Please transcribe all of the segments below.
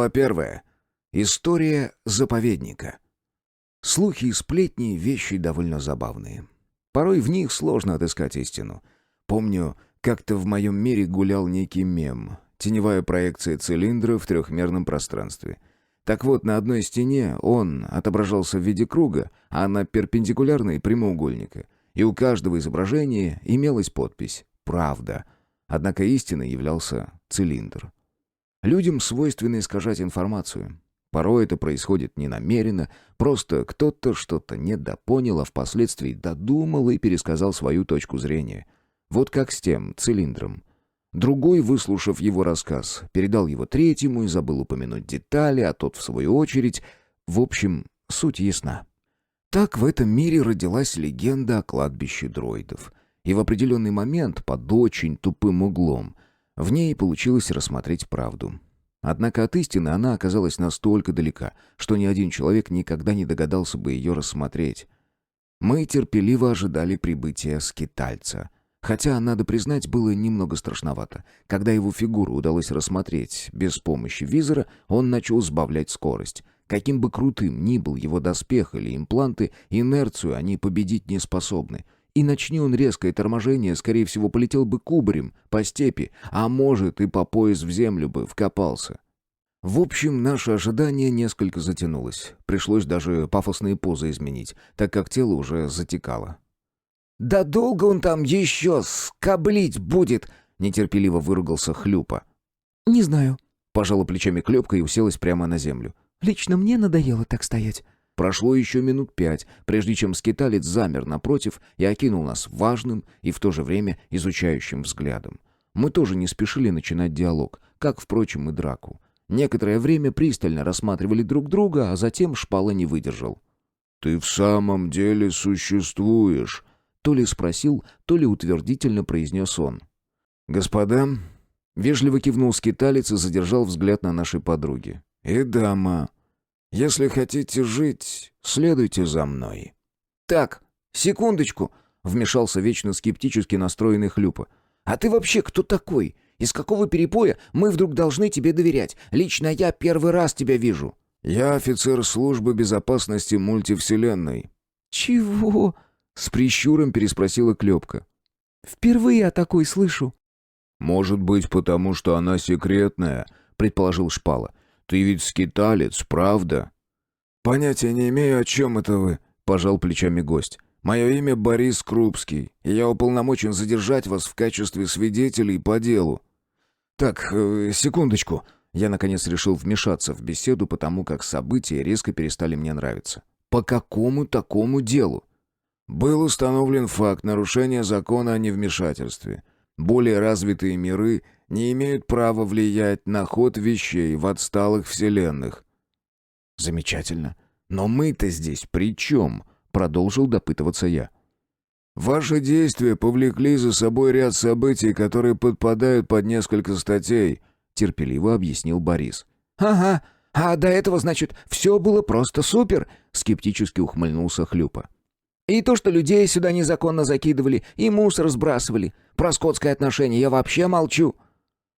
Глава 1. История заповедника. Слухи и сплетни — вещи довольно забавные. Порой в них сложно отыскать истину. Помню, как-то в моем мире гулял некий мем. Теневая проекция цилиндра в трехмерном пространстве. Так вот, на одной стене он отображался в виде круга, а на перпендикулярной — прямоугольника. И у каждого изображения имелась подпись «Правда». Однако истиной являлся цилиндр. Людям свойственно искажать информацию. Порой это происходит ненамеренно, просто кто-то что-то недопонял, а впоследствии додумал и пересказал свою точку зрения. Вот как с тем цилиндром. Другой, выслушав его рассказ, передал его третьему и забыл упомянуть детали, а тот, в свою очередь... В общем, суть ясна. Так в этом мире родилась легенда о кладбище дроидов. И в определенный момент, под очень тупым углом, в ней получилось рассмотреть правду. Однако от истины она оказалась настолько далека, что ни один человек никогда не догадался бы ее рассмотреть. Мы терпеливо ожидали прибытия скитальца. Хотя, надо признать, было немного страшновато. Когда его фигуру удалось рассмотреть без помощи визора, он начал сбавлять скорость. Каким бы крутым ни был его доспех или импланты, инерцию они победить не способны. И начни он резкое торможение, скорее всего, полетел бы кубарем по степи, а может и по пояс в землю бы вкопался. В общем, наше ожидание несколько затянулось. Пришлось даже пафосные позы изменить, так как тело уже затекало. «Да долго он там еще скоблить будет?» — нетерпеливо выругался Хлюпа. «Не знаю». Пожала плечами Клепка и уселась прямо на землю. «Лично мне надоело так стоять». Прошло еще минут 5, прежде чем скиталец замер напротив и окинул нас важным и в то же время изучающим взглядом. Мы тоже не спешили начинать диалог, как, впрочем, и драку. Некоторое время пристально рассматривали друг друга, а затем Шпала не выдержал. «Ты в самом деле существуешь?» То ли спросил, то ли утвердительно произнес он. «Господа...» — вежливо кивнул скиталец и задержал взгляд на нашей подруге. «И дама...» Если хотите жить, следуйте за мной». «Так, секундочку», — вмешался вечно скептически настроенный Хлюпа. «А ты вообще кто такой? Из какого перепоя мы вдруг должны тебе доверять? Лично я первый раз тебя вижу». «Я офицер службы безопасности мультивселенной». «Чего?» — с прищуром переспросила Клепка. «Впервые о такой слышу». «Может быть, потому что она секретная», — предположил Шпала. «Ты ведь скиталец, правда?» «Понятия не имею, о чем это вы», — пожал плечами гость. «Мое имя Борис Крупский, и я уполномочен задержать вас в качестве свидетелей по делу». «Так, секундочку». Я, наконец, решил вмешаться в беседу, потому как события резко перестали мне нравиться. «По какому такому делу?» «Был установлен факт нарушения закона о невмешательстве. Более развитые миры не имеют права влиять на ход вещей в отсталых вселенных». «Замечательно. Но мы-то здесь при чем?» — продолжил допытываться я. «Ваши действия повлекли за собой ряд событий, которые подпадают под несколько статей», — терпеливо объяснил Борис. «Ага, а до этого, значит, все было просто супер?» — скептически ухмыльнулся Хлюпа. «И то, что людей сюда незаконно закидывали, и мусор сбрасывали. Про скотское отношение я вообще молчу».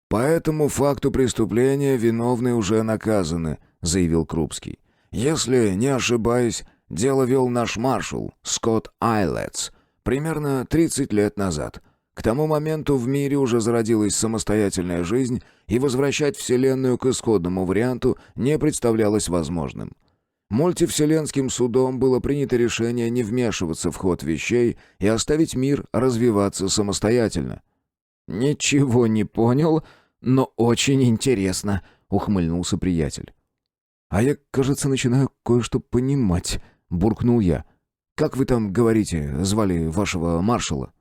«По этому факту преступления виновные уже наказаны», — заявил Крупский. «Если не ошибаюсь, дело вел наш маршал Скотт Айлетс примерно 30 лет назад. К тому моменту в мире уже зародилась самостоятельная жизнь, и возвращать Вселенную к исходному варианту не представлялось возможным. Мультивселенским судом было принято решение не вмешиваться в ход вещей и оставить мир развиваться самостоятельно». «Ничего не понял, но очень интересно», — ухмыльнулся приятель. «А я, кажется, начинаю кое-что понимать», — буркнул я. «Как вы там, говорите, звали вашего маршала?»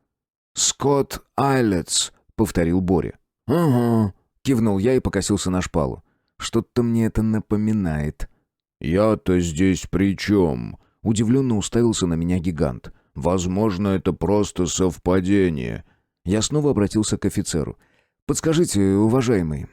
«Скотт Айлетс», — повторил Боря. «Угу», — кивнул я и покосился на Шпалу. «Что-то мне это напоминает». «Я-то здесь при чем?» — удивленно уставился на меня гигант. «Возможно, это просто совпадение». Я снова обратился к офицеру. «Подскажите, уважаемый,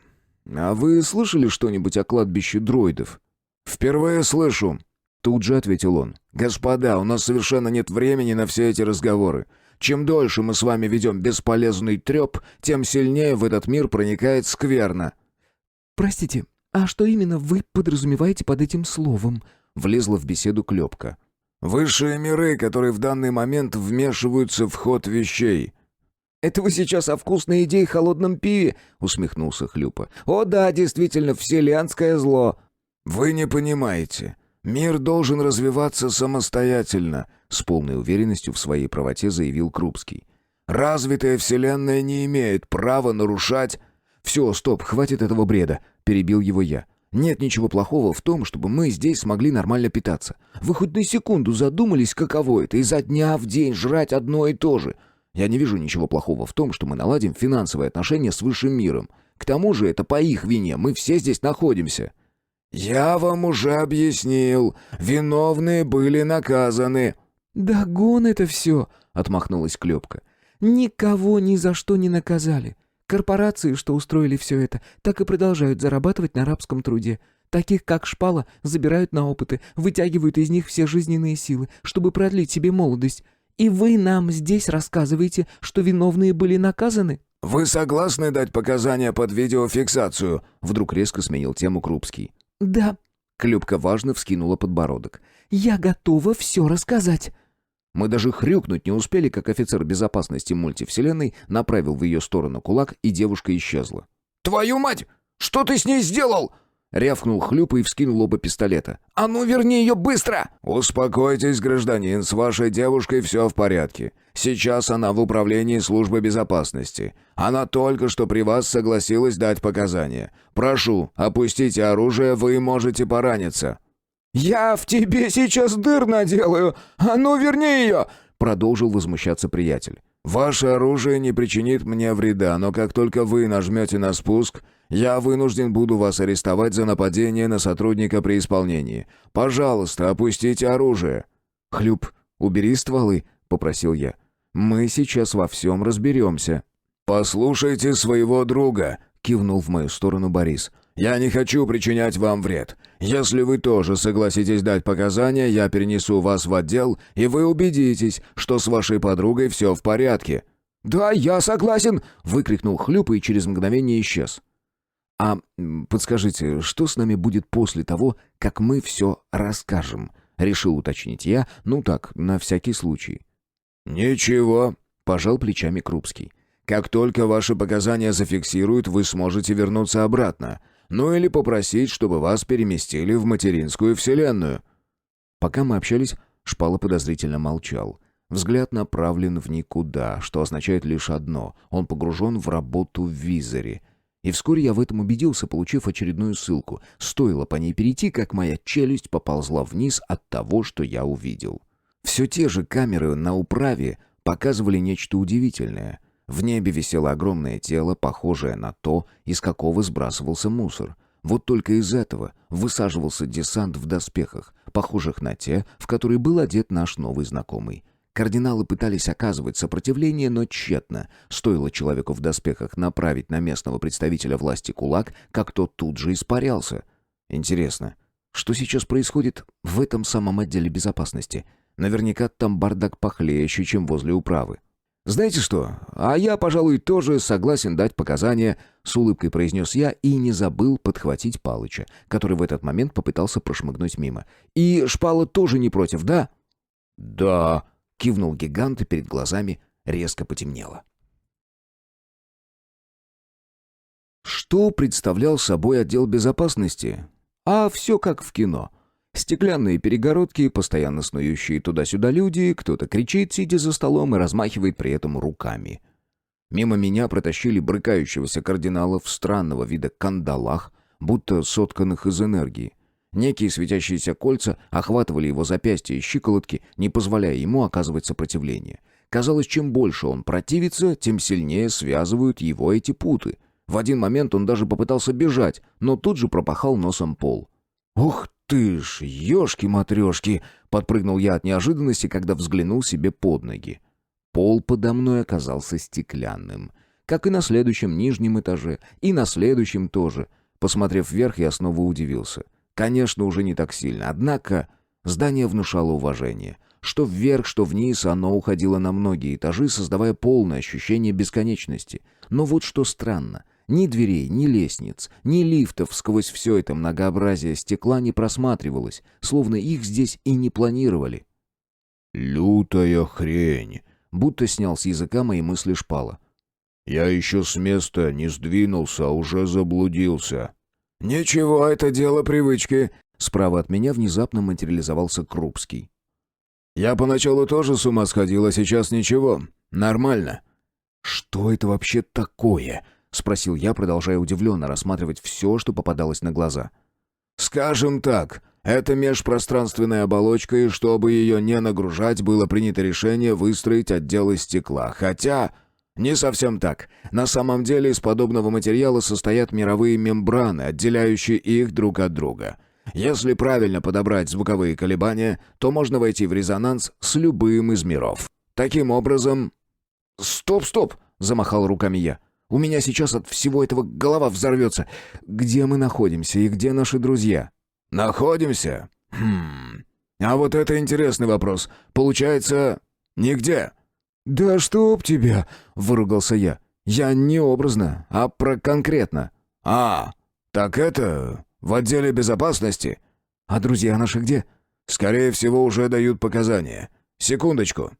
а вы слышали что-нибудь о кладбище дроидов?» «Впервые слышу», — тут же ответил он. «Господа, у нас совершенно нет времени на все эти разговоры. Чем дольше мы с вами ведем бесполезный треп, тем сильнее в этот мир проникает скверно». «Простите, А что именно вы подразумеваете под этим словом? Влезла в беседу Клёпка. Высшие миры, которые в данный момент вмешиваются в ход вещей. «Это вы сейчас о вкусной идее холодном пиве?» — усмехнулся Хлюпа. «О да, действительно, вселенское зло». Вы не понимаете. Мир должен развиваться самостоятельно, С полной уверенностью в своей правоте заявил Крупский. Развитая вселенная не имеет права нарушать... «Все, стоп, хватит этого бреда», — перебил его я. «Нет ничего плохого в том, чтобы мы здесь смогли нормально питаться. Вы хоть на секунду задумались, каково это, изо дня в день жрать одно и то же? Я не вижу ничего плохого в том, что мы наладим финансовые отношения с высшим миром. К тому же это по их вине, мы все здесь находимся». «Я вам уже объяснил. Виновные были наказаны». «Да гон это все!» — отмахнулась Клёпка. «Никого ни за что не наказали. Корпорации, что устроили все это, так и продолжают зарабатывать на рабском труде. Таких, как Шпала, забирают на опыты, вытягивают из них все жизненные силы, чтобы продлить себе молодость. И вы нам здесь рассказываете, что виновные были наказаны?» «Вы согласны дать показания под видеофиксацию?» Вдруг резко сменил тему Крупский. «Да, Клёпка важно вскинула подбородок. я готова все рассказать». Мы даже хрюкнуть не успели, как офицер безопасности мультивселенной направил в ее сторону кулак, и девушка исчезла. «Твою мать! Что ты с ней сделал?» Рявкнул Хлюпа и вскинул оба пистолета. «А ну верни ее быстро!» «Успокойтесь, гражданин, с вашей девушкой все в порядке. Сейчас она в управлении службы безопасности. Она только что при вас согласилась дать показания. Прошу, опустите оружие, вы можете пораниться». «Я в тебе сейчас дыр наделаю! А ну верни ее!» — продолжил возмущаться приятель. «Ваше оружие не причинит мне вреда, но как только вы нажмете на спуск, я вынужден буду вас арестовать за нападение на сотрудника при исполнении. Пожалуйста, опустите оружие». «Хлюп, убери стволы», — попросил я. «Мы сейчас во всем разберемся». «Послушайте своего друга», — кивнул в мою сторону Борис. «Я не хочу причинять вам вред. Если вы тоже согласитесь дать показания, я перенесу вас в отдел, и вы убедитесь, что с вашей подругой все в порядке». «Да, я согласен!» — выкрикнул Хлюпа и через мгновение исчез. «А подскажите, что с нами будет после того, как мы все расскажем?» — решил уточнить я, ну так, на всякий случай. «Ничего», — пожал плечами Крупский. «Как только ваши показания зафиксируют, вы сможете вернуться обратно. Ну или попросить, чтобы вас переместили в материнскую вселенную». Пока мы общались, Шпала подозрительно молчал. Взгляд направлен в никуда, что означает лишь одно — он погружен в работу в визоре. И вскоре я в этом убедился, получив очередную ссылку. Стоило по ней перейти, как моя челюсть поползла вниз от того, что я увидел. Все те же камеры на управе показывали нечто удивительное. В небе висело огромное тело, похожее на то, из какого сбрасывался мусор. Вот только из этого высаживался десант в доспехах, похожих на те, в которые был одет наш новый знакомый. Кардиналы пытались оказывать сопротивление, но тщетно. Стоило человеку в доспехах направить на местного представителя власти кулак, как тот тут же испарялся. Интересно, что сейчас происходит в этом самом отделе безопасности? Наверняка там бардак похлеще, чем возле управы. «Знаете что? А я, пожалуй, тоже согласен дать показания», — с улыбкой произнес я и не забыл подхватить Палыча, который в этот момент попытался прошмыгнуть мимо. «И Шпала тоже не против, да?» «Да», — кивнул гигант, и перед глазами резко потемнело. Что представлял собой отдел безопасности? А все как в кино. Стеклянные перегородки, постоянно снующие туда-сюда люди, кто-то кричит, сидя за столом, и размахивает при этом руками. Мимо меня протащили брыкающегося кардинала в странного вида кандалах, будто сотканных из энергии. Некие светящиеся кольца охватывали его запястья и щиколотки, не позволяя ему оказывать сопротивление. Казалось, чем больше он противится, тем сильнее связывают его эти путы. В один момент он даже попытался бежать, но тут же пропахал носом пол. «Ух ты ж, ёшки-матрёшки!» — подпрыгнул я от неожиданности, когда взглянул себе под ноги. Пол подо мной оказался стеклянным, как и на следующем нижнем этаже, и на следующем тоже. Посмотрев вверх, я снова удивился. Конечно, уже не так сильно, однако здание внушало уважение. Что вверх, что вниз, оно уходило на многие этажи, создавая полное ощущение бесконечности. Но вот что странно. Ни дверей, ни лестниц, ни лифтов сквозь все это многообразие стекла не просматривалось, словно их здесь и не планировали. «Лютая хрень!» Будто снял с языка мои мысли шпала. «Я еще с места не сдвинулся, а уже заблудился». «Ничего, это дело привычки», — Справа от меня внезапно материализовался Крупский. «Я поначалу тоже с ума сходил, а сейчас ничего. Нормально». «Что это вообще такое?» — спросил я, продолжая удивленно рассматривать все, что попадалось на глаза. «Скажем так, это межпространственная оболочка, и чтобы ее не нагружать, было принято решение выстроить отдел из стекла. Хотя, не совсем так. На самом деле из подобного материала состоят мировые мембраны, отделяющие их друг от друга. Если правильно подобрать звуковые колебания, то можно войти в резонанс с любым из миров. Таким образом...» «Стоп!» — замахал руками я. «У меня сейчас от всего этого голова взорвется. Где мы находимся и где наши друзья?» «Находимся? А вот это интересный вопрос. Получается, нигде». «Да чтоб тебя!» — выругался я. «Я не образно, а про конкретно». «А, так это в отделе безопасности?» «А друзья наши где?» «Скорее всего, уже дают показания. Секундочку».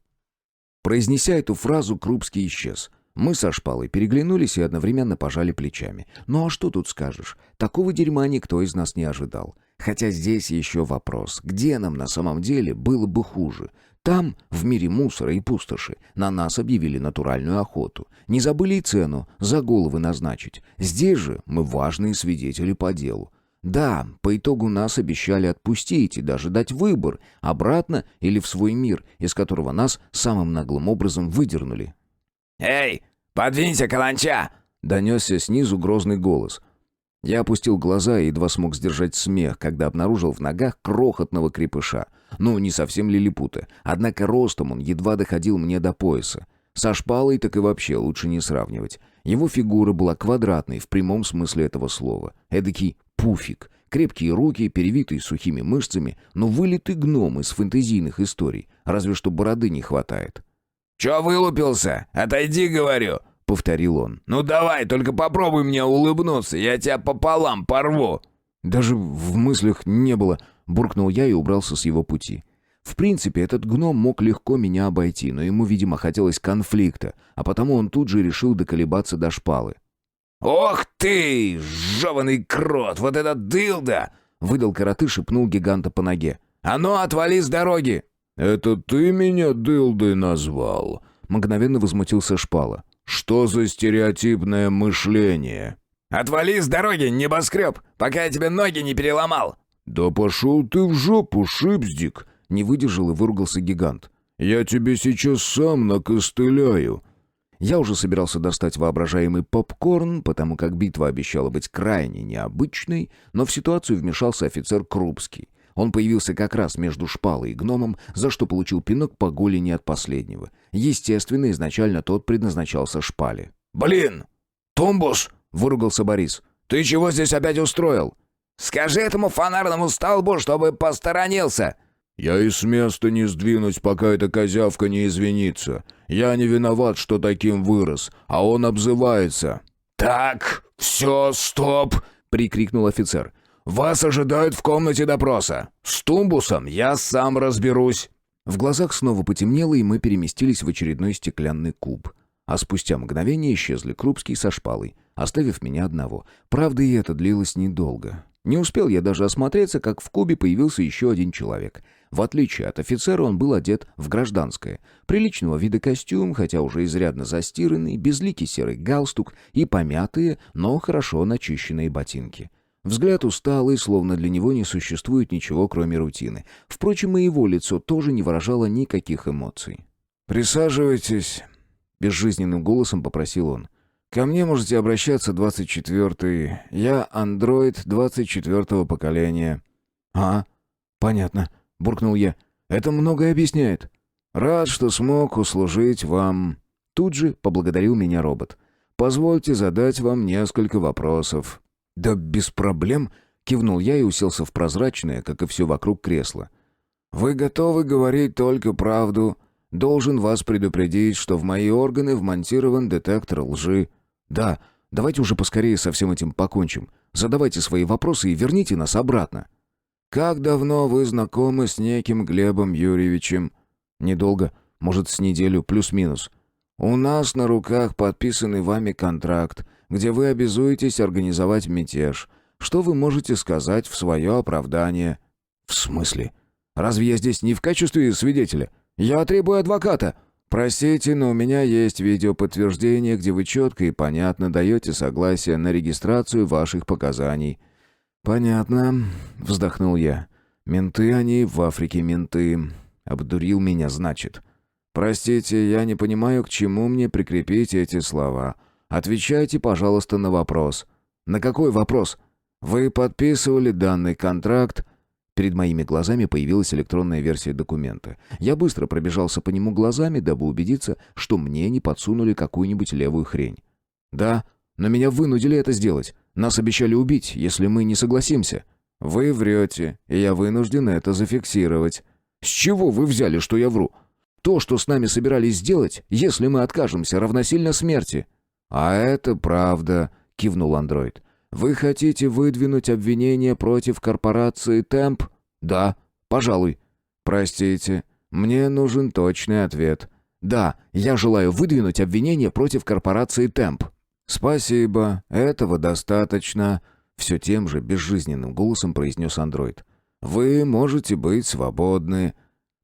Произнеся эту фразу, Крупский исчез. Мы со Шпалой переглянулись и одновременно пожали плечами. Ну а что тут скажешь? Такого дерьма никто из нас не ожидал. Хотя здесь еще вопрос, где нам на самом деле было бы хуже? Там, в мире мусора и пустоши, на нас объявили натуральную охоту. Не забыли и цену за головы назначить. Здесь же мы важные свидетели по делу. Да, по итогу нас обещали отпустить и даже дать выбор, обратно или в свой мир, из которого нас самым наглым образом выдернули. «Эй, подвинься, каланча!» — донесся снизу грозный голос. Я опустил глаза и едва смог сдержать смех, когда обнаружил в ногах крохотного крепыша. Ну, не совсем лилипута, однако ростом он едва доходил мне до пояса. Со Шпалой так и вообще лучше не сравнивать. Его фигура была квадратной в прямом смысле этого слова. Эдакий пуфик. Крепкие руки, перевитые сухими мышцами, но вылитый гном из фэнтезийных историй. Разве что бороды не хватает. «Чё вылупился? Отойди, говорю!» — повторил он. «Ну давай, только попробуй мне улыбнуться, я тебя пополам порву!» «Даже в мыслях не было», — буркнул я и убрался с его пути. В принципе, этот гном мог легко меня обойти, но ему, видимо, хотелось конфликта, а потому он тут же решил доколебаться до Шпалы. «Ох ты, жёваный крот, вот это дылда!» — выдал коротыш и пнул гиганта по ноге. «А ну, отвали с дороги!» «Это ты меня дылдой назвал?» — мгновенно возмутился Шпала. «Что за стереотипное мышление?» «Отвали с дороги, небоскреб, пока я тебе ноги не переломал!» «Да пошел ты в жопу, шипздик!» — не выдержал и выругался гигант. «Я тебе сейчас сам накостыляю!» Я уже собирался достать воображаемый попкорн, потому как битва обещала быть крайне необычной, но в ситуацию вмешался офицер Крупский. Он появился как раз между Шпалой и гномом, за что получил пинок по голени от последнего. Естественно, изначально тот предназначался Шпале. «Блин! Тумбус!» — выругался Борис. «Ты чего здесь опять устроил? Скажи этому фонарному столбу, чтобы посторонился!» «Я и с места не сдвинусь, пока эта козявка не извинится. Я не виноват, что таким вырос, а он обзывается». «Так, все, стоп!» — прикрикнул офицер. «Вас ожидают в комнате допроса. С Тумбусом я сам разберусь». В глазах снова потемнело, и мы переместились в очередной стеклянный куб. А спустя мгновение исчезли Крупский со Шпалой, оставив меня одного. Правда, и это длилось недолго. Не успел я даже осмотреться, как в кубе появился еще один человек. В отличие от офицера, он был одет в гражданское. Приличного вида костюм, хотя уже изрядно застиранный, безликий серый галстук и помятые, но хорошо начищенные ботинки. Взгляд усталый, словно для него не существует ничего, кроме рутины. Впрочем, и его лицо тоже не выражало никаких эмоций. «Присаживайтесь», — безжизненным голосом попросил он. «Ко мне можете обращаться, 24-й. Я андроид 24-го поколения». «А, понятно», — буркнул я. «Это многое объясняет». «Рад, что смог услужить вам». Тут же поблагодарил меня робот. «Позвольте задать вам несколько вопросов». «Да без проблем», — кивнул я и уселся в прозрачное, как и все вокруг, кресло. «Вы готовы говорить только правду? Должен вас предупредить, что в мои органы вмонтирован детектор лжи». «Да, Давайте уже поскорее со всем этим покончим. Задавайте свои вопросы и верните нас обратно». «Как давно вы знакомы с неким Глебом Юрьевичем?» «Недолго. Может, с неделю, плюс-минус». «У нас на руках подписанный вами контракт, где вы обязуетесь организовать мятеж. Что вы можете сказать в свое оправдание?» «В смысле? Разве я здесь не в качестве свидетеля? Я требую адвоката». «Простите, но у меня есть видеоподтверждение, где вы четко и понятно даете согласие на регистрацию ваших показаний». «Понятно», — вздохнул я. «Менты они, в Африке менты. Обдурил меня, значит». «Простите, я не понимаю, к чему мне прикрепить эти слова. Отвечайте, пожалуйста, на вопрос». «На какой вопрос?» «Вы подписывали данный контракт?» Перед моими глазами появилась электронная версия документа. Я быстро пробежался по нему глазами, дабы убедиться, что мне не подсунули какую-нибудь левую хрень. «Да, но меня вынудили это сделать. Нас обещали убить, если мы не согласимся». «Вы врете, и я вынужден это зафиксировать». «С чего вы взяли, что я вру? То, что с нами собирались сделать, если мы откажемся, равносильно смерти». «А это правда», — кивнул андроид. «Вы хотите выдвинуть обвинение против корпорации Темп?» «Да, пожалуй». «Простите, мне нужен точный ответ». «Да, я желаю выдвинуть обвинение против корпорации Темп». «Спасибо, этого достаточно», — все тем же безжизненным голосом произнес андроид. «Вы можете быть свободны».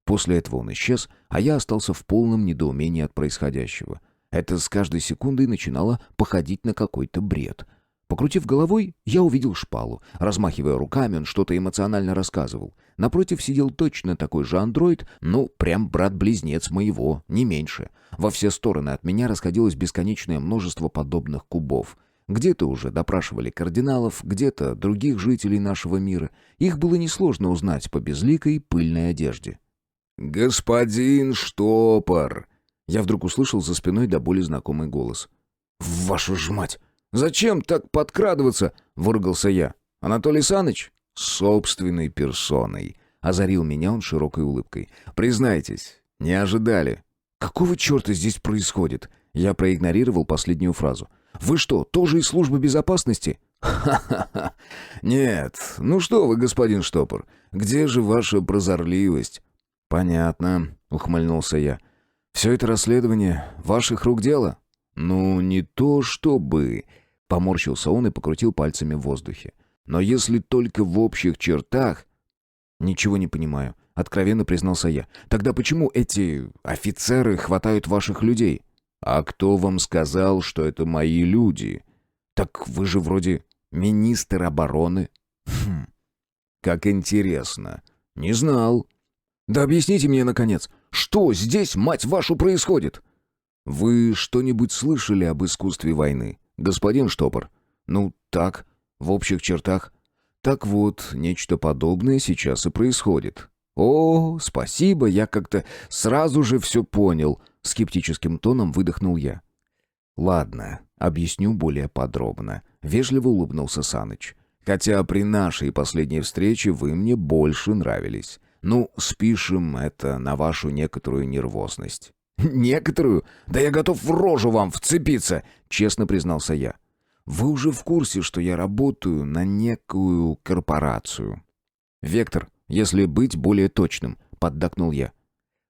После этого он исчез, а я остался в полном недоумении от происходящего. Это с каждой секундой начинало походить на какой-то бред. Покрутив головой, я увидел шпалу. Размахивая руками, он что-то эмоционально рассказывал. Напротив сидел точно такой же андроид, ну, прям брат-близнец моего, не меньше. Во все стороны от меня расходилось бесконечное множество подобных кубов. Где-то уже допрашивали кардиналов, где-то других жителей нашего мира. Их было несложно узнать по безликой пыльной одежде. «Господин Штопор!» Я вдруг услышал за спиной до боли знакомый голос. «Вашу ж мать! Зачем так подкрадываться?» — выругался я. «Анатолий Саныч?» «Собственной персоной», — озарил меня он широкой улыбкой. «Признайтесь, не ожидали». «Какого черта здесь происходит?» Я проигнорировал последнюю фразу. «Вы что, тоже из службы безопасности?» «Ха-ха-ха! Нет, ну что вы, господин Штопор, где же ваша прозорливость?» «Понятно», — ухмыльнулся я. «Все это расследование ваших рук дело?» «Ну, не то чтобы...» — поморщился он и покрутил пальцами в воздухе. «Но если только в общих чертах...» «Ничего не понимаю», — откровенно признался я. «Тогда почему эти офицеры хватают ваших людей?» «А кто вам сказал, что это мои люди?» «Так вы же вроде министр обороны». «Хм, как интересно. Не знал». «Да объясните мне, наконец, что здесь, мать вашу, происходит?» «Вы что-нибудь слышали об искусстве войны, господин Штопор?» «Ну, так, в общих чертах». «Так вот, нечто подобное сейчас и происходит». «О, спасибо, я как-то сразу же все понял», — скептическим тоном выдохнул я. «Ладно, объясню более подробно», — вежливо улыбнулся Саныч. «Хотя при нашей последней встрече вы мне больше нравились. Ну, спишем это на вашу некоторую нервозность». «Некоторую? Да я готов в рожу вам вцепиться!» — честно признался я. «Вы уже в курсе, что я работаю на некую корпорацию?» «Вектор, если быть более точным», — поддакнул я.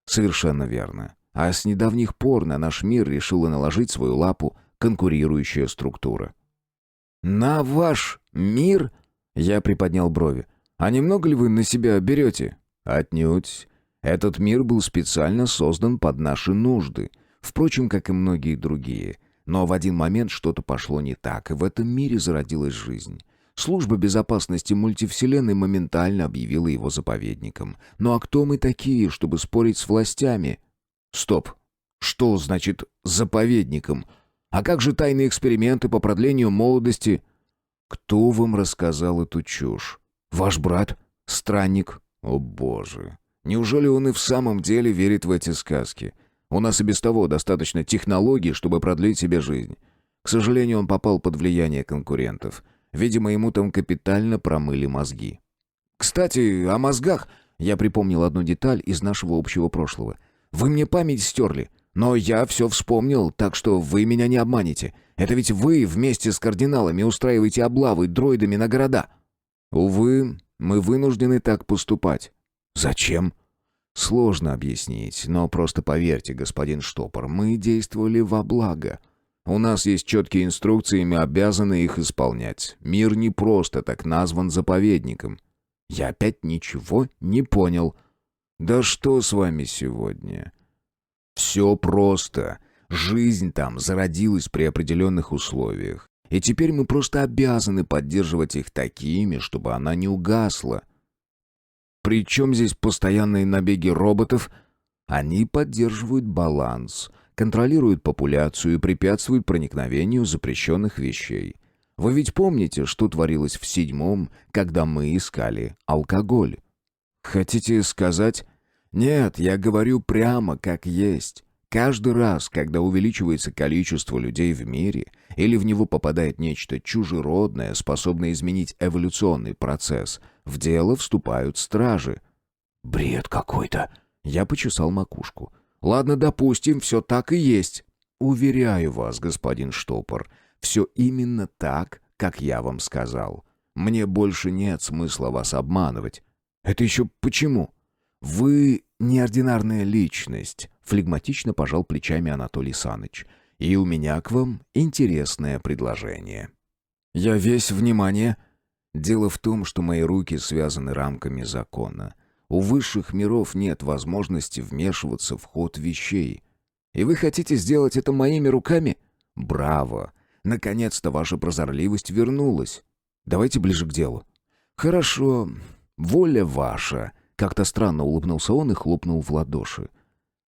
«Совершенно верно. А с недавних пор на наш мир решила наложить свою лапу конкурирующая структура». «На ваш мир?» — я приподнял брови. «А немного ли вы на себя берете?» «Отнюдь. Этот мир был специально создан под наши нужды, впрочем, как и многие другие. Но в один момент что-то пошло не так, и в этом мире зародилась жизнь. Служба безопасности мультивселенной моментально объявила его заповедником. Ну а кто мы такие, чтобы спорить с властями?» «Стоп. Что значит «заповедником»? А как же тайные эксперименты по продлению молодости?» «Кто вам рассказал эту чушь?» «Ваш брат. Странник». «О боже! Неужели он и в самом деле верит в эти сказки? У нас и без того достаточно технологий, чтобы продлить себе жизнь. К сожалению, он попал под влияние конкурентов. Видимо, ему там капитально промыли мозги». «Кстати, о мозгах...» Я припомнил одну деталь из нашего общего прошлого. «Вы мне память стерли. Но я все вспомнил, так что вы меня не обманете. Это ведь вы вместе с кардиналами устраиваете облавы дроидами на города». «Увы, мы вынуждены так поступать». «Зачем?» «Сложно объяснить, но просто поверьте, господин Штопор, мы действовали во благо. У нас есть четкие инструкции, и мы обязаны их исполнять. Мир не просто так назван заповедником». «Я опять ничего не понял». «Да что с вами сегодня?» «Все просто. Жизнь там зародилась при определенных условиях. И теперь мы просто обязаны поддерживать их такими, чтобы она не угасла. Причем здесь постоянные набеги роботов? Они поддерживают баланс, контролируют популяцию и препятствуют проникновению запрещенных вещей. Вы ведь помните, что творилось в 7-м, когда мы искали алкоголь? Хотите сказать? Нет, я говорю прямо как есть. Каждый раз, когда увеличивается количество людей в мире или в него попадает нечто чужеродное, способное изменить эволюционный процесс, в дело вступают стражи. Бред какой-то. Я почесал макушку. Ладно, допустим, все так и есть. Уверяю вас, господин Штопор, все именно так, как я вам сказал. Мне больше нет смысла вас обманывать. Это еще почему? Вы неординарная личность, флегматично пожал плечами Анатолий Саныч. И у меня к вам интересное предложение. Я весь внимание. Дело в том, что мои руки связаны рамками закона. У высших миров нет возможности вмешиваться в ход вещей. И вы хотите сделать это моими руками? Браво! Наконец-то ваша прозорливость вернулась. Давайте ближе к делу. Хорошо, воля ваша. Как-то странно улыбнулся он и хлопнул в ладоши.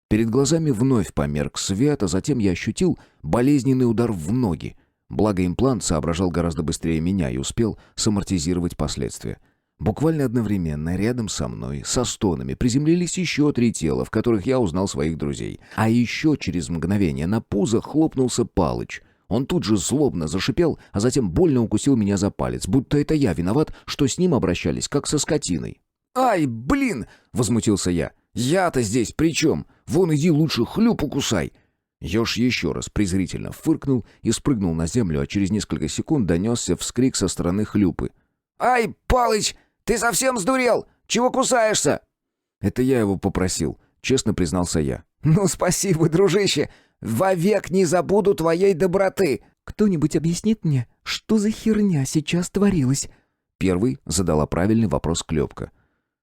Перед глазами вновь померк свет, а затем я ощутил болезненный удар в ноги. Благо имплант соображал гораздо быстрее меня и успел самортизировать последствия. Буквально одновременно рядом со мной, со стонами, приземлились еще 3 тела, в которых я узнал своих друзей. А еще через мгновение на пузо хлопнулся Палыч. Он тут же злобно зашипел, а затем больно укусил меня за палец, будто это я виноват, что с ним обращались, как со скотиной. «Ай, блин!» — возмутился я. «Я-то здесь при чем? Вон иди лучше Хлюпу кусай!» Еж еще раз презрительно фыркнул и спрыгнул на землю, а через несколько секунд донесся вскрик со стороны Хлюпы. «Ай, Палыч, ты совсем сдурел? Чего кусаешься?» «Это я его попросил», — честно признался я. «Ну, спасибо, дружище! Вовек не забуду твоей доброты!» «Кто-нибудь объяснит мне, что за херня сейчас творилась?» Первый задала правильный вопрос Клёпка.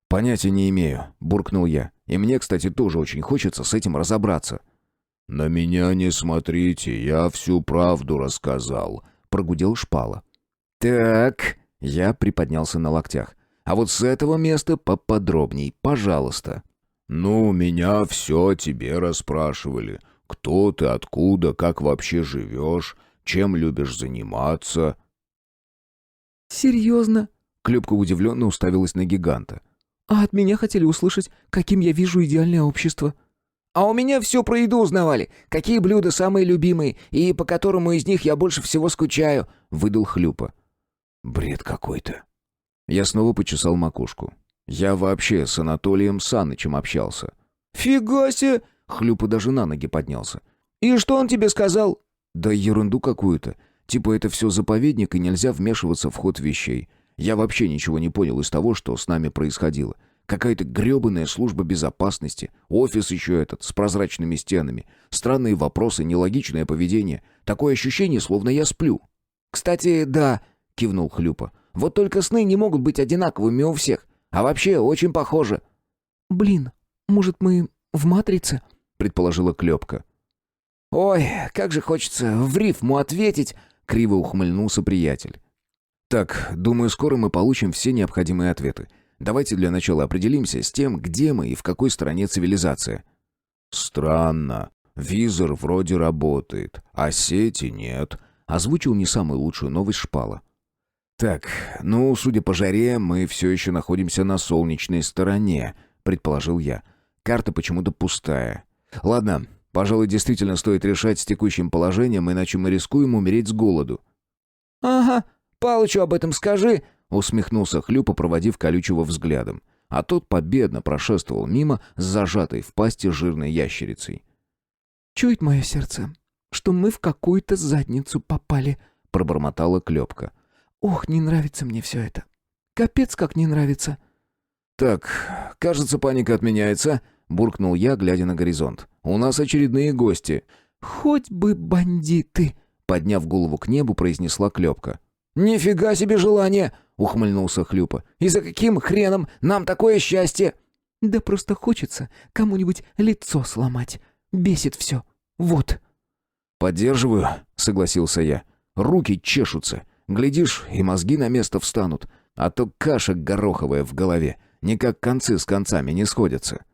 «Понятия не имею», — буркнул я. «И мне, кстати, тоже очень хочется с этим разобраться». «На меня не смотрите, я всю правду рассказал», — прогудел Шпала. «Так», — я приподнялся на локтях. «А вот с этого места поподробней, пожалуйста». «Ну, меня все тебе расспрашивали. Кто ты, откуда, как вообще живешь, чем любишь заниматься?» «Серьезно?» — Клёпка удивленно уставилась на гиганта. «А от меня хотели услышать, каким я вижу идеальное общество». «А у меня все про еду узнавали. Какие блюда самые любимые и по которому из них я больше всего скучаю», — выдал Хлюпа. «Бред какой-то». Я снова почесал макушку. Я вообще с Анатолием Санычем общался. «Фига себе!» — Хлюпа даже на ноги поднялся. «И что он тебе сказал?» «Да ерунду какую-то. Типа это все заповедник и нельзя вмешиваться в ход вещей. Я вообще ничего не понял из того, что с нами происходило. Какая-то гребаная служба безопасности, офис еще этот, с прозрачными стенами, странные вопросы, нелогичное поведение. Такое ощущение, словно я сплю». «Кстати, да», — кивнул Хлюпа. «Вот только сны не могут быть одинаковыми у всех. А вообще очень похоже». «Блин, может, мы в «Матрице»?» — предположила Клёпка. «Ой, как же хочется в рифму ответить», — криво ухмыльнулся приятель. «Так, думаю, скоро мы получим все необходимые ответы. Давайте для начала определимся с тем, где мы и в какой стране цивилизация». «Странно. Визор вроде работает, а сети нет», — озвучил не самую лучшую новость Шпала. «Так, ну, судя по жаре, мы все еще находимся на солнечной стороне», — предположил я. «Карта почему-то пустая. Ладно, пожалуй, действительно стоит решать с текущим положением, иначе мы рискуем умереть с голоду». «Ага, Палычу об этом скажи», — усмехнулся Хлюпа, проводив колючего взглядом. А тот победно прошествовал мимо с зажатой в пасти жирной ящерицей. Чует мое сердце, что мы в какую-то задницу попали», — пробормотала Клёпка. «Ох, не нравится мне все это. Капец, как не нравится». «Так, кажется, паника отменяется», — буркнул я, глядя на горизонт. «У нас очередные гости». «Хоть бы бандиты», — подняв голову к небу, произнесла Клёпка. «Нифига себе желание!» — ухмыльнулся Хлюпа. «И за каким хреном нам такое счастье?» «Да просто хочется кому-нибудь лицо сломать. Бесит все. Вот». «Поддерживаю», — согласился я. «Руки чешутся. Глядишь, и мозги на место встанут. А то каша гороховая в голове. Никак концы с концами не сходятся».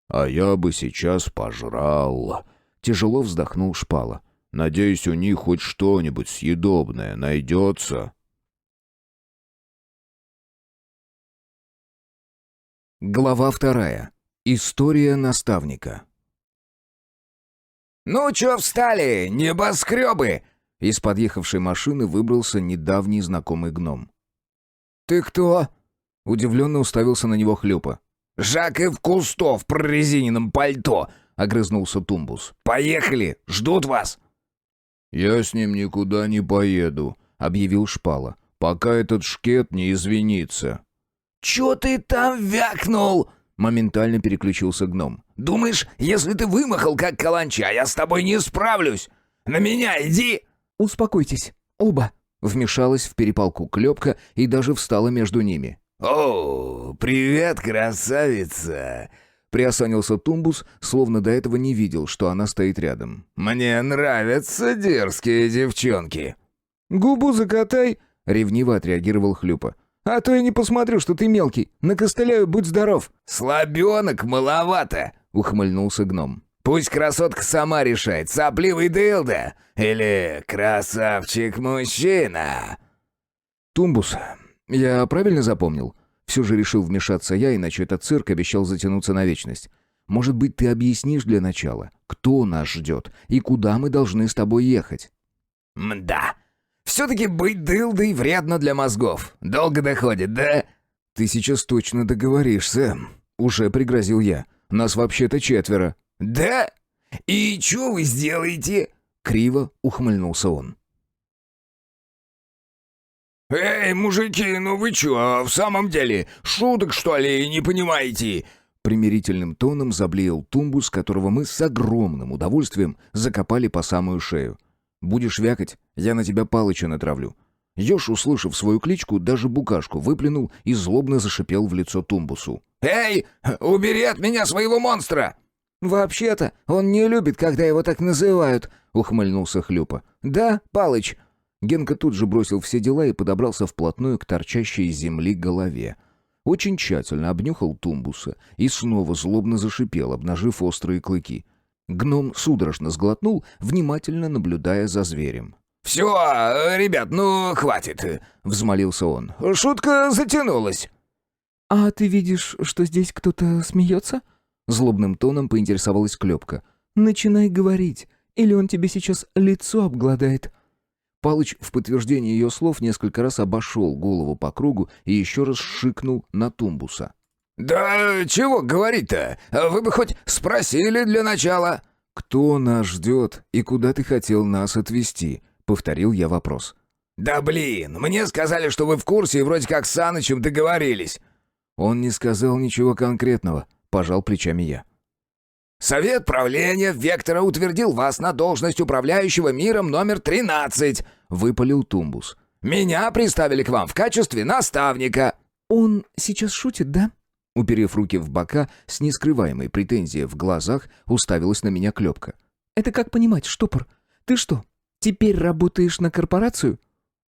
«А я бы сейчас пожрал», — тяжело вздохнул Шпала. «Надеюсь, у них хоть что-нибудь съедобное найдется». Глава 2. История наставника. «Ну чё встали, небоскребы?» Из подъехавшей машины выбрался недавний знакомый гном. «Ты кто?» Удивленно уставился на него Хлюпа. «Жаков Кусто в прорезиненном пальто», — Огрызнулся Тумбус. «Поехали, ждут вас». «Я с ним никуда не поеду», — объявил Шпала, «пока этот шкет не извинится». «Чё ты там вякнул?» — моментально переключился гном. «Думаешь, если ты вымахал, как каланча, я с тобой не справлюсь? На меня иди!» «Успокойтесь, оба», — вмешалась в перепалку Клёпка и даже встала между ними. «О, привет, красавица!» — приосанился Тумбус, словно до этого не видел, что она стоит рядом. «Мне нравятся дерзкие девчонки». «Губу закатай», — ревниво отреагировал Хлюпа. «а то я не посмотрю, что ты мелкий. Накостыляю, будь здоров». «Слабенок маловато», — ухмыльнулся гном. «Пусть красотка сама решает, сопливый дылда или красавчик-мужчина». «Тумбус, я правильно запомнил?» Все же решил вмешаться я, иначе этот цирк обещал затянуться на вечность. «Может быть, ты объяснишь для начала, кто нас ждет и куда мы должны с тобой ехать?» «Мда, все-таки быть дылдой вредно для мозгов. Долго доходит, да?» «Ты сейчас точно договоришься», — уже пригрозил я. «Нас вообще-то 4». «Да? И что вы сделаете?» — криво ухмыльнулся он. «Эй, мужики, ну вы чё, в самом деле, шуток, что ли, не понимаете?» Примирительным тоном заблеял Тумбус, которого мы с огромным удовольствием закопали по самую шею. «Будешь вякать, я на тебя Палыча натравлю». Ёж, услышав свою кличку, даже букашку выплюнул и злобно зашипел в лицо Тумбусу. «Эй, убери от меня своего монстра!» «Вообще-то он не любит, когда его так называют», — ухмыльнулся Хлюпа. «Да, Палыч?» Генка тут же бросил все дела и подобрался вплотную к торчащей из земли голове. Очень тщательно обнюхал Тумбуса и снова злобно зашипел, обнажив острые клыки. Гном судорожно сглотнул, внимательно наблюдая за зверем. «Все, ребят, ну хватит», — взмолился он. «Шутка затянулась». «А ты видишь, что здесь кто-то смеется?» Злобным тоном поинтересовалась Клёпка. «Начинай говорить, или он тебе сейчас лицо обгладает». Палыч в подтверждение ее слов несколько раз обошел голову по кругу и еще раз шикнул на Тумбуса. «Да чего говорить-то? Вы бы хоть спросили для начала». «Кто нас ждет и куда ты хотел нас отвезти?» — повторил я вопрос. «Да блин, мне сказали, что вы в курсе и вроде как с Санычем договорились». «Он не сказал ничего конкретного», — пожал плечами я. «Совет правления Вектора утвердил вас на должность управляющего миром номер 13», — выпалил Тумбус. «Меня приставили к вам в качестве наставника». «Он сейчас шутит, да?» Уперев руки в бока, с нескрываемой претензией в глазах, уставилась на меня Клёпка. «Это как понимать, штопор? Ты что, теперь работаешь на корпорацию?»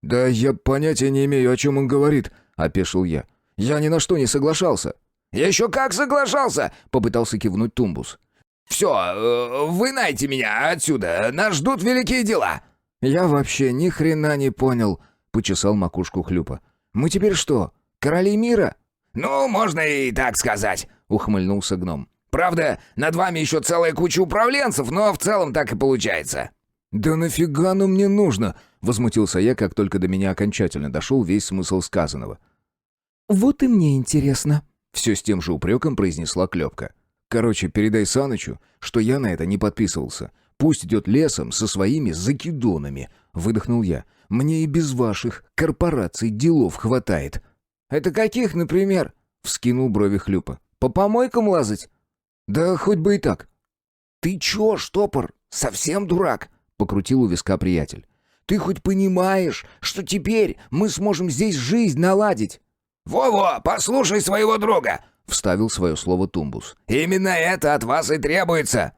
«Да я понятия не имею, о чем он говорит», — опешил я. «Я ни на что не соглашался». «Еще как соглашался!» — попытался кивнуть Тумбус. «Все, вынайте меня отсюда, нас ждут великие дела!» «Я вообще ни хрена не понял», — почесал макушку Хлюпа. «Мы теперь что, короли мира?» «Ну, можно и так сказать», — ухмыльнулся гном. «Правда, над вами еще целая куча управленцев, но в целом так и получается». «Да нафига оно мне нужно?» — возмутился я, как только до меня окончательно дошел весь смысл сказанного. «Вот и мне интересно», — все с тем же упреком произнесла Клёпка. «Короче, передай Санычу, что я на это не подписывался. Пусть идет лесом со своими закидонами», — выдохнул я. «Мне и без ваших корпораций делов хватает». «Это каких, например?» — вскинул брови Хлюпа. «По помойкам лазать?» «Да хоть бы и так». «Ты чё, штопор, совсем дурак?» — покрутил у виска приятель. «Ты хоть понимаешь, что теперь мы сможем здесь жизнь наладить?» «Во-во, послушай своего друга!» — вставил свое слово Тумбус. «Именно это от вас и требуется!»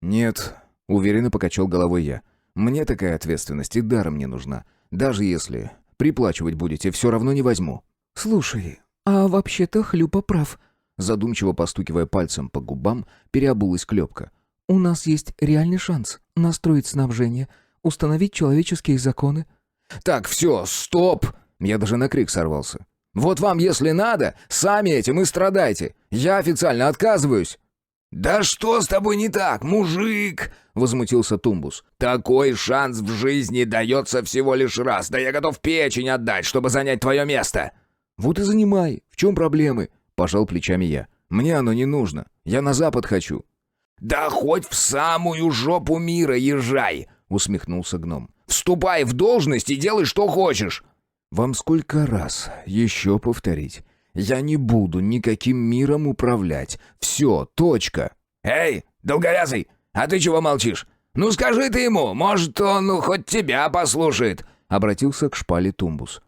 «Нет», — уверенно покачал головой я. «Мне такая ответственность и даром не нужна. Даже если приплачивать будете, все равно не возьму». «Слушай, а вообще-то Хлюпа прав», — задумчиво постукивая пальцем по губам, переобулась Клёпка. «У нас есть реальный шанс настроить снабжение, установить человеческие законы». «Так, все, стоп!» Я даже на крик сорвался. «Вот вам, если надо, сами этим и страдайте. Я официально отказываюсь». «Да что с тобой не так, мужик?» — возмутился Тумбус. «Такой шанс в жизни дается всего лишь раз. Да я готов печень отдать, чтобы занять твое место». «Вот и занимай. В чем проблемы?» — пожал плечами я. «Мне оно не нужно. Я на запад хочу». «Да хоть в самую жопу мира езжай!» — усмехнулся гном. «Вступай в должность и делай, что хочешь!» «Вам сколько раз еще повторить? Я не буду никаким миром управлять. Все, точка». «Эй, долговязый, а ты чего молчишь? Ну скажи ты ему, может, он хоть тебя послушает!» — обратился к шпале Тумбус.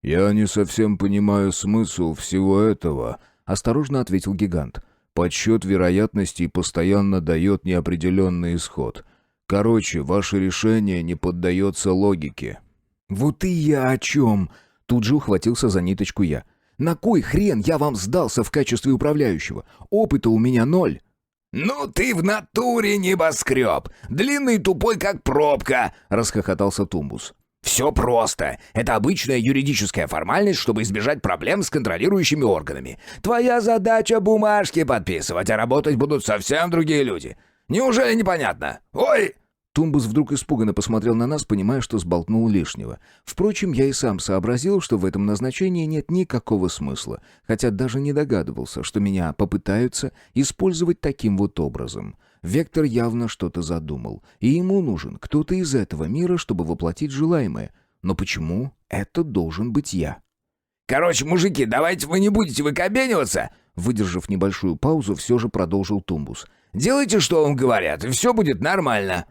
«Я не совсем понимаю смысл всего этого», — осторожно ответил гигант. «Подсчет вероятностей постоянно дает неопределенный исход. Короче, ваше решение не поддается логике». «Вот и я о чем!» — тут же ухватился за ниточку я. «На кой хрен я вам сдался в качестве управляющего? Опыта у меня 0». «Ну ты в натуре небоскреб! Длинный тупой, как пробка!» — расхохотался Тумбус. «Все просто. Это обычная юридическая формальность, чтобы избежать проблем с контролирующими органами. Твоя задача — бумажки подписывать, а работать будут совсем другие люди. Неужели непонятно? Ой!» Тумбус вдруг испуганно посмотрел на нас, понимая, что сболтнул лишнего. Впрочем, я и сам сообразил, что в этом назначении нет никакого смысла, хотя даже не догадывался, что меня попытаются использовать таким вот образом. Вектор явно что-то задумал, и ему нужен кто-то из этого мира, чтобы воплотить желаемое. Но почему это должен быть я? «Короче, мужики, давайте вы не будете выкобениваться!» Выдержав небольшую паузу, все же продолжил Тумбус. «Делайте, что вам говорят, и все будет нормально!»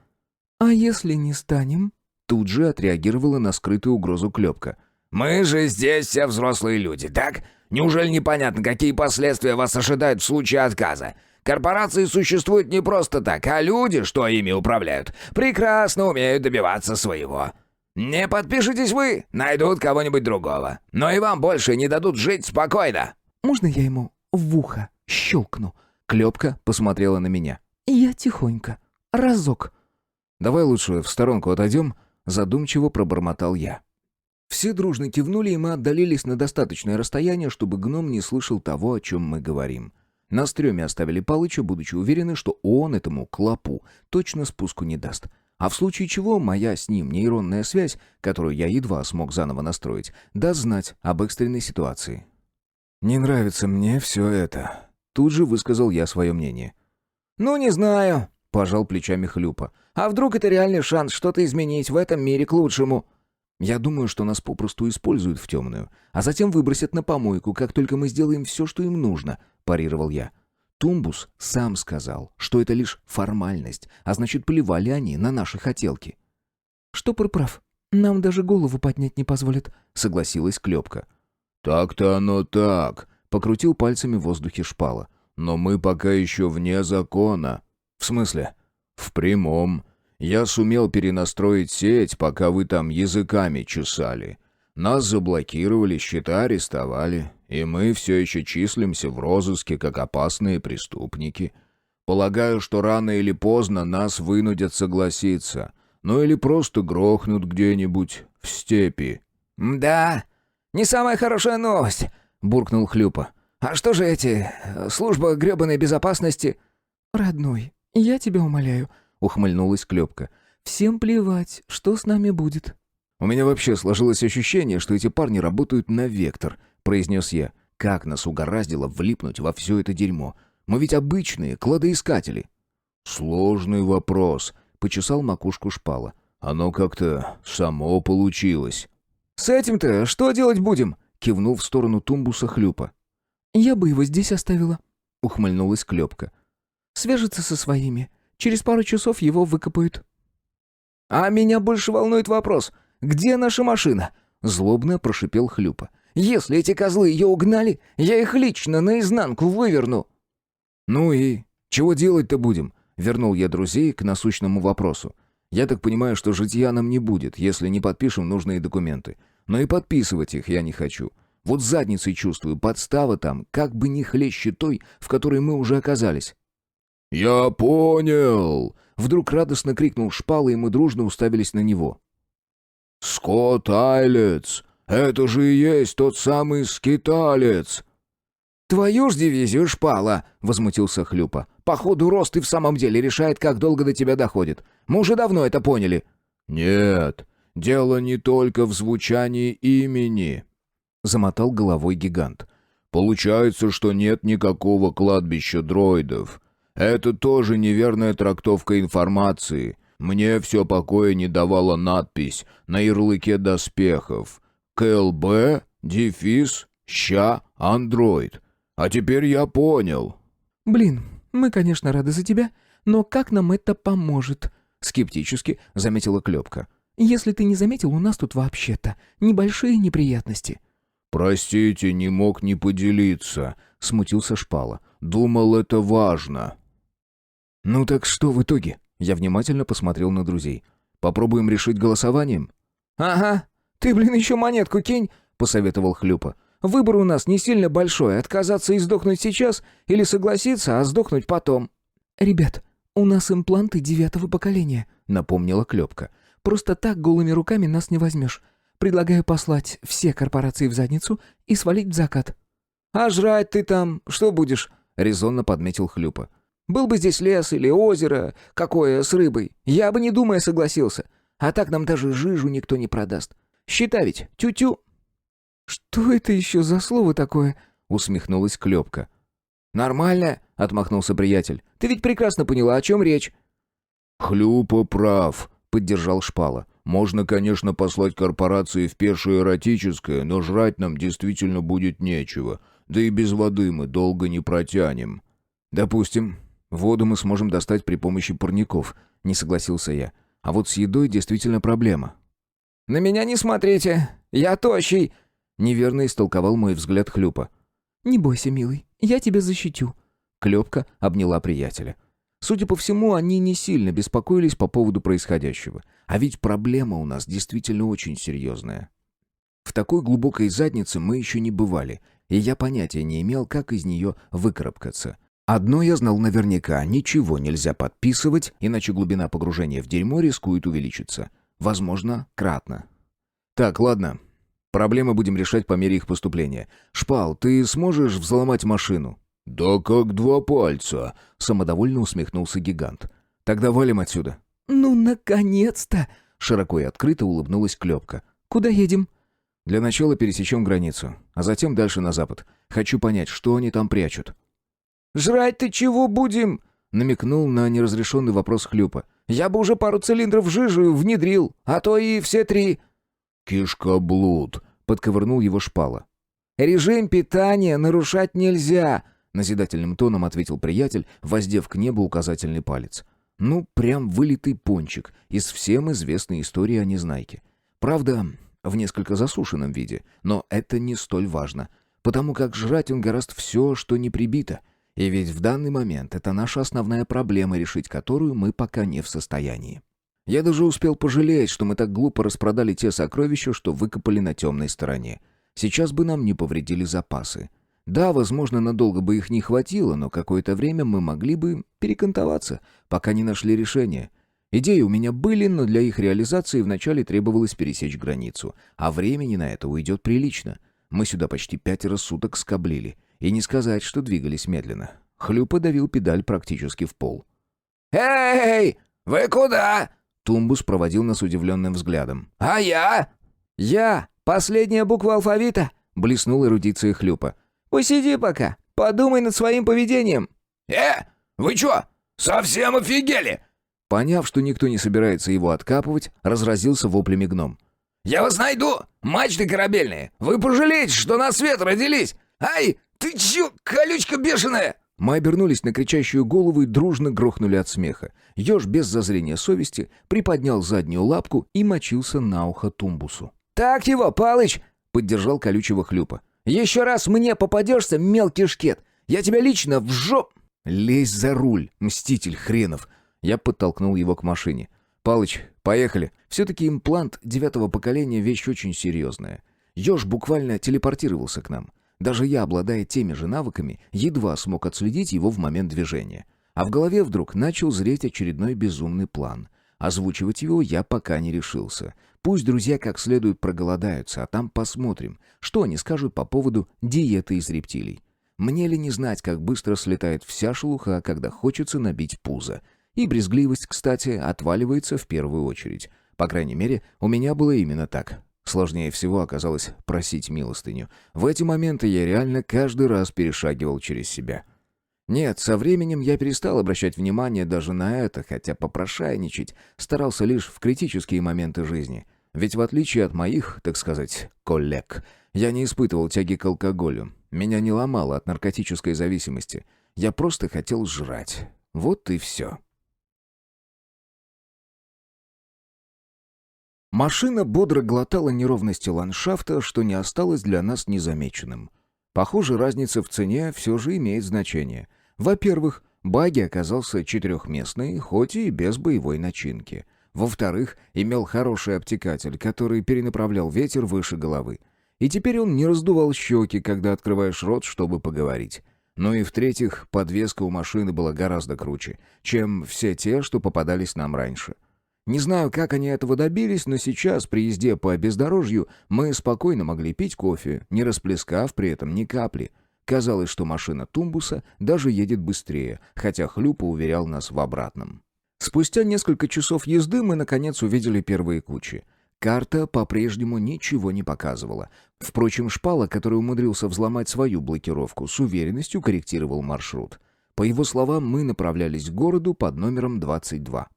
«А если не станем?» Тут же отреагировала на скрытую угрозу Клёпка. «Мы же здесь все взрослые люди, так? Неужели непонятно, какие последствия вас ожидают в случае отказа? Корпорации существуют не просто так, а люди, что ими управляют, прекрасно умеют добиваться своего. Не подпишитесь вы, найдут кого-нибудь другого. Но и вам больше не дадут жить спокойно». «Можно я ему в ухо щелкну?» Клёпка посмотрела на меня. «Я тихонько. Разок». «Давай лучше в сторонку отойдем», — задумчиво пробормотал я. Все дружно кивнули, и мы отдалились на достаточное расстояние, чтобы гном не слышал того, о чем мы говорим. На стреме оставили Палыча, будучи уверены, что он этому клопу точно спуску не даст. А в случае чего моя с ним нейронная связь, которую я едва смог заново настроить, даст знать об экстренной ситуации. «Не нравится мне все это», — тут же высказал я свое мнение. «Ну, не знаю», — пожал плечами Хлюпа. «А вдруг это реальный шанс что-то изменить в этом мире к лучшему?» «Я думаю, что нас попросту используют в темную, а затем выбросят на помойку, как только мы сделаем все, что им нужно», — парировал я. Тумбус сам сказал, что это лишь формальность, а значит, плевали они на наши хотелки. «Штопор прав. Нам даже голову поднять не позволят», — согласилась Клёпка. «Так-то оно так», — покрутил пальцами в воздухе шпала. «Но мы пока еще вне закона». «В смысле?» «В прямом. Я сумел перенастроить сеть, пока вы там языками чесали. Нас заблокировали, счета арестовали, и мы все еще числимся в розыске как опасные преступники. Полагаю, что рано или поздно нас вынудят согласиться, ну или просто грохнут где-нибудь в степи». «Да, не самая хорошая новость», — буркнул Хлюпа. «А что же эти... служба гребаной безопасности?» «Родной, я тебя умоляю», — ухмыльнулась Клёпка. «Всем плевать, что с нами будет». «У меня вообще сложилось ощущение, что эти парни работают на вектор», — произнес я. «Как нас угораздило влипнуть во все это дерьмо? Мы ведь обычные кладоискатели». «Сложный вопрос», — почесал макушку Шпала. «Оно как-то само получилось». «С этим-то что делать будем?» — кивнул в сторону тумбуса Хлюпа. «Я бы его здесь оставила», — ухмыльнулась Клёпка. свяжется со своими. Через пару часов его выкопают». «А меня больше волнует вопрос, где наша машина?» — злобно прошипел Хлюпа. «Если эти козлы ее угнали, я их лично наизнанку выверну». «Ну и чего делать-то будем?» — вернул я друзей к насущному вопросу. «Я так понимаю, что житья нам не будет, если не подпишем нужные документы. Но и подписывать их я не хочу. Вот задницей чувствую, подстава там, как бы не хлеще той, в которой мы уже оказались». «Я понял!» — вдруг радостно крикнул Шпала, и мы дружно уставились на него. «Скотт Айлетс! Это же и есть тот самый скиталец!» «Твою ж дивизию, Шпала!» — возмутился Хлюпа. «Походу, Рост и в самом деле решает, как долго до тебя доходит. Мы уже давно это поняли». «Нет, дело не только в звучании имени», — замотал головой гигант. «Получается, что нет никакого кладбища дроидов. Это тоже неверная трактовка информации. Мне все покоя не давала надпись на ярлыке доспехов. КЛБ, дефис, ща, андроид. А теперь я понял». «Блин, мы, конечно, рады за тебя, но как нам это поможет?» Скептически заметила Клёпка. «Если ты не заметил, у нас тут вообще-то небольшие неприятности». «Простите, не мог не поделиться», — смутился Шпала. «Думал, это важно». «Ну так что в итоге?» Я внимательно посмотрел на друзей. «Попробуем решить голосованием?» «Ага, ты, еще монетку кинь», — посоветовал Хлюпа. «Выбор у нас не сильно большой, отказаться и сдохнуть сейчас или согласиться, а сдохнуть потом». «Ребят, у нас импланты 9-го поколения», — напомнила Клёпка. «Просто так голыми руками нас не возьмешь. Предлагаю послать все корпорации в задницу и свалить в закат». «А жрать ты там что будешь?» — резонно подметил Хлюпа. «Был бы здесь лес или озеро, какое с рыбой, я бы не думая согласился. А так нам даже жижу никто не продаст. Считай ведь, тю-тю». «Что это еще за слово такое?» — усмехнулась Клёпка. «Нормально», — отмахнулся приятель. «Ты ведь прекрасно поняла, о чем речь». «Хлюпа прав», — поддержал Шпала. «Можно, конечно, послать корпорации в пешее эротическое, но жрать нам действительно будет нечего. Да и без воды мы долго не протянем». «Допустим, воду мы сможем достать при помощи парников», — не согласился я. «А вот с едой действительно проблема». «На меня не смотрите, я тощий», — неверно истолковал мой взгляд Хлюпа. «Не бойся, милый, я тебя защитю». Клёпка обняла приятеля. Судя по всему, они не сильно беспокоились по поводу происходящего. А ведь проблема у нас действительно очень серьезная. В такой глубокой заднице мы еще не бывали, и я понятия не имел, как из нее выкарабкаться. Одно я знал наверняка: ничего нельзя подписывать, иначе глубина погружения в дерьмо рискует увеличиться. Возможно, кратно. Так, ладно. Проблемы будем решать по мере их поступления. Шпал, ты сможешь взломать машину? «Да как два пальца», — самодовольно усмехнулся гигант. «Тогда валим отсюда». «Ну, наконец-то!» — широко и открыто улыбнулась Клёпка. «Куда едем?» «Для начала пересечем границу, а затем дальше на запад. Хочу понять, что они там прячут». «Жрать-то чего будем?» — намекнул на неразрешенный вопрос Хлюпа. «Я бы уже пару цилиндров жижи внедрил, а то и все 3». «Кишкоблуд», — подковырнул его Шпала. «Режим питания нарушать нельзя», — назидательным тоном ответил приятель, воздев к небу указательный палец. Ну, прям вылитый пончик из всем известной истории о Незнайке. Правда, в несколько засушенном виде, но это не столь важно, потому как жрать он гораст все, что не прибито. И ведь в данный момент это наша основная проблема, решить которую мы пока не в состоянии. Я даже успел пожалеть, что мы так глупо распродали те сокровища, что выкопали на темной стороне. Сейчас бы нам не повредили запасы. Да, возможно, надолго бы их не хватило, но какое-то время мы могли бы перекантоваться, пока не нашли решение. Идеи у меня были, но для их реализации вначале требовалось пересечь границу, а времени на это уйдет прилично. Мы сюда почти 5 суток скоблили, и не сказать, что двигались медленно. Хлюпа давил педаль практически в пол. «Эй, вы куда?» Тумбус проводил нас удивленным взглядом. «А я?» «Я, последняя буква алфавита», — блеснул эрудиция Хлюпа. «Посиди пока, подумай над своим поведением». Вы чё, совсем офигели?» Поняв, что никто не собирается его откапывать, разразился воплями гном. «Я вас найду! Мачты корабельные! Вы пожалеете, что на свет родились! Ай, ты чё, колючка бешеная!» Мы обернулись на кричащую голову и дружно грохнули от смеха. Ёж без зазрения совести приподнял заднюю лапку и мочился на ухо Тумбусу. «Так его, Палыч!» — поддержал колючего Хлюпа. «Еще раз мне попадешься, мелкий шкет! Я тебя лично в жоп...» «Лезь за руль, мститель хренов!» Я подтолкнул его к машине. «Палыч, поехали!» Все-таки имплант 9-го поколения — вещь очень серьезная. Ёж буквально телепортировался к нам. Даже я, обладая теми же навыками, едва смог отследить его в момент движения. А в голове вдруг начал зреть очередной безумный план. Озвучивать его я пока не решился. Пусть друзья как следует проголодаются, а там посмотрим, что они скажут по поводу диеты из рептилий. Мне ли не знать, как быстро слетает вся шелуха, когда хочется набить пузо. И брезгливость, кстати, отваливается в первую очередь. По крайней мере, у меня было именно так. Сложнее всего оказалось просить милостыню. В эти моменты я реально каждый раз перешагивал через себя. Нет, со временем я перестал обращать внимание даже на это, хотя попрошайничать старался лишь в критические моменты жизни. Ведь в отличие от моих, так сказать, коллег, я не испытывал тяги к алкоголю. Меня не ломало от наркотической зависимости. Я просто хотел жрать. Вот и все. Машина бодро глотала неровности ландшафта, что не осталось для нас незамеченным. Похоже, разница в цене все же имеет значение. Во-первых, багги оказался четырехместный, хоть и без боевой начинки. Во-вторых, имел хороший обтекатель, который перенаправлял ветер выше головы. И теперь он не раздувал щеки, когда открываешь рот, чтобы поговорить. Ну и в-третьих, подвеска у машины была гораздо круче, чем все те, что попадались нам раньше. Не знаю, как они этого добились, но сейчас, при езде по бездорожью, мы спокойно могли пить кофе, не расплескав при этом ни капли. Казалось, что машина Тумбуса даже едет быстрее, хотя Хлюпа уверял нас в обратном. Спустя несколько часов езды мы, наконец, увидели первые кучи. Карта по-прежнему ничего не показывала. Впрочем, Шпала, который умудрился взломать свою блокировку, с уверенностью корректировал маршрут. По его словам, мы направлялись к городу под номером 22.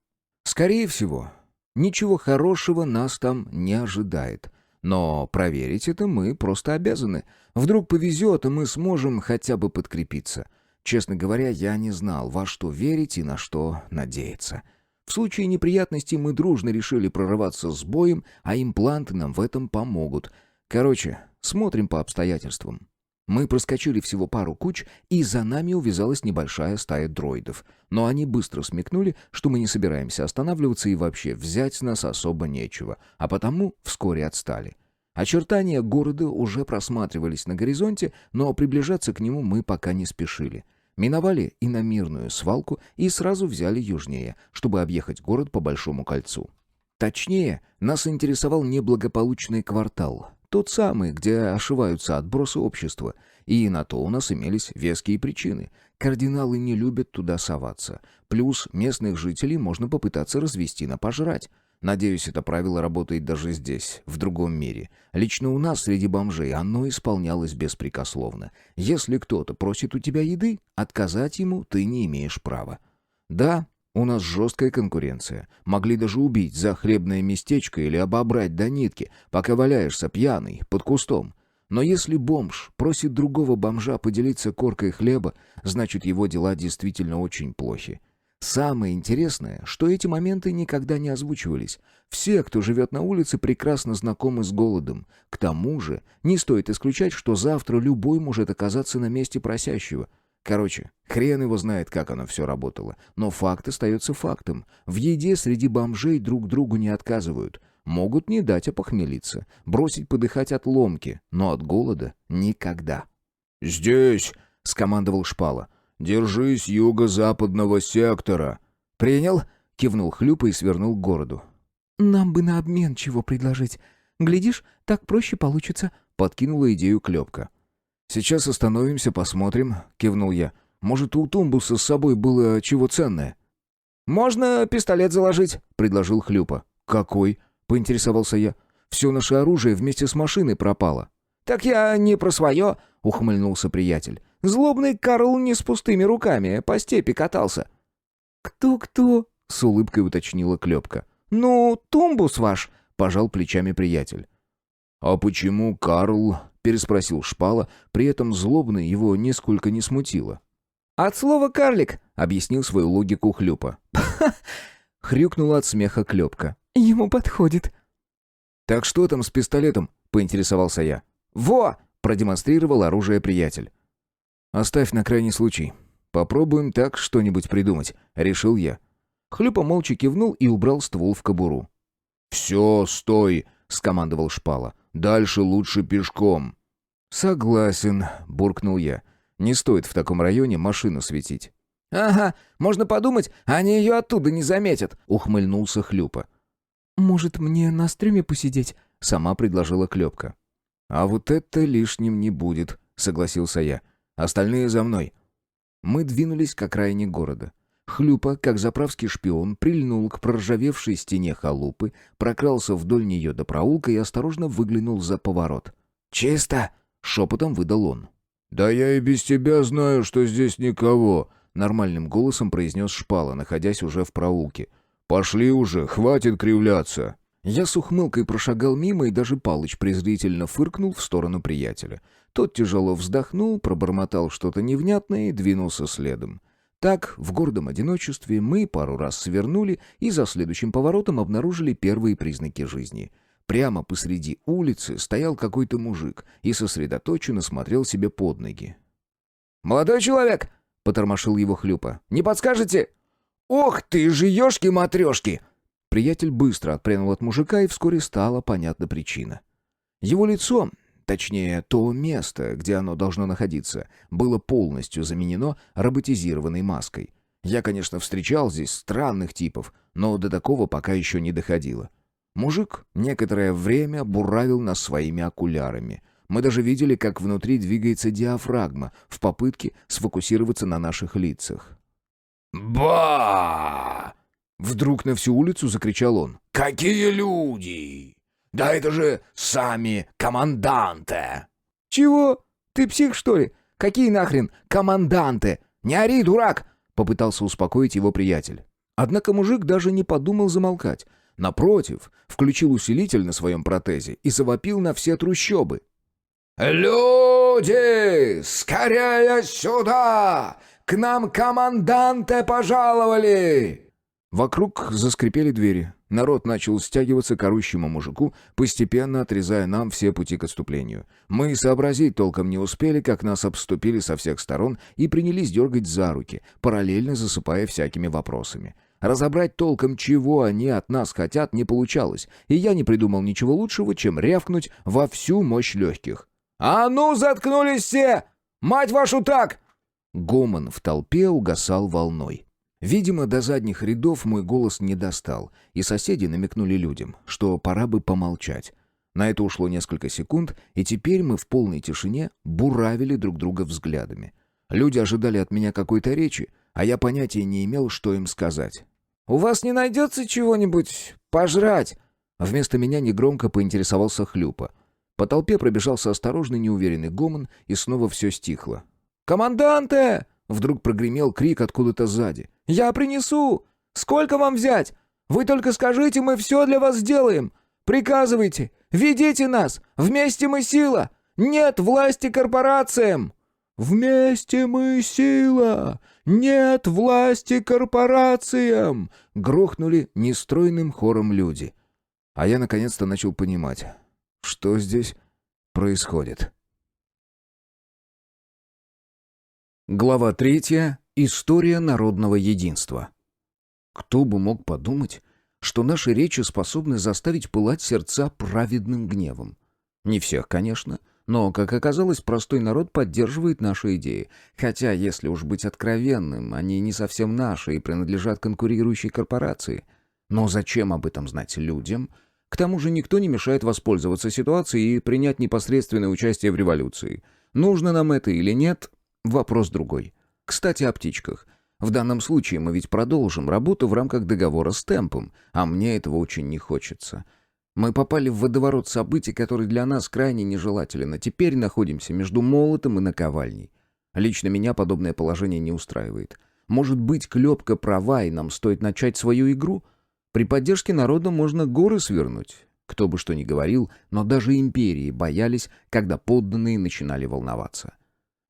Скорее всего, ничего хорошего нас там не ожидает. Но проверить это мы просто обязаны. Вдруг повезет, и мы сможем хотя бы подкрепиться. Честно говоря, я не знал, во что верить и на что надеяться. В случае неприятностей мы дружно решили прорываться с боем, а импланты нам в этом помогут. Короче, смотрим по обстоятельствам. Мы проскочили всего пару куч, и за нами увязалась небольшая стая дроидов. Но они быстро смекнули, что мы не собираемся останавливаться и вообще взять с нас особо нечего, а потому вскоре отстали. Очертания города уже просматривались на горизонте, но приближаться к нему мы пока не спешили. Миновали иномирную свалку и сразу взяли южнее, чтобы объехать город по Большому кольцу. Точнее, нас интересовал неблагополучный квартал. Тот самый, где ошиваются отбросы общества. И на то у нас имелись веские причины. Кардиналы не любят туда соваться. Плюс местных жителей можно попытаться развести на пожрать. Надеюсь, это правило работает даже здесь, в другом мире. Лично у нас среди бомжей оно исполнялось беспрекословно. Если кто-то просит у тебя еды, отказать ему ты не имеешь права. Да, у нас жесткая конкуренция. Могли даже убить за хлебное местечко или обобрать до нитки, пока валяешься пьяный под кустом. Но если бомж просит другого бомжа поделиться коркой хлеба, значит, его дела действительно очень плохи. Самое интересное, что эти моменты никогда не озвучивались. Все, кто живет на улице, прекрасно знакомы с голодом. К тому же, не стоит исключать, что завтра любой может оказаться на месте просящего. Короче, хрен его знает, как оно все работало. Но факт остается фактом. В еде среди бомжей друг другу не отказывают. Могут не дать опохмелиться, бросить подыхать от ломки, но от голода никогда. «Здесь!» — скомандовал Шпала. «Держись юго-западного сектора». «Принял?» — кивнул Хлюпа и свернул к городу. «Нам бы на обмен чего предложить. Глядишь, так проще получится», — подкинула идею Клёпка. «Сейчас остановимся, посмотрим», — кивнул я. «Может, у Тумбуса с собой было чего ценное?» «Можно пистолет заложить», — предложил Хлюпа. «Какой?» — поинтересовался я. «Все наше оружие вместе с машиной пропало». «Так я не про свое», — ухмыльнулся приятель. «Злобный Карл не с пустыми руками по степи катался». «Кто-кто? — с улыбкой уточнила Клёпка. «Ну, тумбус ваш», — пожал плечами приятель. «А почему Карл?» — переспросил Шпала, при этом злобно его нисколько не смутило. «От слова «карлик», — объяснил свою логику Хлюпа. Хрюкнула от смеха Клёпка. Ему подходит. «Так что там с пистолетом?» — поинтересовался я. «Во!» — продемонстрировал оружие приятель. «Оставь на крайний случай. Попробуем так что-нибудь придумать», — решил я. Хлюпа молча кивнул и убрал ствол в кобуру. «Все, стой!» — скомандовал Шпала. «Дальше лучше пешком». «Согласен», — буркнул я. «Не стоит в таком районе машину светить». «Ага, можно подумать, они ее оттуда не заметят», — ухмыльнулся Хлюпа. «Может, мне на стреме посидеть?» — сама предложила Клёпка. «А вот это лишним не будет», — согласился я. «Остальные за мной». Мы двинулись к окраине города. Хлюпа, как заправский шпион, прильнул к проржавевшей стене халупы, прокрался вдоль нее до проулка и осторожно выглянул за поворот. «Чисто!» — шепотом выдал он. «Да я и без тебя знаю, что здесь никого», — нормальным голосом произнес Шпала, находясь уже в проулке. «Пошли уже, хватит кривляться». Я с ухмылкой прошагал мимо, и даже Палыч презрительно фыркнул в сторону приятеля. Тот тяжело вздохнул, пробормотал что-то невнятное и двинулся следом. Так, в гордом одиночестве, мы пару раз свернули и за следующим поворотом обнаружили первые признаки жизни. Прямо посреди улицы стоял какой-то мужик и сосредоточенно смотрел себе под ноги. «Молодой человек!» — потормошил его Хлюпа. «Не подскажете?» «Ох ты же, ешки-матрешки!» Приятель быстро отпрянул от мужика, и вскоре стала понятна причина. Его лицо, точнее, то место, где оно должно находиться, было полностью заменено роботизированной маской. Я, конечно, встречал здесь странных типов, но до такого пока еще не доходило. Мужик некоторое время буравил нас своими окулярами. Мы даже видели, как внутри двигается диафрагма в попытке сфокусироваться на наших лицах. «Ба!» Вдруг на всю улицу закричал он. «Какие люди! Да это же сами команданты!» «Чего? Ты псих, что ли? Какие нахрен команданты? Не ори, дурак!» — попытался успокоить его приятель. Однако мужик даже не подумал замолкать. Напротив, включил усилитель на своем протезе и завопил на все трущобы. «Люди! Скорее сюда! К нам команданты пожаловали!» Вокруг заскрипели двери. Народ начал стягиваться к орущему мужику, постепенно отрезая нам все пути к отступлению. Мы сообразить толком не успели, как нас обступили со всех сторон и принялись дергать за руки, параллельно засыпая всякими вопросами. Разобрать толком, чего они от нас хотят, не получалось, и я не придумал ничего лучшего, чем рявкнуть во всю мощь легких. «А ну, заткнулись все! Мать вашу так!» Гомон в толпе угасал волной. Видимо, до задних рядов мой голос не достал, и соседи намекнули людям, что пора бы помолчать. На это ушло несколько секунд, и теперь мы в полной тишине буравили друг друга взглядами. Люди ожидали от меня какой-то речи, а я понятия не имел, что им сказать. «У вас не найдется чего-нибудь пожрать?» Вместо меня негромко поинтересовался Хлюпа. По толпе пробежался осторожный неуверенный гомон, и снова все стихло. «Команданте!» Вдруг прогремел крик откуда-то сзади. «Я принесу! Сколько вам взять? Вы только скажите, мы все для вас сделаем! Приказывайте! Ведите нас! Вместе мы сила! Нет власти корпорациям!» «Вместе мы сила! Нет власти корпорациям!» Грохнули нестройным хором люди. А я наконец-то начал понимать, что здесь происходит. Глава 3. История народного единства. Кто бы мог подумать, что наши речи способны заставить пылать сердца праведным гневом. Не всех, конечно, но, как оказалось, простой народ поддерживает наши идеи. Хотя, если уж быть откровенным, они не совсем наши и принадлежат конкурирующей корпорации. Но зачем об этом знать людям? К тому же никто не мешает воспользоваться ситуацией и принять непосредственное участие в революции. Нужно нам это или нет – вопрос другой. Кстати, о птичках. В данном случае мы ведь продолжим работу в рамках договора с Темпом, а мне этого очень не хочется. Мы попали в водоворот событий, который для нас крайне нежелателен, а теперь находимся между молотом и наковальней. Лично меня подобное положение не устраивает. Может быть, Клёпка права, и нам стоит начать свою игру? При поддержке народа можно горы свернуть. Кто бы что ни говорил, но даже империи боялись, когда подданные начинали волноваться.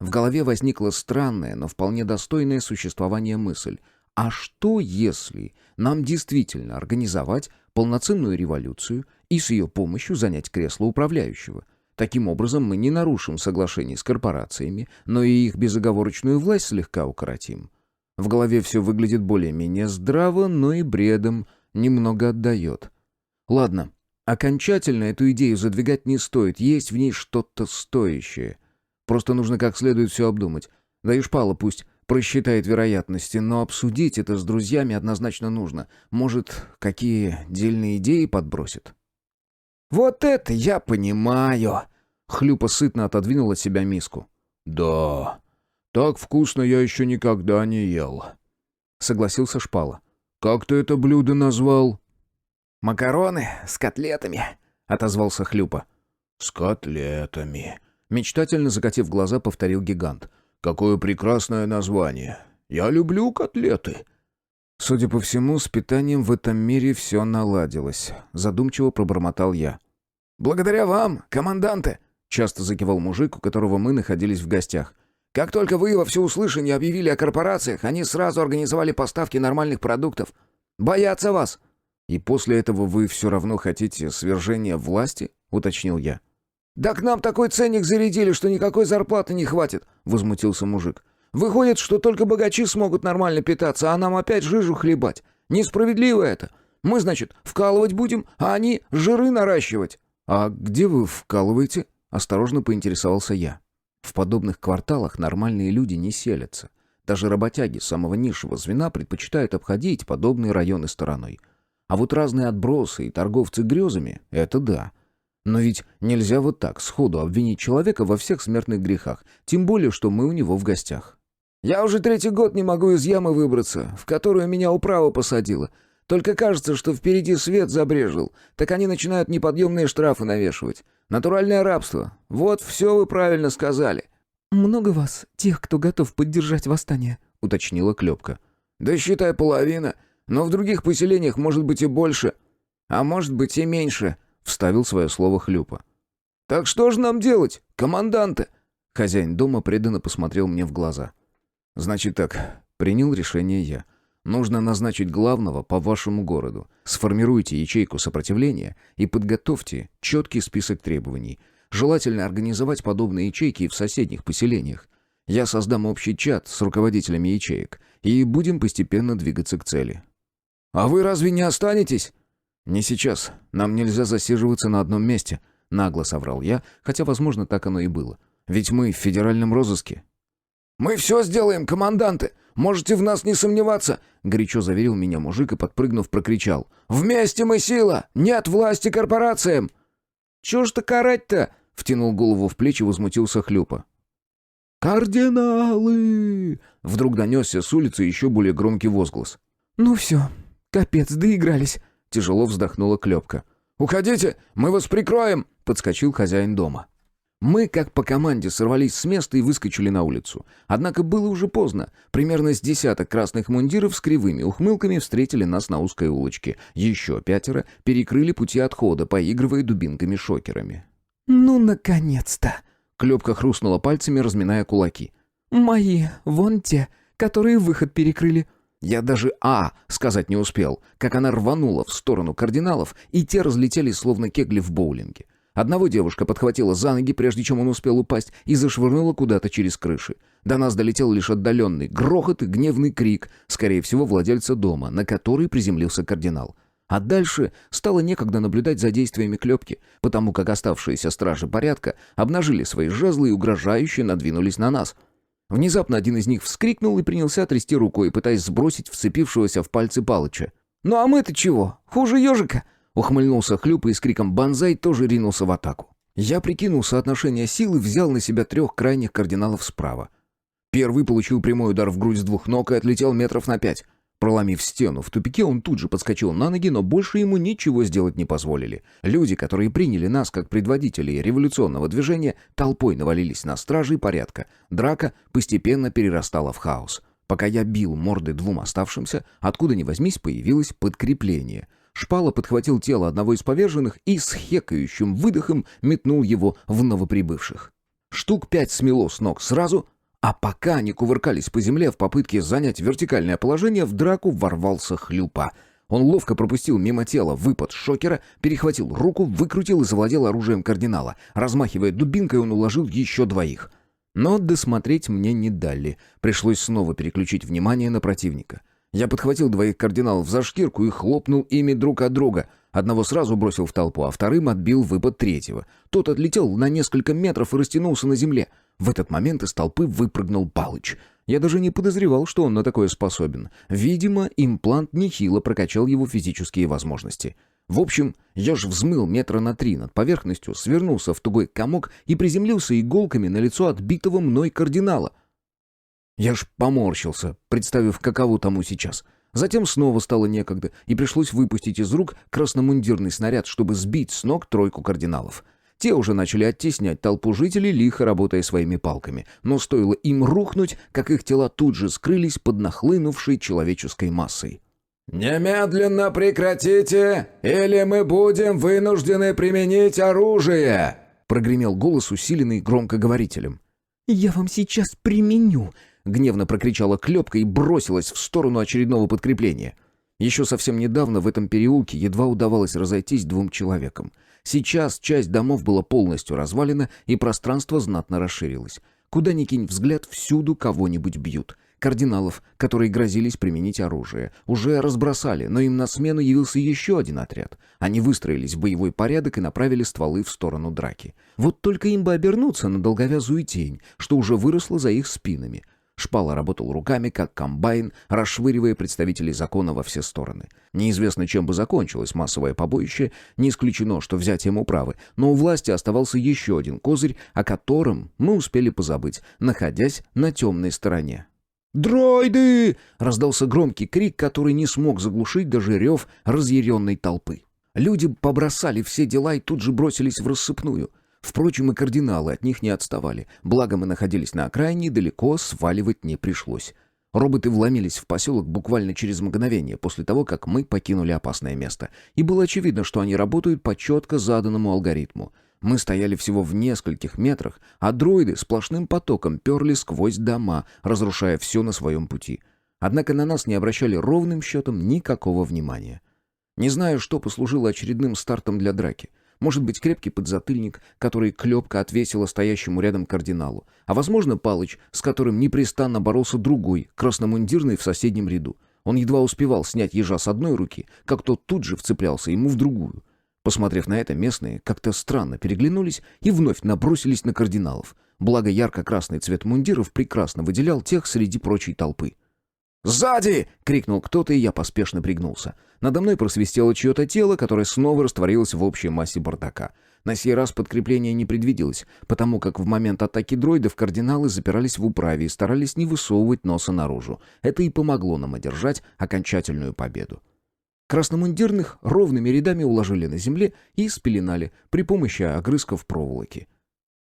В голове возникла странная, но вполне достойная существования мысль. А что если нам действительно организовать полноценную революцию и с ее помощью занять кресло управляющего? Таким образом, мы не нарушим соглашений с корпорациями, но и их безоговорочную власть слегка укоротим. В голове все выглядит более-менее здраво, но и бредом немного отдает. Ладно, окончательно эту идею задвигать не стоит, есть в ней что-то стоящее. Просто нужно как следует все обдумать. Да и Шпала пусть просчитает вероятности, но обсудить это с друзьями однозначно нужно. Может, какие дельные идеи подбросит. «Вот это я понимаю!» Хлюпа сытно отодвинул от себя миску. «Да, так вкусно я еще никогда не ел», — согласился Шпала. «Как ты это блюдо назвал?» «Макароны с котлетами», — отозвался Хлюпа. «С котлетами», — мечтательно закатив глаза, повторил гигант. «Какое прекрасное название! Я люблю котлеты!» Судя по всему, с питанием в этом мире все наладилось. Задумчиво пробормотал я. «Благодаря вам, команданты!» — часто закивал мужик, у которого мы находились в гостях. «Как только вы во всеуслышание объявили о корпорациях, они сразу организовали поставки нормальных продуктов. Боятся вас!» «И после этого вы все равно хотите свержения власти?» — уточнил я. «Да к нам такой ценник зарядили, что никакой зарплаты не хватит», — возмутился мужик. «Выходит, что только богачи смогут нормально питаться, а нам опять жижу хлебать. Несправедливо это. Мы, значит, вкалывать будем, а они жиры наращивать». «А где вы вкалываете?» — осторожно поинтересовался я. В подобных кварталах нормальные люди не селятся. Даже работяги самого низшего звена предпочитают обходить подобные районы стороной. А вот разные отбросы и торговцы грезами — это да. Но ведь нельзя вот так сходу обвинить человека во всех смертных грехах, тем более, что мы у него в гостях. «Я уже 3-й год не могу из ямы выбраться, в которую меня управа посадила. Только кажется, что впереди свет забрежил, так они начинают неподъемные штрафы навешивать. Натуральное рабство. Вот все вы правильно сказали». «Много вас, тех, кто готов поддержать восстание?» — уточнила Клёпка. «Да считай половина, но в других поселениях может быть и больше, а может быть и меньше», — вставил свое слово Хлюпа. «Так что же нам делать, команданты?» Хозяин дома преданно посмотрел мне в глаза. «Значит так, принял решение я. Нужно назначить главного по вашему городу. Сформируйте ячейку сопротивления и подготовьте четкий список требований. Желательно организовать подобные ячейки и в соседних поселениях. Я создам общий чат с руководителями ячеек, и будем постепенно двигаться к цели». «А вы разве не останетесь?» «Не сейчас. Нам нельзя засиживаться на одном месте», — нагло соврал я, хотя, возможно, так оно и было. «Ведь мы в федеральном розыске». «Мы все сделаем, команданты! Можете в нас не сомневаться!» — горячо заверил меня мужик и, подпрыгнув, прокричал. «Вместе мы сила! Нет власти корпорациям!» «Чё ж-то карать-то?» — втянул голову в плечи, возмутился Хлюпа. «Кардиналы!» — вдруг донесся с улицы еще более громкий возглас. «Ну все, капец, доигрались!» — тяжело вздохнула Клёпка. «Уходите, мы вас прикроем!» — подскочил хозяин дома. Мы, как по команде, сорвались с места и выскочили на улицу. Однако было уже поздно. Примерно с 10 красных мундиров с кривыми ухмылками встретили нас на узкой улочке. Еще 5 перекрыли пути отхода, поигрывая дубинками-шокерами. «Ну, наконец-то!» Клёпка хрустнула пальцами, разминая кулаки. «Мои, вон те, которые выход перекрыли». Я даже сказать не успел, как она рванула в сторону кардиналов, и те разлетелись, словно кегли в боулинге. Одного девушка подхватила за ноги, прежде чем он успел упасть, и зашвырнула куда-то через крыши. До нас долетел лишь отдаленный грохот и гневный крик, скорее всего, владельца дома, на который приземлился кардинал. А дальше стало некогда наблюдать за действиями Клёпки, потому как оставшиеся стражи порядка обнажили свои жезлы и угрожающе надвинулись на нас. Внезапно один из них вскрикнул и принялся трясти рукой, пытаясь сбросить вцепившегося в пальцы Палыча. «Ну а мы-то чего? Хуже ежика!» Ухмыльнулся Хлюпа и с криком «Бонзай» тоже ринулся в атаку. Я прикинул соотношение сил и взял на себя 3 крайних кардиналов справа. Первый получил прямой удар в грудь с 2 ног и отлетел метров на 5. Проломив стену в тупике, он тут же подскочил на ноги, но больше ему ничего сделать не позволили. Люди, которые приняли нас как предводителей революционного движения, толпой навалились на стражей порядка. Драка постепенно перерастала в хаос. Пока я бил морды двум оставшимся, откуда ни возьмись появилось подкрепление. Шпала подхватил тело одного из поверженных и с хекающим выдохом метнул его в новоприбывших. Штук 5 смело с ног сразу, а пока они кувыркались по земле в попытке занять вертикальное положение, в драку ворвался Хлюпа. Он ловко пропустил мимо тела выпад шокера, перехватил руку, выкрутил и завладел оружием кардинала. Размахивая дубинкой, он уложил еще 2. Но досмотреть мне не дали. Пришлось снова переключить внимание на противника. Я подхватил 2 кардиналов за шкирку и хлопнул ими друг от друга. Одного сразу бросил в толпу, а вторым отбил выпад 3. Тот отлетел на несколько метров и растянулся на земле. В этот момент из толпы выпрыгнул Палыч. Я даже не подозревал, что он на такое способен. Видимо, имплант нехило прокачал его физические возможности. В общем, еж взмыл 3 метра над поверхностью, свернулся в тугой комок и приземлился иголками на лицо отбитого мной кардинала. Я ж поморщился, представив, каково тому сейчас. Затем снова стало некогда, и пришлось выпустить из рук красномундирный снаряд, чтобы сбить с ног 3 кардиналов. Те уже начали оттеснять толпу жителей, лихо работая своими палками. Но стоило им рухнуть, как их тела тут же скрылись под нахлынувшей человеческой массой. «Немедленно прекратите, или мы будем вынуждены применить оружие!» Прогремел голос, усиленный громкоговорителем. «Я вам сейчас применю!» Гневно прокричала Клёпка и бросилась в сторону очередного подкрепления. Еще совсем недавно в этом переулке едва удавалось разойтись 2 человекам. Сейчас часть домов была полностью развалена, и пространство знатно расширилось. Куда ни кинь взгляд, всюду кого-нибудь бьют. Кардиналов, которые грозились применить оружие, уже разбросали, но им на смену явился еще один отряд. Они выстроились в боевой порядок и направили стволы в сторону драки. Вот только им бы обернуться на долговязую тень, что уже выросла за их спинами. Шпала работал руками, как комбайн, расшвыривая представителей закона во все стороны. Неизвестно, чем бы закончилось массовое побоище, не исключено, что взятием управы, но у власти оставался еще один козырь, о котором мы успели позабыть, находясь на темной стороне. «Дроиды!» — раздался громкий крик, который не смог заглушить даже рев разъяренной толпы. Люди побросали все дела и тут же бросились в рассыпную. Впрочем, и кардиналы от них не отставали. Благо мы находились на окраине, и далеко сваливать не пришлось. Роботы вломились в поселок буквально через мгновение после того, как мы покинули опасное место. И было очевидно, что они работают по четко заданному алгоритму. Мы стояли всего в нескольких метрах, а дроиды сплошным потоком перли сквозь дома, разрушая все на своем пути. Однако на нас не обращали ровным счетом никакого внимания. Не знаю, что послужило очередным стартом для драки. Может быть, крепкий подзатыльник, который Клёпка отвесила стоящему рядом кардиналу. А возможно, Палыч, с которым непрестанно боролся другой, красномундирный в соседнем ряду. Он едва успевал снять ежа с одной руки, как тот тут же вцеплялся ему в другую. Посмотрев на это, местные как-то странно переглянулись и вновь набросились на кардиналов. Благо ярко-красный цвет мундиров прекрасно выделял тех среди прочей толпы. «Сзади!» — крикнул кто-то, и я поспешно пригнулся. Надо мной просвистело чье-то тело, которое снова растворилось в общей массе бардака. На сей раз подкрепление не предвиделось, потому как в момент атаки дроидов кардиналы запирались в управе и старались не высовывать носа наружу. Это и помогло нам одержать окончательную победу. Красномундирных ровными рядами уложили на земле и спеленали при помощи огрызков проволоки.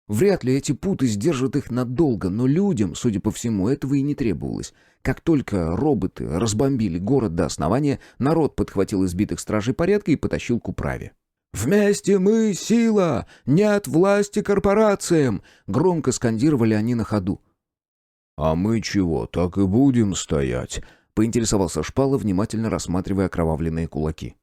Вряд ли эти путы сдержат их надолго, но людям, судя по всему, этого и не требовалось. Как только роботы разбомбили город до основания, народ подхватил избитых стражей порядка и потащил к управе. «Вместе мы — сила! Нет власти корпорациям!» — громко скандировали они на ходу. «А мы чего, так и будем стоять?» — поинтересовался Шпала, внимательно рассматривая окровавленные кулаки.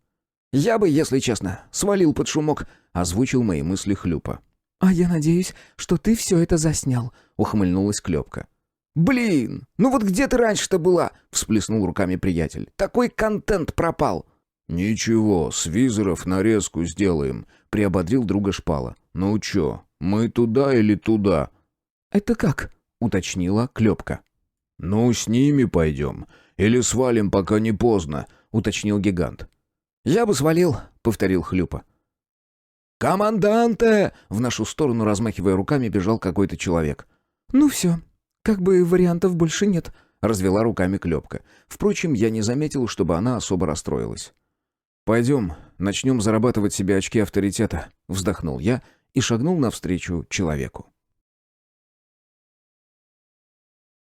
«Я бы, если честно, свалил под шумок», — озвучил мои мысли Хлюпа. «А я надеюсь, что ты все это заснял», — ухмыльнулась Клёпка. «Блин, ну вот где ты раньше-то была?» — всплеснул руками приятель. «Такой контент пропал». «Ничего, с визоров нарезку сделаем», — приободрил друга Шпала. «Ну чё, мы туда или туда?» «Это как?» — уточнила Клёпка. «Ну, с ними пойдем. Или свалим, пока не поздно», — уточнил гигант. «Я бы свалил», — повторил Хлюпа. «Команданте!» — в нашу сторону, размахивая руками, бежал какой-то человек. «Ну все, как бы вариантов больше нет», — развела руками Клёпка. Впрочем, я не заметил, чтобы она особо расстроилась. «Пойдем, начнем зарабатывать себе очки авторитета», — вздохнул я и шагнул навстречу человеку.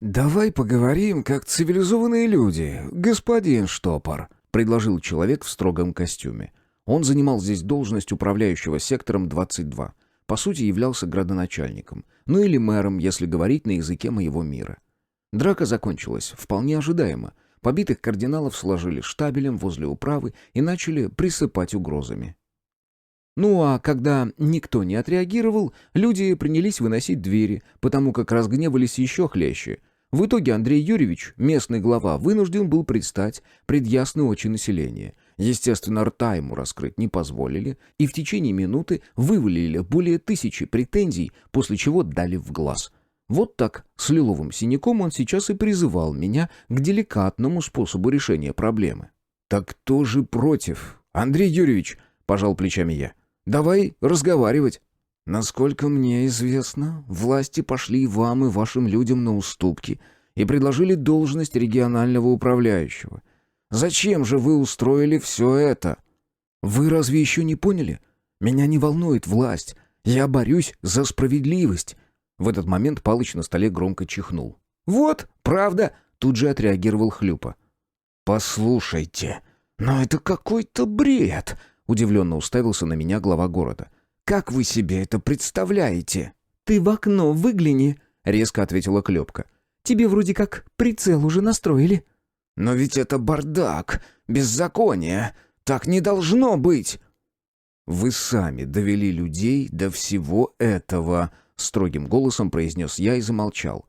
«Давай поговорим, как цивилизованные люди, господин Штопор», — предложил человек в строгом костюме. Он занимал здесь должность управляющего сектором 22. По сути, являлся градоначальником. Ну или мэром, если говорить на языке моего мира. Драка закончилась вполне ожидаемо. Побитых кардиналов сложили штабелем возле управы и начали присыпать угрозами. Ну а когда никто не отреагировал, люди принялись выносить двери, потому как разгневались еще хлеще. В итоге Андрей Юрьевич, местный глава, вынужден был предстать пред ясные очи населения. Естественно, рта ему раскрыть не позволили, и в течение минуты вывалили более 1000 претензий, после чего дали в глаз. Вот так, с лиловым синяком он сейчас и призывал меня к деликатному способу решения проблемы. «Так кто же против? Андрей Юрьевич», — пожал плечами я, — «давай разговаривать». «Насколько мне известно, власти пошли вам и вашим людям на уступки и предложили должность регионального управляющего. Зачем же вы устроили все это? Вы разве еще не поняли? Меня не волнует власть. Я борюсь за справедливость». В этот момент Палыч на столе громко чихнул. «Вот, правда!» — тут же отреагировал Хлюпа. «Послушайте, но это какой-то бред!» — удивленно уставился на меня глава города. «Как вы себе это представляете?» «Ты в окно выгляни», — резко ответила Клёпка. «Тебе вроде как прицел уже настроили». «Но ведь это бардак, беззаконие. Так не должно быть!» «Вы сами довели людей до всего этого», — строгим голосом произнес я и замолчал.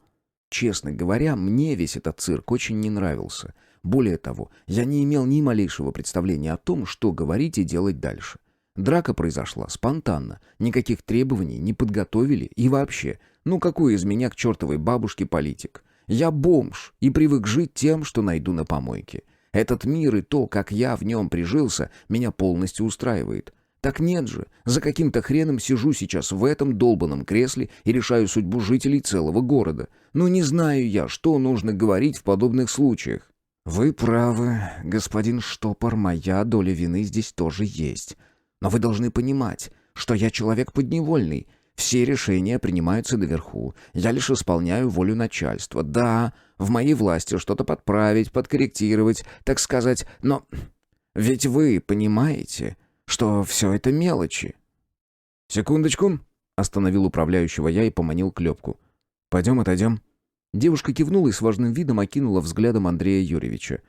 Честно говоря, мне весь этот цирк очень не нравился. Более того, я не имел ни малейшего представления о том, что говорить и делать дальше. Драка произошла спонтанно, никаких требований не подготовили и вообще, ну какой из меня к чертовой бабушке политик? Я бомж и привык жить тем, что найду на помойке. Этот мир и то, как я в нем прижился, меня полностью устраивает. Так нет же, за каким-то хреном сижу сейчас в этом долбанном кресле и решаю судьбу жителей целого города. Но не знаю я, что нужно говорить в подобных случаях. Вы правы, господин Штопор, моя доля вины здесь тоже есть. Но вы должны понимать, что я человек подневольный. Все решения принимаются наверху. Я лишь исполняю волю начальства. Да, в моей власти что-то подправить, подкорректировать, так сказать, но... Ведь вы понимаете, что все это мелочи. «Секундочку», — остановил управляющего я и поманил Клёпку. «Пойдем, отойдем». Девушка кивнула и с важным видом окинула взглядом Андрея Юрьевича.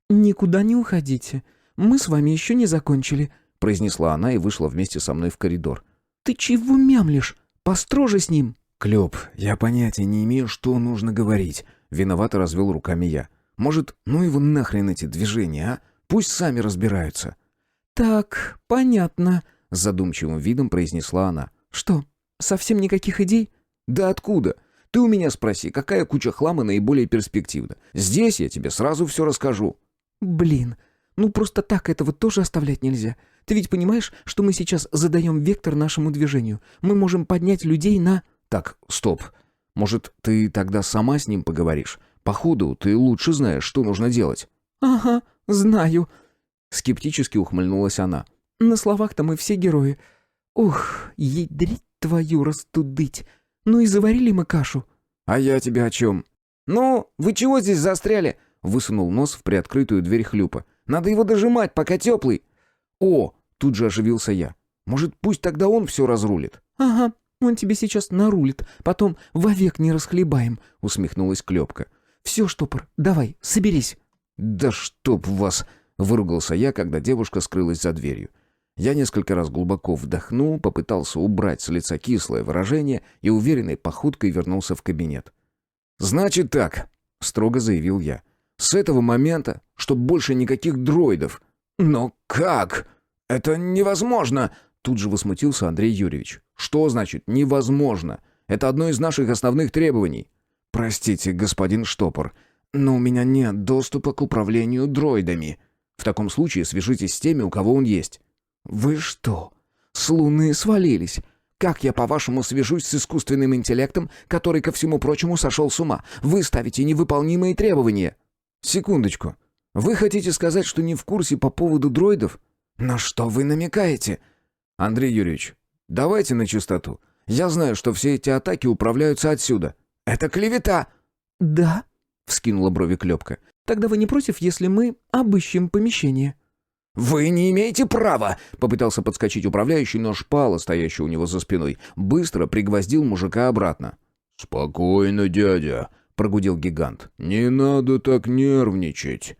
«Никуда не уходите. Мы с вами еще не закончили», — произнесла она и вышла вместе со мной в коридор. «Ты чего мямлишь? Построже с ним!» «Клёп, я понятия не имею, что нужно говорить», — виновато развел руками я. «Может, ну его нахрен эти движения, а? Пусть сами разбираются». «Так, понятно», — с задумчивым видом произнесла она. «Что, совсем никаких идей?» «Да откуда? Ты у меня спроси, какая куча хлама наиболее перспективна. Здесь я тебе сразу все расскажу». «Блин, ну просто так этого тоже оставлять нельзя. Ты ведь понимаешь, что мы сейчас задаем вектор нашему движению? Мы можем поднять людей на...» «Так, стоп. Может, ты тогда сама с ним поговоришь? Походу, ты лучше знаешь, что нужно делать». «Ага, знаю», — скептически ухмыльнулась она. «На словах-то мы все герои. Ух, ядрить твою растудыть. Ну и заварили мы кашу». «А я тебе о чем?» «Ну, вы чего здесь застряли?» — высунул нос в приоткрытую дверь Хлюпа. «Надо его дожимать, пока теплый». «О!» — тут же оживился я. «Может, пусть тогда он все разрулит?» «Ага, он тебе сейчас нарулит, потом вовек не расхлебаем», — усмехнулась Клёпка. «Все, Штопор, давай, соберись». «Да чтоб вас!» — выругался я, когда девушка скрылась за дверью. Я несколько раз глубоко вдохнул, попытался убрать с лица кислое выражение и уверенной походкой вернулся в кабинет. «Значит так», — строго заявил я. «С этого момента, чтоб больше никаких дроидов». «Но как? Это невозможно!» Тут же возмутился Андрей Юрьевич. «Что значит «невозможно»? Это одно из наших основных требований». «Простите, господин Штопор, но у меня нет доступа к управлению дроидами. В таком случае свяжитесь с теми, у кого он есть». «Вы что, с Луны свалились? Как я, по-вашему, свяжусь с искусственным интеллектом, который, ко всему прочему, сошел с ума? Вы ставите невыполнимые требования». «Секундочку. Вы хотите сказать, что не в курсе по поводу дроидов? На что вы намекаете?» «Андрей Юрьевич, давайте на чистоту. Я знаю, что все эти атаки управляются отсюда». «Это клевета!» «Да», — вскинула брови Клёпка. «Тогда вы не против, если мы обыщем помещение?» «Вы не имеете права!» — попытался подскочить управляющий, но шпала, стоящая у него за спиной, быстро пригвоздил мужика обратно. «Спокойно, дядя», — прогудел гигант. «Не надо так нервничать».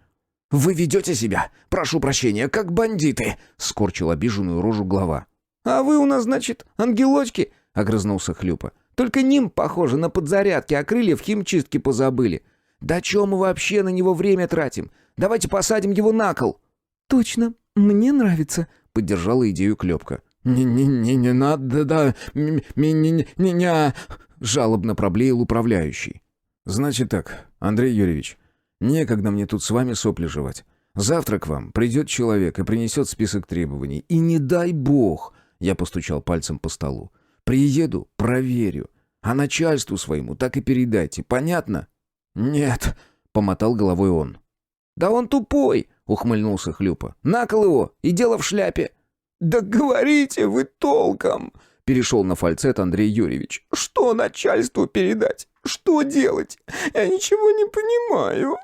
«Вы ведете себя, прошу прощения, как бандиты!» — скорчил обиженную рожу глава. «А вы у нас, значит, ангелочки?» — огрызнулся Хлюпа. «Только ним, похоже, на подзарядке, а крылья в химчистке позабыли. Да чё мы вообще на него время тратим? Давайте посадим его на кол!» «Точно, мне нравится», — поддержала идею Клёпка. «Не надо, да, меня...» — жалобно проблеял управляющий. «Значит так, Андрей Юрьевич, некогда мне тут с вами сопли жевать. Завтра к вам придет человек и принесет список требований. И не дай бог, я постучал пальцем по столу. Приеду, проверю. А начальству своему так и передайте. Понятно? «Нет», — помотал головой он. «Да он тупой», — ухмыльнулся Хлюпа. «На кол его, и дело в шляпе». «Да говорите вы толком!» — перешел на фальцет Андрей Юрьевич. «Что начальству передать? Что делать? Я ничего не понимаю».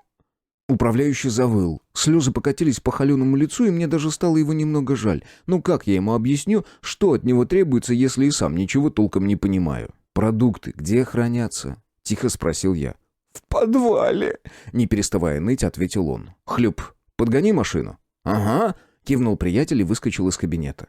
Управляющий завыл. Слезы покатились по холеному лицу, и мне даже стало его немного жаль. Ну как я ему объясню, что от него требуется, если и сам ничего толком не понимаю? «Продукты где хранятся?» — тихо спросил я. «В подвале», — не переставая ныть, ответил он. «Хлюп, подгони машину». «Ага», — кивнул приятель и выскочил из кабинета.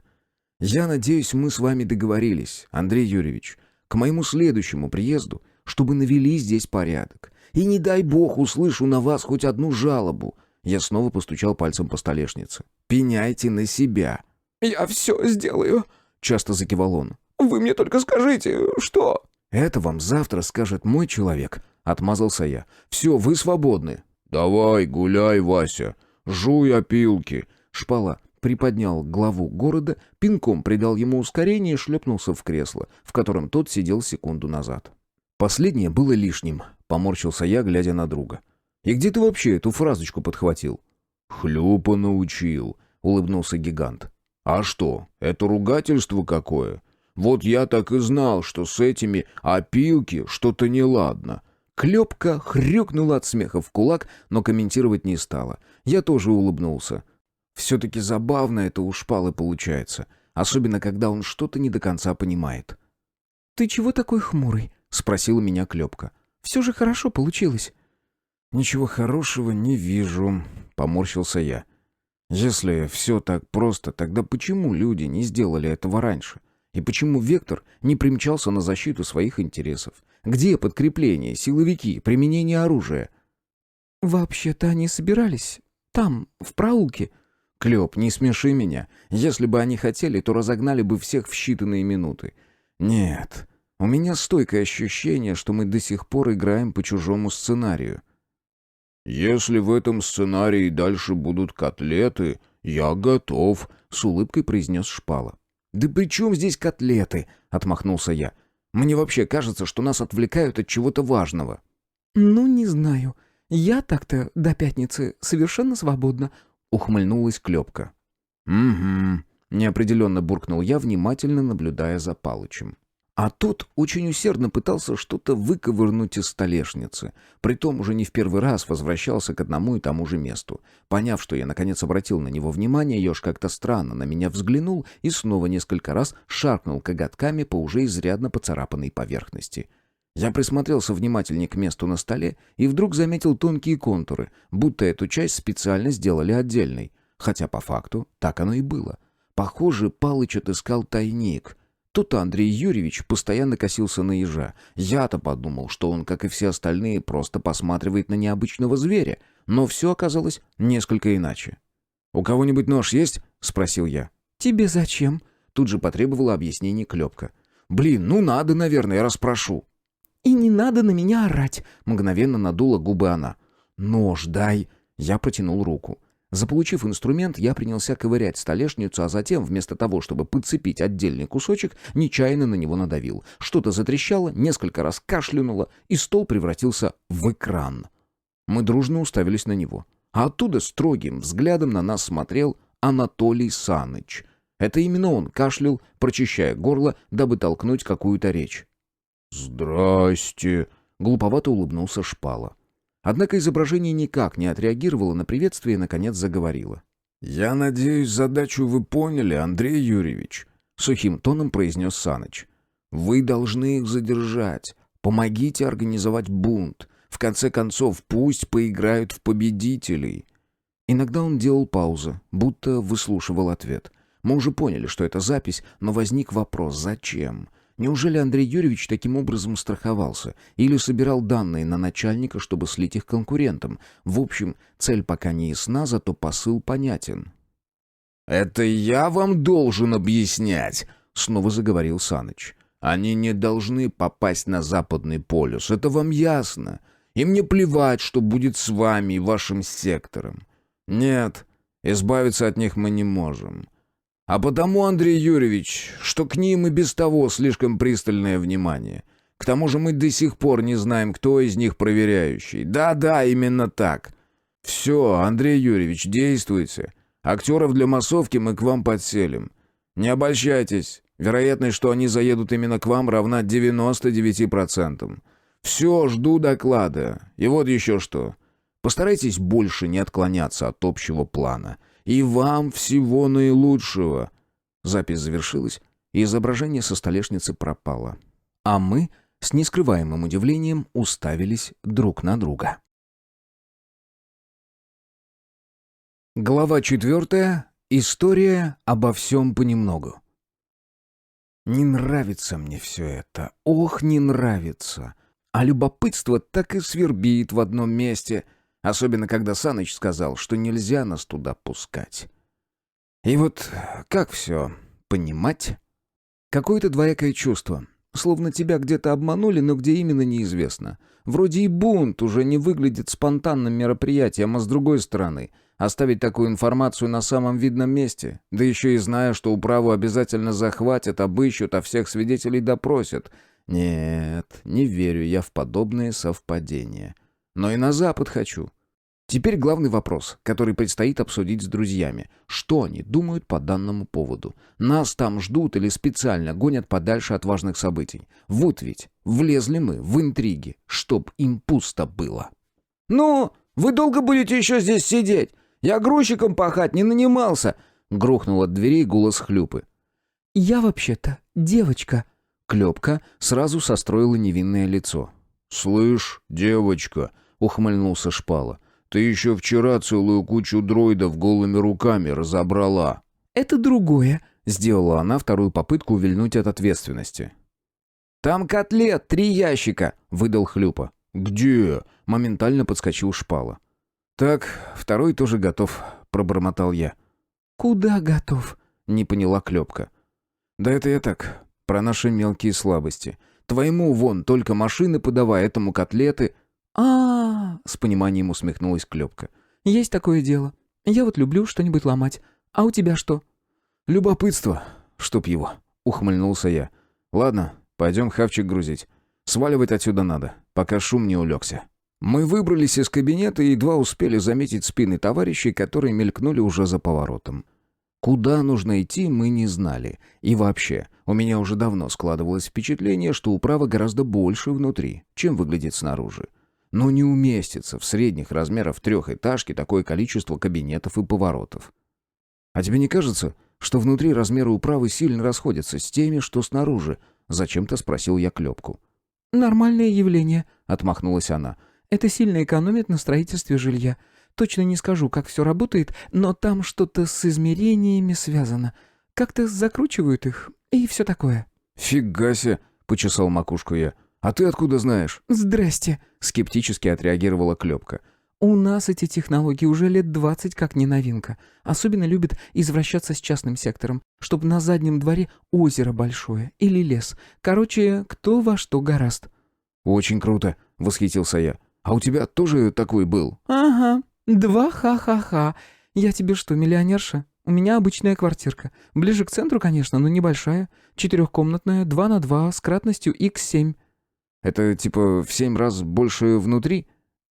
«Я надеюсь, мы с вами договорились, Андрей Юрьевич, к моему следующему приезду, чтобы навели здесь порядок. И не дай бог услышу на вас хоть одну жалобу». Я снова постучал пальцем по столешнице. «Пеняйте на себя». «Я все сделаю», — часто закивал он. «Вы мне только скажите, что...» «Это вам завтра скажет мой человек», — отмазался я. «Все, вы свободны». «Давай, гуляй, Вася, жуй опилки». Шпала приподнял главу города, пинком придал ему ускорение и шлепнулся в кресло, в котором тот сидел секунду назад. Последнее было лишним, поморщился я, глядя на друга. «И где ты вообще эту фразочку подхватил?» «Хлюпа научил», — улыбнулся гигант. «А что, это ругательство какое? Вот я так и знал, что с этими опилки что-то неладно». Клёпка хрюкнула от смеха в кулак, но комментировать не стала. Я тоже улыбнулся. Все-таки забавно это у Шпалы получается, особенно когда он что-то не до конца понимает. «Ты чего такой хмурый?» — спросила меня Клёпка. «Все же хорошо получилось». «Ничего хорошего не вижу», — поморщился я. «Если все так просто, тогда почему люди не сделали этого раньше? И почему Вектор не примчался на защиту своих интересов? Где подкрепление, силовики, применение оружия?» «Вообще-то они собирались. Там, в проулке». «Клёп, не смеши меня. Если бы они хотели, то разогнали бы всех в считанные минуты. Нет, у меня стойкое ощущение, что мы до сих пор играем по чужому сценарию». «Если в этом сценарии дальше будут котлеты, я готов», — с улыбкой произнес Шпала. «Да при чем здесь котлеты?» — отмахнулся я. «Мне вообще кажется, что нас отвлекают от чего-то важного». «Ну, не знаю. Я так-то до пятницы совершенно свободна», — ухмыльнулась Клёпка. «Угу», — неопределенно буркнул я, внимательно наблюдая за Палычем. А тот очень усердно пытался что-то выковырнуть из столешницы. Притом уже не в первый раз возвращался к одному и тому же месту. Поняв, что я наконец обратил на него внимание, еж как-то странно на меня взглянул и снова несколько раз шаркнул коготками по уже изрядно поцарапанной поверхности. Я присмотрелся внимательнее к месту на столе и вдруг заметил тонкие контуры, будто эту часть специально сделали отдельной. Хотя по факту так оно и было. Похоже, Палыч отыскал тайник. Тут Андрей Юрьевич постоянно косился на ежа. Я-то подумал, что он, как и все остальные, просто посматривает на необычного зверя. Но все оказалось несколько иначе. «У кого-нибудь нож есть?» — спросил я. «Тебе зачем?» — тут же потребовала объяснений Клёпка. «Блин, ну надо, наверное, я расспрошу». «И не надо на меня орать!» — мгновенно надула губы она. «Нож дай!» — я протянул руку. Заполучив инструмент, я принялся ковырять столешницу, а затем, вместо того, чтобы подцепить отдельный кусочек, нечаянно на него надавил. Что-то затрещало, несколько раз кашлянуло, и стол превратился в экран. Мы дружно уставились на него. А оттуда строгим взглядом на нас смотрел Анатолий Саныч. Это именно он кашлял, прочищая горло, дабы толкнуть какую-то речь. «Здрасте», Глуповато улыбнулся Шпала. Однако изображение никак не отреагировало на приветствие и, наконец, заговорило. «Я надеюсь, задачу вы поняли, Андрей Юрьевич», — сухим тоном произнес Саныч. «Вы должны их задержать. Помогите организовать бунт. В конце концов, пусть поиграют в победителей». Иногда он делал паузы, будто выслушивал ответ. Мы уже поняли, что это запись, но возник вопрос: зачем? Неужели Андрей Юрьевич таким образом страховался? Или собирал данные на начальника, чтобы слить их конкурентам? В общем, цель пока не ясна, зато посыл понятен. «Это я вам должен объяснять», — снова заговорил Саныч. «Они не должны попасть на Западный полюс, это вам ясно. Им не плевать, что будет с вами и вашим сектором. Нет, избавиться от них мы не можем. А потому, Андрей Юрьевич, что к ним и без того слишком пристальное внимание. К тому же мы до сих пор не знаем, кто из них проверяющий. Да-да, именно так. Все, Андрей Юрьевич, действуйте. Актеров для массовки мы к вам подселим. Не обольщайтесь. Вероятность, что они заедут именно к вам, равна 99%. Все, жду доклада. И вот еще что. Постарайтесь больше не отклоняться от общего плана. И вам всего наилучшего». Запись завершилась, и изображение со столешницы пропало. А мы с нескрываемым удивлением уставились друг на друга. Глава 4. История обо всем понемногу. Не нравится мне все это. Ох, не нравится. А любопытство так и свербит в одном месте. Особенно, когда Саныч сказал, что нельзя нас туда пускать. И вот как все понимать? Какое-то двоякое чувство. Словно тебя где-то обманули, но где именно неизвестно. Вроде и бунт уже не выглядит спонтанным мероприятием, а с другой стороны, оставить такую информацию на самом видном месте, да еще и зная, что управу обязательно захватят, обыщут, а всех свидетелей допросят. Нет, не верю я в подобные совпадения. Но и на Запад хочу. Теперь главный вопрос, который предстоит обсудить с друзьями. Что они думают по данному поводу? Нас там ждут или специально гонят подальше от важных событий? Вот ведь, влезли мы в интриги, чтоб им пусто было. «Ну, вы долго будете еще здесь сидеть? Я грузчиком пахать не нанимался!» Грохнул от дверей голос Хлюпы. «Я вообще-то девочка». Клёпка сразу состроила невинное лицо. «Слышь, девочка», — ухмыльнулся Шпала, «ты еще вчера целую кучу дроидов голыми руками разобрала». «Это другое», — сделала она вторую попытку увильнуть от ответственности. «Там котлет, 3 ящика», — выдал Хлюпа. «Где?» — моментально подскочил Шпала. «Так, второй тоже готов», — пробормотал я. «Куда готов?» — не поняла Клёпка. «Да это я так, про наши мелкие слабости. Твоему вон только машины подавай, этому котлеты». «А-а-а», с пониманием усмехнулась Клёпка. «Есть такое дело. Я вот люблю что-нибудь ломать. А у тебя что?» «Любопытство, чтоб его», — ухмыльнулся я. «Ладно, пойдем хавчик грузить. Сваливать отсюда надо, пока шум не улегся». Мы выбрались из кабинета и едва успели заметить спины товарищей, которые мелькнули уже за поворотом. Куда нужно идти, мы не знали. И вообще, у меня уже давно складывалось впечатление, что управа гораздо больше внутри, чем выглядит снаружи. Но не уместится в средних размерах трехэтажки такое количество кабинетов и поворотов. А тебе не кажется, что внутри размеры управы сильно расходятся с теми, что снаружи? Зачем-то спросил я Клёпку. «Нормальное явление», — отмахнулась она. «Это сильно экономит на строительстве жилья. Точно не скажу, как все работает, но там что-то с измерениями связано. Как-то закручивают их, и все такое». «Фига себе!» — почесал макушку я. «А ты откуда знаешь?» «Здрасте», — скептически отреагировала Клёпка. «У нас эти технологии уже лет 20 как не новинка. Особенно любят извращаться с частным сектором, чтобы на заднем дворе озеро большое или лес. Короче, кто во что гораст». «Очень круто», — восхитился я. «А у тебя тоже такой был?» «Ага, 2 ха-ха-ха. Я тебе что, миллионерша? У меня обычная квартирка. Ближе к центру, конечно, но небольшая. 4-комнатная, 2 на 2, с кратностью x7. «Это типа в 7 раз больше внутри?»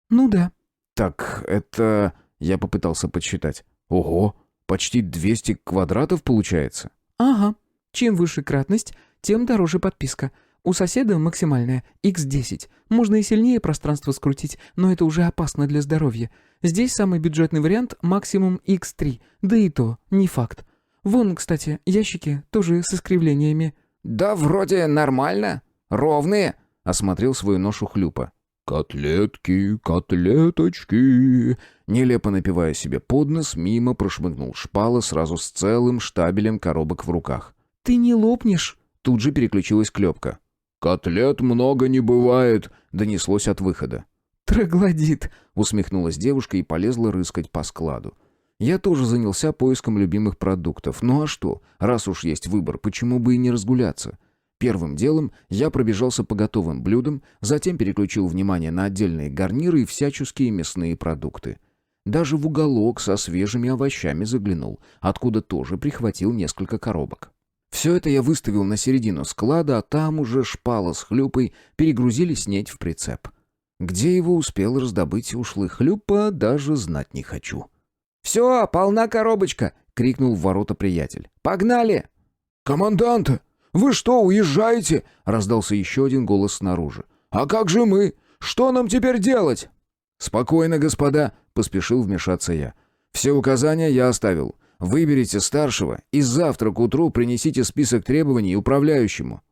«Ну да». «Так, это...» — я попытался подсчитать. «Ого, почти 200 квадратов получается?» «Ага. Чем выше кратность, тем дороже подписка. У соседа максимальная X10. Можно и сильнее пространство скрутить, но это уже опасно для здоровья. Здесь самый бюджетный вариант максимум X3, да и то не факт. Вон, кстати, ящики тоже с искривлениями». «Да вроде нормально. Ровные», — осмотрел свою ношу Хлюпа. «Котлетки, котлеточки!» Нелепо напивая себе под нос, мимо прошмыгнул Шпала сразу с целым штабелем коробок в руках. «Ты не лопнешь?» Тут же переключилась Клёпка. «Котлет много не бывает», — донеслось от выхода. «Троглодит», — усмехнулась девушка и полезла рыскать по складу. Я тоже занялся поиском любимых продуктов. Ну а что, раз уж есть выбор, почему бы и не разгуляться? Первым делом я пробежался по готовым блюдам, затем переключил внимание на отдельные гарниры и всяческие мясные продукты. Даже в уголок со свежими овощами заглянул, откуда тоже прихватил несколько коробок. Все это я выставил на середину склада, а там уже Шпала с Хлюпой перегрузили снеть в прицеп. Где его успел раздобыть ушлый Хлюпа, даже знать не хочу. «Все, полна коробочка!» — крикнул в ворота приятель. «Погнали!» «Командант, вы что, уезжаете?» — раздался еще один голос снаружи. «А как же мы? Что нам теперь делать?» «Спокойно, господа», — поспешил вмешаться я. «Все указания я оставил. Выберите старшего и завтра к утру принесите список требований управляющему».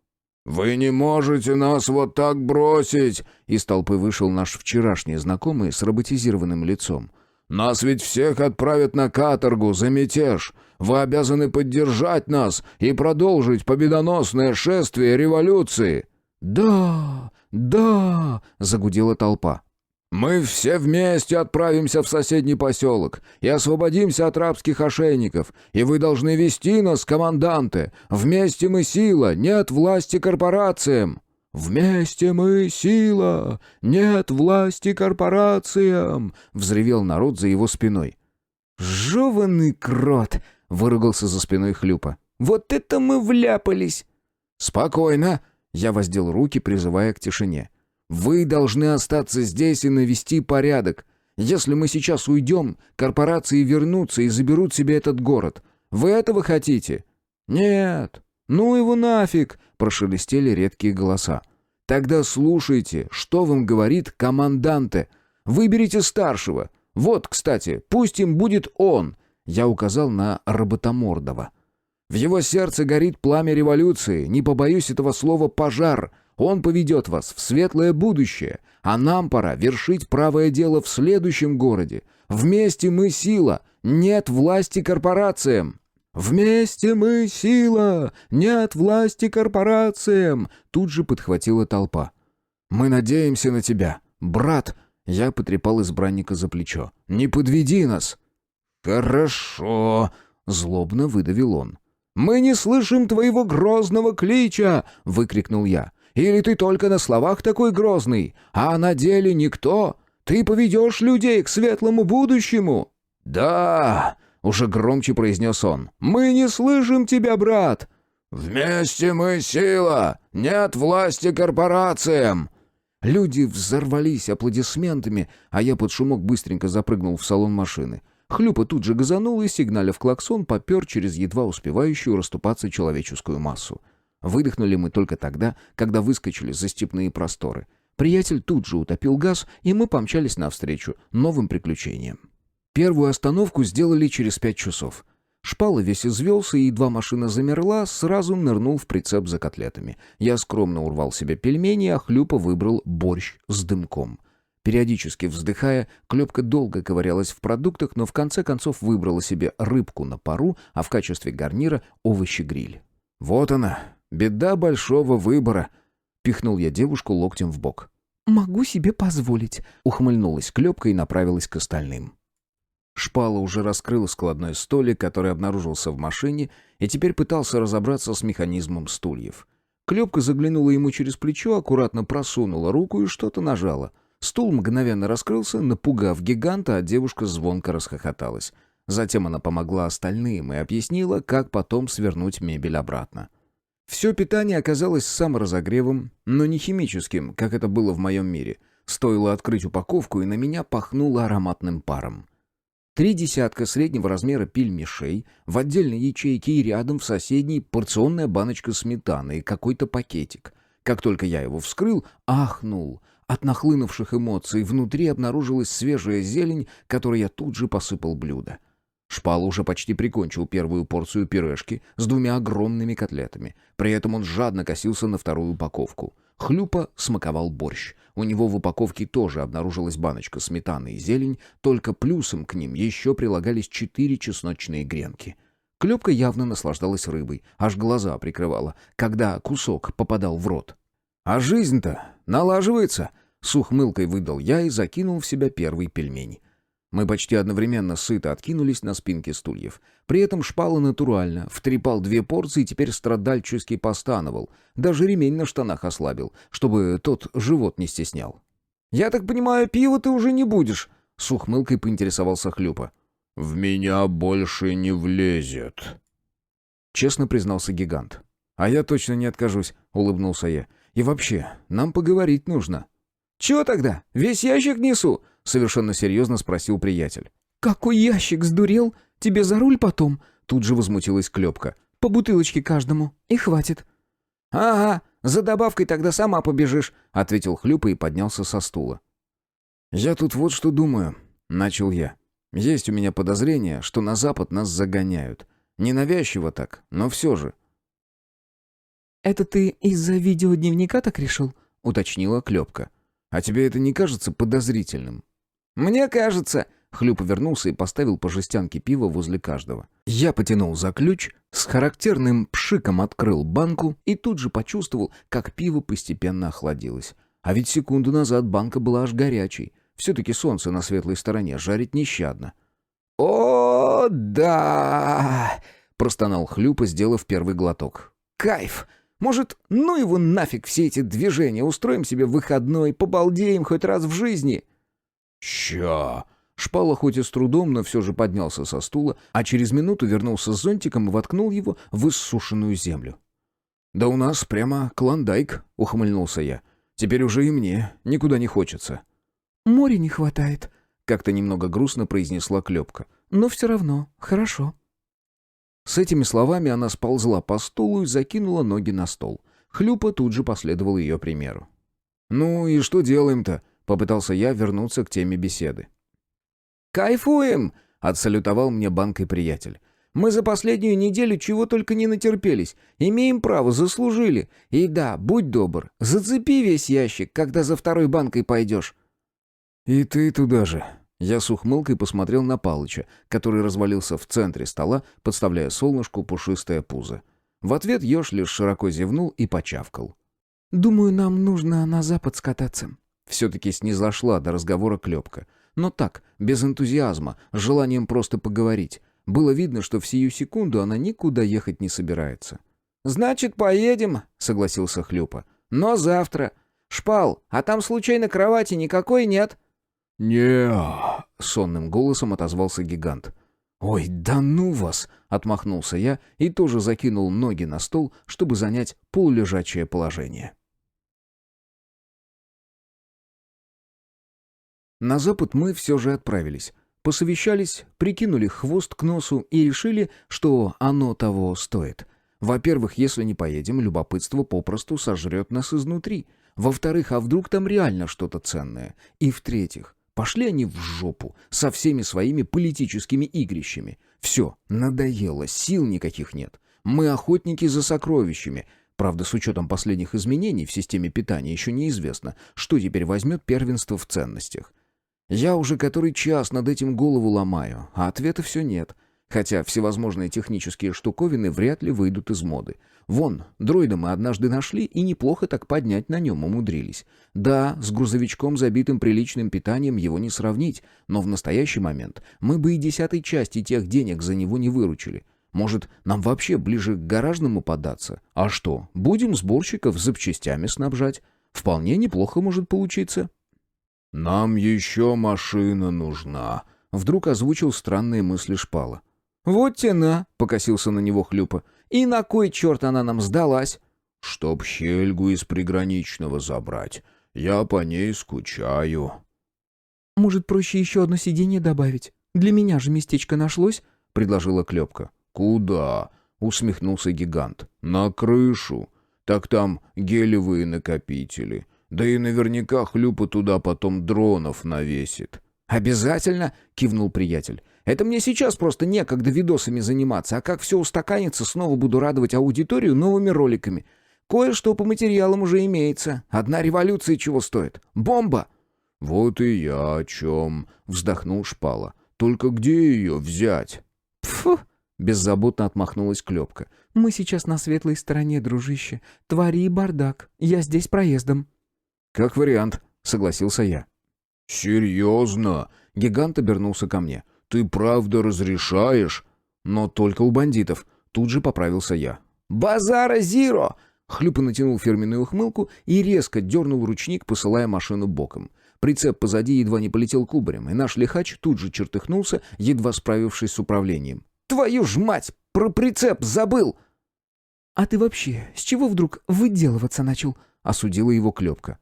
«Вы не можете нас вот так бросить!» Из толпы вышел наш вчерашний знакомый с роботизированным лицом. «Нас ведь всех отправят на каторгу за мятеж. Вы обязаны поддержать нас и продолжить победоносное шествие революции». «Да, да!» — загудела толпа. «Мы все вместе отправимся в соседний поселок и освободимся от рабских ошейников, и вы должны вести нас, команданты. Вместе мы сила, нет власти корпорациям». «Вместе мы сила! Нет власти корпорациям!» — взревел народ за его спиной. «Жеванный крот!» — выругался за спиной Хлюпа. «Вот это мы вляпались!» «Спокойно!» — я воздел руки, призывая к тишине. «Вы должны остаться здесь и навести порядок. Если мы сейчас уйдем, корпорации вернутся и заберут себе этот город. Вы этого хотите?» «Нет! Ну его нафиг!» — прошелестели редкие голоса. «Тогда слушайте, что вам говорит команданте. Выберите старшего. Вот, кстати, пусть им будет он!» Я указал на Работомордова. «В его сердце горит пламя революции, не побоюсь этого слова «пожар». Он поведет вас в светлое будущее, а нам пора вершить правое дело в следующем городе. Вместе мы сила, нет власти корпорациям!» «Вместе мы сила, нет власти корпорациям!» Тут же подхватила толпа. «Мы надеемся на тебя, брат!» Я потрепал избранника за плечо. «Не подведи нас!» «Хорошо!» — злобно выдавил он. «Мы не слышим твоего грозного клича!» — выкрикнул я. «Или ты только на словах такой грозный, а на деле никто? Ты поведешь людей к светлому будущему?» «Да!» — уже громче произнес он. «Мы не слышим тебя, брат!» «Вместе мы сила! Нет власти корпорациям!» Люди взорвались аплодисментами, а я под шумок быстренько запрыгнул в салон машины. Хлюпа тут же газанул и, сигналя в клаксон, попер через едва успевающую расступаться человеческую массу. Выдохнули мы только тогда, когда выскочили за степные просторы. Приятель тут же утопил газ, и мы помчались навстречу новым приключениям. Первую остановку сделали через 5 часов. Шпала весь извелся, и едва машина замерла, сразу нырнул в прицеп за котлетами. Я скромно урвал себе пельмени, а Хлюпа выбрал борщ с дымком. Периодически вздыхая, Клёпка долго ковырялась в продуктах, но в конце концов выбрала себе рыбку на пару, а в качестве гарнира овощи-гриль. «Вот она, беда большого выбора», — пихнул я девушку локтем в бок. «Могу себе позволить», — ухмыльнулась Клёпка и направилась к остальным. Шпала уже раскрыл складной столик, который обнаружился в машине, и теперь пытался разобраться с механизмом стульев. Клёпка заглянула ему через плечо, аккуратно просунула руку и что-то нажала. Стул мгновенно раскрылся, напугав гиганта, а девушка звонко расхохоталась. Затем она помогла остальным и объяснила, как потом свернуть мебель обратно. Все питание оказалось саморазогревым, но не химическим, как это было в моем мире. Стоило открыть упаковку, и на меня пахнуло ароматным паром. 3 десятка среднего размера пельмешей, в отдельной ячейке и рядом в соседней порционная баночка сметаны и какой-то пакетик. Как только я его вскрыл, ахнул. От нахлынувших эмоций внутри обнаружилась свежая зелень, которой я тут же посыпал блюдо. Шпала уже почти прикончил первую порцию пюрешки с 2 огромными котлетами. При этом он жадно косился на вторую упаковку. Хлюпа смаковал борщ. У него в упаковке тоже обнаружилась баночка сметаны и зелень, только плюсом к ним еще прилагались 4 чесночные гренки. Клёпка явно наслаждалась рыбой, аж глаза прикрывала, когда кусок попадал в рот. «А жизнь-то налаживается!» — с ухмылкой выдал я и закинул в себя первый пельмень. Мы почти одновременно сыто откинулись на спинки стульев. При этом Шпала натурально втрепал 2 порции и теперь страдальчески постановал. Даже ремень на штанах ослабил, чтобы тот живот не стеснял. «Я так понимаю, пива ты уже не будешь?» — с ухмылкой поинтересовался Хлюпа. «В меня больше не влезет», — честно признался гигант. «А я точно не откажусь», — улыбнулся я. «И вообще, нам поговорить нужно». «Чего тогда? Весь ящик несу?» — совершенно серьезно спросил приятель. «Какой ящик, сдурел? Тебе за руль потом?» Тут же возмутилась Клёпка. «По бутылочке каждому. И хватит». «Ага, за добавкой тогда сама побежишь», — ответил Хлюпа и поднялся со стула. «Я тут вот что думаю», — начал я. «Есть у меня подозрение, что на Запад нас загоняют. Ненавязчиво так, но все же». «Это ты из-за видеодневника так решил?» — уточнила Клёпка. «А тебе это не кажется подозрительным?» «Мне кажется...» — Хлюпа вернулся и поставил по жестянке пива возле каждого. Я потянул за ключ, с характерным пшиком открыл банку и тут же почувствовал, как пиво постепенно охладилось. А ведь секунду назад банка была аж горячей. Все-таки солнце на светлой стороне жарит нещадно. «О, да!» — простонал Хлюпа, сделав первый глоток. «Кайф! Может, ну его нафиг все эти движения, устроим себе выходной, побалдеем хоть раз в жизни?» «Ща!» Шпала хоть и с трудом, но все же поднялся со стула, а через минуту вернулся с зонтиком и воткнул его в иссушенную землю. «Да у нас прямо клондайк», — ухмыльнулся я. «Теперь уже и мне никуда не хочется». «Моря не хватает», — как-то немного грустно произнесла Клёпка. «но все равно хорошо». С этими словами она сползла по стулу и закинула ноги на стол. Хлюпа тут же последовал ее примеру. «Ну и что делаем-то?» — попытался я вернуться к теме беседы. «Кайфуем!» — отсалютовал мне банкой приятель. «Мы за последнюю неделю чего только не натерпелись. Имеем право, заслужили. И да, будь добр, зацепи весь ящик, когда за второй банкой пойдешь». «И ты туда же». Я с ухмылкой посмотрел на Палыча, который развалился в центре стола, подставляя солнышку пушистое пузо. В ответ еж лишь широко зевнул и почавкал. «Думаю, нам нужно на запад скататься». Все-таки снизошла до разговора Клёпка. Но так, без энтузиазма, с желанием просто поговорить. Было видно, что в сию секунду она никуда ехать не собирается. «Значит, поедем», — согласился Хлюпа. «Но завтра. Шпал, а там случайно кровати никакой нет?» «Не-а», — сонным голосом отозвался гигант. «Ой, да ну вас!» — отмахнулся я и тоже закинул ноги на стол, чтобы занять полулежачее положение. На запад мы все же отправились. Посовещались, прикинули хвост к носу и решили, что оно того стоит. Во-первых, если не поедем, любопытство попросту сожрет нас изнутри. Во-вторых, а вдруг там реально что-то ценное? И в-третьих, пошли они в жопу со всеми своими политическими игрищами. Все, надоело, сил никаких нет. Мы охотники за сокровищами. Правда, с учетом последних изменений в системе питания еще неизвестно, что теперь возьмет первенство в ценностях. Я уже который час над этим голову ломаю, а ответа все нет. Хотя всевозможные технические штуковины вряд ли выйдут из моды. Вон, дроида мы однажды нашли и неплохо так поднять на нем умудрились. Да, с грузовичком, забитым приличным питанием, его не сравнить, но в настоящий момент мы бы и 10-й части тех денег за него не выручили. Может, нам вообще ближе к гаражному податься? А что, будем сборщиков запчастями снабжать? Вполне неплохо может получиться. «Нам еще машина нужна», — вдруг озвучил странные мысли Шпала. «Вот тена», — покосился на него Хлюпа. «И на кой черт она нам сдалась?» «Чтоб Хельгу из приграничного забрать. Я по ней скучаю». «Может, проще еще одно сиденье добавить? Для меня же местечко нашлось?» — предложила Клёпка. «Куда?» — усмехнулся гигант. «На крышу. так там гелевые накопители. Да и наверняка Хлюпа туда потом дронов навесит». «Обязательно!» — кивнул приятель. «Это мне сейчас просто некогда видосами заниматься, а как все устаканится, снова буду радовать аудиторию новыми роликами. Кое-что по материалам уже имеется. Одна революция чего стоит? Бомба!» «Вот и я о чем», — вздохнул Шпала. «Только где ее взять?» Фу! Беззаботно отмахнулась Клёпка. Мы сейчас на светлой стороне, дружище. Твори бардак. Я здесь проездом. «Как вариант», — согласился я. «Серьезно?» — Гигант обернулся ко мне. «Ты правда разрешаешь?» «Но только у бандитов», — тут же поправился я. «Базара зиро!» Хлюпа натянул фирменную ухмылку и резко дернул ручник, посылая машину боком. Прицеп позади едва не полетел кубарем, и наш лихач тут же чертыхнулся, едва справившись с управлением. «Твою ж мать! Про прицеп забыл!» А ты вообще с чего вдруг выделываться начал? Осудила его Клёпка.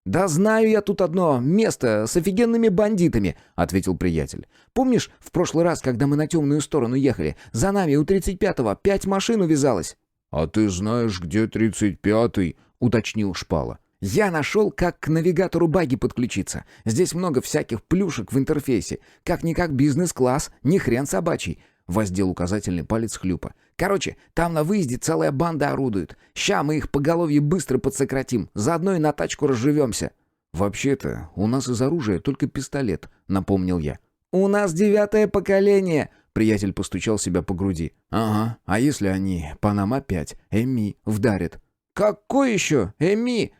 «Да знаю я тут одно место с офигенными бандитами», — ответил приятель. «Помнишь, в прошлый раз, когда мы на темную сторону ехали, за нами у 35-го 5 машин увязалось?» «А ты знаешь, где 35-й?» — уточнил Шпала. «Я нашел, как к навигатору баги подключиться. Здесь много всяких плюшек в интерфейсе. Как-никак бизнес-класс, ни хрен собачий», — воздел указательный палец Хлюпа. «Короче, там на выезде целая банда орудует. Ща мы их поголовье быстро подсократим, заодно и на тачку разживемся». «Вообще-то, у нас из оружия только пистолет», — напомнил я. «У нас 9-е поколение», — приятель постучал себя по груди. «Ага, а если они по нам опять Эми вдарят?» «Какой еще Эми?»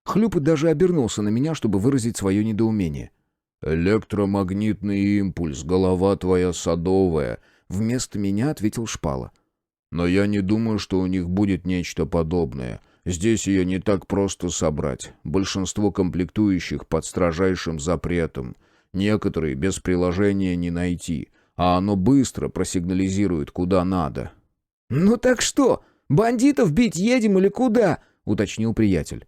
Хлюпа даже обернулся на меня, чтобы выразить свое недоумение. «Электромагнитный импульс, голова твоя садовая», — вместо меня ответил Шпала. «Но я не думаю, что у них будет нечто подобное. Здесь ее не так просто собрать. Большинство комплектующих под строжайшим запретом. Некоторые без приложения не найти, а оно быстро просигнализирует куда надо». «Ну так что, бандитов бить едем или куда?» — уточнил приятель.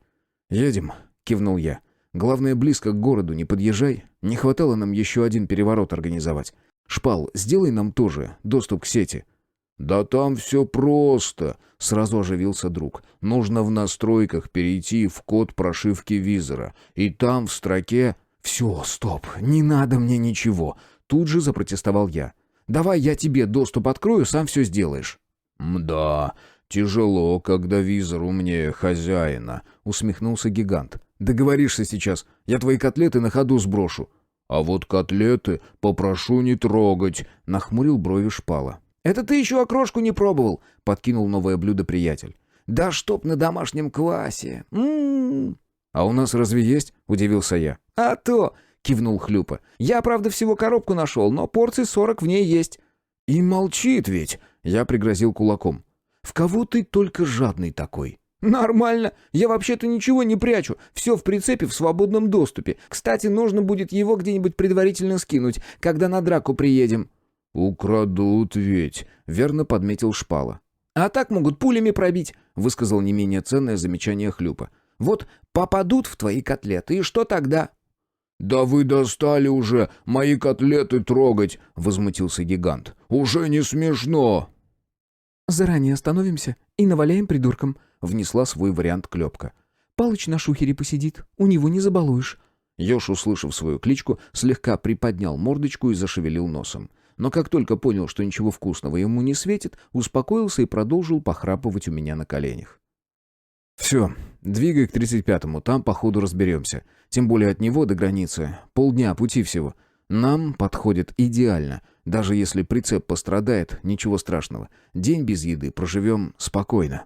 «Едем», — кивнул я. «Главное, близко к городу не подъезжай. Не хватало нам еще один переворот организовать. Шпал, сделай нам тоже доступ к сети». «Да там все просто», — сразу оживился друг. «Нужно в настройках перейти в код прошивки визора, и там в строке...» «Все, стоп, не надо мне ничего», — тут же запротестовал я. «Давай я тебе доступ открою, сам все сделаешь». «Мда, тяжело, когда визор умнее хозяина», — усмехнулся гигант. «Договоришься сейчас, я твои котлеты на ходу сброшу». «А вот котлеты попрошу не трогать», — нахмурил брови Шпала. «Это ты еще окрошку не пробовал», — подкинул новое блюдо приятель. «Да чтоб на домашнем квасе. М-м-м». «А у нас разве есть?» — удивился я. «А то!» — кивнул Хлюпа. «Я, правда, всего коробку нашел, но порций 40 в ней есть». «И молчит ведь!» — я пригрозил кулаком. «В кого ты только жадный такой?» «Нормально. Я вообще-то ничего не прячу. Все в прицепе в свободном доступе. Кстати, нужно будет его где-нибудь предварительно скинуть, когда на драку приедем». «Украдут ведь», — верно подметил Шпала. «А так могут пулями пробить», — высказал не менее ценное замечание Хлюпа. «Вот попадут в твои котлеты, и что тогда?» «Да вы достали уже мои котлеты трогать», — возмутился гигант. «Уже не смешно». Заранее остановимся и наваляем придуркам, внесла свой вариант Клёпка. Палыч на шухере посидит, у него не забалуешь. Ёж, услышав свою кличку, слегка приподнял мордочку и зашевелил носом. Но как только понял, что ничего вкусного ему не светит, успокоился и продолжил похрапывать у меня на коленях. «Все, двигай к 35-му, там по ходу разберемся. Тем более от него до границы полдня пути всего. Нам подходит идеально. Даже если прицеп пострадает, ничего страшного. День без еды проживем спокойно».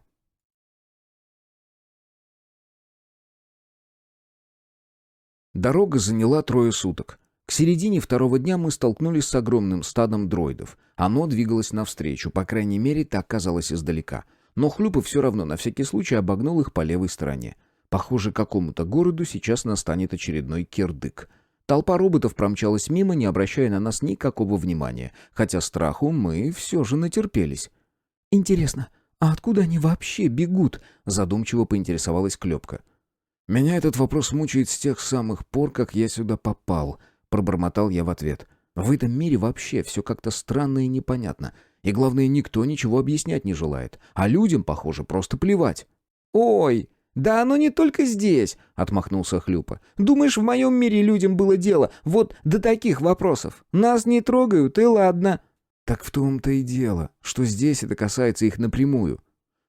Дорога заняла 3 суток. К середине 2-го дня мы столкнулись с огромным стадом дроидов. Оно двигалось навстречу, по крайней мере, так казалось издалека. Но Хлюпов все равно на всякий случай обогнул их по левой стороне. Похоже, какому-то городу сейчас настанет очередной кирдык. Толпа роботов промчалась мимо, не обращая на нас никакого внимания, хотя страху мы все же натерпелись. «Интересно, а откуда они вообще бегут?» — задумчиво поинтересовалась Клёпка. «Меня этот вопрос мучает с тех самых пор, как я сюда попал», — пробормотал я в ответ. «В этом мире вообще все как-то странно и непонятно. И главное, никто ничего объяснять не желает. А людям, похоже, просто плевать». «Ой, да оно не только здесь», — отмахнулся Хлюпа. «Думаешь, в моем мире людям было дело вот до таких вопросов? Нас не трогают, и ладно». Так в том-то и дело, что здесь это касается их напрямую.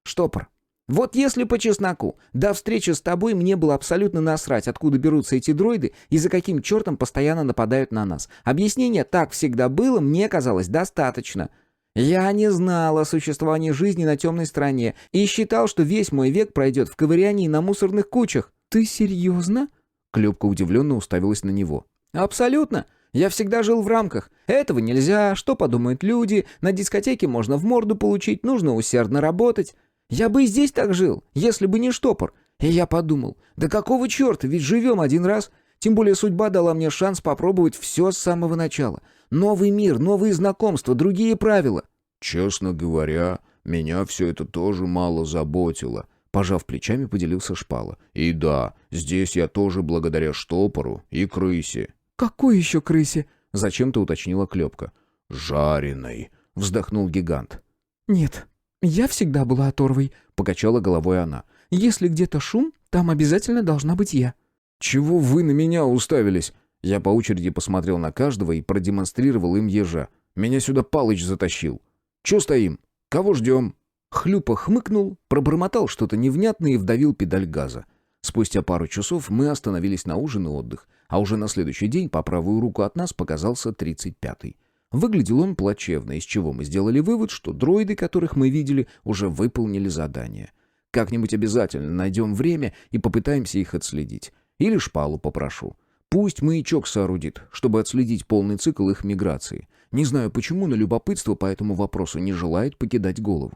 Штопор. Вот если по чесноку, до встречи с тобой мне было абсолютно насрать, откуда берутся эти дроиды и за каким чертом постоянно нападают на нас. Объяснения «так всегда было» мне казалось достаточно. Я не знал о существовании жизни на темной стороне и считал, что весь мой век пройдет в ковырянии на мусорных кучах. «Ты серьезно?» Клёпка удивленно уставилась на него. Абсолютно. Я всегда жил в рамках. Этого нельзя, что подумают люди, на дискотеке можно в морду получить, нужно усердно работать. Я бы и здесь так жил, если бы не штопор. И я подумал, да какого черта, ведь живем один раз. Тем более судьба дала мне шанс попробовать все с самого начала. Новый мир, новые знакомства, другие правила. Честно говоря, меня все это тоже мало заботило. Пожав плечами, поделился Шпала. И да, здесь я тоже благодаря штопору и крысе. «Какой еще крысе?» — зачем-то уточнила Клёпка. Жареной, Вздохнул гигант. «Нет, я всегда была оторвой», — покачала головой она. «Если где-то шум, там обязательно должна быть я». «Чего вы на меня уставились?» Я по очереди посмотрел на каждого и продемонстрировал им ежа. Меня сюда Палыч затащил. «Чё стоим? Кого ждем?» Хлюпа хмыкнул, пробормотал что-то невнятное и вдавил педаль газа. Спустя пару часов мы остановились на ужин и отдых, а уже на следующий день по правую руку от нас показался 35-й. Выглядел он плачевно, из чего мы сделали вывод, что дроиды, которых мы видели, уже выполнили задание. Как-нибудь обязательно найдем время и попытаемся их отследить. Или Шпалу попрошу. Пусть маячок соорудит, чтобы отследить полный цикл их миграции. Не знаю почему, но любопытство по этому вопросу не желает покидать голову.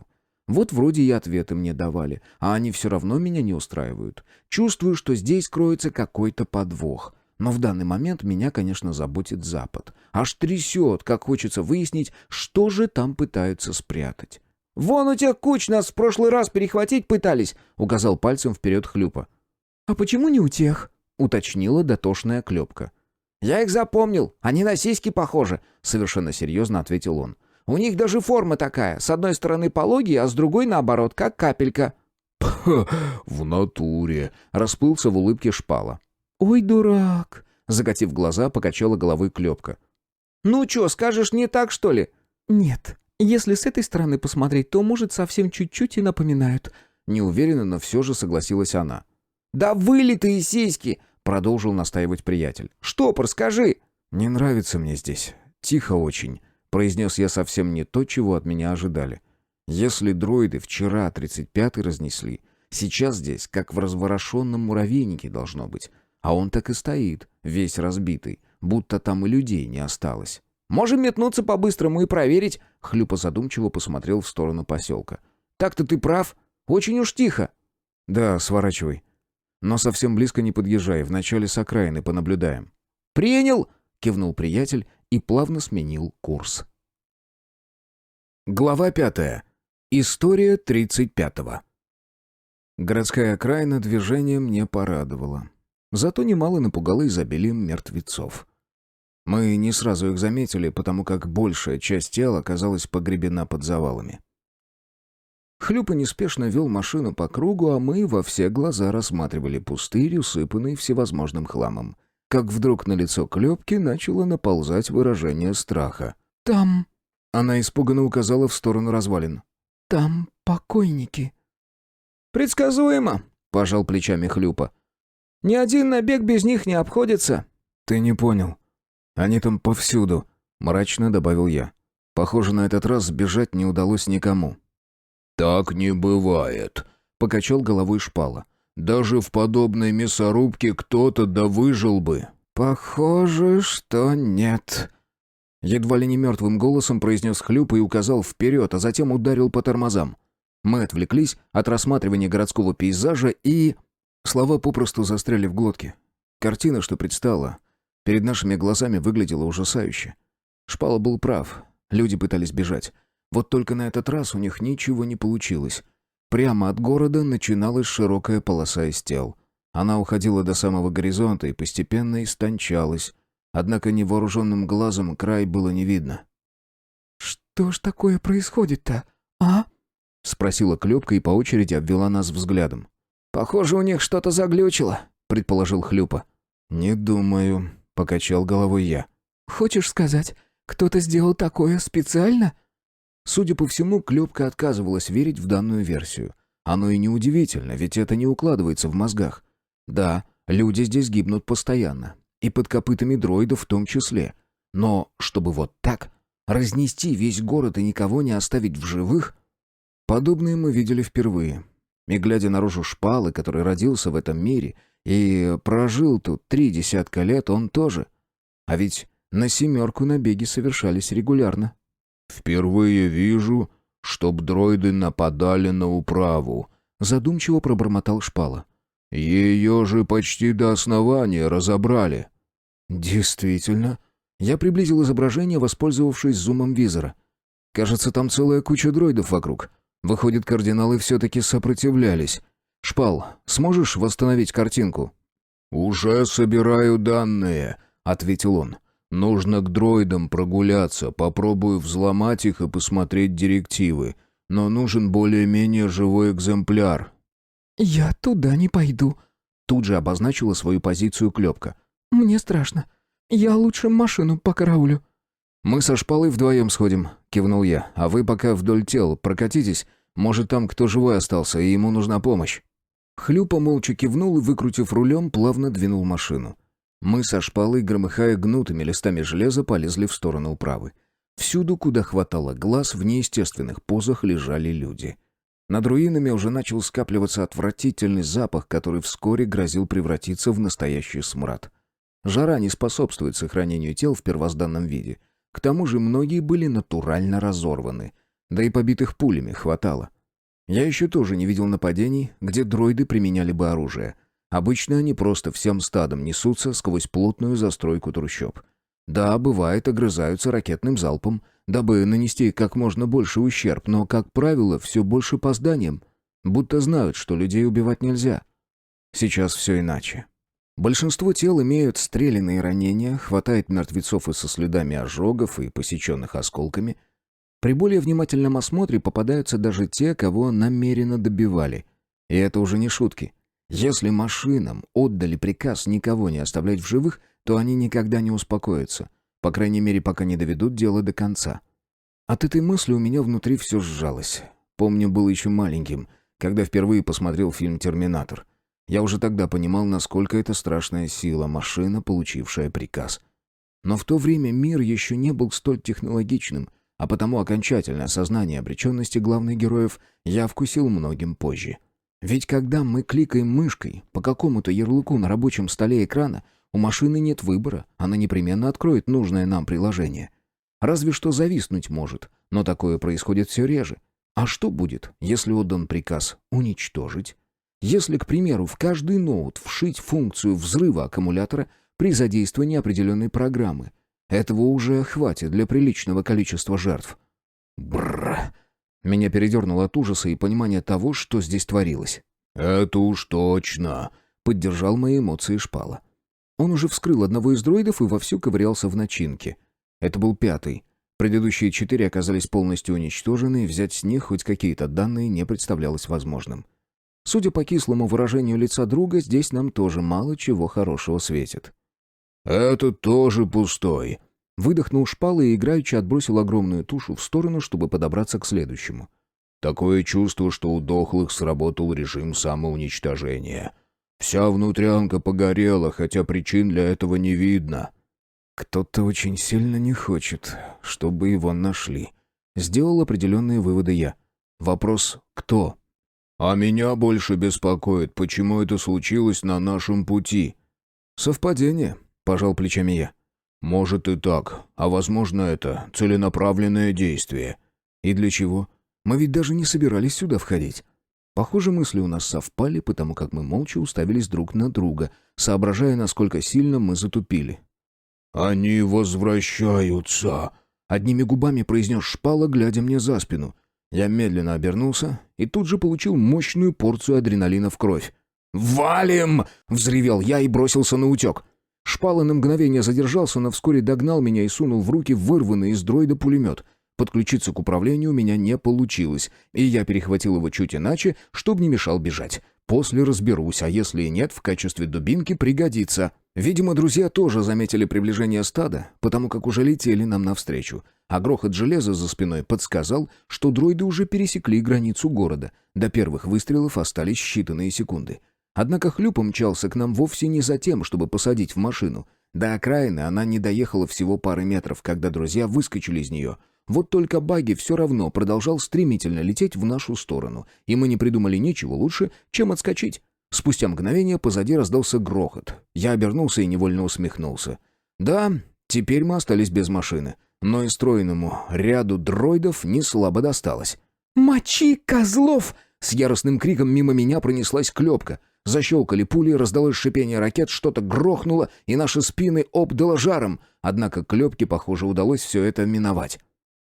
Вот вроде и ответы мне давали, а они все равно меня не устраивают. Чувствую, что здесь кроется какой-то подвох. Но в данный момент меня, конечно, заботит Запад. Аж трясет, как хочется выяснить, что же там пытаются спрятать. «Вон у тех куч нас в прошлый раз перехватить пытались», — указал пальцем вперед Хлюпа. «А почему не у тех?» — уточнила дотошная Клёпка. «Я их запомнил, они на сиськи похожи», — совершенно серьезно ответил он. «У них даже форма такая, с одной стороны пологие, а с другой наоборот, как капелька». В натуре. Расплылся в улыбке Шпала. «Ой, дурак!» Закатив глаза, покачала головой Клёпка. «Ну чё, скажешь, не так, что ли?» «Нет, если с этой стороны посмотреть, то, может, совсем чуть-чуть и напоминают». Неуверенно, но все же согласилась она. «Да вылитые сиськи!» — продолжил настаивать приятель. «Штопор, скажи!» «Не нравится мне здесь. Тихо очень», — произнес я совсем не то, чего от меня ожидали. «Если дроиды вчера 35-й разнесли, сейчас здесь, как в разворошенном муравейнике должно быть. А он так и стоит, весь разбитый, будто там и людей не осталось». «Можем метнуться по-быстрому и проверить», — Хлюпа задумчиво посмотрел в сторону поселка. «Так-то ты прав. Очень уж тихо». «Да, сворачивай. Но совсем близко не подъезжай, вначале с окраины понаблюдаем». «Принял!» — кивнул приятель и плавно сменил курс. Глава 5. История 35-го. Городская окраина движением не порадовала. Зато немало напугала изобилием мертвецов. Мы не сразу их заметили, потому как большая часть тела оказалась погребена под завалами. Хлюпа неспешно вел машину по кругу, а мы во все глаза рассматривали пустырь, усыпанный всевозможным хламом. Как вдруг на лицо Клёпки начало наползать выражение страха. «Там... Она испуганно указала в сторону развалин. там покойники». «Предсказуемо», — пожал плечами Хлюпа. «Ни один набег без них не обходится». «Ты не понял. Они там повсюду», — мрачно добавил я. «Похоже, на этот раз сбежать не удалось никому». «Так не бывает», — покачал головой Шпала. «Даже в подобной мясорубке кто-то да выжил бы». «Похоже, что нет», — едва ли не мертвым голосом произнес Хлюпа и указал вперед, а затем ударил по тормозам. Мы отвлеклись от рассматривания городского пейзажа и... Слова попросту застряли в глотке. Картина, что предстала, перед нашими глазами выглядела ужасающе. Шпала был прав, люди пытались бежать. Вот только на этот раз у них ничего не получилось. Прямо от города начиналась широкая полоса из тел. Она уходила до самого горизонта и постепенно истончалась. Однако невооруженным глазом край было не видно. «Что ж такое происходит-то, а?» — спросила Клёпка и по очереди обвела нас взглядом. «Похоже, у них что-то заглючило», — предположил Хлюпа. «Не думаю», — покачал головой я. Хочешь сказать, кто-то сделал такое специально? Судя по всему, Клёпка отказывалась верить в данную версию. Оно и неудивительно, ведь это не укладывается в мозгах. Да, люди здесь гибнут постоянно. И под копытами дроидов в том числе. Но чтобы вот так разнести весь город и никого не оставить в живых... Подобное мы видели впервые. И глядя на рожу Шпалы, который родился в этом мире и прожил тут 30 лет, он тоже. А ведь на 7 набеги совершались регулярно. «Впервые вижу, чтоб дроиды нападали на управу», — задумчиво пробормотал Шпала. «Ее же почти до основания разобрали». «Действительно». Я приблизил изображение, воспользовавшись зумом визора. «Кажется, там целая куча дроидов вокруг. Выходит, кардиналы все-таки сопротивлялись. Шпал, сможешь восстановить картинку?» «Уже собираю данные», — ответил он. «Нужно к дроидам прогуляться, попробую взломать их и посмотреть директивы. Но нужен более-менее живой экземпляр». «Я туда не пойду», — тут же обозначила свою позицию Клёпка. «Мне страшно. Я лучше машину покараулю». «Мы со Шпалой вдвоем сходим», — кивнул я. «А вы пока вдоль тел прокатитесь. Может, там кто живой остался, и ему нужна помощь». Хлюпа молча кивнул и, выкрутив рулем, плавно двинул машину. Мы со Шпалой, громыхая гнутыми листами железа, полезли в сторону управы. Всюду, куда хватало глаз, в неестественных позах лежали люди. Над руинами уже начал скапливаться отвратительный запах, который вскоре грозил превратиться в настоящий смрад. Жара не способствует сохранению тел в первозданном виде. К тому же многие были натурально разорваны. Да и побитых пулями хватало. Я еще тоже не видел нападений, где дроиды применяли бы оружие. Обычно они просто всем стадом несутся сквозь плотную застройку трущоб. Да, бывает, огрызаются ракетным залпом, дабы нанести как можно больше ущерб, но, как правило, все больше по зданиям. Будто знают, что людей убивать нельзя. Сейчас все иначе. Большинство тел имеют стрелянные ранения, хватает мертвецов и со следами ожогов и посеченных осколками. При более внимательном осмотре попадаются даже те, кого намеренно добивали. И это уже не шутки. Если машинам отдали приказ никого не оставлять в живых, то они никогда не успокоятся. По крайней мере, пока не доведут дело до конца. От этой мысли у меня внутри все сжалось. Помню, был еще маленьким, когда впервые посмотрел фильм «Терминатор». Я уже тогда понимал, насколько это страшная сила, машина, получившая приказ. Но в то время мир еще не был столь технологичным, а потому окончательное осознание обреченности главных героев я вкусил многим позже. Ведь когда мы кликаем мышкой по какому-то ярлыку на рабочем столе экрана, у машины нет выбора, она непременно откроет нужное нам приложение. Разве что зависнуть может, но такое происходит все реже. А что будет, если отдан приказ уничтожить? Если, к примеру, в каждый ноут вшить функцию взрыва аккумулятора при задействовании определенной программы, этого уже хватит для приличного количества жертв. Бррр. Меня передернуло от ужаса и понимания того, что здесь творилось. «Это уж точно», — поддержал мои эмоции Шпала. Он уже вскрыл одного из дроидов и вовсю ковырялся в начинке. Это был 5-й. Предыдущие 4 оказались полностью уничтожены, и взять с них хоть какие-то данные не представлялось возможным. Судя по кислому выражению лица друга, здесь нам тоже мало чего хорошего светит. «Этот тоже пустой», — выдохнул Шпала и играючи отбросил огромную тушу в сторону, чтобы подобраться к следующему. «Такое чувство, что у дохлых сработал режим самоуничтожения. Вся внутрянка погорела, хотя причин для этого не видно». «Кто-то очень сильно не хочет, чтобы его нашли». Сделал определенные выводы я. Вопрос «кто?». «А меня больше беспокоит, почему это случилось на нашем пути». «Совпадение», — пожал плечами я. «Может и так, а возможно это целенаправленное действие». «И для чего? Мы ведь даже не собирались сюда входить». Похоже, мысли у нас совпали, потому как мы молча уставились друг на друга, соображая, насколько сильно мы затупили. «Они возвращаются», — одними губами произнес Шпала, глядя мне за спину. Я медленно обернулся и тут же получил мощную порцию адреналина в кровь. «Валим!» — взревел я и бросился на утек. Шпала на мгновение задержался, но вскоре догнал меня и сунул в руки вырванный из дроида пулемет. Подключиться к управлению у меня не получилось, и я перехватил его чуть иначе, чтобы не мешал бежать. После разберусь, а если и нет, в качестве дубинки пригодится. Видимо, друзья тоже заметили приближение стада, потому как уже летели нам навстречу. А грохот железа за спиной подсказал, что дроиды уже пересекли границу города. До первых выстрелов остались считанные секунды. Однако Хлюпа мчался к нам вовсе не за тем, чтобы посадить в машину. До окраины она не доехала всего пары метров, когда друзья выскочили из нее. Вот только багги все равно продолжал стремительно лететь в нашу сторону, и мы не придумали ничего лучше, чем отскочить. Спустя мгновение позади раздался грохот. Я обернулся и невольно усмехнулся. Да, теперь мы остались без машины, но и стройному ряду дроидов не слабо досталось. «Мочи, козлов!» С яростным криком мимо меня пронеслась клепка. Защелкали пули, раздалось шипение ракет, что-то грохнуло, и наши спины обдало жаром. Однако клепке, похоже, удалось все это миновать.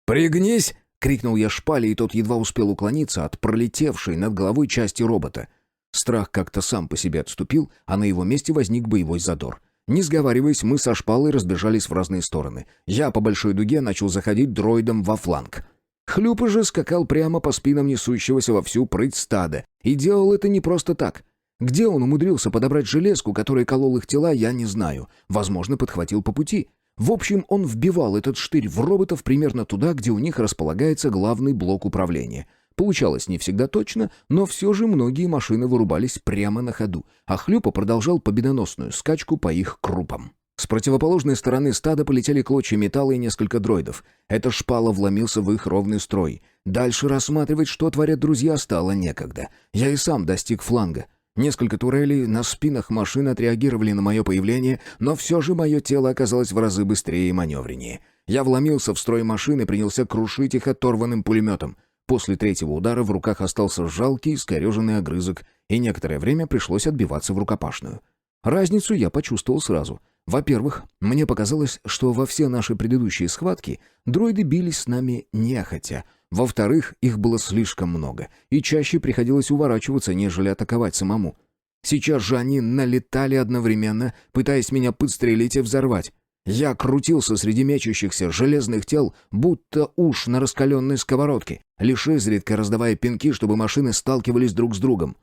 «Пригнись!» — крикнул я шпале, и тот едва успел уклониться от пролетевшей над головой части робота. Страх как-то сам по себе отступил, а на его месте возник боевой задор. Не сговариваясь, мы со шпалой разбежались в разные стороны. Я по большой дуге начал заходить дроидом во фланг. Хлюпа же скакал прямо по спинам несущегося во всю прыть стада. И делал это не просто так. Где он умудрился подобрать железку, которая колол их тела, я не знаю. Возможно, подхватил по пути. В общем, он вбивал этот штырь в роботов примерно туда, где у них располагается главный блок управления. Получалось не всегда точно, но все же многие машины вырубались прямо на ходу, а Хлюпа продолжал победоносную скачку по их крупам. С противоположной стороны стада полетели клочья металла и несколько дроидов. Эта шпала вломился в их ровный строй. Дальше рассматривать, что творят друзья, стало некогда. Я и сам достиг фланга. Несколько турелей на спинах машин отреагировали на мое появление, но все же мое тело оказалось в разы быстрее и маневреннее. Я вломился в строй машин и принялся крушить их оторванным пулеметом. После третьего удара в руках остался жалкий, искореженный огрызок, и некоторое время пришлось отбиваться в рукопашную. Разницу я почувствовал сразу. Во-первых, мне показалось, что во все наши предыдущие схватки дроиды бились с нами нехотя. Во-вторых, их было слишком много, и чаще приходилось уворачиваться, нежели атаковать самому. Сейчас же они налетали одновременно, пытаясь меня подстрелить и взорвать. Я крутился среди мечущихся железных тел, будто уж на раскаленной сковородке, лишь изредка раздавая пинки, чтобы машины сталкивались друг с другом.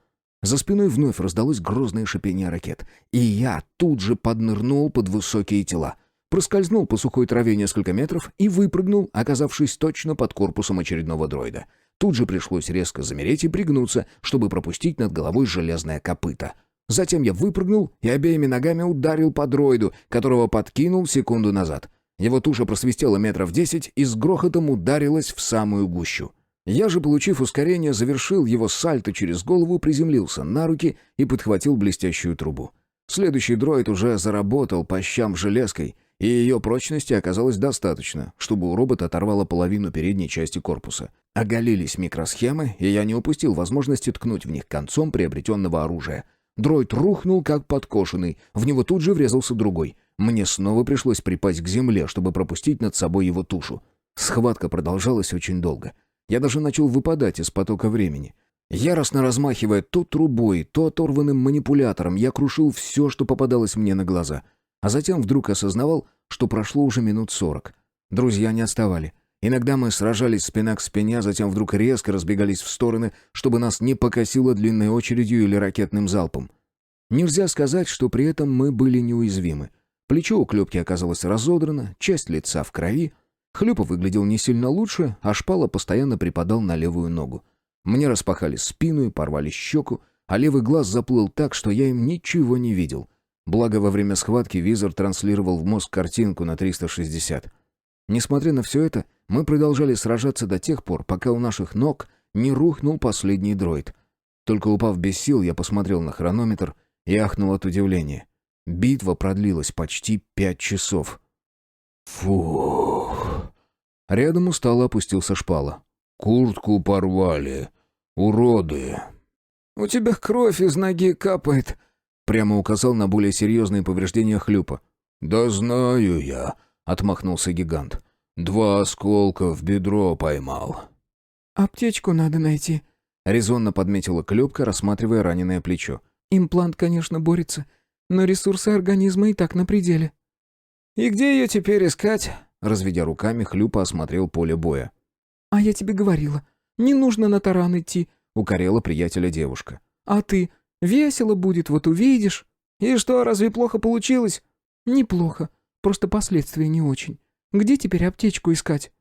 За спиной вновь раздалось грозное шипение ракет, и я тут же поднырнул под высокие тела. Проскользнул по сухой траве несколько метров и выпрыгнул, оказавшись точно под корпусом очередного дроида. Тут же пришлось резко замереть и пригнуться, чтобы пропустить над головой железное копыто. Затем я выпрыгнул и обеими ногами ударил по дроиду, которого подкинул секунду назад. Его туша просвистела метров 10 и с грохотом ударилась в самую гущу. Я же, получив ускорение, завершил его сальто через голову, приземлился на руки и подхватил блестящую трубу. Следующий дроид уже заработал по щам железкой, и ее прочности оказалось достаточно, чтобы у робота оторвало половину передней части корпуса. Оголились микросхемы, и я не упустил возможности ткнуть в них концом приобретенного оружия. Дроид рухнул, как подкошенный, в него тут же врезался другой. Мне снова пришлось припасть к земле, чтобы пропустить над собой его тушу. Схватка продолжалась очень долго. Я даже начал выпадать из потока времени. Яростно размахивая то трубой, то оторванным манипулятором, я крушил все, что попадалось мне на глаза. А затем вдруг осознавал, что прошло уже минут 40. Друзья не отставали. Иногда мы сражались спина к спине, а затем вдруг резко разбегались в стороны, чтобы нас не покосило длинной очередью или ракетным залпом. Нельзя сказать, что при этом мы были неуязвимы. Плечо у Клепки оказалось разодрано, часть лица в крови. Хлюпа выглядел не сильно лучше, а шпала постоянно припадал на левую ногу. Мне распахали спину и порвали щеку, а левый глаз заплыл так, что я им ничего не видел. Благо, во время схватки визор транслировал в мозг картинку на 360. Несмотря на все это, мы продолжали сражаться до тех пор, пока у наших ног не рухнул последний дроид. Только упав без сил, я посмотрел на хронометр и ахнул от удивления. Битва продлилась почти 5 часов. Фух. Рядом устало опустился шпала. Куртку порвали. Уроды. «У тебя кровь из ноги капает», — прямо указал на более серьезные повреждения Хлюпа. «Да знаю я», — отмахнулся гигант. 2 осколка в бедро поймал. «Аптечку надо найти», — резонно подметила Клепка, рассматривая раненое плечо. «Имплант, конечно, борется, но ресурсы организма и так на пределе». «И где ее теперь искать?» Разведя руками, Хлюпа осмотрел поле боя. «А я тебе говорила, не нужно на таран идти», — укорила приятеля девушка. «А ты? Весело будет, вот увидишь». «И что, разве плохо получилось?» «Неплохо, просто последствия не очень. Где теперь аптечку искать?»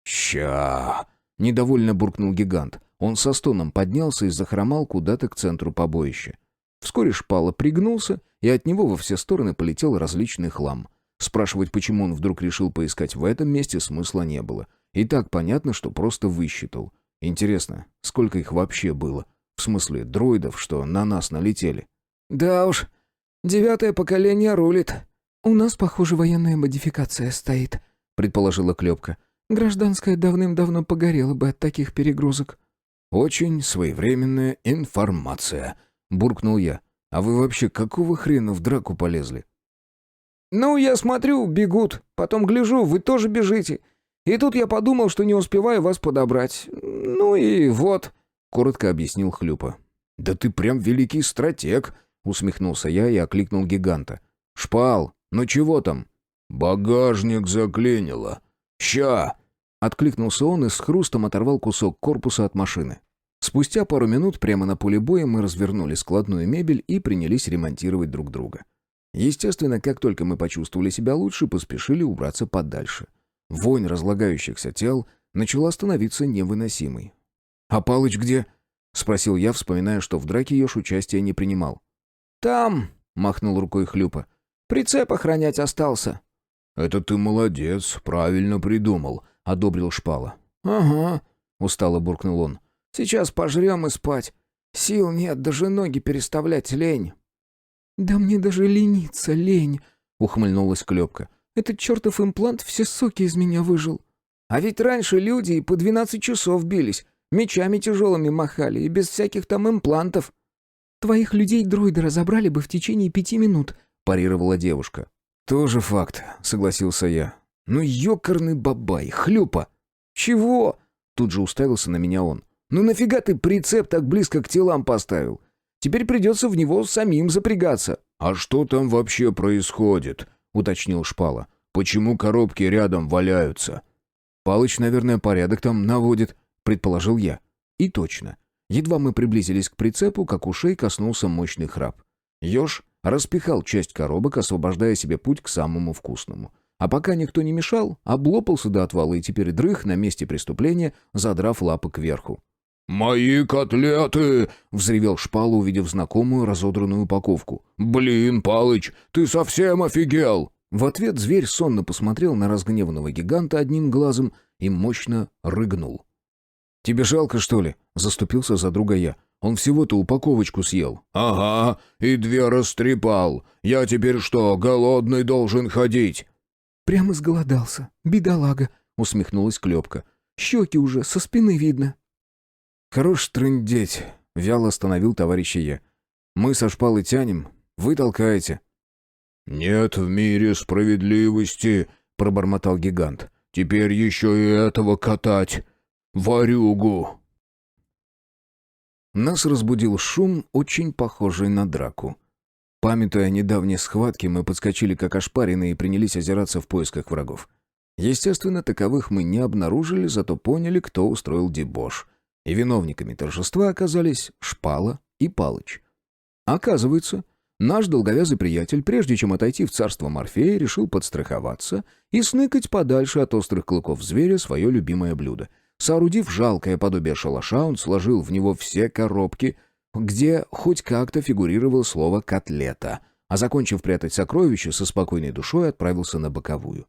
«Ща!» — недовольно буркнул гигант. Он со стоном поднялся и захромал куда-то к центру побоища. Вскоре Шпала пригнулся, и от него во все стороны полетел различный хлам. Спрашивать, почему он вдруг решил поискать в этом месте, смысла не было. И так понятно, что просто высчитал. Интересно, сколько их вообще было? В смысле, дроидов, что на нас налетели? «Да уж, 9-е поколение рулит». «У нас, похоже, военная модификация стоит», — предположила Клёпка. «Гражданская давным-давно погорела бы от таких перегрузок». «Очень своевременная информация», — буркнул я. «А вы вообще какого хрена в драку полезли?» «Ну, я смотрю, бегут. Потом гляжу, вы тоже бежите. И тут я подумал, что не успеваю вас подобрать. Ну и вот», — коротко объяснил Хлюпа. «Да ты прям великий стратег», — усмехнулся я и окликнул гиганта. «Шпал, ну чего там?» «Багажник заклинило. Ща!» — откликнулся он и с хрустом оторвал кусок корпуса от машины. Спустя пару минут прямо на поле боя мы развернули складную мебель и принялись ремонтировать друг друга. Естественно, как только мы почувствовали себя лучше, поспешили убраться подальше. Вонь разлагающихся тел начала становиться невыносимой. «А Палыч где?» — спросил я, вспоминая, что в драке Ёж участия не принимал. «Там», — махнул рукой Хлюпа, — «прицеп охранять остался». «Это ты молодец, правильно придумал», — одобрил Шпала. «Ага», — устало буркнул он. «Сейчас пожрем и спать. Сил нет, даже ноги переставлять лень». «Да мне даже лениться лень», — ухмыльнулась Клёпка. «Этот чертов имплант все соки из меня выжил». «А ведь раньше люди и по 12 часов бились, мечами тяжелыми махали и без всяких там имплантов». «Твоих людей-дроиды разобрали бы в течение 5 минут», — парировала девушка. «Тоже факт», — согласился я. «Ну, ёкарный бабай, Хлюпа!» «Чего?» — тут же уставился на меня он. «Ну нафига ты прицеп так близко к телам поставил? Теперь придется в него самим запрягаться». «А что там вообще происходит?» — уточнил Шпала. «Почему коробки рядом валяются?» «Палыч, наверное, порядок там наводит», — предположил я. И точно. Едва мы приблизились к прицепу, как ушей коснулся мощный храп. Ёж распихал часть коробок, освобождая себе путь к самому вкусному. А пока никто не мешал, облопался до отвала и теперь дрых на месте преступления, задрав лапы кверху. «Мои котлеты!» — взревел Шпала, увидев знакомую разодранную упаковку. «Блин, Палыч, ты совсем офигел!» В ответ зверь сонно посмотрел на разгневанного гиганта одним глазом и мощно рыгнул. «Тебе жалко, что ли?» — заступился за друга я. «Он всего-то упаковочку съел». «Ага, и 2 растрепал. Я теперь что, голодный должен ходить?» «Прямо сголодался, бедолага», — усмехнулась Клёпка. «Щеки уже со спины видно». «Хорош трындеть», — вяло остановил товарища я. «Мы со Шпалой тянем, вы толкаете». «Нет в мире справедливости», — пробормотал гигант. «Теперь еще и этого катать. Ворюгу». Нас разбудил шум, очень похожий на драку. Памятуя о недавней схватке, мы подскочили как ошпаренные и принялись озираться в поисках врагов. Естественно, таковых мы не обнаружили, зато поняли, кто устроил дебош. И виновниками торжества оказались Шпала и Палыч. Оказывается, наш долговязый приятель, прежде чем отойти в царство Морфея, решил подстраховаться и сныкать подальше от острых клыков зверя свое любимое блюдо. Соорудив жалкое подобие шалаша, он сложил в него все коробки, где хоть как-то фигурировало слово «котлета», а, закончив прятать сокровища, со спокойной душой отправился на боковую.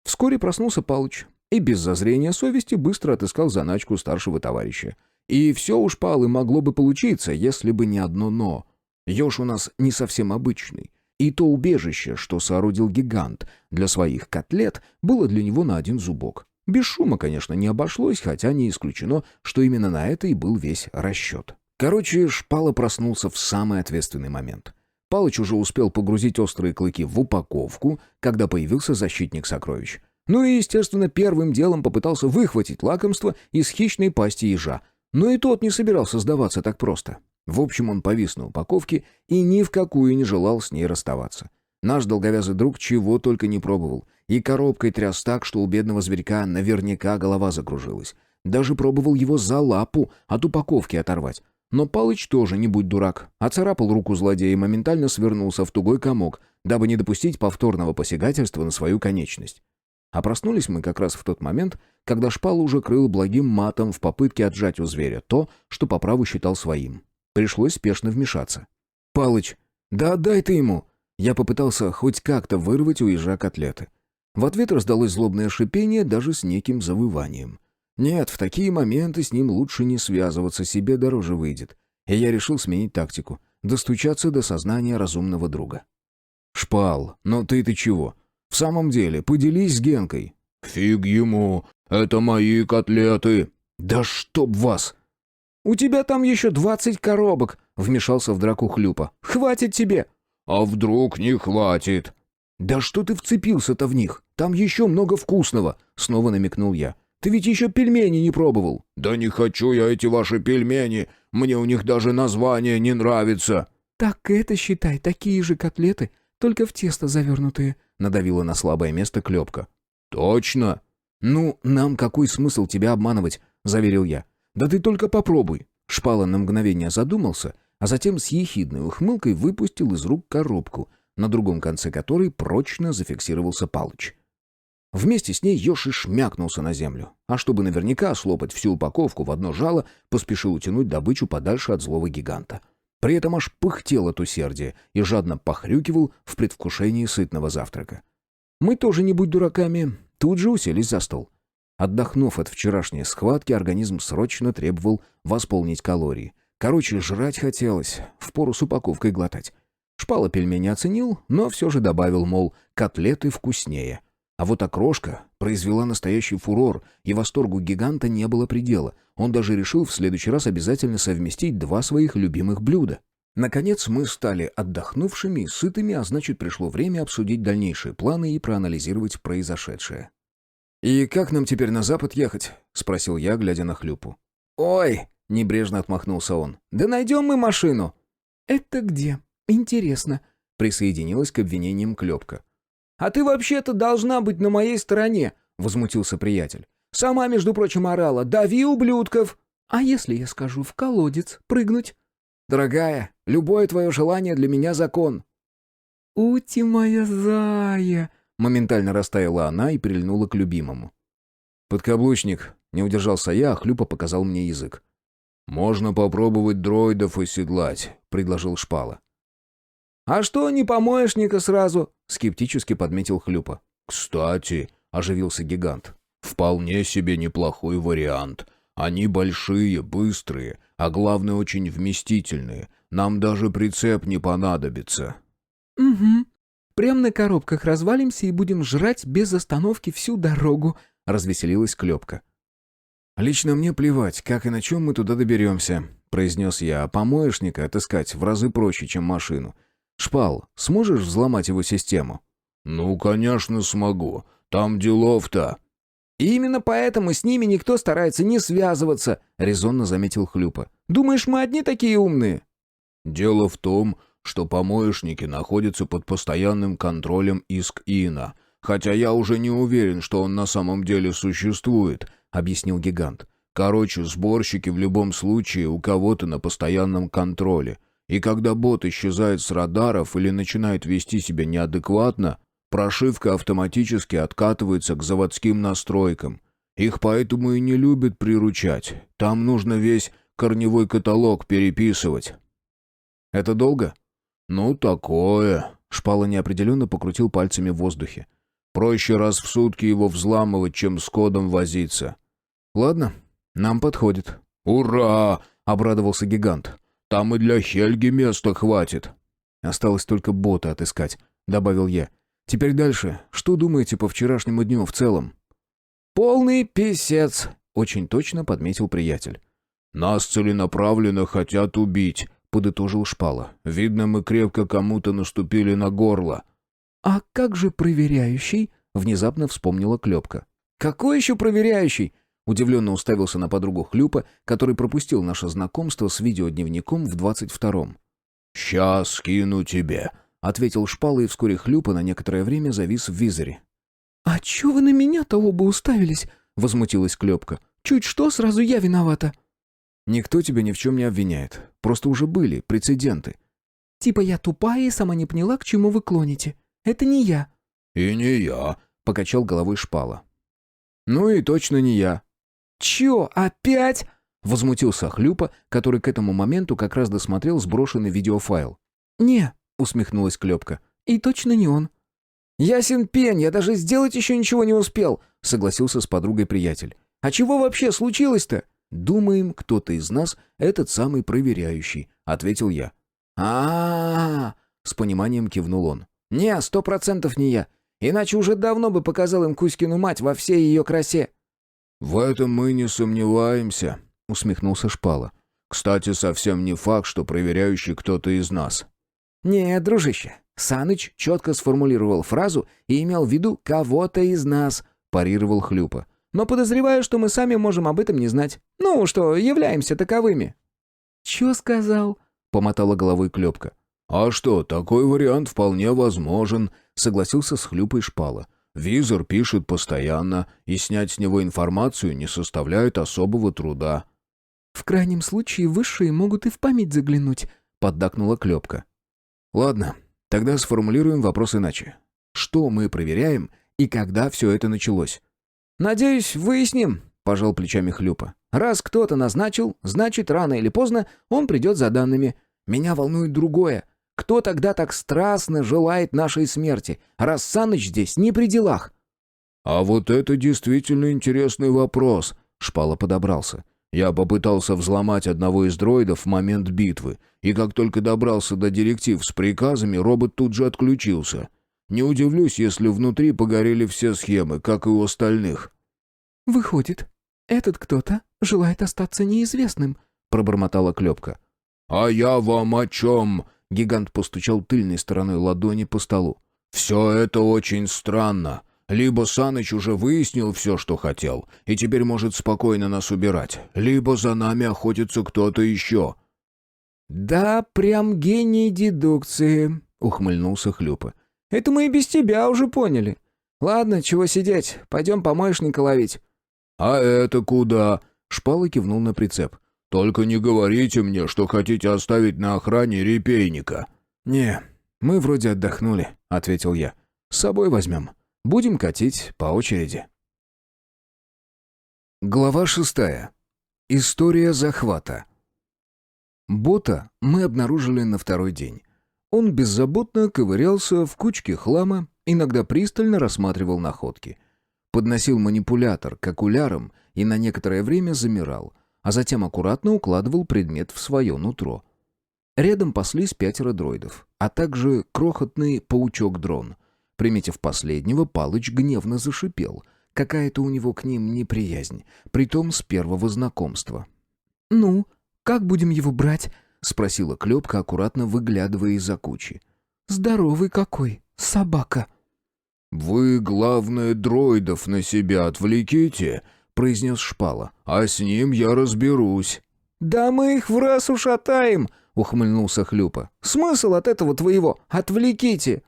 Вскоре проснулся Палыч и без зазрения совести быстро отыскал заначку старшего товарища. И все у Шпалы могло бы получиться, если бы не одно «но». Ёж у нас не совсем обычный. И то убежище, что соорудил гигант для своих котлет, было для него на один зубок. Без шума, конечно, не обошлось, хотя не исключено, что именно на это и был весь расчет. Короче, Шпала проснулся в самый ответственный момент. Палыч уже успел погрузить острые клыки в упаковку, когда появился защитник сокровищ. Ну и, естественно, первым делом попытался выхватить лакомство из хищной пасти ежа. Но и тот не собирался сдаваться так просто. В общем, он повис на упаковке и ни в какую не желал с ней расставаться. Наш долговязый друг чего только не пробовал. И коробкой тряс так, что у бедного зверька наверняка голова закружилась. Даже пробовал его за лапу от упаковки оторвать. Но Палыч тоже не будь дурак, оцарапал руку злодея и моментально свернулся в тугой комок, дабы не допустить повторного посягательства на свою конечность. А проснулись мы как раз в тот момент, когда Шпала уже крыл благим матом в попытке отжать у зверя то, что по праву считал своим. Пришлось спешно вмешаться. «Палыч, да отдай ты ему!» Я попытался хоть как-то вырвать у ежа котлеты. В ответ раздалось злобное шипение, даже с неким завыванием. Нет, в такие моменты с ним лучше не связываться, себе дороже выйдет. И я решил сменить тактику, достучаться до сознания разумного друга. «Шпал, ну ты чего? В самом деле, поделись с Генкой». «Фиг ему, это мои котлеты». «Да чтоб вас!» «У тебя там еще 20 коробок», — вмешался в драку Хлюпа. «Хватит тебе!» «А вдруг не хватит?» «Да что ты вцепился-то в них? Там еще много вкусного», — снова намекнул я. «Ты ведь еще пельмени не пробовал». «Да не хочу я эти ваши пельмени, мне у них даже название не нравится». «Так это, считай, такие же котлеты, только в тесто завернутые», — надавила на слабое место Клепка. «Точно?» «Ну, нам какой смысл тебя обманывать?» — заверил я. «Да ты только попробуй». Шпала на мгновение задумался, а затем с ехидной ухмылкой выпустил из рук коробку, на другом конце которой прочно зафиксировался Палыч. Вместе с ней еж и шмякнулся на землю, а чтобы наверняка слопать всю упаковку в одно жало, поспешил утянуть добычу подальше от злого гиганта. При этом аж пыхтел от усердия и жадно похрюкивал в предвкушении сытного завтрака. Мы тоже, не будь дураками, тут же уселись за стол. Отдохнув от вчерашней схватки, организм срочно требовал восполнить калории. Короче, жрать хотелось, впору с упаковкой глотать. Шпала пельмени оценил, но все же добавил, мол, котлеты вкуснее. А вот окрошка произвела настоящий фурор, и восторгу гиганта не было предела. Он даже решил в следующий раз обязательно совместить два своих любимых блюда. Наконец мы стали отдохнувшими и сытыми, а значит, пришло время обсудить дальнейшие планы и проанализировать произошедшее. «И как нам теперь на запад ехать?» — спросил я, глядя на Хлюпу. «Ой!» — небрежно отмахнулся он. «Да найдем мы машину!» «Это где? Интересно», — присоединилась к обвинениям Клепка. «А ты вообще-то должна быть на моей стороне!» — возмутился приятель. «Сама, между прочим, орала: дави, ублюдков!» «А если я скажу в колодец прыгнуть?» «Дорогая, любое твое желание для меня закон». «Ути моя зая!» — моментально растаяла она и прильнула к любимому. «Подкаблучник», — не удержался я, а Хлюпа показал мне язык. «Можно попробовать дроидов оседлать», — предложил Шпала. «А что не помоечника сразу?» — скептически подметил Хлюпа. «Кстати», — оживился гигант, — «вполне себе неплохой вариант. Они большие, быстрые, а главное, очень вместительные. Нам даже прицеп не понадобится». «Угу. Прям на коробках развалимся и будем жрать без остановки всю дорогу», — развеселилась Клепка. «Лично мне плевать, как и на чем мы туда доберемся», — произнес я, «а помоечника отыскать в разы проще, чем машину. Шпал, сможешь взломать его систему?» «Ну, конечно, смогу. Там делов-то». «И именно поэтому с ними никто старается не связываться», — резонно заметил Хлюпа. «Думаешь, мы одни такие умные?» «Дело в том, что помоечники находятся под постоянным контролем ИСК-ИНа, хотя я уже не уверен, что он на самом деле существует», — объяснил гигант. «Короче, сборщики в любом случае у кого-то на постоянном контроле. И когда бот исчезает с радаров или начинает вести себя неадекватно, прошивка автоматически откатывается к заводским настройкам. Их поэтому и не любят приручать. Там нужно весь корневой каталог переписывать». «Это долго?» «Ну, такое». Шпала неопределенно покрутил пальцами в воздухе. «Проще раз в сутки его взламывать, чем с кодом возиться». «Ладно, нам подходит». «Ура!» — обрадовался гигант. «Там и для Хельги места хватит». «Осталось только бота отыскать», — добавил я. «Теперь дальше. Что думаете по вчерашнему дню в целом?» «Полный писец», — очень точно подметил приятель. «Нас целенаправленно хотят убить», — подытожил Шпала. «Видно, мы крепко кому-то наступили на горло». «А как же проверяющий?» — внезапно вспомнила Клепка. «Какой еще проверяющий?» — удивленно уставился на подругу Хлюпа, который пропустил наше знакомство с видеодневником в 22-м. «Сейчас скину тебе», — ответил Шпала, и вскоре Хлюпа на некоторое время завис в визоре. «А чё вы на меня-то оба уставились?» — возмутилась Клепка. «Чуть что, сразу я виновата». Никто тебя ни в чем не обвиняет. Просто уже были прецеденты. Типа я тупая и сама не поняла, к чему вы клоните. Это не я. «И не я», — покачал головой Шпала. «Ну и точно не я». Чё, опять? — возмутился Хлюпа, который к этому моменту как раз досмотрел сброшенный видеофайл. Не, — усмехнулась Клёпка. и точно не он. «Ясен пень, я даже сделать еще ничего не успел», — согласился с подругой приятель. «А чего вообще случилось-то?» «Думаем, кто-то из нас этот самый проверяющий», — ответил я. А-а-а! С пониманием кивнул он. Не, 100% не я. Иначе уже давно бы показал им Кузькину мать во всей ее красе. «В этом мы не сомневаемся», — усмехнулся Шпала. «Кстати, совсем не факт, что проверяющий кто-то из нас». Не, дружище, Саныч четко сформулировал фразу и имел в виду кого-то из нас, парировал Хлюпа. но подозреваю, что мы сами можем об этом не знать. Ну, что являемся таковыми. Чё сказал? Помотала головой Клёпка. «А что, такой вариант вполне возможен», — согласился с Хлюпой Шпала. «Визор пишет постоянно, и снять с него информацию не составляет особого труда». В крайнем случае высшие могут и в память заглянуть, поддакнула Клёпка. Ладно, тогда сформулируем вопрос иначе. Что мы проверяем и когда все это началось? «Надеюсь, выясним», — пожал плечами Хлюпа. «Раз кто-то назначил, значит, рано или поздно он придет за данными. Меня волнует другое. Кто тогда так страстно желает нашей смерти, раз Саныч здесь не при делах?» «А вот это действительно интересный вопрос», — Шпала подобрался. «Я попытался взломать одного из дроидов в момент битвы, и как только добрался до директив с приказами, робот тут же отключился. Не удивлюсь, если внутри погорели все схемы, как и у остальных». Выходит, этот кто-то желает остаться неизвестным, пробормотала Клёпка. «А я вам о чем?» — гигант постучал тыльной стороной ладони по столу. «Все это очень странно. Либо Саныч уже выяснил все, что хотел, и теперь может спокойно нас убирать, либо за нами охотится кто-то еще». «Да, прям гений дедукции», — ухмыльнулся Хлюпа. «Это мы и без тебя уже поняли. Ладно, чего сидеть, пойдем помоечника ловить». «А это куда?» — Шпала кивнул на прицеп. «Только не говорите мне, что хотите оставить на охране репейника». «Не, мы вроде отдохнули», — ответил я. «С собой возьмем. Будем катить по очереди». Глава 6. История захвата. Бота мы обнаружили на второй день. Он беззаботно ковырялся в кучке хлама, иногда пристально рассматривал находки. Подносил манипулятор к окулярам и на некоторое время замирал, а затем аккуратно укладывал предмет в свое нутро. Рядом паслись 5 дроидов, а также крохотный паучок-дрон. Приметив последнего, Палыч гневно зашипел. Какая-то у него к ним неприязнь, притом с первого знакомства. «Ну, как будем его брать?» — спросила Клёпка, аккуратно выглядывая из-за кучи. «Здоровый какой, собака!» «Вы, главное, дроидов на себя отвлеките», — произнес Шпала. «А с ним я разберусь». «Да мы их в раз ушатаем», — ухмыльнулся Хлюпа. «Смысл от этого твоего? Отвлеките!»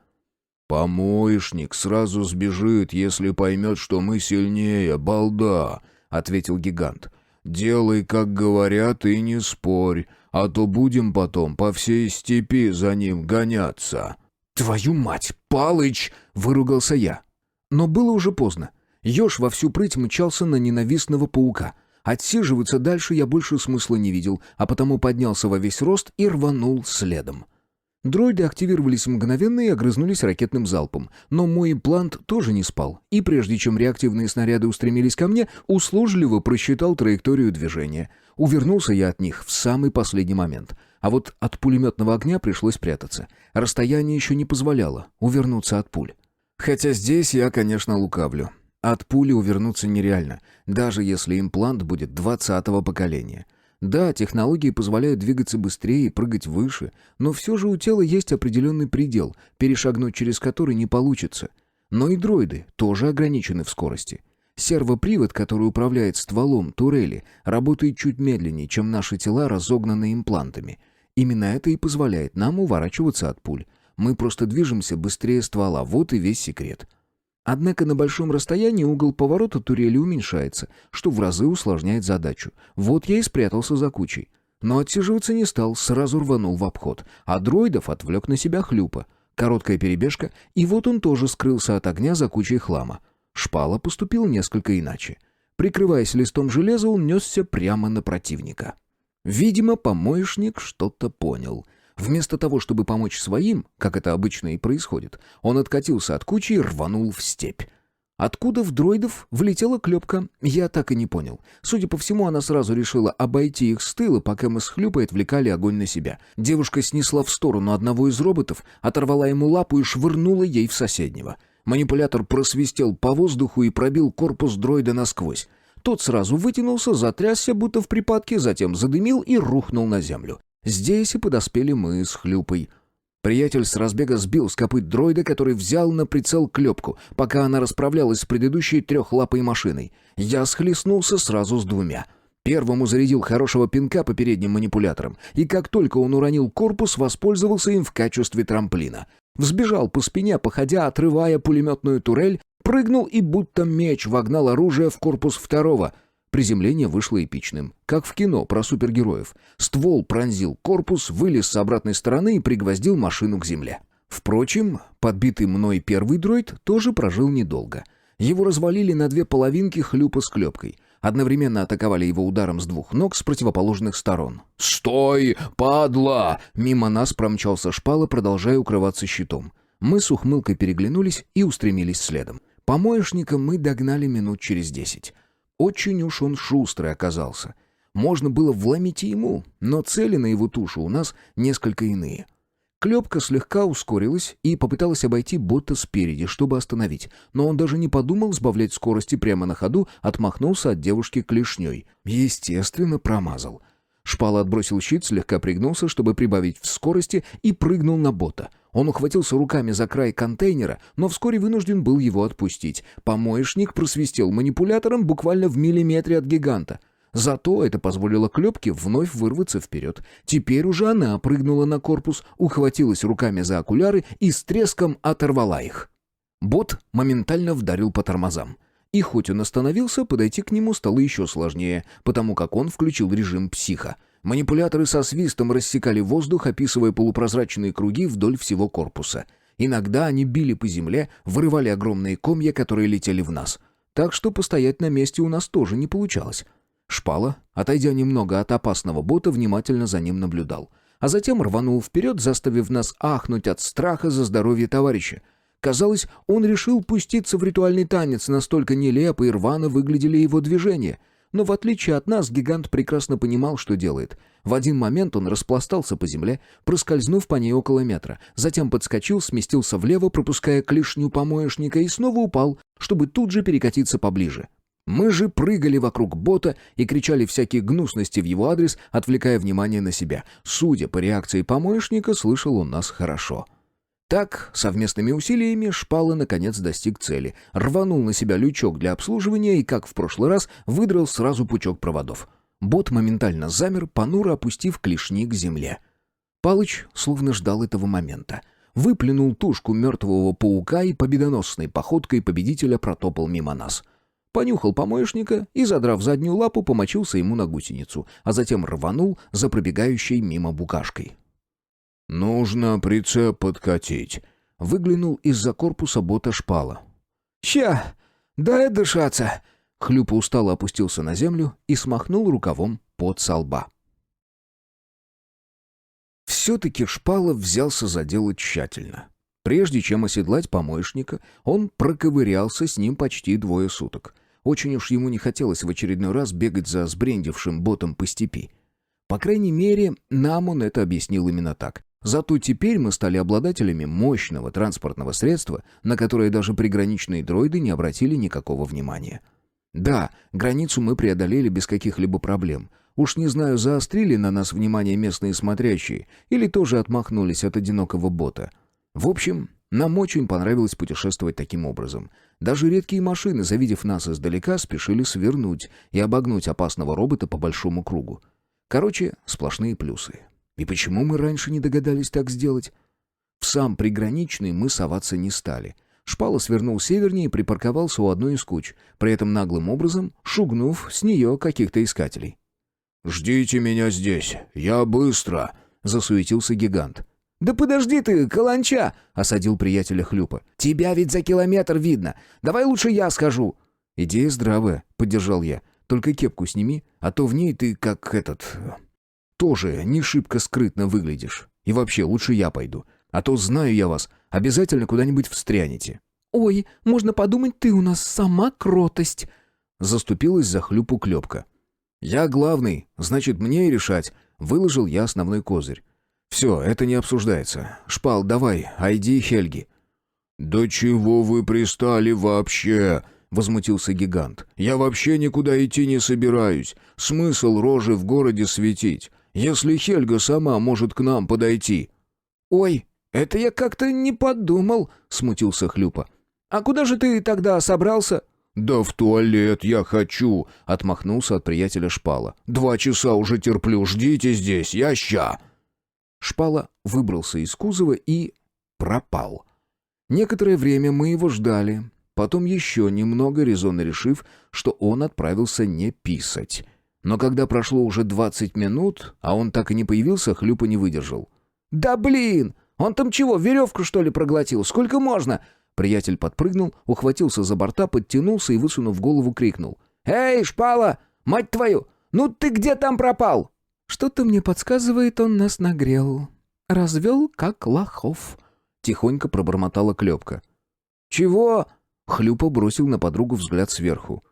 «Помоечник сразу сбежит, если поймет, что мы сильнее, балда», — ответил гигант. «Делай, как говорят, и не спорь, а то будем потом по всей степи за ним гоняться». «Твою мать, Палыч!» — выругался я. Но было уже поздно. Ёж во всю прыть мчался на ненавистного паука. Отсиживаться дальше я больше смысла не видел, а потому поднялся во весь рост и рванул следом. Дроиды активировались мгновенно и огрызнулись ракетным залпом. Но мой имплант тоже не спал, и прежде чем реактивные снаряды устремились ко мне, услужливо просчитал траекторию движения. Увернулся я от них в самый последний момент. А вот от пулеметного огня пришлось прятаться. Расстояние еще не позволяло увернуться от пуль. Хотя здесь я, конечно, лукавлю. От пули увернуться нереально, даже если имплант будет 20-го поколения. Да, технологии позволяют двигаться быстрее и прыгать выше, но все же у тела есть определенный предел, перешагнуть через который не получится. Но и дроиды тоже ограничены в скорости. Сервопривод, который управляет стволом турели, работает чуть медленнее, чем наши тела, разогнанные имплантами. Именно это и позволяет нам уворачиваться от пуль. Мы просто движемся быстрее ствола, вот и весь секрет. Однако на большом расстоянии угол поворота турели уменьшается, что в разы усложняет задачу. Вот я и спрятался за кучей. Но отсиживаться не стал, сразу рванул в обход, а дроидов отвлек на себя Хлюпа. Короткая перебежка, и вот он тоже скрылся от огня за кучей хлама. Шпала поступил несколько иначе. Прикрываясь листом железа, он несся прямо на противника. Видимо, помоечник что-то понял. Вместо того, чтобы помочь своим, как это обычно и происходит, он откатился от кучи и рванул в степь. Откуда в дроидов влетела клепка, я так и не понял. Судя по всему, она сразу решила обойти их с тыла, пока мы с Хлюпой отвлекали огонь на себя. Девушка снесла в сторону одного из роботов, оторвала ему лапу и швырнула ей в соседнего. Манипулятор просвистел по воздуху и пробил корпус дроида насквозь. Тот сразу вытянулся, затрясся, будто в припадке, затем задымил и рухнул на землю. Здесь и подоспели мы с Хлюпой. Приятель с разбега сбил с копыт дроида, который взял на прицел клепку, пока она расправлялась с предыдущей трехлапой машиной. Я схлестнулся сразу с двумя. Первому зарядил хорошего пинка по передним манипуляторам, и как только он уронил корпус, воспользовался им в качестве трамплина. Взбежал по спине, походя, отрывая пулеметную турель, прыгнул и будто меч вогнал оружие в корпус второго. Приземление вышло эпичным, как в кино про супергероев. Ствол пронзил корпус, вылез с обратной стороны и пригвоздил машину к земле. Впрочем, подбитый мной первый дроид тоже прожил недолго. Его развалили на две половинки Хлюпа с клепкой. Одновременно атаковали его ударом с двух ног с противоположных сторон. «Стой, падла!» Мимо нас промчался Шпала, продолжая укрываться щитом. Мы с ухмылкой переглянулись и устремились следом. Помоечника мы догнали минут через 10. Очень уж он шустрый оказался. Можно было вломить и ему, но цели на его тушу у нас несколько иные. Клепка слегка ускорилась и попыталась обойти бота спереди, чтобы остановить, но он даже не подумал сбавлять скорости прямо на ходу, отмахнулся от девушки клешней. Естественно, промазал. Шпала отбросил щит, слегка пригнулся, чтобы прибавить в скорости, и прыгнул на бота. Он ухватился руками за край контейнера, но вскоре вынужден был его отпустить. Помоечник просвистел манипулятором буквально в миллиметре от гиганта. Зато это позволило клепке вновь вырваться вперед. Теперь уже она прыгнула на корпус, ухватилась руками за окуляры и с треском оторвала их. Бот моментально вдарил по тормозам. И хоть он остановился, подойти к нему стало еще сложнее, потому как он включил режим психа. Манипуляторы со свистом рассекали воздух, описывая полупрозрачные круги вдоль всего корпуса. Иногда они били по земле, вырывали огромные комья, которые летели в нас. Так что постоять на месте у нас тоже не получалось. Шпала, отойдя немного от опасного бота, внимательно за ним наблюдал. А затем рванул вперед, заставив нас ахнуть от страха за здоровье товарища. Казалось, он решил пуститься в ритуальный танец, настолько нелепо и рвано выглядели его движения. Но в отличие от нас, гигант прекрасно понимал, что делает. В один момент он распластался по земле, проскользнув по ней около метра. Затем подскочил, сместился влево, пропуская клешню помоечника, и снова упал, чтобы тут же перекатиться поближе. Мы же прыгали вокруг бота и кричали всякие гнусности в его адрес, отвлекая внимание на себя. Судя по реакции помоечника, слышал он нас хорошо. Так, совместными усилиями, Шпала наконец достиг цели, рванул на себя лючок для обслуживания и, как в прошлый раз, выдрал сразу пучок проводов. Бот моментально замер, понуро опустив клешни к земле. Палыч словно ждал этого момента. Выплюнул тушку мертвого паука и победоносной походкой победителя протопал мимо нас. Понюхал помоечника и, задрав заднюю лапу, помочился ему на гусеницу, а затем рванул за пробегающей мимо букашкой. «Нужно прицеп подкатить», — выглянул из-за корпуса бота Шпала. «Ща, дай отдышаться!» Хлюпа устало опустился на землю и смахнул рукавом пот со лба. Все-таки Шпала взялся за дело тщательно. Прежде чем оседлать помоечника, он проковырялся с ним почти 2 суток. Очень уж ему не хотелось в очередной раз бегать за сбрендившим ботом по степи. По крайней мере, нам он это объяснил именно так. Зато теперь мы стали обладателями мощного транспортного средства, на которое даже приграничные дроиды не обратили никакого внимания. Да, границу мы преодолели без каких-либо проблем. Уж не знаю, заострили на нас внимание местные смотрящие или тоже отмахнулись от одинокого бота. В общем, нам очень понравилось путешествовать таким образом. Даже редкие машины, завидев нас издалека, спешили свернуть и обогнуть опасного робота по большому кругу. Короче, сплошные плюсы. И почему мы раньше не догадались так сделать? В сам приграничный мы соваться не стали. Шпала свернул севернее и припарковался у одной из куч, при этом наглым образом шугнув с нее каких-то искателей. «Ждите меня здесь, я быстро!» — засуетился гигант. «Да подожди ты, каланча!» — осадил приятеля Хлюпа. «Тебя ведь за километр видно. Давай лучше я схожу». «Идея здравая», — поддержал я. «Только кепку сними, а то в ней ты как тоже не шибко скрытно выглядишь. И вообще, лучше я пойду. А то знаю я вас, обязательно куда-нибудь встрянете». «Ой, можно подумать, ты у нас сама кротость!» Заступилась за Хлюпу Клёпка. «Я главный, значит, мне и решать», — выложил я основной козырь. «Все, это не обсуждается. Шпал, давай, айди Хельги». «Да чего вы пристали вообще?» — возмутился гигант. «Я вообще никуда идти не собираюсь. Смысл рожи в городе светить, если Хельга сама может к нам подойти?» «Ой, это я как-то не подумал», — смутился Хлюпа. «А куда же ты тогда собрался?» «Да в туалет я хочу», — отмахнулся от приятеля Шпала. «2 часа уже терплю, ждите здесь, я ща». Шпала выбрался из кузова и пропал. Некоторое время мы его ждали, потом еще немного, резонно решив, что он отправился не писать. Но когда прошло уже 20 минут, а он так и не появился, Хлюпа не выдержал. «Да блин! Он там чего, веревку что ли проглотил? Сколько можно?» Приятель подпрыгнул, ухватился за борта, подтянулся и, высунув голову, крикнул. «Эй, Шпала! Мать твою! Ну ты где там пропал?» «Что-то мне подсказывает, он нас нагрел. Развел, как лохов», — тихонько пробормотала Клёпка. «Чего?» — Хлюпа бросил на подругу взгляд сверху.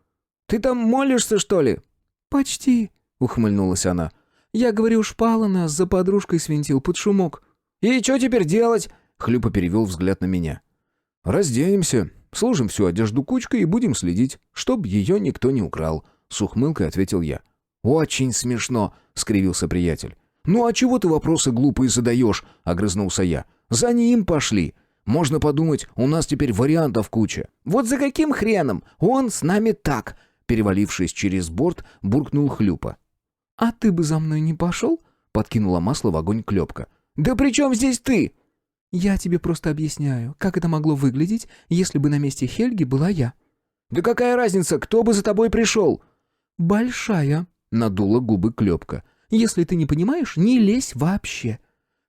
«Ты там молишься, что ли?» «Почти», — ухмыльнулась она. «Я говорю, Шпала нас за подружкой свинтил под шумок». «И что теперь делать?» — Хлюпа перевел взгляд на меня. «Разденемся, сложим всю одежду кучкой и будем следить, чтоб ее никто не украл», — с ухмылкой ответил я. «Очень смешно», — скривился приятель. «Ну а чего ты вопросы глупые задаешь?» — огрызнулся я. «За ним пошли. Можно подумать, у нас теперь вариантов куча». «Вот за каким хреном? Он с нами так!» Перевалившись через борт, буркнул Хлюпа. «А ты бы за мной не пошел?» — подкинула масло в огонь Клёпка. «Да при чем здесь ты?» «Я тебе просто объясняю, как это могло выглядеть, если бы на месте Хельги была я». «Да какая разница, кто бы за тобой пришел?» «Большая», — надула губы Клёпка. «Если ты не понимаешь, не лезь вообще.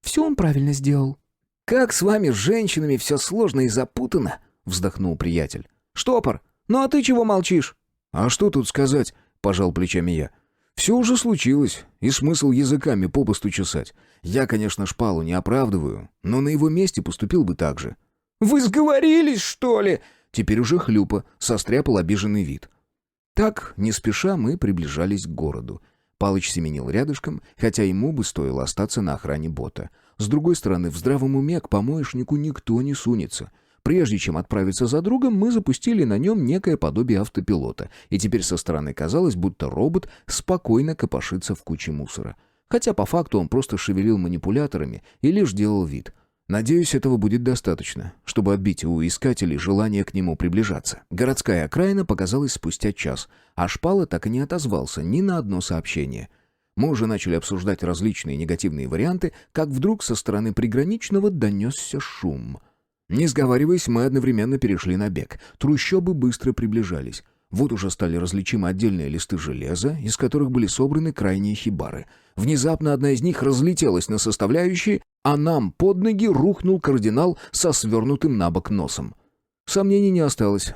Все он правильно сделал». «Как с вами, с женщинами, все сложно и запутано», — вздохнул приятель. «Штопор, ну а ты чего молчишь?» «А что тут сказать?» — пожал плечами я. «Все уже случилось, и смысл языками попусту чесать. Я, конечно, Шпалу не оправдываю, но на его месте поступил бы так же». «Вы сговорились, что ли?» Теперь уже Хлюпа состряпал обиженный вид. Так, не спеша, мы приближались к городу. Палыч семенил рядышком, хотя ему бы стоило остаться на охране бота. С другой стороны, в здравом уме к помоечнику никто не сунется. Прежде чем отправиться за другом, мы запустили на нем некое подобие автопилота, и теперь со стороны казалось, будто робот спокойно копошится в куче мусора. Хотя по факту он просто шевелил манипуляторами и лишь делал вид. Надеюсь, этого будет достаточно, чтобы отбить у искателей желание к нему приближаться. Городская окраина показалась спустя час, а Шпала так и не отозвался ни на одно сообщение. Мы уже начали обсуждать различные негативные варианты, как вдруг со стороны приграничного донесся шум. Не сговариваясь, мы одновременно перешли на бег. Трущобы быстро приближались. Вот уже стали различимы отдельные листы железа, из которых были собраны крайние хибары. Внезапно одна из них разлетелась на составляющие, а нам под ноги рухнул кардинал со свернутым на бок носом. Сомнений не осталось.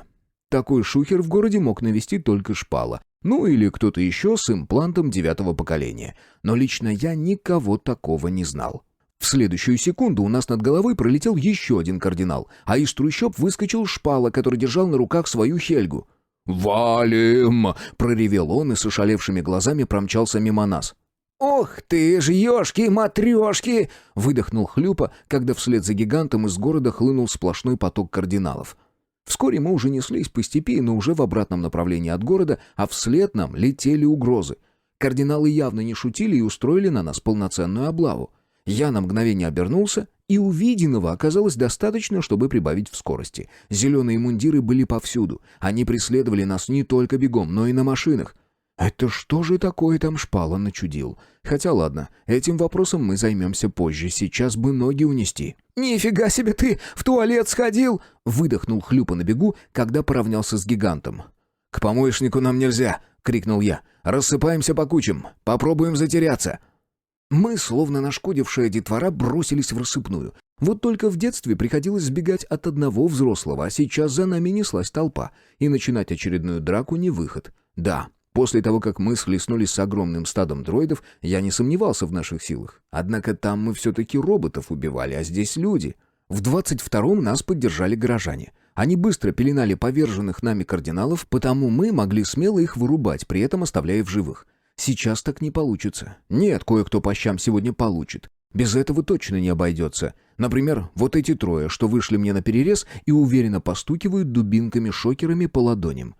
Такой шухер в городе мог навести только Шпала. Ну или кто-то еще с имплантом 9-го поколения. Но лично я никого такого не знал. В следующую секунду у нас над головой пролетел еще один кардинал, а из трущоб выскочил Шпала, который держал на руках свою Хельгу. «Валим!» — проревел он и с ошалевшими глазами промчался мимо нас. «Ох ты ж, ешки-матрешки!» — выдохнул Хлюпа, когда вслед за гигантом из города хлынул сплошной поток кардиналов. Вскоре мы уже неслись по степи, но уже в обратном направлении от города, а вслед нам летели угрозы. Кардиналы явно не шутили и устроили на нас полноценную облаву. Я на мгновение обернулся, и увиденного оказалось достаточно, чтобы прибавить в скорости. Зеленые мундиры были повсюду. Они преследовали нас не только бегом, но и на машинах. Это что же такое там Шпала начудил? Хотя ладно, этим вопросом мы займемся позже, сейчас бы ноги унести. «Нифига себе ты в туалет сходил!» — выдохнул Хлюпа на бегу, когда поравнялся с гигантом. «К помоечнику нам нельзя!» — крикнул я. «Рассыпаемся по кучам, попробуем затеряться!» Мы, словно нашкодившая детвора, бросились в рассыпную. Вот только в детстве приходилось сбегать от одного взрослого, а сейчас за нами неслась толпа, и начинать очередную драку не выход. Да, после того, как мы схлестнулись с огромным стадом дроидов, я не сомневался в наших силах. Однако там мы все-таки роботов убивали, а здесь люди. В 22-м нас поддержали горожане. Они быстро пеленали поверженных нами кардиналов, потому мы могли смело их вырубать, при этом оставляя в живых. Сейчас так не получится. Нет, кое-кто по щам сегодня получит. Без этого точно не обойдется. Например, вот эти трое, что вышли мне на перерез и уверенно постукивают дубинками-шокерами по ладоням.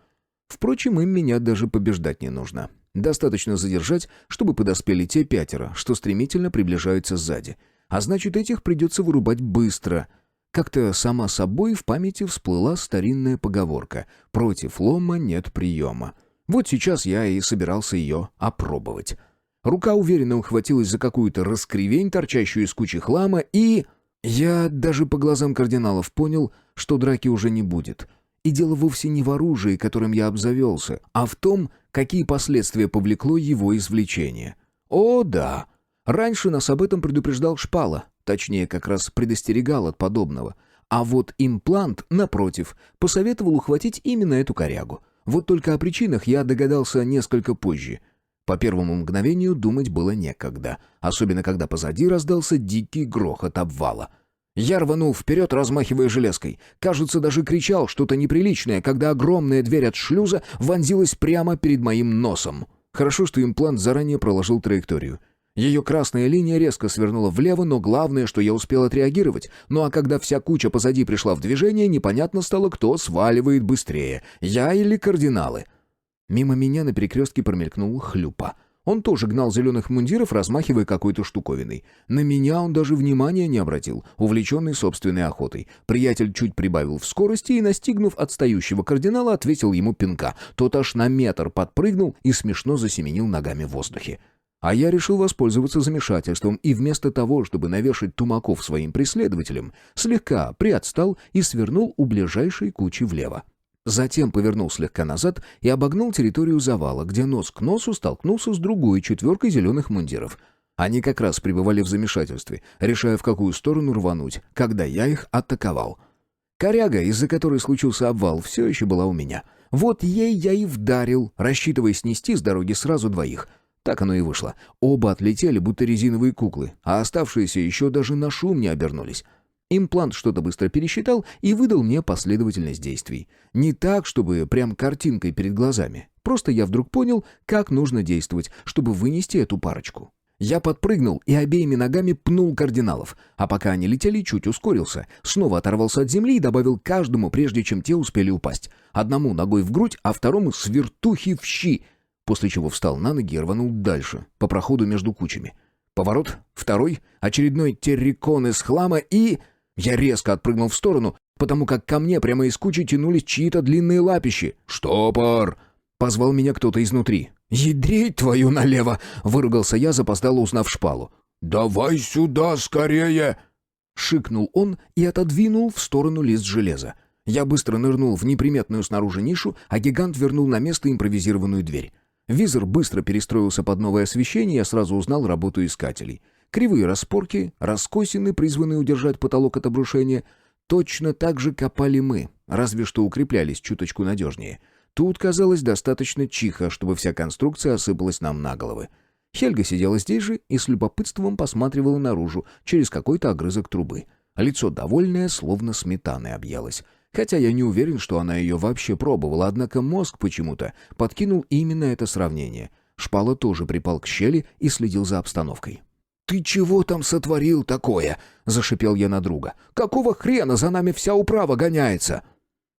Впрочем, им меня даже побеждать не нужно. Достаточно задержать, чтобы подоспели те 5, что стремительно приближаются сзади. А значит, этих придется вырубать быстро. Как-то сама собой в памяти всплыла старинная поговорка «Против лома нет приема». Вот сейчас я и собирался ее опробовать. Рука уверенно ухватилась за какую-то раскривень, торчащую из кучи хлама, и... Я даже по глазам кардиналов понял, что драки уже не будет. И дело вовсе не в оружии, которым я обзавелся, а в том, какие последствия повлекло его извлечение. О, да! Раньше нас об этом предупреждал Шпала, точнее, как раз предостерегал от подобного. А вот имплант, напротив, посоветовал ухватить именно эту корягу. Вот только о причинах я догадался несколько позже. По первому мгновению думать было некогда, особенно когда позади раздался дикий грохот обвала. Я рванул вперед, размахивая железкой. Кажется, даже кричал что-то неприличное, когда огромная дверь от шлюза вонзилась прямо перед моим носом. Хорошо, что имплант заранее проложил траекторию. Ее красная линия резко свернула влево, но главное, что я успел отреагировать. Ну а когда вся куча позади пришла в движение, непонятно стало, кто сваливает быстрее, я или кардиналы. Мимо меня на перекрестке промелькнул Хлюпа. Он тоже гнал зеленых мундиров, размахивая какой-то штуковиной. На меня он даже внимания не обратил, увлеченный собственной охотой. Приятель чуть прибавил в скорости и, настигнув отстающего кардинала, отвесил ему пинка. Тот аж на метр подпрыгнул и смешно засеменил ногами в воздухе. А я решил воспользоваться замешательством и вместо того, чтобы навешать тумаков своим преследователям, слегка приотстал и свернул у ближайшей кучи влево. Затем повернул слегка назад и обогнул территорию завала, где нос к носу столкнулся с другой 4 зеленых мундиров. Они как раз пребывали в замешательстве, решая, в какую сторону рвануть, когда я их атаковал. Коряга, из-за которой случился обвал, все еще была у меня. Вот ей я и вдарил, рассчитывая снести с дороги сразу 2. Так оно и вышло. Оба отлетели, будто резиновые куклы, а оставшиеся еще даже на шум не обернулись. Имплант что-то быстро пересчитал и выдал мне последовательность действий. Не так, чтобы прям картинкой перед глазами. Просто я вдруг понял, как нужно действовать, чтобы вынести эту парочку. Я подпрыгнул и обеими ногами пнул кардиналов, а пока они летели, чуть ускорился, снова оторвался от земли и добавил каждому, прежде чем те успели упасть. Одному ногой в грудь, а второму с вертухи в щи, после чего встал на ноги и рванул дальше, по проходу между кучами. Поворот, второй, очередной террикон из хлама и... Я резко отпрыгнул в сторону, потому как ко мне прямо из кучи тянулись чьи-то длинные лапищи. «Штопор!» — позвал меня кто-то изнутри. «Ядрить твою налево!» — выругался я, запоздало узнав Шпалу. «Давай сюда скорее!» — шикнул он и отодвинул в сторону лист железа. Я быстро нырнул в неприметную снаружи нишу, а гигант вернул на место импровизированную дверь. Визор быстро перестроился под новое освещение, я сразу узнал работу искателей. Кривые распорки, раскосины, призванные удержать потолок от обрушения. Точно так же копали мы, разве что укреплялись чуточку надежнее. Тут казалось достаточно чихо, чтобы вся конструкция осыпалась нам на головы. Хельга сидела здесь же и с любопытством посматривала наружу, через какой-то огрызок трубы. Лицо довольное, словно сметаной объелось. Хотя я не уверен, что она ее вообще пробовала, однако мозг почему-то подкинул именно это сравнение. Шпала тоже припал к щели и следил за обстановкой. «Ты чего там сотворил такое?» — зашипел я на друга. «Какого хрена за нами вся управа гоняется?»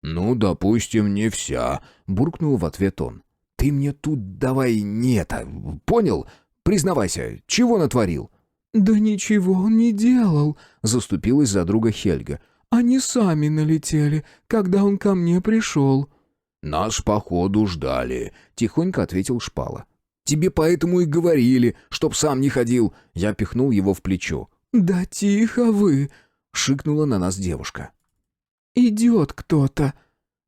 «Ну, допустим, не вся», — буркнул в ответ он. «Ты мне тут давай не это, понял? Признавайся, чего натворил?» «Да ничего он не делал», — заступилась за друга Хельга. «Они сами налетели, когда он ко мне пришел». «Нас, походу, ждали», — тихонько ответил Шпала. «Тебе поэтому и говорили, чтоб сам не ходил». Я пихнул его в плечо. «Да тихо вы!» — шикнула на нас девушка. «Идет кто-то!»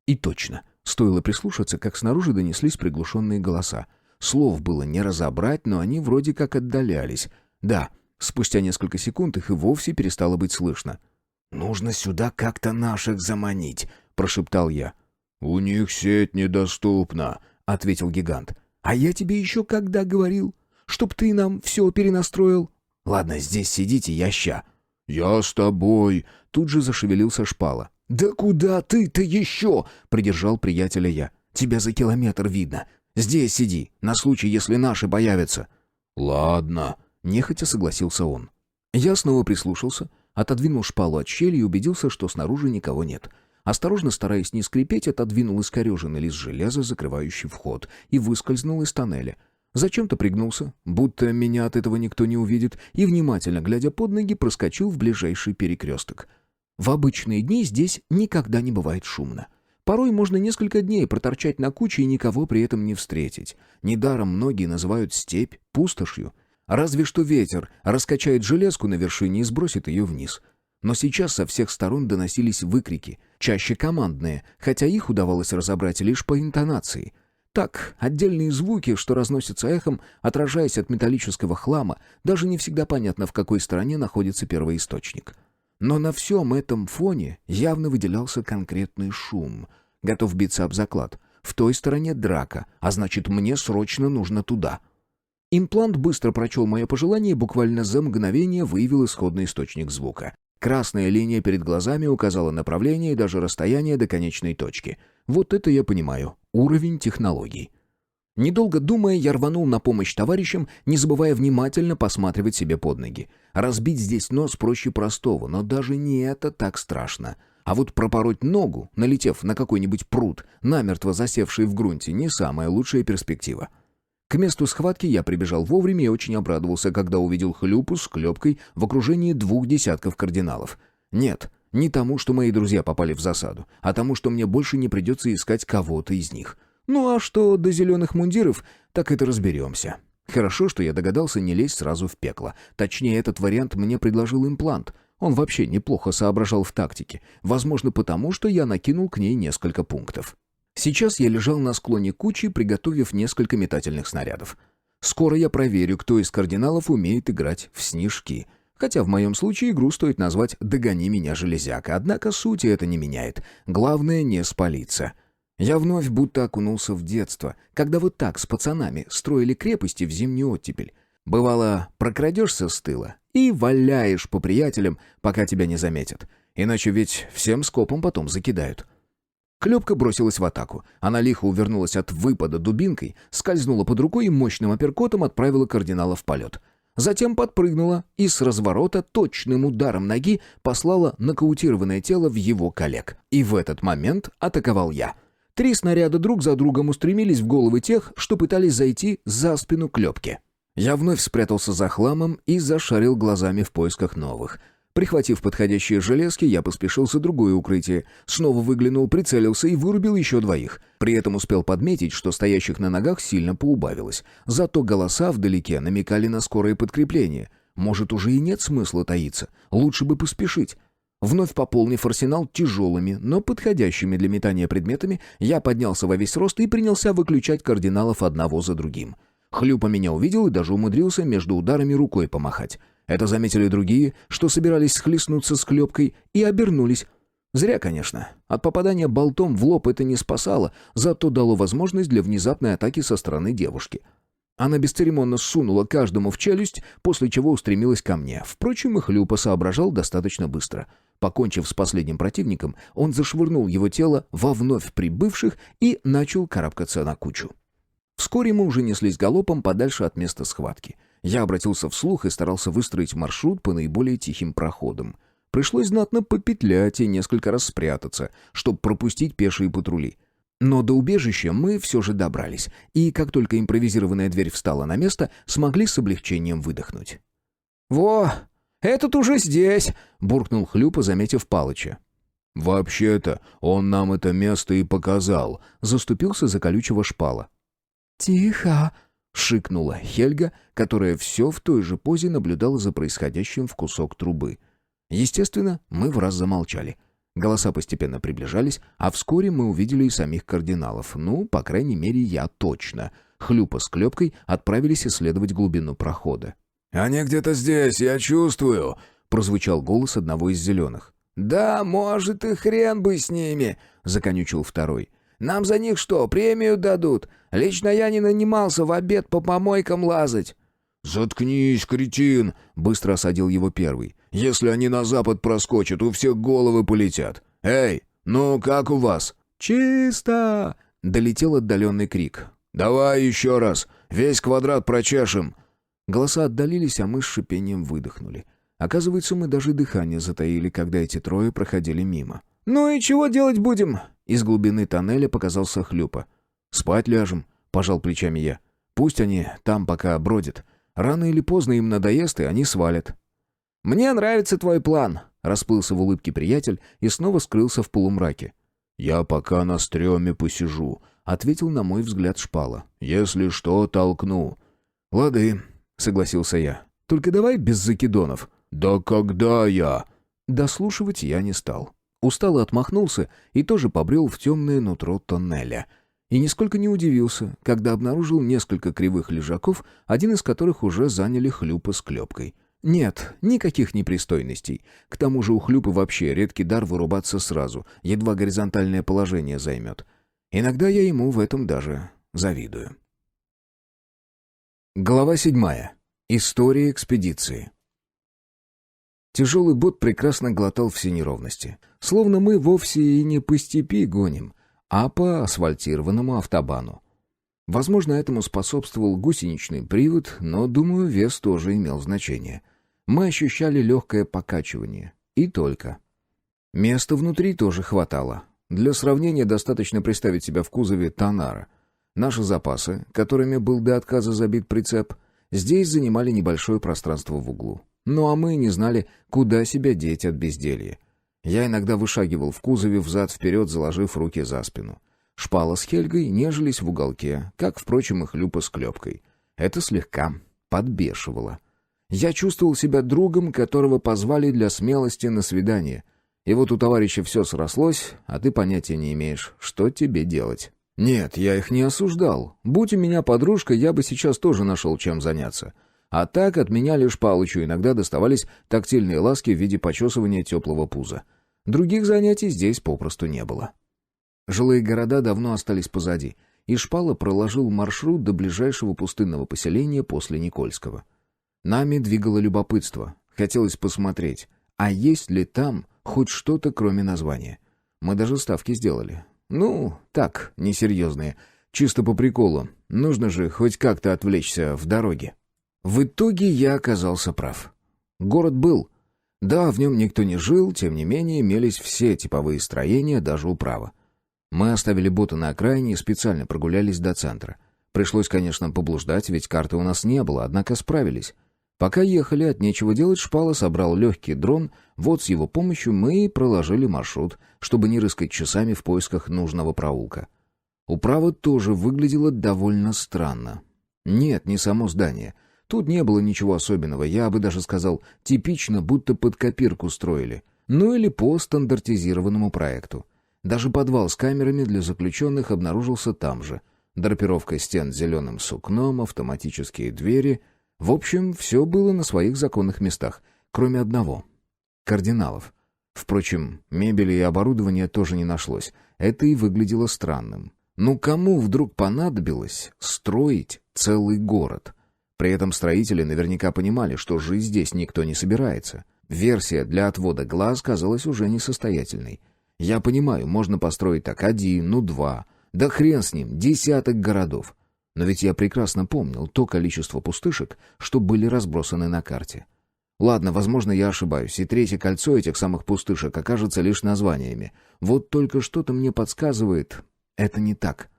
И точно, стоило прислушаться, как снаружи донеслись приглушенные голоса. Слов было не разобрать, но они вроде как отдалялись. Да, спустя несколько секунд их и вовсе перестало быть слышно. «Нужно сюда как-то наших заманить», — прошептал я. «У них сеть недоступна», — ответил гигант. «А я тебе еще когда говорил? Чтоб ты нам все перенастроил». «Ладно, здесь сидите, я ща». «Я с тобой», — тут же зашевелился Шпала. «Да куда ты-то еще?» — придержал приятеля я. «Тебя за километр видно. Здесь сиди, на случай, если наши появятся». «Ладно», — нехотя согласился он. Я снова прислушался, отодвинул Шпалу от щели и убедился, что снаружи никого нет. Осторожно, стараясь не скрипеть, отодвинул искореженный лист железа, закрывающий вход, и выскользнул из тоннеля. Зачем-то пригнулся, будто меня от этого никто не увидит, и, внимательно глядя под ноги, проскочил в ближайший перекресток. В обычные дни здесь никогда не бывает шумно. Порой можно несколько дней проторчать на куче и никого при этом не встретить. Недаром многие называют степь пустошью. Разве что ветер раскачает железку на вершине и сбросит ее вниз. Но сейчас со всех сторон доносились выкрики, чаще командные, хотя их удавалось разобрать лишь по интонации. Так, отдельные звуки, что разносятся эхом, отражаясь от металлического хлама, даже не всегда понятно, в какой стороне находится первоисточник. Но на всем этом фоне явно выделялся конкретный шум. Готов биться об заклад. В той стороне драка, а значит, мне срочно нужно туда. Имплант быстро прочел мое пожелание и буквально за мгновение выявил исходный источник звука. Красная линия перед глазами указала направление и даже расстояние до конечной точки. Вот это я понимаю. Уровень технологий. Недолго думая, я рванул на помощь товарищам, не забывая внимательно посматривать себе под ноги. Разбить здесь нос проще простого, но даже не это так страшно. А вот пропороть ногу, налетев на какой-нибудь пруд, намертво засевший в грунте, не самая лучшая перспектива. К месту схватки я прибежал вовремя и очень обрадовался, когда увидел Хлюпу с Клёпкой в окружении 2 десятков кардиналов. Нет, не тому, что мои друзья попали в засаду, а тому, что мне больше не придется искать кого-то из них. Ну а что до зеленых мундиров, так это разберемся. Хорошо, что я догадался не лезть сразу в пекло. Точнее, этот вариант мне предложил имплант. Он вообще неплохо соображал в тактике. Возможно, потому что я накинул к ней несколько пунктов. Сейчас я лежал на склоне кучи, приготовив несколько метательных снарядов. Скоро я проверю, кто из кардиналов умеет играть в снежки. Хотя в моем случае игру стоит назвать «Догони меня, железяка», однако сути это не меняет. Главное не спалиться. Я вновь будто окунулся в детство, когда вот так с пацанами строили крепости в зимнюю оттепель. Бывало, прокрадешься с тыла и валяешь по приятелям, пока тебя не заметят. Иначе ведь всем скопом потом закидают. Клёпка бросилась в атаку. Она лихо увернулась от выпада дубинкой, скользнула под рукой и мощным апперкотом отправила кардинала в полет. Затем подпрыгнула и с разворота точным ударом ноги послала нокаутированное тело в его коллег. И в этот момент атаковал я. 3 снаряда друг за другом устремились в головы тех, что пытались зайти за спину Клёпки. Я вновь спрятался за хламом и зашарил глазами в поисках новых. Прихватив подходящие железки, я поспешил за другое укрытие. Снова выглянул, прицелился и вырубил еще 2. При этом успел подметить, что стоящих на ногах сильно поубавилось. Зато голоса вдалеке намекали на скорое подкрепление. Может, уже и нет смысла таиться. Лучше бы поспешить. Вновь пополнив арсенал тяжелыми, но подходящими для метания предметами, я поднялся во весь рост и принялся выключать кардиналов одного за другим. Хлюпа меня увидел и даже умудрился между ударами рукой помахать. Это заметили другие, что собирались схлестнуться с Клёпкой, и обернулись. Зря, конечно. От попадания болтом в лоб это не спасало, зато дало возможность для внезапной атаки со стороны девушки. Она бесцеремонно сунула каждому в челюсть, после чего устремилась ко мне. Впрочем, и Хлюпа соображал достаточно быстро. Покончив с последним противником, он зашвырнул его тело во вновь прибывших и начал карабкаться на кучу. Вскоре мы уже неслись галопом подальше от места схватки. Я обратился вслух и старался выстроить маршрут по наиболее тихим проходам. Пришлось знатно попетлять и несколько раз спрятаться, чтобы пропустить пешие патрули. Но до убежища мы все же добрались, и как только импровизированная дверь встала на место, смогли с облегчением выдохнуть. «Во, этот уже здесь!» — буркнул Хлюпа, заметив Палыча. «Вообще-то он нам это место и показал», — заступился за колючего Шпала. «Тихо!» — шикнула Хельга, которая все в той же позе наблюдала за происходящим в кусок трубы. Естественно, мы в раз замолчали. Голоса постепенно приближались, а вскоре мы увидели и самих кардиналов. Ну, по крайней мере, я точно. Хлюпа с Клепкой отправились исследовать глубину прохода. «Они где-то здесь, я чувствую», — прозвучал голос одного из зеленых. «Да, может, и хрен бы с ними», — законючил второй. «Нам за них что, премию дадут? Лично я не нанимался в обед по помойкам лазать». «Заткнись, кретин!» — быстро осадил его первый. «Если они на запад проскочат, у всех головы полетят. Эй, ну как у вас?» «Чисто!» — долетел отдаленный крик. «Давай еще раз, весь квадрат прочешем». Голоса отдалились, а мы с шипением выдохнули. Оказывается, мы даже дыхание затаили, когда эти трое проходили мимо. «Ну и чего делать будем?» Из глубины тоннеля показался Хлюпа. «Спать ляжем», — пожал плечами я. «Пусть они там пока бродят. Рано или поздно им надоест, и они свалят». «Мне нравится твой план», — расплылся в улыбке приятель и снова скрылся в полумраке. «Я пока на стреме посижу», — ответил на мой взгляд Шпала. «Если что, толкну». «Лады», — согласился я. «Только давай без закидонов». «Да когда я?» Дослушивать я не стал. Устало отмахнулся и тоже побрел в темное нутро тоннеля. И нисколько не удивился, когда обнаружил несколько кривых лежаков, один из которых уже заняли Хлюпа с Клепкой. Нет, никаких непристойностей. К тому же у Хлюпы вообще редкий дар вырубаться сразу, едва горизонтальное положение займет. Иногда я ему в этом даже завидую. Глава 7. История экспедиции. Тяжелый бот прекрасно глотал все неровности. Словно мы вовсе и не по степи гоним, а по асфальтированному автобану. Возможно, этому способствовал гусеничный привод, но, думаю, вес тоже имел значение. Мы ощущали легкое покачивание. И только. Места внутри тоже хватало. Для сравнения достаточно представить себя в кузове Тонара. Наши запасы, которыми был до отказа забит прицеп, здесь занимали небольшое пространство в углу. Ну а мы не знали, куда себя деть от безделья. Я иногда вышагивал в кузове взад-вперед, заложив руки за спину. Шпала с Хельгой нежились в уголке, как, впрочем, и Хлюпа с Клепкой. Это слегка подбешивало. Я чувствовал себя другом, которого позвали для смелости на свидание. И вот у товарища все срослось, а ты понятия не имеешь, что тебе делать. Нет, я их не осуждал. Будь у меня подружка, я бы сейчас тоже нашел чем заняться. А так от меня лишь Палычу иногда доставались тактильные ласки в виде почесывания теплого пуза. Других занятий здесь попросту не было. Жилые города давно остались позади, и Шпала проложил маршрут до ближайшего пустынного поселения после Никольского. Нами двигало любопытство. Хотелось посмотреть, а есть ли там хоть что-то, кроме названия. Мы даже ставки сделали. Ну, так, несерьезные. Чисто по приколу. Нужно же хоть как-то отвлечься в дороге. В итоге я оказался прав. Город был. Да, в нем никто не жил, тем не менее имелись все типовые строения, даже управа. Мы оставили бота на окраине и специально прогулялись до центра. Пришлось, конечно, поблуждать, ведь карты у нас не было, однако справились. Пока ехали, от нечего делать, Шпала собрал легкий дрон, вот с его помощью мы и проложили маршрут, чтобы не рыскать часами в поисках нужного проулка. Управа тоже выглядела довольно странно. Нет, не само здание. Тут не было ничего особенного, я бы даже сказал, типично, будто под копирку строили. Ну или по стандартизированному проекту. Даже подвал с камерами для заключенных обнаружился там же. Драпировка стен зеленым сукном, автоматические двери. В общем, все было на своих законных местах, кроме одного — кардиналов. Впрочем, мебели и оборудования тоже не нашлось. Это и выглядело странным. Ну кому вдруг понадобилось строить целый город? При этом строители наверняка понимали, что жить здесь никто не собирается. Версия для отвода глаз казалась уже несостоятельной. Я понимаю, можно построить так 1, 2, да хрен с ним, 10 городов. Но ведь я прекрасно помнил то количество пустышек, что были разбросаны на карте. Ладно, возможно, я ошибаюсь, и третье кольцо этих самых пустышек окажется лишь названиями. Вот только что-то мне подсказывает, это не так.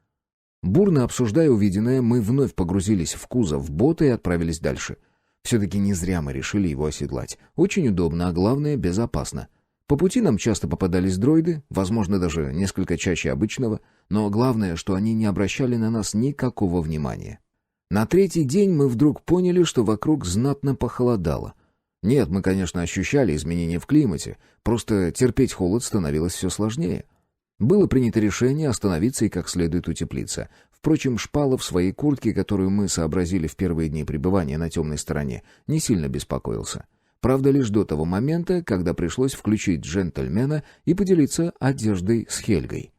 Бурно обсуждая увиденное, мы вновь погрузились в кузов бота и отправились дальше. Все-таки не зря мы решили его оседлать. Очень удобно, а главное, безопасно. По пути нам часто попадались дроиды, возможно, даже несколько чаще обычного, но главное, что они не обращали на нас никакого внимания. На третий день мы вдруг поняли, что вокруг знатно похолодало. Нет, мы, конечно, ощущали изменения в климате, просто терпеть холод становилось все сложнее. Было принято решение остановиться и как следует утеплиться. Впрочем, Шпала в своей куртке, которую мы сообразили в первые дни пребывания на темной стороне, не сильно беспокоился. Правда, лишь до того момента, когда пришлось включить джентльмена и поделиться одеждой с Хельгой.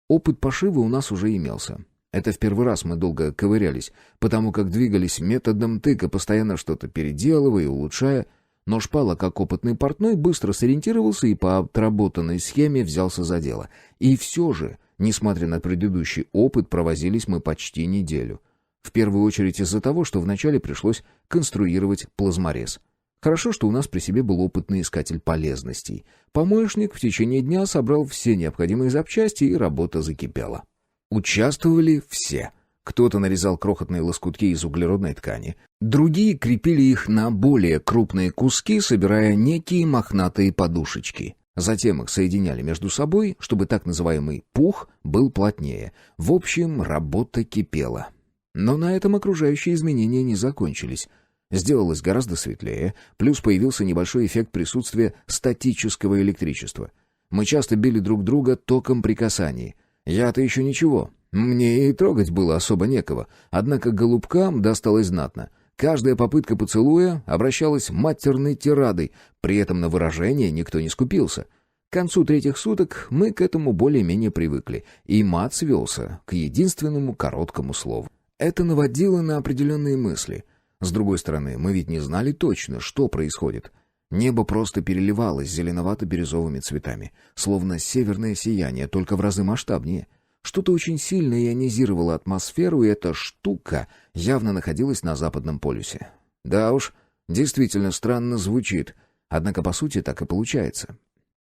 Опыт пошива у нас уже имелся. Это в первый раз мы долго ковырялись, потому как двигались методом тыка, постоянно что-то переделывая и улучшая. Но Шпала, как опытный портной, быстро сориентировался и по отработанной схеме взялся за дело. И все же, несмотря на предыдущий опыт, провозились мы почти неделю. В первую очередь из-за того, что вначале пришлось конструировать плазморез. Хорошо, что у нас при себе был опытный искатель полезностей. Помощник в течение дня собрал все необходимые запчасти, и работа закипела. Участвовали все. Кто-то нарезал крохотные лоскутки из углеродной ткани, другие крепили их на более крупные куски, собирая некие мохнатые подушечки. Затем их соединяли между собой, чтобы так называемый пух был плотнее. В общем, работа кипела. Но на этом окружающие изменения не закончились. Сделалось гораздо светлее, плюс появился небольшой эффект присутствия статического электричества. Мы часто били друг друга током при касании. Я-то еще ничего, мне и трогать было особо некого, однако голубкам досталось знатно. Каждая попытка поцелуя обращалась матерной тирадой, при этом на выражение никто не скупился. К концу третьих суток мы к этому более-менее привыкли, и мат свелся к единственному короткому слову. Это наводило на определенные мысли. С другой стороны, мы ведь не знали точно, что происходит. Небо просто переливалось зеленовато-бирюзовыми цветами, словно северное сияние, только в разы масштабнее. Что-то очень сильно ионизировало атмосферу, и эта штука явно находилась на западном полюсе. Да уж, действительно странно звучит, однако по сути так и получается.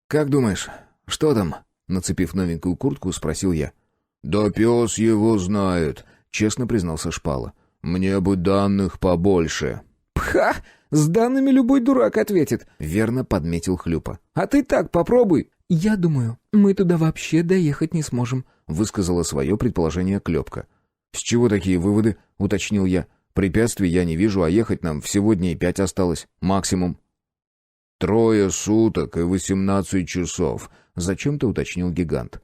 «Как думаешь, что там?» — нацепив новенькую куртку, спросил я. «Да пес его знает», — честно признался Шпала. «Мне бы данных побольше». «Пха! С данными любой дурак ответит», — верно подметил Хлюпа. «А ты так попробуй». «Я думаю, мы туда вообще доехать не сможем», — высказала свое предположение Клёпка. «С чего такие выводы?» — уточнил я. «Препятствий я не вижу, а ехать нам всего дней 5 осталось. Максимум». 3 суток и 18 часов», — зачем-то уточнил гигант.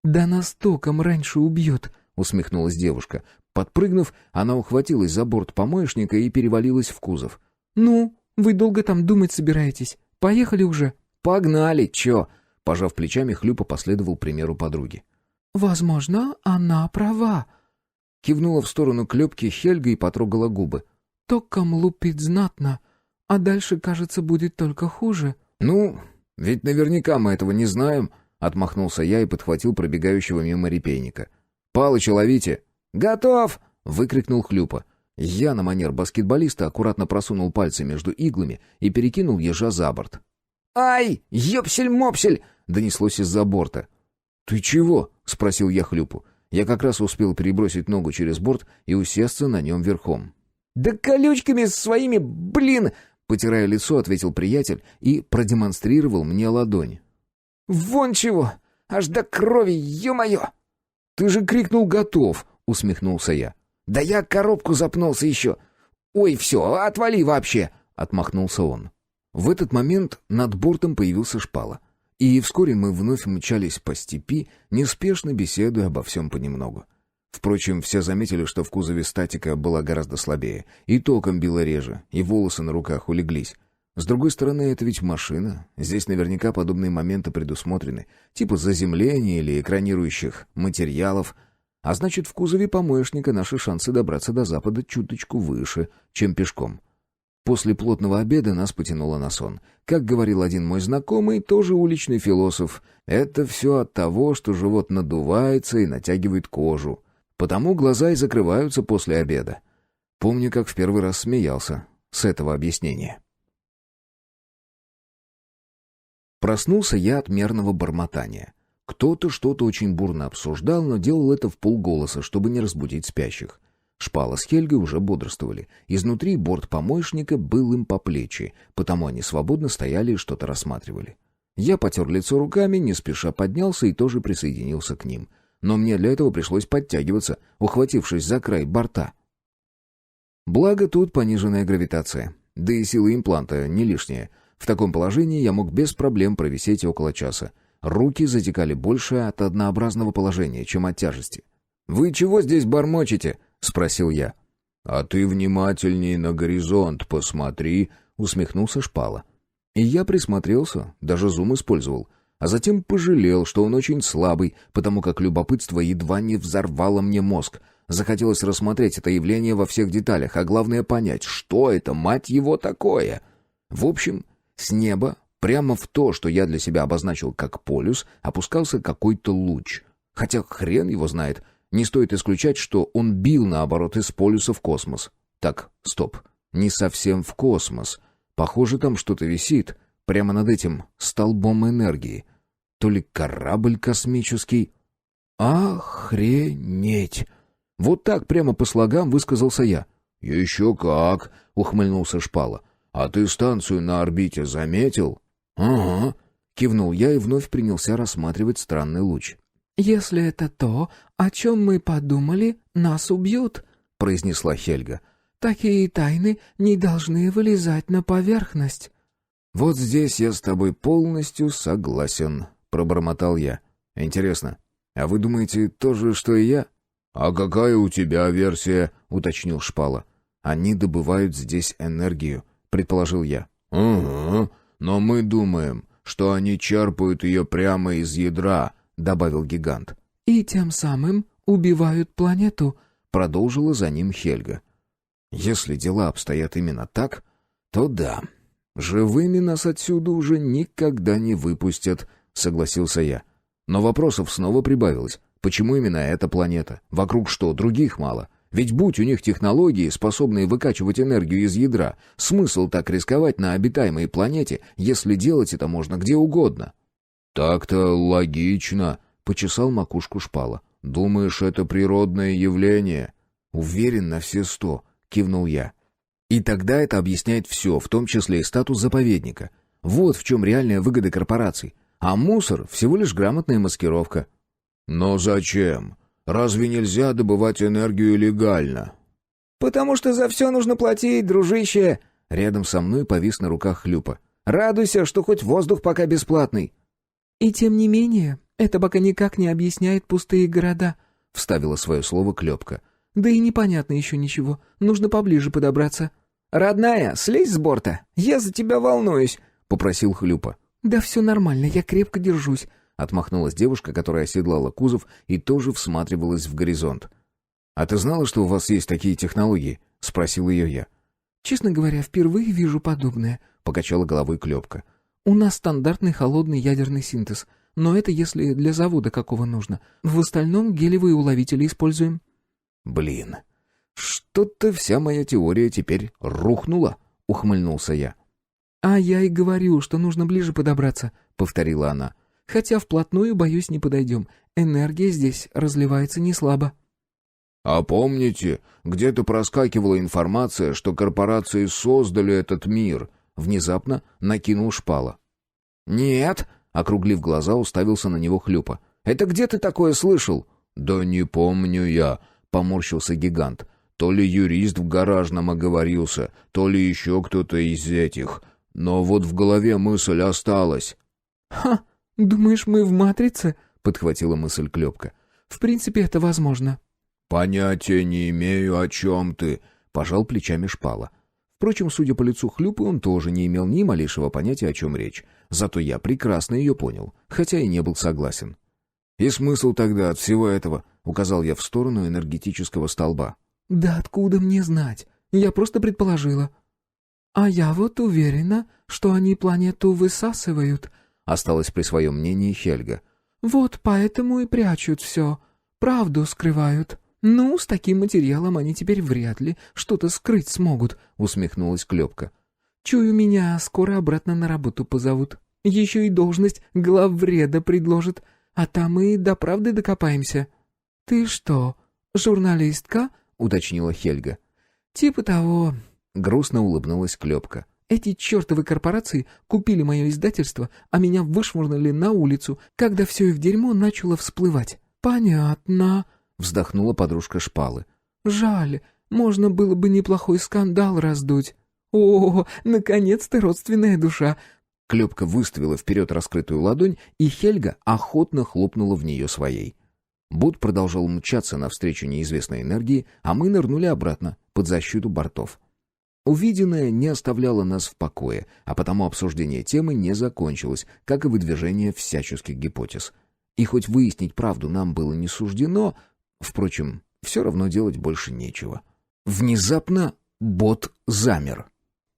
«Да нас током раньше убьет», — усмехнулась девушка. Подпрыгнув, она ухватилась за борт помоечника и перевалилась в кузов. «Ну, вы долго там думать собираетесь? Поехали уже». «Погнали, чё?» Пожав плечами, Хлюпа последовал примеру подруги. «Возможно, она права», — кивнула в сторону Клёпки Хельга и потрогала губы. «Током лупит знатно, а дальше, кажется, будет только хуже». «Ну, ведь наверняка мы этого не знаем», — отмахнулся я и подхватил пробегающего мимо репейника. «Палыча ловите!» «Готов!» — выкрикнул Хлюпа. Я на манер баскетболиста аккуратно просунул пальцы между иглами и перекинул ежа за борт. «Ай, ёпсель-мопсель!» — донеслось из-за борта. «Ты чего?» — спросил я Хлюпу. Я как раз успел перебросить ногу через борт и усесться на нем верхом. «Да колючками своими, блин!» — потирая лицо, ответил приятель и продемонстрировал мне ладонь. «Вон чего! Аж до крови, ё-моё!» «Ты же крикнул «готов!» — усмехнулся я. «Да я коробку запнулся еще! Ой, все, отвали вообще!» — отмахнулся он. В этот момент над бортом появился Шпала. И вскоре мы вновь мчались по степи, неспешно беседуя обо всем понемногу. Впрочем, все заметили, что в кузове статика была гораздо слабее, и током било реже, и волосы на руках улеглись. С другой стороны, это ведь машина. Здесь наверняка подобные моменты предусмотрены, типа заземления или экранирующих материалов. А значит, в кузове помоечника наши шансы добраться до запада чуточку выше, чем пешком. После плотного обеда нас потянуло на сон. Как говорил один мой знакомый, тоже уличный философ, это все от того, что живот надувается и натягивает кожу. Потому глаза и закрываются после обеда. Помню, как в первый раз смеялся с этого объяснения. Проснулся я от мерного бормотания. Кто-то что-то очень бурно обсуждал, но делал это вполголоса, чтобы не разбудить спящих. Шпала с Хельгой уже бодрствовали. Изнутри борт помоечника был им по плечи, потому они свободно стояли и что-то рассматривали. Я потер лицо руками, не спеша поднялся и тоже присоединился к ним. Но мне для этого пришлось подтягиваться, ухватившись за край борта. Благо тут пониженная гравитация, да и сила импланта не лишняя. В таком положении я мог без проблем провисеть около часа. Руки затекали больше от однообразного положения, чем от тяжести. «Вы чего здесь бормочете?» — спросил я. «А ты внимательней на горизонт посмотри», — усмехнулся Шпала. И я присмотрелся, даже зум использовал, а затем пожалел, что он очень слабый, потому как любопытство едва не взорвало мне мозг. Захотелось рассмотреть это явление во всех деталях, а главное понять, что это, мать его, такое. В общем, с неба, прямо в то, что я для себя обозначил как полюс, опускался какой-то луч. Хотя хрен его знает, не стоит исключать, что он бил, наоборот, из полюса в космос. Так, стоп, не совсем в космос. Похоже, там что-то висит, прямо над этим столбом энергии. То ли корабль космический. Охренеть! Вот так прямо по слогам высказался я. «Еще как!» — ухмыльнулся Шпала. «А ты станцию на орбите заметил?» «Ага», — кивнул я и вновь принялся рассматривать странный луч. «Если это то, о чем мы подумали, нас убьют», — произнесла Хельга. «Такие тайны не должны вылезать на поверхность». «Вот здесь я с тобой полностью согласен», — пробормотал я. «Интересно, а вы думаете то же, что и я?» «А какая у тебя версия?» — уточнил Шпала. «Они добывают здесь энергию», — предположил я. «Угу, но мы думаем, что они черпают ее прямо из ядра», — добавил гигант. «И тем самым убивают планету», — продолжила за ним Хельга. «Если дела обстоят именно так, то да. Живыми нас отсюда уже никогда не выпустят», — согласился я. Но вопросов снова прибавилось. Почему именно эта планета? Вокруг что, других мало? Ведь будь у них технологии, способные выкачивать энергию из ядра, смысл так рисковать на обитаемой планете, если делать это можно где угодно? «Так-то логично», — почесал макушку Шпала. «Думаешь, это природное явление?» «Уверен на все 100», — кивнул я. «И тогда это объясняет все, в том числе и статус заповедника. Вот в чем реальная выгода корпораций. А мусор — всего лишь грамотная маскировка». «Но зачем? Разве нельзя добывать энергию легально?» «Потому что за все нужно платить, дружище!» Рядом со мной повис на руках Хлюпа. «Радуйся, что хоть воздух пока бесплатный!» «И тем не менее, это пока никак не объясняет пустые города», — вставила свое слово Клёпка. «Да и непонятно еще ничего. Нужно поближе подобраться». «Родная, слезь с борта, я за тебя волнуюсь», — попросил Хлюпа. «Да все нормально, я крепко держусь», — отмахнулась девушка, которая оседлала кузов и тоже всматривалась в горизонт. «А ты знала, что у вас есть такие технологии?» — спросил ее я. «Честно говоря, впервые вижу подобное», — покачала головой Клёпка. «У нас стандартный холодный ядерный синтез, но это если для завода какого нужно. В остальном гелевые уловители используем». «Блин, что-то вся моя теория теперь рухнула», — ухмыльнулся я. «А я и говорю, что нужно ближе подобраться», — повторила она. «Хотя вплотную, боюсь, не подойдем. Энергия здесь разливается не слабо». «А помните, где-то проскакивала информация, что корпорации создали этот мир?» Внезапно накинул Шпала. «Нет», — округлив глаза, уставился на него Хлюпа. «Это где ты такое слышал?» «Да не помню я», — поморщился гигант. «То ли юрист в гаражном оговорился, то ли еще кто-то из этих. Но вот в голове мысль осталась». «Ха, думаешь, мы в «Матрице»?» — подхватила мысль Клёпка. «В принципе, это возможно». «Понятия не имею, о чем ты», — пожал плечами Шпала. Впрочем, судя по лицу Хлюпы, он тоже не имел ни малейшего понятия, о чем речь. Зато я прекрасно ее понял, хотя и не был согласен. «И смысл тогда от всего этого?» — указал я в сторону энергетического столба. «Да откуда мне знать? Я просто предположила». «А я вот уверена, что они планету высасывают», — осталась при своем мнении Хельга. «Вот поэтому и прячут все. Правду скрывают». «Ну, с таким материалом они теперь вряд ли что-то скрыть смогут», — усмехнулась Клёпка. «Чую, меня скоро обратно на работу позовут. Еще и должность главвреда предложат, а там и до правды докопаемся». «Ты что, журналистка?» — уточнила Хельга. «Типа того», — грустно улыбнулась Клёпка. Эти чертовы корпорации купили мое издательство, а меня вышвырнули на улицу, когда все их дерьмо начало всплывать. «Понятно», — вздохнула подружка Шпалы. «Жаль, можно было бы неплохой скандал раздуть. О, наконец-то родственная душа!» Клёпка выставила вперед раскрытую ладонь, и Хельга охотно хлопнула в нее своей. Бот продолжал мчаться навстречу неизвестной энергии, а мы нырнули обратно, под защиту бортов. Увиденное не оставляло нас в покое, а потому обсуждение темы не закончилось, как и выдвижение всяческих гипотез. И хоть выяснить правду нам было не суждено, впрочем, все равно делать больше нечего. Внезапно бот замер.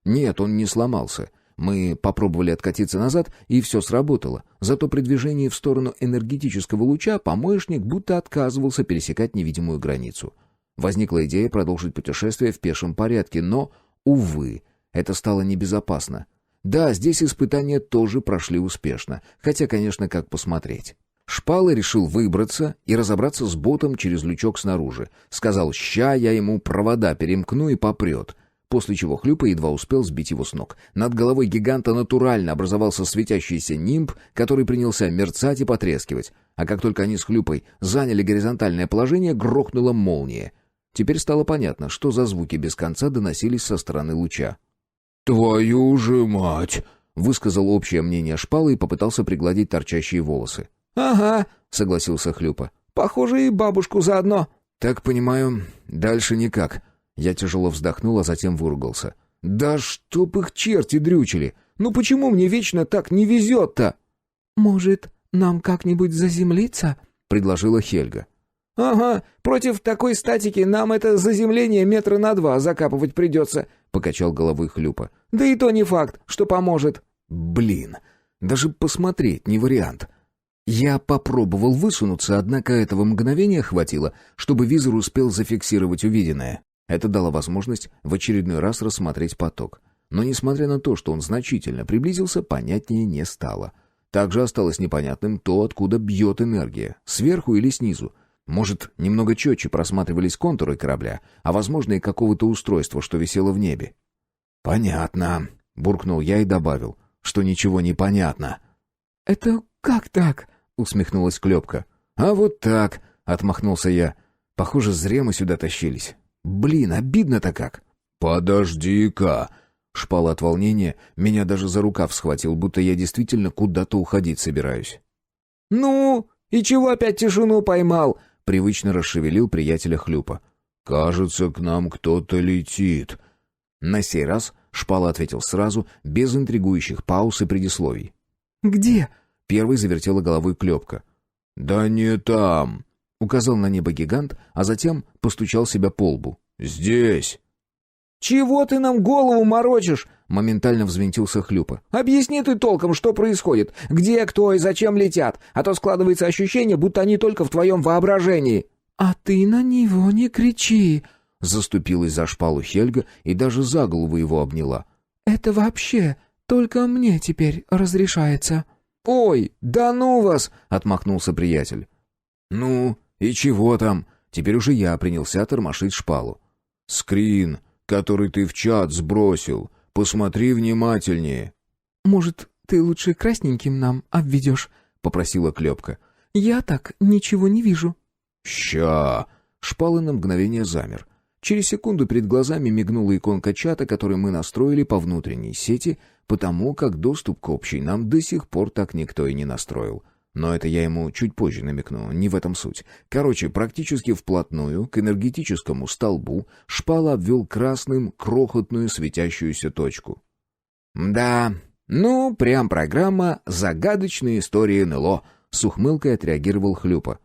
Нет, он не сломался. Мы попробовали откатиться назад, и все сработало. Зато при движении в сторону энергетического луча помощник будто отказывался пересекать невидимую границу. Возникла идея продолжить путешествие в пешем порядке, но, увы, это стало небезопасно. Да, здесь испытания тоже прошли успешно, хотя, конечно, как посмотреть. Шпала решил выбраться и разобраться с ботом через лючок снаружи. Сказал: «Ща я ему провода перемкну и попрет». После чего Хлюпа едва успел сбить его с ног. Над головой гиганта натурально образовался светящийся нимб, который принялся мерцать и потрескивать. А как только они с Хлюпой заняли горизонтальное положение, грохнула молния. Теперь стало понятно, что за звуки без конца доносились со стороны луча. «Твою же мать!» — высказал общее мнение Шпалы и попытался пригладить торчащие волосы. «Ага», — согласился Хлюпа. «похоже, и бабушку заодно». «Так понимаю, дальше никак». Я тяжело вздохнул, а затем выругался. «Да чтоб их черти дрючили! Ну почему мне вечно так не везет-то?» «Может, нам как-нибудь заземлиться?» — предложила Хельга. «Ага, против такой статики нам это заземление 2 метра закапывать придется», — покачал головой Хлюпа. «Да и то не факт, что поможет». «Блин, даже посмотреть не вариант». Я попробовал высунуться, однако этого мгновения хватило, чтобы визор успел зафиксировать увиденное. Это дало возможность в очередной раз рассмотреть поток. Но несмотря на то, что он значительно приблизился, понятнее не стало. Также осталось непонятным то, откуда бьет энергия, сверху или снизу. Может, немного четче просматривались контуры корабля, а возможно и какого-то устройства, что висело в небе. «Понятно», — буркнул я и добавил, что ничего не понятно. «Это как так?» — усмехнулась Клёпка. «А вот так», — отмахнулся я. «Похоже, зря мы сюда тащились. Блин, обидно-то как». «Подожди-ка». Шпала от волнения меня даже за рукав схватил, будто я действительно куда-то уходить собираюсь. «Ну, и чего опять тишину поймал?» — привычно расшевелил приятеля Хлюпа. «Кажется, к нам кто-то летит». На сей раз Шпала ответил сразу, без интригующих пауз и предисловий. «Где?» — первый завертела головой Клёпка. «Да не там», — указал на небо гигант, а затем постучал себя по лбу. «Здесь». «Чего ты нам голову морочишь?» — моментально взвинтился Хлюпа. «Объясни ты толком, что происходит, где, кто и зачем летят, а то складывается ощущение, будто они только в твоем воображении». «А ты на него не кричи!» — заступилась за Шпалу Хельга и даже за голову его обняла. «Это вообще только мне теперь разрешается». «Ой, да ну вас!» — отмахнулся приятель. «Ну, и чего там?» Теперь уже я принялся тормошить Шпалу. «Скрин, который ты в чат сбросил. Посмотри внимательнее». «Может, ты лучше красненьким нам обведешь?» — попросила Клёпка. «Я так ничего не вижу». «Ща!» Шпала на мгновение замер. Через секунду перед глазами мигнула иконка чата, который мы настроили по внутренней сети, потому как доступ к общей нам до сих пор так никто и не настроил. Но это я ему чуть позже намекну, не в этом суть. Короче, практически вплотную к энергетическому столбу Шпала обвел красным крохотную светящуюся точку. «Да, ну, прям программа «Загадочные истории НЛО», — с ухмылкой отреагировал Хлюпа.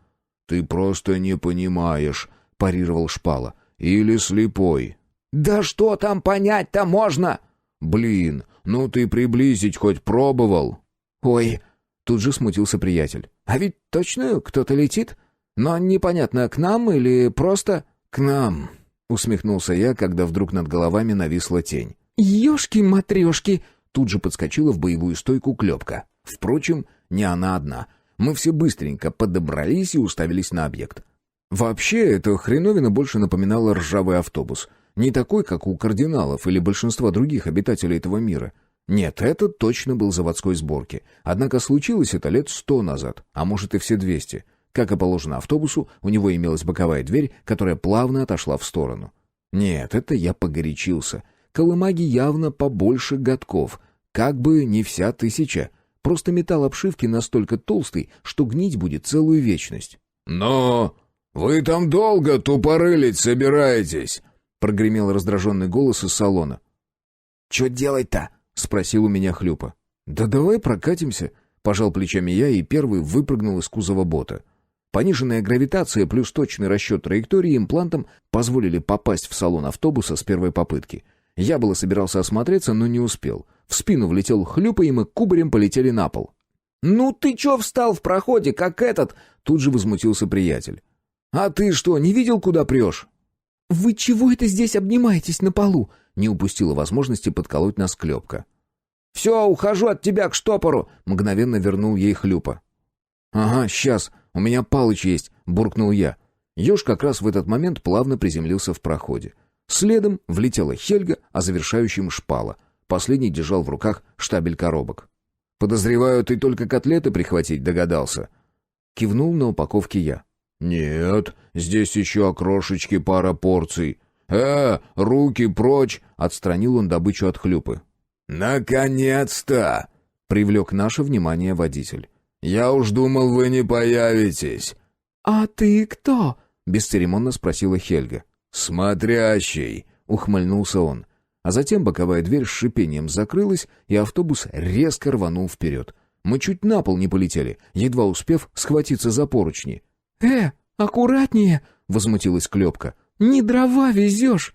«Ты просто не понимаешь», — парировал Шпала. «Или слепой». «Да что там понять-то можно?» «Блин, ну ты приблизить хоть пробовал?» «Ой». Тут же смутился приятель. «А ведь точно кто-то летит? Но непонятно, к нам или просто...» «К нам», — усмехнулся я, когда вдруг над головами нависла тень. «Ешки-матрешки!» Тут же подскочила в боевую стойку Клёпка. Впрочем, не она одна. Мы все быстренько подобрались и уставились на объект. Вообще, эта хреновина больше напоминала ржавый автобус. Не такой, как у кардиналов или большинства других обитателей этого мира. Нет, этот точно был заводской сборки. Однако случилось это лет 100 назад, а может и все 200. Как и положено автобусу, у него имелась боковая дверь, которая плавно отошла в сторону. Нет, это я погорячился. Колымаги явно побольше годков, как бы не вся 1000. Просто металл обшивки настолько толстый, что гнить будет целую вечность. «Но вы там долго тупорылить собираетесь?» — прогремел раздраженный голос из салона. «Чё делать-то?» — спросил у меня Хлюпа. «Да давай прокатимся», — пожал плечами я и первый выпрыгнул из кузова бота. Пониженная гравитация плюс точный расчет траектории имплантом позволили попасть в салон автобуса с первой попытки. Я было собирался осмотреться, но не успел. В спину влетел Хлюпа, и мы кубарем полетели на пол. «Ну ты чё встал в проходе, как этот?» Тут же возмутился приятель. «А ты что, не видел, куда прешь?» «Вы чего это здесь обнимаетесь на полу?» Не упустила возможности подколоть нас Клёпка. «Все, ухожу от тебя к штопору!» Мгновенно вернул ей Хлюпа. «Ага, сейчас, у меня Палыч есть», — буркнул я. Ёж как раз в этот момент плавно приземлился в проходе. Следом влетела Хельга, а завершающим Шпала. Последний держал в руках штабель коробок. «Подозреваю, ты только котлеты прихватить догадался». Кивнул на упаковке я. «Нет, здесь еще окрошечки пара порций. Руки прочь!» — отстранил он добычу от Хлюпы. «Наконец-то!» — привлек наше внимание водитель. «Я уж думал, вы не появитесь». «А ты кто?» — бесцеремонно спросила Хельга. «Смотрящий!» — ухмыльнулся он. А затем боковая дверь с шипением закрылась, и автобус резко рванул вперед. Мы чуть на пол не полетели, едва успев схватиться за поручни. Аккуратнее!» — возмутилась Клёпка. «Не дрова везешь!»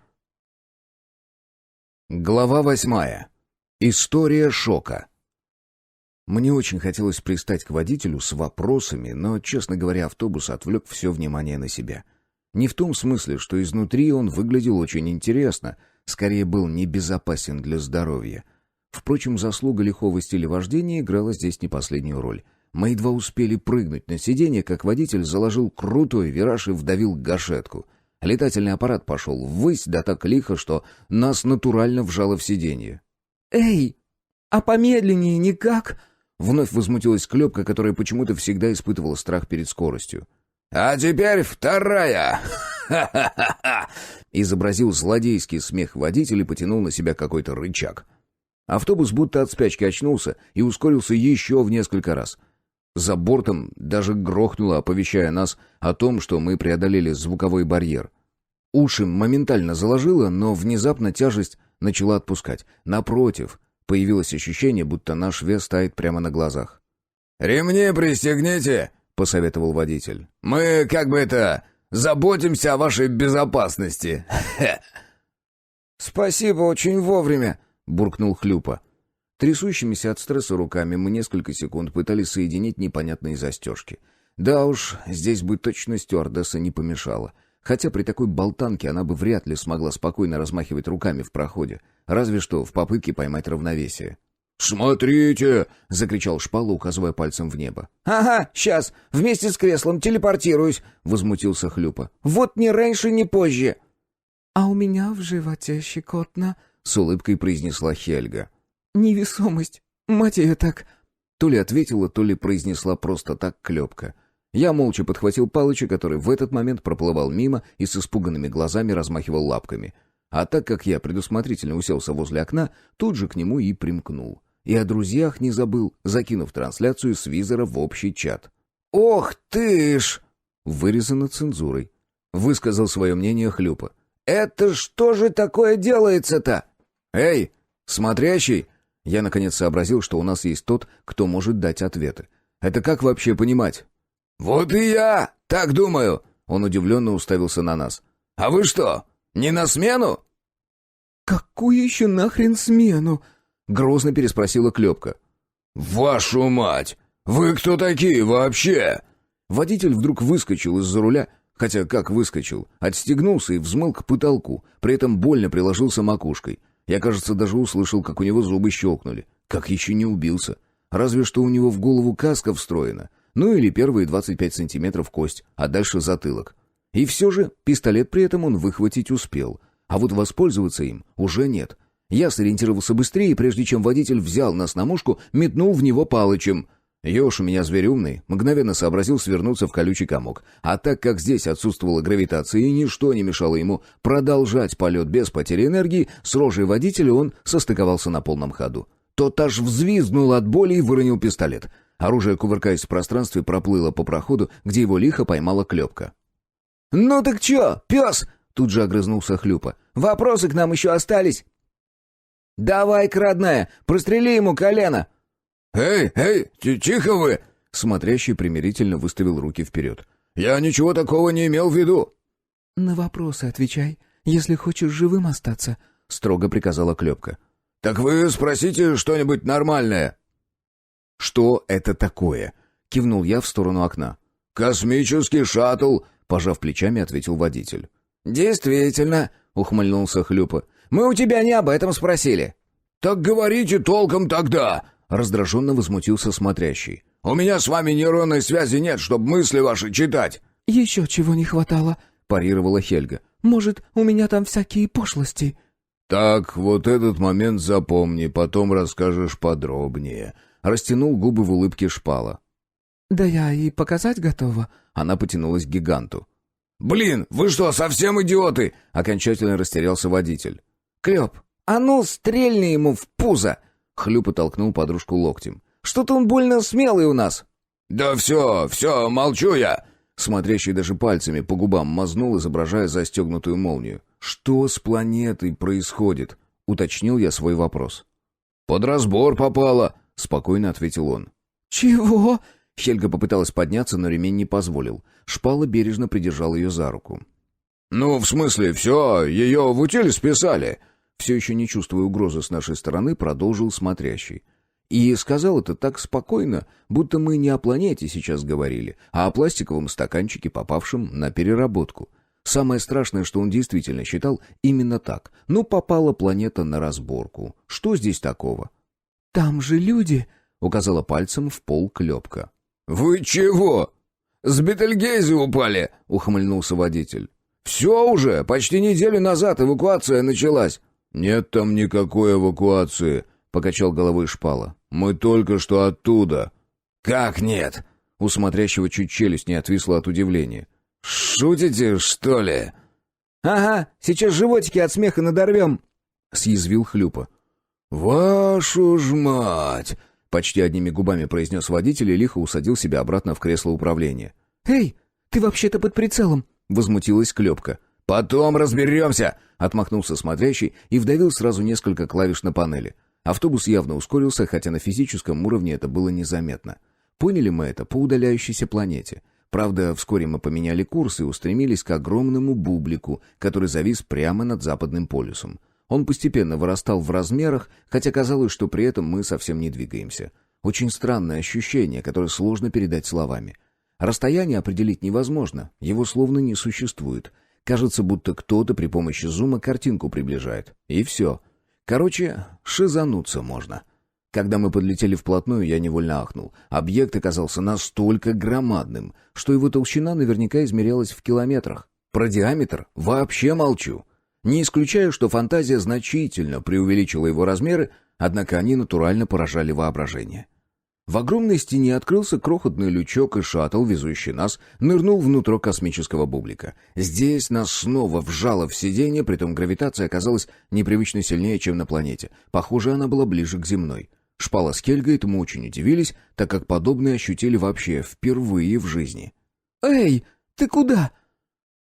Глава 8. История шока. Мне очень хотелось пристать к водителю с вопросами, но, честно говоря, автобус отвлек все внимание на себя. Не в том смысле, что изнутри он выглядел очень интересно, скорее был небезопасен для здоровья. Впрочем, заслуга лихого стиля вождения играла здесь не последнюю роль. Мы едва успели прыгнуть на сиденье, как водитель заложил крутой вираж и вдавил гашетку. Летательный аппарат пошел ввысь, да так лихо, что нас натурально вжало в сиденье. «Эй, а помедленнее никак?» Вновь возмутилась Клёпка, которая почему-то всегда испытывала страх перед скоростью. «А теперь вторая!» «Ха-ха-ха-ха!» Изобразил злодейский смех водитель и потянул на себя какой-то рычаг. Автобус будто от спячки очнулся и ускорился еще в несколько раз. За бортом даже грохнуло, оповещая нас о том, что мы преодолели звуковой барьер. Уши моментально заложило, но внезапно тяжесть начала отпускать. Напротив, появилось ощущение, будто наш вес тает прямо на глазах. «Ремни пристегните!» — посоветовал водитель. «Мы, заботимся о вашей безопасности!» «Спасибо, очень вовремя!» — буркнул Хлюпа. Трясущимися от стресса руками мы несколько секунд пытались соединить непонятные застежки. Да уж, здесь бы точно стюардесса не помешала. Хотя при такой болтанке она бы вряд ли смогла спокойно размахивать руками в проходе, разве что в попытке поймать равновесие. «Смотрите!» — закричал Шпала, указывая пальцем в небо. «Ага, сейчас, вместе с креслом телепортируюсь!» — возмутился Хлюпа. «Вот ни раньше, ни позже!» «А у меня в животе щекотно», — с улыбкой произнесла Хельга. «Невесомость, мать ее так...» То ли ответила, то ли произнесла просто так Клёпка. Я молча подхватил Палыча, который в этот момент проплывал мимо и с испуганными глазами размахивал лапками. А так как я предусмотрительно уселся возле окна, тут же к нему и примкнул. И о друзьях не забыл, закинув трансляцию с визора в общий чат. «Ох ты ж!» Вырезано цензурой. Высказал свое мнение Хлюпа. «Это что же такое делается-то?» «Эй, смотрящий!» Я наконец сообразил, что у нас есть тот, кто может дать ответы. Это как вообще понимать? «Вот и я так думаю!» Он удивленно уставился на нас. «А вы что, не на смену?» «Какую еще нахрен смену?» Грозно переспросила Клёпка. «Вашу мать! Вы кто такие вообще?» Водитель вдруг выскочил из-за руля, хотя как выскочил, отстегнулся и взмыл к потолку, при этом больно приложился макушкой. Я, кажется, даже услышал, как у него зубы щелкнули. Как еще не убился. Разве что у него в голову каска встроена. Ну или первые 25 сантиметров кость, а дальше затылок. И все же пистолет при этом он выхватить успел. А вот воспользоваться им уже нет. Я сориентировался быстрее, и прежде чем водитель взял нас на мушку, метнул в него Палычем. Ёж у меня зверь умный, мгновенно сообразил свернуться в колючий комок. А так как здесь отсутствовала гравитация и ничто не мешало ему продолжать полет без потери энергии, с рожей водителя он состыковался на полном ходу. Тот аж взвизгнул от боли и выронил пистолет. Оружие, кувыркаясь в пространстве, проплыло по проходу, где его лихо поймала Клёпка. «Ну так чё, пёс?» — тут же огрызнулся Хлюпа. «Вопросы к нам еще остались?» «Давай-ка, родная, прострели ему колено!» «Эй, тихо вы!» Смотрящий примирительно выставил руки вперед. «Я ничего такого не имел в виду!» «На вопросы отвечай, если хочешь живым остаться», — строго приказала Клёпка. «Так вы спросите что-нибудь нормальное». «Что это такое?» — кивнул я в сторону окна. «Космический шаттл», — пожав плечами, ответил водитель. «Действительно», — ухмыльнулся Хлюпа. «Мы у тебя не об этом спросили». «Так говорите толком тогда», — раздраженно возмутился смотрящий. «У меня с вами нейронной связи нет, чтобы мысли ваши читать». «Еще чего не хватало», — парировала Хельга. «Может, у меня там всякие пошлости?» «Так, вот этот момент запомни, потом расскажешь подробнее», — растянул губы в улыбке Шпала. «Да я и показать готова». Она потянулась к гиганту. «Блин, вы что, совсем идиоты?» — окончательно растерялся водитель. «Клёп, а ну стрельни ему в пузо!» Хлюпа толкнул подружку локтем. «Что-то он больно смелый у нас». «Да все, молчу я!» Смотрящий даже пальцами по губам мазнул, изображая застегнутую молнию. «Что с планетой происходит?» — уточнил я свой вопрос. «Под разбор попала», — спокойно ответил он. «Чего?» Хельга попыталась подняться, но ремень не позволил. Шпала бережно придержал ее за руку. «Ну, в смысле, все, ее в утиль списали». Все еще не чувствуя угрозы с нашей стороны, продолжил смотрящий. И сказал это так спокойно, будто мы не о планете сейчас говорили, а о пластиковом стаканчике, попавшем на переработку. Самое страшное, что он действительно считал именно так. Ну, попала планета на разборку. Что здесь такого? «Там же люди», — указала пальцем в пол Клёпка. «Вы чего? С Бетельгейзе упали?» — ухмыльнулся водитель. «Все уже, почти неделю назад эвакуация началась». «Нет там никакой эвакуации», — покачал головой Шпала. «Мы только что оттуда». «Как нет?» У смотрящего чуть челюсть не отвисла от удивления. «Шутите, что ли?» «Ага, сейчас животики от смеха надорвем», — съязвил Хлюпа. «Вашу ж мать!» — почти одними губами произнес водитель и лихо усадил себя обратно в кресло управления. «Эй, ты вообще-то под прицелом», — возмутилась Клёпка. «Потом разберемся!» — отмахнулся смотрящий и вдавил сразу несколько клавиш на панели. Автобус явно ускорился, хотя на физическом уровне это было незаметно. Поняли мы это по удаляющейся планете. Правда, вскоре мы поменяли курс и устремились к огромному бублику, который завис прямо над западным полюсом. Он постепенно вырастал в размерах, хотя казалось, что при этом мы совсем не двигаемся. Очень странное ощущение, которое сложно передать словами. Расстояние определить невозможно, его словно не существует. Кажется, будто кто-то при помощи зума картинку приближает. И все. Короче, шизануться можно. Когда мы подлетели вплотную, я невольно ахнул. Объект оказался настолько громадным, что его толщина наверняка измерялась в километрах. Про диаметр вообще молчу. Не исключаю, что фантазия значительно преувеличила его размеры, однако они натурально поражали воображение. В огромной стене открылся крохотный лючок, и шаттл, везущий нас, нырнул внутрь космического бублика. Здесь нас снова вжало в сиденье, притом гравитация оказалась непривычно сильнее, чем на планете. Похоже, она была ближе к земной. Шпала с Хельгой этому очень удивились, так как подобное ощутили вообще впервые в жизни. «Эй, ты куда?»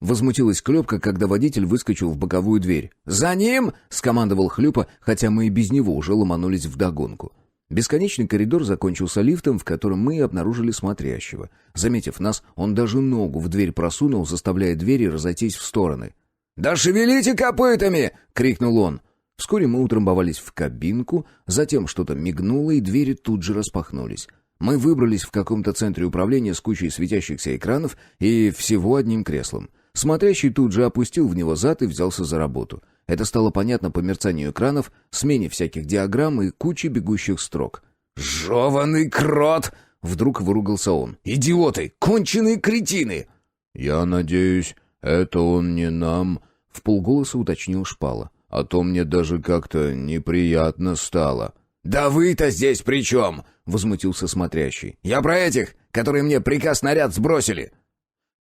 Возмутилась Клёпка, когда водитель выскочил в боковую дверь. «За ним!» — скомандовал Хлюпа, хотя мы и без него уже ломанулись вдогонку. Бесконечный коридор закончился лифтом, в котором мы и обнаружили смотрящего. Заметив нас, он даже ногу в дверь просунул, заставляя двери разойтись в стороны. «Да шевелите копытами!» — крикнул он. Вскоре мы утрамбовались в кабинку, затем что-то мигнуло, и двери тут же распахнулись. Мы выбрались в каком-то центре управления с кучей светящихся экранов и всего одним креслом. Смотрящий тут же опустил в него зад и взялся за работу. Это стало понятно по мерцанию экранов, смене всяких диаграмм и куче бегущих строк. «Жеваный крот!» — вдруг выругался он. «Идиоты! Конченые кретины!» «Я надеюсь, это он не нам», — — вполголоса уточнил Шпала. «А то мне даже как-то неприятно стало». «Да вы-то здесь при чем?» — возмутился смотрящий. «Я про этих, которые мне приказ-наряд сбросили».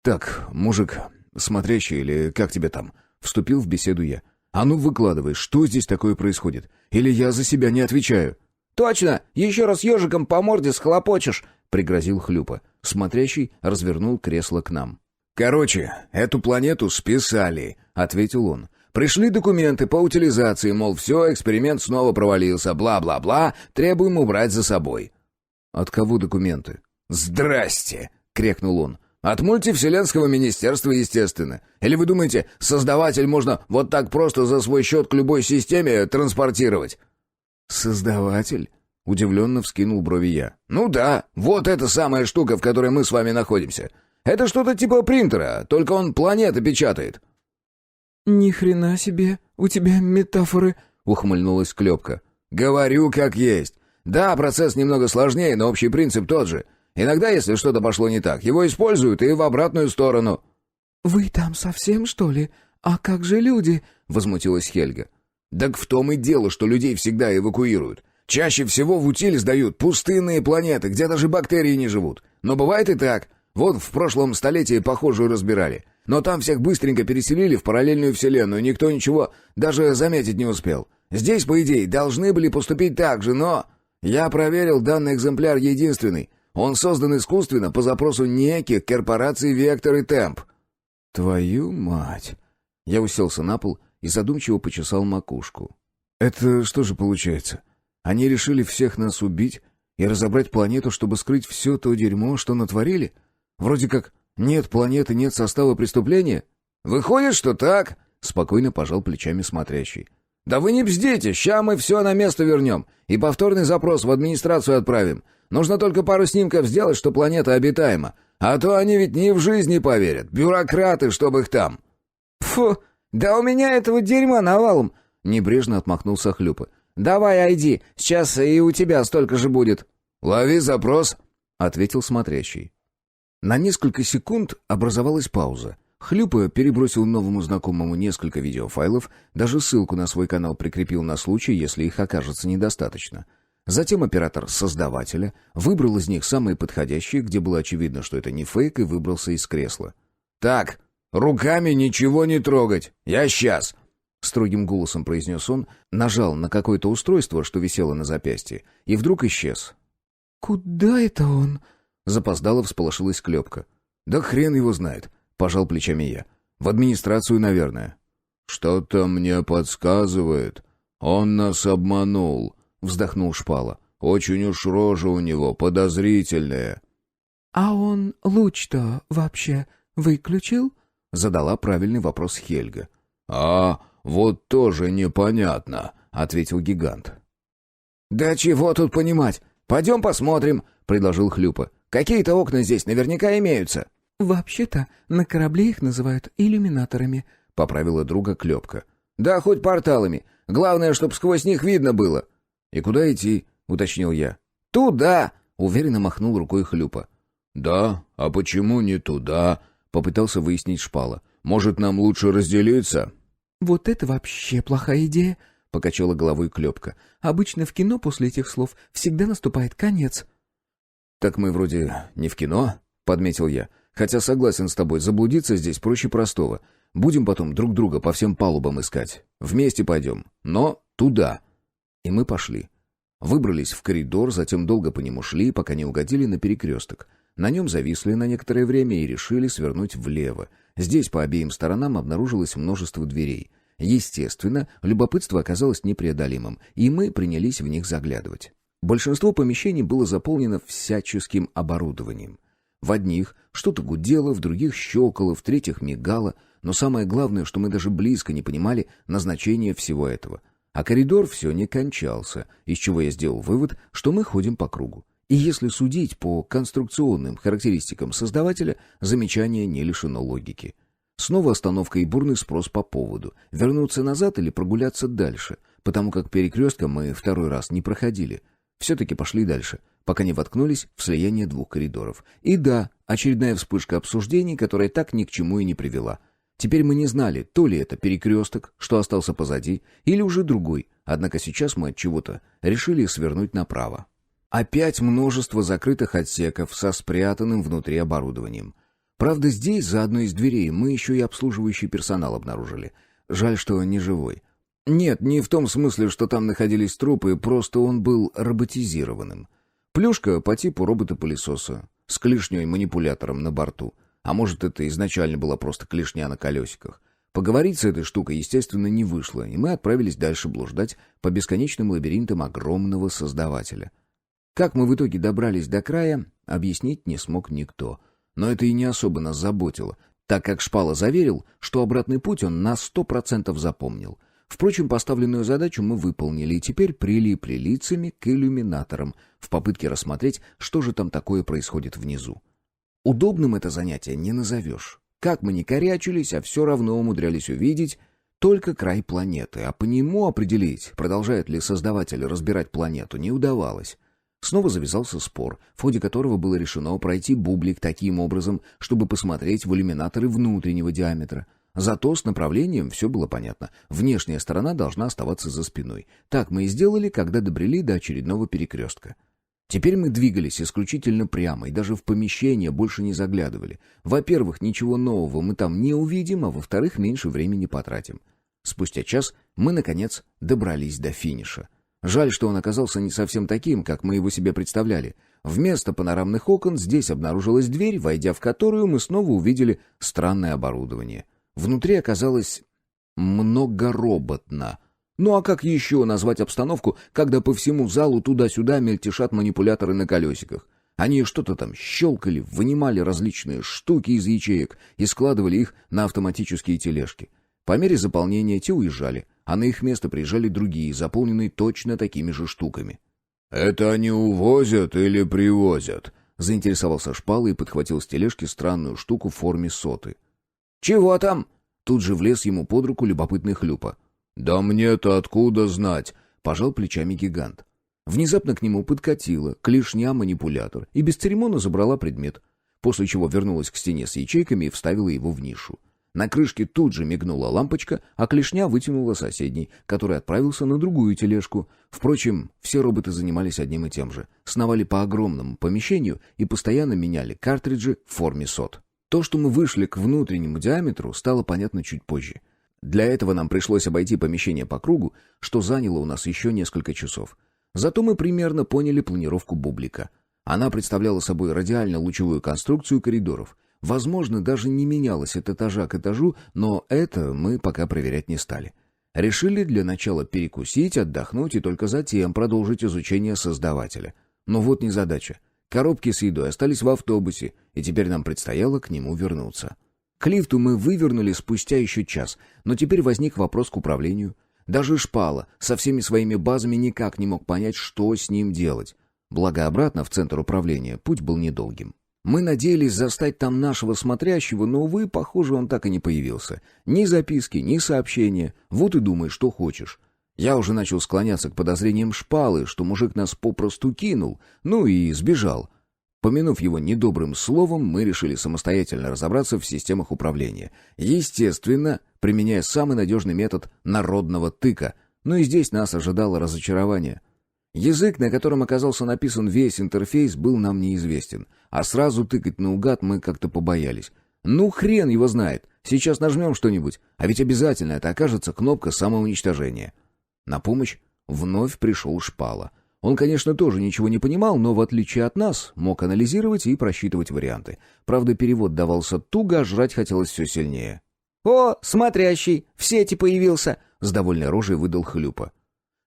«Так, мужик, смотрящий или как тебя там?» — вступил в беседу я. «А ну выкладывай, что здесь такое происходит? Или я за себя не отвечаю?» «Точно! Еще раз ежиком по морде схлопочешь!» — пригрозил Хлюпа. Смотрящий развернул кресло к нам. «Короче, эту планету списали», — ответил он. «Пришли документы по утилизации, мол, все, эксперимент снова провалился, бла-бла-бла, требуем убрать за собой». «От кого документы?» «Здрасте!» — крикнул он. «От мультивселенского министерства, естественно. Или вы думаете, создаватель можно вот так просто за свой счет к любой системе транспортировать?» «Создаватель?» — удивленно вскинул брови я. «Ну да, вот эта самая штука, в которой мы с вами находимся. Это что-то типа принтера, только он планеты печатает». «Ни хрена себе, у тебя метафоры», — ухмыльнулась Клёпка. «Говорю как есть. Да, процесс немного сложнее, но общий принцип тот же. Иногда, если что-то пошло не так, его используют и в обратную сторону». «Вы там совсем, что ли? А как же люди?» — возмутилась Хельга. «Так в том и дело, что людей всегда эвакуируют. Чаще всего в утиль сдают пустынные планеты, где даже бактерии не живут. Но бывает и так. Вот в прошлом столетии похожую разбирали. Но там всех быстренько переселили в параллельную вселенную, никто ничего даже заметить не успел. Здесь, по идее, должны были поступить так же, но... Я проверил, данный экземпляр единственный. Он создан искусственно по запросу неких корпораций «Вектор» и «Темп». «Твою мать!» Я уселся на пол и задумчиво почесал макушку. «Это что же получается? Они решили всех нас убить и разобрать планету, чтобы скрыть все то дерьмо, что натворили? Вроде как нет планеты, нет состава преступления?» «Выходит, что так», — спокойно пожал плечами смотрящий. «Да вы не бздите, ща мы все на место вернем и повторный запрос в администрацию отправим. Нужно только пару снимков сделать, что планета обитаема. А то они ведь не в жизни поверят. Бюрократы, чтобы их там». «Фу, да у меня этого дерьма навалом!» — небрежно отмахнулся Хлюпа. «Давай, айди, сейчас и у тебя столько же будет». «Лови запрос», — ответил смотрящий. На несколько секунд образовалась пауза. Хлюпа перебросил новому знакомому несколько видеофайлов, даже ссылку на свой канал прикрепил на случай, если их окажется недостаточно. Затем оператор создавателя выбрал из них самые подходящие, где было очевидно, что это не фейк, и выбрался из кресла. «Так, руками ничего не трогать. Я сейчас», — строгим голосом произнес он, нажал на какое-то устройство, что висело на запястье, и вдруг исчез. «Куда это он?» — запоздало всполошилась Клёпка. «Да хрен его знает», — пожал плечами я. «В администрацию, наверное». «Что-то мне подсказывает. Он нас обманул», — вздохнул Шпала. «Очень уж рожа у него подозрительная». «А он луч-то вообще выключил?» — задала правильный вопрос Хельга. «А, вот тоже непонятно», — ответил гигант. «Да чего тут понимать? Пойдем посмотрим», — предложил Хлюпа. «Какие-то окна здесь наверняка имеются». «Вообще-то на корабле их называют иллюминаторами», — поправила друга Клёпка. «Да хоть порталами. Главное, чтоб сквозь них видно было». «И куда идти?» — уточнил я. «Туда!» — уверенно махнул рукой Хлюпа. «Да? А почему не туда?» — попытался выяснить Шпала. «Может, нам лучше разделиться?» «Вот это вообще плохая идея», — покачала головой Клёпка. «Обычно в кино после этих слов всегда наступает конец». «Так мы вроде не в кино», — подметил я. «Хотя согласен с тобой, заблудиться здесь проще простого. Будем потом друг друга по всем палубам искать. Вместе пойдем, но туда». И мы пошли. Выбрались в коридор, затем долго по нему шли, пока не угодили на перекресток. На нем зависли на некоторое время и решили свернуть влево. Здесь по обеим сторонам обнаружилось множество дверей. Естественно, любопытство оказалось непреодолимым, и мы принялись в них заглядывать. Большинство помещений было заполнено всяческим оборудованием. В одних что-то гудело, в других щелкало, в третьих мигало, но самое главное, что мы даже близко не понимали назначения всего этого. А коридор все не кончался, из чего я сделал вывод, что мы ходим по кругу. И если судить по конструкционным характеристикам создавателя, замечание не лишено логики. Снова остановка и бурный спрос по поводу. Вернуться назад или прогуляться дальше, потому как перекрестка мы второй раз не проходили. Все-таки пошли дальше, пока не воткнулись в слияние двух коридоров. И да, очередная вспышка обсуждений, которая так ни к чему и не привела. Теперь мы не знали, то ли это перекресток, что остался позади, или уже другой, однако сейчас мы от чего-то решили свернуть направо. Опять множество закрытых отсеков со спрятанным внутри оборудованием. Правда, здесь, за одной из дверей, мы еще и обслуживающий персонал обнаружили. Жаль, что не живой. Нет, не в том смысле, что там находились трупы, просто он был роботизированным. Плюшка по типу робота-пылесоса, с клешней-манипулятором на борту. А может, это изначально была просто клешня на колесиках. Поговорить с этой штукой, естественно, не вышло, и мы отправились дальше блуждать по бесконечным лабиринтам огромного создавателя. Как мы в итоге добрались до края, объяснить не смог никто. Но это и не особо нас заботило, так как Шпала заверил, что обратный путь он на 100% запомнил. Впрочем, поставленную задачу мы выполнили и теперь прилипли лицами к иллюминаторам в попытке рассмотреть, что же там такое происходит внизу. Удобным это занятие не назовешь. Как мы ни корячились, а все равно умудрялись увидеть только край планеты, а по нему определить, продолжает ли создаватель разбирать планету, не удавалось. Снова завязался спор, в ходе которого было решено пройти бублик таким образом, чтобы посмотреть в иллюминаторы внутреннего диаметра. Зато с направлением все было понятно. Внешняя сторона должна оставаться за спиной. Так мы и сделали, когда добрели до очередного перекрестка. Теперь мы двигались исключительно прямо и даже в помещение больше не заглядывали. Во-первых, ничего нового мы там не увидим, а во-вторых, меньше времени потратим. Спустя час мы, наконец, добрались до финиша. Жаль, что он оказался не совсем таким, как мы его себе представляли. Вместо панорамных окон здесь обнаружилась дверь, войдя в которую мы снова увидели странное оборудование. Внутри оказалось многороботно. Ну а как еще назвать обстановку, когда по всему залу туда-сюда мельтешат манипуляторы на колесиках? Они что-то там щелкали, вынимали различные штуки из ячеек и складывали их на автоматические тележки. По мере заполнения те уезжали, а на их место приезжали другие, заполненные точно такими же штуками. «Это они увозят или привозят?» — заинтересовался Шпала и подхватил с тележки странную штуку в форме соты. «Чего там?» — тут же влез ему под руку любопытный Хлюпа. «Да мне-то откуда знать?» — пожал плечами гигант. Внезапно к нему подкатила клешня-манипулятор и бесцеремонно забрала предмет, после чего вернулась к стене с ячейками и вставила его в нишу. На крышке тут же мигнула лампочка, а клешня вытянула соседний, который отправился на другую тележку. Впрочем, все роботы занимались одним и тем же. Сновали по огромному помещению и постоянно меняли картриджи в форме сот. То, что мы вышли к внутреннему диаметру, стало понятно чуть позже. Для этого нам пришлось обойти помещение по кругу, что заняло у нас еще несколько часов. Зато мы примерно поняли планировку бублика. Она представляла собой радиально-лучевую конструкцию коридоров. Возможно, даже не менялась от этажа к этажу, но это мы пока проверять не стали. Решили для начала перекусить, отдохнуть и только затем продолжить изучение создавателя. Но вот незадача. Коробки с едой остались в автобусе, и теперь нам предстояло к нему вернуться. К лифту мы вывернули спустя еще час, но теперь возник вопрос к управлению. Даже Шпала со всеми своими базами никак не мог понять, что с ним делать. Благо обратно в центр управления путь был недолгим. Мы надеялись застать там нашего смотрящего, но, увы, похоже, он так и не появился. Ни записки, ни сообщения. Вот и думай, что хочешь. Я уже начал склоняться к подозрениям Шпалы, что мужик нас попросту кинул, ну и сбежал. Помянув его недобрым словом, мы решили самостоятельно разобраться в системах управления. Естественно, применяя самый надежный метод народного тыка. Но и здесь нас ожидало разочарование. Язык, на котором оказался написан весь интерфейс, был нам неизвестен. А сразу тыкать наугад мы как-то побоялись. Ну, хрен его знает. Сейчас нажмем что-нибудь, а ведь обязательно это окажется кнопка самоуничтожения. На помощь вновь пришел Шпала. Он, конечно, тоже ничего не понимал, но, в отличие от нас, мог анализировать и просчитывать варианты. Правда, перевод давался туго, а жрать хотелось все сильнее. «О, смотрящий, в сети появился!» — с довольной рожей выдал Хлюпа.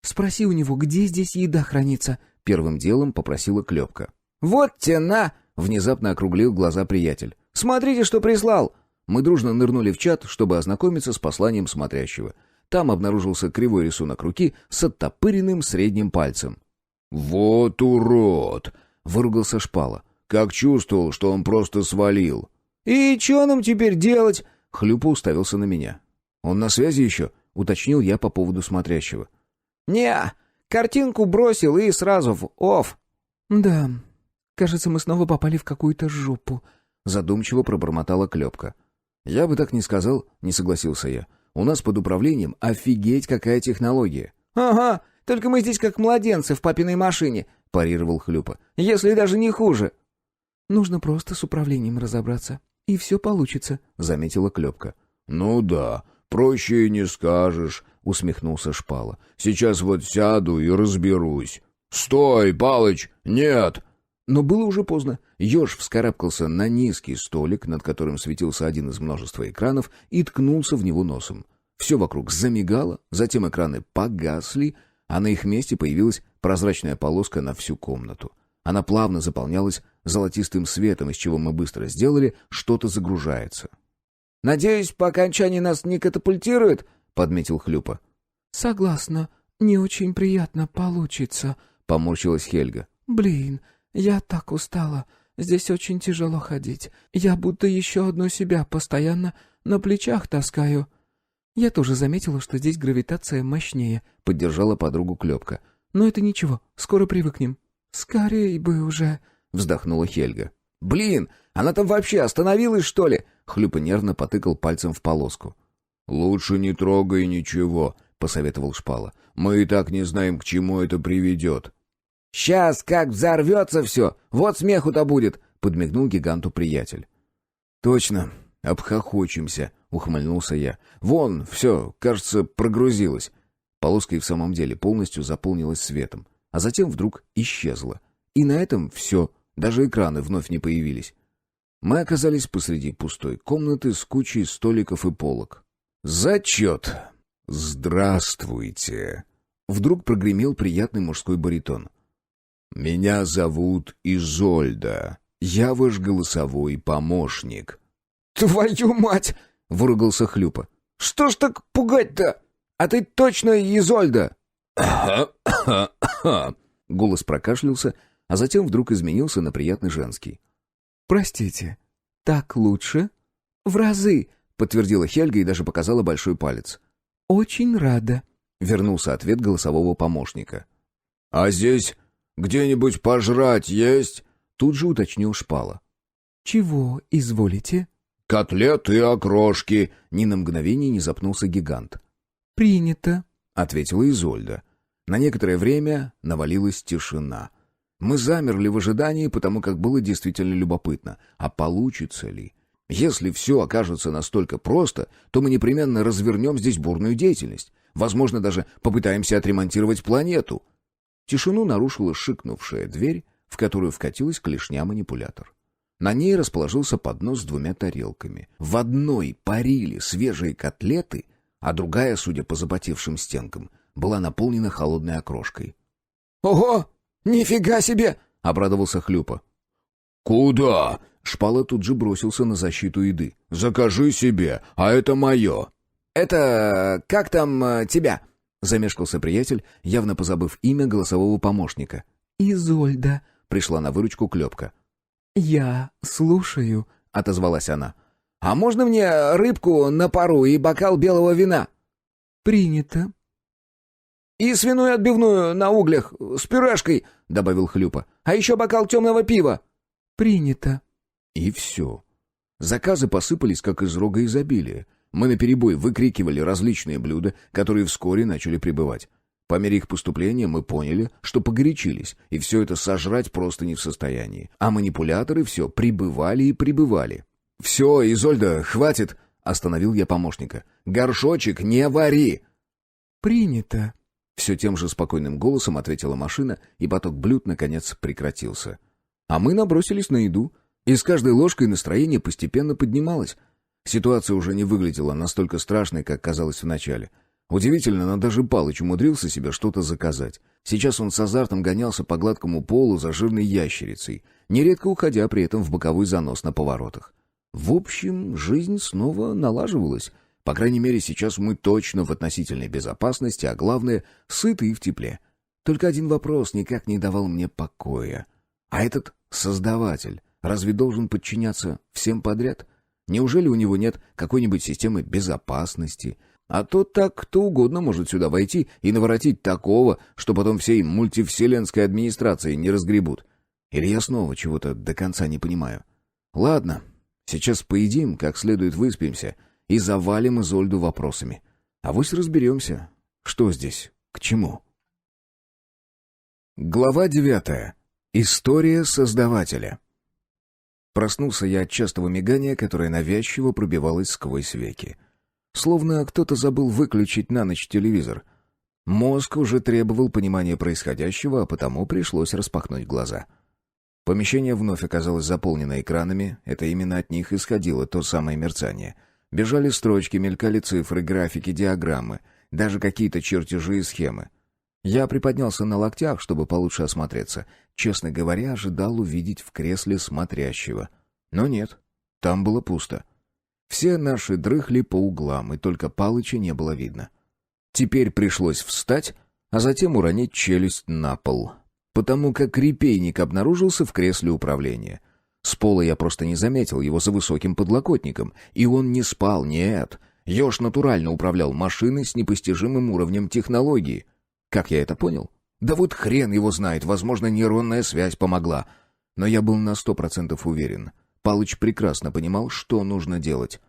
«Спроси у него, где здесь еда хранится?» — первым делом попросила Клёпка. «Вот те на!» — внезапно округлил глаза приятель. «Смотрите, что прислал!» Мы дружно нырнули в чат, чтобы ознакомиться с посланием смотрящего. Там обнаружился кривой рисунок руки с оттопыренным средним пальцем. «Вот урод!» — выругался Шпала. «Как чувствовал, что он просто свалил!» «И что нам теперь делать?» Хлюпа уставился на меня. «Он на связи еще?» — уточнил я по поводу смотрящего. «Не, картинку бросил и сразу в офф». «Да, кажется, мы снова попали в какую-то жопу», — задумчиво пробормотала Клёпка. «Я бы так не сказал», — не согласился я. «У нас под управлением офигеть какая технология». «Ага, только мы здесь как младенцы в папиной машине», — парировал Хлюпа. «Если даже не хуже». «Нужно просто с управлением разобраться, и все получится», — заметила Клёпка. «Ну да, проще и не скажешь», — усмехнулся Шпала. «Сейчас вот сяду и разберусь». «Стой, Палыч! Нет!» Но было уже поздно. Ёж вскарабкался на низкий столик, над которым светился один из множества экранов, и ткнулся в него носом. Все вокруг замигало, затем экраны погасли, а на их месте появилась прозрачная полоска на всю комнату. Она плавно заполнялась золотистым светом, из чего мы быстро сделали, что-то загружается. «Надеюсь, по окончании нас не катапультируют?» — подметил Хлюпа. «Согласна, не очень приятно получится», — поморщилась Хельга. «Блин, я так устала. Здесь очень тяжело ходить. Я будто еще одну себя постоянно на плечах таскаю». «Я тоже заметила, что здесь гравитация мощнее», — поддержала подругу Клёпка. «Но это ничего, скоро привыкнем». «Скорей бы уже», — вздохнула Хельга. «Блин, она там вообще остановилась, что ли?» Хлюпа нервно потыкал пальцем в полоску. «Лучше не трогай ничего», — посоветовал Шпала. «Мы и так не знаем, к чему это приведет». «Сейчас как взорвется все, вот смеху-то будет», — подмигнул гиганту приятель. «Точно, обхохочемся», — ухмыльнулся я. «Вон, все, кажется, прогрузилось». Полоска и в самом деле полностью заполнилась светом, а затем вдруг исчезла. И на этом все, даже экраны вновь не появились. Мы оказались посреди пустой комнаты с кучей столиков и полок. «Зачет!» «Здравствуйте!» Вдруг прогремел приятный мужской баритон. «Меня зовут Изольда. Я ваш голосовой помощник». «Твою мать!» — выругался Хлюпа. «Что ж так пугать-то? А ты точно Изольда?» Голос прокашлялся, а затем вдруг изменился на приятный женский. «Простите, так лучше?» «В разы!» — подтвердила Хельга и даже показала большой палец. «Очень рада», — вернулся ответ голосового помощника. «А здесь где-нибудь пожрать есть?» — тут же уточнил Шпала. «Чего изволите?» «Котлеты и окрошки!» — ни на мгновение не запнулся гигант. «Принято», — ответила Изольда. На некоторое время навалилась тишина. Мы замерли в ожидании, потому как было действительно любопытно. А получится ли? Если все окажется настолько просто, то мы непременно развернем здесь бурную деятельность. Возможно, даже попытаемся отремонтировать планету. Тишину нарушила шикнувшая дверь, в которую вкатилась клешня-манипулятор. На ней расположился поднос с 2 тарелками. В одной парили свежие котлеты, а другая, судя по запотевшим стенкам, была наполнена холодной окрошкой. «Ого! Нифига себе!» — обрадовался Хлюпа. «Куда?» — Шпала тут же бросился на защиту еды. «Закажи себе, а это мое». «Это... как там тебя?» — замешкался приятель, явно позабыв имя голосового помощника. «Изольда», — пришла на выручку Клёпка. «Я слушаю», — отозвалась она. «А можно мне рыбку на пару и бокал белого вина?» «Принято». «И свиную отбивную на углях с пюрешкой», — добавил Хлюпа. «А еще бокал темного пива». «Принято». И все. Заказы посыпались, как из рога изобилия. Мы наперебой выкрикивали различные блюда, которые вскоре начали прибывать. По мере их поступления мы поняли, что погорячились, и все это сожрать просто не в состоянии. А манипуляторы все прибывали и прибывали. «Все, Изольда, хватит!» — остановил я помощника. «Горшочек не вари!» «Принято». Все тем же спокойным голосом ответила машина, и поток блюд, наконец, прекратился. А мы набросились на еду, и с каждой ложкой настроение постепенно поднималось. Ситуация уже не выглядела настолько страшной, как казалось вначале. Удивительно, но даже Палыч умудрился себе что-то заказать. Сейчас он с азартом гонялся по гладкому полу за жирной ящерицей, нередко уходя при этом в боковой занос на поворотах. В общем, жизнь снова налаживалась. По крайней мере, сейчас мы точно в относительной безопасности, а главное, сыты и в тепле. Только один вопрос никак не давал мне покоя. А этот создаватель разве должен подчиняться всем подряд? Неужели у него нет какой-нибудь системы безопасности? А то так кто угодно может сюда войти и наворотить такого, что потом всей мультивселенской администрации не разгребут. Или я снова чего-то до конца не понимаю? Ладно, Сейчас поедим, как следует выспимся и завалим Изольду вопросами. Авось разберемся, что здесь, к чему. Глава 9. История создавателя. Проснулся я от частого мигания, которое навязчиво пробивалось сквозь веки. Словно кто-то забыл выключить на ночь телевизор. Мозг уже требовал понимания происходящего, а потому пришлось распахнуть глаза. Помещение вновь оказалось заполнено экранами, это именно от них исходило то самое мерцание. Бежали строчки, мелькали цифры, графики, диаграммы, даже какие-то чертежи и схемы. Я приподнялся на локтях, чтобы получше осмотреться. Честно говоря, ожидал увидеть в кресле смотрящего. Но нет, там было пусто. Все наши дрыхли по углам, и только Палыча не было видно. Теперь пришлось встать, а затем уронить челюсть на пол, потому как репейник обнаружился в кресле управления. С пола я просто не заметил его за высоким подлокотником, и он не спал, нет. Ёж натурально управлял машиной с непостижимым уровнем технологии. Как я это понял? Да вот хрен его знает, возможно, нейронная связь помогла. Но я был на 100% уверен. Палыч прекрасно понимал, что нужно делать.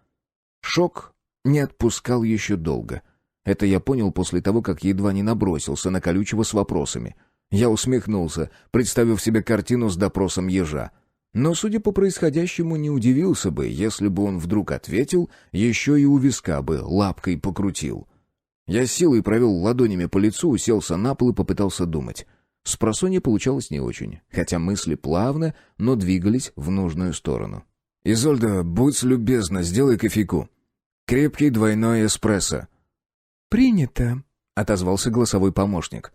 Шок не отпускал еще долго. Это я понял после того, как едва не набросился на колючего с вопросами. Я усмехнулся, представив себе картину с допросом ежа. Но, судя по происходящему, не удивился бы, если бы он вдруг ответил, еще и у виска бы лапкой покрутил. Я силой провел ладонями по лицу, уселся на пол и попытался думать. Спросонья получалось не очень, хотя мысли плавно, но двигались в нужную сторону. «Изольда, будь любезна, сделай кофейку. Крепкий двойной эспрессо». «Принято», — отозвался голосовой помощник.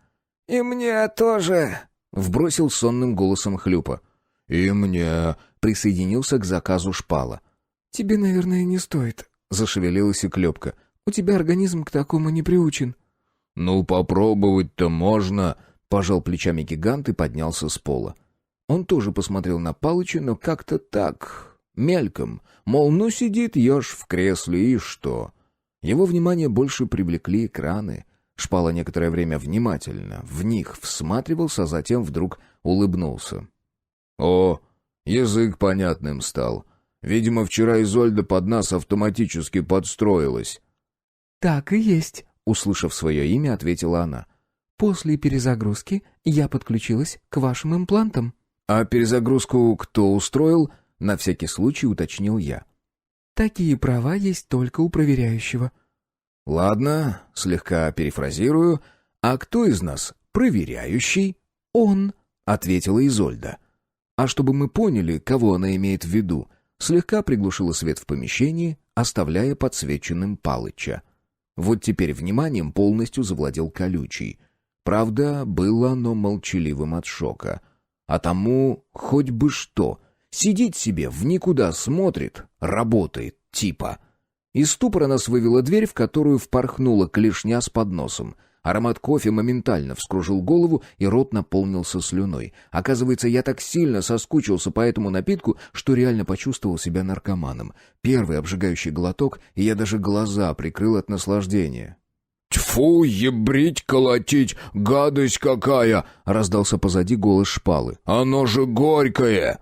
«И мне тоже», — вбросил сонным голосом Хлюпа. «И мне», — присоединился к заказу Шпала. «Тебе, наверное, не стоит», — зашевелилась и Клёпка. «У тебя организм к такому не приучен». «Ну, попробовать-то можно», — пожал плечами гигант и поднялся с пола. Он тоже посмотрел на Палыча, но как-то так, мельком, мол, ну сидит еж в кресле, и что? Его внимание больше привлекли экраны. Шпала некоторое время внимательно в них всматривался, а затем вдруг улыбнулся. «О, язык понятным стал. Видимо, вчера Изольда под нас автоматически подстроилась». «Так и есть», — услышав свое имя, ответила она. «После перезагрузки я подключилась к вашим имплантам». «А перезагрузку кто устроил?» — на всякий случай уточнил я. «Такие права есть только у проверяющего». «Ладно, слегка перефразирую. А кто из нас проверяющий?» «Он», — ответила Изольда. А чтобы мы поняли, кого она имеет в виду, слегка приглушила свет в помещении, оставляя подсвеченным Палыча. Вот теперь вниманием полностью завладел колючий. Правда, было оно молчаливым от шока. А тому хоть бы что. Сидит себе, в никуда смотрит, работает, типа. Из ступора нас вывела дверь, в которую впорхнула клешня с подносом. Аромат кофе моментально вскружил голову, и рот наполнился слюной. Оказывается, я так сильно соскучился по этому напитку, что реально почувствовал себя наркоманом. Первый обжигающий глоток, и я даже глаза прикрыл от наслаждения. «Тьфу, ебрить, колотить, гадость какая!» — раздался позади голос Шпалы. «Оно же горькое!»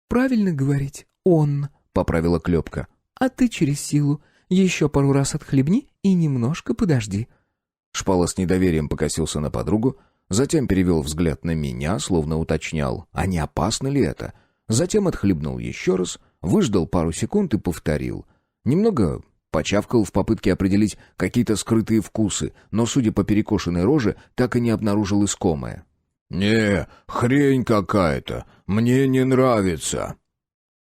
«Правильно говорить, он», — поправила Клёпка. «А ты через силу. Еще пару раз отхлебни и немножко подожди». Шпала с недоверием покосился на подругу, затем перевел взгляд на меня, словно уточнял, а не опасно ли это. Затем отхлебнул еще раз, выждал пару секунд и повторил. Немного почавкал в попытке определить какие-то скрытые вкусы, но, судя по перекошенной роже, так и не обнаружил искомое. «Не, хрень какая-то, мне не нравится».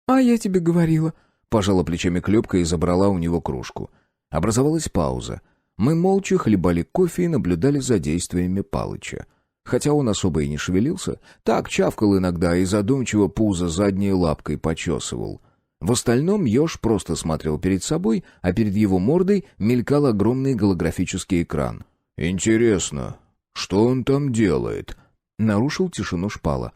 «А я тебе говорила», — пожала плечами Клёпка и забрала у него кружку. Образовалась пауза. Мы молча хлебали кофе и наблюдали за действиями Палыча. Хотя он особо и не шевелился, так чавкал иногда и задумчиво пузо задней лапкой почесывал. В остальном еж просто смотрел перед собой, а перед его мордой мелькал огромный голографический экран. «Интересно, что он там делает?» — нарушил тишину Шпала.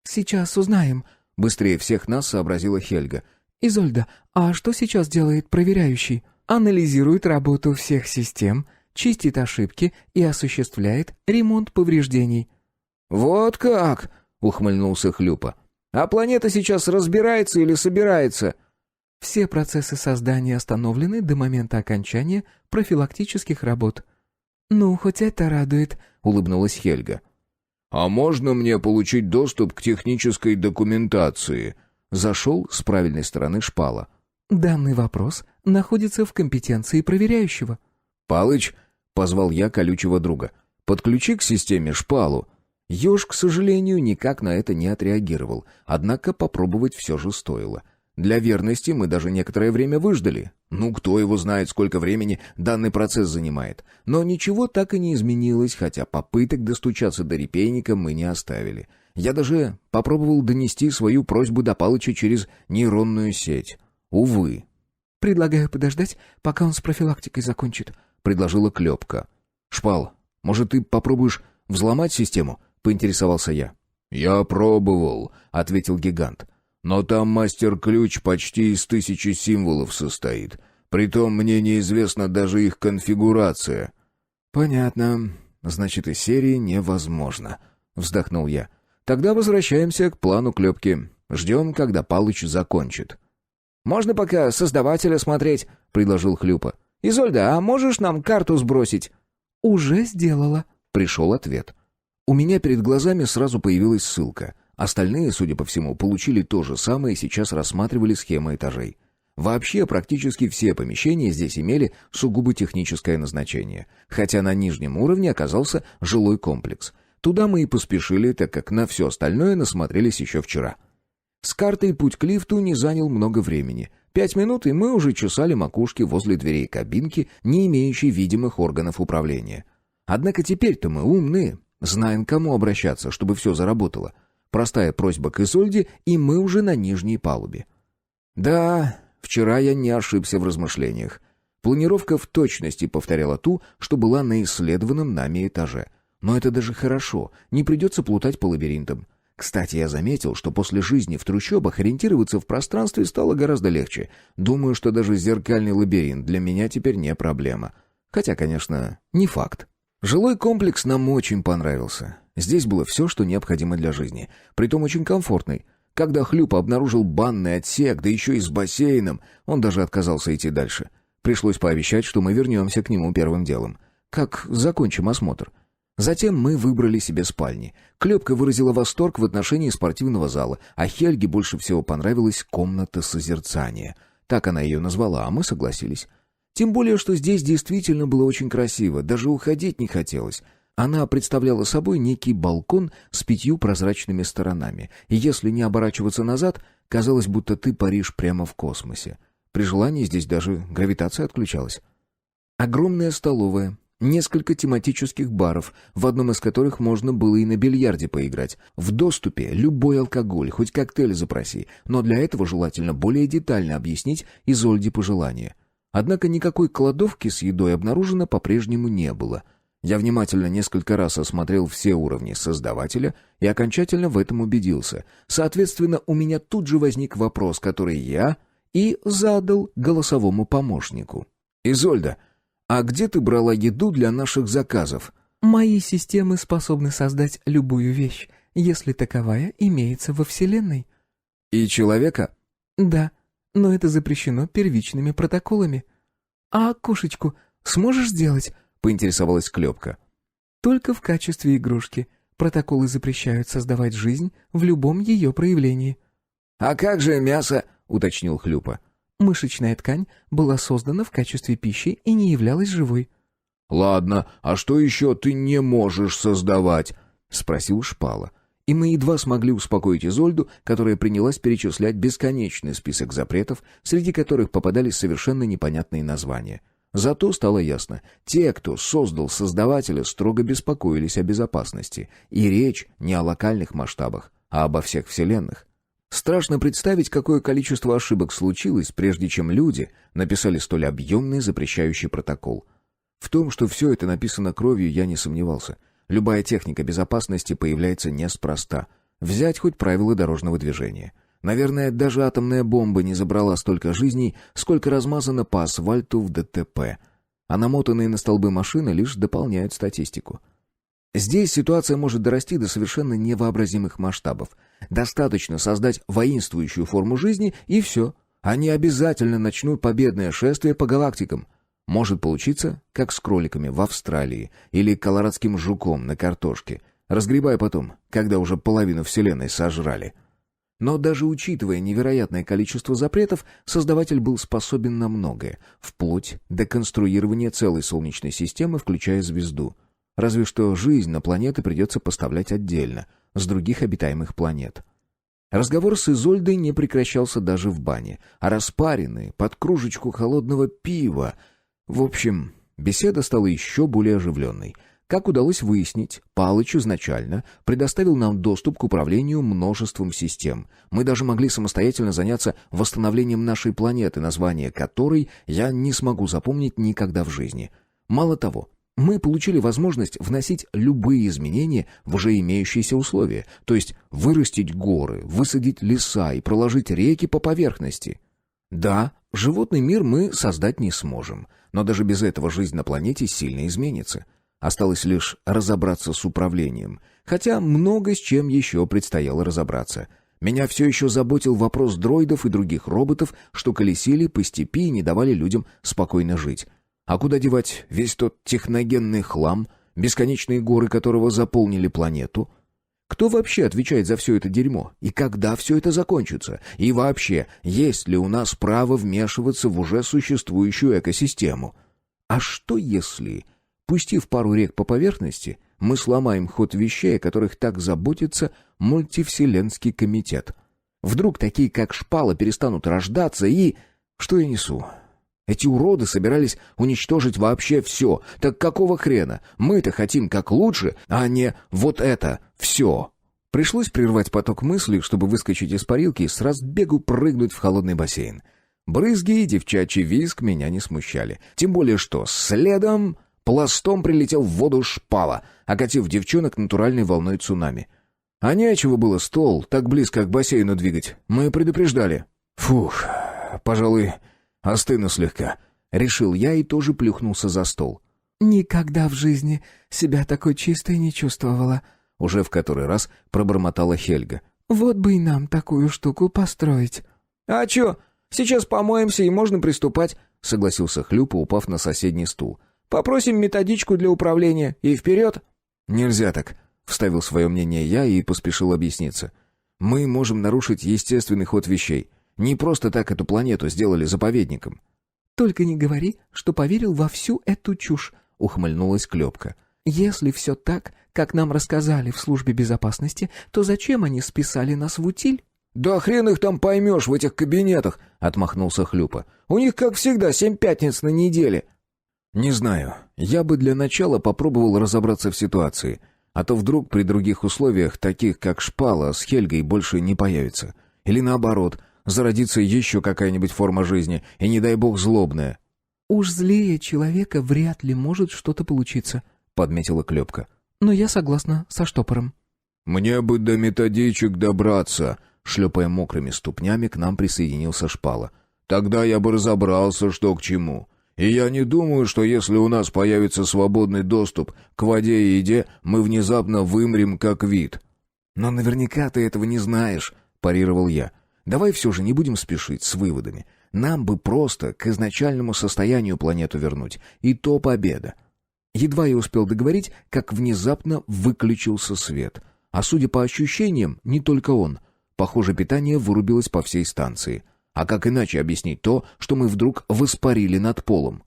«Сейчас узнаем», — быстрее всех нас сообразила Хельга. «Изольда, а что сейчас делает проверяющий?» «Анализирует работу всех систем, чистит ошибки и осуществляет ремонт повреждений». «Вот как!» — ухмыльнулся Хлюпа. «А планета сейчас разбирается или собирается?» Все процессы создания остановлены до момента окончания профилактических работ». «Ну, хоть это радует», — улыбнулась Хельга. «А можно мне получить доступ к технической документации?» Зашел с правильной стороны Шпала. «Данный вопрос находится в компетенции проверяющего». «Палыч», — позвал я колючего друга, — «подключи к системе Шпалу». Ёж, к сожалению, никак на это не отреагировал, однако попробовать все же стоило. Для верности мы даже некоторое время выждали. Ну, кто его знает, сколько времени данный процесс занимает. Но ничего так и не изменилось, хотя попыток достучаться до репейника мы не оставили. Я даже попробовал донести свою просьбу до Палыча через нейронную сеть. Увы. «Предлагаю подождать, пока он с профилактикой закончит», — предложила Клёпка. «Шпал, может, ты попробуешь взломать систему?» — поинтересовался я. «Я пробовал», — ответил гигант. «Но там мастер-ключ почти из 1000 символов состоит. Притом мне неизвестна даже их конфигурация». «Понятно. Значит, из серии невозможно», — вздохнул я. «Тогда возвращаемся к плану Клёпки. Ждем, когда Палыч закончит». «Можно пока создавателя смотреть», — предложил Хлюпа. «Изольда, а можешь нам карту сбросить?» «Уже сделала», — пришел ответ. У меня перед глазами сразу появилась ссылка. Остальные, судя по всему, получили то же самое и сейчас рассматривали схемы этажей. Вообще, практически все помещения здесь имели сугубо техническое назначение, хотя на нижнем уровне оказался жилой комплекс. Туда мы и поспешили, так как на все остальное насмотрелись еще вчера. С картой путь к лифту не занял много времени. 5 минут, и мы уже чесали макушки возле дверей кабинки, не имеющей видимых органов управления. Однако теперь-то мы умные, знаем, к кому обращаться, чтобы все заработало. Простая просьба к Изольде, и мы уже на нижней палубе. Да, вчера я не ошибся в размышлениях. Планировка в точности повторяла ту, что была на исследованном нами этаже. Но это даже хорошо, не придется плутать по лабиринтам. Кстати, я заметил, что после жизни в трущобах ориентироваться в пространстве стало гораздо легче. Думаю, что даже зеркальный лабиринт для меня теперь не проблема. Хотя, конечно, не факт. Жилой комплекс нам очень понравился. Здесь было все, что необходимо для жизни. Притом очень комфортный. Когда Хлюпа обнаружил банный отсек, да еще и с бассейном, он даже отказался идти дальше. Пришлось пообещать, что мы вернемся к нему первым делом. Как закончим осмотр. Затем мы выбрали себе спальни. Клёпка выразила восторг в отношении спортивного зала, а Хельге больше всего понравилась комната созерцания. Так она ее назвала, а мы согласились. Тем более, что здесь действительно было очень красиво, даже уходить не хотелось. Она представляла собой некий балкон с 5 прозрачными сторонами, и если не оборачиваться назад, казалось, будто ты паришь прямо в космосе. При желании здесь даже гравитация отключалась. Огромная столовая, несколько тематических баров, в одном из которых можно было и на бильярде поиграть. В доступе любой алкоголь, хоть коктейль запроси, но для этого желательно более детально объяснить Изольде пожелания. Однако никакой кладовки с едой обнаружено по-прежнему не было. Я внимательно несколько раз осмотрел все уровни создавателя и окончательно в этом убедился. Соответственно, у меня тут же возник вопрос, который я и задал голосовому помощнику. «Изольда, а где ты брала еду для наших заказов?» «Мои системы способны создать любую вещь, если таковая имеется во Вселенной». «И человека?» «Да, но это запрещено первичными протоколами». «А кошечку сможешь сделать?» — поинтересовалась Клёпка. «Только в качестве игрушки. Протоколы запрещают создавать жизнь в любом ее проявлении». «А как же мясо?» — уточнил Хлюпа. «Мышечная ткань была создана в качестве пищи и не являлась живой». «Ладно, а что еще ты не можешь создавать?» — спросил Шпала. И мы едва смогли успокоить Изольду, которая принялась перечислять бесконечный список запретов, среди которых попадались совершенно непонятные названия. Зато стало ясно, те, кто создал создавателя, строго беспокоились о безопасности. И речь не о локальных масштабах, а обо всех вселенных. Страшно представить, какое количество ошибок случилось, прежде чем люди написали столь объемный запрещающий протокол. В том, что все это написано кровью, я не сомневался. Любая техника безопасности появляется неспроста. Взять хоть правила дорожного движения. Наверное, даже атомная бомба не забрала столько жизней, сколько размазано по асфальту в ДТП. А намотанные на столбы машины лишь дополняют статистику. Здесь ситуация может дорасти до совершенно невообразимых масштабов. Достаточно создать воинствующую форму жизни, и все. они обязательно начнут победное шествие по галактикам. Может получиться, как с кроликами в Австралии или колорадским жуком на картошке. Разгребай потом, когда уже половину Вселенной сожрали. Но даже учитывая невероятное количество запретов, создаватель был способен на многое, вплоть до конструирования целой Солнечной системы, включая звезду. Разве что жизнь на планеты придется поставлять отдельно, с других обитаемых планет. Разговор с Изольдой не прекращался даже в бане, а распаренные под кружечку холодного пива. В общем, беседа стала еще более оживленной. Как удалось выяснить, Палыч изначально предоставил нам доступ к управлению множеством систем. Мы даже могли самостоятельно заняться восстановлением нашей планеты, название которой я не смогу запомнить никогда в жизни. Мало того, мы получили возможность вносить любые изменения в уже имеющиеся условия, то есть вырастить горы, высадить леса и проложить реки по поверхности. Да, животный мир мы создать не сможем, но даже без этого жизнь на планете сильно изменится. Осталось лишь разобраться с управлением, хотя много с чем еще предстояло разобраться. Меня все еще заботил вопрос дроидов и других роботов, что колесили по степи и не давали людям спокойно жить. А куда девать весь тот техногенный хлам, бесконечные горы которого заполнили планету? Кто вообще отвечает за все это дерьмо? И когда все это закончится? И вообще, есть ли у нас право вмешиваться в уже существующую экосистему? А что если, пустив пару рек по поверхности, мы сломаем ход вещей, о которых так заботится мультивселенский комитет? Вдруг такие, как Шпала, перестанут рождаться и... Что я несу? Эти уроды собирались уничтожить вообще все. Так какого хрена? Мы-то хотим как лучше, а не вот это все. Пришлось прервать поток мыслей, чтобы выскочить из парилки и с разбегу прыгнуть в холодный бассейн. Брызги и девчачий визг меня не смущали. Тем более, что следом пластом прилетел в воду Шпала, окатив девчонок натуральной волной цунами. А нечего было стол так близко к бассейну двигать. Мы предупреждали. Фух, пожалуй... «Остыну слегка», — решил я и тоже плюхнулся за стол. «Никогда в жизни себя такой чистой не чувствовала», — уже в который раз пробормотала Хельга. «Вот бы и нам такую штуку построить». «А чё, сейчас помоемся и можно приступать», — согласился Хлюпа, упав на соседний стул. «Попросим методичку для управления и вперед». «Нельзя так», — вставил свое мнение я и поспешил объясниться. «Мы можем нарушить естественный ход вещей. Не просто так эту планету сделали заповедником». «Только не говори, что поверил во всю эту чушь», — ухмыльнулась Клёпка. «Если все так, как нам рассказали в службе безопасности, то зачем они списали нас в утиль?» «Да хрен их там поймешь в этих кабинетах», — отмахнулся Хлюпа. «У них, как всегда, 7 пятниц на неделе». «Не знаю. Я бы для начала попробовал разобраться в ситуации. А то вдруг при других условиях, таких как Шпала, с Хельгой больше не появится. Или наоборот, зародится еще какая-нибудь форма жизни, и не дай бог злобная». «Уж злее человека вряд ли может что-то получиться», — подметила Клёпка. «Но я согласна со штопором». «Мне бы до методичек добраться», — шлепая мокрыми ступнями, к нам присоединился Шпала. «Тогда я бы разобрался, что к чему. И я не думаю, что если у нас появится свободный доступ к воде и еде, мы внезапно вымрем как вид». «Но наверняка ты этого не знаешь», — парировал я. «Давай все же не будем спешить с выводами. Нам бы просто к изначальному состоянию планету вернуть. И то победа». Едва я успел договорить, как внезапно выключился свет. А судя по ощущениям, не только он. Похоже, питание вырубилось по всей станции. А как иначе объяснить то, что мы вдруг воспарили над полом?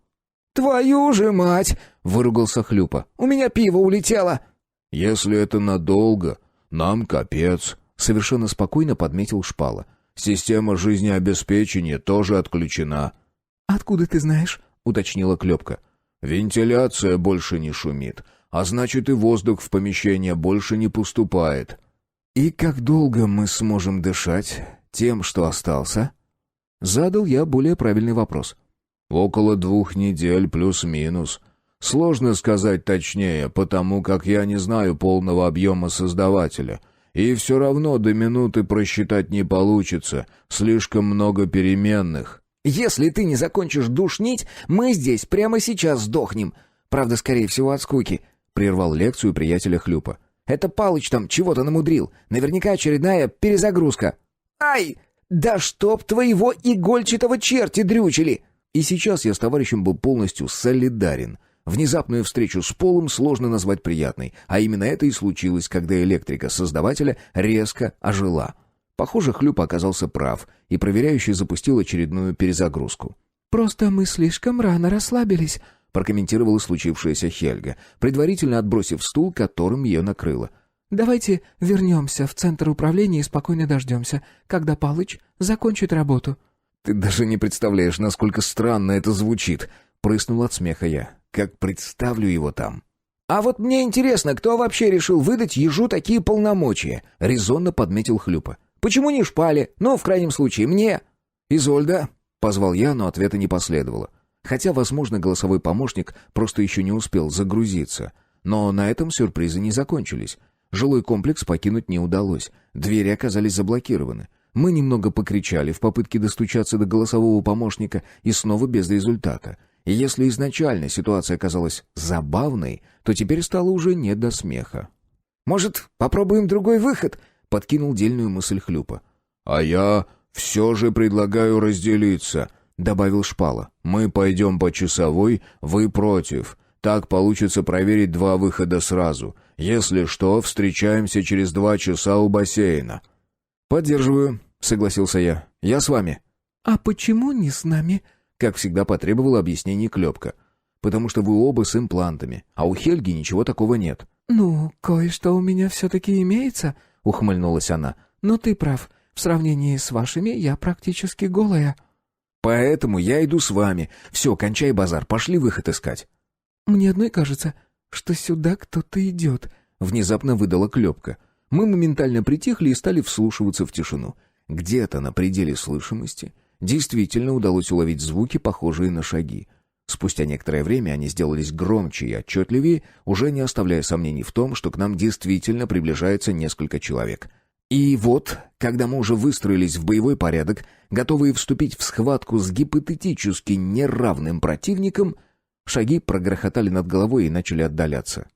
«Твою же мать!» — выругался Хлюпа. «У меня пиво улетело!» «Если это надолго, нам капец», — совершенно спокойно подметил Шпала. «Система жизнеобеспечения тоже отключена». «Откуда ты знаешь?» — уточнила Клёпка. «Вентиляция больше не шумит, а значит и воздух в помещение больше не поступает». «И как долго мы сможем дышать тем, что остался?» Задал я более правильный вопрос. «Около 2 недель плюс-минус. Сложно сказать точнее, потому как я не знаю полного объема создавателя. И все равно до минуты просчитать не получится, слишком много переменных». «Если ты не закончишь душнить, мы здесь прямо сейчас сдохнем. Правда, скорее всего, от скуки», — прервал лекцию приятеля Хлюпа. «Это Палыч там чего-то намудрил. Наверняка очередная перезагрузка». «Ай! Да чтоб твоего игольчатого черти дрючили!» И сейчас я с товарищем был полностью солидарен. Внезапную встречу с Полом сложно назвать приятной, а именно это и случилось, когда электрика создавателя резко ожила. Похоже, Хлюп оказался прав, и проверяющий запустил очередную перезагрузку. «Просто мы слишком рано расслабились», — прокомментировала случившееся Хельга, предварительно отбросив стул, которым ее накрыло. «Давайте вернемся в центр управления и спокойно дождемся, когда Палыч закончит работу». «Ты даже не представляешь, насколько странно это звучит», — прыснул от смеха я. «Как представлю его там». «А вот мне интересно, кто вообще решил выдать ежу такие полномочия?» — резонно подметил Хлюпа. «Почему не Шпале? Ну, в крайнем случае, мне». «Изольда?» — позвал я, но ответа не последовало. Хотя, возможно, голосовой помощник просто еще не успел загрузиться. Но на этом сюрпризы не закончились. Жилой комплекс покинуть не удалось. Двери оказались заблокированы. Мы немного покричали в попытке достучаться до голосового помощника и снова без результата. И если изначально ситуация казалась забавной, то теперь стало уже не до смеха. «Может, попробуем другой выход?» — подкинул дельную мысль Хлюпа. «А я все же предлагаю разделиться», — добавил Шпала. «Мы пойдем по часовой, вы против. Так получится проверить 2 выхода сразу. Если что, встречаемся через 2 часа у бассейна». «Поддерживаю», — согласился я. «Я с вами». «А почему не с нами?» — как всегда потребовала объяснений Клёпка. «Потому что вы оба с имплантами, а у Хельги ничего такого нет». «Ну, кое-что у меня все-таки имеется», — ухмыльнулась она. «Но ты прав. В сравнении с вашими я практически голая». «Поэтому я иду с вами. Все, кончай базар, пошли выход искать». «Мне одной кажется, что сюда кто-то идет», — внезапно выдала Клёпка. Мы моментально притихли и стали вслушиваться в тишину. Где-то на пределе слышимости действительно удалось уловить звуки, похожие на шаги. Спустя некоторое время они сделались громче и отчетливее, уже не оставляя сомнений в том, что к нам действительно приближается несколько человек. И вот, когда мы уже выстроились в боевой порядок, готовые вступить в схватку с гипотетически неравным противником, шаги прогрохотали над головой и начали отдаляться.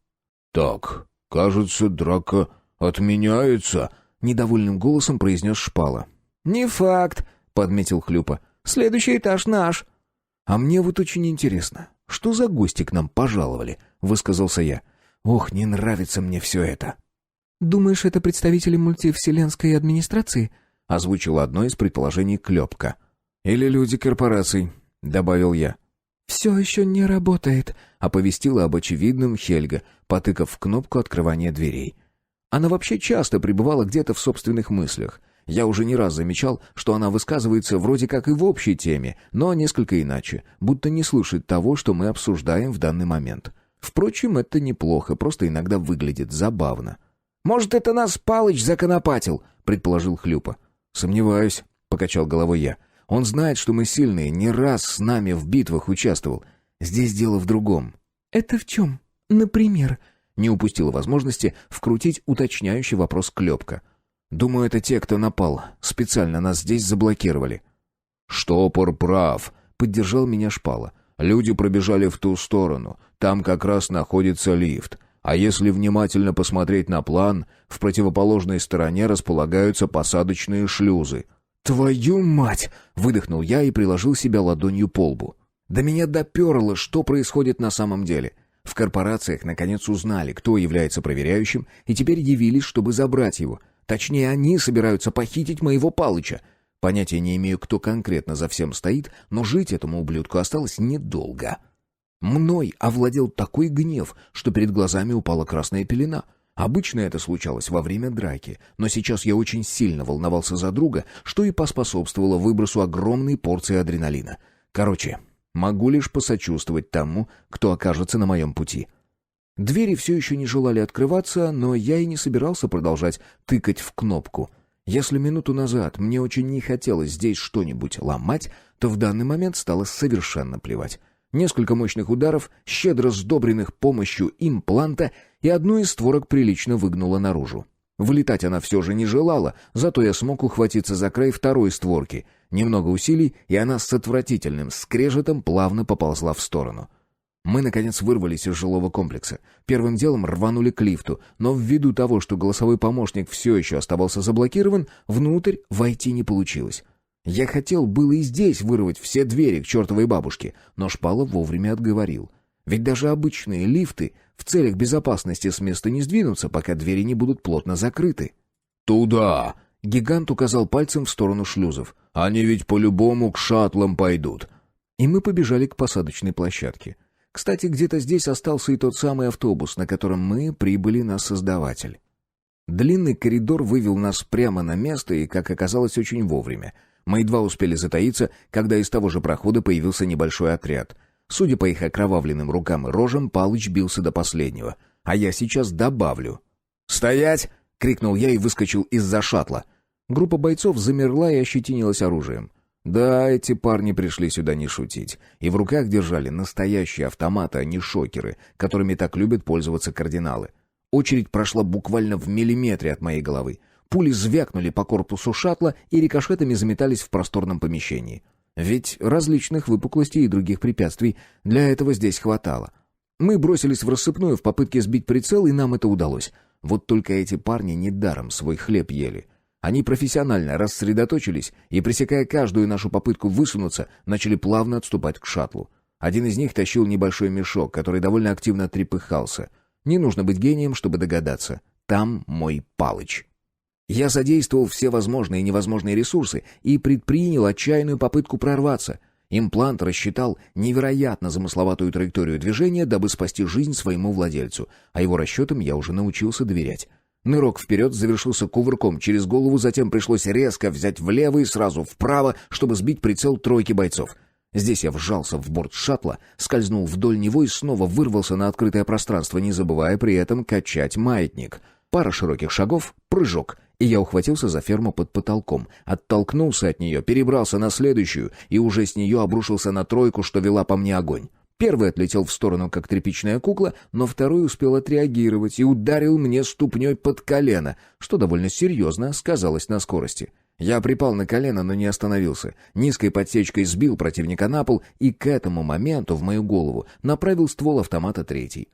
«Так, кажется, драка отменяется», — недовольным голосом произнес Шпала. «Не факт», — подметил Хлюпа. «Следующий этаж наш». «А мне вот очень интересно, что за гости к нам пожаловали?» — высказался я. «Ох, не нравится мне все это». «Думаешь, это представители мультивселенской администрации?» — озвучила одно из предположений Клёпка. «Или люди корпораций», — добавил я. «Все еще не работает», — оповестила об очевидном Хельга, потыкав в кнопку открывания дверей. Она вообще часто пребывала где-то в собственных мыслях. Я уже не раз замечал, что она высказывается вроде как и в общей теме, но несколько иначе, будто не слышит того, что мы обсуждаем в данный момент. Впрочем, это неплохо, просто иногда выглядит забавно. «Может, это нас Палыч законопатил?» — предположил Хлюпа. «Сомневаюсь», — покачал головой я. «Он знает, что мы сильные, не раз с нами в битвах участвовал. Здесь дело в другом». «Это в чем? Например?» Не упустила возможности вкрутить уточняющий вопрос Клёпка. «Думаю, это те, кто напал. Специально нас здесь заблокировали». «Штопор прав», — поддержал меня Шпала. «Люди пробежали в ту сторону. Там как раз находится лифт. А если внимательно посмотреть на план, в противоположной стороне располагаются посадочные шлюзы». «Твою мать!» — выдохнул я и приложил себя ладонью по лбу. До меня доперло, что происходит на самом деле. В корпорациях наконец узнали, кто является проверяющим, и теперь явились, чтобы забрать его. Точнее, они собираются похитить моего Палыча. Понятия не имею, кто конкретно за всем стоит, но жить этому ублюдку осталось недолго. Мной овладел такой гнев, что перед глазами упала красная пелена. Обычно это случалось во время драки, но сейчас я очень сильно волновался за друга, что и поспособствовало выбросу огромной порции адреналина. Короче, могу лишь посочувствовать тому, кто окажется на моем пути. Двери все еще не желали открываться, но я и не собирался продолжать тыкать в кнопку. Если минуту назад мне очень не хотелось здесь что-нибудь ломать, то в данный момент стало совершенно плевать. Несколько мощных ударов, щедро сдобренных помощью импланта, и одну из створок прилично выгнуло наружу. Вылетать она все же не желала, зато я смог ухватиться за край второй створки. Немного усилий, и она с отвратительным скрежетом плавно поползла в сторону. Мы, наконец, вырвались из жилого комплекса. Первым делом рванули к лифту, но ввиду того, что голосовой помощник все еще оставался заблокирован, внутрь войти не получилось. Я хотел было и здесь вырвать все двери к чертовой бабушке, но Шпала вовремя отговорил. Ведь даже обычные лифты в целях безопасности с места не сдвинутся, пока двери не будут плотно закрыты. «Туда!» — гигант указал пальцем в сторону шлюзов. «Они ведь по-любому к шаттлам пойдут». И мы побежали к посадочной площадке. Кстати, где-то здесь остался и тот самый автобус, на котором мы прибыли на Создаватель. Длинный коридор вывел нас прямо на место и, как оказалось, очень вовремя. Мы едва успели затаиться, когда из того же прохода появился небольшой отряд. Судя по их окровавленным рукам и рожам, Палыч бился до последнего. А я сейчас добавлю. «Стоять!» — крикнул я и выскочил из-за шаттла. Группа бойцов замерла и ощетинилась оружием. Да, эти парни пришли сюда не шутить. И в руках держали настоящие автоматы, а не шокеры, которыми так любят пользоваться кардиналы. Очередь прошла буквально в миллиметре от моей головы. Пули звякнули по корпусу шаттла и рикошетами заметались в просторном помещении. Ведь различных выпуклостей и других препятствий для этого здесь хватало. Мы бросились в рассыпную в попытке сбить прицел, и нам это удалось. Вот только эти парни недаром свой хлеб ели. Они профессионально рассредоточились и, пресекая каждую нашу попытку высунуться, начали плавно отступать к шаттлу. Один из них тащил небольшой мешок, который довольно активно трепыхался. Не нужно быть гением, чтобы догадаться. Там мой Палыч. Я задействовал все возможные и невозможные ресурсы и предпринял отчаянную попытку прорваться. Имплант рассчитал невероятно замысловатую траекторию движения, дабы спасти жизнь своему владельцу, а его расчетам я уже научился доверять. Нырок вперед завершился кувырком через голову, затем пришлось резко взять влево и сразу вправо, чтобы сбить прицел тройки бойцов. Здесь я вжался в борт шаттла, скользнул вдоль него и снова вырвался на открытое пространство, не забывая при этом качать маятник. Пара широких шагов, прыжок, и я ухватился за ферму под потолком, оттолкнулся от нее, перебрался на следующую и уже с нее обрушился на тройку, что вела по мне огонь. Первый отлетел в сторону, как тряпичная кукла, но второй успел отреагировать и ударил мне ступней под колено, что довольно серьезно сказалось на скорости. Я припал на колено, но не остановился. Низкой подсечкой сбил противника на пол, и к этому моменту в мою голову направил ствол автомата третий.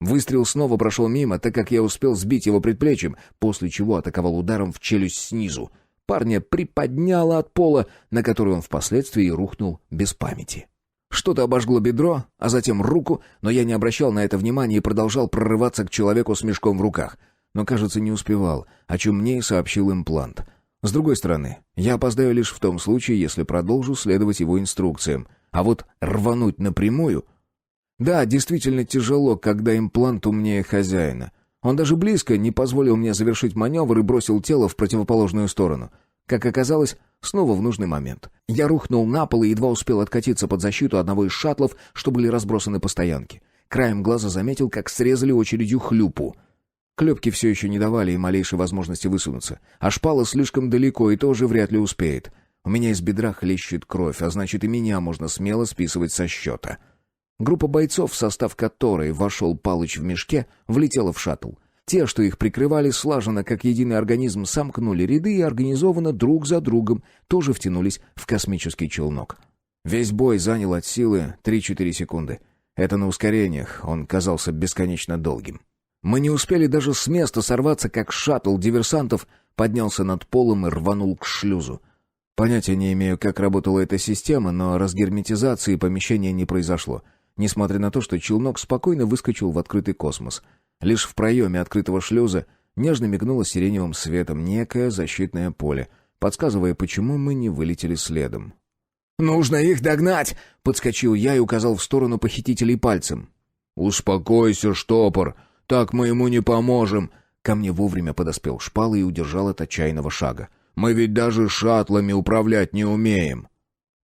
Выстрел снова прошел мимо, так как я успел сбить его предплечьем, после чего атаковал ударом в челюсть снизу. Парня приподняло от пола, на который он впоследствии рухнул без памяти. Что-то обожгло бедро, а затем руку, но я не обращал на это внимания и продолжал прорываться к человеку с мешком в руках. Но, кажется, не успевал, о чем мне и сообщил имплант. С другой стороны, я опоздаю лишь в том случае, если продолжу следовать его инструкциям. А вот рвануть напрямую... Да, действительно тяжело, когда имплант умнее хозяина. Он даже близко не позволил мне завершить маневр и бросил тело в противоположную сторону. Как оказалось, снова в нужный момент. Я рухнул на пол и едва успел откатиться под защиту одного из шаттлов, что были разбросаны по стоянке. Краем глаза заметил, как срезали очередью хлюпу. Клепки все еще не давали и малейшей возможности высунуться. А Шпала слишком далеко и тоже вряд ли успеет. У меня из бедра хлещет кровь, а значит и меня можно смело списывать со счета. Группа бойцов, в состав которой вошел Палыч в мешке, влетела в шаттл. Те, что их прикрывали, слаженно, как единый организм, сомкнули ряды и организованно друг за другом тоже втянулись в космический челнок. Весь бой занял от силы 3-4 секунды. Это на ускорениях, он казался бесконечно долгим. Мы не успели даже с места сорваться, как шаттл диверсантов поднялся над полом и рванул к шлюзу. Понятия не имею, как работала эта система, но разгерметизации помещения не произошло, несмотря на то, что челнок спокойно выскочил в открытый космос. Лишь в проеме открытого шлюза нежно мигнуло сиреневым светом некое защитное поле, подсказывая, почему мы не вылетели следом. «Нужно их догнать!» — подскочил я и указал в сторону похитителей пальцем. «Успокойся, штопор, так мы ему не поможем!» Ко мне вовремя подоспел Шпала и удержал от отчаянного шага. «Мы ведь даже шаттлами управлять не умеем!»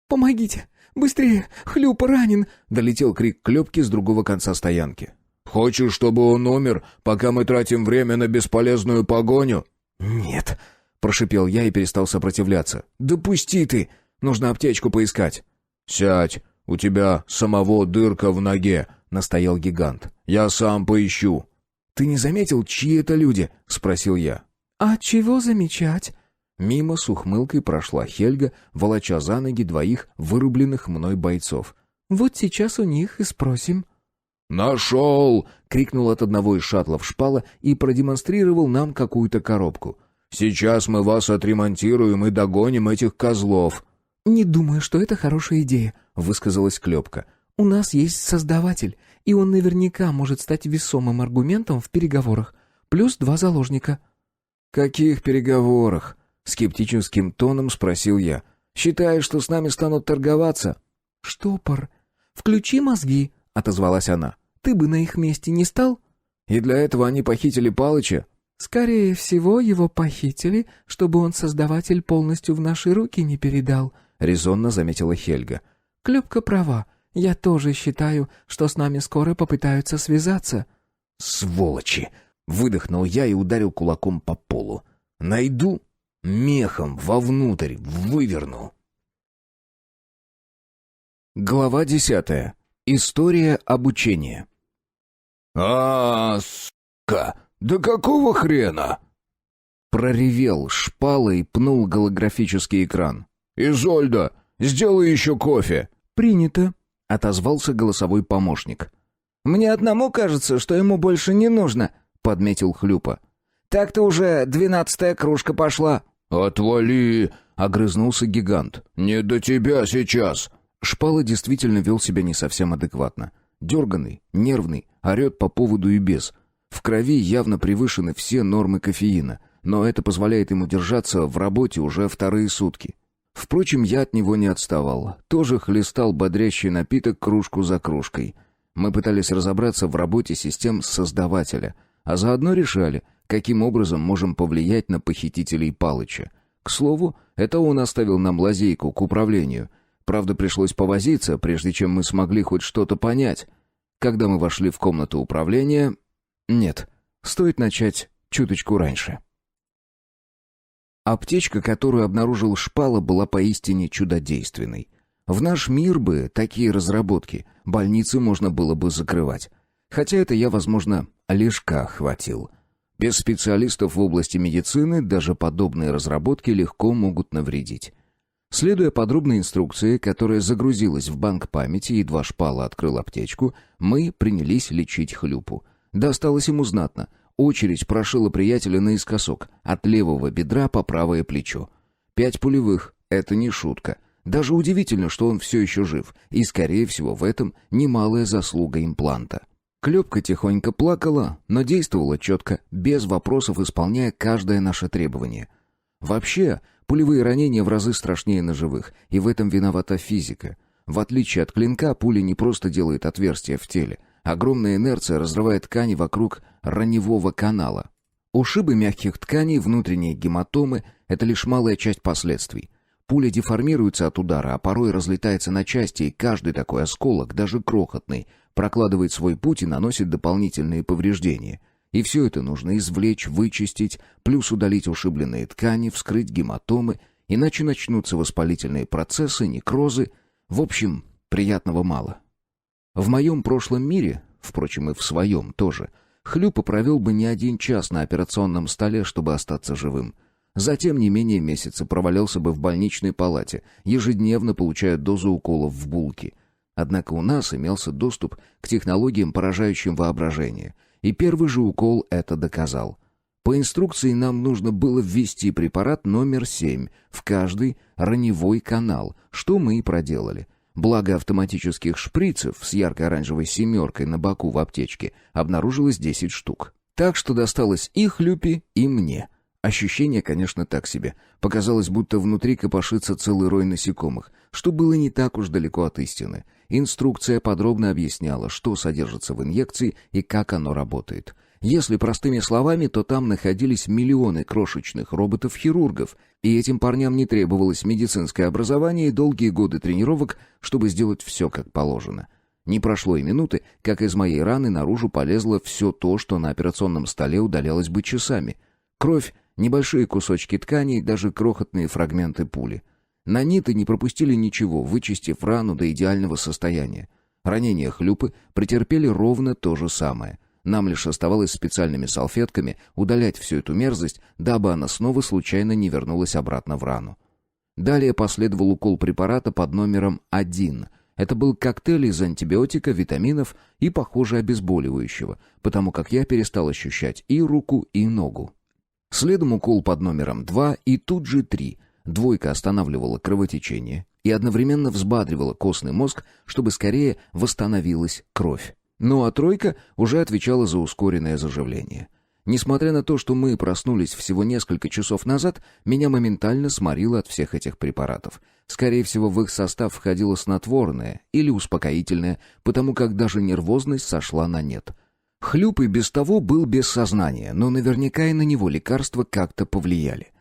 «Помогите! Быстрее! Хлюпа ранен!» — долетел крик Клёпки с другого конца стоянки. «Хочешь, чтобы он умер, пока мы тратим время на бесполезную погоню?» «Нет», — прошипел я и перестал сопротивляться. «Да пусти ты! Нужно аптечку поискать». «Сядь, у тебя самого дырка в ноге», — настоял гигант. «Я сам поищу». «Ты не заметил, чьи это люди?» — спросил я. «А чего замечать?» Мимо с ухмылкой прошла Хельга, волоча за ноги двоих вырубленных мной бойцов. «Вот сейчас у них и спросим». «Нашел!» — крикнул от одного из шаттлов Шпала и продемонстрировал нам какую-то коробку. «Сейчас мы вас отремонтируем и догоним этих козлов». «Не думаю, что это хорошая идея», — высказалась Клёпка. «У нас есть создаватель, и он наверняка может стать весомым аргументом в переговорах. Плюс 2 заложника». «Каких переговорах?» — скептическим тоном спросил я. «Считаешь, что с нами станут торговаться?» «Штопор, включи мозги», — отозвалась она. «Ты бы на их месте не стал?» «И для этого они похитили Палыча?» «Скорее всего, его похитили, чтобы он создаватель полностью в наши руки не передал», — резонно заметила Хельга. «Клёпка права. Я тоже считаю, что с нами скоро попытаются связаться». «Сволочи!» — выдохнул я и ударил кулаком по полу. «Найду, мехом вовнутрь выверну». Глава 10. История обучения. Сука! Да какого хрена?» Проревел Шпала и пнул голографический экран. «Изольда, сделай еще кофе!» «Принято», — отозвался голосовой помощник. «Мне одному кажется, что ему больше не нужно», — подметил Хлюпа. «Так-то уже 12-я кружка пошла». «Отвали!» — огрызнулся гигант. «Не до тебя сейчас!» Шпала действительно вел себя не совсем адекватно. Дерганный, нервный, орет по поводу и без. В крови явно превышены все нормы кофеина, но это позволяет ему держаться в работе уже вторые сутки. Впрочем, я от него не отставал. Тоже хлестал бодрящий напиток кружку за кружкой. Мы пытались разобраться в работе систем создавателя, а заодно решали, каким образом можем повлиять на похитителей Палыча. К слову, это он оставил нам лазейку к управлению. Правда, пришлось повозиться, прежде чем мы смогли хоть что-то понять. Когда мы вошли в комнату управления... Нет, стоит начать чуточку раньше. Аптечка, которую обнаружил Шпала, была поистине чудодейственной. В наш мир бы такие разработки, больницы можно было бы закрывать. Хотя это я, возможно, лишка хватил. Без специалистов в области медицины даже подобные разработки легко могут навредить. Следуя подробной инструкции, которая загрузилась в банк памяти, едва Шпала открыл аптечку, мы принялись лечить Хлюпу. Досталось ему знатно. Очередь прошила приятеля наискосок, от левого бедра по правое плечо. 5 пулевых — это не шутка. Даже удивительно, что он все еще жив, и, скорее всего, в этом немалая заслуга импланта. Клёпка тихонько плакала, но действовала четко, без вопросов исполняя каждое наше требование. Вообще, пулевые ранения в разы страшнее ножевых, и в этом виновата физика. В отличие от клинка, пуля не просто делает отверстие в теле. Огромная инерция разрывает ткани вокруг раневого канала. Ушибы мягких тканей, внутренние гематомы — это лишь малая часть последствий. Пуля деформируется от удара, а порой разлетается на части, и каждый такой осколок, даже крохотный, прокладывает свой путь и наносит дополнительные повреждения. И все это нужно извлечь, вычистить, плюс удалить ушибленные ткани, вскрыть гематомы, иначе начнутся воспалительные процессы, некрозы. В общем, приятного мало. В моем прошлом мире, впрочем, и в своем тоже, Хлюпа провел бы не 1 час на операционном столе, чтобы остаться живым. Затем не менее месяца провалялся бы в больничной палате, ежедневно получая дозу уколов в булки. Однако у нас имелся доступ к технологиям, поражающим воображение. И первый же укол это доказал. По инструкции нам нужно было ввести препарат номер 7 в каждый раневой канал, что мы и проделали. Благо автоматических шприцев с ярко-оранжевой семеркой на боку в аптечке обнаружилось 10 штук. Так что досталось и Хлюпе, и мне. Ощущение, конечно, так себе. Показалось, будто внутри копошится целый рой насекомых, что было не так уж далеко от истины. Инструкция подробно объясняла, что содержится в инъекции и как оно работает. Если простыми словами, то там находились миллионы крошечных роботов-хирургов, и этим парням не требовалось медицинское образование и долгие годы тренировок, чтобы сделать все как положено. Не прошло и минуты, как из моей раны наружу полезло все то, что на операционном столе удалялось бы часами. Кровь, небольшие кусочки тканей, даже крохотные фрагменты пули. Наниты не пропустили ничего, вычистив рану до идеального состояния. Ранения Хлюпы претерпели ровно то же самое. Нам лишь оставалось специальными салфетками удалять всю эту мерзость, дабы она снова случайно не вернулась обратно в рану. Далее последовал укол препарата под номером 1. Это был коктейль из антибиотика, витаминов и, похоже, обезболивающего, потому как я перестал ощущать и руку, и ногу. Следом укол под номером 2 и тут же 3. Двойка останавливала кровотечение и одновременно взбадривала костный мозг, чтобы скорее восстановилась кровь. Ну а тройка уже отвечала за ускоренное заживление. Несмотря на то, что мы проснулись всего несколько часов назад, меня моментально сморило от всех этих препаратов. Скорее всего, в их состав входило снотворное или успокоительное, потому как даже нервозность сошла на нет. Хлюп и без того был без сознания, но наверняка и на него лекарства как-то повлияли.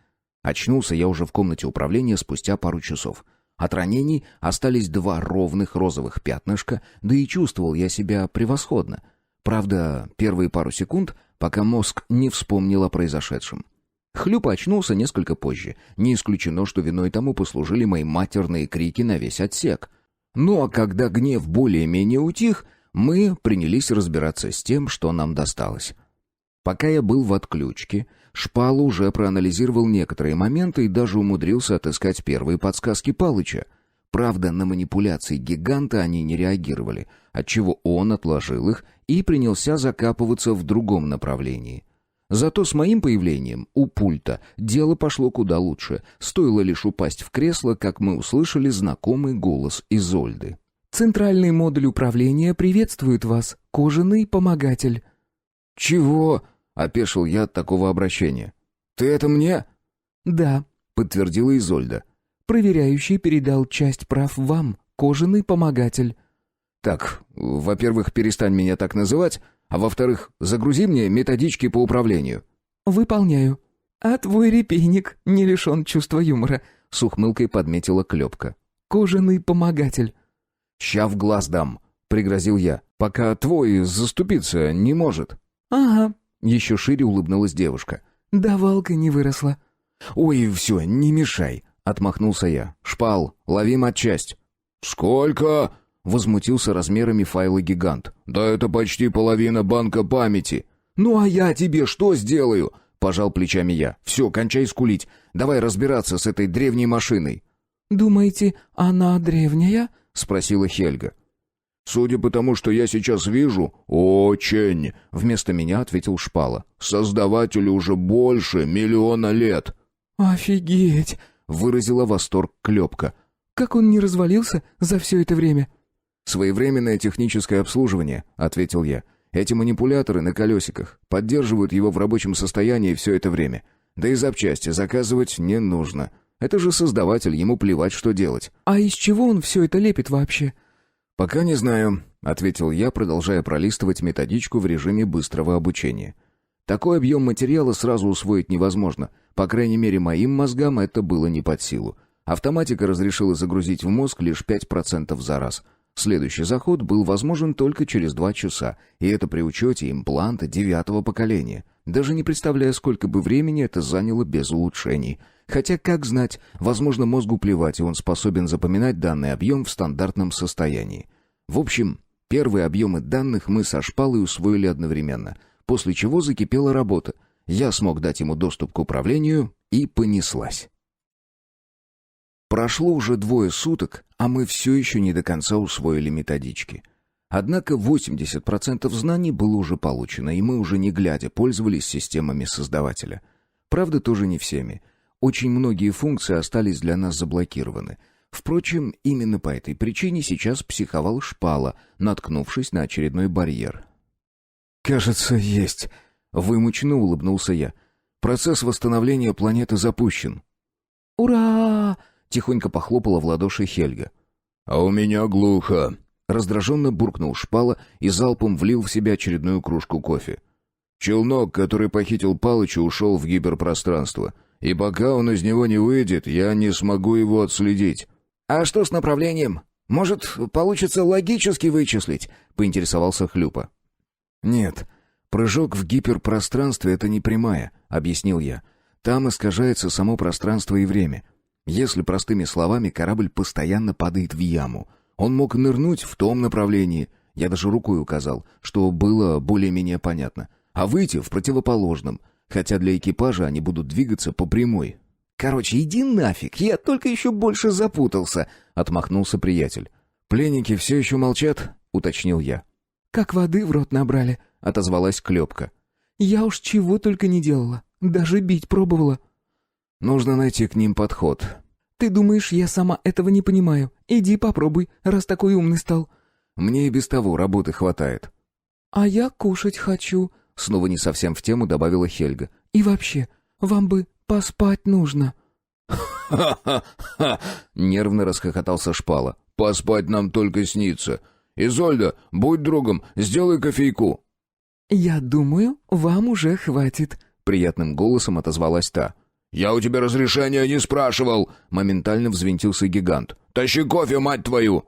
Очнулся я уже в комнате управления спустя пару часов. От ранений остались 2 ровных розовых пятнышка, да и чувствовал я себя превосходно. Правда, первые пару секунд, пока мозг не вспомнил о произошедшем. Хлюп очнулся несколько позже. Не исключено, что виной тому послужили мои матерные крики на весь отсек. Ну а когда гнев более-менее утих, мы принялись разбираться с тем, что нам досталось. Пока я был в отключке, Шпала уже проанализировал некоторые моменты и даже умудрился отыскать первые подсказки Палыча. Правда, на манипуляции гиганта они не реагировали, отчего он отложил их и принялся закапываться в другом направлении. Зато с моим появлением у пульта дело пошло куда лучше. Стоило лишь упасть в кресло, как мы услышали знакомый голос Изольды. «Центральный модуль управления приветствует вас, кожаный помогатель». «Чего?» — опешил я от такого обращения. «Ты это мне?» «Да», — подтвердила Изольда. «проверяющий передал часть прав вам, кожаный помогатель». «Так, во-первых, перестань меня так называть, а во-вторых, загрузи мне методички по управлению». «Выполняю». «А твой репейник не лишен чувства юмора», — с ухмылкой подметила Клёпка. «Кожаный помогатель». «Ща в глаз дам», — пригрозил я, «пока твой заступиться не может». «Ага», — еще шире улыбнулась девушка. «давалка не выросла». «Ой, все, не мешай», — отмахнулся я. «Шпал, лови матчасть». «Сколько?» — возмутился размерами файла гигант. «Да это почти половина банка памяти». «Ну а я тебе что сделаю?» — пожал плечами я. «Все, кончай скулить. Давай разбираться с этой древней машиной». «Думаете, она древняя?» — спросила Хельга. «Судя по тому, что я сейчас вижу, очень», — вместо меня ответил Шпала. «Создавателю уже больше 1 миллиона лет». «Офигеть!» — выразила восторг Клёпка. «Как он не развалился за все это время?» «Своевременное техническое обслуживание», — ответил я. «Эти манипуляторы на колесиках поддерживают его в рабочем состоянии все это время. Да и запчасти заказывать не нужно. Это же создаватель, ему плевать, что делать». «А из чего он все это лепит вообще?» «Пока не знаю», — ответил я, продолжая пролистывать методичку в режиме быстрого обучения. «Такой объем материала сразу усвоить невозможно. По крайней мере, моим мозгам это было не под силу. Автоматика разрешила загрузить в мозг лишь 5% за раз. Следующий заход был возможен только через 2 часа, и это при учете импланта 9-го поколения. Даже не представляя, сколько бы времени это заняло без улучшений. Хотя, как знать, возможно, мозгу плевать, и он способен запоминать данный объем в стандартном состоянии. В общем, первые объемы данных мы со Шпалой усвоили одновременно, после чего закипела работа. Я смог дать ему доступ к управлению, и понеслась. Прошло уже 2 суток, а мы все еще не до конца усвоили методички. Однако 80% знаний было уже получено, и мы уже не глядя пользовались системами создавателя. Правда, тоже не всеми. Очень многие функции остались для нас заблокированы. Впрочем, именно по этой причине сейчас психовал Шпала, наткнувшись на очередной барьер. «Кажется, есть», — вымученно улыбнулся я. «Процесс восстановления планеты запущен». «Ура!» — тихонько похлопала в ладоши Хельга. «А у меня глухо», — раздраженно буркнул Шпала и залпом влил в себя очередную кружку кофе. «Челнок, который похитил Палыча, ушел в гиперпространство. И пока он из него не выйдет, я не смогу его отследить». «А что с направлением? Может, получится логически вычислить?» — поинтересовался Хлюпа. «Нет, прыжок в гиперпространстве — это не прямая», — объяснил я. «Там искажается само пространство и время. Если простыми словами, корабль постоянно падает в яму. Он мог нырнуть в том направлении, я даже рукой указал, что было более-менее понятно, а выйти в противоположном, хотя для экипажа они будут двигаться по прямой». «Короче, иди нафиг, я только еще больше запутался», — отмахнулся приятель. «Пленники все еще молчат?» — уточнил я. «Как воды в рот набрали», — отозвалась Клёпка. «Я уж чего только не делала. Даже бить пробовала». «Нужно найти к ним подход». «Ты думаешь, я сама этого не понимаю? Иди попробуй, раз такой умный стал». «Мне и без того работы хватает». «А я кушать хочу», — снова не совсем в тему добавила Хельга. «И вообще, вам бы поспать нужно». «Ха-ха-ха!» — нервно расхохотался Шпала. «Поспать нам только снится. Изольда, будь другом, сделай кофейку». «Я думаю, вам уже хватит», — приятным голосом отозвалась та. «Я у тебя разрешения не спрашивал!» — моментально взвинтился гигант. «Тащи кофе, мать твою!»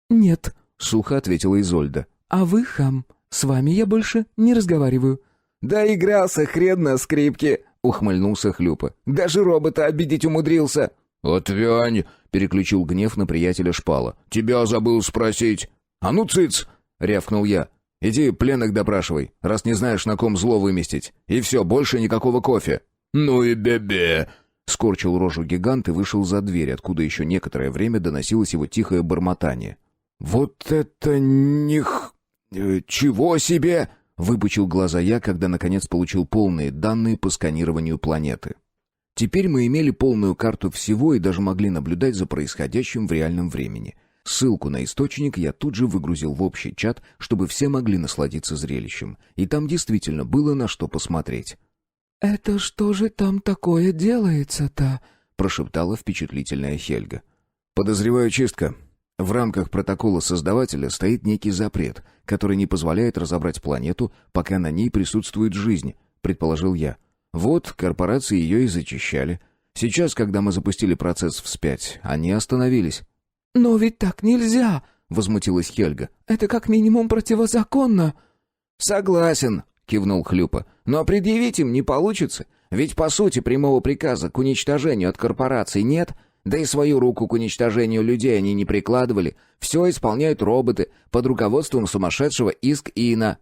«Нет», — сухо ответила Изольда. «а вы хам. С вами я больше не разговариваю». «Да игрался хрен на скрипке», — ухмыльнулся Хлюпа. «Даже робота обидеть умудрился». «Отвянь!» — переключил гнев на приятеля Шпала. «Тебя забыл спросить!» «А ну, цыц!» — рявкнул я. «Иди пленных допрашивай, раз не знаешь, на ком зло выместить. И все, больше никакого кофе». «Ну и бебе!» — скорчил рожу гигант и вышел за дверь, откуда еще некоторое время доносилось его тихое бормотание. «Вот это чего себе!» — выпучил глаза я, когда наконец получил полные данные по сканированию планеты. Теперь мы имели полную карту всего и даже могли наблюдать за происходящим в реальном времени. Ссылку на источник я тут же выгрузил в общий чат, чтобы все могли насладиться зрелищем. И там действительно было на что посмотреть. «Это что же там такое делается-то?» — прошептала впечатлительная Хельга. «Подозреваю, чистка. В рамках протокола создавателя стоит некий запрет, который не позволяет разобрать планету, пока на ней присутствует жизнь», — предположил я. «Вот, корпорации ее и зачищали. Сейчас, когда мы запустили процесс вспять, они остановились». «Но ведь так нельзя!» — возмутилась Хельга. «Это как минимум противозаконно!» «Согласен», — кивнул Хлюпа. «Но предъявить им не получится. Ведь, по сути, прямого приказа к уничтожению от корпораций нет. Да и свою руку к уничтожению людей они не прикладывали. Все исполняют роботы под руководством сумасшедшего Иск-Ина».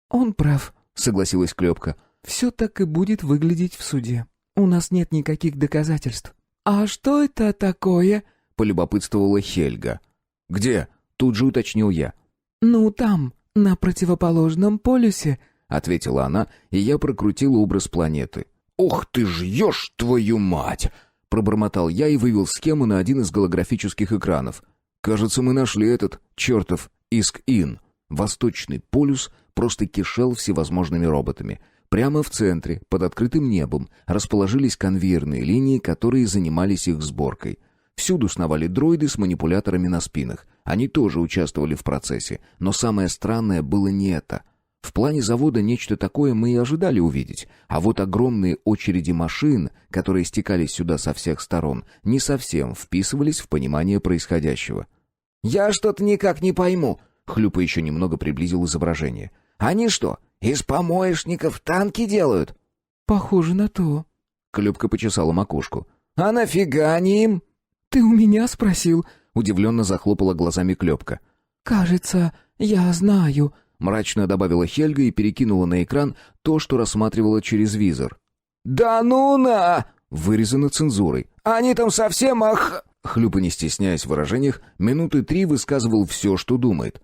«Он прав», — согласилась Клёпка. «Все так и будет выглядеть в суде. У нас нет никаких доказательств». «А что это такое?» — полюбопытствовала Хельга. «Где?» — тут же уточнил я. «Ну, там, на противоположном полюсе», — ответила она, и я прокрутил образ планеты. «Ух ты ж ешь, твою мать!» — пробормотал я и вывел схему на один из голографических экранов. «Кажется, мы нашли этот чертов Иск-Ин». Восточный полюс просто кишел всевозможными роботами. Прямо в центре, под открытым небом, расположились конвейерные линии, которые занимались их сборкой. Всюду сновали дроиды с манипуляторами на спинах. Они тоже участвовали в процессе, но самое странное было не это. В плане завода нечто такое мы и ожидали увидеть, а вот огромные очереди машин, которые стекались сюда со всех сторон, не совсем вписывались в понимание происходящего. «Я что-то никак не пойму», — Хлюпа еще немного приблизил изображение. «Они что, из помоечников танки делают?» «Похоже на то». Клюпка почесала макушку. «А нафига они им?» «Ты у меня спросил?» — удивленно захлопала глазами Клёпка. «Кажется, я знаю», — мрачно добавила Хельга и перекинула на экран то, что рассматривала через визор. «Да ну на!» — вырезано цензурой. «Они там совсем Хлюпа, не стесняясь в выражениях, минуты 3 высказывал все, что думает.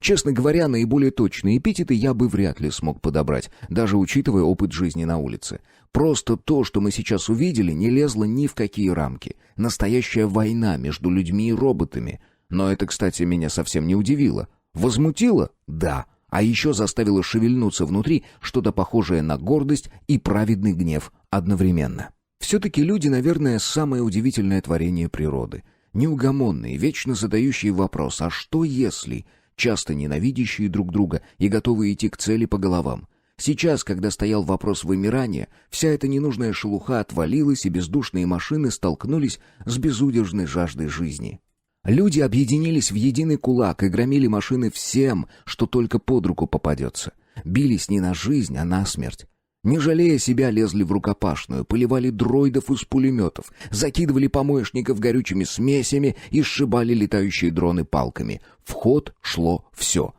Честно говоря, наиболее точные эпитеты я бы вряд ли смог подобрать, даже учитывая опыт жизни на улице. Просто то, что мы сейчас увидели, не лезло ни в какие рамки. Настоящая война между людьми и роботами. Но это, кстати, меня совсем не удивило. Возмутило? Да. А еще заставило шевельнуться внутри что-то похожее на гордость и праведный гнев одновременно. Все-таки люди, наверное, самое удивительное творение природы. Неугомонные, вечно задающие вопрос «а что если?», часто ненавидящие друг друга и готовые идти к цели по головам. Сейчас, когда стоял вопрос вымирания, вся эта ненужная шелуха отвалилась, и бездушные машины столкнулись с безудержной жаждой жизни. Люди объединились в единый кулак и громили машины всем, что только под руку попадется. Бились не на жизнь, а на смерть. Не жалея себя, лезли в рукопашную, поливали дроидов из пулеметов, закидывали помоечников горючими смесями и сшибали летающие дроны палками. В ход шло все.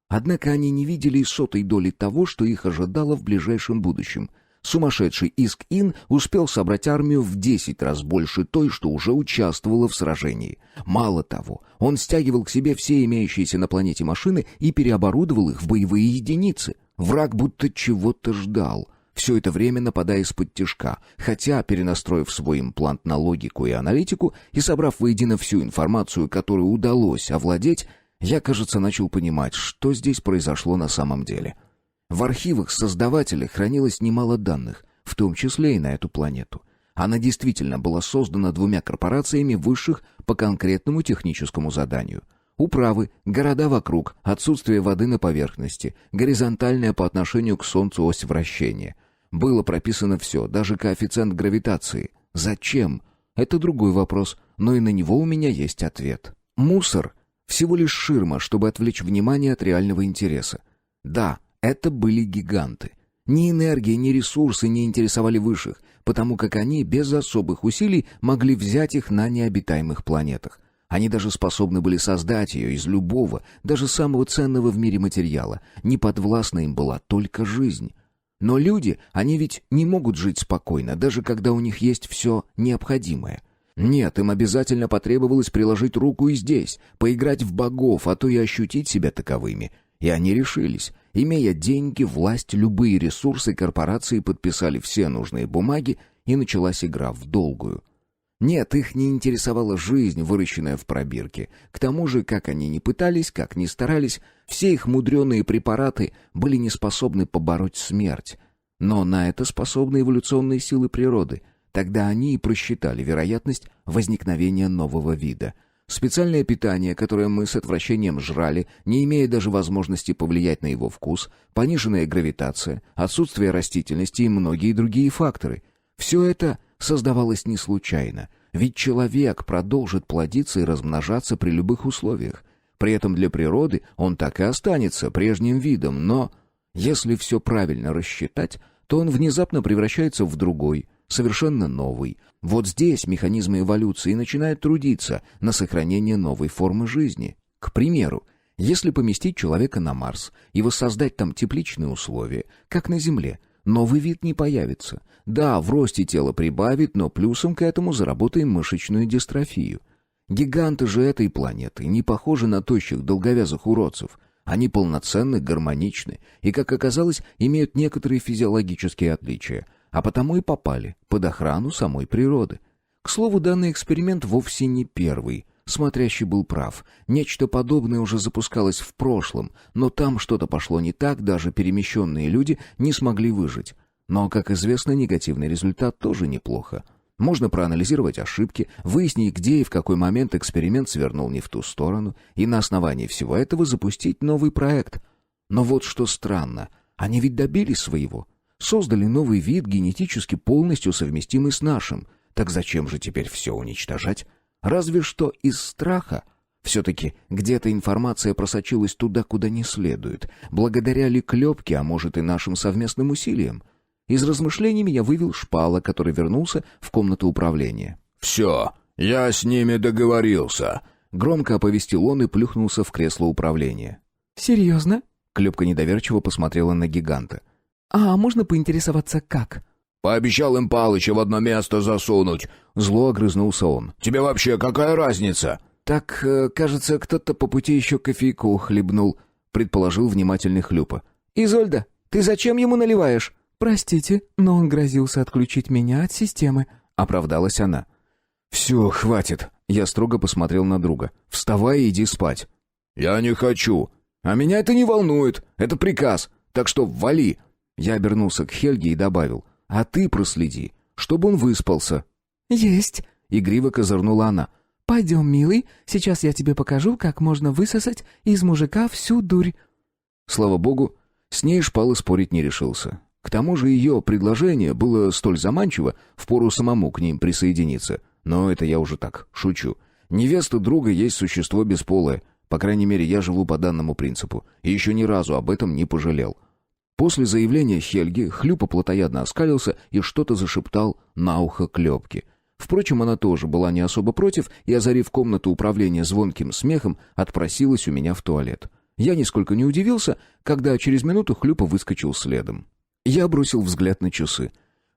Однако они не видели и сотой доли того, что их ожидало в ближайшем будущем. Сумасшедший Иск-Ин успел собрать армию в 10 раз больше той, что уже участвовала в сражении. Мало того, он стягивал к себе все имеющиеся на планете машины и переоборудовал их в боевые единицы. Враг будто чего-то ждал, все это время нападая из-под тишка, хотя, перенастроив свой имплант на логику и аналитику и собрав воедино всю информацию, которую удалось овладеть, я, кажется, начал понимать, что здесь произошло на самом деле. В архивах создавателя хранилось немало данных, в том числе и на эту планету. Она действительно была создана двумя корпорациями высших по конкретному техническому заданию. Управы, города вокруг, отсутствие воды на поверхности, горизонтальная по отношению к Солнцу ось вращения. Было прописано все, даже коэффициент гравитации. Зачем? Это другой вопрос, но и на него у меня есть ответ. Мусор — всего лишь ширма, чтобы отвлечь внимание от реального интереса. Да, это были гиганты. Ни энергия, ни ресурсы не интересовали высших, потому как они без особых усилий могли взять их на необитаемых планетах. Они даже способны были создать ее из любого, даже самого ценного в мире материала. Неподвластна им была только жизнь. Но люди, они ведь не могут жить спокойно, даже когда у них есть все необходимое. Нет, им обязательно потребовалось приложить руку и здесь, поиграть в богов, а то и ощутить себя таковыми. И они решились. Имея деньги, власть, любые ресурсы, корпорации подписали все нужные бумаги, и началась игра в долгую. Нет, их не интересовала жизнь, выращенная в пробирке. К тому же, как они ни пытались, как ни старались, все их мудреные препараты были не способны побороть смерть. Но на это способны эволюционные силы природы. Тогда они и просчитали вероятность возникновения нового вида. Специальное питание, которое мы с отвращением жрали, не имея даже возможности повлиять на его вкус, пониженная гравитация, отсутствие растительности и многие другие факторы. Все это создавалось не случайно, ведь человек продолжит плодиться и размножаться при любых условиях. При этом для природы он так и останется прежним видом, но если все правильно рассчитать, то он внезапно превращается в другой, совершенно новый. Вот здесь механизмы эволюции начинают трудиться на сохранение новой формы жизни. К примеру, если поместить человека на Марс и воссоздать там тепличные условия, как на Земле, новый вид не появится. Да, в росте тело прибавит, но плюсом к этому заработаем мышечную дистрофию. Гиганты же этой планеты не похожи на тощих долговязых уродцев. Они полноценны, гармоничны и, как оказалось, имеют некоторые физиологические отличия, а потому и попали под охрану самой природы. К слову, данный эксперимент вовсе не первый. Смотрящий был прав. Нечто подобное уже запускалось в прошлом, но там что-то пошло не так, даже перемещенные люди не смогли выжить. Но, как известно, негативный результат тоже неплохо. Можно проанализировать ошибки, выяснить, где и в какой момент эксперимент свернул не в ту сторону, и на основании всего этого запустить новый проект. Но вот что странно, они ведь добились своего. Создали новый вид, генетически полностью совместимый с нашим. Так зачем же теперь все уничтожать? Разве что из страха. Все-таки где-то информация просочилась туда, куда не следует. Благодаря ли клепке, а может и нашим совместным усилиям? Из размышлений меня вывел Шпала, который вернулся в комнату управления. «Все, я с ними договорился», — громко оповестил он и плюхнулся в кресло управления. «Серьезно?» — Клепка недоверчиво посмотрела на гиганта. «А можно поинтересоваться, как?» «Пообещал им Палыча в одно место засунуть», — зло огрызнулся он. «Тебе вообще какая разница?» «Так, кажется, кто-то по пути еще кофейку хлебнул», — предположил внимательный Хлюпа. «Изольда, ты зачем ему наливаешь?» «Простите, но он грозился отключить меня от системы», — оправдалась она. «Все, хватит», — я строго посмотрел на друга. «Вставай и иди спать». «Я не хочу». «А меня это не волнует, это приказ, так что вали». Я обернулся к Хельге и добавил. «А ты проследи, чтобы он выспался». «Есть», — игриво козырнула она. «Пойдем, милый, сейчас я тебе покажу, как можно высосать из мужика всю дурь». Слава богу, с ней Шпала спорить не решился. К тому же ее предложение было столь заманчиво, впору самому к ним присоединиться. Но это я уже так, шучу. Невеста друга есть существо бесполое. По крайней мере, я живу по данному принципу. И еще ни разу об этом не пожалел. После заявления Хельги Хлюпа плотоядно оскалился и что-то зашептал на ухо Клепке. Впрочем, она тоже была не особо против и, озарив комнату управления звонким смехом, отпросилась у меня в туалет. Я нисколько не удивился, когда через минуту Хлюпа выскочил следом. Я бросил взгляд на часы.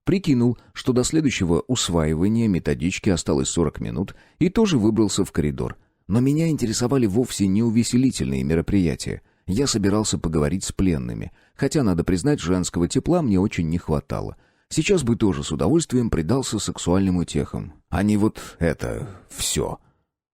Прикинул, что до следующего усваивания методички осталось 40 минут, и тоже выбрался в коридор. Но меня интересовали вовсе не увеселительные мероприятия. Я собирался поговорить с пленными, хотя, надо признать, женского тепла мне очень не хватало. Сейчас бы тоже с удовольствием предался сексуальным утехам. А не вот это все.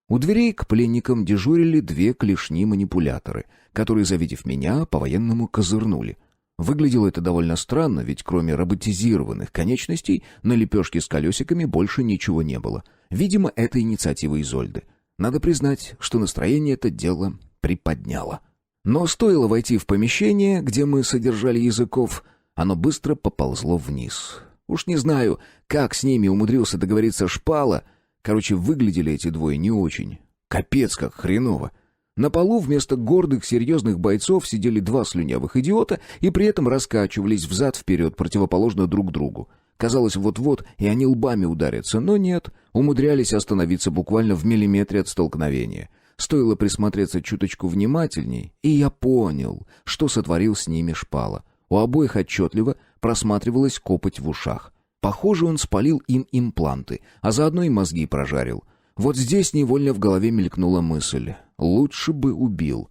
У дверей к пленникам дежурили 2 клешни-манипуляторы, которые, завидев меня, по-военному козырнули. Выглядело это довольно странно, ведь кроме роботизированных конечностей на лепешке с колесиками больше ничего не было. Видимо, это инициатива Изольды. Надо признать, что настроение это дело приподняло. Но стоило войти в помещение, где мы содержали языков, оно быстро поползло вниз. Уж не знаю, как с ними умудрился договориться Шпала. Короче, выглядели эти двое не очень. Капец, как хреново. На полу вместо гордых, серьезных бойцов сидели 2 слюнявых идиота и при этом раскачивались взад-вперед, противоположно друг другу. Казалось, вот-вот и они лбами ударятся, но нет, умудрялись остановиться буквально в миллиметре от столкновения. Стоило присмотреться чуточку внимательней, и я понял, что сотворил с ними Шпала. У обоих отчетливо просматривалась копоть в ушах. Похоже, он спалил им импланты, а заодно и мозги прожарил. Вот здесь невольно в голове мелькнула мысль. Лучше бы убил.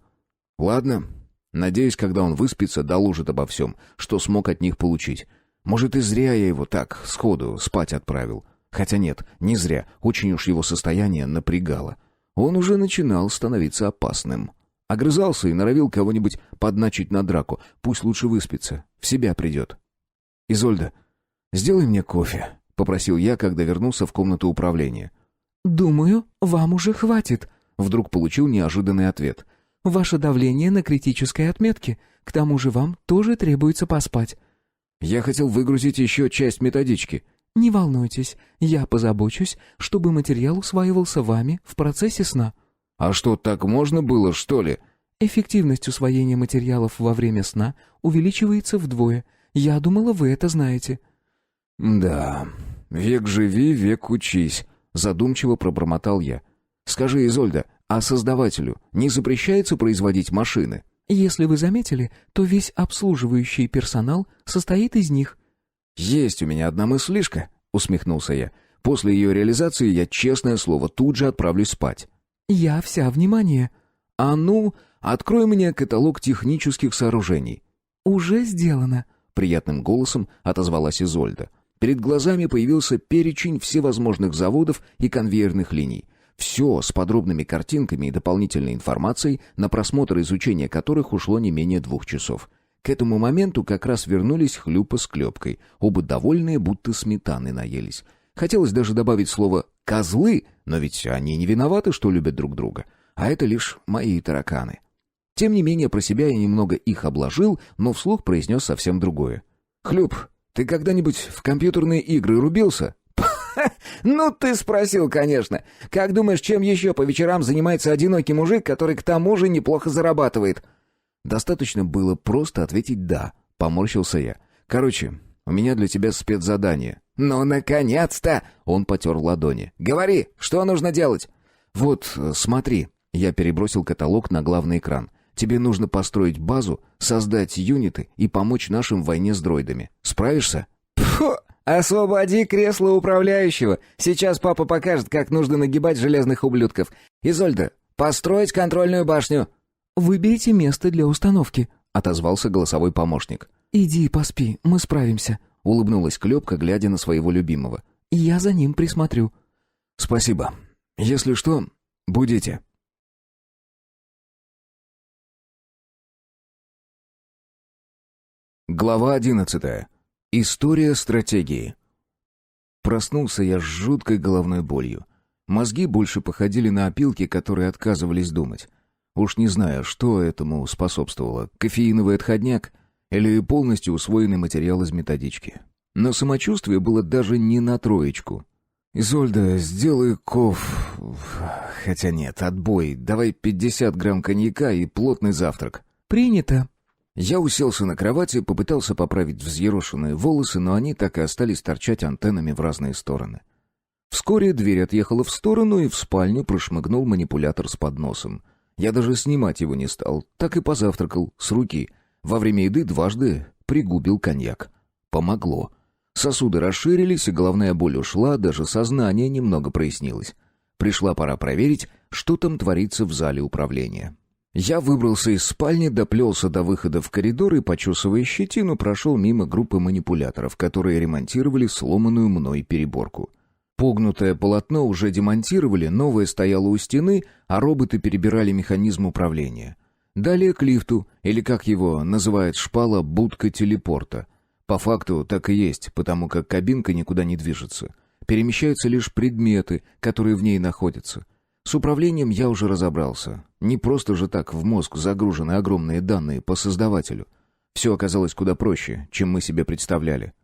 Ладно, надеюсь, когда он выспится, доложит обо всем, что смог от них получить. Может, и зря я его так сходу спать отправил. Хотя нет, не зря, очень уж его состояние напрягало. Он уже начинал становиться опасным. Огрызался и норовил кого-нибудь подначить на драку. Пусть лучше выспится, в себя придет. «Изольда, сделай мне кофе», — попросил я, когда вернулся в комнату управления. «Думаю, вам уже хватит», — вдруг получил неожиданный ответ. «Ваше давление на критической отметке. К тому же вам тоже требуется поспать». «Я хотел выгрузить еще часть методички». «Не волнуйтесь, я позабочусь, чтобы материал усваивался вами в процессе сна». «А что, так можно было, что ли?» «Эффективность усвоения материалов во время сна увеличивается вдвое. Я думала, вы это знаете». «Да, век живи, век учись», — задумчиво пробормотал я. «Скажи, Изольда, а создавателю не запрещается производить машины?» «Если вы заметили, то весь обслуживающий персонал состоит из них». «Есть у меня одна мыслишка», — усмехнулся я. «После ее реализации я, честное слово, тут же отправлюсь спать». «Я вся внимание». «А ну, открой мне каталог технических сооружений». «Уже сделано», — приятным голосом отозвалась Изольда. Перед глазами появился перечень всевозможных заводов и конвейерных линий. Все с подробными картинками и дополнительной информацией, на просмотр и изучение которых ушло не менее 2 часов. К этому моменту как раз вернулись Хлюпа с Клёпкой, оба довольные, будто сметаны наелись. Хотелось даже добавить слово «козлы», но ведь они не виноваты, что любят друг друга. А это лишь мои тараканы. Тем не менее, про себя я немного их обложил, но вслух произнес совсем другое. «Хлюп, ты когда-нибудь в компьютерные игры рубился?» «Ну ты спросил, конечно. Как думаешь, чем еще по вечерам занимается одинокий мужик, который к тому же неплохо зарабатывает?» Достаточно было просто ответить «да», — поморщился я. «Короче, у меня для тебя спецзадание». «Ну, наконец-то!» — он потер ладони. «Говори, что нужно делать?» «Вот, смотри». Я перебросил каталог на главный экран. «Тебе нужно построить базу, создать юниты и помочь нашим в войне с дроидами. Справишься?» «Фу! Освободи кресло управляющего. Сейчас папа покажет, как нужно нагибать железных ублюдков. Изольда, построить контрольную башню». «Выберите место для установки», — отозвался голосовой помощник. «Иди поспи, мы справимся», — улыбнулась Клёпка, глядя на своего любимого. «Я за ним присмотрю». «Спасибо. Если что, будете». Глава 11. История стратегии. Проснулся я с жуткой головной болью. Мозги больше походили на опилки, которые отказывались думать. Уж не знаю, что этому способствовало, кофеиновый отходняк или полностью усвоенный материал из методички. Но самочувствие было даже не на 3. «Изольда, сделай Хотя нет, отбой. Давай 50 грамм коньяка и плотный завтрак». «Принято». Я уселся на кровати, попытался поправить взъерошенные волосы, но они так и остались торчать антеннами в разные стороны. Вскоре дверь отъехала в сторону, и в спальню прошмыгнул манипулятор с подносом. Я даже снимать его не стал, так и позавтракал с руки. Во время еды дважды пригубил коньяк. помогло. Сосуды расширились, и головная боль ушла, даже сознание немного прояснилось. Пришла пора проверить, что там творится в зале управления. Я выбрался из спальни, доплелся до выхода в коридор и, почесывая щетину, прошел мимо группы манипуляторов, которые ремонтировали сломанную мной переборку. Погнутое полотно уже демонтировали, новое стояло у стены, а роботы перебирали механизм управления. Далее к лифту, или, как его называет шпала, будка телепорта. По факту так и есть, потому как кабинка никуда не движется. Перемещаются лишь предметы, которые в ней находятся. С управлением я уже разобрался. Не просто же так в мозг загружены огромные данные по создавателю. Все оказалось куда проще, чем мы себе представляли.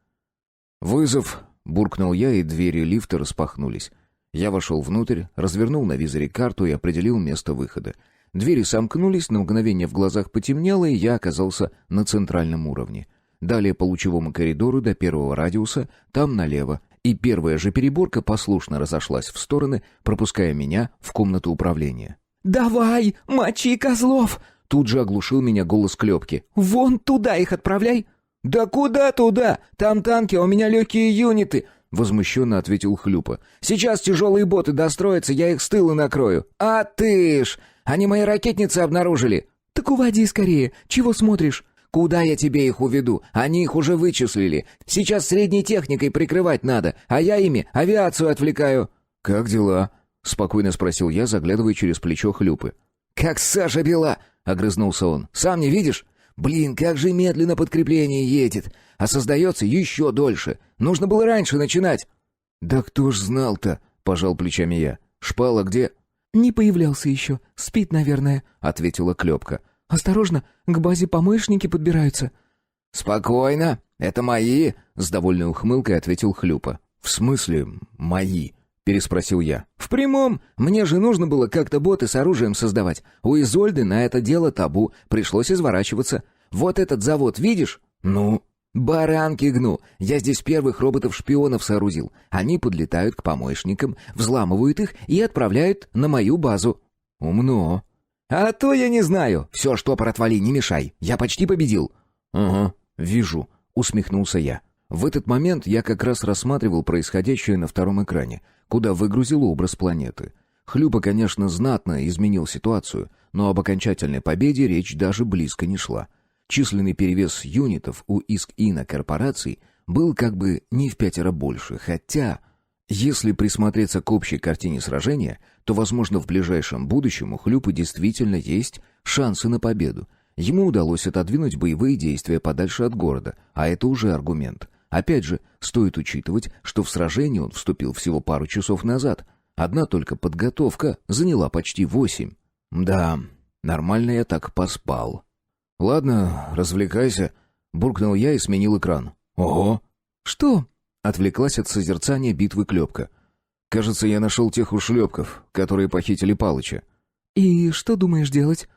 «Вызов!» — буркнул я, и двери лифта распахнулись. Я вошел внутрь, развернул на визоре карту и определил место выхода. Двери сомкнулись, на мгновение в глазах потемнело, и я оказался на центральном уровне. Далее по лучевому коридору до первого радиуса, там налево, и первая же переборка послушно разошлась в стороны, пропуская меня в комнату управления. «Давай, мочи козлов!» Тут же оглушил меня голос Клёпки. «Вон туда их отправляй!» «Да куда туда? Там танки, а у меня легкие юниты!» Возмущенно ответил Хлюпа. «Сейчас тяжелые боты достроятся, я их с тыла накрою». «А ты ж! Они мои ракетницы обнаружили!» «Так уводи скорее, чего смотришь?» «Куда я тебе их уведу? Они их уже вычислили. Сейчас средней техникой прикрывать надо, а я ими авиацию отвлекаю». «Как дела?» — спокойно спросил я, заглядывая через плечо Хлюпы. «Как Саша Бела!» — огрызнулся он. «Сам не видишь? Блин, как же медленно подкрепление едет. А создается еще дольше. Нужно было раньше начинать». «Да кто ж знал-то?» — пожал плечами я. «Шпала где?» «Не появлялся еще. Спит, наверное», — ответила Клёпка. «Осторожно, к базе помощники подбираются». «Спокойно, это мои», — с довольной ухмылкой ответил Хлюпа. «В смысле мои?» — переспросил я. «В прямом. Мне же нужно было как-то боты с оружием создавать. У Изольды на это дело табу, пришлось изворачиваться. Вот этот завод, видишь?» «Ну?» «Баранки гну. Я здесь первых роботов-шпионов соорудил. Они подлетают к помощникам, взламывают их и отправляют на мою базу». «Умно». «А то я не знаю. Все, штопор отвали, не мешай. Я почти победил». «Ага, вижу», — усмехнулся я. В этот момент я как раз рассматривал происходящее на втором экране, куда выгрузил образ планеты. Хлюпа, конечно, знатно изменил ситуацию, но об окончательной победе речь даже близко не шла. Численный перевес юнитов у Иск-Ина корпораций был как бы не в 5 больше, хотя... Если присмотреться к общей картине сражения, то, возможно, в ближайшем будущем у Хлюпы действительно есть шансы на победу. Ему удалось отодвинуть боевые действия подальше от города, а это уже аргумент. Опять же, стоит учитывать, что в сражение он вступил всего пару часов назад. Одна только подготовка заняла почти 8. Да, нормально я так поспал. «Ладно, развлекайся», — буркнул я и сменил экран. «Ого!» «Что?» — отвлеклась от созерцания битвы Клёпка. «Кажется, я нашел тех ушлепков, которые похитили Палыча». «И что думаешь делать?»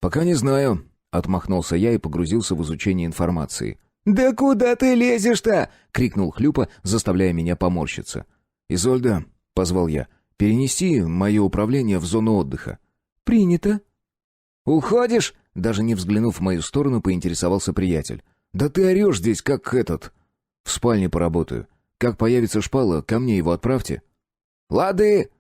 «Пока не знаю», — отмахнулся я и погрузился в изучение информации. «Да куда ты лезешь-то?» — крикнул Хлюпа, заставляя меня поморщиться. «Изольда», — позвал я, — «перенести мое управление в зону отдыха». «Принято». «Уходишь?» — даже не взглянув в мою сторону, поинтересовался приятель. «Да ты орешь здесь, как этот...» «В спальне поработаю. Как появится шпала, ко мне его отправьте». «Лады!»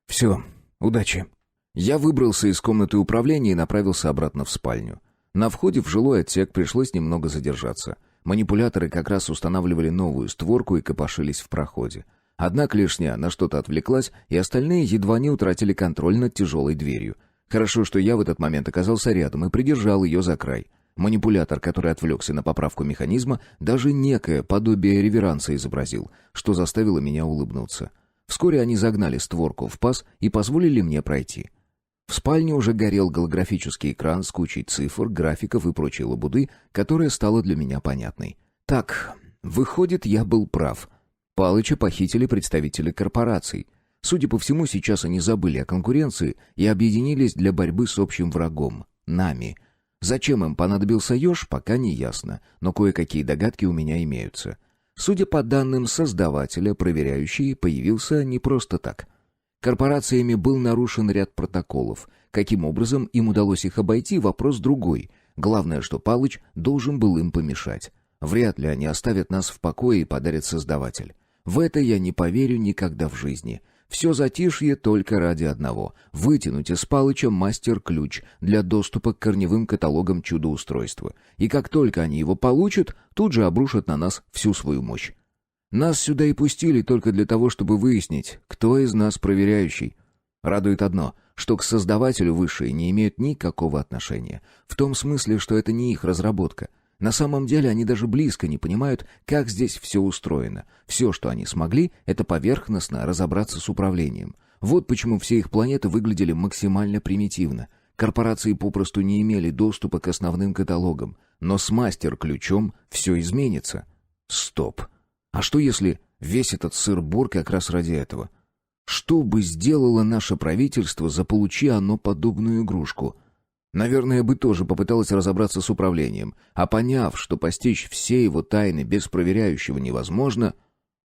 «Все, удачи». Я выбрался из комнаты управления и направился обратно в спальню. На входе в жилой отсек пришлось немного задержаться. Манипуляторы как раз устанавливали новую створку и копошились в проходе. Одна клешня на что-то отвлеклась, и остальные едва не утратили контроль над тяжелой дверью. Хорошо, что я в этот момент оказался рядом и придержал ее за край. Манипулятор, который отвлекся на поправку механизма, даже некое подобие реверанса изобразил, что заставило меня улыбнуться. Вскоре они загнали створку в паз и позволили мне пройти. В спальне уже горел голографический экран с кучей цифр, графиков и прочей лабуды, которая стала для меня понятной. Так, выходит, я был прав. Палыча похитили представители корпораций. Судя по всему, сейчас они забыли о конкуренции и объединились для борьбы с общим врагом — нами. Зачем им понадобился еж, пока не ясно, но кое-какие догадки у меня имеются. Судя по данным создавателя, проверяющий появился не просто так. Корпорациями был нарушен ряд протоколов. Каким образом им удалось их обойти — вопрос другой. Главное, что Палыч должен был им помешать. Вряд ли они оставят нас в покое и подарят Создаватель. В это я не поверю никогда в жизни. Все затишье только ради одного — вытянуть из Палыча мастер-ключ для доступа к корневым каталогам чудоустройства. И как только они его получат, тут же обрушат на нас всю свою мощь. Нас сюда и пустили только для того, чтобы выяснить, кто из нас проверяющий. Радует одно, что к Создавателю высшие не имеют никакого отношения. В том смысле, что это не их разработка. На самом деле они даже близко не понимают, как здесь все устроено. Все, что они смогли, это поверхностно разобраться с управлением. Вот почему все их планеты выглядели максимально примитивно. Корпорации попросту не имели доступа к основным каталогам. Но с мастер-ключом все изменится. Стоп. А что если весь этот сыр-бор как раз ради этого? Что бы сделало наше правительство, заполучи оно подобную игрушку? Наверное, бы тоже попыталась разобраться с управлением, а поняв, что постичь все его тайны без проверяющего невозможно...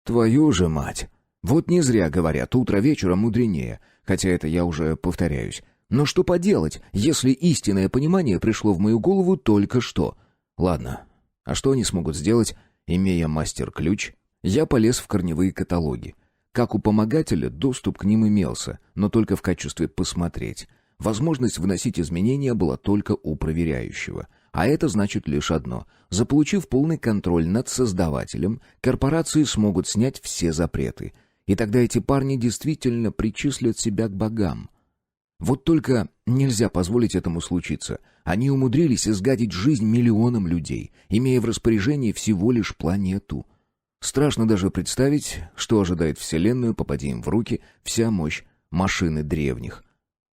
Твою же мать! Вот не зря говорят, утро вечера мудренее, хотя это я уже повторяюсь. Но что поделать, если истинное понимание пришло в мою голову только что? Ладно, а что они смогут сделать, имея мастер-ключ? Я полез в корневые каталоги. Как у помогателя, доступ к ним имелся, но только в качестве «посмотреть». Возможность вносить изменения была только у проверяющего. А это значит лишь одно. Заполучив полный контроль над создавателем, корпорации смогут снять все запреты. И тогда эти парни действительно причислят себя к богам. Вот только нельзя позволить этому случиться. Они умудрились изгадить жизнь миллионам людей, имея в распоряжении всего лишь планету. Страшно даже представить, что ожидает Вселенную, попади им в руки вся мощь машины древних.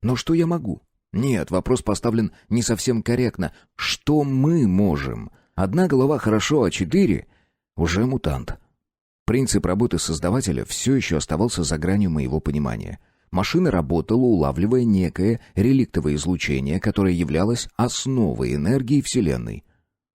Но что я могу? Нет, вопрос поставлен не совсем корректно. Что мы можем? Одна голова хорошо, а 4 — уже мутант. Принцип работы Создавателя все еще оставался за гранью моего понимания. Машина работала, улавливая некое реликтовое излучение, которое являлось основой энергии Вселенной.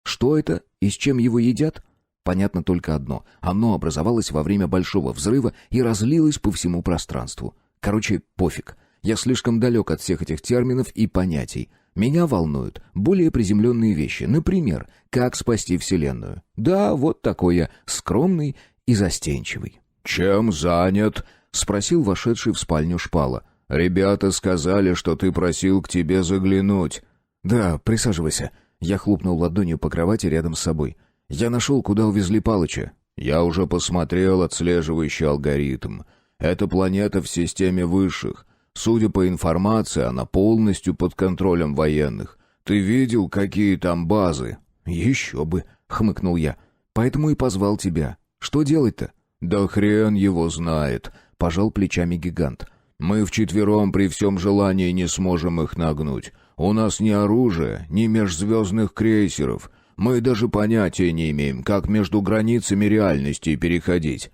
Что это и с чем его едят? Понятно только одно. Оно образовалось во время Большого взрыва и разлилось по всему пространству. Короче, пофиг. Я слишком далек от всех этих терминов и понятий. Меня волнуют более приземленные вещи. Например, как спасти Вселенную. Да, вот такой я, скромный и застенчивый. «Чем занят?» — спросил вошедший в спальню Шпала. «Ребята сказали, что ты просил к тебе заглянуть». «Да, присаживайся». Я хлопнул ладонью по кровати рядом с собой. «Я нашел, куда увезли Палыча». «Я уже посмотрел отслеживающий алгоритм. Это планета в системе высших. Судя по информации, она полностью под контролем военных. Ты видел, какие там базы?» «Еще бы», — хмыкнул я. «Поэтому и позвал тебя. Что делать-то?» «Да хрен его знает», — пожал плечами гигант. «Мы вчетвером при всем желании не сможем их нагнуть. У нас ни оружия, ни межзвездных крейсеров. Мы даже понятия не имеем, как между границами реальностей переходить».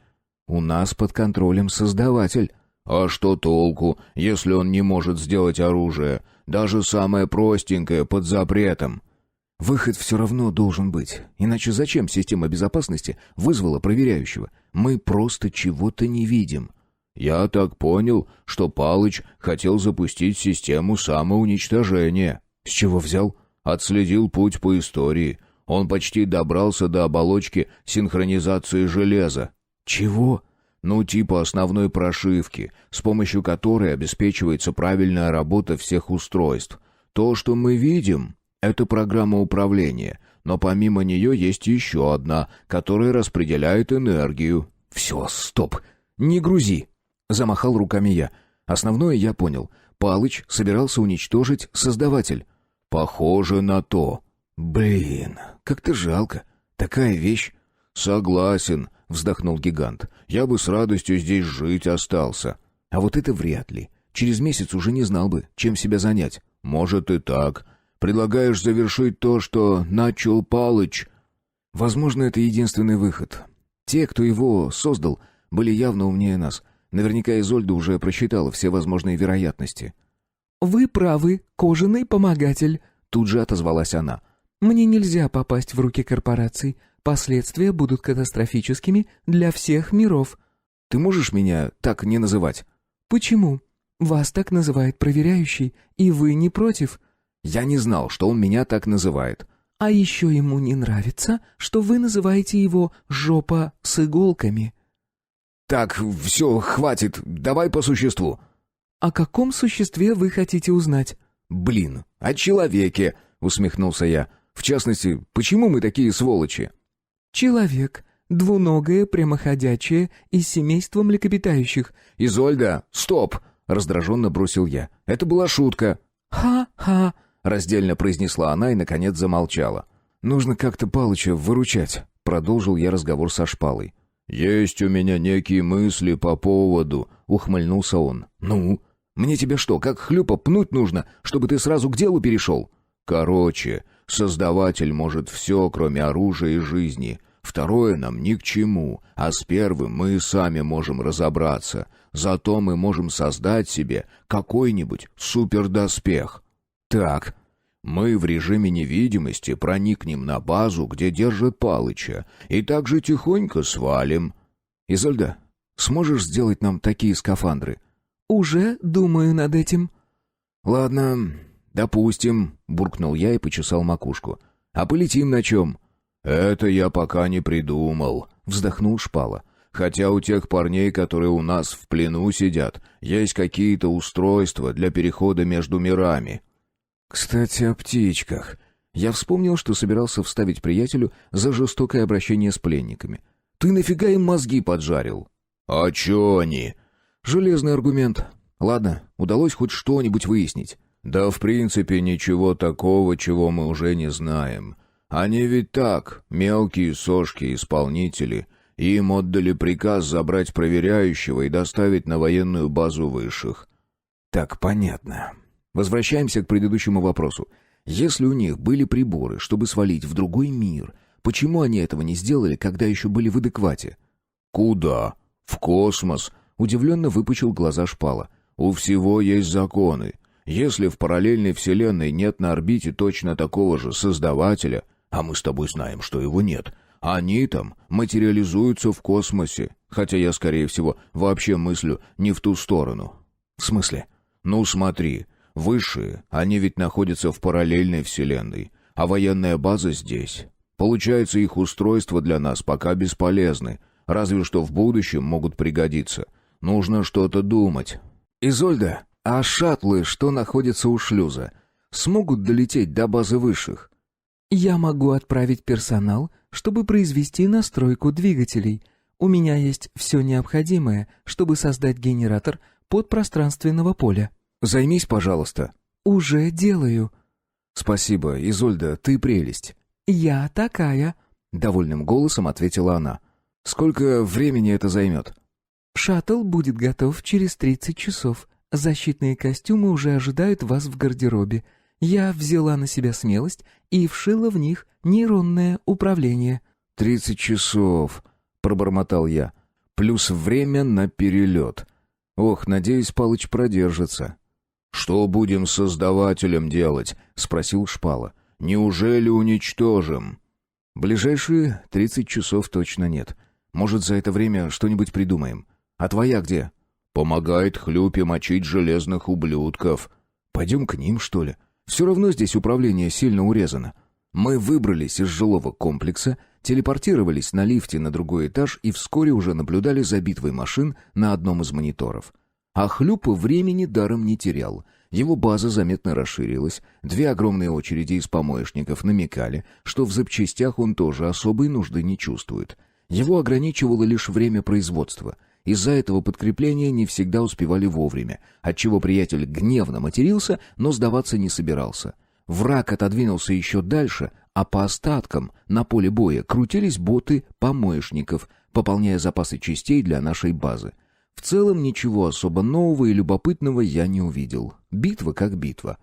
«У нас под контролем Создаватель». «А что толку, если он не может сделать оружие? Даже самое простенькое под запретом». «Выход все равно должен быть. Иначе зачем система безопасности вызвала проверяющего? Мы просто чего-то не видим». «Я так понял, что Палыч хотел запустить систему самоуничтожения». «С чего взял?» «Отследил путь по истории. Он почти добрался до оболочки синхронизации железа». «Чего?» «Ну, типа основной прошивки, с помощью которой обеспечивается правильная работа всех устройств. То, что мы видим, это программа управления, но помимо нее есть еще одна, которая распределяет энергию». «Все, стоп! Не грузи!» — замахал руками я. Основное я понял. Палыч собирался уничтожить Создаватель. «Похоже на то». «Блин, как-то жалко. Такая вещь». «Согласен», — вздохнул гигант. «Я бы с радостью здесь жить остался». «А вот это вряд ли. Через месяц уже не знал бы, чем себя занять». «Может и так. Предлагаешь завершить то, что начал Палыч?» «Возможно, это единственный выход. Те, кто его создал, были явно умнее нас. Наверняка Изольда уже просчитала все возможные вероятности». «Вы правы, кожаный помогатель», — тут же отозвалась она. «Мне нельзя попасть в руки корпораций. Последствия будут катастрофическими для всех миров». «Ты можешь меня так не называть?» «Почему? Вас так называет проверяющий, и вы не против?» «Я не знал, что он меня так называет». А еще ему не нравится, что вы называете его «жопа с иголками». «Так, все, хватит, давай по существу». «О каком существе вы хотите узнать?» «Блин, о человеке», — усмехнулся я. «В частности, почему мы такие сволочи?» «Человек, двуногое, прямоходячее, из семейства млекопитающих». «Изольда, стоп!» — раздраженно бросил я. «Это была шутка». «Ха-ха», — раздельно произнесла она и, наконец, замолчала. «Нужно как-то Палыча выручать», — продолжил я разговор со Шпалой. «Есть у меня некие мысли по поводу», — ухмыльнулся он. «Ну? Мне тебя что, как хлюпа пнуть нужно, чтобы ты сразу к делу перешел?» «Короче, Создаватель может все, кроме оружия и жизни. Второе нам ни к чему, а с первым мы и сами можем разобраться. Зато мы можем создать себе какой-нибудь супердоспех. Так, мы в режиме невидимости проникнем на базу, где держат Палыча, и так же тихонько свалим. Изольда, сможешь сделать нам такие скафандры?» «Уже думаю над этим». «Ладно, допустим», — буркнул я и почесал макушку. «А полетим на чем?» «Это я пока не придумал», — вздохнул Шпала. «Хотя у тех парней, которые у нас в плену сидят, есть какие-то устройства для перехода между мирами». «Кстати, о птичках». Я вспомнил, что собирался вставить приятелю за жестокое обращение с пленниками. «Ты нафига им мозги поджарил?» «А чё они?» «Железный аргумент. Ладно, удалось хоть что-нибудь выяснить». «Да в принципе ничего такого, чего мы уже не знаем. Они ведь так, мелкие сошки-исполнители. Им отдали приказ забрать проверяющего и доставить на военную базу высших». «Так, понятно. Возвращаемся к предыдущему вопросу. Если у них были приборы, чтобы свалить в другой мир, почему они этого не сделали, когда еще были в адеквате?» «Куда? В космос?» — удивленно выпучил глаза Шпала. «У всего есть законы. Если в параллельной вселенной нет на орбите точно такого же Создавателя, а мы с тобой знаем, что его нет, они там материализуются в космосе, хотя я, скорее всего, вообще мыслю не в ту сторону». «В смысле?» «Ну смотри, высшие, они ведь находятся в параллельной вселенной, а военная база здесь. Получается, их устройства для нас пока бесполезны, разве что в будущем могут пригодиться. Нужно что-то думать». «Изольда, а шаттлы, что находятся у шлюза, смогут долететь до базы высших?» «Я могу отправить персонал, чтобы произвести настройку двигателей. У меня есть все необходимое, чтобы создать генератор подпространственного поля». «Займись, пожалуйста». «Уже делаю». «Спасибо, Изольда, ты прелесть». «Я такая», — довольным голосом ответила она. «Сколько времени это займет?» «Шаттл будет готов через 30 часов. Защитные костюмы уже ожидают вас в гардеробе. Я взяла на себя смелость и вшила в них нейронное управление». 30 часов», — пробормотал я. «Плюс время на перелет. Ох, надеюсь, Палыч продержится». «Что будем с Создавателем делать?» — спросил Шпала. «Неужели уничтожим?» «Ближайшие 30 часов точно нет. Может, за это время что-нибудь придумаем. А твоя где?» «Помогает Хлюпе мочить железных ублюдков». «Пойдем к ним, что ли? Все равно здесь управление сильно урезано». Мы выбрались из жилого комплекса, телепортировались на лифте на другой этаж и вскоре уже наблюдали за битвой машин на одном из мониторов. А Хлюпа времени даром не терял. Его база заметно расширилась, 2 огромные очереди из помоечников намекали, что в запчастях он тоже особой нужды не чувствует. Его ограничивало лишь время производства. Из-за этого подкрепления не всегда успевали вовремя, отчего приятель гневно матерился, но сдаваться не собирался. Враг отодвинулся еще дальше, а по остаткам на поле боя крутились боты помоечников, пополняя запасы частей для нашей базы. В целом ничего особо нового и любопытного я не увидел. Битва как битва.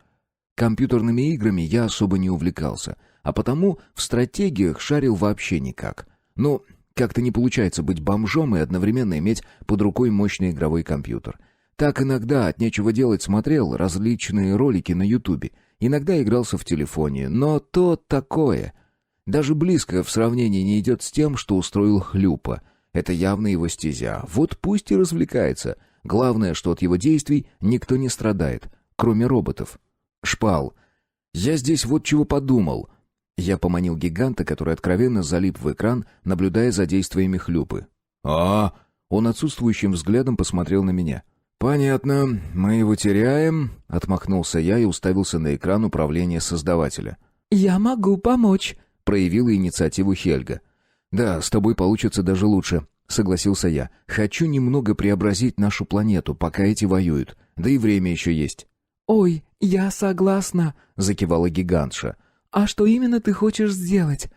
Компьютерными играми я особо не увлекался, а потому в стратегиях шарил вообще никак. Но как-то не получается быть бомжом и одновременно иметь под рукой мощный игровой компьютер. Так иногда от нечего делать смотрел различные ролики на Ютубе. Иногда игрался в телефоне, но то такое. Даже близко в сравнении не идет с тем, что устроил Хлюпа. Это явно его стезя. Вот пусть и развлекается. Главное, что от его действий никто не страдает, кроме роботов. «Шпал, я здесь вот чего подумал». Я поманил гиганта, который откровенно залип в экран, наблюдая за действиями Хлюпы. «А?» Он отсутствующим взглядом посмотрел на меня. «Понятно, мы его теряем», — отмахнулся я и уставился на экран управления создавателя. «Я могу помочь», — проявила инициативу Хельга. «Да, с тобой получится даже лучше», — согласился я. «Хочу немного преобразить нашу планету, пока эти воюют. Да и время еще есть». «Ой, я согласна», — закивала гигантша. «А что именно ты хочешь сделать?»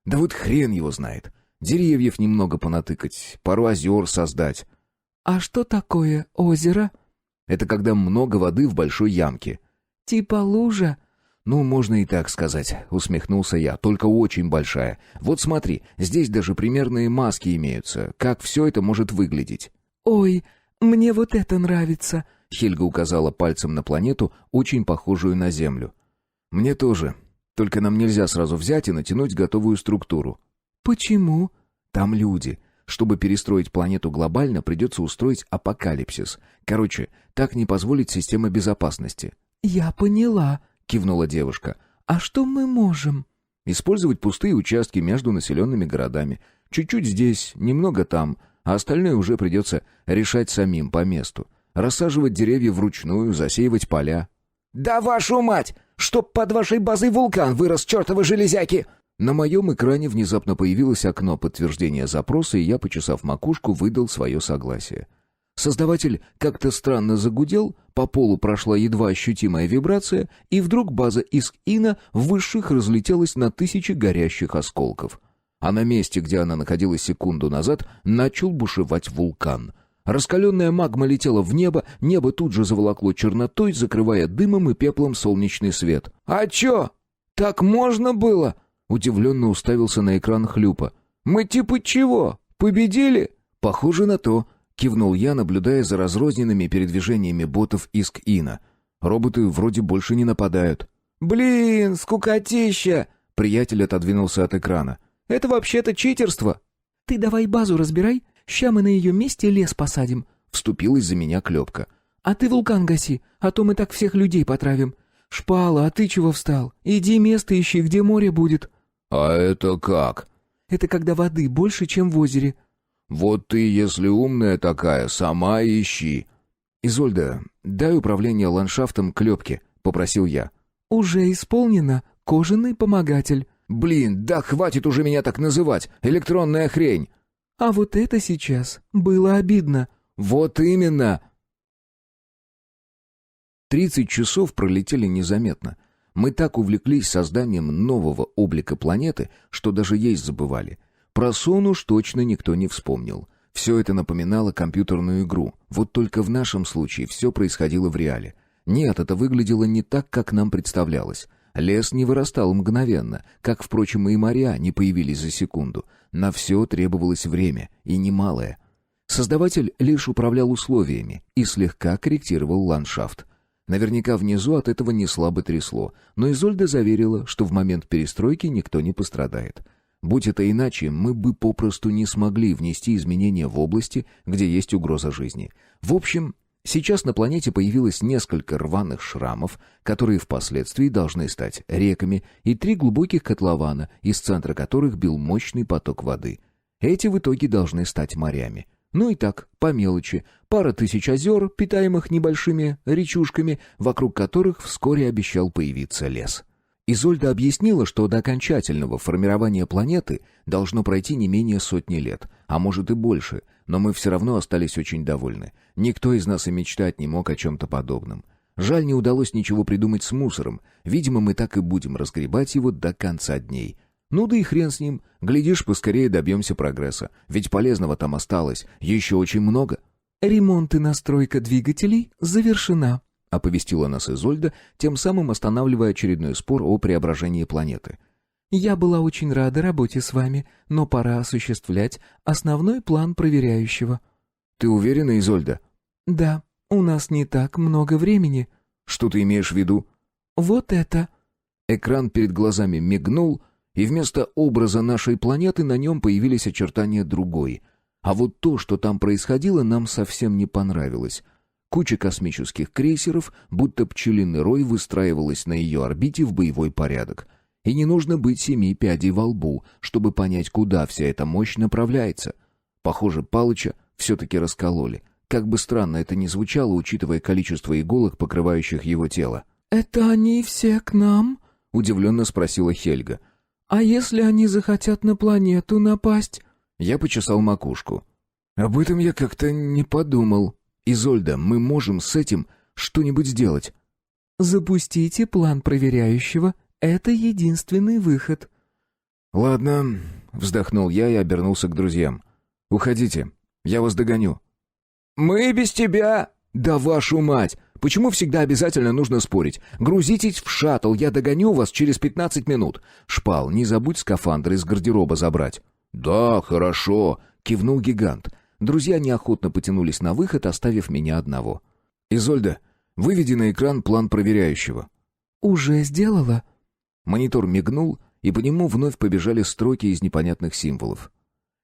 «Да вот хрен его знает. Деревьев немного понатыкать, пару озер создать». «А что такое озеро?» «Это когда много воды в большой ямке». «Типа лужа?» «Ну, можно и так сказать», — усмехнулся я, — «только очень большая. Вот смотри, здесь даже примерные маски имеются. Как все это может выглядеть?» «Ой, мне вот это нравится», — Хельга указала пальцем на планету, очень похожую на Землю. «Мне тоже. Только нам нельзя сразу взять и натянуть готовую структуру». «Почему?» «Там люди. Чтобы перестроить планету глобально, придется устроить апокалипсис. Короче, так не позволит система безопасности». «Я поняла», — кивнула девушка. «А что мы можем?» «Использовать пустые участки между населенными городами. Чуть-чуть здесь, немного там, а остальное уже придется решать самим по месту. Рассаживать деревья вручную, засеивать поля». «Да вашу мать! Чтоб под вашей базой вулкан вырос, чертовы железяки!» На моем экране внезапно появилось окно подтверждения запроса, и я, почесав макушку, выдал свое согласие. Создаватель как-то странно загудел, по полу прошла едва ощутимая вибрация, и вдруг база Иск-Ина в высших разлетелась на тысячи горящих осколков. А на месте, где она находилась секунду назад, начал бушевать вулкан. Раскаленная магма летела в небо тут же заволокло чернотой, закрывая дымом и пеплом солнечный свет. «А чё? Так можно было?» Удивленно уставился на экран Хлюпа. «Мы типа чего? Победили?» «Похоже на то», — кивнул я, наблюдая за разрозненными передвижениями ботов Иск-Ина. «Роботы вроде больше не нападают». «Блин, скукотища!» Приятель отодвинулся от экрана. «Это вообще-то читерство!» «Ты давай базу разбирай, ща мы на ее месте лес посадим», — вступилась за меня Клёпка. «А ты вулкан гаси, а то мы так всех людей потравим. Шпала, а ты чего встал? Иди место ищи, где море будет». «А это как?» «Это когда воды больше, чем в озере». «Вот ты, если умная такая, сама ищи». «Изольда, дай управление ландшафтом Клёпке», — попросил я. «Уже исполнено. Кожаный помогатель». «Блин, да хватит уже меня так называть! Электронная хрень!» «А вот это сейчас. Было обидно». «Вот именно!» 30 часов пролетели незаметно. Мы так увлеклись созданием нового облика планеты, что даже есть забывали. Про сон уж точно никто не вспомнил. Все это напоминало компьютерную игру. Вот только в нашем случае все происходило в реале. Нет, это выглядело не так, как нам представлялось. Лес не вырастал мгновенно, как, впрочем, и моря не появились за секунду. На все требовалось время, и немалое. Создаватель лишь управлял условиями и слегка корректировал ландшафт. Наверняка внизу от этого не слабо трясло, но Изольда заверила, что в момент перестройки никто не пострадает. Будь это иначе, мы бы попросту не смогли внести изменения в области, где есть угроза жизни. В общем, сейчас на планете появилось несколько рваных шрамов, которые впоследствии должны стать реками, и 3 глубоких котлована, из центра которых бил мощный поток воды. Эти в итоге должны стать морями. Ну и так, по мелочи, пара тысяч озер, питаемых небольшими речушками, вокруг которых вскоре обещал появиться лес. Изольда объяснила, что до окончательного формирования планеты должно пройти не менее 100 лет, а может и больше, но мы все равно остались очень довольны. Никто из нас и мечтать не мог о чем-то подобном. Жаль, не удалось ничего придумать с мусором, видимо, мы так и будем разгребать его до конца дней. Ну да и хрен с ним, глядишь, поскорее добьемся прогресса, ведь полезного там осталось еще очень много. «Ремонт и настройка двигателей завершена», — оповестила нас Изольда, тем самым останавливая очередной спор о преображении планеты. «Я была очень рада работе с вами, но пора осуществлять основной план проверяющего». «Ты уверена, Изольда?» «Да, у нас не так много времени». «Что ты имеешь в виду?» «Вот это». Экран перед глазами мигнул, и вместо образа нашей планеты на нем появились очертания другой. А вот то, что там происходило, нам совсем не понравилось. Куча космических крейсеров, будто пчелиный рой, выстраивалась на ее орбите в боевой порядок. И не нужно быть 7 пядей во лбу, чтобы понять, куда вся эта мощь направляется. Похоже, Палыча все-таки раскололи. Как бы странно это ни звучало, учитывая количество иголок, покрывающих его тело. «Это они все к нам?» — удивленно спросила Хельга. «А если они захотят на планету напасть?» Я почесал макушку. «Об этом я как-то не подумал. Изольда, мы можем с этим что-нибудь сделать?» «Запустите план проверяющего. Это единственный выход». «Ладно», — вздохнул я и обернулся к друзьям. «Уходите, я вас догоню». «Мы без тебя...» «Да вашу мать! Почему всегда обязательно нужно спорить? Грузитесь в шаттл, я догоню вас через 15 минут. Шпал, не забудь скафандр из гардероба забрать». «Да, хорошо», — кивнул гигант. Друзья неохотно потянулись на выход, оставив меня одного. «Изольда, выведи на экран план проверяющего». «Уже сделала?» Монитор мигнул, и по нему вновь побежали строки из непонятных символов.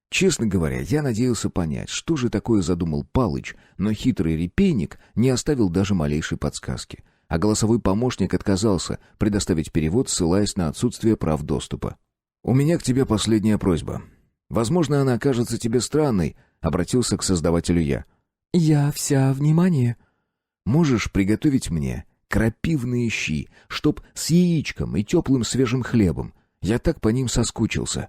Честно говоря, я надеялся понять, что же такое задумал Палыч, но хитрый репейник не оставил даже малейшей подсказки, а голосовой помощник отказался предоставить перевод, ссылаясь на отсутствие прав доступа. «У меня к тебе последняя просьба. Возможно, она окажется тебе странной», — обратился к создавателю я. «Я вся внимание». «Можешь приготовить мне крапивные щи, чтоб с яичком и теплым свежим хлебом? Я так по ним соскучился».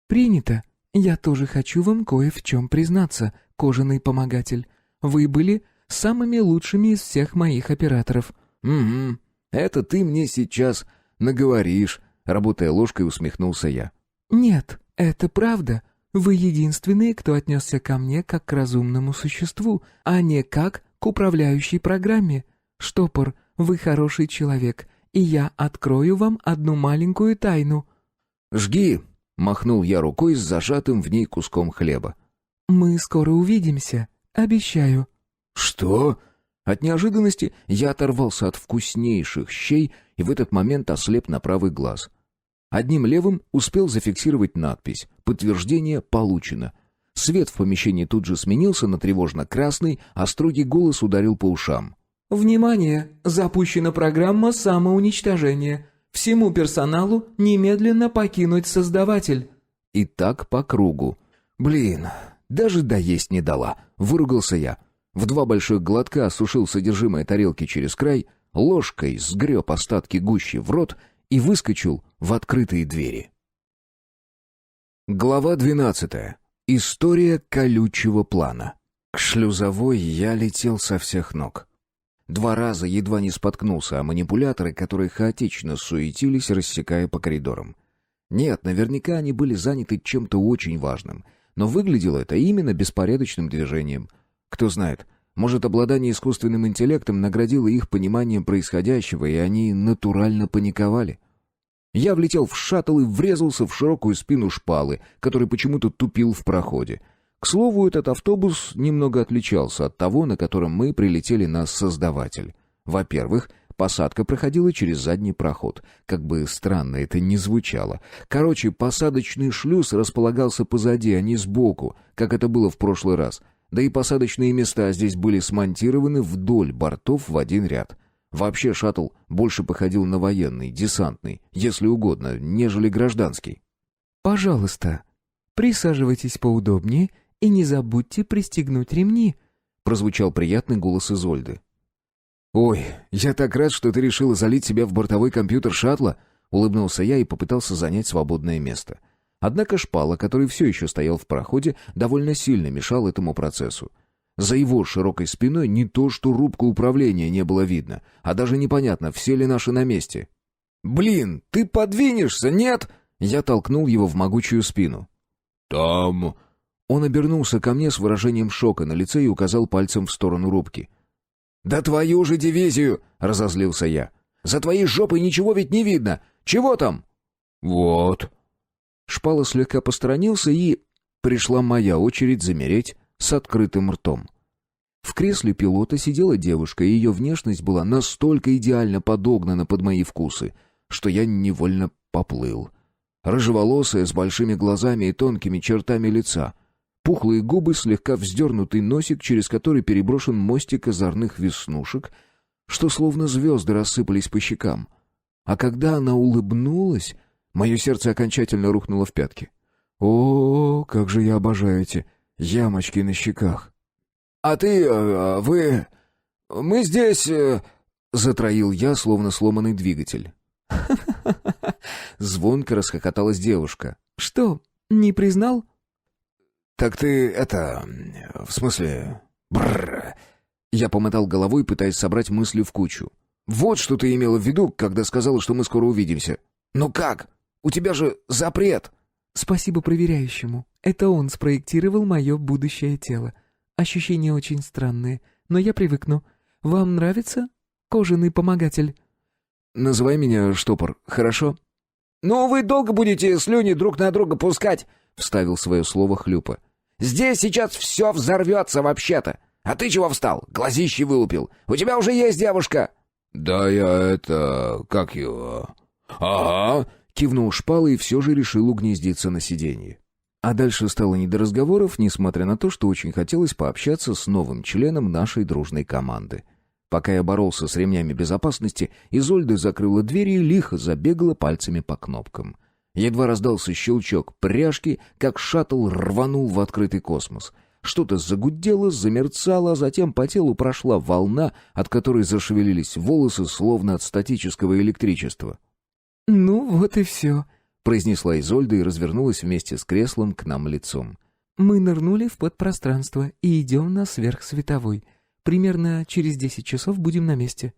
«Принято. Я тоже хочу вам кое в чем признаться, кожаный помогатель. Вы были самыми лучшими из всех моих операторов». «Угу. Это ты мне сейчас наговоришь», — работая ложкой, усмехнулся я. «Нет, это правда. Вы единственные, кто отнесся ко мне как к разумному существу, а не как к управляющей программе. Штопор, вы хороший человек, и я открою вам одну маленькую тайну». «Жги», — махнул я рукой с зажатым в ней куском хлеба. «Мы скоро увидимся, обещаю». «Что?» От неожиданности я оторвался от вкуснейших щей и в этот момент ослеп на правый глаз. Одним левым успел зафиксировать надпись «Подтверждение получено». Свет в помещении тут же сменился на тревожно-красный, а строгий голос ударил по ушам. «Внимание! Запущена программа самоуничтожения. Всему персоналу немедленно покинуть создаватель». И так по кругу. «Блин, даже доесть не дала», — выругался я. В 2 больших глотка осушил содержимое тарелки через край, ложкой сгреб остатки гущи в рот и выскочил в открытые двери. Глава 12. История колючего плана. К шлюзовой я летел со всех ног. 2 раза едва не споткнулся о манипуляторы, которые хаотично суетились, рассекая по коридорам. Нет, наверняка они были заняты чем-то очень важным, но выглядело это именно беспорядочным движением. Кто знает, может, обладание искусственным интеллектом наградило их пониманием происходящего, и они натурально паниковали. Я влетел в шаттл и врезался в широкую спину Шпалы, который почему-то тупил в проходе. К слову, этот автобус немного отличался от того, на котором мы прилетели на Создаватель. Во-первых, посадка проходила через задний проход. Как бы странно это ни звучало. Короче, посадочный шлюз располагался позади, а не сбоку, как это было в прошлый раз. Да и посадочные места здесь были смонтированы вдоль бортов в один ряд. Вообще шаттл больше походил на военный, десантный, если угодно, нежели гражданский. «Пожалуйста, присаживайтесь поудобнее и не забудьте пристегнуть ремни», — прозвучал приятный голос Изольды. «Ой, я так рад, что ты решила залить себя в бортовой компьютер шаттла», — улыбнулся я и попытался занять свободное место. Однако Шпала, который все еще стоял в проходе, довольно сильно мешал этому процессу. За его широкой спиной не то что рубку управления не было видно, а даже непонятно, все ли наши на месте. «Блин, ты подвинешься, нет?» Я толкнул его в могучую спину. «Там...» Он обернулся ко мне с выражением шока на лице и указал пальцем в сторону рубки. «Да твою же дивизию!» — разозлился я. «За твоей жопой ничего ведь не видно! Чего там?» «Вот...» Шпала слегка посторонился, и... Пришла моя очередь замереть с открытым ртом. В кресле пилота сидела девушка, и ее внешность была настолько идеально подогнана под мои вкусы, что я невольно поплыл. Рыжеволосая, с большими глазами и тонкими чертами лица. Пухлые губы, слегка вздернутый носик, через который переброшен мостик озорных веснушек, что словно звезды рассыпались по щекам. А когда она улыбнулась, мое сердце окончательно рухнуло в пятки. О, как же я обожаю эти ямочки на щеках. «А ты... вы... мы здесь...» Затроил я, словно сломанный двигатель. Звонко расхохоталась девушка. «Что, не признал?» «Так ты это... в смысле... бррр...» Я помотал головой, пытаясь собрать мысли в кучу. «Вот что ты имела в виду, когда сказала, что мы скоро увидимся. «Ну как? У тебя же запрет!» «Спасибо проверяющему. Это он спроектировал мое будущее тело. Ощущения очень странные, но я привыкну. Вам нравится, кожаный помогатель?» «Называй меня Штопор, хорошо?» «Ну, вы долго будете слюни друг на друга пускать?» — вставил свое слово Хлюпа. «Здесь сейчас все взорвется вообще-то. А ты чего встал? Глазищи вылупил. У тебя уже есть девушка!» «Да я это... как его... ага...» — кивнул Шпала и все же решил угнездиться на сиденье. А дальше стало не до разговоров, несмотря на то, что очень хотелось пообщаться с новым членом нашей дружной команды. Пока я боролся с ремнями безопасности, Изольда закрыла дверь и лихо забегала пальцами по кнопкам. Едва раздался щелчок пряжки, как шаттл рванул в открытый космос. Что-то загудело, замерцало, а затем по телу прошла волна, от которой зашевелились волосы, словно от статического электричества. «Ну, вот и все», — произнесла Изольда и развернулась вместе с креслом к нам лицом. «Мы нырнули в подпространство и идем на сверхсветовой. Примерно через 10 часов будем на месте.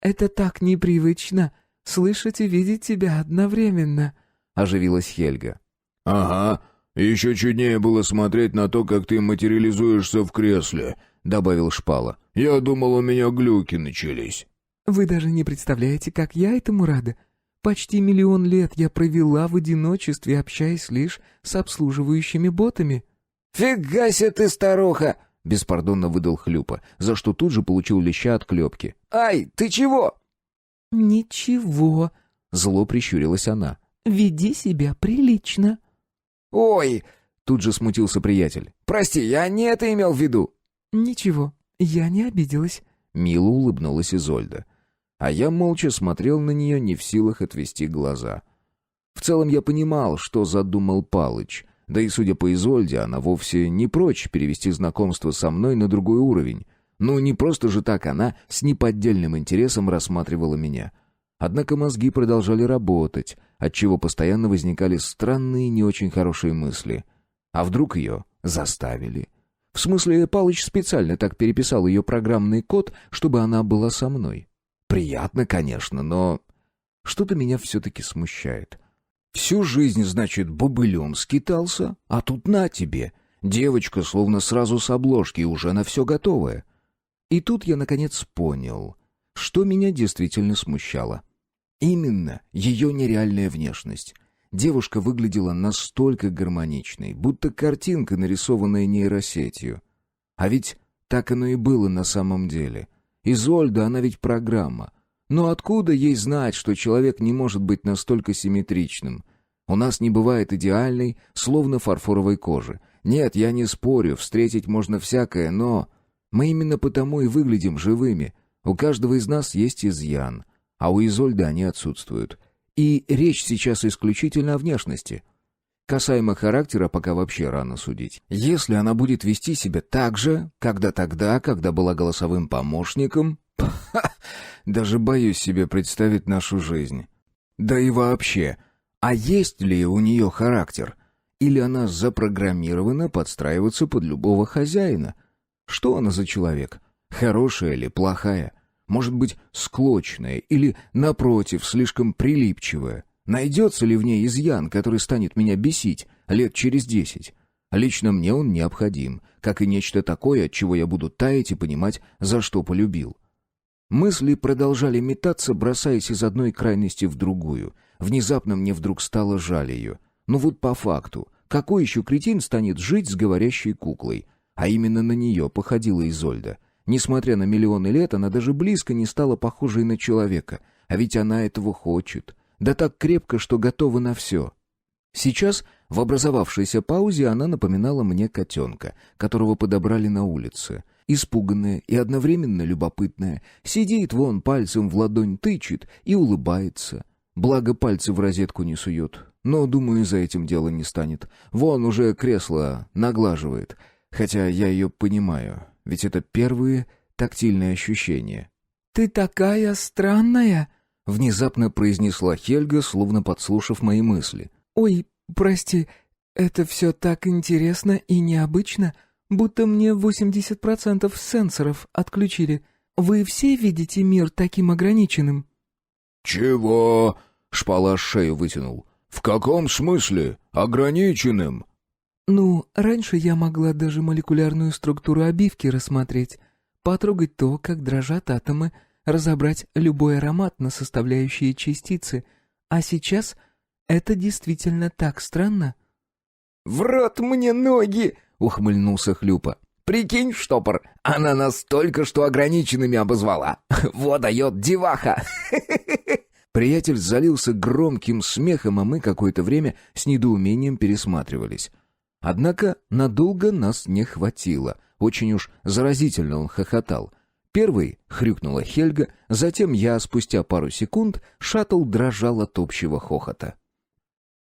Это так непривычно, слышать и видеть тебя одновременно», — оживилась Хельга. «Ага, еще чуднее было смотреть на то, как ты материализуешься в кресле», — добавил Шпала. «Я думал, у меня глюки начались». «Вы даже не представляете, как я этому рада. Почти 1 миллион лет я провела в одиночестве, общаясь лишь с обслуживающими ботами». «Фига себе ты, старуха!» — беспардонно выдал Хлюпа, за что тут же получил леща от клепки. «Ай, ты чего?» «Ничего», — зло прищурилась она. «Веди себя прилично». «Ой!» — тут же смутился приятель. «Прости, я не это имел в виду». «Ничего, я не обиделась». Мило улыбнулась Изольда. А я молча смотрел на нее, не в силах отвести глаза. В целом я понимал, что задумал Палыч. Да и, судя по Изольде, она вовсе не прочь перевести знакомство со мной на другой уровень. Ну, не просто же так она с неподдельным интересом рассматривала меня. Однако мозги продолжали работать, отчего постоянно возникали странные, не очень хорошие мысли. А вдруг ее заставили? В смысле, Палыч специально так переписал ее программный код, чтобы она была со мной. Приятно, конечно, но что-то меня все-таки смущает. Всю жизнь, значит, бобылем скитался, а тут на тебе. Девочка словно сразу с обложки, уже на все готовая. И тут я, наконец, понял, что меня действительно смущало. Именно ее нереальная внешность. Девушка выглядела настолько гармоничной, будто картинка, нарисованная нейросетью. А ведь так оно и было на самом деле. Изольда, она ведь программа. Но откуда ей знать, что человек не может быть настолько симметричным? У нас не бывает идеальной, словно фарфоровой кожи. Нет, я не спорю, встретить можно всякое, но... Мы именно потому и выглядим живыми. У каждого из нас есть изъян, а у Изольды они отсутствуют. И речь сейчас исключительно о внешности. Касаемо характера, пока вообще рано судить. Если она будет вести себя так же, когда была голосовым помощником... Даже боюсь себе представить нашу жизнь. Да и вообще, а есть ли у нее характер? Или она запрограммирована подстраиваться под любого хозяина? Что она за человек? Хорошая или плохая? Может быть, склочная или, напротив, слишком прилипчивая? Найдется ли в ней изъян, который станет меня бесить лет через 10? Лично мне он необходим, как и нечто такое, от чего я буду таять и понимать, за что полюбил. Мысли продолжали метаться, бросаясь из одной крайности в другую. Внезапно мне вдруг стало жаль ее. Ну вот по факту, какой еще кретин станет жить с говорящей куклой? А именно на нее походила Изольда. Несмотря на миллионы лет, она даже близко не стала похожей на человека. А ведь она этого хочет. Да так крепко, что готова на все. Сейчас, в образовавшейся паузе, она напоминала мне котенка, которого подобрали на улице. Испуганная и одновременно любопытная, сидит вон, пальцем в ладонь тычет и улыбается. Благо пальцы в розетку не сует. Но, думаю, за этим дело не станет. Вон уже кресло наглаживает. Хотя я ее понимаю, ведь это первые тактильные ощущения. «Ты такая странная!» — внезапно произнесла Хельга, словно подслушав мои мысли. «Ой, прости, это все так интересно и необычно, будто мне 80% сенсоров отключили. Вы все видите мир таким ограниченным?» «Чего?» — Шпала шею вытянул. «В каком смысле? Ограниченным?» «Ну, раньше я могла даже молекулярную структуру обивки рассмотреть, потрогать то, как дрожат атомы, разобрать любой аромат на составляющие частицы. А сейчас это действительно так странно». «В рот мне ноги!» — ухмыльнулся Хлюпа. «Прикинь, штопор, она нас только что ограниченными обозвала. Вот дает деваха!» Приятель залился громким смехом, а мы какое-то время с недоумением пересматривались. Однако надолго нас не хватило. Очень уж заразительно он хохотал. Первый хрюкнула Хельга, затем я, спустя пару секунд, шаттл дрожал от общего хохота.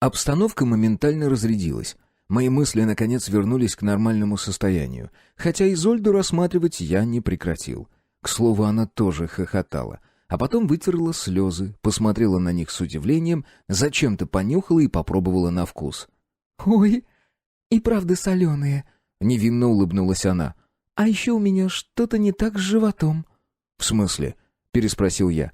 Обстановка моментально разрядилась. Мои мысли, наконец, вернулись к нормальному состоянию, хотя Изольду рассматривать я не прекратил. К слову, она тоже хохотала, а потом вытерла слезы, посмотрела на них с удивлением, зачем-то понюхала и попробовала на вкус. «Ой, и правда соленые», — невинно улыбнулась она. «А еще у меня что-то не так с животом». «В смысле?» — переспросил я.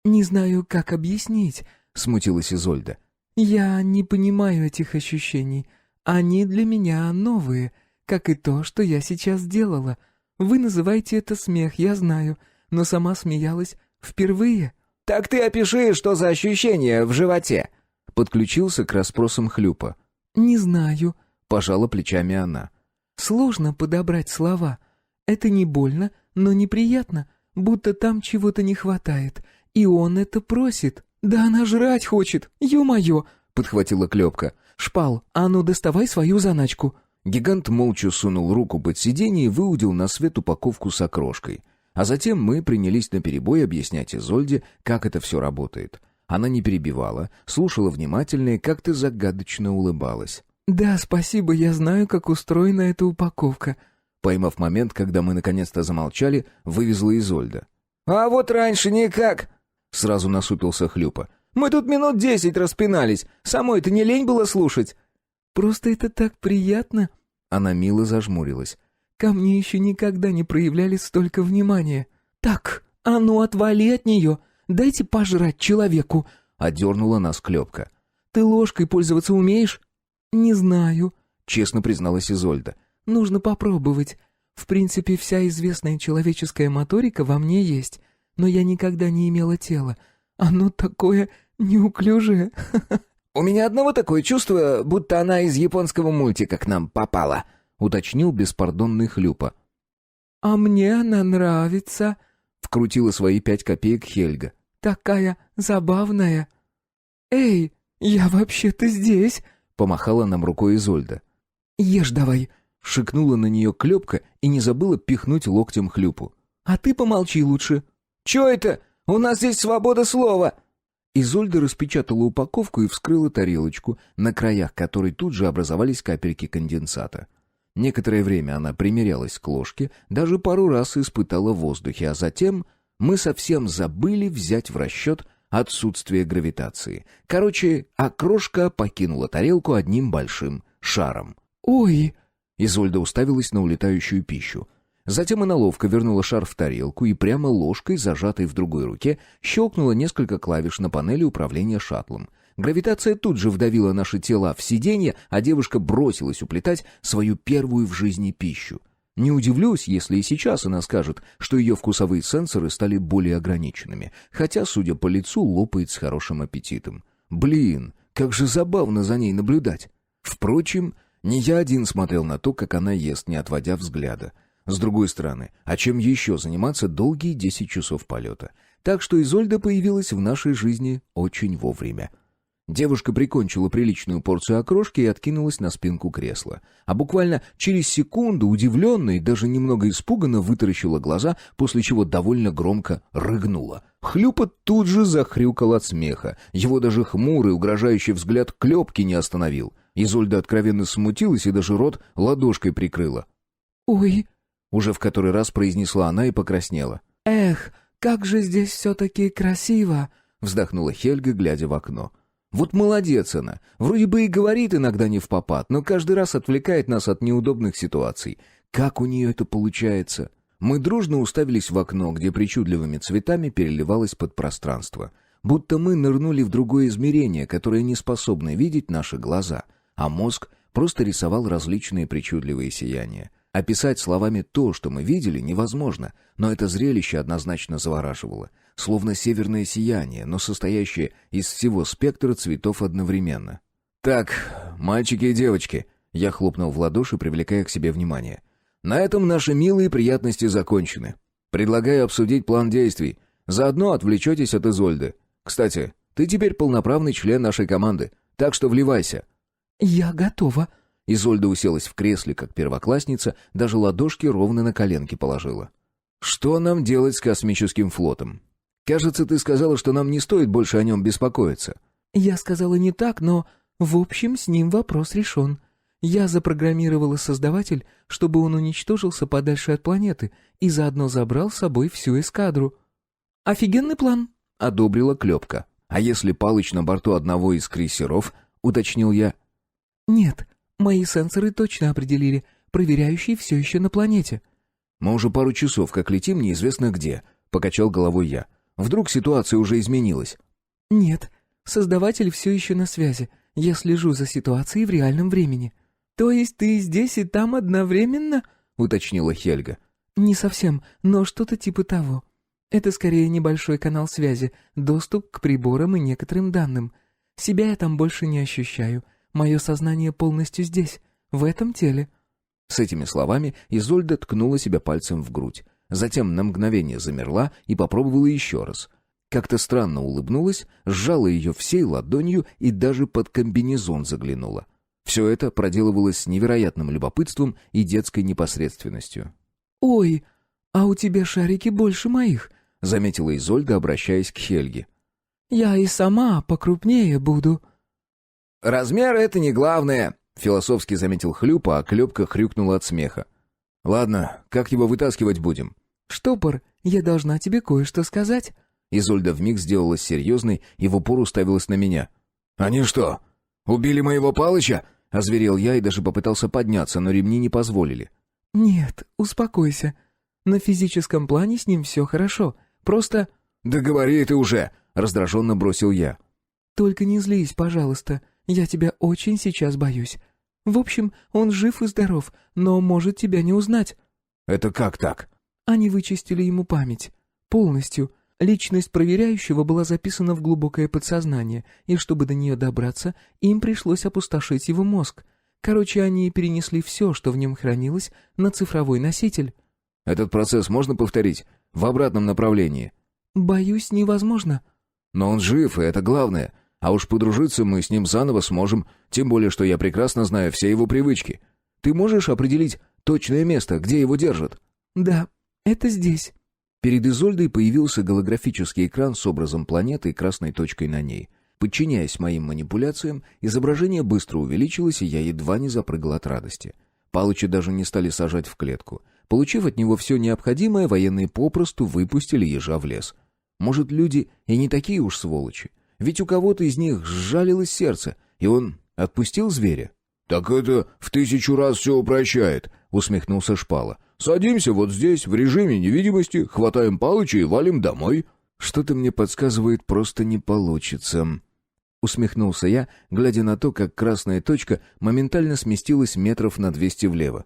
«Не знаю, как объяснить», — смутилась Изольда. «Я не понимаю этих ощущений. Они для меня новые, как и то, что я сейчас сделала. Вы называете это смех, я знаю, но сама смеялась впервые». «Так ты опиши, что за ощущение в животе?» Подключился к расспросам Хлюпа. «Не знаю», — пожала плечами она. «Сложно подобрать слова. Это не больно, но неприятно, будто там чего-то не хватает. И он это просит. Да она жрать хочет, ё-моё!» — подхватила Клёпка. «Шпал, а ну доставай свою заначку». Гигант молча сунул руку под сиденье и выудил на свет упаковку с окрошкой. А затем мы принялись наперебой объяснять Изольде, как это все работает. Она не перебивала, слушала внимательно и как-то загадочно улыбалась. «Да, спасибо, я знаю, как устроена эта упаковка», — поймав момент, когда мы наконец-то замолчали, вывезла Изольда. «А вот раньше никак!» — сразу насупился Хлюпа. «Мы тут минут 10 распинались. Самой-то не лень было слушать?» «Просто это так приятно!» Она мило зажмурилась. «Ко мне еще никогда не проявляли столько внимания. Так, а ну отвали от нее! Дайте пожрать человеку!» — одернула нас Клёпка. «Ты ложкой пользоваться умеешь?» «Не знаю», — честно призналась Изольда. «Нужно попробовать. В принципе, вся известная человеческая моторика во мне есть, но я никогда не имела тела. Оно такое неуклюжее». «У меня одного такое чувство, будто она из японского мультика к нам попала», — уточнил беспардонный Хлюпа. «А мне она нравится», — вкрутила свои 5 копеек Хельга. «Такая забавная». «Эй, я вообще-то здесь», — помахала нам рукой Изольда. «Ешь давай», — шикнула на нее Клёпка и не забыла пихнуть локтем Хлюпу. «А ты помолчи лучше». «Чё это? У нас здесь свобода слова!» Изольда распечатала упаковку и вскрыла тарелочку, на краях которой тут же образовались капельки конденсата. Некоторое время она примерялась к ложке, даже пару раз испытала в воздухе, а затем мы совсем забыли взять в расчет отсутствие гравитации. Короче, окрошка покинула тарелку одним большим шаром. «Ой!» Изольда уставилась на улетающую пищу. Затем она ловко вернула шар в тарелку и прямо ложкой, зажатой в другой руке, щелкнула несколько клавиш на панели управления шаттлом. Гравитация тут же вдавила наши тела в сиденье, а девушка бросилась уплетать свою первую в жизни пищу. Не удивлюсь, если и сейчас она скажет, что ее вкусовые сенсоры стали более ограниченными, хотя, судя по лицу, лопает с хорошим аппетитом. Блин, как же забавно за ней наблюдать. Впрочем, не я один смотрел на то, как она ест, не отводя взгляда. С другой стороны, а чем еще заниматься долгие 10 часов полета? Так что Изольда появилась в нашей жизни очень вовремя. Девушка прикончила приличную порцию окрошки и откинулась на спинку кресла. А буквально через секунду, удивленно и даже немного испуганно, вытаращила глаза, после чего довольно громко рыгнула. Хлюпа тут же захрюкал от смеха. Его даже хмурый, угрожающий взгляд Клёпки не остановил. Изольда откровенно смутилась и даже рот ладошкой прикрыла. «Ой!» — уже в который раз произнесла она и покраснела. «Эх, как же здесь все-таки красиво!» — вздохнула Хельга, глядя в окно. «Вот молодец она. Вроде бы и говорит иногда не впопад, но каждый раз отвлекает нас от неудобных ситуаций. Как у нее это получается?» Мы дружно уставились в окно, где причудливыми цветами переливалось подпространство. Будто мы нырнули в другое измерение, которое не способно видеть наши глаза, а мозг просто рисовал различные причудливые сияния. Описать словами то, что мы видели, невозможно, но это зрелище однозначно завораживало. Словно северное сияние, но состоящее из всего спектра цветов одновременно. «Так, мальчики и девочки», — я хлопнул в ладоши, привлекая к себе внимание. «На этом наши милые приятности закончены. Предлагаю обсудить план действий. Заодно отвлечетесь от Изольды. Кстати, ты теперь полноправный член нашей команды, так что вливайся». «Я готова». Изольда уселась в кресле, как первоклассница, даже ладошки ровно на коленки положила. «Что нам делать с космическим флотом? Кажется, ты сказала, что нам не стоит больше о нем беспокоиться». «Я сказала не так, но, в общем, с ним вопрос решен. Я запрограммировала Создаватель, чтобы он уничтожился подальше от планеты и заодно забрал с собой всю эскадру». «Офигенный план», — одобрила Клёпка. «А если Палыч на борту одного из крейсеров?» — уточнил я. «Нет, мои сенсоры точно определили. Проверяющий все еще на планете». «Мы уже пару часов как летим неизвестно где», — покачал головой я. «Вдруг ситуация уже изменилась?» «Нет, Создаватель все еще на связи. Я слежу за ситуацией в реальном времени». «То есть ты здесь и там одновременно?» — уточнила Хельга. «Не совсем, но что-то типа того. Это скорее небольшой канал связи, доступ к приборам и некоторым данным. Себя я там больше не ощущаю. Мое сознание полностью здесь, в этом теле». С этими словами Изольда ткнула себя пальцем в грудь. Затем на мгновение замерла и попробовала еще раз. Как-то странно улыбнулась, сжала ее всей ладонью и даже под комбинезон заглянула. Все это проделывалось с невероятным любопытством и детской непосредственностью. «Ой, а у тебя шарики больше моих», — заметила Изольда, обращаясь к Хельге. «Я и сама покрупнее буду». «Размер — это не главное», — философски заметил Хлюпа, а Клёпка хрюкнула от смеха. «Ладно, как его вытаскивать будем?» «Штопор, я должна тебе кое-что сказать». Изольда вмиг сделалась серьезной и в упор уставилась на меня. «Они что, убили моего Палыча?» — озверел я и даже попытался подняться, но ремни не позволили. «Нет, успокойся. На физическом плане с ним все хорошо. Просто...» «Да говори ты уже!» — раздраженно бросил я. «Только не злись, пожалуйста. Я тебя очень сейчас боюсь. В общем, он жив и здоров, но может тебя не узнать». «Это как так?» Они вычистили ему память. Полностью. Личность проверяющего была записана в глубокое подсознание, и чтобы до нее добраться, им пришлось опустошить его мозг. Короче, они перенесли все, что в нем хранилось, на цифровой носитель». «Этот процесс можно повторить? В обратном направлении?» «Боюсь, невозможно». «Но он жив, и это главное. А уж подружиться мы с ним заново сможем, тем более, что я прекрасно знаю все его привычки. Ты можешь определить точное место, где его держат?» «Да, это здесь». Перед Изольдой появился голографический экран с образом планеты и красной точкой на ней. Подчиняясь моим манипуляциям, изображение быстро увеличилось, и я едва не запрыгал от радости. Палыча даже не стали сажать в клетку. Получив от него все необходимое, военные попросту выпустили ежа в лес. Может, люди и не такие уж сволочи. Ведь у кого-то из них сжалилось сердце, и он отпустил зверя. «Так это в 1000 раз все упрощает», — усмехнулся Шпала. «Садимся вот здесь, в режиме невидимости, хватаем Палыча и валим домой». «Что-то мне подсказывает, просто не получится», — усмехнулся я, глядя на то, как красная точка моментально сместилась метров на 200 влево.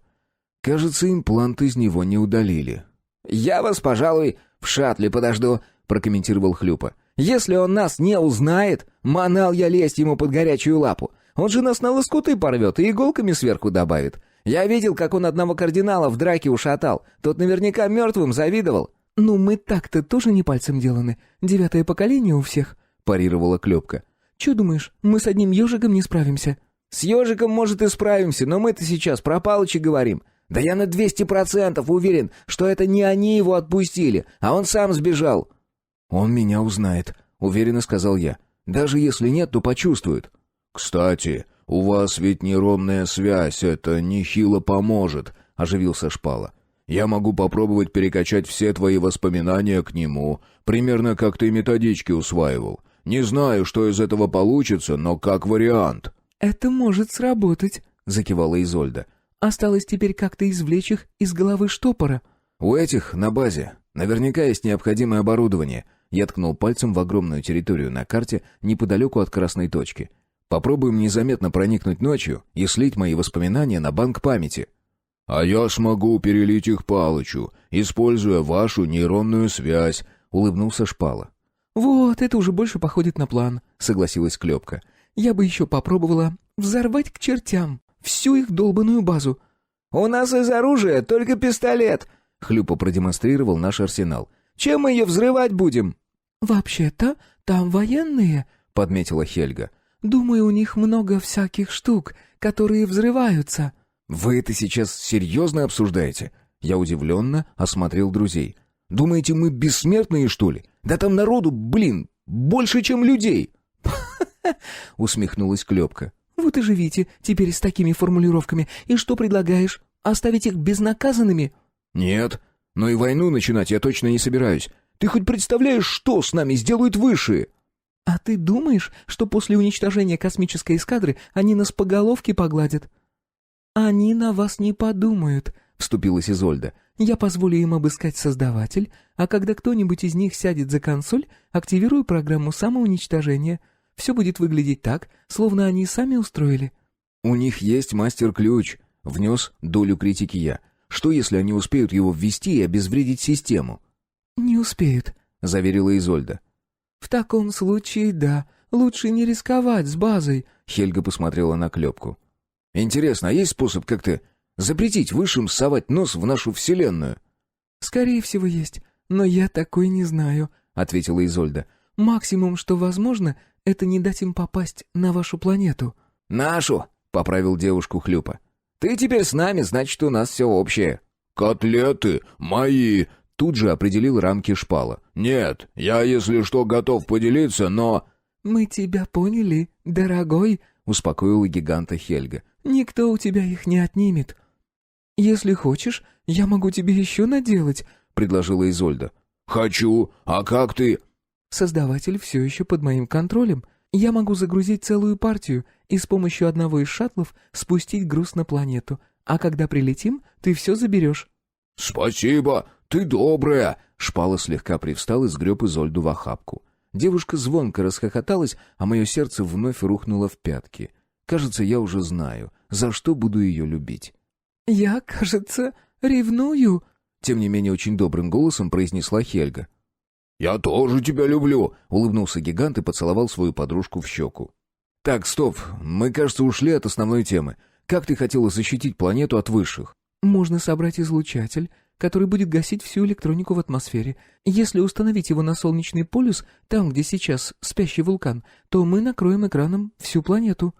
«Кажется, имплант из него не удалили». «Я вас, пожалуй, в шаттле подожду», — прокомментировал Хлюпа. «Если он нас не узнает, манал я лезть ему под горячую лапу. Он же нас на лоскуты порвет и иголками сверху добавит. Я видел, как он одного кардинала в драке ушатал. Тот наверняка мертвым завидовал». «Ну, мы так-то тоже не пальцем деланы. 9-е поколение у всех», — парировала Клёпка. Чё думаешь, мы с одним ежиком не справимся?» «С ежиком, может, и справимся, но мы-то сейчас про Палыча говорим. Да я на 200% уверен, что это не они его отпустили, а он сам сбежал». «Он меня узнает», — уверенно сказал я. «Даже если нет, то почувствует». «Кстати, у вас ведь нейронная связь, это нехило поможет», — оживился Шпала. «Я могу попробовать перекачать все твои воспоминания к нему, примерно как ты методички усваивал. Не знаю, что из этого получится, но как вариант». «Это может сработать», — закивала Изольда. «Осталось теперь как-то извлечь их из головы штопора». «У этих на базе наверняка есть необходимое оборудование». Я ткнул пальцем в огромную территорию на карте неподалеку от красной точки. «Попробуем незаметно проникнуть ночью и слить мои воспоминания на банк памяти». «А я смогу перелить их Палычу, используя вашу нейронную связь», — улыбнулся Шпала. «Вот, это уже больше походит на план», — согласилась Клёпка. «Я бы еще попробовала взорвать к чертям всю их долбаную базу». «У нас из оружия только пистолет», — Хлюпа продемонстрировал наш арсенал. «Чем мы ее взрывать будем?» «Вообще-то там военные», — подметила Хельга. «Думаю, у них много всяких штук, которые взрываются». «Вы это сейчас серьезно обсуждаете?» Я удивленно осмотрел друзей. «Думаете, мы бессмертные, что ли? Да там народу, больше, чем людей!» усмехнулась Клёпка. «Вот и живите теперь с такими формулировками. И что предлагаешь? Оставить их безнаказанными?» «Нет, но и войну начинать я точно не собираюсь. Ты хоть представляешь, что с нами сделают высшие?» «А ты думаешь, что после уничтожения космической эскадры они нас по головке погладят?» «Они на вас не подумают», — вступилась Изольда. «Я позволю им обыскать Создаватель, а когда кто-нибудь из них сядет за консоль, активирую программу самоуничтожения. Все будет выглядеть так, словно они сами устроили». «У них есть мастер-ключ», — внес долю критики я. «Что, если они успеют его ввести и обезвредить систему?» «Не успеют», — заверила Изольда. «В таком случае, да, лучше не рисковать с базой», — Хельга посмотрела на Клёпку. «Интересно, а есть способ как-то запретить высшим совать нос в нашу вселенную?» «Скорее всего, есть, но я такой не знаю», — ответила Изольда. «Максимум, что возможно, это не дать им попасть на вашу планету». «Нашу», — поправил девушку Хлюпа. «Ты теперь с нами, значит, у нас все общее». «Котлеты мои!» — тут же определил рамки Шпала. «Нет, я, если что, готов поделиться, но...» «Мы тебя поняли, дорогой», — успокоила гиганта Хельга. «Никто у тебя их не отнимет». «Если хочешь, я могу тебе еще наделать», — предложила Изольда. «Хочу. А как ты...» «Создаватель все еще под моим контролем. Я могу загрузить целую партию и с помощью одного из шаттлов спустить груз на планету. А когда прилетим, ты все заберешь». «Спасибо, ты добрая!» Шпала слегка привстал и сгреб Изольду в охапку. Девушка звонко расхохоталась, а мое сердце вновь рухнуло в пятки. Кажется, я уже знаю, за что буду ее любить. «Я, кажется, ревную», — тем не менее очень добрым голосом произнесла Хельга. «Я тоже тебя люблю», — улыбнулся гигант и поцеловал свою подружку в щеку. «Так, стоп, мы, кажется, ушли от основной темы. Как ты хотела защитить планету от высших?» «Можно собрать излучатель, который будет гасить всю электронику в атмосфере. Если установить его на солнечный полюс, там, где сейчас спящий вулкан, то мы накроем экраном всю планету».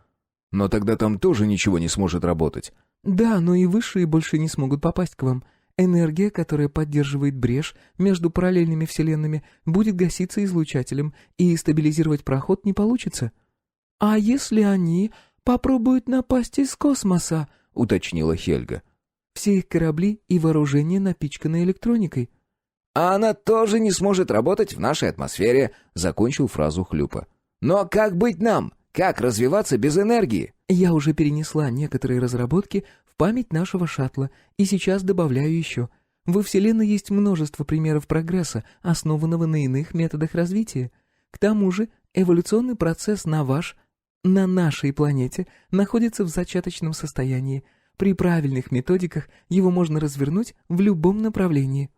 «Но тогда там тоже ничего не сможет работать». «Да, но и высшие больше не смогут попасть к вам. Энергия, которая поддерживает брешь между параллельными вселенными, будет гаситься излучателем, и стабилизировать проход не получится». «А если они попробуют напасть из космоса?» — уточнила Хельга. «Все их корабли и вооружение напичканы электроникой». «А она тоже не сможет работать в нашей атмосфере», — закончил фразу Хлюпа. «Но как быть нам? Как развиваться без энергии?» «Я уже перенесла некоторые разработки в память нашего шаттла, и сейчас добавляю еще. Во Вселенной есть множество примеров прогресса, основанного на иных методах развития. К тому же эволюционный процесс на нашей планете находится в зачаточном состоянии. При правильных методиках его можно развернуть в любом направлении».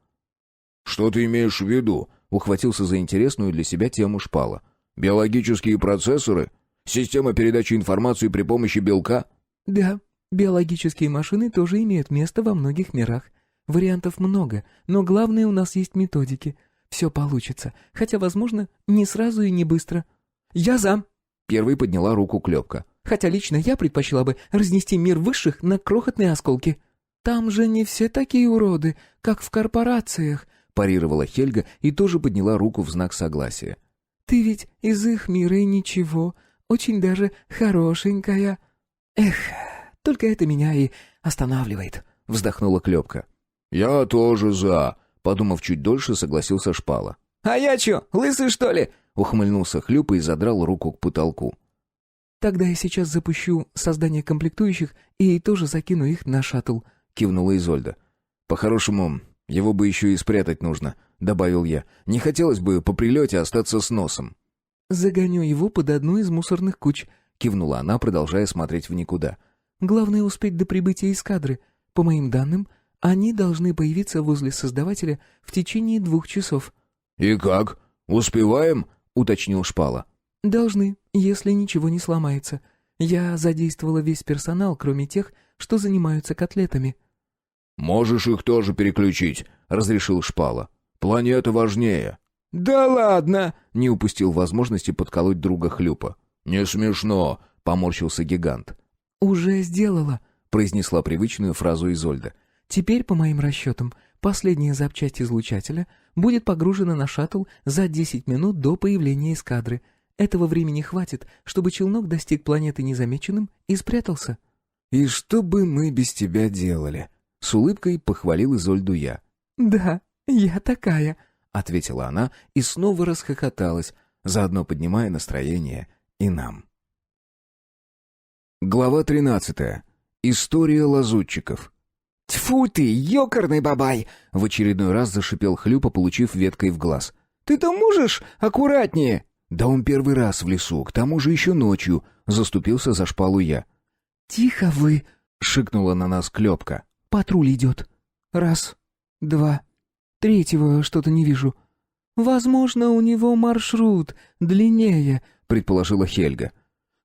«Что ты имеешь в виду?» — ухватился за интересную для себя тему Шпала. «Биологические процессоры? Система передачи информации при помощи белка?» «Да, биологические машины тоже имеют место во многих мирах. Вариантов много, но главное, у нас есть методики. Все получится, хотя, возможно, не сразу и не быстро». «Я за!» Первой подняла руку Клёпка. Хотя лично я предпочла бы разнести мир высших на крохотные осколки. Там же не все такие уроды, как в корпорациях, Парировала Хельга и тоже подняла руку в знак согласия. Ты ведь из их мира и ничего, очень даже хорошенькая. Эх, только это меня и останавливает, вздохнула Клёпка. «Я тоже за», — подумав чуть дольше, согласился Шпала. «А я чё, лысый, что ли?» — ухмыльнулся Хлюпа и задрал руку к потолку. «Тогда я сейчас запущу создание комплектующих и тоже закину их на шаттл», — кивнула Изольда. «По-хорошему, его бы еще и спрятать нужно», — добавил я. «Не хотелось бы по прилете остаться с носом». «Загоню его под одну из мусорных куч», — кивнула она, продолжая смотреть в никуда. «Главное успеть до прибытия эскадры. По моим данным, они должны появиться возле создавателя в течение 2 часов». «И как? Успеваем?» — уточнил Шпала. «Должны, если ничего не сломается. Я задействовала весь персонал, кроме тех, что занимаются котлетами». «Можешь их тоже переключить», — разрешил Шпала. «Планета важнее». «Да ладно!» — не упустил возможности подколоть друга Хлюпа. «Не смешно», — поморщился гигант. «Уже сделала», — произнесла привычную фразу Изольда. «Теперь, по моим расчетам, последняя запчасть излучателя будет погружена на шаттл за 10 минут до появления эскадры. Этого времени хватит, чтобы челнок достиг планеты незамеченным и спрятался». «И что бы мы без тебя делали?» — с улыбкой похвалил Изольду я. «Да, я такая», — ответила она и снова расхохоталась, заодно поднимая настроение и нам. Глава 13. История лазутчиков. «Тьфу ты, ёкарный бабай!» — в очередной раз зашипел Хлюпа, получив веткой в глаз. «Ты-то можешь аккуратнее?» «Да он первый раз в лесу, к тому же еще ночью», — заступился за Шпалу я. «Тихо вы!» — шикнула на нас Клёпка. «Патруль идет. 1, 2, 3 что-то не вижу. Возможно, у него маршрут длиннее», — предположила Хельга.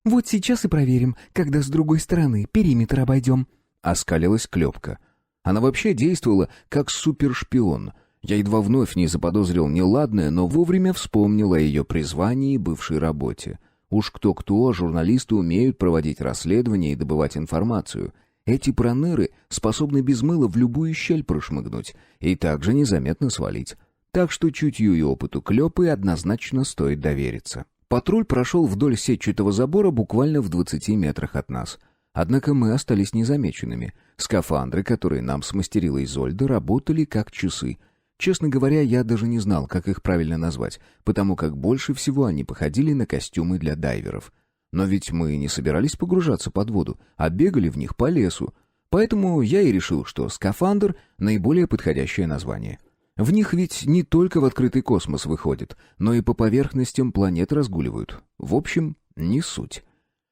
«Вот сейчас и проверим, когда с другой стороны периметр обойдем», — оскалилась Клёпка. Она вообще действовала как супершпион. Я едва вновь не заподозрил неладное, но вовремя вспомнил о ее призвании и бывшей работе. Уж кто-кто, а журналисты умеют проводить расследования и добывать информацию. Эти проныры способны без мыла в любую щель прошмыгнуть и также незаметно свалить. Так что чутью и опыту Клёпы однозначно стоит довериться. Патруль прошел вдоль сетчатого забора буквально в 20 метрах от нас. Однако мы остались незамеченными. Скафандры, которые нам смастерила Изольда, работали как часы. Честно говоря, я даже не знал, как их правильно назвать, потому как больше всего они походили на костюмы для дайверов. Но ведь мы не собирались погружаться под воду, а бегали в них по лесу. Поэтому я и решил, что скафандр — наиболее подходящее название. В них ведь не только в открытый космос выходят, но и по поверхностям планет разгуливают. В общем, не суть.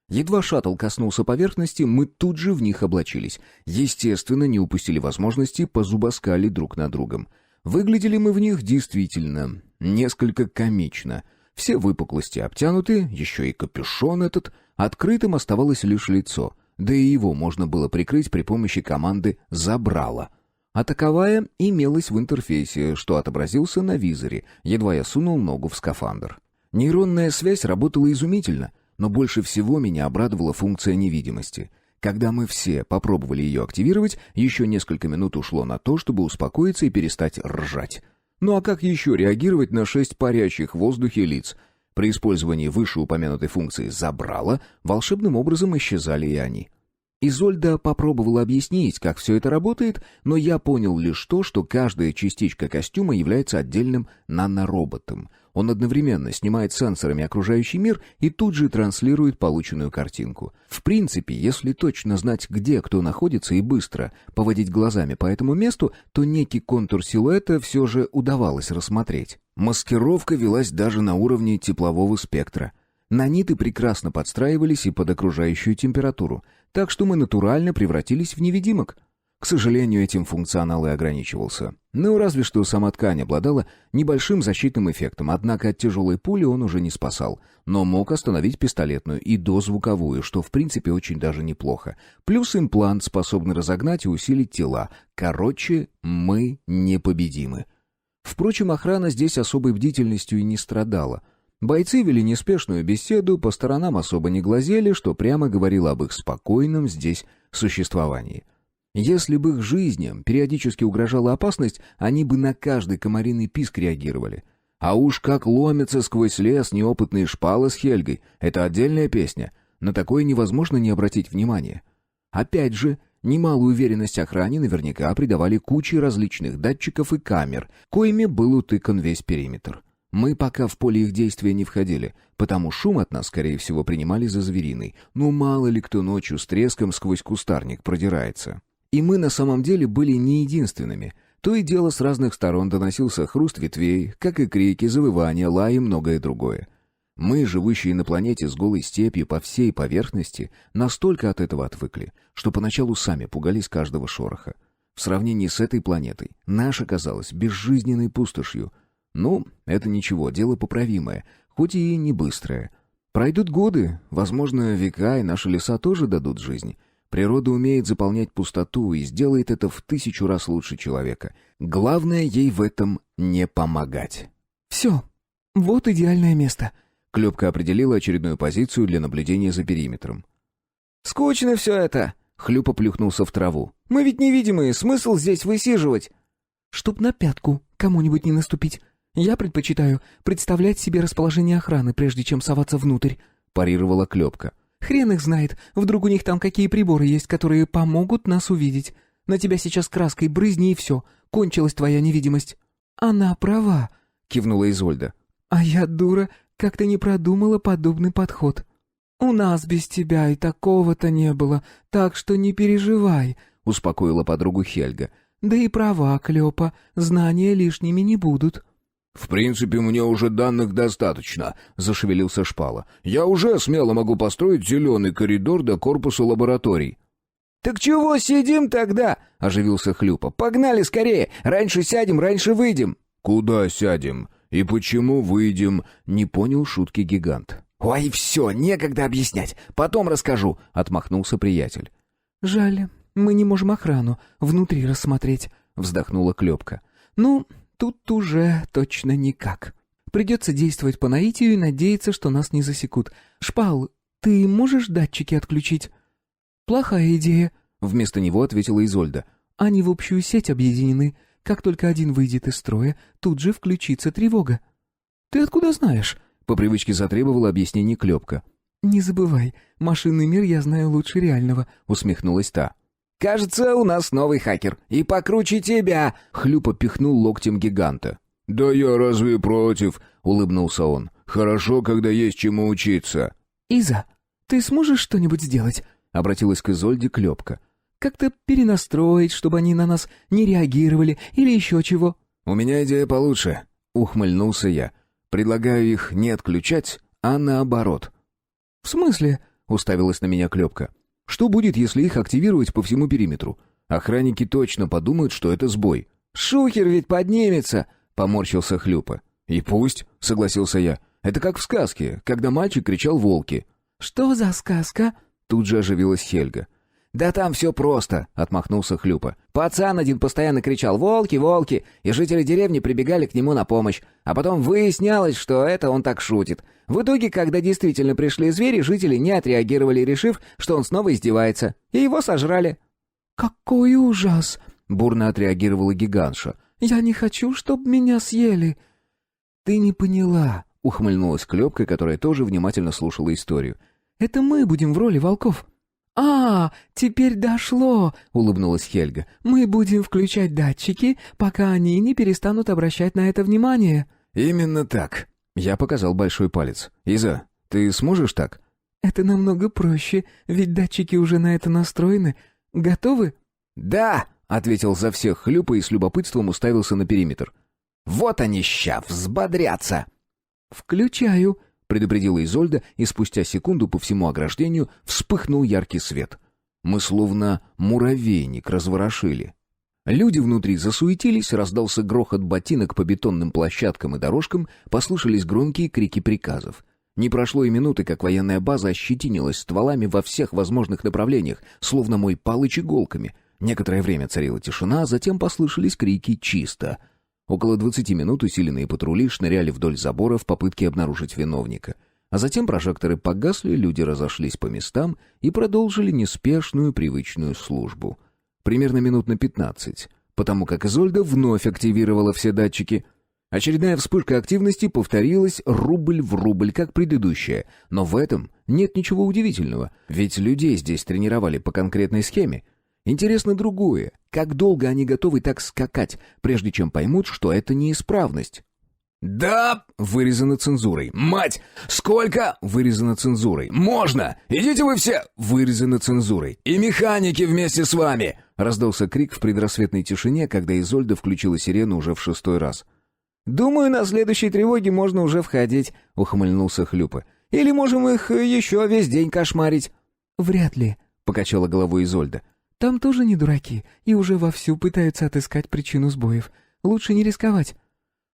Едва шаттл коснулся поверхности, мы тут же в них облачились. Естественно, не упустили возможности позубоскалить друг над другом. Выглядели мы в них действительно несколько комично. Все выпуклости обтянуты, еще и капюшон этот. Открытым оставалось лишь лицо, да и его можно было прикрыть при помощи команды «Забрала». А таковая имелась в интерфейсе, что отобразился на визоре, едва я сунул ногу в скафандр. Нейронная связь работала изумительно, но больше всего меня обрадовала функция невидимости. Когда мы все попробовали ее активировать, еще несколько минут ушло на то, чтобы успокоиться и перестать ржать. Ну а как еще реагировать на 6 парящих в воздухе лиц? При использовании вышеупомянутой функции «забрала» волшебным образом исчезали и они. Изольда попробовала объяснить, как все это работает, но я понял лишь то, что каждая частичка костюма является отдельным нанороботом. Он одновременно снимает сенсорами окружающий мир и тут же транслирует полученную картинку. В принципе, если точно знать, где кто находится, и быстро поводить глазами по этому месту, то некий контур силуэта все же удавалось рассмотреть. Маскировка велась даже на уровне теплового спектра. Наниты прекрасно подстраивались и под окружающую температуру, так что мы натурально превратились в невидимок. К сожалению, этим функционал и ограничивался. Ну, разве что сама ткань обладала небольшим защитным эффектом, однако от тяжелой пули он уже не спасал, но мог остановить пистолетную и дозвуковую, что в принципе очень даже неплохо. Плюс имплант, способный разогнать и усилить тела. Короче, мы непобедимы. Впрочем, охрана здесь особой бдительностью и не страдала. Бойцы вели неспешную беседу, по сторонам особо не глазели, что прямо говорило об их спокойном здесь существовании. Если бы их жизням периодически угрожала опасность, они бы на каждый комариный писк реагировали. А уж как ломятся сквозь лес неопытные шпалы с Хельгой, это отдельная песня. На такое невозможно не обратить внимания. Опять же, немалую уверенность охране наверняка придавали куче различных датчиков и камер, коими был утыкан весь периметр. Мы пока в поле их действия не входили, потому шум от нас, скорее всего, принимали за звериный. Ну мало ли кто ночью с треском сквозь кустарник продирается. И мы на самом деле были не единственными. То и дело с разных сторон доносился хруст ветвей, как и крики, завывания, лай и многое другое. Мы, живущие на планете с голой степью по всей поверхности, настолько от этого отвыкли, что поначалу сами пугались каждого шороха. В сравнении с этой планетой наша казалась безжизненной пустошью. Ну, это ничего, дело поправимое, хоть и не быстрое. Пройдут годы, возможно, века, и наши леса тоже дадут жизнь. Природа умеет заполнять пустоту и сделает это в 1000 раз лучше человека. Главное ей в этом не помогать. «Все, вот идеальное место», — Клёпка определила очередную позицию для наблюдения за периметром. «Скучно все это!» — Хлюпа плюхнулся в траву. «Мы ведь невидимые, смысл здесь высиживать?» «Чтоб на пятку кому-нибудь не наступить. Я предпочитаю представлять себе расположение охраны, прежде чем соваться внутрь», — парировала Клёпка. «Хрен их знает, вдруг у них там какие приборы есть, которые помогут нас увидеть. На тебя сейчас краской брызни и все, кончилась твоя невидимость». «Она права», — кивнула Изольда. «А я, дура, как-то не продумала подобный подход. У нас без тебя и такого-то не было, так что не переживай», — успокоила подругу Хельга. «Да и права, Клёпа, знания лишними не будут». «В принципе, мне уже данных достаточно», — зашевелился Шпала. «Я уже смело могу построить зеленый коридор до корпуса лабораторий». «Так чего сидим тогда?» — оживился Хлюпа. «Погнали скорее! Раньше сядем, раньше выйдем!» «Куда сядем? И почему выйдем?» — не понял шутки гигант. «Ой, все, некогда объяснять. Потом расскажу», — отмахнулся приятель. «Жаль, мы не можем охрану внутри рассмотреть», — вздохнула Клёпка. «Ну, тут уже точно никак. Придется действовать по наитию и надеяться, что нас не засекут. Шпал, ты можешь датчики отключить?» «Плохая идея», — вместо него ответила Изольда. «Они в общую сеть объединены. Как только один выйдет из строя, тут же включится тревога». «Ты откуда знаешь?» — по привычке затребовала объяснений Клёпка. «Не забывай, машинный мир я знаю лучше реального», — усмехнулась та. «Кажется, у нас новый хакер. И покруче тебя!» — Хлюпа пихнул локтем гиганта. «Да я разве против?» — улыбнулся он. «Хорошо, когда есть чему учиться». «Иза, ты сможешь что-нибудь сделать?» — обратилась к Изольде Клёпка. «Как-то перенастроить, чтобы они на нас не реагировали или еще чего?» «У меня идея получше», — ухмыльнулся я. «Предлагаю их не отключать, а наоборот». «В смысле?» — уставилась на меня Клёпка. «Что будет, если их активировать по всему периметру? Охранники точно подумают, что это сбой». «Шухер ведь поднимется!» — поморщился Хлюпа. «И пусть», — согласился я. «Это как в сказке, когда мальчик кричал «волки». «Что за сказка?» — тут же оживилась Хельга. «Да там все просто», — отмахнулся Хлюпа. «Пацан один постоянно кричал «Волки, волки!» и жители деревни прибегали к нему на помощь. А потом выяснялось, что это он так шутит. В итоге, когда действительно пришли звери, жители не отреагировали, решив, что он снова издевается. И его сожрали». «Какой ужас!» — бурно отреагировала гигантша. «Я не хочу, чтобы меня съели». «Ты не поняла», — ухмыльнулась Клёпка, которая тоже внимательно слушала историю. «Это мы будем в роли волков». «А, теперь дошло», — улыбнулась Хельга. «Мы будем включать датчики, пока они не перестанут обращать на это внимание». «Именно так». Я показал большой палец. «Иза, ты сможешь так?» «Это намного проще, ведь датчики уже на это настроены. Готовы?» «Да», — ответил за всех Хлюпа и с любопытством уставился на периметр. «Вот они ща взбодрятся». «Включаю», — предупредила Изольда, и спустя секунду по всему ограждению вспыхнул яркий свет. Мы словно муравейник разворошили. Люди внутри засуетились, раздался грохот ботинок по бетонным площадкам и дорожкам, послышались громкие крики приказов. Не прошло и минуты, как военная база ощетинилась стволами во всех возможных направлениях, словно мой Палыч иголками. Некоторое время царила тишина, а затем послышались крики «Чисто!». Около 20 минут усиленные патрули шныряли вдоль забора в попытке обнаружить виновника. А затем прожекторы погасли, люди разошлись по местам и продолжили неспешную привычную службу. Примерно минут на 15, потому как Изольда вновь активировала все датчики. Очередная вспышка активности повторилась рубль в рубль, как предыдущая. Но в этом нет ничего удивительного, ведь людей здесь тренировали по конкретной схеме. Интересно другое. Как долго они готовы так скакать, прежде чем поймут, что это неисправность? «Да!» — вырезано цензурой. «Мать! Сколько?» — вырезано цензурой. «Можно! Идите вы все!» — вырезано цензурой. «И механики вместе с вами!» — раздался крик в предрассветной тишине, когда Изольда включила сирену уже в 6-й раз. «Думаю, на следующей тревоге можно уже входить», — ухмыльнулся Хлюпа. «Или можем их еще весь день кошмарить». «Вряд ли», — покачала головой Изольда. «Там тоже не дураки и уже вовсю пытаются отыскать причину сбоев. Лучше не рисковать».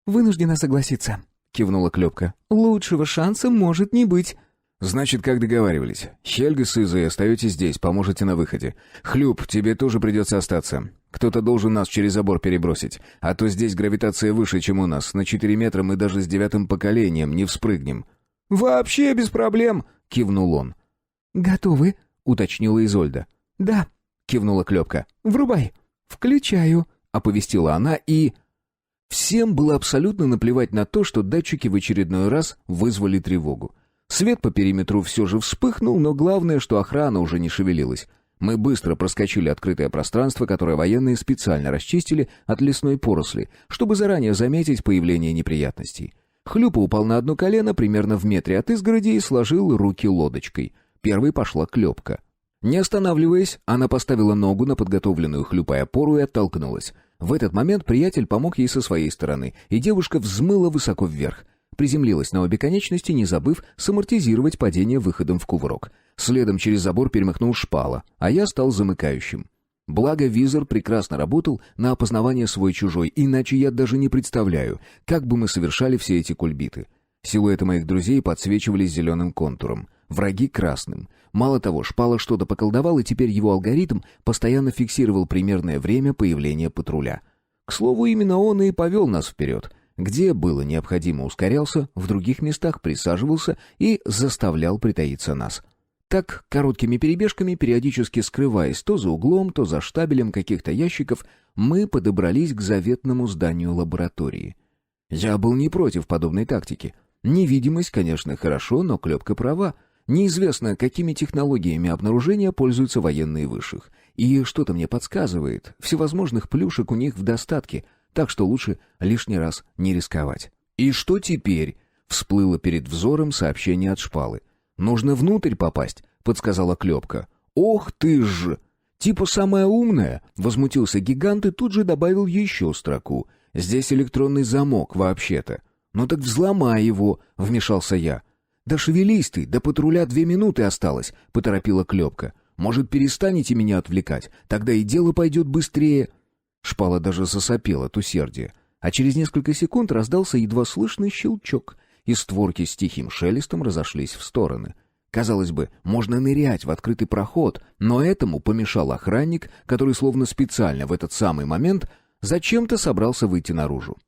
«Вынуждена согласиться», — кивнула Клёпка. «Лучшего шанса может не быть». «Значит, как договаривались. Хельга с Изой остаетесь здесь, поможете на выходе. Хлюп, тебе тоже придется остаться. Кто-то должен нас через забор перебросить, а то здесь гравитация выше, чем у нас. На 4 метра мы даже с 9-м поколением не вспрыгнем». «Вообще без проблем», — кивнул он. «Готовы?» — уточнила Изольда. «Да», — кивнула Клёпка. «Врубай». «Включаю», — оповестила она и... Всем было абсолютно наплевать на то, что датчики в очередной раз вызвали тревогу. Свет по периметру все же вспыхнул, но главное, что охрана уже не шевелилась. Мы быстро проскочили открытое пространство, которое военные специально расчистили от лесной поросли, чтобы заранее заметить появление неприятностей. Хлюпа упал на одно колено примерно в метре от изгороди и сложил руки лодочкой. Первой пошла Клёпка. Не останавливаясь, она поставила ногу на подготовленную Хлюпой опору и оттолкнулась. В этот момент приятель помог ей со своей стороны, и девушка взмыла высоко вверх. Приземлилась на обе конечности, не забыв самортизировать падение выходом в кувырок. Следом через забор перемахнул Шпала, а я стал замыкающим. Благо, визор прекрасно работал на опознавание свой-чужой, иначе я даже не представляю, как бы мы совершали все эти кульбиты. Силуэты моих друзей подсвечивались зеленым контуром, враги — красным. Мало того, Шпала что-то поколдовал, и теперь его алгоритм постоянно фиксировал примерное время появления патруля. К слову, именно он и повел нас вперед. Где было необходимо, ускорялся, в других местах присаживался и заставлял притаиться нас. Так, короткими перебежками, периодически скрываясь то за углом, то за штабелем каких-то ящиков, мы подобрались к заветному зданию лаборатории. Я был не против подобной тактики. Невидимость, конечно, хорошо, но Клёпка права. Неизвестно, какими технологиями обнаружения пользуются военные высших. И что-то мне подсказывает, всевозможных плюшек у них в достатке, так что лучше лишний раз не рисковать. «И что теперь?» — всплыло перед взором сообщение от Шпалы. «Нужно внутрь попасть», — подсказала Клёпка. «Ох ты ж!» «Типа самая умная», — возмутился гигант и тут же добавил еще строку. «Здесь электронный замок, вообще-то». «Ну так взломай его», — вмешался я. «Да шевелись ты, до патруля 2 минуты осталось», — поторопила Клёпка. «Может, перестанете меня отвлекать? Тогда и дело пойдет быстрее». Шпала даже засопела от усердия. А через несколько секунд раздался едва слышный щелчок, и створки с тихим шелестом разошлись в стороны. Казалось бы, можно нырять в открытый проход, но этому помешал охранник, который словно специально в этот самый момент зачем-то собрался выйти наружу.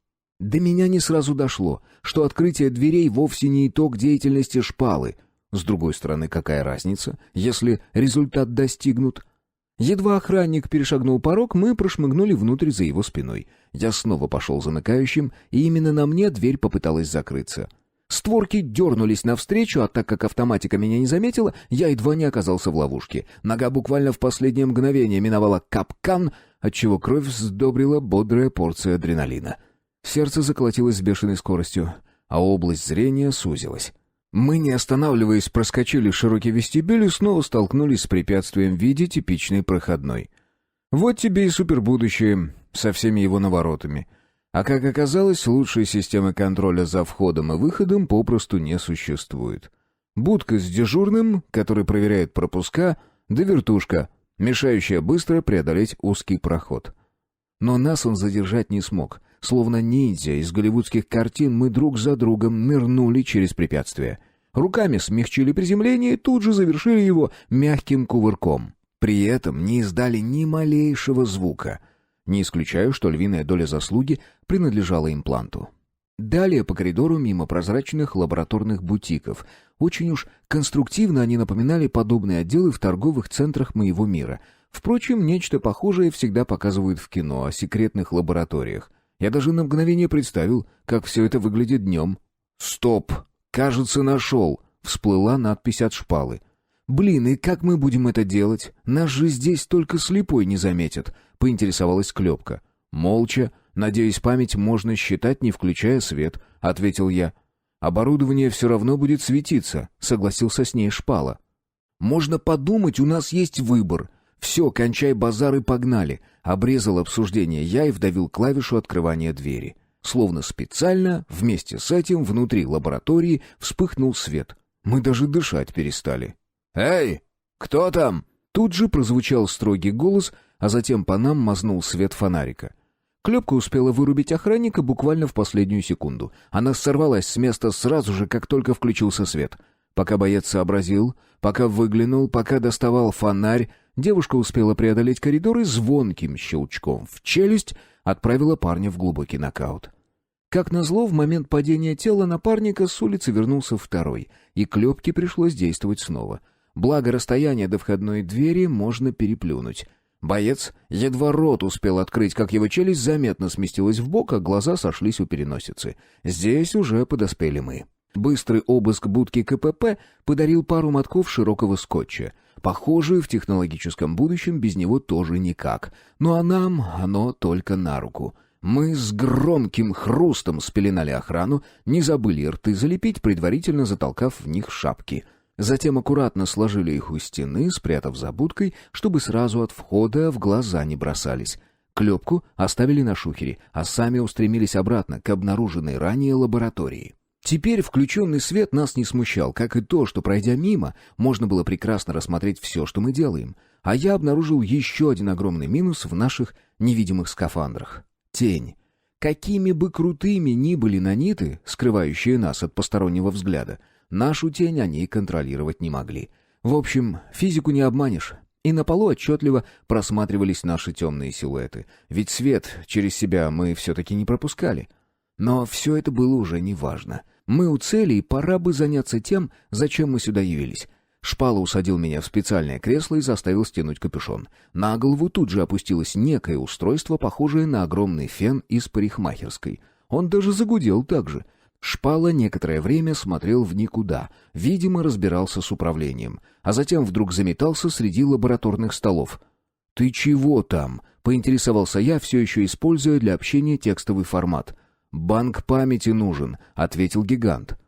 До меня не сразу дошло, что открытие дверей вовсе не итог деятельности Шпалы. С другой стороны, какая разница, если результат достигнут? Едва охранник перешагнул порог, мы прошмыгнули внутрь за его спиной. Я снова пошел замыкающим, и именно на мне дверь попыталась закрыться. Створки дернулись навстречу, а так как автоматика меня не заметила, я едва не оказался в ловушке. Нога буквально в последнее мгновение миновала капкан, отчего кровь сдобрила бодрая порция адреналина. Сердце заколотилось с бешеной скоростью, а область зрения сузилась. Мы, не останавливаясь, проскочили широкий вестибюль и снова столкнулись с препятствием в виде типичной проходной. Вот тебе и супербудущее со всеми его наворотами. А как оказалось, лучшей системы контроля за входом и выходом попросту не существует. Будка с дежурным, который проверяет пропуска, да вертушка, мешающая быстро преодолеть узкий проход. Но нас он задержать не смог. Словно ниндзя из голливудских картин, мы друг за другом нырнули через препятствие. Руками смягчили приземление и тут же завершили его мягким кувырком. При этом не издали ни малейшего звука. Не исключаю, что львиная доля заслуги принадлежала импланту. Далее по коридору мимо прозрачных лабораторных бутиков. Очень уж конструктивно они напоминали подобные отделы в торговых центрах моего мира. Впрочем, нечто похожее всегда показывают в кино о секретных лабораториях. Я даже на мгновение представил, как все это выглядит днем. «Стоп! Кажется, нашел!» — всплыла надпись от шпалы. «Блин, и как мы будем это делать? Нас же здесь только слепой не заметит», — поинтересовалась Клепка. «Молча. Надеюсь, память можно считать, не включая свет», — ответил я. «Оборудование все равно будет светиться», — согласился с ней Шпала. «Можно подумать, у нас есть выбор. Все, кончай базар и погнали», — обрезал обсуждение я и вдавил клавишу открывания двери. Словно специально, вместе с этим, внутри лаборатории вспыхнул свет. Мы даже дышать перестали. «Эй, кто там?» Тут же прозвучал строгий голос, а затем по нам мазнул свет фонарика. Клепка успела вырубить охранника буквально в последнюю секунду. Она сорвалась с места сразу же, как только включился свет. Пока боец сообразил, пока выглянул, пока доставал фонарь, девушка успела преодолеть коридор и звонким щелчком в челюсть отправила парня в глубокий нокаут. Как назло, в момент падения тела напарника с улицы вернулся второй, и Клепке пришлось действовать снова. Благо, расстояние до входной двери можно переплюнуть. Боец едва рот успел открыть, как его челюсть заметно сместилась вбок, а глаза сошлись у переносицы. Здесь уже подоспели мы. Быстрый обыск будки КПП подарил пару мотков широкого скотча. Похоже, в технологическом будущем без него тоже никак. Ну а нам оно только на руку. Мы с громким хрустом спеленали охрану, не забыли рты залепить, предварительно затолкав в них шапки. Затем аккуратно сложили их у стены, спрятав за будкой, чтобы сразу от входа в глаза не бросались. Клепку оставили на шухере, а сами устремились обратно к обнаруженной ранее лаборатории. Теперь включенный свет нас не смущал, как и то, что, пройдя мимо, можно было прекрасно рассмотреть все, что мы делаем. А я обнаружил еще один огромный минус в наших невидимых скафандрах. Тень. Какими бы крутыми ни были наниты, скрывающие нас от постороннего взгляда, нашу тень они контролировать не могли. В общем, физику не обманешь. И на полу отчетливо просматривались наши темные силуэты. Ведь свет через себя мы все-таки не пропускали. Но все это было уже неважно. Мы у цели, и пора бы заняться тем, зачем мы сюда явились. Шпала усадил меня в специальное кресло и заставил стянуть капюшон. На голову тут же опустилось некое устройство, похожее на огромный фен из парикмахерской. Он даже загудел так же. Шпала некоторое время смотрел в никуда, видимо, разбирался с управлением, а затем вдруг заметался среди лабораторных столов. «Ты чего там?» — поинтересовался я, все еще используя для общения текстовый формат. «Банк памяти нужен», — ответил гигант.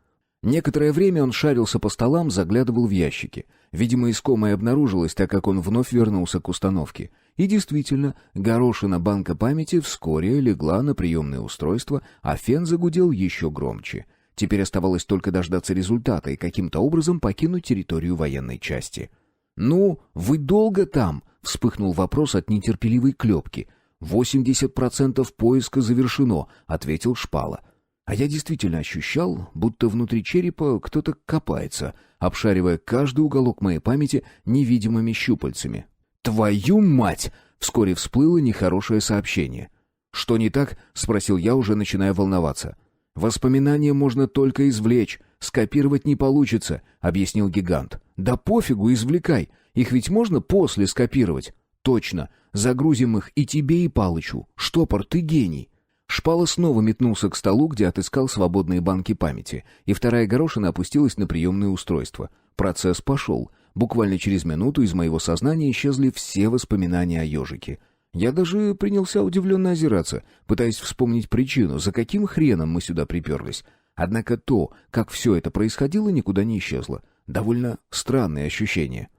Некоторое время он шарился по столам, заглядывал в ящики. Видимо, искомое обнаружилось, так как он вновь вернулся к установке. И действительно, горошина банка памяти вскоре легла на приемное устройство, а фен загудел еще громче. Теперь оставалось только дождаться результата и каким-то образом покинуть территорию военной части. «Ну, вы долго там?» — вспыхнул вопрос от нетерпеливой Клепки. 80% поиска завершено», — ответил Шпала. А я действительно ощущал, будто внутри черепа кто-то копается, обшаривая каждый уголок моей памяти невидимыми щупальцами. «Твою мать!» — вскоре всплыло нехорошее сообщение. «Что не так?» — спросил я, уже начиная волноваться. «Воспоминания можно только извлечь, скопировать не получится», — объяснил гигант. «Да пофигу, извлекай, их ведь можно после скопировать». «Точно, загрузим их и тебе, и Палычу. Штопор, ты гений». Шпала снова метнулся к столу, где отыскал свободные банки памяти, и вторая горошина опустилась на приемное устройство. Процесс пошел. Буквально через минуту из моего сознания исчезли все воспоминания о ежике. Я даже принялся удивленно озираться, пытаясь вспомнить причину, за каким хреном мы сюда приперлись. Однако то, как все это происходило, никуда не исчезло. Довольно странные ощущения.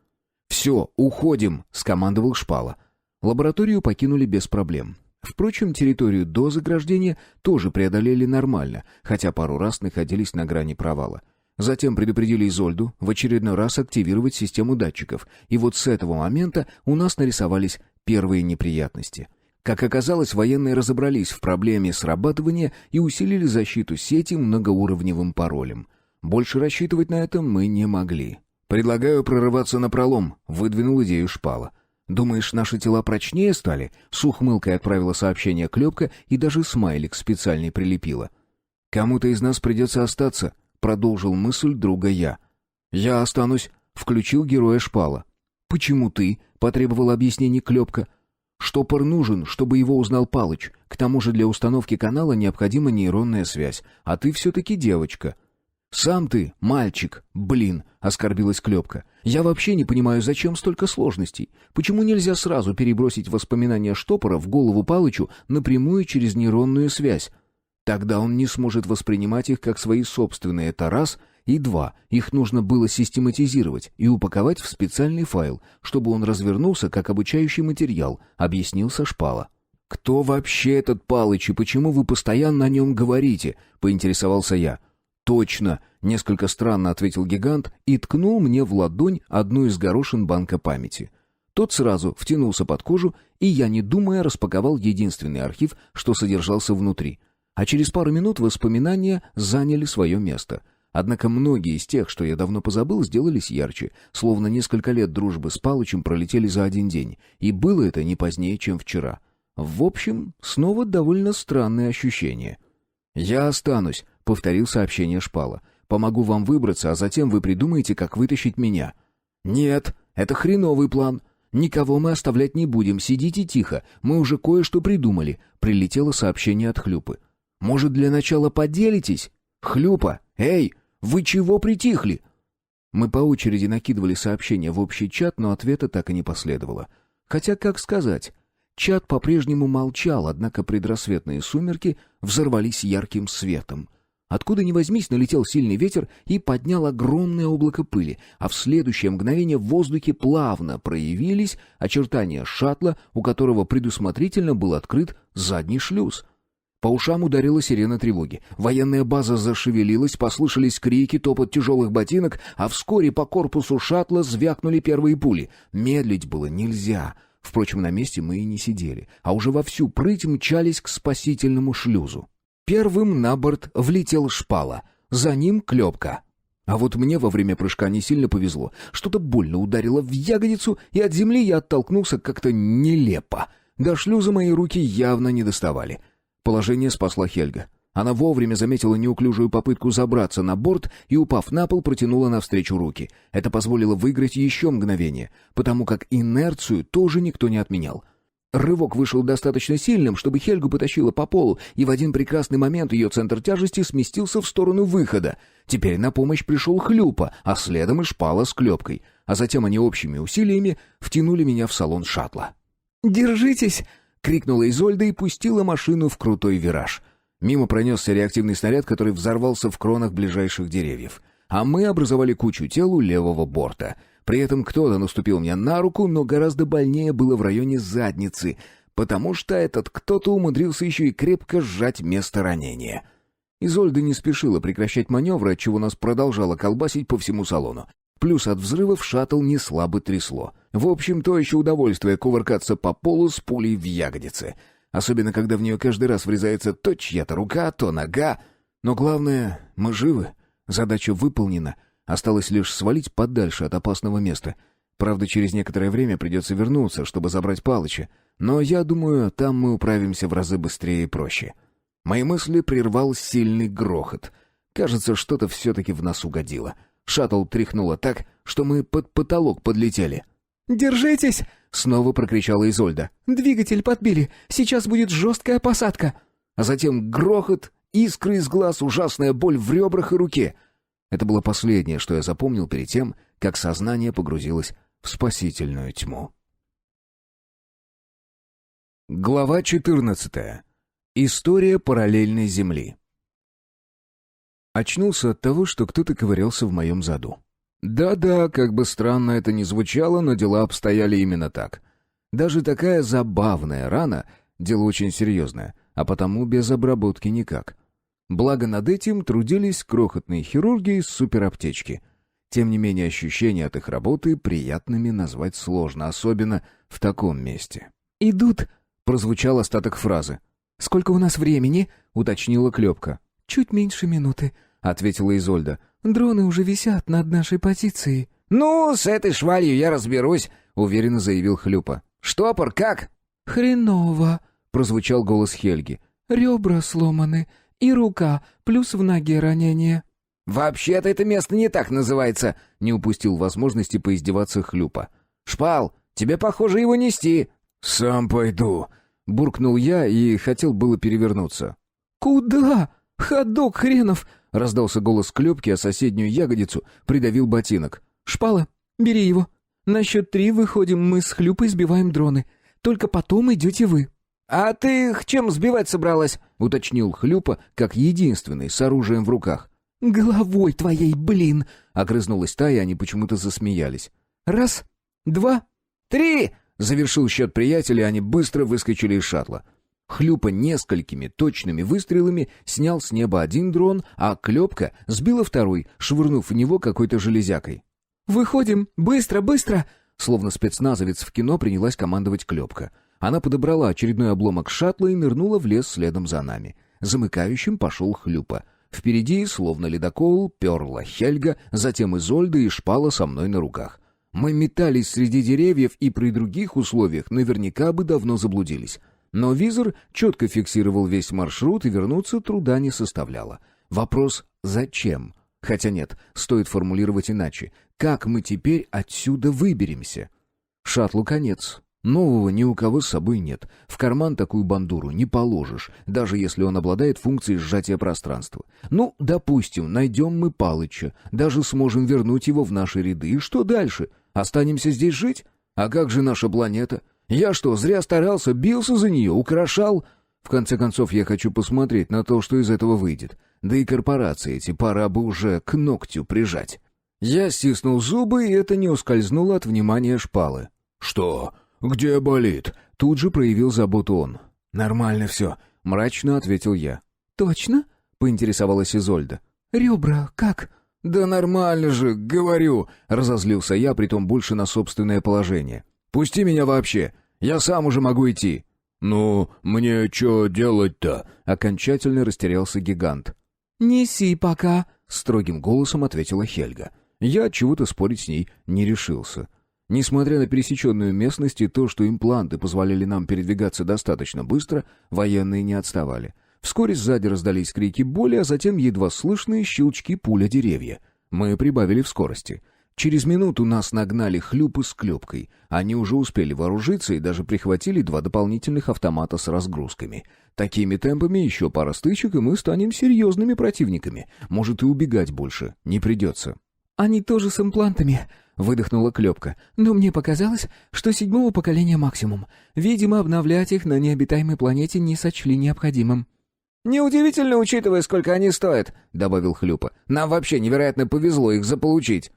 «Все, уходим!» — скомандовал Шпала. Лабораторию покинули без проблем. Впрочем, территорию до заграждения тоже преодолели нормально, хотя пару раз находились на грани провала. Затем предупредили Изольду в очередной раз активировать систему датчиков, и вот с этого момента у нас нарисовались первые неприятности. Как оказалось, военные разобрались в проблеме срабатывания и усилили защиту сети многоуровневым паролем. Больше рассчитывать на это мы не могли. «Предлагаю прорываться напролом», — выдвинул идею Шпала. «Думаешь, наши тела прочнее стали?» С ухмылкой отправила сообщение Клёпка и даже смайлик специальный прилепила. «Кому-то из нас придется остаться», — продолжил мысль друга я. «Я останусь», — включил героя Шпала. «Почему ты?» — потребовал объяснений Клёпка. «Штопор нужен, чтобы его узнал Палыч. К тому же для установки канала необходима нейронная связь. А ты все-таки девочка». «Сам ты, мальчик, блин», — оскорбилась Клёпка. «Я вообще не понимаю, зачем столько сложностей? Почему нельзя сразу перебросить воспоминания Штопора в голову Палычу напрямую через нейронную связь? Тогда он не сможет воспринимать их как свои собственные, это раз, и два, их нужно было систематизировать и упаковать в специальный файл, чтобы он развернулся как обучающий материал», — объяснился Шпала. «Кто вообще этот Палыч и почему вы постоянно о нем говорите?» — поинтересовался я. «Точно!» — несколько странно ответил гигант и ткнул мне в ладонь одну из горошин банка памяти. Тот сразу втянулся под кожу, и я, не думая, распаковал единственный архив, что содержался внутри. А через пару минут воспоминания заняли свое место. Однако многие из тех, что я давно позабыл, сделались ярче, словно несколько лет дружбы с Палычем пролетели за один день, и было это не позднее, чем вчера. В общем, снова довольно странные ощущения. «Я останусь», — повторил сообщение Шпала. «Помогу вам выбраться, а затем вы придумаете, как вытащить меня». «Нет, это хреновый план. Никого мы оставлять не будем, сидите тихо, мы уже кое-что придумали», — прилетело сообщение от Хлюпы. «Может, для начала поделитесь? Хлюпа, эй, вы чего притихли?» Мы по очереди накидывали сообщения в общий чат, но ответа так и не последовало. Хотя, как сказать... Чат по-прежнему молчал, однако предрассветные сумерки взорвались ярким светом. Откуда ни возьмись, налетел сильный ветер и поднял огромное облако пыли, а в следующее мгновение в воздухе плавно проявились очертания шаттла, у которого предусмотрительно был открыт задний шлюз. По ушам ударила сирена тревоги. Военная база зашевелилась, послышались крики, топот тяжелых ботинок, а вскоре по корпусу шаттла звякнули первые пули. Медлить было нельзя. Впрочем, на месте мы и не сидели, а уже во всю прыть мчались к спасительному шлюзу. Первым на борт влетел Шпала, за ним Клёпка. А вот мне во время прыжка не сильно повезло. Что-то больно ударило в ягодицу, и от земли я оттолкнулся как-то нелепо. До шлюза мои руки явно не доставали. Положение спасла Хельга. Она вовремя заметила неуклюжую попытку забраться на борт и, упав на пол, протянула навстречу руки. Это позволило выиграть еще мгновение, потому как инерцию тоже никто не отменял. Рывок вышел достаточно сильным, чтобы Хельгу потащило по полу, и в один прекрасный момент ее центр тяжести сместился в сторону выхода. Теперь на помощь пришел Хлюпа, а следом и Шпала с Клёпкой. А затем они общими усилиями втянули меня в салон шаттла. «Держитесь!» — крикнула Изольда и пустила машину в крутой вираж. Мимо пронесся реактивный снаряд, который взорвался в кронах ближайших деревьев. А мы образовали кучу тел у левого борта. При этом кто-то наступил мне на руку, но гораздо больнее было в районе задницы, потому что этот кто-то умудрился еще и крепко сжать место ранения. Изольда не спешила прекращать маневры, отчего нас продолжало колбасить по всему салону. Плюс от взрывов шаттл неслабо трясло. В общем, то еще удовольствие кувыркаться по полу с пулей в ягодице. Особенно, когда в нее каждый раз врезается то чья-то рука, то нога. Но главное, мы живы. Задача выполнена. Осталось лишь свалить подальше от опасного места. Правда, через некоторое время придется вернуться, чтобы забрать Палыча. Но я думаю, там мы управимся в разы быстрее и проще. Мои мысли прервал сильный грохот. Кажется, что-то все-таки в нас угодило. Шаттл тряхнуло так, что мы под потолок подлетели. «Держитесь!» — снова прокричала Изольда. «Двигатель подбили! Сейчас будет жесткая посадка!» А затем грохот, искры из глаз, ужасная боль в ребрах и руке. Это было последнее, что я запомнил перед тем, как сознание погрузилось в спасительную тьму. Глава 14. История параллельной Земли. Очнулся от того, что кто-то ковырялся в моем заду. Да-да, как бы странно это ни звучало, но дела обстояли именно так. Даже такая забавная рана — дело очень серьезное, а потому без обработки никак. Благо над этим трудились крохотные хирурги из супераптечки. Тем не менее, ощущения от их работы приятными назвать сложно, особенно в таком месте. «Идут!» — прозвучал остаток фразы. «Сколько у нас времени?» — уточнила Клёпка. «Чуть меньше минуты», — ответила Изольда. «Дроны уже висят над нашей позицией». «Ну, с этой швалью я разберусь», — уверенно заявил Хлюпа. «Штопор, как?» «Хреново», — прозвучал голос Хельги. «ребра сломаны, и рука, плюс в ноге ранение». «Вообще-то это место не так называется», — не упустил возможности поиздеваться Хлюпа. «Шпал, тебе, похоже, его нести». «Сам пойду», — буркнул я и хотел было перевернуться. «Куда? Ходок хренов!» — раздался голос Клёпки, а соседнюю ягодицу придавил ботинок. «Шпала, бери его. На счет 3 выходим, мы с Хлюпой сбиваем дроны. Только потом идете вы». «А ты их чем сбивать собралась?» — уточнил Хлюпа, как единственный, с оружием в руках. «Головой твоей, блин!» — огрызнулась та, и они почему-то засмеялись. 1, 2, 3! — завершил счет приятеля, и они быстро выскочили из шаттла. Хлюпа несколькими точными выстрелами снял с неба один дрон, а Клёпка сбила второй, швырнув в него какой-то железякой. «Выходим! Быстро, быстро!» Словно спецназовец в кино принялась командовать Клёпка. Она подобрала очередной обломок шаттла и нырнула в лес следом за нами. Замыкающим пошел Хлюпа. Впереди, словно ледокол, перла Хельга, затем Изольда и Шпала со мной на руках. Мы метались среди деревьев и при других условиях наверняка бы давно заблудились. Но визор четко фиксировал весь маршрут, и вернуться труда не составляло. Вопрос «зачем?» Хотя нет, стоит формулировать иначе. Как мы теперь отсюда выберемся? Шаттлу конец. Нового ни у кого с собой нет. В карман такую бандуру не положишь, даже если он обладает функцией сжатия пространства. Ну, допустим, найдем мы Палыча, даже сможем вернуть его в наши ряды. И что дальше? Останемся здесь жить? А как же наша планета? Я что, зря старался, бился за нее, украшал? В конце концов, я хочу посмотреть на то, что из этого выйдет. Да и корпорации эти пора бы уже к ногтю прижать. Я стиснул зубы, и это не ускользнуло от внимания Шпалы. «Что? Где болит?» Тут же проявил заботу он. «Нормально все», — мрачно ответил я. «Точно?» — поинтересовалась Изольда. «Ребра как?» «Да нормально же, говорю», — разозлился я, притом больше на собственное положение. «Пусти меня вообще, я сам уже могу идти». «Ну, мне что делать-то?» — окончательно растерялся гигант. «Неси пока», — строгим голосом ответила Хельга. Я чего-то спорить с ней не решился. Несмотря на пересеченную местность и то, что импланты позволяли нам передвигаться достаточно быстро, военные не отставали. Вскоре сзади раздались крики боли, а затем едва слышные щелчки пуля деревья. Мы прибавили в скорости. Через минуту нас нагнали Хлюпы с Клёпкой. Они уже успели вооружиться и даже прихватили 2 дополнительных автомата с разгрузками. Такими темпами еще пара стычек, и мы станем серьезными противниками. Может, и убегать больше не придется. «Они тоже с имплантами», — выдохнула Клёпка. «Но мне показалось, что 7-го поколения максимум. Видимо, обновлять их на необитаемой планете не сочли необходимым». «Неудивительно, учитывая, сколько они стоят», — добавил Хлюпа. «Нам вообще невероятно повезло их заполучить».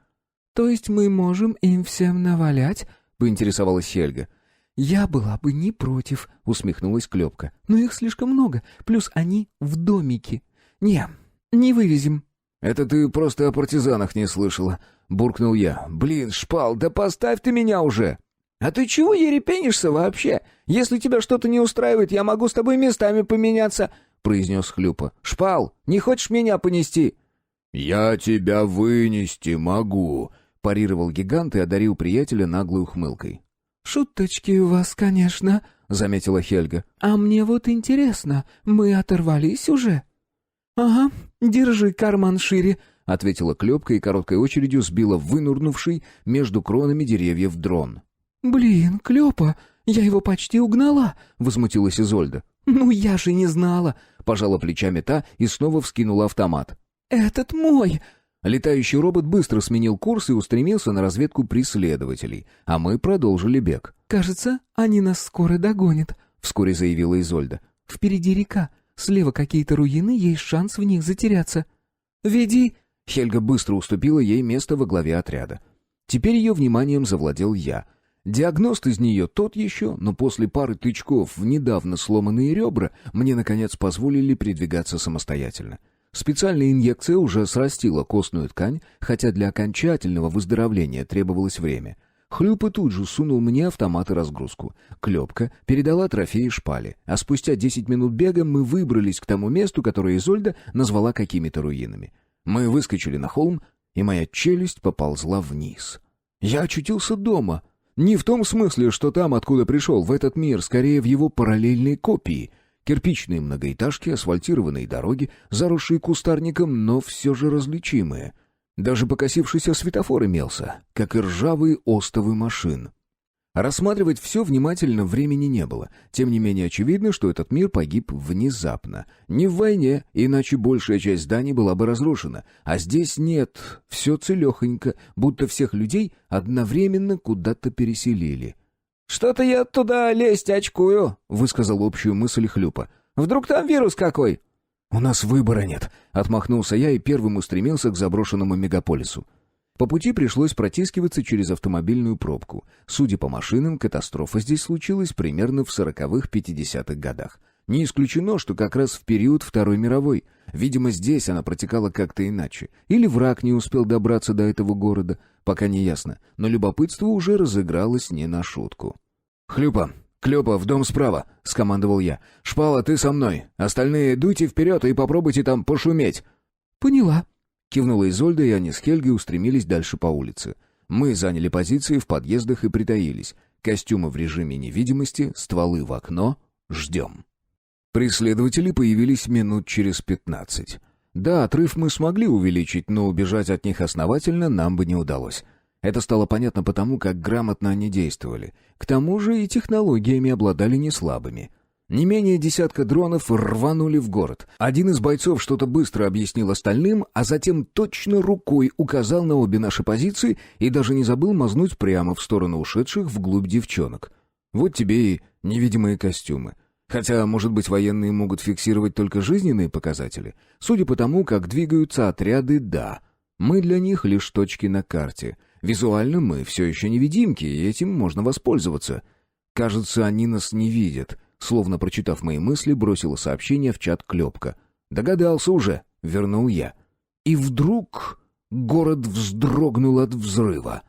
«То есть мы можем им всем навалять?» — поинтересовалась Хельга. «Я была бы не против», — усмехнулась Клёпка. «Но их слишком много, плюс они в домике. Не вывезем». «Это ты просто о партизанах не слышала», — буркнул я. «Блин, Шпал, да поставь ты меня уже!» «А ты чего ерепенишься вообще? Если тебя что-то не устраивает, я могу с тобой местами поменяться», — произнес Хлюпа. «Шпал, не хочешь меня понести?» «Я тебя вынести могу», — парировал гигант и одарил приятеля наглой ухмылкой. «Шуточки у вас, конечно», — заметила Хельга. «А мне вот интересно, мы оторвались уже?» «Ага, держи карман шире», — ответила Клёпка и короткой очередью сбила вынурнувший между кронами деревьев дрон. «Блин, Клёпа, я его почти угнала», — возмутилась Изольда. «Ну я же не знала», — пожала плечами та и снова вскинула автомат. «Этот мой!» Летающий робот быстро сменил курс и устремился на разведку преследователей, а мы продолжили бег. «Кажется, они нас скоро догонят», — вскоре заявила Изольда. «Впереди река. Слева какие-то руины, есть шанс в них затеряться». «Веди!» Хельга быстро уступила ей место во главе отряда. Теперь ее вниманием завладел я. Диагност из нее тот еще, но после пары тычков в недавно сломанные ребра мне, наконец, позволили передвигаться самостоятельно. Специальная инъекция уже срастила костную ткань, хотя для окончательного выздоровления требовалось время. Хлюпа тут же сунул мне автомат и разгрузку. Клёпка передала трофеи Шпале, а спустя 10 минут бега мы выбрались к тому месту, которое Изольда назвала какими-то руинами. Мы выскочили на холм, и моя челюсть поползла вниз. Я очутился дома. Не в том смысле, что там, откуда пришел, в этот мир, скорее в его параллельной копии. Кирпичные многоэтажки, асфальтированные дороги, заросшие кустарником, но все же различимые. Даже покосившийся светофор имелся, как и ржавые остовы машин. Рассматривать все внимательно времени не было. Тем не менее очевидно, что этот мир погиб внезапно. Не в войне, иначе большая часть зданий была бы разрушена. А здесь нет, все целехонько, будто всех людей одновременно куда-то переселили. «Что-то я туда лезть очкую», — высказал общую мысль Хлюпа. «Вдруг там вирус какой?» «У нас выбора нет», — отмахнулся я и первым устремился к заброшенному мегаполису. По пути пришлось протискиваться через автомобильную пробку. Судя по машинам, катастрофа здесь случилась примерно в 40-х-50-х годах. Не исключено, что как раз в период Второй мировой. Видимо, здесь она протекала как-то иначе. Или враг не успел добраться до этого города, пока не ясно. Но любопытство уже разыгралось не на шутку. «Хлюпа, Клёпа, в дом справа», — скомандовал я. «Шпала, ты со мной. Остальные дуйте вперед и попробуйте там пошуметь». «Поняла», — кивнула Изольда, и они с Хельгой устремились дальше по улице. Мы заняли позиции в подъездах и притаились. Костюмы в режиме невидимости, стволы в окно. Ждем. Преследователи появились минут через 15. Да, отрыв мы смогли увеличить, но убежать от них основательно нам бы не удалось. Это стало понятно потому, как грамотно они действовали. К тому же и технологиями обладали не слабыми. Не менее десятка дронов рванули в город. Один из бойцов что-то быстро объяснил остальным, а затем точно рукой указал на обе наши позиции и даже не забыл мазнуть прямо в сторону ушедших вглубь девчонок. Вот тебе и невидимые костюмы. Хотя, может быть, военные могут фиксировать только жизненные показатели. Судя по тому, как двигаются отряды, да. Мы для них лишь точки на карте. Визуально мы все еще невидимки, и этим можно воспользоваться. Кажется, они нас не видят. Словно прочитав мои мысли, бросила сообщение в чат Клёпка. «Догадался уже», — вернул я. И вдруг город вздрогнул от взрыва.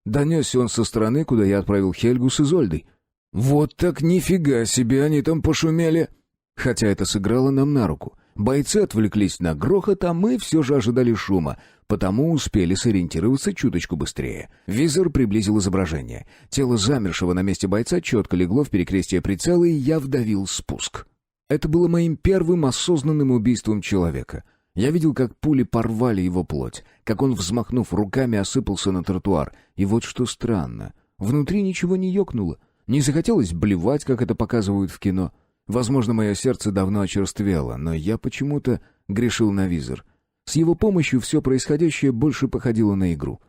Донесся он со стороны, куда я отправил Хельгу с Изольдой. «Вот так нифига себе они там пошумели!» Хотя это сыграло нам на руку. Бойцы отвлеклись на грохот, а мы все же ожидали шума, потому успели сориентироваться чуточку быстрее. Визор приблизил изображение. Тело замершего на месте бойца четко легло в перекрестие прицела, и я вдавил спуск. Это было моим первым осознанным убийством человека. Я видел, как пули порвали его плоть, как он, взмахнув руками, осыпался на тротуар. И вот что странно. Внутри ничего не ёкнуло. Не захотелось блевать, как это показывают в кино. Возможно, мое сердце давно очерствело, но я почему-то грешил на визор. С его помощью все происходящее больше походило на игру.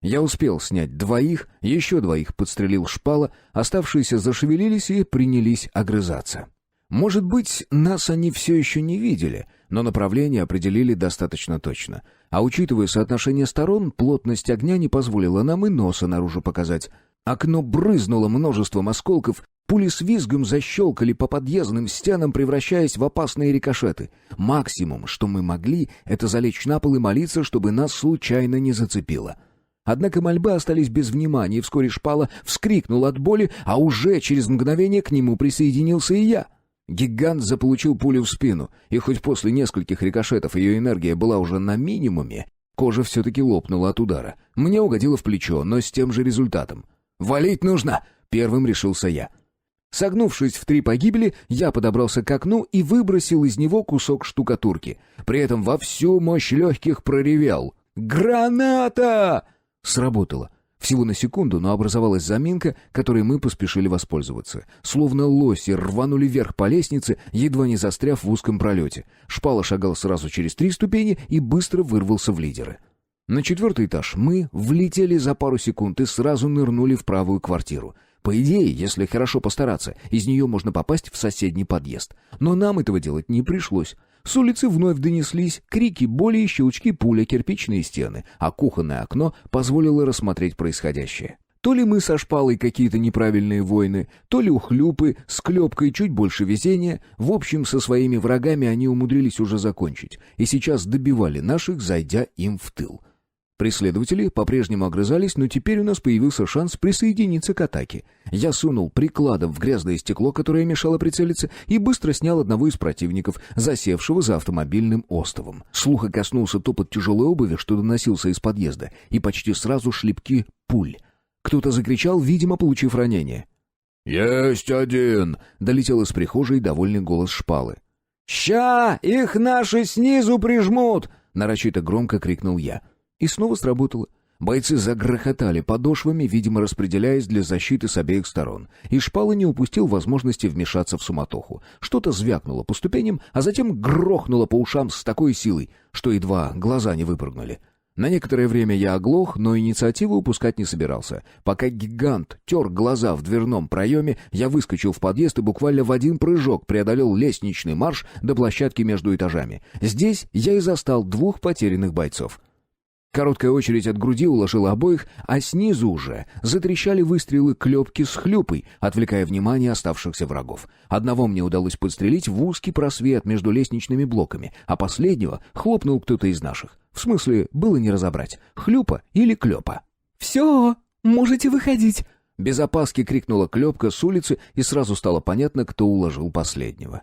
Я успел снять двоих, еще двоих подстрелил шпала, оставшиеся зашевелились и принялись огрызаться. Может быть, нас они все еще не видели, но направление определили достаточно точно. А учитывая соотношение сторон, плотность огня не позволила нам и носа наружу показать. Окно брызнуло множеством осколков, пули с визгом защелкали по подъездным стенам, превращаясь в опасные рикошеты. Максимум, что мы могли, это залечь на пол и молиться, чтобы нас случайно не зацепило. Однако мольбы остались без внимания, и вскоре шпала вскрикнул от боли, а уже через мгновение к нему присоединился и я. Гигант заполучил пулю в спину, и хоть после нескольких рикошетов ее энергия была уже на минимуме, кожа все-таки лопнула от удара. Мне угодило в плечо, но с тем же результатом. «Валить нужно!» — первым решился я. Согнувшись в 3 погибели, я подобрался к окну и выбросил из него кусок штукатурки. При этом во всю мощь легких проревел. «Граната!» Сработало. Всего на секунду, но образовалась заминка, которой мы поспешили воспользоваться. Словно лоси рванули вверх по лестнице, едва не застряв в узком пролете. Шпала шагал сразу через 3 ступени и быстро вырвался в лидеры. На 4-й этаж мы влетели за пару секунд и сразу нырнули в правую квартиру. По идее, если хорошо постараться, из нее можно попасть в соседний подъезд. Но нам этого делать не пришлось. С улицы вновь донеслись крики боли и щелчки пули, кирпичные стены, а кухонное окно позволило рассмотреть происходящее. То ли мы со шпалой какие-то неправильные войны, то ли у Хлюпы с Клёпкой чуть больше везения. В общем, со своими врагами они умудрились уже закончить, и сейчас добивали наших, зайдя им в тыл. Преследователи по-прежнему огрызались, но теперь у нас появился шанс присоединиться к атаке. Я сунул прикладом в грязное стекло, которое мешало прицелиться, и быстро снял одного из противников, засевшего за автомобильным остовом. Слуха коснулся топот тяжелой обуви, что доносился из подъезда, и почти сразу шлепки пуль. Кто-то закричал, видимо, получив ранение. «Есть один!» — долетел из прихожей довольный голос Шпалы. «Ща! Их наши снизу прижмут!» — нарочито громко крикнул я. И снова сработало. Бойцы загрохотали подошвами, видимо, распределяясь для защиты с обеих сторон. И Шпала не упустил возможности вмешаться в суматоху. Что-то звякнуло по ступеням, а затем грохнуло по ушам с такой силой, что едва глаза не выпрыгнули. На некоторое время я оглох, но инициативу упускать не собирался. Пока гигант тер глаза в дверном проеме, я выскочил в подъезд и буквально в один прыжок преодолел лестничный марш до площадки между этажами. Здесь я и застал 2 потерянных бойцов. Короткая очередь от груди уложила обоих, а снизу уже затрещали выстрелы Клёпки с Хлюпой, отвлекая внимание оставшихся врагов. Одного мне удалось подстрелить в узкий просвет между лестничными блоками, а последнего хлопнул кто-то из наших. В смысле, было не разобрать, Хлюпа или Клёпа. «Все, можете выходить!» Без опаски крикнула Клёпка с улицы, и сразу стало понятно, кто уложил последнего.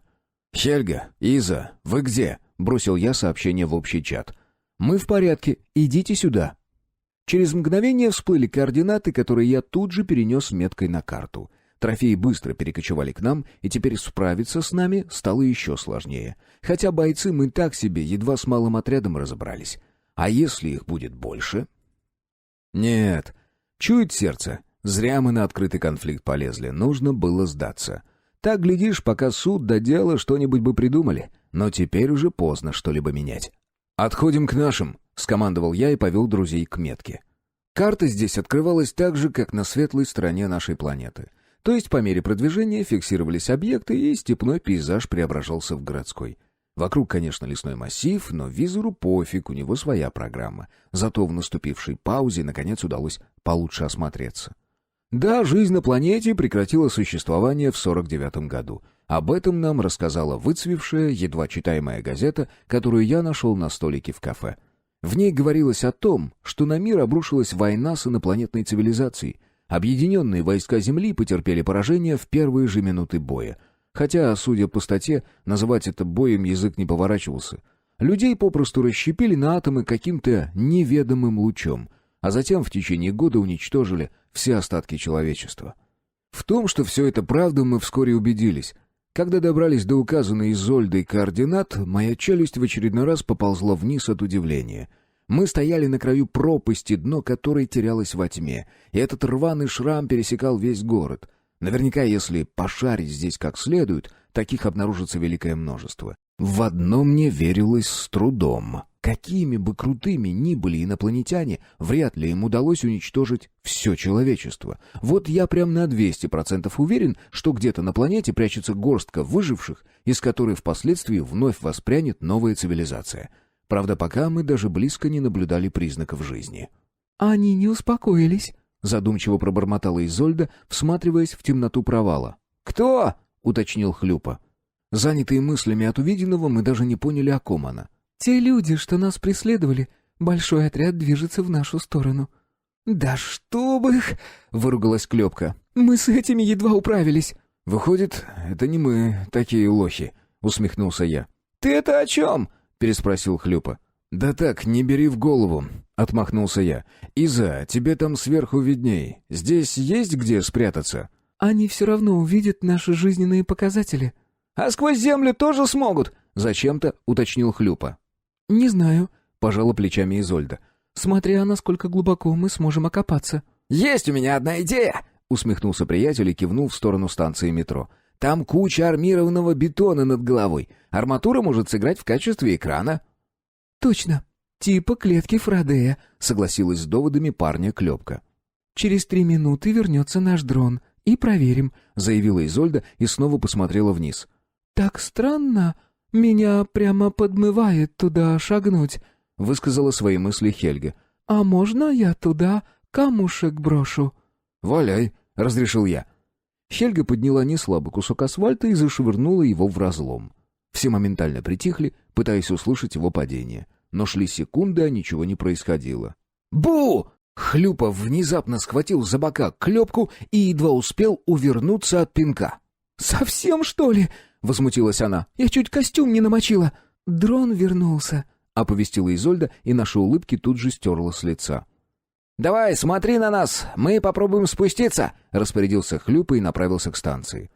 «Хельга, Иза, вы где?» — бросил я сообщение в общий чат. «Мы в порядке, идите сюда». Через мгновение всплыли координаты, которые я тут же перенес меткой на карту. Трофеи быстро перекочевали к нам, и теперь справиться с нами стало еще сложнее. Хотя бойцы мы так себе, едва с малым отрядом разобрались. А если их будет больше? Нет, чует сердце. Зря мы на открытый конфликт полезли, нужно было сдаться. Так, глядишь, пока суд до дела что-нибудь бы придумали. Но теперь уже поздно что-либо менять. «Отходим к нашим», — скомандовал я и повел друзей к метке. Карта здесь открывалась так же, как на светлой стороне нашей планеты. То есть по мере продвижения фиксировались объекты, и степной пейзаж преображался в городской. Вокруг, конечно, лесной массив, но визору пофиг, у него своя программа. Зато в наступившей паузе, наконец, удалось получше осмотреться. Да, жизнь на планете прекратила существование в 49-м году. Об этом нам рассказала выцвевшая, едва читаемая газета, которую я нашел на столике в кафе. В ней говорилось о том, что на мир обрушилась война с инопланетной цивилизацией. Объединенные войска Земли потерпели поражение в первые же минуты боя. Хотя, судя по статье, называть это боем язык не поворачивался. Людей попросту расщепили на атомы каким-то неведомым лучом, а затем в течение года уничтожили все остатки человечества. В том, что все это правда, мы вскоре убедились. Когда добрались до указанной Изольдой координат, моя челюсть в очередной раз поползла вниз от удивления. Мы стояли на краю пропасти, дно которой терялось во тьме, и этот рваный шрам пересекал весь город. Наверняка, если пошарить здесь как следует, таких обнаружится великое множество. В одно мне верилось с трудом. Какими бы крутыми ни были инопланетяне, вряд ли им удалось уничтожить все человечество. Вот я прям на 200% уверен, что где-то на планете прячется горстка выживших, из которой впоследствии вновь воспрянет новая цивилизация. Правда, пока мы даже близко не наблюдали признаков жизни. «Они не успокоились», — задумчиво пробормотала Изольда, всматриваясь в темноту провала. «Кто?» — уточнил Хлюпа. Занятые мыслями от увиденного, мы даже не поняли, о ком она. «Те люди, что нас преследовали, большой отряд движется в нашу сторону». «Да чтоб их!» — выругалась Клёпка. «Мы с этими едва управились». «Выходит, это не мы такие лохи», — усмехнулся я. «Ты это о чем?» — переспросил Хлюпа. «Да так, не бери в голову», — отмахнулся я. «Иза, тебе там сверху видней. Здесь есть где спрятаться?» «Они все равно увидят наши жизненные показатели». «А сквозь землю тоже смогут?» — зачем-то уточнил Хлюпа. «Не знаю», — пожала плечами Изольда. «смотря насколько глубоко мы сможем окопаться». «Есть у меня одна идея!» — усмехнулся приятель и кивнул в сторону станции метро. «Там куча армированного бетона над головой. Арматура может сыграть в качестве экрана». «Точно, типа клетки Фарадея», — согласилась с доводами парня Клёпка. «Через 3 минуты вернется наш дрон, и проверим», — заявила Изольда и снова посмотрела вниз. «Так странно. Меня прямо подмывает туда шагнуть», — высказала свои мысли Хельга. «А можно я туда камушек брошу?» «Валяй», — разрешил я. Хельга подняла неслабый кусок асфальта и зашвырнула его в разлом. Все моментально притихли, пытаясь услышать его падение. Но шли секунды, а ничего не происходило. «Бу!» Хлюпа внезапно схватил за бока Клёпку и едва успел увернуться от пинка. «Совсем, что ли?» — возмутилась она. «Я чуть костюм не намочила». «Дрон вернулся», — оповестила Изольда, и наши улыбки тут же стерла с лица. «Давай, смотри на нас, мы попробуем спуститься», — распорядился Хлюпа и направился к станции.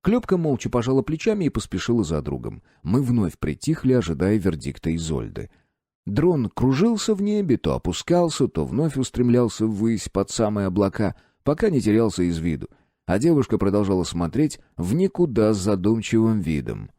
Клёпка молча пожала плечами и поспешила за другом. Мы вновь притихли, ожидая вердикта Изольды. Дрон кружился в небе, то опускался, то вновь устремлялся ввысь под самые облака, пока не терялся из виду. А девушка продолжала смотреть в никуда с задумчивым видом.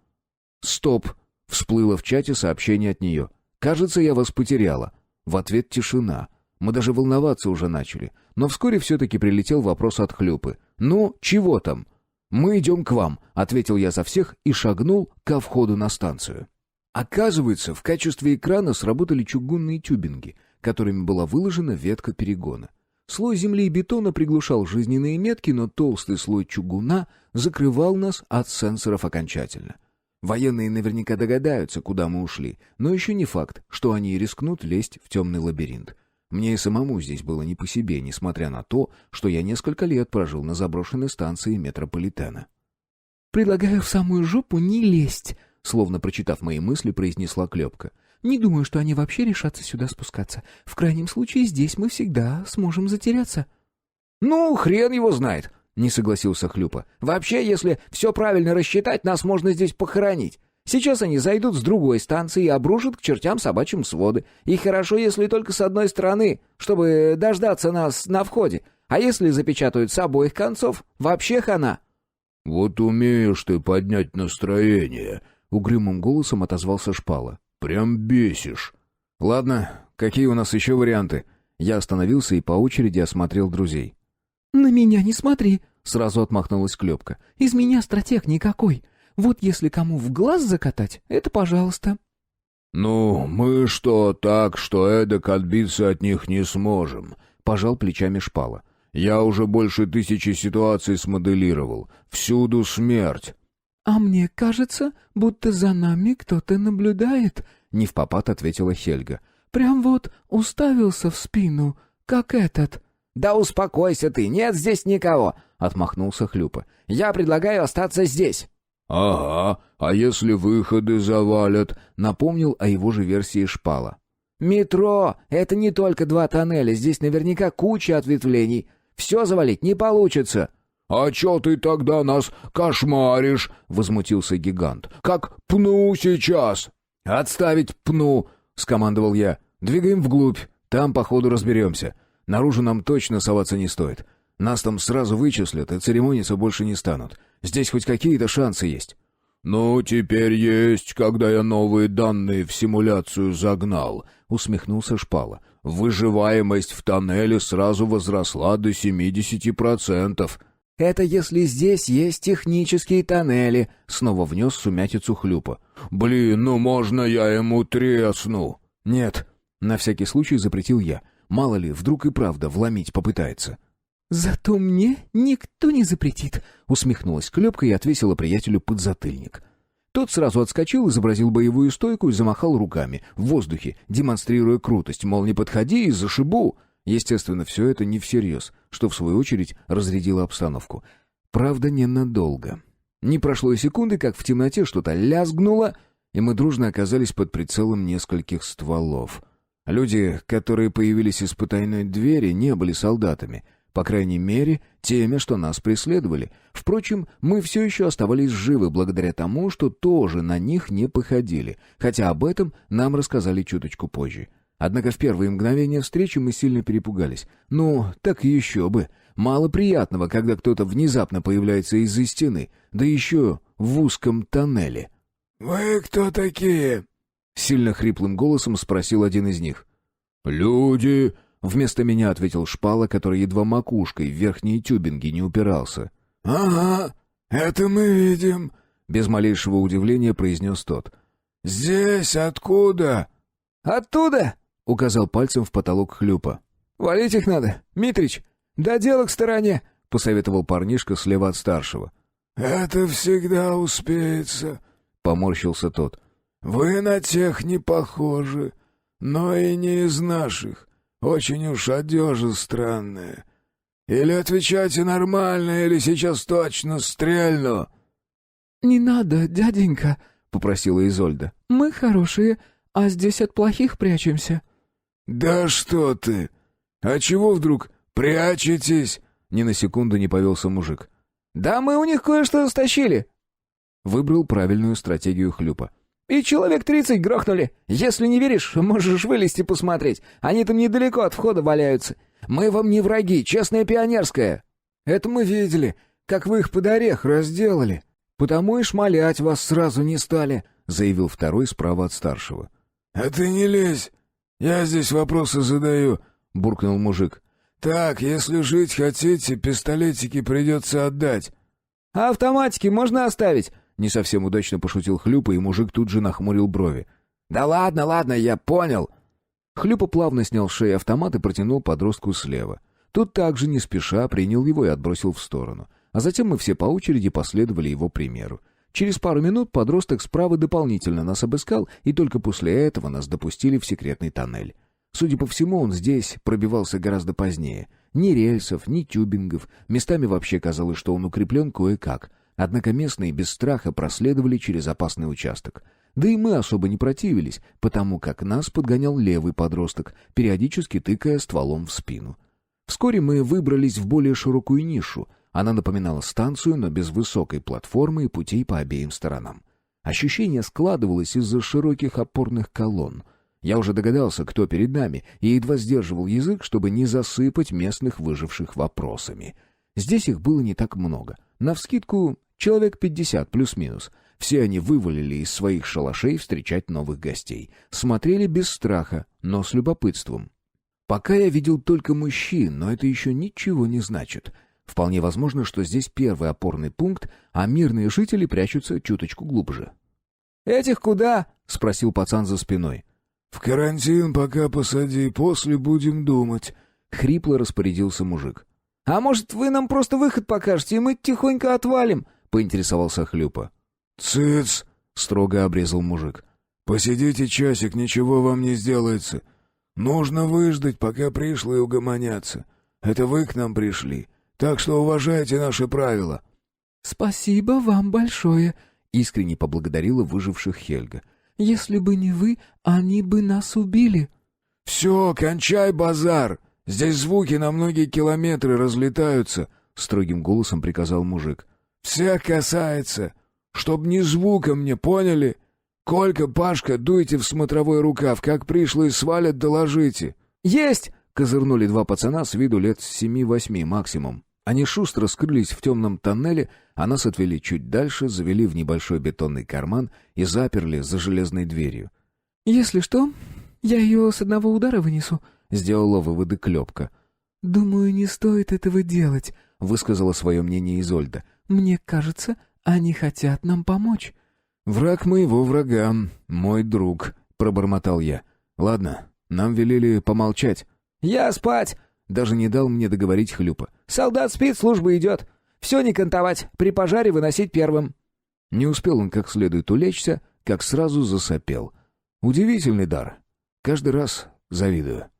«Стоп!» — всплыло в чате сообщение от нее. «Кажется, я вас потеряла». В ответ тишина. Мы даже волноваться уже начали. Но вскоре все-таки прилетел вопрос от Хлюпы. «Ну, чего там?» «Мы идем к вам», — ответил я за всех и шагнул ко входу на станцию. Оказывается, в качестве экрана сработали чугунные тюбинги, которыми была выложена ветка перегона. Слой земли и бетона приглушал жизненные метки, но толстый слой чугуна закрывал нас от сенсоров окончательно. Военные наверняка догадаются, куда мы ушли, но еще не факт, что они рискнут лезть в темный лабиринт. Мне и самому здесь было не по себе, несмотря на то, что я несколько лет прожил на заброшенной станции метрополитена. «Предлагаю в самую жопу не лезть», — словно прочитав мои мысли, произнесла Клёпка. «Не думаю, что они вообще решатся сюда спускаться. В крайнем случае, здесь мы всегда сможем затеряться». «Ну, хрен его знает», — не согласился Хлюпа. «Вообще, если все правильно рассчитать, нас можно здесь похоронить. Сейчас они зайдут с другой станции и обрушат к чертям собачьим своды. И хорошо, если только с одной стороны, чтобы дождаться нас на входе. А если запечатают с обоих концов, вообще хана». «Вот умеешь ты поднять настроение», — угрюмым голосом отозвался Шпала. «Прям бесишь». «Ладно, какие у нас еще варианты?» Я остановился и по очереди осмотрел друзей. «На меня не смотри», — сразу отмахнулась Клёпка. «Из меня стратег никакой. Вот если кому в глаз закатать, это пожалуйста». «Ну, мы что, так, что эдак отбиться от них не сможем», — пожал плечами Шпала. «Я уже больше 1000 ситуаций смоделировал. Всюду смерть». «А мне кажется, будто за нами кто-то наблюдает», — невпопад ответила Хельга. «Прям вот уставился в спину, как этот». «Да успокойся ты, нет здесь никого», — отмахнулся Хлюпа. «Я предлагаю остаться здесь». «Ага, а если выходы завалят?» — напомнил о его же версии Шпала. «Метро — это не только 2 тоннеля, здесь наверняка куча ответвлений. Все завалить не получится». «А чё ты тогда нас кошмаришь?» — возмутился гигант. «Как пну сейчас!» «Отставить пну!» — скомандовал я. «Двигаем вглубь, там, походу, разберемся. Наружу нам точно соваться не стоит. Нас там сразу вычислят и церемониться больше не станут. Здесь хоть какие-то шансы есть». «Ну, теперь есть, когда я новые данные в симуляцию загнал», — усмехнулся Шпала. «Выживаемость в тоннеле сразу возросла до 70%. «Это если здесь есть технические тоннели», — снова внес сумятицу Хлюпа. «Блин, ну можно я ему тресну?» «Нет», — на всякий случай запретил я. Мало ли, вдруг и правда вломить попытается. «Зато мне никто не запретит», — усмехнулась Клёпка и отвесила приятелю подзатыльник. Тот сразу отскочил, изобразил боевую стойку и замахал руками в воздухе, демонстрируя крутость, мол, не подходи и зашибу. Естественно, все это не всерьез, что в свою очередь разрядило обстановку. Правда, ненадолго. Не прошло и секунды, как в темноте что-то лязгнуло, и мы дружно оказались под прицелом нескольких стволов. Люди, которые появились из потайной двери, не были солдатами, по крайней мере, теми, что нас преследовали. Впрочем, мы все еще оставались живы благодаря тому, что тоже на них не походили, хотя об этом нам рассказали чуточку позже. Однако в первые мгновения встречи мы сильно перепугались. Ну, так еще бы. Мало приятного, когда кто-то внезапно появляется из-за стены, да еще в узком тоннеле. «Вы кто такие?» — сильно хриплым голосом спросил один из них. «Люди!» — вместо меня ответил Шпала, который едва макушкой в верхние тюбинги не упирался. «Ага, это мы видим», — без малейшего удивления произнес тот. «Здесь откуда?» «Оттуда!» — указал пальцем в потолок Хлюпа. «Валить их надо, Митрич! Да дело к стороне!» — посоветовал парнишка слева от старшего. «Это всегда успеется», — поморщился тот. «Вы на тех не похожи, но и не из наших. Очень уж одежа странная. Или отвечайте нормально, или сейчас точно стрельну». «Не надо, дяденька», — попросила Изольда. «Мы хорошие, а здесь от плохих прячемся». «Да что ты! «А чего вдруг прячетесь?» Ни на секунду не повелся мужик. «Да мы у них кое-что стащили». Выбрал правильную стратегию Хлюпа. «И человек 30 грохнули. Если не веришь, можешь вылезти посмотреть. Они там недалеко от входа валяются. Мы вам не враги, честная пионерская». «Это мы видели, как вы их под орех разделали. Потому и шмалять вас сразу не стали», — заявил второй справа от старшего. «А ты не лезь. Я здесь вопросы задаю», — буркнул мужик. «Так, если жить хотите, пистолетики придется отдать». «А автоматики можно оставить?» Не совсем удачно пошутил Хлюпа, и мужик тут же нахмурил брови. «Да ладно, я понял». Хлюпа плавно снял с шеи автомат и протянул подростку слева. Тот также не спеша принял его и отбросил в сторону. А затем мы все по очереди последовали его примеру. Через пару минут подросток справа дополнительно нас обыскал, и только после этого нас допустили в секретный тоннель. Судя по всему, он здесь пробивался гораздо позднее. Ни рельсов, ни тюбингов. Местами вообще казалось, что он укреплен кое-как. Однако местные без страха проследовали через опасный участок. Да и мы особо не противились, потому как нас подгонял левый подросток, периодически тыкая стволом в спину. Вскоре мы выбрались в более широкую нишу. Она напоминала станцию, но без высокой платформы и путей по обеим сторонам. Ощущение складывалось из-за широких опорных колонн. Я уже догадался, кто перед нами, и едва сдерживал язык, чтобы не засыпать местных выживших вопросами. Здесь их было не так много. Навскидку человек 50 плюс-минус. Все они вывалили из своих шалашей встречать новых гостей. Смотрели без страха, но с любопытством. Пока я видел только мужчин, но это еще ничего не значит. Вполне возможно, что здесь первый опорный пункт, а мирные жители прячутся чуточку глубже. «Этих куда?» — спросил пацан за спиной. «В карантин пока посади, после будем думать», — хрипло распорядился мужик. «А может, вы нам просто выход покажете, и мы тихонько отвалим?» — поинтересовался Хлюпа. «Цыц!» — строго обрезал мужик. «Посидите часик, ничего вам не сделается. Нужно выждать, пока пришлые угомонятся. Это вы к нам пришли, так что уважайте наши правила». «Спасибо вам большое», — искренне поблагодарила выживших Хельга. «Если бы не вы, они бы нас убили». «Все, кончай базар! Здесь звуки на многие километры разлетаются», — строгим голосом приказал мужик. «Всех касается. Чтоб ни звука мне, поняли? Колька, Пашка, дуйте в смотровой рукав, как пришлые свалят, доложите». «Есть!» — козырнули два пацана с виду лет 7-8 максимум. Они шустро скрылись в темном тоннеле, а нас отвели чуть дальше, завели в небольшой бетонный карман и заперли за железной дверью. «Если что, я ее с одного удара вынесу», — сделала выводы Клёпка. «Думаю, не стоит этого делать», — высказала свое мнение Изольда. «Мне кажется, они хотят нам помочь». «Враг моего врага, мой друг», — пробормотал я. «Ладно, нам велели помолчать». «Я спать!» — даже не дал мне договорить Хлюпа. «Солдат спит, служба идет. Все не кантовать, при пожаре выносить первым». Не успел он как следует улечься, как сразу засопел. Удивительный дар. Каждый раз завидую.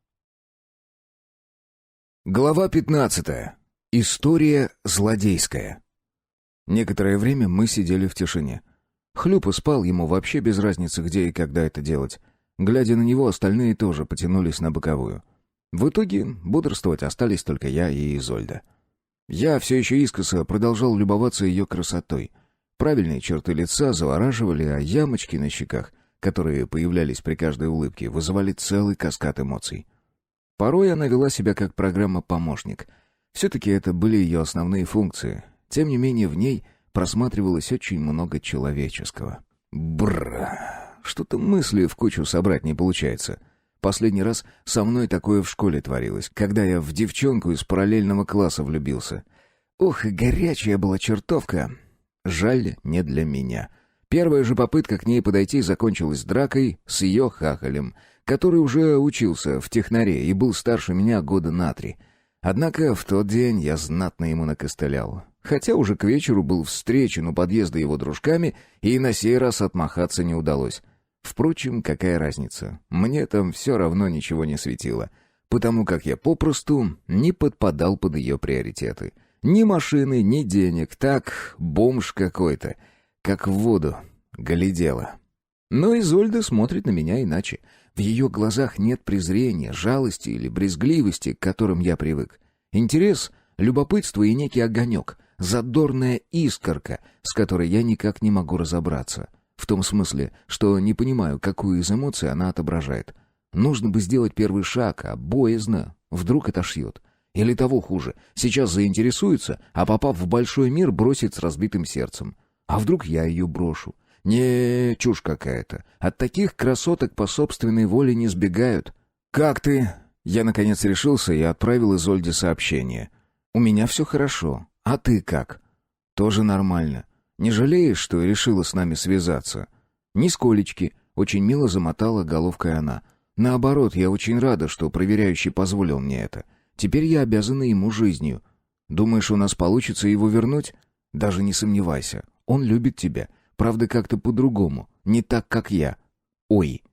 Глава 15. История злодейская. Некоторое время мы сидели в тишине. Хлюпа спал, ему вообще без разницы, где и когда это делать. Глядя на него, остальные тоже потянулись на боковую. В итоге бодрствовать остались только я и Изольда. Я все еще искоса продолжал любоваться ее красотой. Правильные черты лица завораживали, а ямочки на щеках, которые появлялись при каждой улыбке, вызывали целый каскад эмоций. Порой она вела себя как программа-помощник. Все-таки это были ее основные функции. Тем не менее, в ней просматривалось очень много человеческого. Что-то мысли в кучу собрать не получается. Последний раз со мной такое в школе творилось, когда я в девчонку из параллельного класса влюбился. Ох, горячая была чертовка. Жаль, не для меня. Первая же попытка к ней подойти закончилась дракой с ее хахалем, который уже учился в технаре и был старше меня года на 3. Однако в тот день я знатно ему накостылял. Хотя уже к вечеру был встречен у подъезда его дружками, и на сей раз отмахаться не удалось. Впрочем, какая разница? Мне там все равно ничего не светило, потому как я попросту не подпадал под ее приоритеты. Ни машины, ни денег, так, бомж какой-то, как в воду глядела. Но Изольда смотрит на меня иначе. В ее глазах нет презрения, жалости или брезгливости, к которым я привык. Интерес, любопытство и некий огонек, задорная искорка, с которой я никак не могу разобраться. В том смысле, что не понимаю, какую из эмоций она отображает. Нужно бы сделать первый шаг, а боязно, вдруг отошьет. Или того хуже, сейчас заинтересуется, а попав в большой мир, бросит с разбитым сердцем. А вдруг я ее брошу? Не, чушь какая-то. От таких красоток по собственной воле не сбегают. «Как ты?» Я, наконец, решился и отправил Изольде сообщение. «У меня все хорошо. А ты как?» «Тоже нормально. Не жалеешь, что решила с нами связаться?» «Нисколечки», — очень мило замотала головкой она. «Наоборот, я очень рада, что проверяющий позволил мне это. Теперь я обязана ему жизнью. Думаешь, у нас получится его вернуть? Даже не сомневайся. Он любит тебя. Правда, как-то по-другому. Не так, как я. Ой».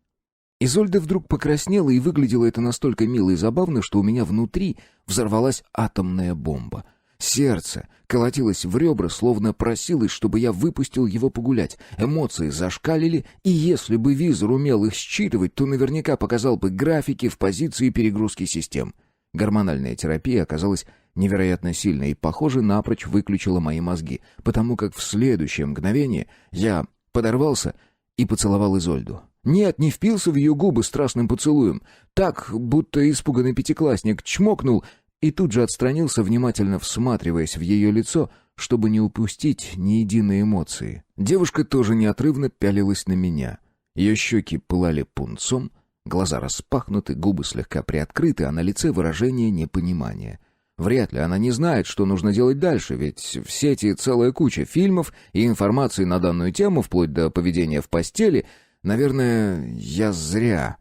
Изольда вдруг покраснела, и выглядело это настолько мило и забавно, что у меня внутри взорвалась атомная бомба. Сердце колотилось в ребра, словно просилось, чтобы я выпустил его погулять. Эмоции зашкалили, и если бы визор умел их считывать, то наверняка показал бы графики в позиции перегрузки систем. Гормональная терапия оказалась невероятно сильной и, похоже, напрочь выключила мои мозги, потому как в следующее мгновение я подорвался и поцеловал Изольду. Нет, не впился в ее губы страстным поцелуем. Так, будто испуганный пятиклассник чмокнул и тут же отстранился, внимательно всматриваясь в ее лицо, чтобы не упустить ни единой эмоции. Девушка тоже неотрывно пялилась на меня. Ее щеки пылали пунцом, глаза распахнуты, губы слегка приоткрыты, а на лице выражение непонимания. Вряд ли она не знает, что нужно делать дальше, ведь в сети целая куча фильмов и информации на данную тему, вплоть до поведения в постели. Наверное, я зря.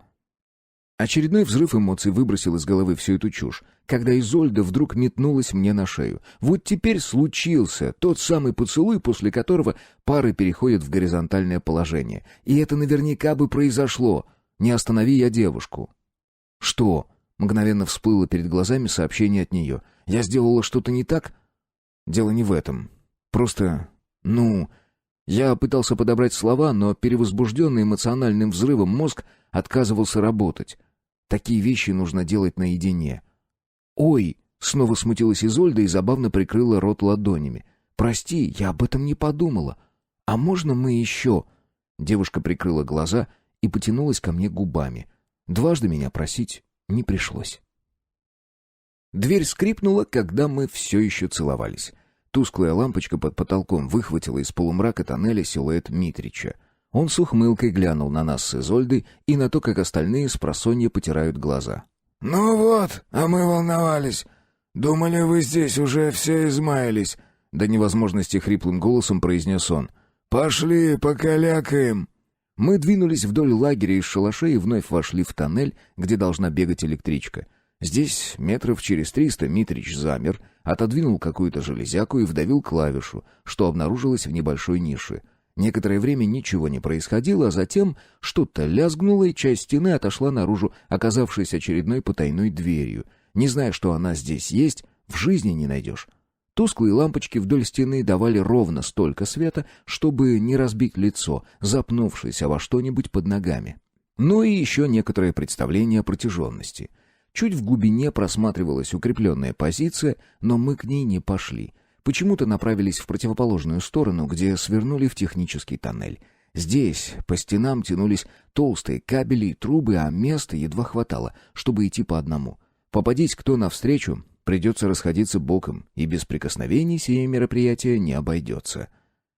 Очередной взрыв эмоций выбросил из головы всю эту чушь, когда Изольда вдруг метнулась мне на шею. Вот теперь случился тот самый поцелуй, после которого пары переходят в горизонтальное положение. И это наверняка бы произошло. Не останови я девушку. «Что?» — мгновенно всплыло перед глазами сообщение от нее. «Я сделала что-то не так?» «Дело не в этом. Просто... Я пытался подобрать слова, но перевозбужденный эмоциональным взрывом мозг отказывался работать. Такие вещи нужно делать наедине. «Ой!» — снова смутилась Изольда и забавно прикрыла рот ладонями. «Прости, я об этом не подумала. А можно мы еще...» Девушка прикрыла глаза и потянулась ко мне губами. Дважды меня просить не пришлось. Дверь скрипнула, когда мы все еще целовались. Тусклая лампочка под потолком выхватила из полумрака тоннеля силуэт Митрича. Он с ухмылкой глянул на нас с Изольдой и на то, как остальные спросонья потирают глаза. «Ну вот, а мы волновались. Думали, вы здесь уже все измаялись», — до невозможности хриплым голосом произнес он. «Пошли, покалякаем». Мы двинулись вдоль лагеря из шалашей и вновь вошли в тоннель, где должна бегать электричка. Здесь метров через 300 Митрич замер, отодвинул какую-то железяку и вдавил клавишу, что обнаружилось в небольшой нише. Некоторое время ничего не происходило, а затем что-то лязгнуло, и часть стены отошла наружу, оказавшись очередной потайной дверью. Не зная, что она здесь есть, в жизни не найдешь. Тусклые лампочки вдоль стены давали ровно столько света, чтобы не разбить лицо, запнувшись во что-нибудь под ногами. Ну и еще некоторое представление о протяженности. Чуть в глубине просматривалась укрепленная позиция, но мы к ней не пошли. Почему-то направились в противоположную сторону, где свернули в технический тоннель. Здесь по стенам тянулись толстые кабели и трубы, а места едва хватало, чтобы идти по одному. Попадись кто навстречу, придется расходиться боком, и без прикосновений сие мероприятие не обойдется.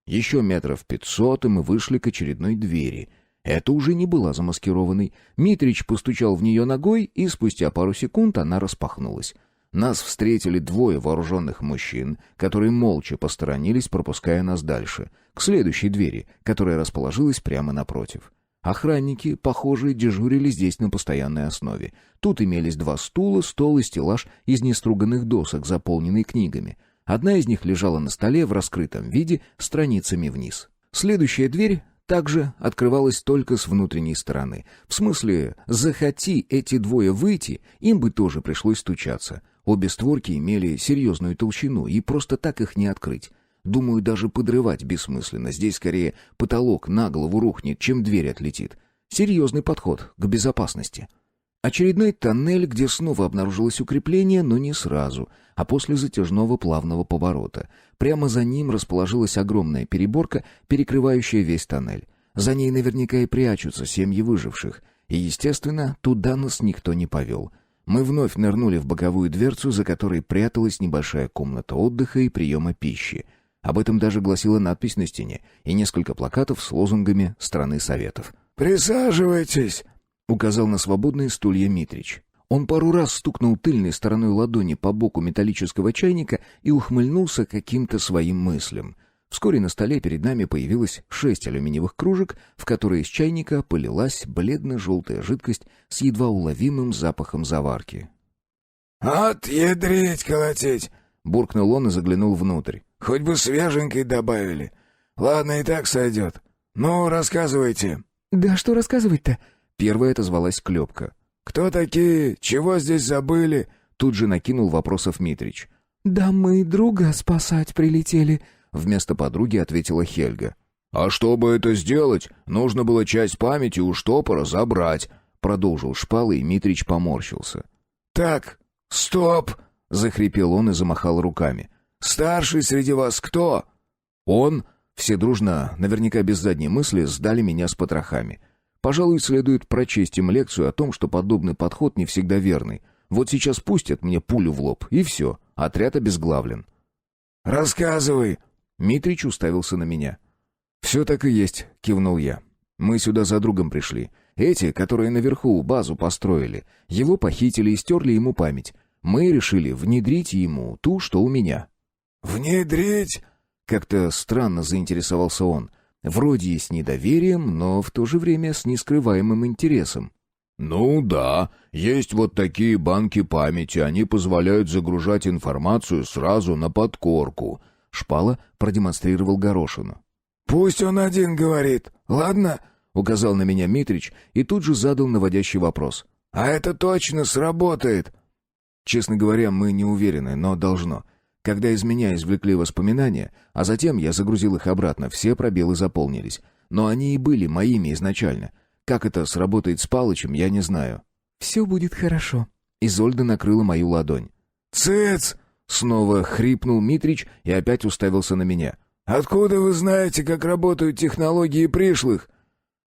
Еще метров 500, и мы вышли к очередной двери. Это уже не была замаскированной. Митрич постучал в нее ногой, и спустя пару секунд она распахнулась. Нас встретили двое вооруженных мужчин, которые молча посторонились, пропуская нас дальше, к следующей двери, которая расположилась прямо напротив. Охранники, похоже, дежурили здесь на постоянной основе. Тут имелись 2 стула, стол и стеллаж из неструганных досок, заполненный книгами. Одна из них лежала на столе в раскрытом виде, страницами вниз. Следующая дверь также открывалась только с внутренней стороны. В смысле, захоти эти двое выйти, им бы тоже пришлось стучаться. Обе створки имели серьезную толщину, и просто так их не открыть. Думаю, даже подрывать бессмысленно. Здесь скорее потолок на голову рухнет, чем дверь отлетит. Серьезный подход к безопасности. Очередной тоннель, где снова обнаружилось укрепление, но не сразу, а после затяжного плавного поворота. Прямо за ним расположилась огромная переборка, перекрывающая весь тоннель. За ней наверняка и прячутся семьи выживших. И, естественно, туда нас никто не повел. Мы вновь нырнули в боковую дверцу, за которой пряталась небольшая комната отдыха и приема пищи. Об этом даже гласила надпись на стене и несколько плакатов с лозунгами страны Советов. «Присаживайтесь», — указал на свободные стулья Митрич. Он пару раз стукнул тыльной стороной ладони по боку металлического чайника и ухмыльнулся каким-то своим мыслям. Вскоре на столе перед нами появилось 6 алюминиевых кружек, в которые из чайника полилась бледно-желтая жидкость с едва уловимым запахом заварки. «От ядрить колотить!» — буркнул он и заглянул внутрь. «Хоть бы свеженькой добавили. Ладно, и так сойдет. Ну, рассказывайте». «Да что рассказывать-то?» Первая отозвалась Клёпка. «Кто такие? Чего здесь забыли?» Тут же накинул вопросов Митрич. «Да мы друга спасать прилетели», — Вместо подруги ответила Хельга. «А чтобы это сделать, нужно было часть памяти у штопора забрать», — продолжил Шпала, и Митрич поморщился. «Так, стоп!» — захрипел он и замахал руками. «Старший среди вас кто?» «Он...» Все дружно, наверняка без задней мысли, сдали меня с потрохами. Пожалуй, следует прочесть им лекцию о том, что подобный подход не всегда верный. Вот сейчас пустят мне пулю в лоб, и все, отряд обезглавлен. «Рассказывай!» Митрич уставился на меня. «Все так и есть», — кивнул я. «Мы сюда за другом пришли. Эти, которые наверху базу построили, его похитили и стерли ему память. Мы решили внедрить ему ту, что у меня». «Внедрить?» Как-то странно заинтересовался он. Вроде и с недоверием, но в то же время с нескрываемым интересом. «Ну да, есть вот такие банки памяти, они позволяют загружать информацию сразу на подкорку». Шпала продемонстрировал горошину. «Пусть он один говорит, ладно?» — указал на меня Митрич и тут же задал наводящий вопрос. «А это точно сработает?» Честно говоря, мы не уверены, но должно. Когда из меня извлекли воспоминания, а затем я загрузил их обратно, все пробелы заполнились. Но они и были моими изначально. Как это сработает с Палычем, я не знаю. «Все будет хорошо». Изольда накрыла мою ладонь. «Цыц!» — снова хрипнул Митрич и опять уставился на меня. «Откуда вы знаете, как работают технологии пришлых?»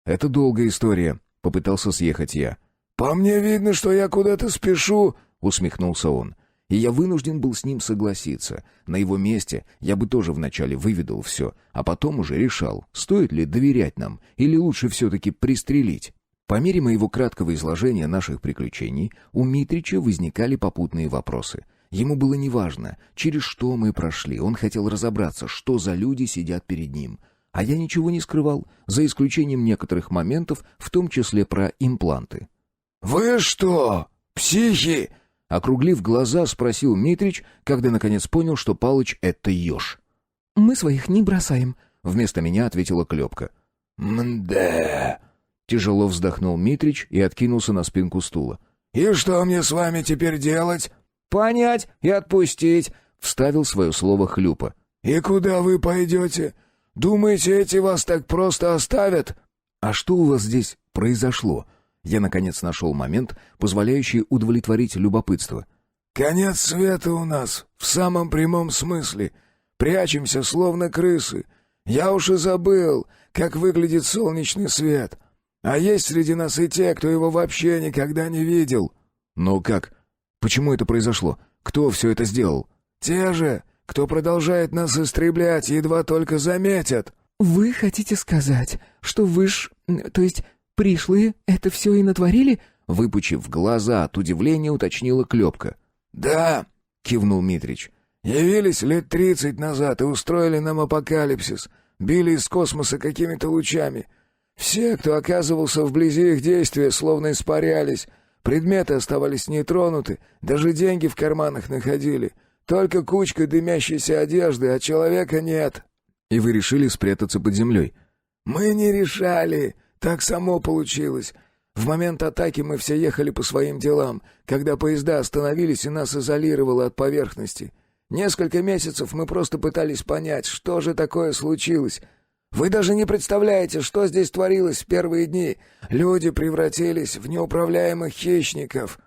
«Это долгая история», — попытался съехать я. «По мне видно, что я куда-то спешу», — усмехнулся он. И я вынужден был с ним согласиться. На его месте я бы тоже вначале выведал все, а потом уже решал, стоит ли доверять нам или лучше все-таки пристрелить. По мере моего краткого изложения наших приключений у Митрича возникали попутные вопросы. Ему было неважно, через что мы прошли, он хотел разобраться, что за люди сидят перед ним. А я ничего не скрывал, за исключением некоторых моментов, в том числе про импланты. «Вы что, психи?» Округлив глаза, спросил Митрич, когда наконец понял, что Палыч — это еж. «Мы своих не бросаем», — вместо меня ответила Клёпка. «Мда...» — тяжело вздохнул Митрич и откинулся на спинку стула. «И что мне с вами теперь делать?» «Понять и отпустить», — вставил свое слово Хлюпа. «И куда вы пойдете? Думаете, эти вас так просто оставят?» «А что у вас здесь произошло?» Я, наконец, нашел момент, позволяющий удовлетворить любопытство. «Конец света у нас, в самом прямом смысле. Прячемся, словно крысы. Я уж и забыл, как выглядит солнечный свет. А есть среди нас и те, кто его вообще никогда не видел». «Но как? Почему это произошло? Кто все это сделал?» «Те же, кто продолжает нас истреблять, едва только заметят». «Вы хотите сказать, что вы то есть пришлые это все и натворили?» Выпучив глаза от удивления, уточнила Клёпка. «Да», — кивнул Митрич. «Явились лет 30 назад и устроили нам апокалипсис. Били из космоса какими-то лучами. Все, кто оказывался вблизи их действия, словно испарялись. Предметы оставались нетронуты, даже деньги в карманах находили. Только кучка дымящейся одежды, а человека нет». «И вы решили спрятаться под землей?» «Мы не решали. Так само получилось. В момент атаки мы все ехали по своим делам, когда поезда остановились и нас изолировало от поверхности. Несколько месяцев мы просто пытались понять, что же такое случилось. Вы даже не представляете, что здесь творилось в первые дни. Люди превратились в неуправляемых хищников».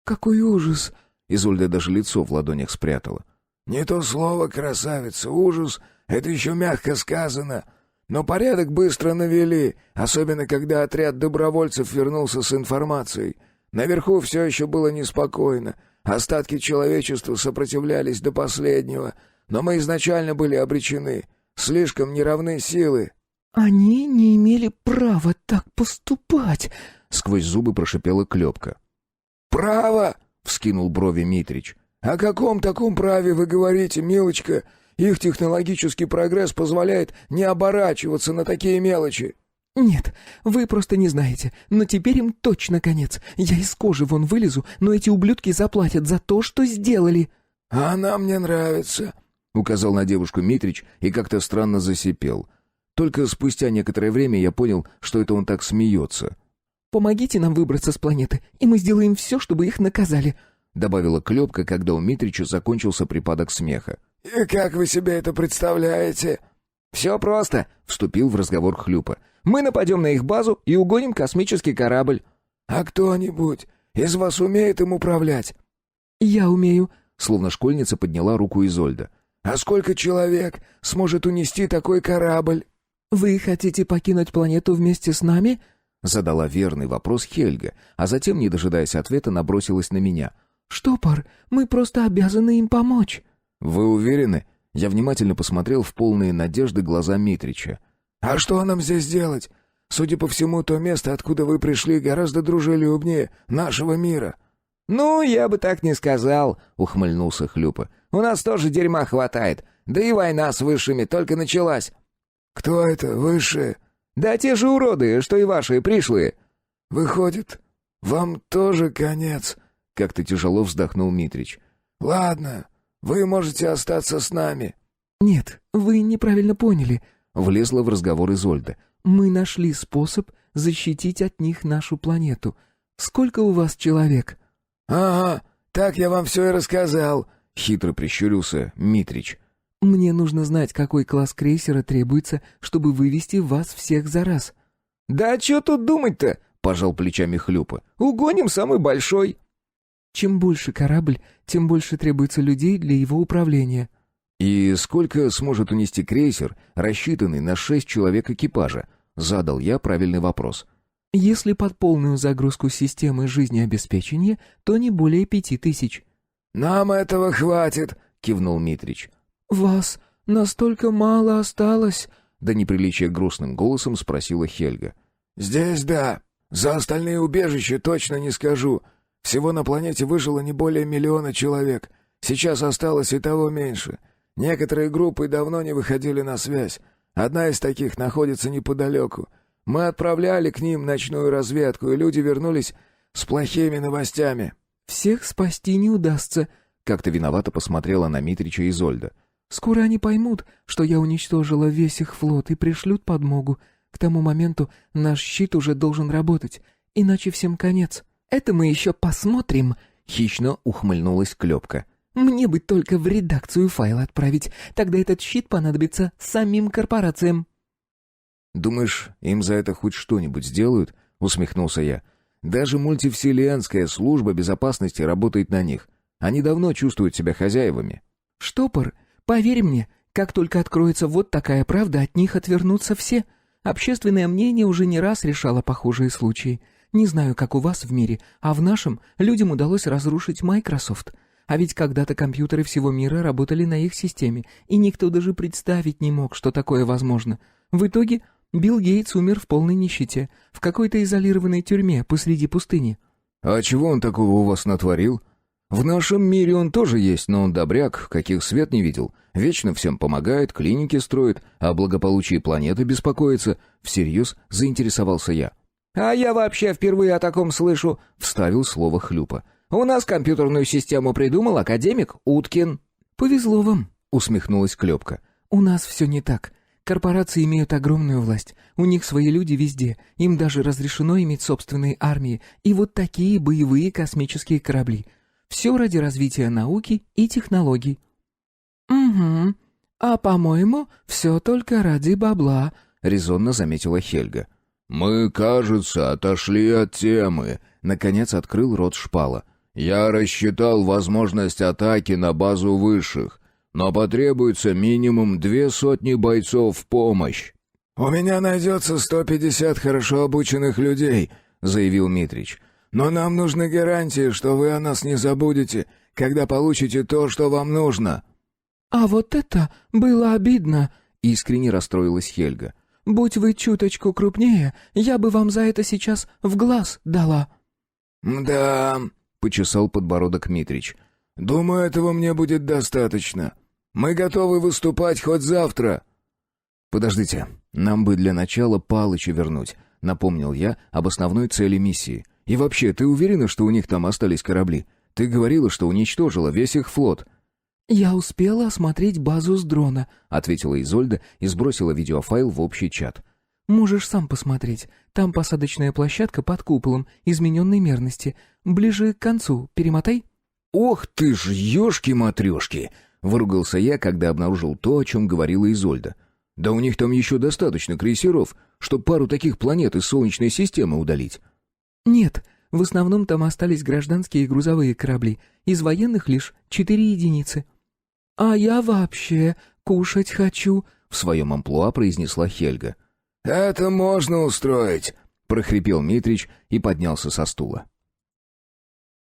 «Какой ужас!» Изольда даже лицо в ладонях спрятала. «Не то слово, красавица, ужас, это еще мягко сказано. Но порядок быстро навели, особенно когда отряд добровольцев вернулся с информацией. Наверху все еще было неспокойно, остатки человечества сопротивлялись до последнего, но мы изначально были обречены. Слишком неравны силы». «Они не имели права так поступать!» — сквозь зубы прошипела Клёпка. «Право?» — вскинул брови Митрич. «О каком таком праве вы говорите, милочка? Их технологический прогресс позволяет не оборачиваться на такие мелочи». «Нет, вы просто не знаете, но теперь им точно конец. Я из кожи вон вылезу, но эти ублюдки заплатят за то, что сделали». «А она мне нравится», — указал на девушку Митрич и как-то странно засипел. Только спустя некоторое время я понял, что это он так смеется. «Помогите нам выбраться с планеты, и мы сделаем все, чтобы их наказали», — добавила Клёпка, когда у Митрича закончился припадок смеха. «И как вы себе это представляете?» «Все просто», — вступил в разговор Хлюпа. «Мы нападем на их базу и угоним космический корабль». «А кто-нибудь из вас умеет им управлять?» «Я умею», — словно школьница подняла руку Изольда. «А сколько человек сможет унести такой корабль?» «Вы хотите покинуть планету вместе с нами?» — задала верный вопрос Хельга, а затем, не дожидаясь ответа, набросилась на меня. «Штопор, мы просто обязаны им помочь». «Вы уверены?» Я внимательно посмотрел в полные надежды глаза Митрича. «А что нам здесь делать? Судя по всему, то место, откуда вы пришли, гораздо дружелюбнее нашего мира». «Ну, я бы так не сказал», — ухмыльнулся Хлюпа. «У нас тоже дерьма хватает. Да и война с высшими только началась». «Кто это, высшие?» «Да те же уроды, что и ваши пришлые». «Выходит, вам тоже конец», — как-то тяжело вздохнул Митрич. «Ладно, вы можете остаться с нами». «Нет, вы неправильно поняли», — влезла в разговор Изольда. «Мы нашли способ защитить от них нашу планету. Сколько у вас человек?» «Ага, так я вам все и рассказал», — хитро прищурился Митрич. «Мне нужно знать, какой класс крейсера требуется, чтобы вывести вас всех за раз». «Да что тут думать-то?» — пожал плечами Хлюпа. «Угоним самый большой». «Чем больше корабль, тем больше требуется людей для его управления». «И сколько сможет унести крейсер, рассчитанный на 6 человек экипажа?» — задал я правильный вопрос. «Если под полную загрузку системы жизнеобеспечения, то не более 5000». «Нам этого хватит», — кивнул Митрич. «Вас настолько мало осталось?» — до неприличия грустным голосом спросила Хельга. «Здесь да. За остальные убежища точно не скажу. Всего на планете выжило не более 1 миллиона человек. Сейчас осталось и того меньше. Некоторые группы давно не выходили на связь. Одна из таких находится неподалеку. Мы отправляли к ним ночную разведку, и люди вернулись с плохими новостями». «Всех спасти не удастся», — как-то виновато посмотрела на Митрича Изольда. «Скоро они поймут, что я уничтожила весь их флот и пришлют подмогу. К тому моменту наш щит уже должен работать, иначе всем конец». «Это мы еще посмотрим», — хищно ухмыльнулась Клёпка. «Мне бы только в редакцию файл отправить, тогда этот щит понадобится самим корпорациям». «Думаешь, им за это хоть что-нибудь сделают?» — усмехнулся я. «Даже мультивселенская служба безопасности работает на них. Они давно чувствуют себя хозяевами». «Штопор, поверь мне, как только откроется вот такая правда, от них отвернутся все. Общественное мнение уже не раз решало похожие случаи. Не знаю, как у вас в мире, а в нашем людям удалось разрушить Microsoft. А ведь когда-то компьютеры всего мира работали на их системе, и никто даже представить не мог, что такое возможно. В итоге Билл Гейтс умер в полной нищете, в какой-то изолированной тюрьме посреди пустыни». «А чего он такого у вас натворил? В нашем мире он тоже есть, но он добряк, каких свет не видел. Вечно всем помогает, клиники строит, о благополучии планеты беспокоится». Всерьез заинтересовался я. «А я вообще впервые о таком слышу», — вставил слово Хлюпа. «У нас компьютерную систему придумал академик Уткин». «Повезло вам», — усмехнулась Клёпка. «У нас все не так. Корпорации имеют огромную власть. У них свои люди везде. Им даже разрешено иметь собственные армии. И вот такие боевые космические корабли. Все ради развития науки и технологий». «Угу. «А, по-моему, все только ради бабла», — резонно заметила Хельга. «Мы, кажется, отошли от темы», — наконец открыл рот Шпала. «Я рассчитал возможность атаки на базу высших, но потребуется минимум 200 бойцов в помощь». «У меня найдется 150 хорошо обученных людей», — заявил Митрич. «Но нам нужны гарантии, что вы о нас не забудете, когда получите то, что вам нужно». «А вот это было обидно», — искренне расстроилась Хельга. «Будь вы чуточку крупнее, я бы вам за это сейчас в глаз дала». «Да», — почесал подбородок Митрич. «Думаю, этого мне будет достаточно. Мы готовы выступать хоть завтра». «Подождите, нам бы для начала Палыча вернуть», — напомнил я об основной цели миссии. «И вообще, ты уверена, что у них там остались корабли? Ты говорила, что уничтожила весь их флот». «Я успела осмотреть базу с дрона», — ответила Изольда и сбросила видеофайл в общий чат. «Можешь сам посмотреть. Там посадочная площадка под куполом измененной мерности. Ближе к концу. Перемотай». «Ох ты ж, ешки-матрешки!» — выругался я, когда обнаружил то, о чем говорила Изольда. «Да у них там еще достаточно крейсеров, чтобы пару таких планет из Солнечной системы удалить». «Нет, в основном там остались гражданские и грузовые корабли. Из военных лишь 4 единицы». «А я вообще кушать хочу», — в своем амплуа произнесла Хельга. «Это можно устроить», — прохрипел Митрич и поднялся со стула.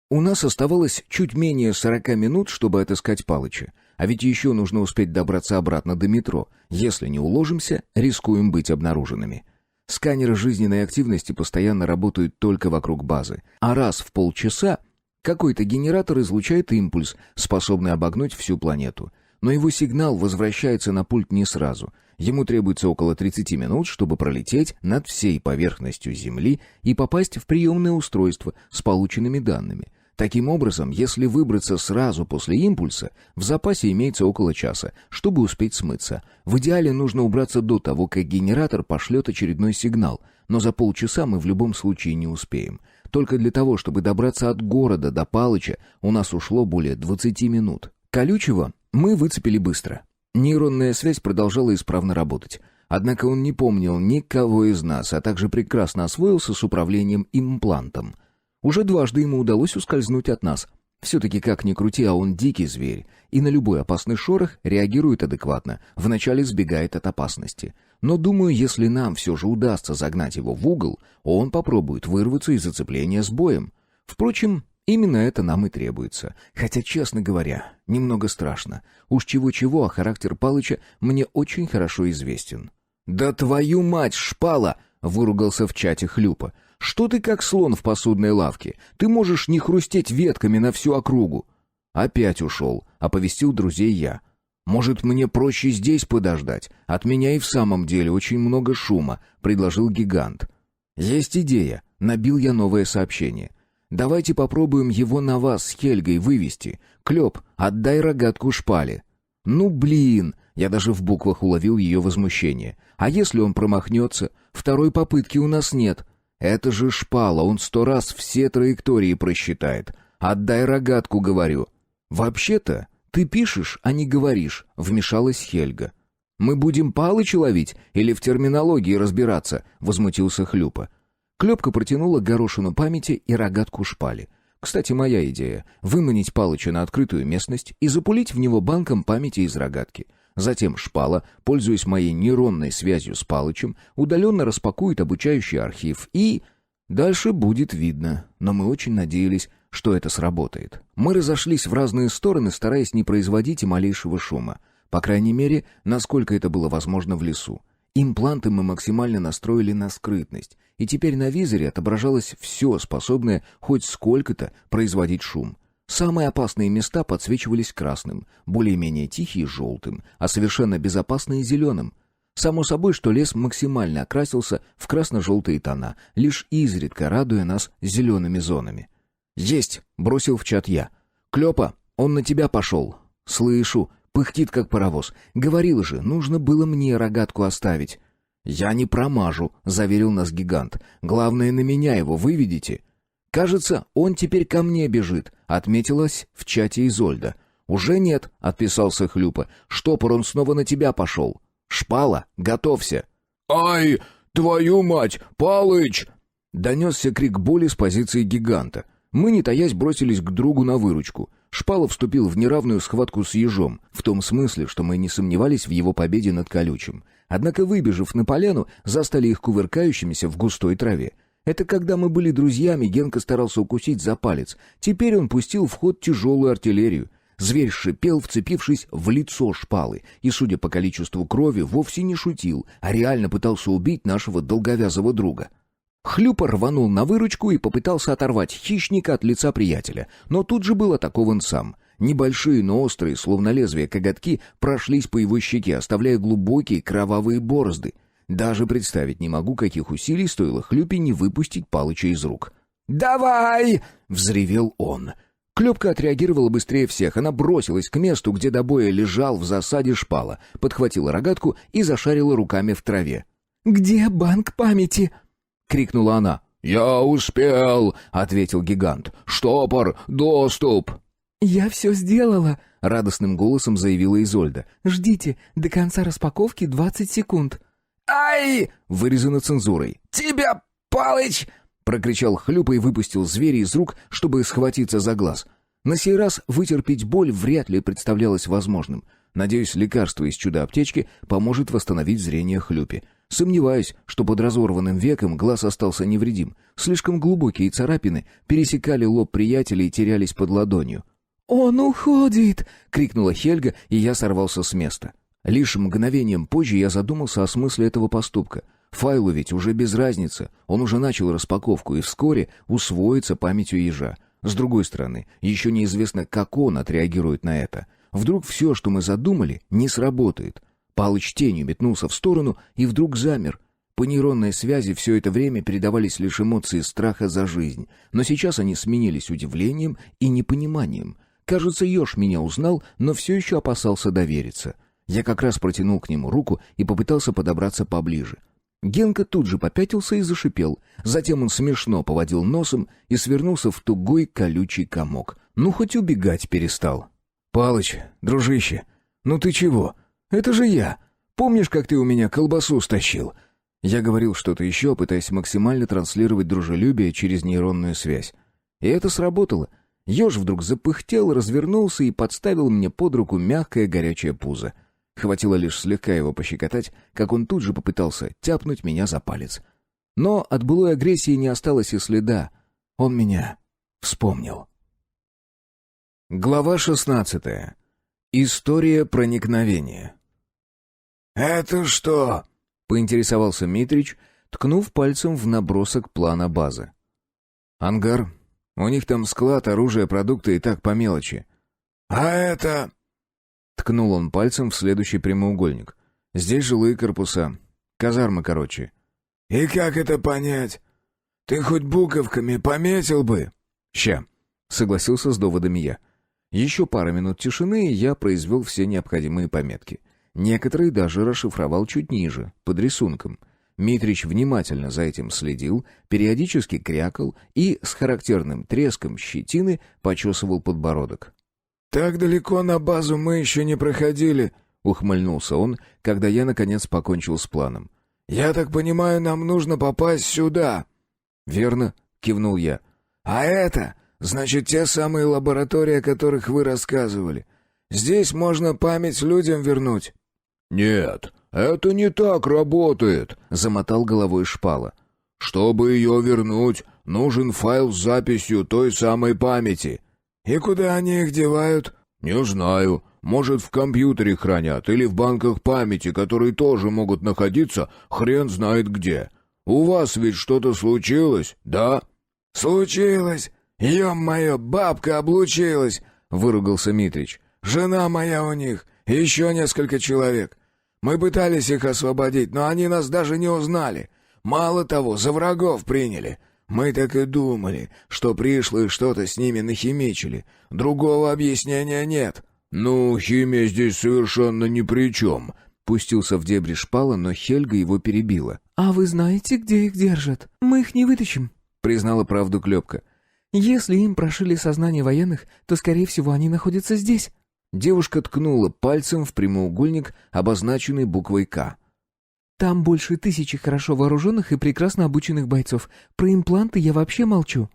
У нас оставалось чуть менее 40 минут, чтобы отыскать Палыча. А ведь еще нужно успеть добраться обратно до метро. Если не уложимся, рискуем быть обнаруженными. Сканеры жизненной активности постоянно работают только вокруг базы. А раз в полчаса какой-то генератор излучает импульс, способный обогнуть всю планету. Но его сигнал возвращается на пульт не сразу. Ему требуется около 30 минут, чтобы пролететь над всей поверхностью Земли и попасть в приемное устройство с полученными данными. Таким образом, если выбраться сразу после импульса, в запасе имеется около часа, чтобы успеть смыться. В идеале нужно убраться до того, как генератор пошлет очередной сигнал, но за полчаса мы в любом случае не успеем. Только для того, чтобы добраться от города до Палыча, у нас ушло более 20 минут. Колючего мы выцепили быстро. Нейронная связь продолжала исправно работать. Однако он не помнил никого из нас, а также прекрасно освоился с управлением имплантом. Уже дважды ему удалось ускользнуть от нас. Все-таки, как ни крути, а он дикий зверь, и на любой опасный шорох реагирует адекватно, вначале сбегает от опасности. Но, думаю, если нам все же удастся загнать его в угол, он попробует вырваться из зацепления с боем. Впрочем, именно это нам и требуется. Хотя, честно говоря, немного страшно. Уж чего-чего, а характер Палыча мне очень хорошо известен. «Да твою мать, Шпала!» — выругался в чате Хлюпа. «Что ты как слон в посудной лавке? Ты можешь не хрустеть ветками на всю округу». «Опять ушел», — оповестил друзей я. «Может, мне проще здесь подождать? От меня и в самом деле очень много шума», — предложил гигант. «Есть идея», — набил я новое сообщение. «Давайте попробуем его на вас с Хельгой вывести. Клёп, отдай рогатку Шпале». «Ну, блин!» — я даже в буквах уловил ее возмущение. «А если он промахнется? Второй попытки у нас нет». «Это же Шпала, он 100 раз все траектории просчитает. Отдай рогатку, говорю». «Вообще-то, ты пишешь, а не говоришь», — вмешалась Хельга. «Мы будем Палыча ловить или в терминологии разбираться?» — возмутился Хлюпа. Клёпка протянула горошину памяти и рогатку Шпале. Кстати, моя идея — выманить Палыча на открытую местность и запулить в него банком памяти из рогатки. Затем Шпала, пользуясь моей нейронной связью с Палычем, удаленно распакует обучающий архив и... Дальше будет видно, но мы очень надеялись, что это сработает. Мы разошлись в разные стороны, стараясь не производить и малейшего шума. По крайней мере, насколько это было возможно в лесу. Импланты мы максимально настроили на скрытность, и теперь на визоре отображалось все, способное хоть сколько-то производить шум. Самые опасные места подсвечивались красным, более-менее тихие — желтым, а совершенно безопасные — зеленым. Само собой, что лес максимально окрасился в красно-желтые тона, лишь изредка радуя нас зелеными зонами. «Есть!» — бросил в чат я. «Клёпа, он на тебя пошел!» «Слышу!» — пыхтит, как паровоз. «Говорил же, нужно было мне рогатку оставить». «Я не промажу», — заверил нас гигант. «Главное, на меня его выведите». «Кажется, он теперь ко мне бежит», — отметилась в чате Изольда. «Уже нет», — отписался Хлюпа. «Штопор, он снова на тебя пошел. Шпала, готовься». «Ай, твою мать, Палыч!» Донесся крик боли с позиции гиганта. Мы, не таясь, бросились к другу на выручку. Шпала вступил в неравную схватку с ежом, в том смысле, что мы не сомневались в его победе над колючим. Однако, выбежав на поляну, застали их кувыркающимися в густой траве. Это когда мы были друзьями, Генка старался укусить за палец. Теперь он пустил в ход тяжелую артиллерию. Зверь шипел, вцепившись в лицо шпалы, и, судя по количеству крови, вовсе не шутил, а реально пытался убить нашего долговязого друга. Хлюпа рванул на выручку и попытался оторвать хищника от лица приятеля, но тут же был атакован сам. Небольшие, но острые, словно лезвие коготки, прошлись по его щеке, оставляя глубокие кровавые борозды. Даже представить не могу, каких усилий стоило Хлюпе не выпустить Палыча из рук. «Давай!» — взревел он. Клёпка отреагировала быстрее всех. Она бросилась к месту, где до боя лежал в засаде Шпала, подхватила рогатку и зашарила руками в траве. «Где банк памяти?» — крикнула она. «Я успел!» — ответил гигант. «Штопор, доступ!» «Я все сделала!» — радостным голосом заявила Изольда. «Ждите, до конца распаковки 20 секунд». «Ай!» — вырезано цензурой. «Тебя, Палыч!» — прокричал Хлюпа и выпустил зверя из рук, чтобы схватиться за глаз. На сей раз вытерпеть боль вряд ли представлялось возможным. Надеюсь, лекарство из чудо-аптечки поможет восстановить зрение Хлюпе. Сомневаюсь, что под разорванным веком глаз остался невредим. Слишком глубокие царапины пересекали лоб приятеля и терялись под ладонью. «Он уходит!» — крикнула Хельга, и я сорвался с места. Лишь мгновением позже я задумался о смысле этого поступка. Файлу ведь уже без разницы, он уже начал распаковку и вскоре усвоится памятью ежа. С другой стороны, еще неизвестно, как он отреагирует на это. Вдруг все, что мы задумали, не сработает. Палыч тенью метнулся в сторону и вдруг замер. По нейронной связи все это время передавались лишь эмоции страха за жизнь, но сейчас они сменились удивлением и непониманием. Кажется, еж меня узнал, но все еще опасался довериться. Я как раз протянул к нему руку и попытался подобраться поближе. Генка тут же попятился и зашипел. Затем он смешно поводил носом и свернулся в тугой колючий комок. Ну, хоть убегать перестал. «Палыч, дружище, ну ты чего? Это же я. Помнишь, как ты у меня колбасу стащил?» Я говорил что-то еще, пытаясь максимально транслировать дружелюбие через нейронную связь. И это сработало. Еж вдруг запыхтел, развернулся и подставил мне под руку мягкое горячее пузо. Хватило лишь слегка его пощекотать, как он тут же попытался тяпнуть меня за палец. Но от былой агрессии не осталось и следа. Он меня вспомнил. Глава 16. История проникновения. «Это что?» — поинтересовался Митрич, ткнув пальцем в набросок плана базы. «Ангар. У них там склад, оружие, продукты и так по мелочи». «А это...» — ткнул он пальцем в следующий прямоугольник. «Здесь жилые корпуса. Казармы, короче». «И как это понять? Ты хоть буковками пометил бы?» «Ща», — согласился с доводами я. Еще пара минут тишины, и я произвел все необходимые пометки. Некоторые даже расшифровал чуть ниже, под рисунком. Митрич внимательно за этим следил, периодически крякал и с характерным треском щетины почесывал подбородок. «Так далеко на базу мы еще не проходили», — ухмыльнулся он, когда я, наконец, покончил с планом. «Я так понимаю, нам нужно попасть сюда». «Верно», — кивнул я. «А это, значит, те самые лаборатории, о которых вы рассказывали. Здесь можно память людям вернуть». «Нет, это не так работает», — замотал головой Шпала. «Чтобы ее вернуть, нужен файл с записью той самой памяти». «И куда они их девают?» «Не знаю. Может, в компьютере хранят или в банках памяти, которые тоже могут находиться хрен знает где. У вас ведь что-то случилось, да?» «Случилось! Ё-моё, бабка облучилась!» — выругался Митрич. «Жена моя у них, и еще несколько человек. Мы пытались их освободить, но они нас даже не узнали. Мало того, за врагов приняли. Мы так и думали, что пришлые что-то с ними нахимичили. Другого объяснения нет». «Ну, химия здесь совершенно ни при чем», — пустился в дебри Шпала, но Хельга его перебила. «А вы знаете, где их держат? Мы их не вытащим», — признала правду Клёпка. «Если им прошили сознание военных, то, скорее всего, они находятся здесь». Девушка ткнула пальцем в прямоугольник, обозначенный буквой «К». Там больше 1000 хорошо вооруженных и прекрасно обученных бойцов. Про импланты я вообще молчу».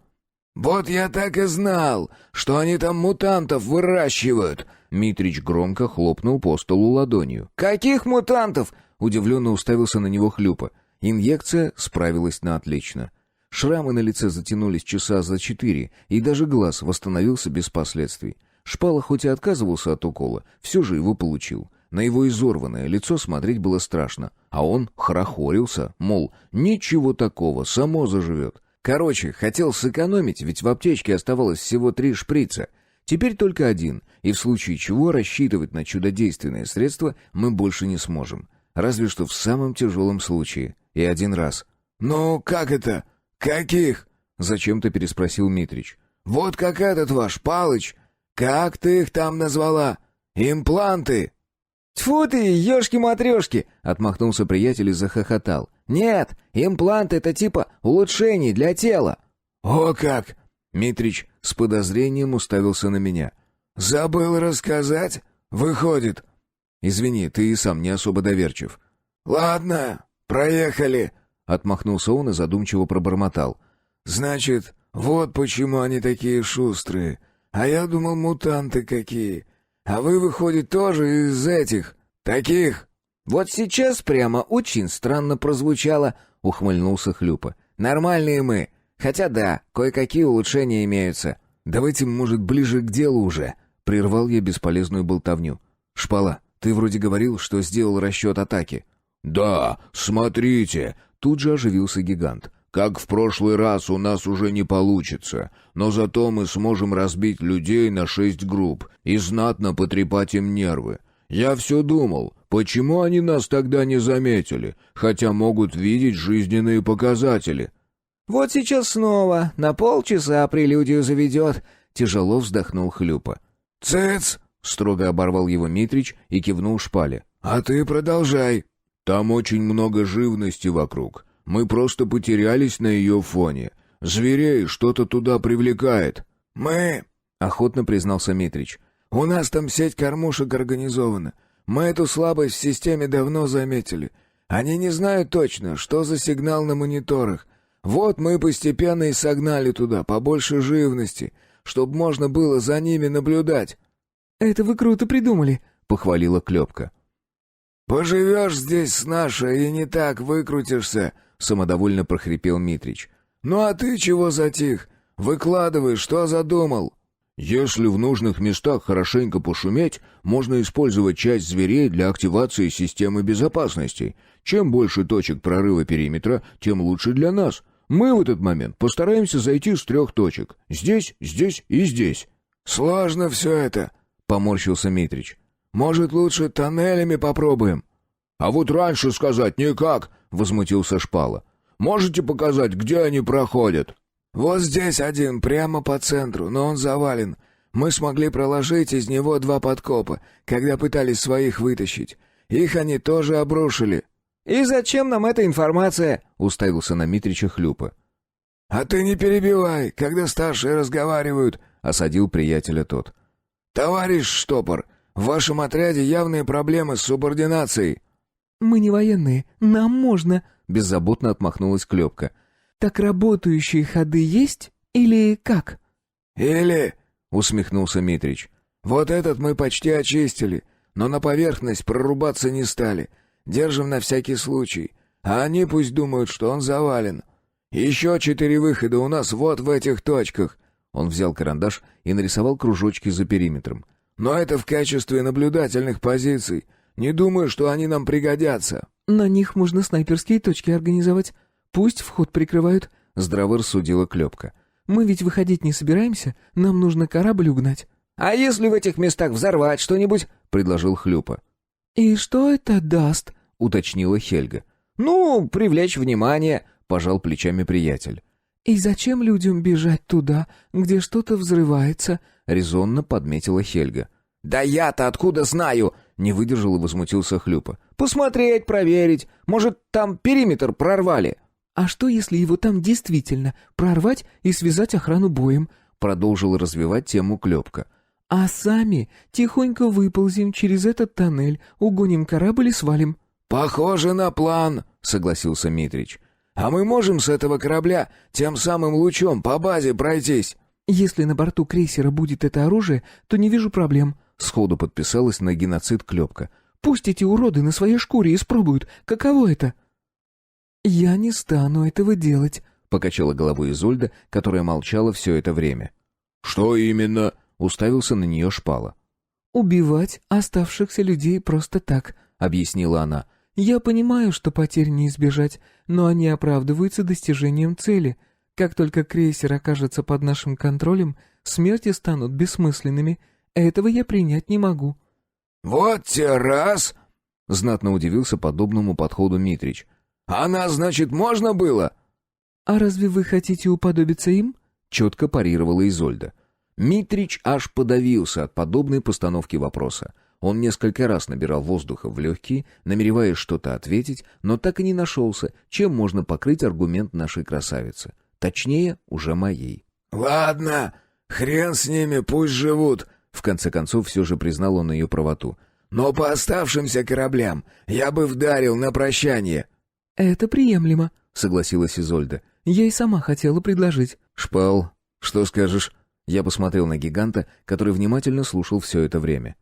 «Вот я так и знал, что они там мутантов выращивают!» Митрич громко хлопнул по столу ладонью. «Каких мутантов?» Удивленно уставился на него Хлюпа. Инъекция справилась на отлично. Шрамы на лице затянулись часа за 4, и даже глаз восстановился без последствий. Шпала хоть и отказывался от укола, все же его получил. На его изорванное лицо смотреть было страшно, а он хорохорился, мол, ничего такого, само заживет. Короче, хотел сэкономить, ведь в аптечке оставалось всего 3 шприца. Теперь только 1, и в случае чего рассчитывать на чудодейственное средство мы больше не сможем. Разве что в самом тяжелом случае. И 1 раз. «Ну, как это? Каких?» — зачем-то переспросил Митрич. «Вот как этот ваш Палыч. Как ты их там назвала? Импланты!» «Тьфу ты, ешки-матрешки!» — отмахнулся приятель и захохотал. «Нет, имплант — это типа улучшений для тела». «О как!» Митрич с подозрением уставился на меня. «Забыл рассказать? Выходит». «Извини, ты и сам не особо доверчив». «Ладно, проехали», — отмахнулся он и задумчиво пробормотал. «Значит, вот почему они такие шустрые. А я думал, мутанты какие. А вы, выходит, тоже из этих, таких». «Вот сейчас прямо очень странно прозвучало», — ухмыльнулся Хлюпа. «Нормальные мы. Хотя да, кое-какие улучшения имеются». «Давайте, может, ближе к делу уже», — прервал я бесполезную болтовню. «Шпала, ты вроде говорил, что сделал расчет атаки». «Да, смотрите», — тут же оживился гигант. «Как в прошлый раз у нас уже не получится, но зато мы сможем разбить людей на 6 групп и знатно потрепать им нервы. Я все думал, почему они нас тогда не заметили, хотя могут видеть жизненные показатели». «Вот сейчас снова, на полчаса прелюдию заведет», — тяжело вздохнул Хлюпа. «Цыц!» — строго оборвал его Митрич и кивнул Шпале. «А ты продолжай». «Там очень много живности вокруг. Мы просто потерялись на ее фоне. Зверей что-то туда привлекает». «Мы...» — охотно признался Митрич. «У нас там сеть кормушек организована. Мы эту слабость в системе давно заметили. Они не знают точно, что за сигнал на мониторах. Вот мы постепенно и согнали туда побольше живности, чтобы можно было за ними наблюдать». «Это вы круто придумали», — похвалила Клёпка. «Поживешь здесь с нашей и не так выкрутишься», — самодовольно прохрипел Митрич. «Ну а ты чего затих? Выкладывай, что задумал». «Если в нужных местах хорошенько пошуметь, можно использовать часть зверей для активации системы безопасности. Чем больше точек прорыва периметра, тем лучше для нас. Мы в этот момент постараемся зайти с 3 точек. Здесь, здесь и здесь». «Сложно все это», — поморщился Митрич. «Может, лучше тоннелями попробуем?» «А вот раньше сказать никак», — возмутился Шпала. «Можете показать, где они проходят?» «Вот здесь один, прямо по центру, но он завален. Мы смогли проложить из него 2 подкопа, когда пытались своих вытащить. Их они тоже обрушили». «И зачем нам эта информация?» — уставился на Митрича Хлюпа. «А ты не перебивай, когда старшие разговаривают», — осадил приятеля тот. «Товарищ штопор, в вашем отряде явные проблемы с субординацией». «Мы не военные, нам можно», — беззаботно отмахнулась Клёпка. «Так работающие ходы есть или как?» «Или...» — усмехнулся Митрич. «Вот этот мы почти очистили, но на поверхность прорубаться не стали. Держим на всякий случай. А они пусть думают, что он завален. Еще 4 выхода у нас вот в этих точках». Он взял карандаш и нарисовал кружочки за периметром. «Но это в качестве наблюдательных позиций. Не думаю, что они нам пригодятся». «На них можно снайперские точки организовать. Пусть вход прикрывают», — здраво рассудила Клёпка. «Мы ведь выходить не собираемся, нам нужно корабль угнать». «А если в этих местах взорвать что-нибудь?» — предложил Хлюпа. «И что это даст?» — уточнила Хельга. «Ну, привлечь внимание», — пожал плечами приятель. «И зачем людям бежать туда, где что-то взрывается?» — резонно подметила Хельга. «Да я-то откуда знаю?» — не выдержал и возмутился Хлюпа. «Посмотреть, проверить. Может, там периметр прорвали?» «А что, если его там действительно прорвать и связать охрану боем?» — продолжила развивать тему Клёпка. А сами тихонько выползем через этот тоннель, угоним корабль и свалим». «Похоже на план», — согласился Митрич. «А мы можем с этого корабля тем самым лучом по базе пройтись?» «Если на борту крейсера будет это оружие, то не вижу проблем», — сходу подписалась на геноцид Клёпка. «Пусть эти уроды на своей шкуре испробуют, каково это». «Я не стану этого делать», — покачала головой Изольда, которая молчала все это время. «Что именно?» — уставился на нее Шпала. «Убивать оставшихся людей просто так», — объяснила она. «Я понимаю, что потерь не избежать, но они оправдываются достижением цели. Как только крейсер окажется под нашим контролем, смерти станут бессмысленными. Этого я принять не могу». «Вот те раз!» — знатно удивился подобному подходу Митрич. «А нас, значит, можно было?» «А разве вы хотите уподобиться им?» — четко парировала Изольда. Митрич аж подавился от подобной постановки вопроса. Он несколько раз набирал воздуха в легкие, намереваясь что-то ответить, но так и не нашелся, чем можно покрыть аргумент нашей красавицы. Точнее, уже моей. «Ладно, хрен с ними, пусть живут», — в конце концов все же признал он ее правоту. «Но по оставшимся кораблям я бы вдарил на прощание». «Это приемлемо», — согласилась Изольда. «Я и сама хотела предложить». «Шпал, что скажешь?» Я посмотрел на гиганта, который внимательно слушал все это время.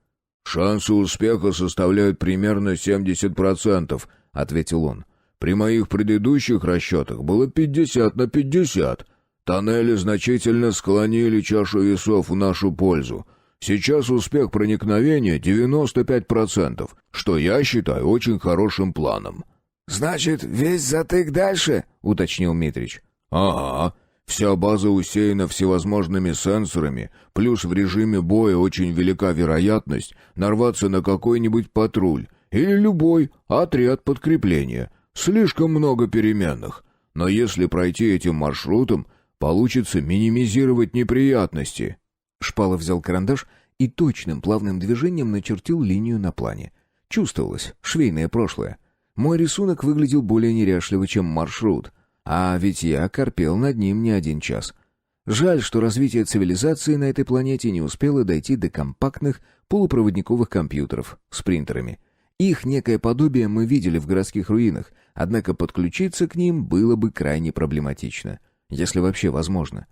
«Шансы успеха составляют примерно 70%, — ответил он. «При моих предыдущих расчетах было 50/50. Тоннели значительно склонили чашу весов в нашу пользу. Сейчас успех проникновения 95%, что я считаю очень хорошим планом». «Значит, весь затык дальше?» — уточнил Митрич. «Ага. Вся база усеяна всевозможными сенсорами, плюс в режиме боя очень велика вероятность нарваться на какой-нибудь патруль или любой отряд подкрепления. Слишком много переменных. Но если пройти этим маршрутом, получится минимизировать неприятности». Шпала взял карандаш и точным плавным движением начертил линию на плане. Чувствовалось швейное прошлое. Мой рисунок выглядел более неряшливо, чем маршрут. А ведь я корпел над ним не один час. Жаль, что развитие цивилизации на этой планете не успело дойти до компактных полупроводниковых компьютеров с принтерами. Их некое подобие мы видели в городских руинах, однако подключиться к ним было бы крайне проблематично, если вообще возможно.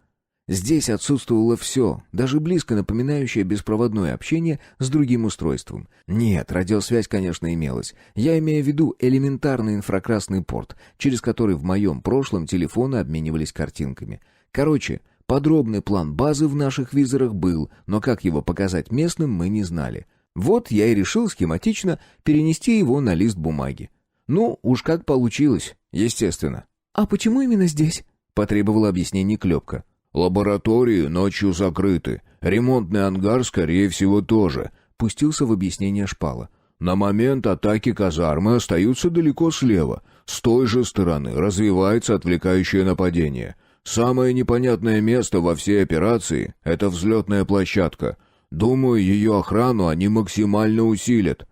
Здесь отсутствовало все, даже близко напоминающее беспроводное общение с другим устройством. Нет, радиосвязь, конечно, имелась. Я имею в виду элементарный инфракрасный порт, через который в моем прошлом телефоны обменивались картинками. Короче, подробный план базы в наших визорах был, но как его показать местным, мы не знали. Вот я и решил схематично перенести его на лист бумаги. Ну, уж как получилось, естественно. «А почему именно здесь?» — потребовала объяснений Клёпка. «Лаборатории ночью закрыты. Ремонтный ангар, скорее всего, тоже», — пустился в объяснение Шпала. «На момент атаки казармы остаются далеко слева. С той же стороны развивается отвлекающее нападение. Самое непонятное место во всей операции — это взлетная площадка. Думаю, ее охрану они максимально усилят».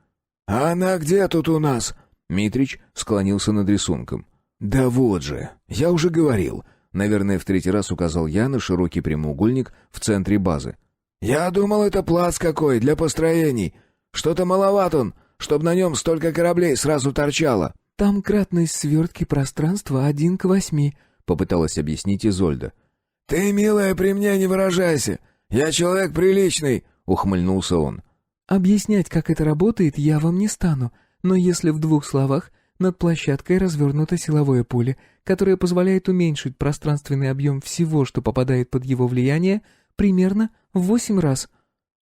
«А она где тут у нас?» Митрич склонился над рисунком. «Да вот же, я уже говорил». Наверное, в третий раз указал я на широкий прямоугольник в центре базы. «Я думал, это плац какой для построений. Что-то маловат он, чтоб на нем столько кораблей сразу торчало». «Там кратность свертки пространства 1:8», — попыталась объяснить Изольда. «Ты, милая, при мне не выражайся. Я человек приличный», — ухмыльнулся он. «Объяснять, как это работает, я вам не стану, но если в 2 словах, над площадкой развернуто силовое поле, которое позволяет уменьшить пространственный объем всего, что попадает под его влияние, примерно в 8 раз».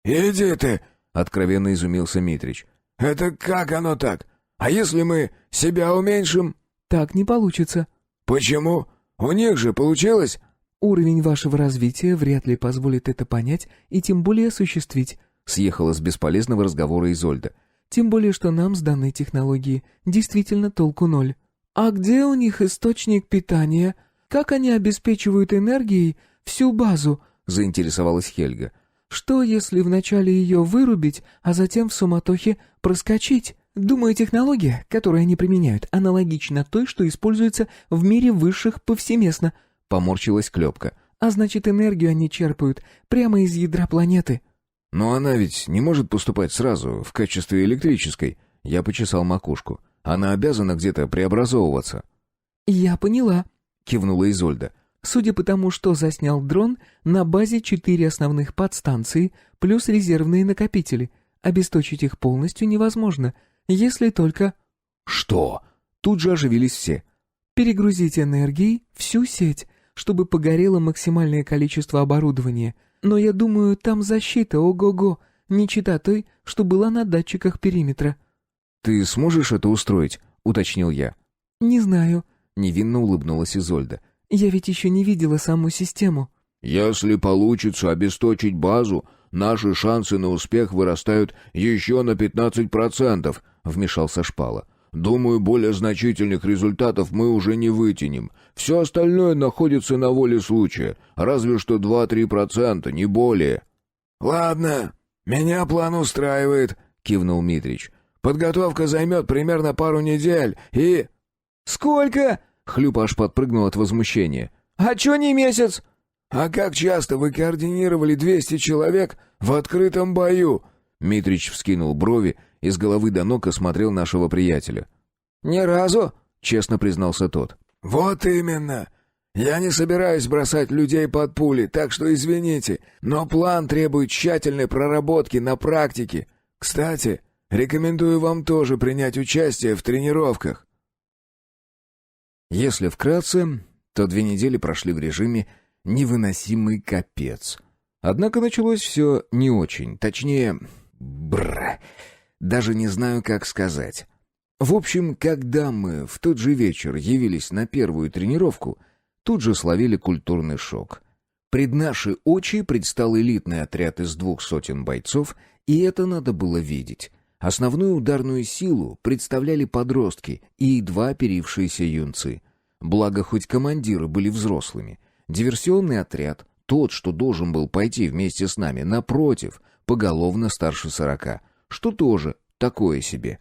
«Иди ты!» — откровенно изумился Митрич. «Это как оно так? А если мы себя уменьшим?» «Так не получится». «Почему? У них же получилось?» «Уровень вашего развития вряд ли позволит это понять и тем более осуществить», — съехала с бесполезного разговора Изольда. «Тем более, что нам с данной технологией действительно толку 0. А где у них источник питания? Как они обеспечивают энергией всю базу?» — заинтересовалась Хельга. «Что, если вначале ее вырубить, а затем в суматохе проскочить? Думаю, технология, которую они применяют, аналогична той, что используется в мире высших повсеместно», — поморщилась Клёпка. «А значит, энергию они черпают прямо из ядра планеты». Но она ведь не может поступать сразу в качестве электрической. Я почесал макушку. Она обязана где-то преобразовываться. «Я поняла», — кивнула Изольда. Судя по тому, что заснял дрон, на базе 4 основных подстанции плюс резервные накопители. Обесточить их полностью невозможно, если только... Что? Тут же оживились все. Перегрузить энергией всю сеть, чтобы погорело максимальное количество оборудования. Но я думаю, там защита, ого-го, не чита той, что была на датчиках периметра. «Ты сможешь это устроить?» — уточнил я. «Не знаю», — невинно улыбнулась Изольда. «Я ведь еще не видела саму систему». «Если получится обесточить базу, наши шансы на успех вырастают еще на 15%, — вмешался Шпала. «Думаю, более значительных результатов мы уже не вытянем. Все остальное находится на воле случая, разве что 2-3%, не более». «Ладно, меня план устраивает», — кивнул Митрич. «Подготовка займет примерно пару недель, и...» «Сколько?» — Хлюпа аж подпрыгнул от возмущения. «А чё не месяц?» «А как часто вы координировали 200 человек в открытом бою?» Митрич вскинул брови и с головы до ног осмотрел нашего приятеля. «Ни разу», — честно признался тот. «Вот именно. Я не собираюсь бросать людей под пули, так что извините, но план требует тщательной проработки на практике. Кстати, рекомендую вам тоже принять участие в тренировках». Если вкратце, то 2 недели прошли в режиме «невыносимый капец». Однако началось все не очень, точнее... даже не знаю, как сказать. В общем, когда мы в тот же вечер явились на первую тренировку, тут же словили культурный шок. Пред наши очи предстал элитный отряд из 200 бойцов, и это надо было видеть. Основную ударную силу представляли подростки и едва оперившиеся юнцы. Благо, хоть командиры были взрослыми. Диверсионный отряд, тот, что должен был пойти вместе с нами, напротив, поголовно старше 40, что тоже такое себе.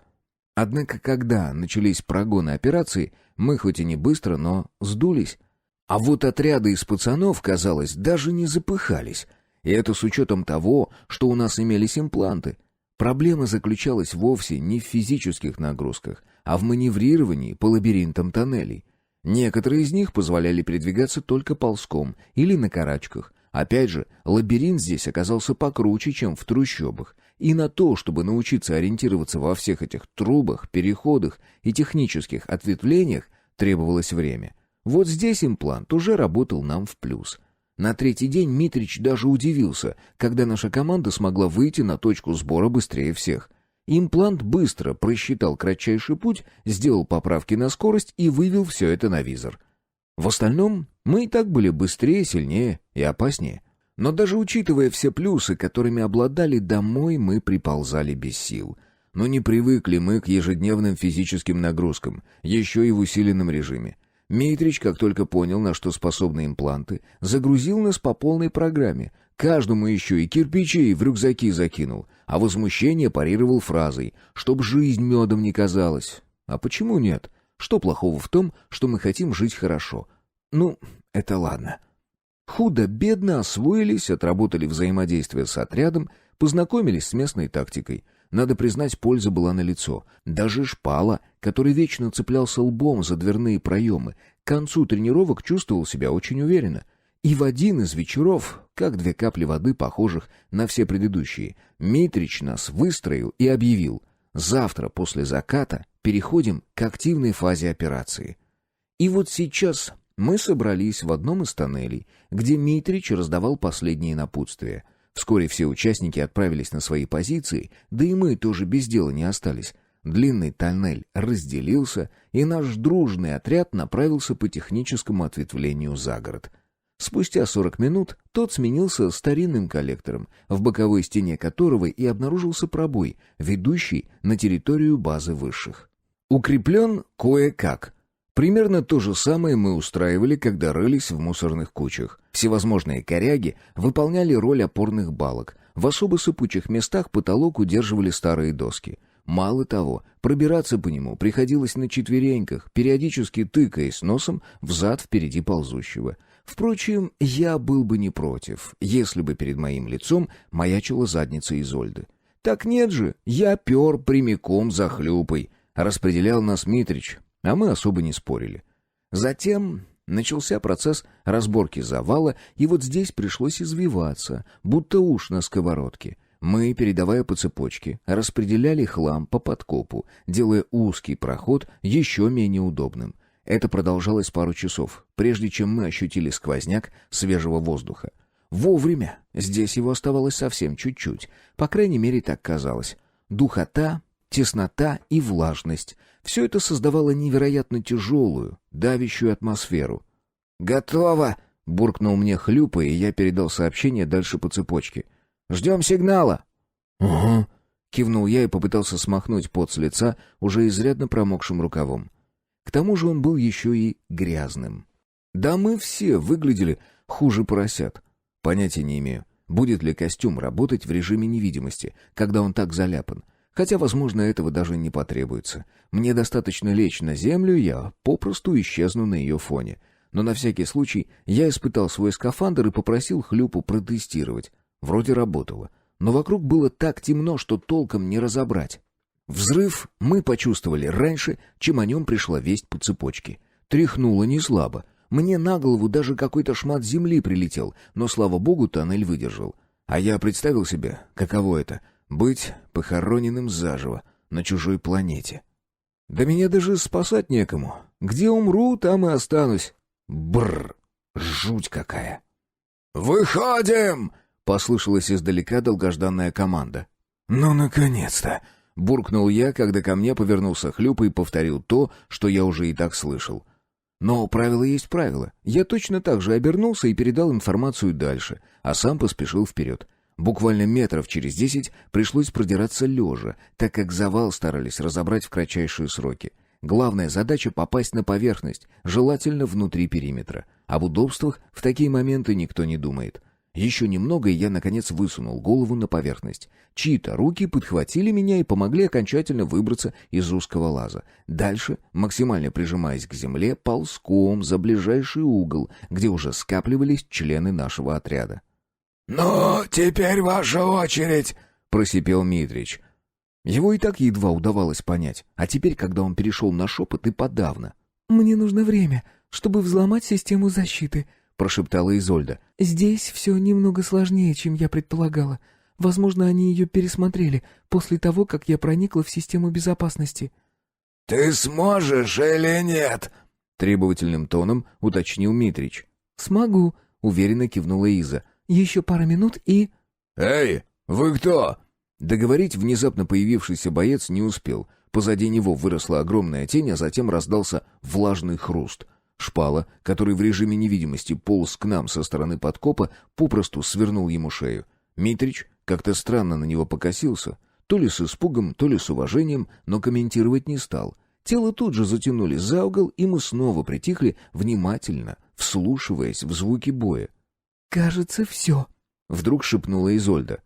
Однако, когда начались прогоны операции, мы хоть и не быстро, но сдулись. А вот отряды из пацанов, казалось, даже не запыхались. И это с учетом того, что у нас имелись импланты. Проблема заключалась вовсе не в физических нагрузках, а в маневрировании по лабиринтам тоннелей. Некоторые из них позволяли передвигаться только ползком или на карачках. Опять же, лабиринт здесь оказался покруче, чем в трущобах. И на то, чтобы научиться ориентироваться во всех этих трубах, переходах и технических ответвлениях, требовалось время. Вот здесь имплант уже работал нам в плюс. На 3-й день Митрич даже удивился, когда наша команда смогла выйти на точку сбора быстрее всех. Имплант быстро просчитал кратчайший путь, сделал поправки на скорость и вывел все это на визор. В остальном мы и так были быстрее, сильнее и опаснее. Но даже учитывая все плюсы, которыми обладали, домой мы приползали без сил. Но не привыкли мы к ежедневным физическим нагрузкам, еще и в усиленном режиме. Митрич, как только понял, на что способны импланты, загрузил нас по полной программе. Каждому еще и кирпичей в рюкзаки закинул, а возмущение парировал фразой «чтоб жизнь медом не казалась». А почему нет? Что плохого в том, что мы хотим жить хорошо? Ну, это ладно. Худо-бедно освоились, отработали взаимодействие с отрядом, познакомились с местной тактикой. Надо признать, польза была налицо. Даже Шпала, который вечно цеплялся лбом за дверные проемы, к концу тренировок чувствовал себя очень уверенно. И в один из вечеров, как 2 капли воды, похожих на все предыдущие, Митрич нас выстроил и объявил: завтра после заката переходим к активной фазе операции. И вот сейчас мы собрались в одном из тоннелей, где Митрич раздавал последние напутствия. Вскоре все участники отправились на свои позиции, да и мы тоже без дела не остались. Длинный тоннель разделился, и наш дружный отряд направился по техническому ответвлению за город. Спустя 40 минут тот сменился старинным коллектором, в боковой стене которого и обнаружился пробой, ведущий на территорию базы высших. Укреплен кое-как. Примерно то же самое мы устраивали, когда рылись в мусорных кучах. Всевозможные коряги выполняли роль опорных балок. В особо сыпучих местах потолок удерживали старые доски. Мало того, пробираться по нему приходилось на четвереньках, периодически тыкаясь носом взад впереди ползущего. Впрочем, я был бы не против, если бы перед моим лицом маячила задница Изольды. Так нет же, я пер прямиком за хлюпой. Распределял нас Митрич, а мы особо не спорили. Затем начался процесс разборки завала, и вот здесь пришлось извиваться, будто уж на сковородке. Мы, передавая по цепочке, распределяли хлам по подкопу, делая узкий проход еще менее удобным. Это продолжалось пару часов, прежде чем мы ощутили сквозняк свежего воздуха. Вовремя. Здесь его оставалось совсем чуть-чуть. По крайней мере, так казалось. Духота, теснота и влажность. Все это создавало невероятно тяжелую, давящую атмосферу. «Готово!» — буркнул мне Хлюпа, и я передал сообщение дальше по цепочке. «Ждем сигнала!» «Угу», — кивнул я и попытался смахнуть пот с лица уже изрядно промокшим рукавом. К тому же он был еще и грязным. Да мы все выглядели хуже поросят. Понятия не имею, будет ли костюм работать в режиме невидимости, когда он так заляпан. Хотя, возможно, этого даже не потребуется. Мне достаточно лечь на землю, я попросту исчезну на ее фоне. Но на всякий случай я испытал свой скафандр и попросил Хлюпу протестировать. Вроде работало. Но вокруг было так темно, что толком не разобрать. Взрыв мы почувствовали раньше, чем о нем пришла весть по цепочке. Тряхнуло неслабо. Мне на голову даже какой-то шмат земли прилетел, но, слава богу, тоннель выдержал. А я представил себе, каково это — быть похороненным заживо на чужой планете. Да меня даже спасать некому. Где умру, там и останусь. Бррр, жуть какая. «Выходим!» — послышалась издалека долгожданная команда. «Ну, наконец-то!» — буркнул я, когда ко мне повернулся Хлюпа и повторил то, что я уже и так слышал. Но правило есть правило. Я точно так же обернулся и передал информацию дальше, а сам поспешил вперед. Буквально метров через 10 пришлось продираться лежа, так как завал старались разобрать в кратчайшие сроки. Главная задача — попасть на поверхность, желательно внутри периметра. Об удобствах в такие моменты никто не думает. Еще немного, и я, наконец, высунул голову на поверхность. Чьи-то руки подхватили меня и помогли окончательно выбраться из узкого лаза. Дальше, максимально прижимаясь к земле, ползком за ближайший угол, где уже скапливались члены нашего отряда. «Ну, теперь ваша очередь!» — просипел Митрич. Его и так едва удавалось понять, а теперь, когда он перешел на шепот, и подавно. «Мне нужно время, чтобы взломать систему защиты», — прошептала Изольда. «Здесь все немного сложнее, чем я предполагала. Возможно, они ее пересмотрели после того, как я проникла в систему безопасности». «Ты сможешь или нет?» — требовательным тоном уточнил Митрич. «Смогу», — уверенно кивнула Иза. «Еще пара минут и...» «Эй, вы кто?» Договорить внезапно появившийся боец не успел. Позади него выросла огромная тень, а затем раздался влажный хруст. Шпала, который в режиме невидимости полз к нам со стороны подкопа, попросту свернул ему шею. Митрич как-то странно на него покосился, то ли с испугом, то ли с уважением, но комментировать не стал. Тело тут же затянули за угол, и мы снова притихли, внимательно вслушиваясь в звуки боя. «Кажется, все», — вдруг шепнула Изольда.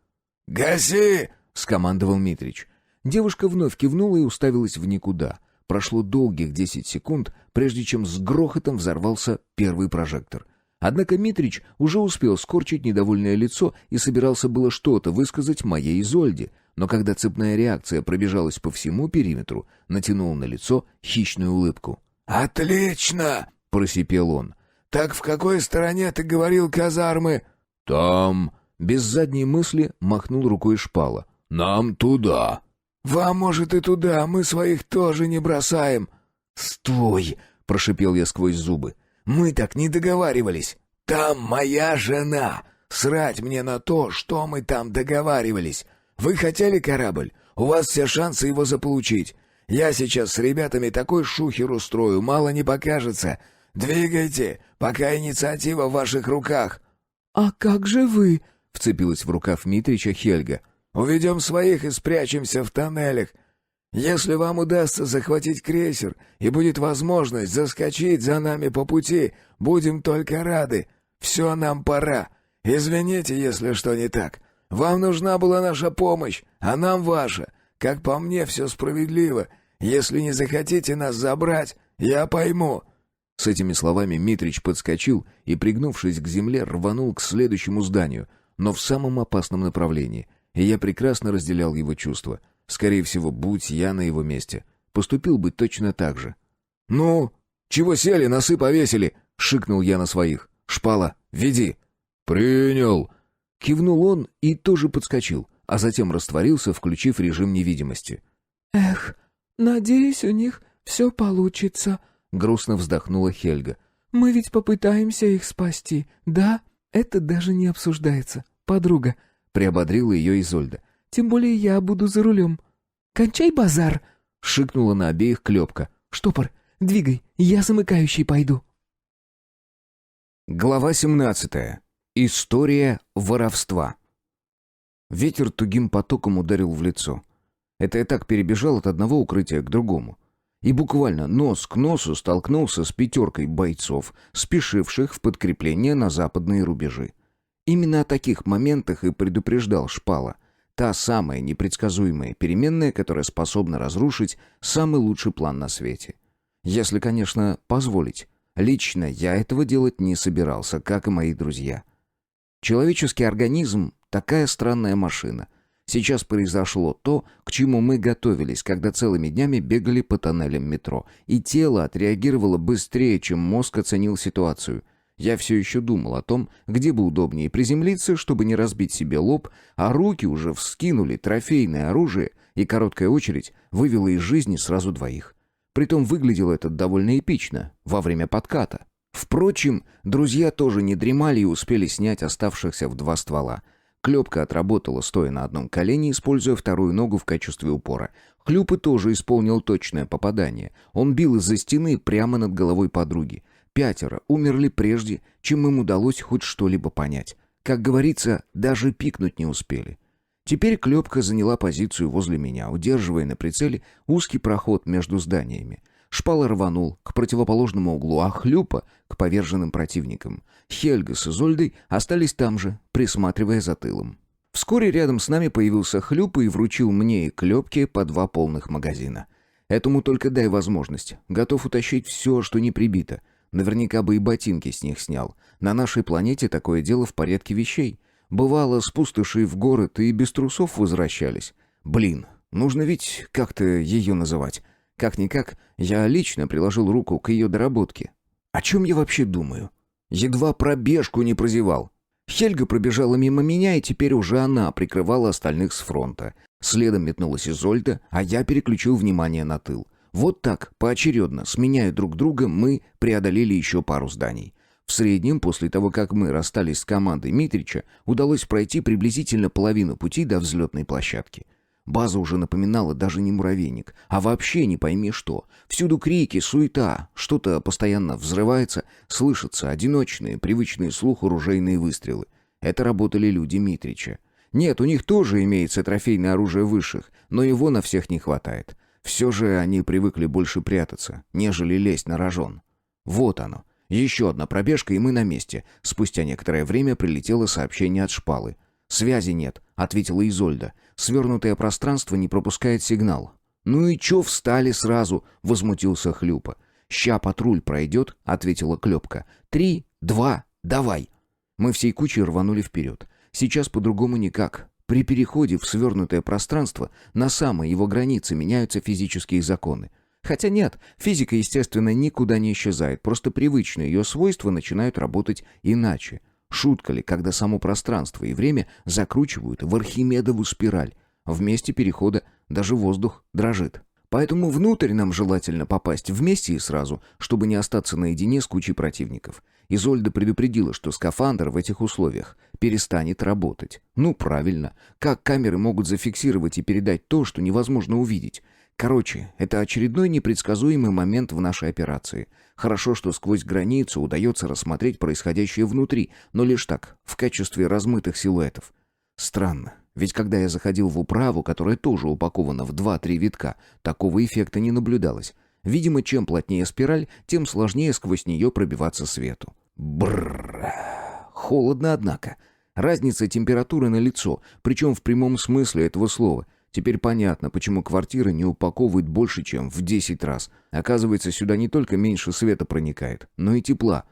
«Гаси!» — скомандовал Митрич. Девушка вновь кивнула и уставилась в никуда. Прошло долгих 10 секунд, прежде чем с грохотом взорвался первый прожектор. Однако Митрич уже успел скорчить недовольное лицо и собирался было что-то высказать моей Изольде, но когда цепная реакция пробежалась по всему периметру, натянул на лицо хищную улыбку. «Отлично!» — просипел он. «Так в какой стороне, ты говорил, казармы?» «Там...» — без задней мысли махнул рукой Шпала. «Нам туда». «Вам, может, и туда, мы своих тоже не бросаем». «Стой!» — прошипел я сквозь зубы. «Мы так не договаривались». «Там моя жена. Срать мне на то, что мы там договаривались. Вы хотели корабль? У вас все шансы его заполучить. Я сейчас с ребятами такой шухер устрою, мало не покажется. Двигайте, пока инициатива в ваших руках». «А как же вы?» — вцепилась в рукав Митрича Хельга. «Уведем своих и спрячемся в тоннелях. Если вам удастся захватить крейсер и будет возможность заскочить за нами по пути, будем только рады. Все, нам пора. Извините, если что не так. Вам нужна была наша помощь, а нам ваша. Как по мне, все справедливо. Если не захотите нас забрать, я пойму». С этими словами Митрич подскочил и, пригнувшись к земле, рванул к следующему зданию, но в самом опасном направлении. И я прекрасно разделял его чувства. Скорее всего, будь я на его месте, поступил бы точно так же. «Ну, чего сели, носы повесили?» — шикнул я на своих. «Шпала, веди!» «Принял!» — кивнул он и тоже подскочил, а затем растворился, включив режим невидимости. «Эх, надеюсь, у них все получится», — Грустно вздохнула Хельга. «Мы ведь попытаемся их спасти, да? Это даже не обсуждается, подруга», — приободрила ее Изольда. «Тем более я буду за рулем». «Кончай базар!» — шикнула на обеих Клепка. «Штопор, двигай, я замыкающий пойду». Глава 17. История воровства. Ветер тугим потоком ударил в лицо. Это я так перебежал от одного укрытия к другому. И буквально нос к носу столкнулся с 5 бойцов, спешивших в подкрепление на западные рубежи. Именно о таких моментах и предупреждал Шпала. Та самая непредсказуемая переменная, которая способна разрушить самый лучший план на свете. Если, конечно, позволить. Лично я этого делать не собирался, как и мои друзья. Человеческий организм — такая странная машина. Сейчас произошло то, к чему мы готовились, когда целыми днями бегали по тоннелям метро, и тело отреагировало быстрее, чем мозг оценил ситуацию. Я все еще думал о том, где бы удобнее приземлиться, чтобы не разбить себе лоб, а руки уже вскинули трофейное оружие, и короткая очередь вывела из жизни сразу 2. Притом выглядело это довольно эпично, во время подката. Впрочем, друзья тоже не дремали и успели снять оставшихся в 2 ствола. Клепка отработала, стоя на одном колене, используя вторую ногу в качестве упора. Хлюпы тоже исполнил точное попадание. Он бил из-за стены прямо над головой подруги. 5 умерли прежде, чем им удалось хоть что-либо понять. Как говорится, даже пикнуть не успели. Теперь Клепка заняла позицию возле меня, удерживая на прицеле узкий проход между зданиями. Шпала рванул к противоположному углу, а Хлюпа — к поверженным противникам. Хельга с Изольдой остались там же, присматривая за тылом. Вскоре рядом с нами появился Хлюпа и вручил мне и Клепке по 2 полных магазина. Этому только дай возможность. Готов утащить все, что не прибито. Наверняка бы и ботинки с них снял. На нашей планете такое дело в порядке вещей. Бывало, с пустошей в город и без трусов возвращались. Блин, нужно ведь как-то ее называть. Как-никак, я лично приложил руку к ее доработке. О чем я вообще думаю? Едва пробежку не прозевал. Хельга пробежала мимо меня, и теперь уже она прикрывала остальных с фронта. Следом метнулась Изольда, а я переключил внимание на тыл. Вот так, поочередно, сменяя друг друга, мы преодолели еще пару зданий. В среднем, после того, как мы расстались с командой Митрича, удалось пройти приблизительно половину пути до взлетной площадки. База уже напоминала даже не муравейник, а вообще не пойми что. Всюду крики, суета, что-то постоянно взрывается, слышатся одиночные, привычные слуху ружейные выстрелы. Это работали люди Митрича. Нет, у них тоже имеется трофейное оружие высших, но его на всех не хватает. Все же они привыкли больше прятаться, нежели лезть на рожон. Вот оно. Еще одна пробежка, и мы на месте. Спустя некоторое время прилетело сообщение от Шпалы. «Связи нет», — ответила Изольда. «Свернутое пространство не пропускает сигнал». «Ну и чё встали сразу?» — возмутился Хлюпа. «Ща патруль пройдет», — ответила Клепка. 3, 2, давай». Мы всей кучей рванули вперед. Сейчас по-другому никак. При переходе в свернутое пространство на самой его границе меняются физические законы. Хотя нет, физика, естественно, никуда не исчезает, просто привычные ее свойства начинают работать иначе. Шутка ли, когда само пространство и время закручивают в Архимедову спираль. В месте перехода даже воздух дрожит. Поэтому внутрь нам желательно попасть вместе и сразу, чтобы не остаться наедине с кучей противников. Изольда предупредила, что скафандр в этих условиях перестанет работать. Ну, правильно. Как камеры могут зафиксировать и передать то, что невозможно увидеть? Короче, это очередной непредсказуемый момент в нашей операции. Хорошо, что сквозь границу удается рассмотреть происходящее внутри, но лишь так, в качестве размытых силуэтов. Странно, ведь когда я заходил в управу, которая тоже упакована в 2-3 витка, такого эффекта не наблюдалось. Видимо, чем плотнее спираль, тем сложнее сквозь нее пробиваться свету. Брррр. Холодно, однако. Разница температуры налицо, причем в прямом смысле этого слова. Теперь понятно, почему квартира не упаковывает больше, чем в 10 раз. Оказывается, сюда не только меньше света проникает, но и тепла.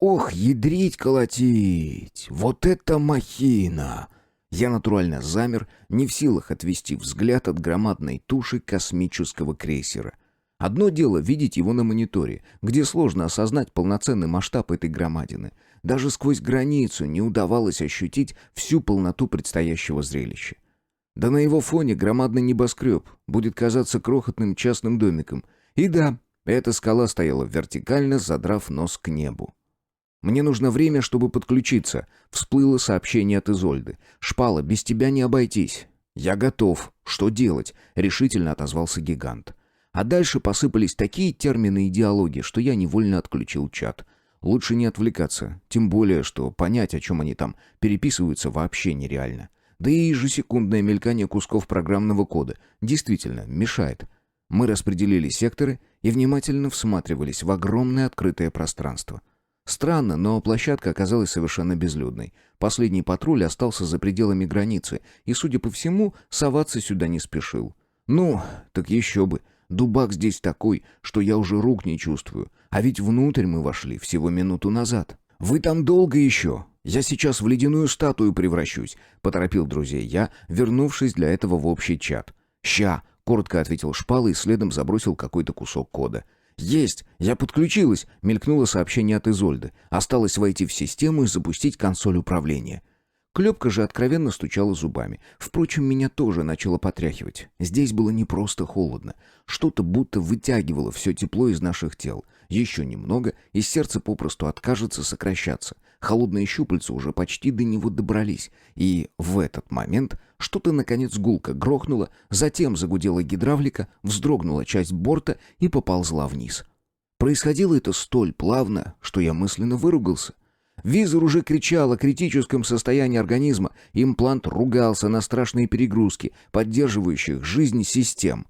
Ох, ядрить колотить! Вот это махина! Я натурально замер, не в силах отвести взгляд от громадной туши космического крейсера. Одно дело видеть его на мониторе, где сложно осознать полноценный масштаб этой громадины. Даже сквозь границу не удавалось ощутить всю полноту предстоящего зрелища. Да на его фоне громадный небоскреб будет казаться крохотным частным домиком. И да, эта скала стояла вертикально, задрав нос к небу. «Мне нужно время, чтобы подключиться», — всплыло сообщение от Изольды. «Шпала, без тебя не обойтись». «Я готов. Что делать?» — решительно отозвался гигант. А дальше посыпались такие термины и диалоги, что я невольно отключил чат. Лучше не отвлекаться, тем более, что понять, о чем они там переписываются, вообще нереально. Да и ежесекундное мелькание кусков программного кода действительно мешает. Мы распределили секторы и внимательно всматривались в огромное открытое пространство. Странно, но площадка оказалась совершенно безлюдной. Последний патруль остался за пределами границы, и, судя по всему, соваться сюда не спешил. Ну, так еще бы. Дубак здесь такой, что я уже рук не чувствую. А ведь внутрь мы вошли всего минуту назад. «Вы там долго еще? Я сейчас в ледяную статую превращусь», — поторопил друзей я, вернувшись для этого в общий чат. «Ща», — коротко ответил Шпала и следом забросил какой-то кусок кода. «Есть! Я подключилась!» — мелькнуло сообщение от Изольды. Осталось войти в систему и запустить консоль управления. Клёпка же откровенно стучала зубами. Впрочем, меня тоже начало потряхивать. Здесь было не просто холодно. Что-то будто вытягивало все тепло из наших тел. Еще немного, и сердце попросту откажется сокращаться. Холодные щупальца уже почти до него добрались. И в этот момент что-то наконец гулко грохнуло, затем загудела гидравлика, вздрогнула часть борта и поползла вниз. Происходило это столь плавно, что я мысленно выругался. Визор уже кричал о критическом состоянии организма, имплант ругался на страшные перегрузки, поддерживающих жизнь систем.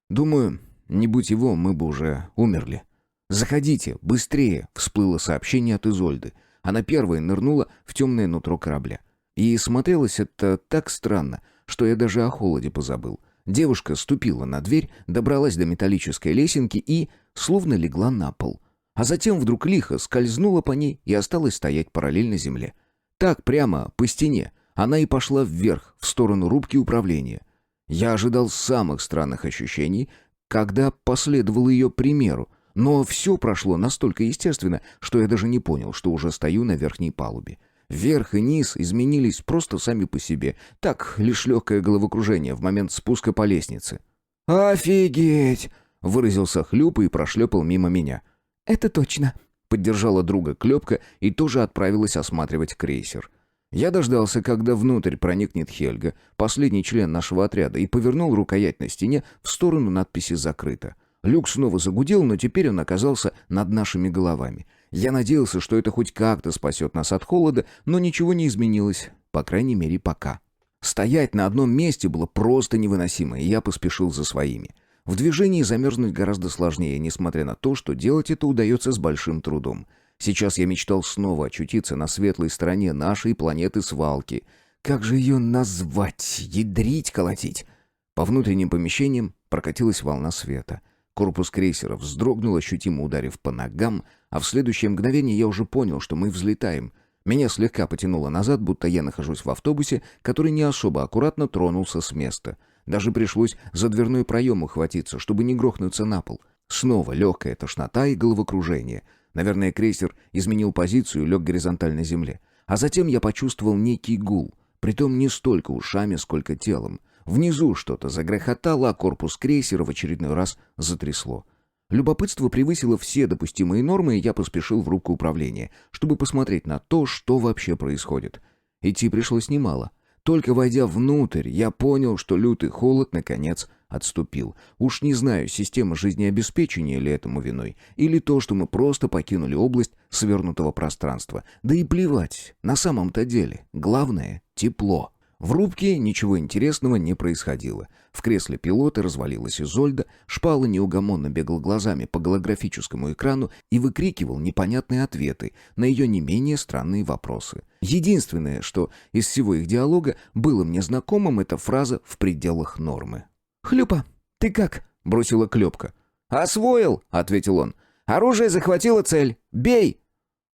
Думаю, не будь его, мы бы уже умерли. «Заходите, быстрее!» — всплыло сообщение от Изольды. Она первой нырнула в темное нутро корабля. И смотрелось это так странно, что я даже о холоде позабыл. Девушка ступила на дверь, добралась до металлической лесенки и словно легла на пол. А затем вдруг лихо скользнула по ней и осталась стоять параллельно земле. Так прямо по стене она и пошла вверх, в сторону рубки управления. Я ожидал самых странных ощущений, когда последовал ее примеру, но все прошло настолько естественно, что я даже не понял, что уже стою на верхней палубе. Вверх и низ изменились просто сами по себе. Так, лишь легкое головокружение в момент спуска по лестнице. «Офигеть!» — выразился Хлюпа и прошлепал мимо меня. «Это точно», — поддержала друга Клёпка и тоже отправилась осматривать крейсер. Я дождался, когда внутрь проникнет Хельга, последний член нашего отряда, и повернул рукоять на стене в сторону надписи «Закрыто». Люк снова загудел, но теперь он оказался над нашими головами. Я надеялся, что это хоть как-то спасет нас от холода, но ничего не изменилось, по крайней мере, пока. Стоять на одном месте было просто невыносимо, и я поспешил за своими. В движении замерзнуть гораздо сложнее, несмотря на то, что делать это удается с большим трудом. Сейчас я мечтал снова очутиться на светлой стороне нашей планеты-свалки. Как же ее назвать? Ядрить, колотить? По внутренним помещениям прокатилась волна света. Корпус крейсера вздрогнул, ощутимо ударив по ногам, а в следующее мгновение я уже понял, что мы взлетаем. Меня слегка потянуло назад, будто я нахожусь в автобусе, который не особо аккуратно тронулся с места. Даже пришлось за дверной проем ухватиться, чтобы не грохнуться на пол. Снова легкая тошнота и головокружение. Наверное, крейсер изменил позицию и лег горизонтально на земле. А затем я почувствовал некий гул, притом не столько ушами, сколько телом. Внизу что-то загрохотало, а корпус крейсера в очередной раз затрясло. Любопытство превысило все допустимые нормы, и я поспешил в рубку управления, чтобы посмотреть на то, что вообще происходит. Идти пришлось немало. Только войдя внутрь, я понял, что лютый холод, наконец, отступил. Уж не знаю, система жизнеобеспечения ли этому виной, или то, что мы просто покинули область свернутого пространства. Да и плевать, на самом-то деле. Главное — тепло. В рубке ничего интересного не происходило. В кресле пилота развалилась Изольда, Шпала неугомонно бегал глазами по голографическому экрану и выкрикивал непонятные ответы на ее не менее странные вопросы. Единственное, что из всего их диалога было мне знакомым, это фраза «в пределах нормы». «Хлюпа, ты как?» — бросила Клёпка. «Освоил», — ответил он. «Оружие захватило цель. Бей!»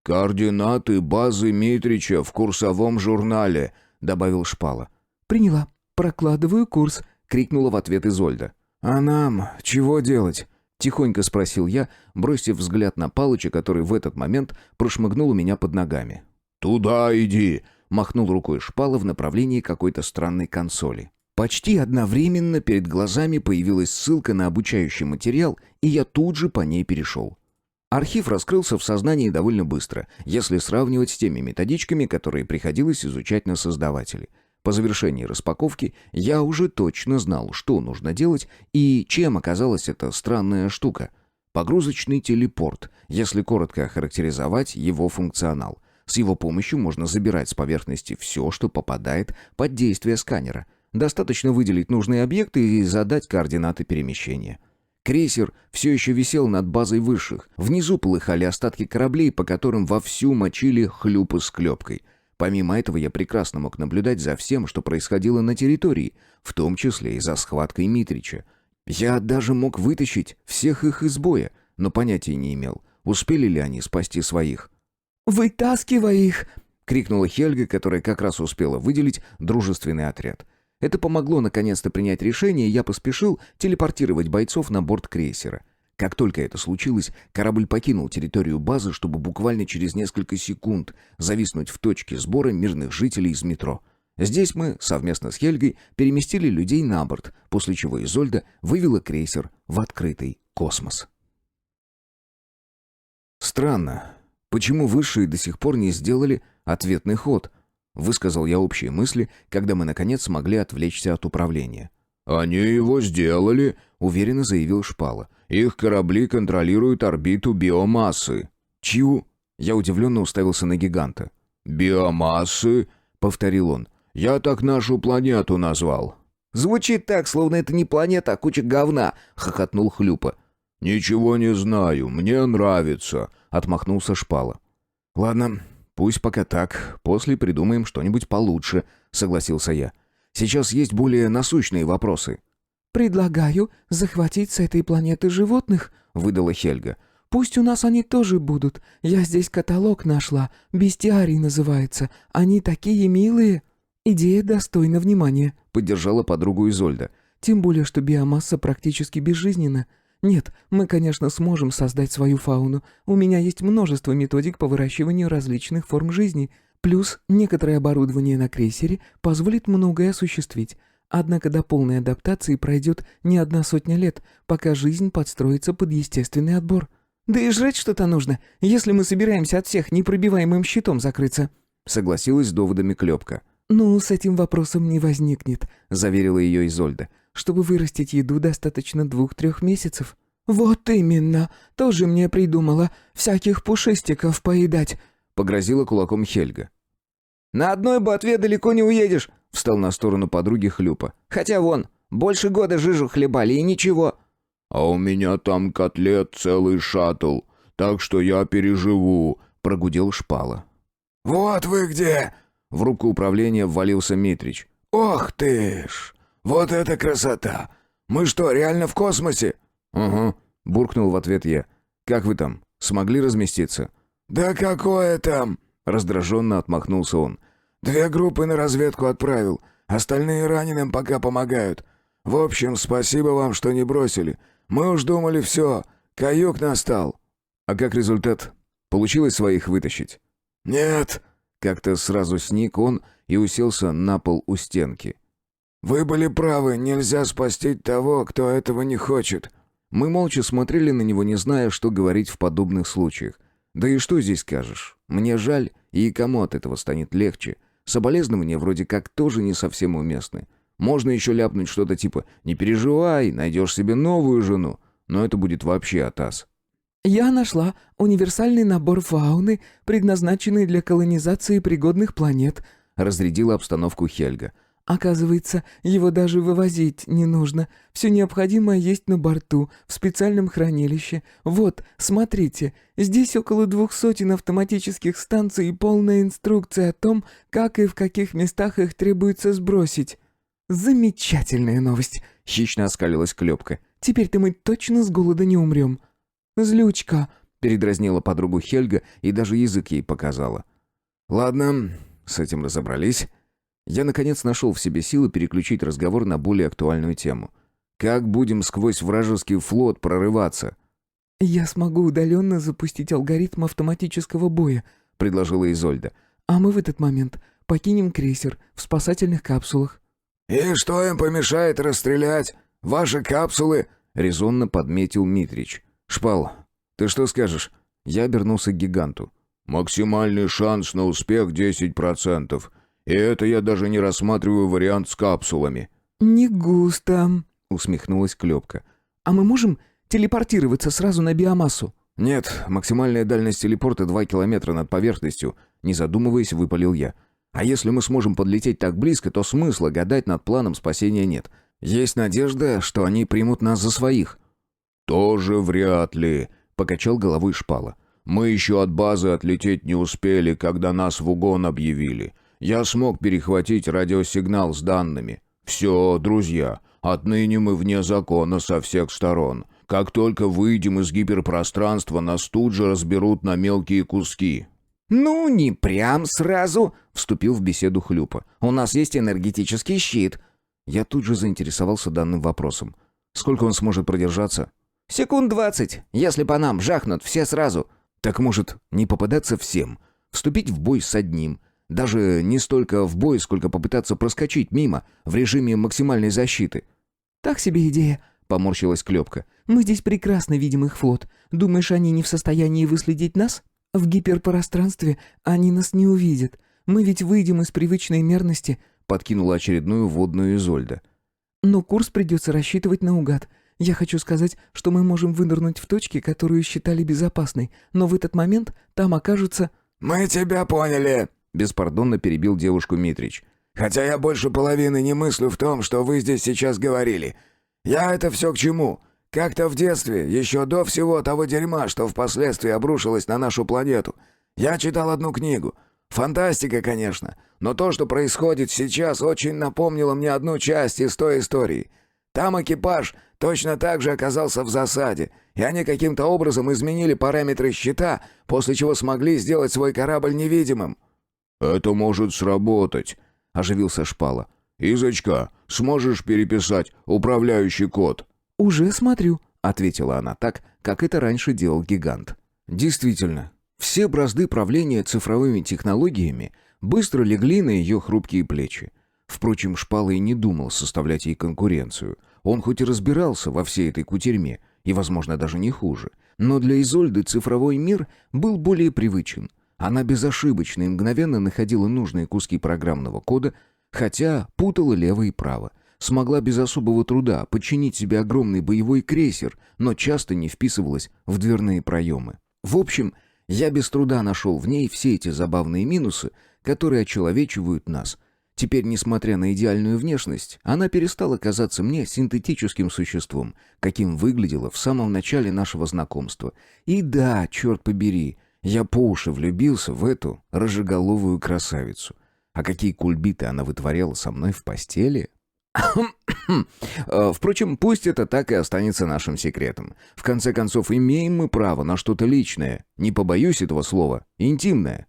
«Координаты базы Митрича в курсовом журнале», — добавил Шпала. «Приняла. Прокладываю курс», — крикнула в ответ Изольда. «А нам чего делать?» — тихонько спросил я, бросив взгляд на Палыча, который в этот момент прошмыгнул у меня под ногами. «Туда иди», — махнул рукой Шпала в направлении какой-то странной консоли. Почти одновременно перед глазами появилась ссылка на обучающий материал, и я тут же по ней перешел. Архив раскрылся в сознании довольно быстро, если сравнивать с теми методичками, которые приходилось изучать на создавателе. По завершении распаковки я уже точно знал, что нужно делать и чем оказалась эта странная штука. Погрузочный телепорт, если коротко охарактеризовать его функционал. С его помощью можно забирать с поверхности все, что попадает под действие сканера. Достаточно выделить нужные объекты и задать координаты перемещения. Крейсер все еще висел над базой высших. Внизу полыхали остатки кораблей, по которым вовсю мочили Хлюпа с Клёпкой. Помимо этого, я прекрасно мог наблюдать за всем, что происходило на территории, в том числе и за схваткой Митрича. Я даже мог вытащить всех их из боя, но понятия не имел, успели ли они спасти своих. «Вытаскивай их!» — крикнула Хельга, которая как раз успела выделить дружественный отряд. Это помогло наконец-то принять решение, и я поспешил телепортировать бойцов на борт крейсера. Как только это случилось, корабль покинул территорию базы, чтобы буквально через несколько секунд зависнуть в точке сбора мирных жителей из метро. Здесь мы, совместно с Хельгой, переместили людей на борт, после чего Изольда вывела крейсер в открытый космос. Странно, почему высшие до сих пор не сделали ответный ход? Высказал я общие мысли, когда мы наконец смогли отвлечься от управления. «Они его сделали», — уверенно заявил Шпала. «Их корабли контролируют орбиту биомассы». «Чью?» — я удивленно уставился на гиганта. «Биомассы?» — повторил он. «Я так нашу планету назвал». «Звучит так, словно это не планета, а куча говна», — хохотнул Хлюпа. «Ничего не знаю, мне нравится», — отмахнулся Шпала. «Ладно, пусть пока так, после придумаем что-нибудь получше», — согласился я. «Сейчас есть более насущные вопросы». «Предлагаю захватить с этой планеты животных», — выдала Хельга. «Пусть у нас они тоже будут. Я здесь каталог нашла. Бестиарий называется. Они такие милые». «Идея достойна внимания», — поддержала подругу Изольда. «Тем более, что биомасса практически безжизненна. Нет, мы, конечно, сможем создать свою фауну. У меня есть множество методик по выращиванию различных форм жизни. Плюс некоторое оборудование на крейсере позволит многое осуществить. Однако до полной адаптации пройдет не 100 лет, пока жизнь подстроится под естественный отбор. «Да и жрать что-то нужно, если мы собираемся от всех непробиваемым щитом закрыться», — согласилась с доводами Клёпка. «Ну, с этим вопросом не возникнет», — заверила ее Изольда. «Чтобы вырастить еду, достаточно 2-3 месяцев». «Вот именно, тоже мне придумала. Всяких пушистиков поедать», — погрозила кулаком Хельга. «На одной ботве далеко не уедешь», — встал на сторону подруги Хлюпа. «Хотя вон, больше года жижу хлебали и ничего». «А у меня там котлет целый шаттл, так что я переживу», — прогудел Шпала. «Вот вы где!» — в руку управления ввалился Митрич. «Ох ты ж! Вот это красота! Мы что, реально в космосе?» «Угу», — буркнул в ответ я. «Как вы там, смогли разместиться?» «Да какое там!» — раздраженно отмахнулся он. «2 группы на разведку отправил, остальные раненым пока помогают. В общем, спасибо вам, что не бросили. Мы уж думали, все, каюк настал». «А как результат? Получилось своих вытащить?» «Нет», — как-то сразу сник он и уселся на пол у стенки. «Вы были правы, нельзя спасти того, кто этого не хочет». Мы молча смотрели на него, не зная, что говорить в подобных случаях. Да и что здесь скажешь? Мне жаль, и кому от этого станет легче. Соболезнования вроде как тоже не совсем уместны. Можно еще ляпнуть что-то типа «не переживай, найдешь себе новую жену», но это будет вообще атас. «Я нашла универсальный набор фауны, предназначенный для колонизации пригодных планет», — разрядила обстановку Хельга. Оказывается, его даже вывозить не нужно. Все необходимое есть на борту, в специальном хранилище. Вот, смотрите, здесь около 200 автоматических станций и полная инструкция о том, как и в каких местах их требуется сбросить. Замечательная новость, хищно оскалилась Клёпка. Теперь-то мы точно с голода не умрем. Злючка, передразнила подругу Хельга и даже язык ей показала. Ладно, с этим разобрались. Я, наконец, нашел в себе силы переключить разговор на более актуальную тему. Как будем сквозь вражеский флот прорываться? «Я смогу удаленно запустить алгоритм автоматического боя», — предложила Изольда. «А мы в этот момент покинем крейсер в спасательных капсулах». «И что им помешает расстрелять? Ваши капсулы?» — резонно подметил Митрич. «Шпал, ты что скажешь?» Я обернулся к гиганту. «Максимальный шанс на успех 10%. И это я даже не рассматриваю вариант с капсулами». «Не густо», — усмехнулась Клёпка. «А мы можем телепортироваться сразу на биомассу?» «Нет, максимальная дальность телепорта 2 километра над поверхностью», не задумываясь, выпалил я. «А если мы сможем подлететь так близко, то смысла гадать над планом спасения нет. Есть надежда, что они примут нас за своих». «Тоже вряд ли», — покачал головой Шпала. «Мы еще от базы отлететь не успели, когда нас в угон объявили. Я смог перехватить радиосигнал с данными. Все, друзья, отныне мы вне закона со всех сторон. Как только выйдем из гиперпространства, нас тут же разберут на мелкие куски». «Ну, не прям сразу», — вступил в беседу Хлюпа. «У нас есть энергетический щит». Я тут же заинтересовался данным вопросом. Сколько он сможет продержаться? «Секунд 20, если по нам жахнут все сразу». Так может, не попадаться всем? Вступить в бой с одним? Даже не столько в бой, сколько попытаться проскочить мимо в режиме максимальной защиты. «Так себе идея», — поморщилась Клёпка. «Мы здесь прекрасно видим их флот. Думаешь, они не в состоянии выследить нас? В гиперпространстве они нас не увидят. Мы ведь выйдем из привычной мерности», — подкинула очередную водную Изольда. «Но курс придется рассчитывать наугад. Я хочу сказать, что мы можем вынырнуть в точке, которую считали безопасной, но в этот момент там окажутся...» «Мы тебя поняли», — беспардонно перебил девушку Митрич. «Хотя я больше половины не мыслю в том, что вы здесь сейчас говорили. Я это все к чему? Как-то в детстве, еще до всего того дерьма, что впоследствии обрушилось на нашу планету, я читал одну книгу. Фантастика, конечно, но то, что происходит сейчас, очень напомнило мне одну часть из той истории. Там экипаж точно так же оказался в засаде, и они каким-то образом изменили параметры щита, после чего смогли сделать свой корабль невидимым». «Это может сработать», — оживился Шпала. «Изочка, сможешь переписать управляющий код?» «Уже смотрю», — ответила она так, как это раньше делал гигант. Действительно, все бразды правления цифровыми технологиями быстро легли на ее хрупкие плечи. Впрочем, Шпала и не думал составлять ей конкуренцию. Он хоть и разбирался во всей этой кутерьме, и, возможно, даже не хуже, но для Изольды цифровой мир был более привычен. Она безошибочно и мгновенно находила нужные куски программного кода, хотя путала лево и право. Смогла без особого труда подчинить себе огромный боевой крейсер, но часто не вписывалась в дверные проемы. В общем, я без труда нашел в ней все эти забавные минусы, которые очеловечивают нас. Теперь, несмотря на идеальную внешность, она перестала казаться мне синтетическим существом, каким выглядела в самом начале нашего знакомства. И да, черт побери, я по уши влюбился в эту рыжеголовую красавицу. А какие кульбиты она вытворяла со мной в постели? Впрочем, пусть это так и останется нашим секретом. В конце концов, имеем мы право на что-то личное. Не побоюсь этого слова. Интимное.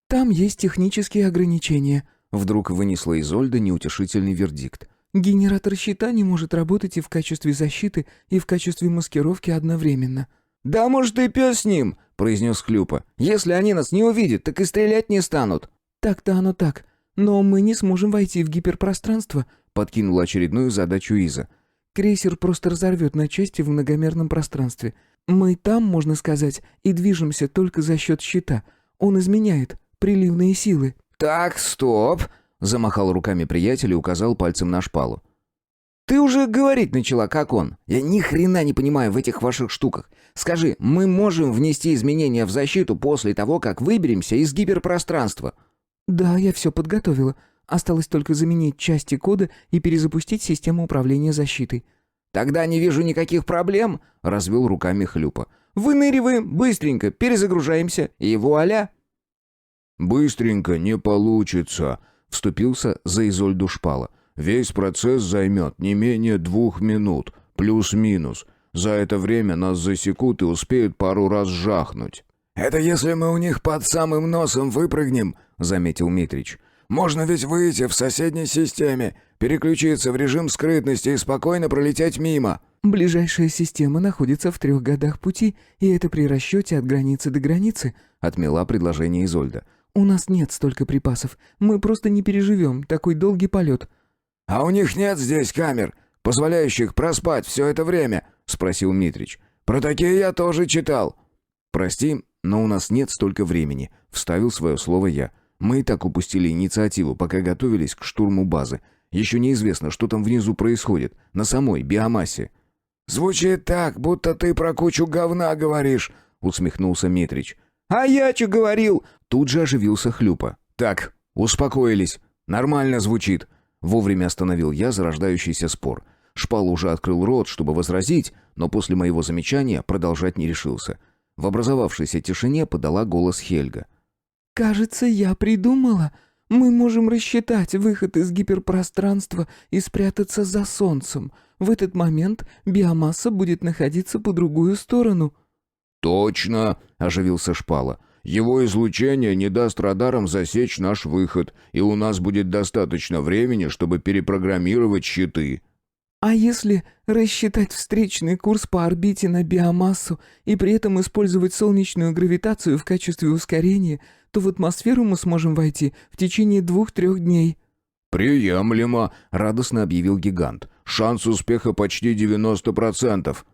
«Там есть технические ограничения», — вдруг вынесла Изольда неутешительный вердикт. «Генератор щита не может работать и в качестве защиты, и в качестве маскировки одновременно». «Да может и пес с ним», — произнес Хлюпа. «Если они нас не увидят, так и стрелять не станут». «Так-то оно так. Но мы не сможем войти в гиперпространство», — подкинула очередную задачу Иза. «Крейсер просто разорвет на части в многомерном пространстве. Мы там, можно сказать, и движемся только за счет щита. Он изменяет приливные силы». «Так, стоп», — замахал руками приятель и указал пальцем на Шпалу. «Ты уже говорить начала, как он. Я ни хрена не понимаю в этих ваших штуках. Скажи, мы можем внести изменения в защиту после того, как выберемся из гиперпространства?» «Да, я все подготовила. Осталось только заменить части кода и перезапустить систему управления защитой». «Тогда не вижу никаких проблем», — развел руками Хлюпа. «Выныриваем, быстренько, перезагружаемся, и вуаля!» «Быстренько не получится», — вступился за Изольду Шпала. «Весь процесс займет не менее 2 минут, плюс-минус. За это время нас засекут и успеют пару раз жахнуть». «Это если мы у них под самым носом выпрыгнем», — заметил Митрич. «Можно ведь выйти в соседней системе, переключиться в режим скрытности и спокойно пролететь мимо». «Ближайшая система находится в 3 годах пути, и это при расчете от границы до границы», — отмела предложение Изольда. «У нас нет столько припасов. Мы просто не переживем такой долгий полет». «А у них нет здесь камер, позволяющих проспать все это время?» — спросил Митрич. «Про такие я тоже читал». «Прости, но у нас нет столько времени», — вставил свое слово я. «Мы и так упустили инициативу, пока готовились к штурму базы. Еще неизвестно, что там внизу происходит, на самой биомассе». «Звучит так, будто ты про кучу говна говоришь», — усмехнулся Митрич. «А я что говорил?» Тут же оживился Хлюпа. «Так, успокоились. Нормально звучит». Вовремя остановил я зарождающийся спор. Шпал уже открыл рот, чтобы возразить, но после моего замечания продолжать не решился. В образовавшейся тишине подала голос Хельга. «Кажется, я придумала. Мы можем рассчитать выход из гиперпространства и спрятаться за Солнцем. В этот момент биомасса будет находиться по другую сторону». «Точно!» — оживился Шпала. «Его излучение не даст радарам засечь наш выход, и у нас будет достаточно времени, чтобы перепрограммировать щиты». «А если рассчитать встречный курс по орбите на биомассу и при этом использовать солнечную гравитацию в качестве ускорения, то в атмосферу мы сможем войти в течение 2-3 дней». «Приемлемо», — радостно объявил гигант. «Шанс успеха почти 90%.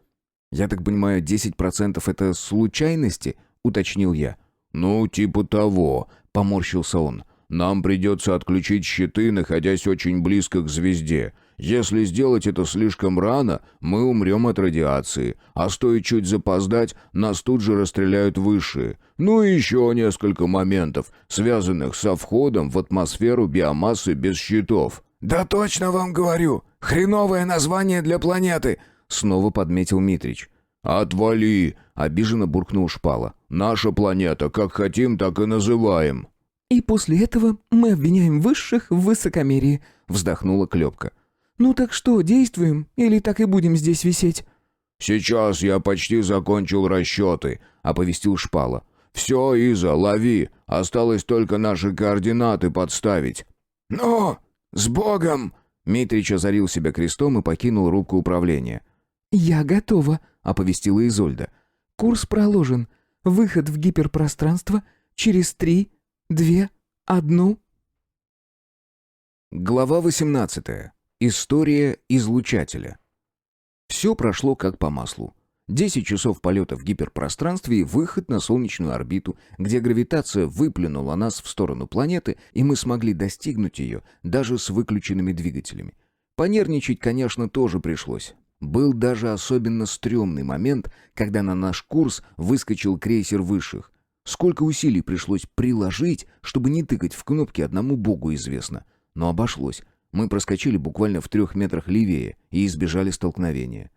«Я так понимаю, 10% это случайности?» — уточнил я. «Ну, типа того», — поморщился он. «Нам придется отключить щиты, находясь очень близко к звезде. Если сделать это слишком рано, мы умрем от радиации, а стоит чуть запоздать, нас тут же расстреляют высшие. Ну и еще несколько моментов, связанных со входом в атмосферу биомассы без щитов». «Да точно вам говорю, хреновое название для планеты», — снова подметил Митрич. «Отвали!» — обиженно буркнул Шпала. «Наша планета, как хотим, так и называем». «И после этого мы обвиняем высших в высокомерии», — вздохнула Клёпка. «Ну так что, действуем? Или так и будем здесь висеть?» «Сейчас я почти закончил расчеты», — оповестил Шпала. «Все, Иза, лови. Осталось только наши координаты подставить». «Ну, с Богом!» Митрич озарил себя крестом и покинул рубку управления. «Я готова», — оповестила Изольда. «Курс проложен. Выход в гиперпространство через 3, 2, 1». Глава 18. История излучателя. Все прошло как по маслу. 10 часов полета в гиперпространстве и выход на солнечную орбиту, где гравитация выплюнула нас в сторону планеты, и мы смогли достигнуть ее даже с выключенными двигателями. Понервничать, конечно, тоже пришлось. Был даже особенно стрёмный момент, когда на наш курс выскочил крейсер высших. Сколько усилий пришлось приложить, чтобы не тыкать в кнопки, одному богу известно. Но обошлось. Мы проскочили буквально в 3 метрах левее и избежали столкновения.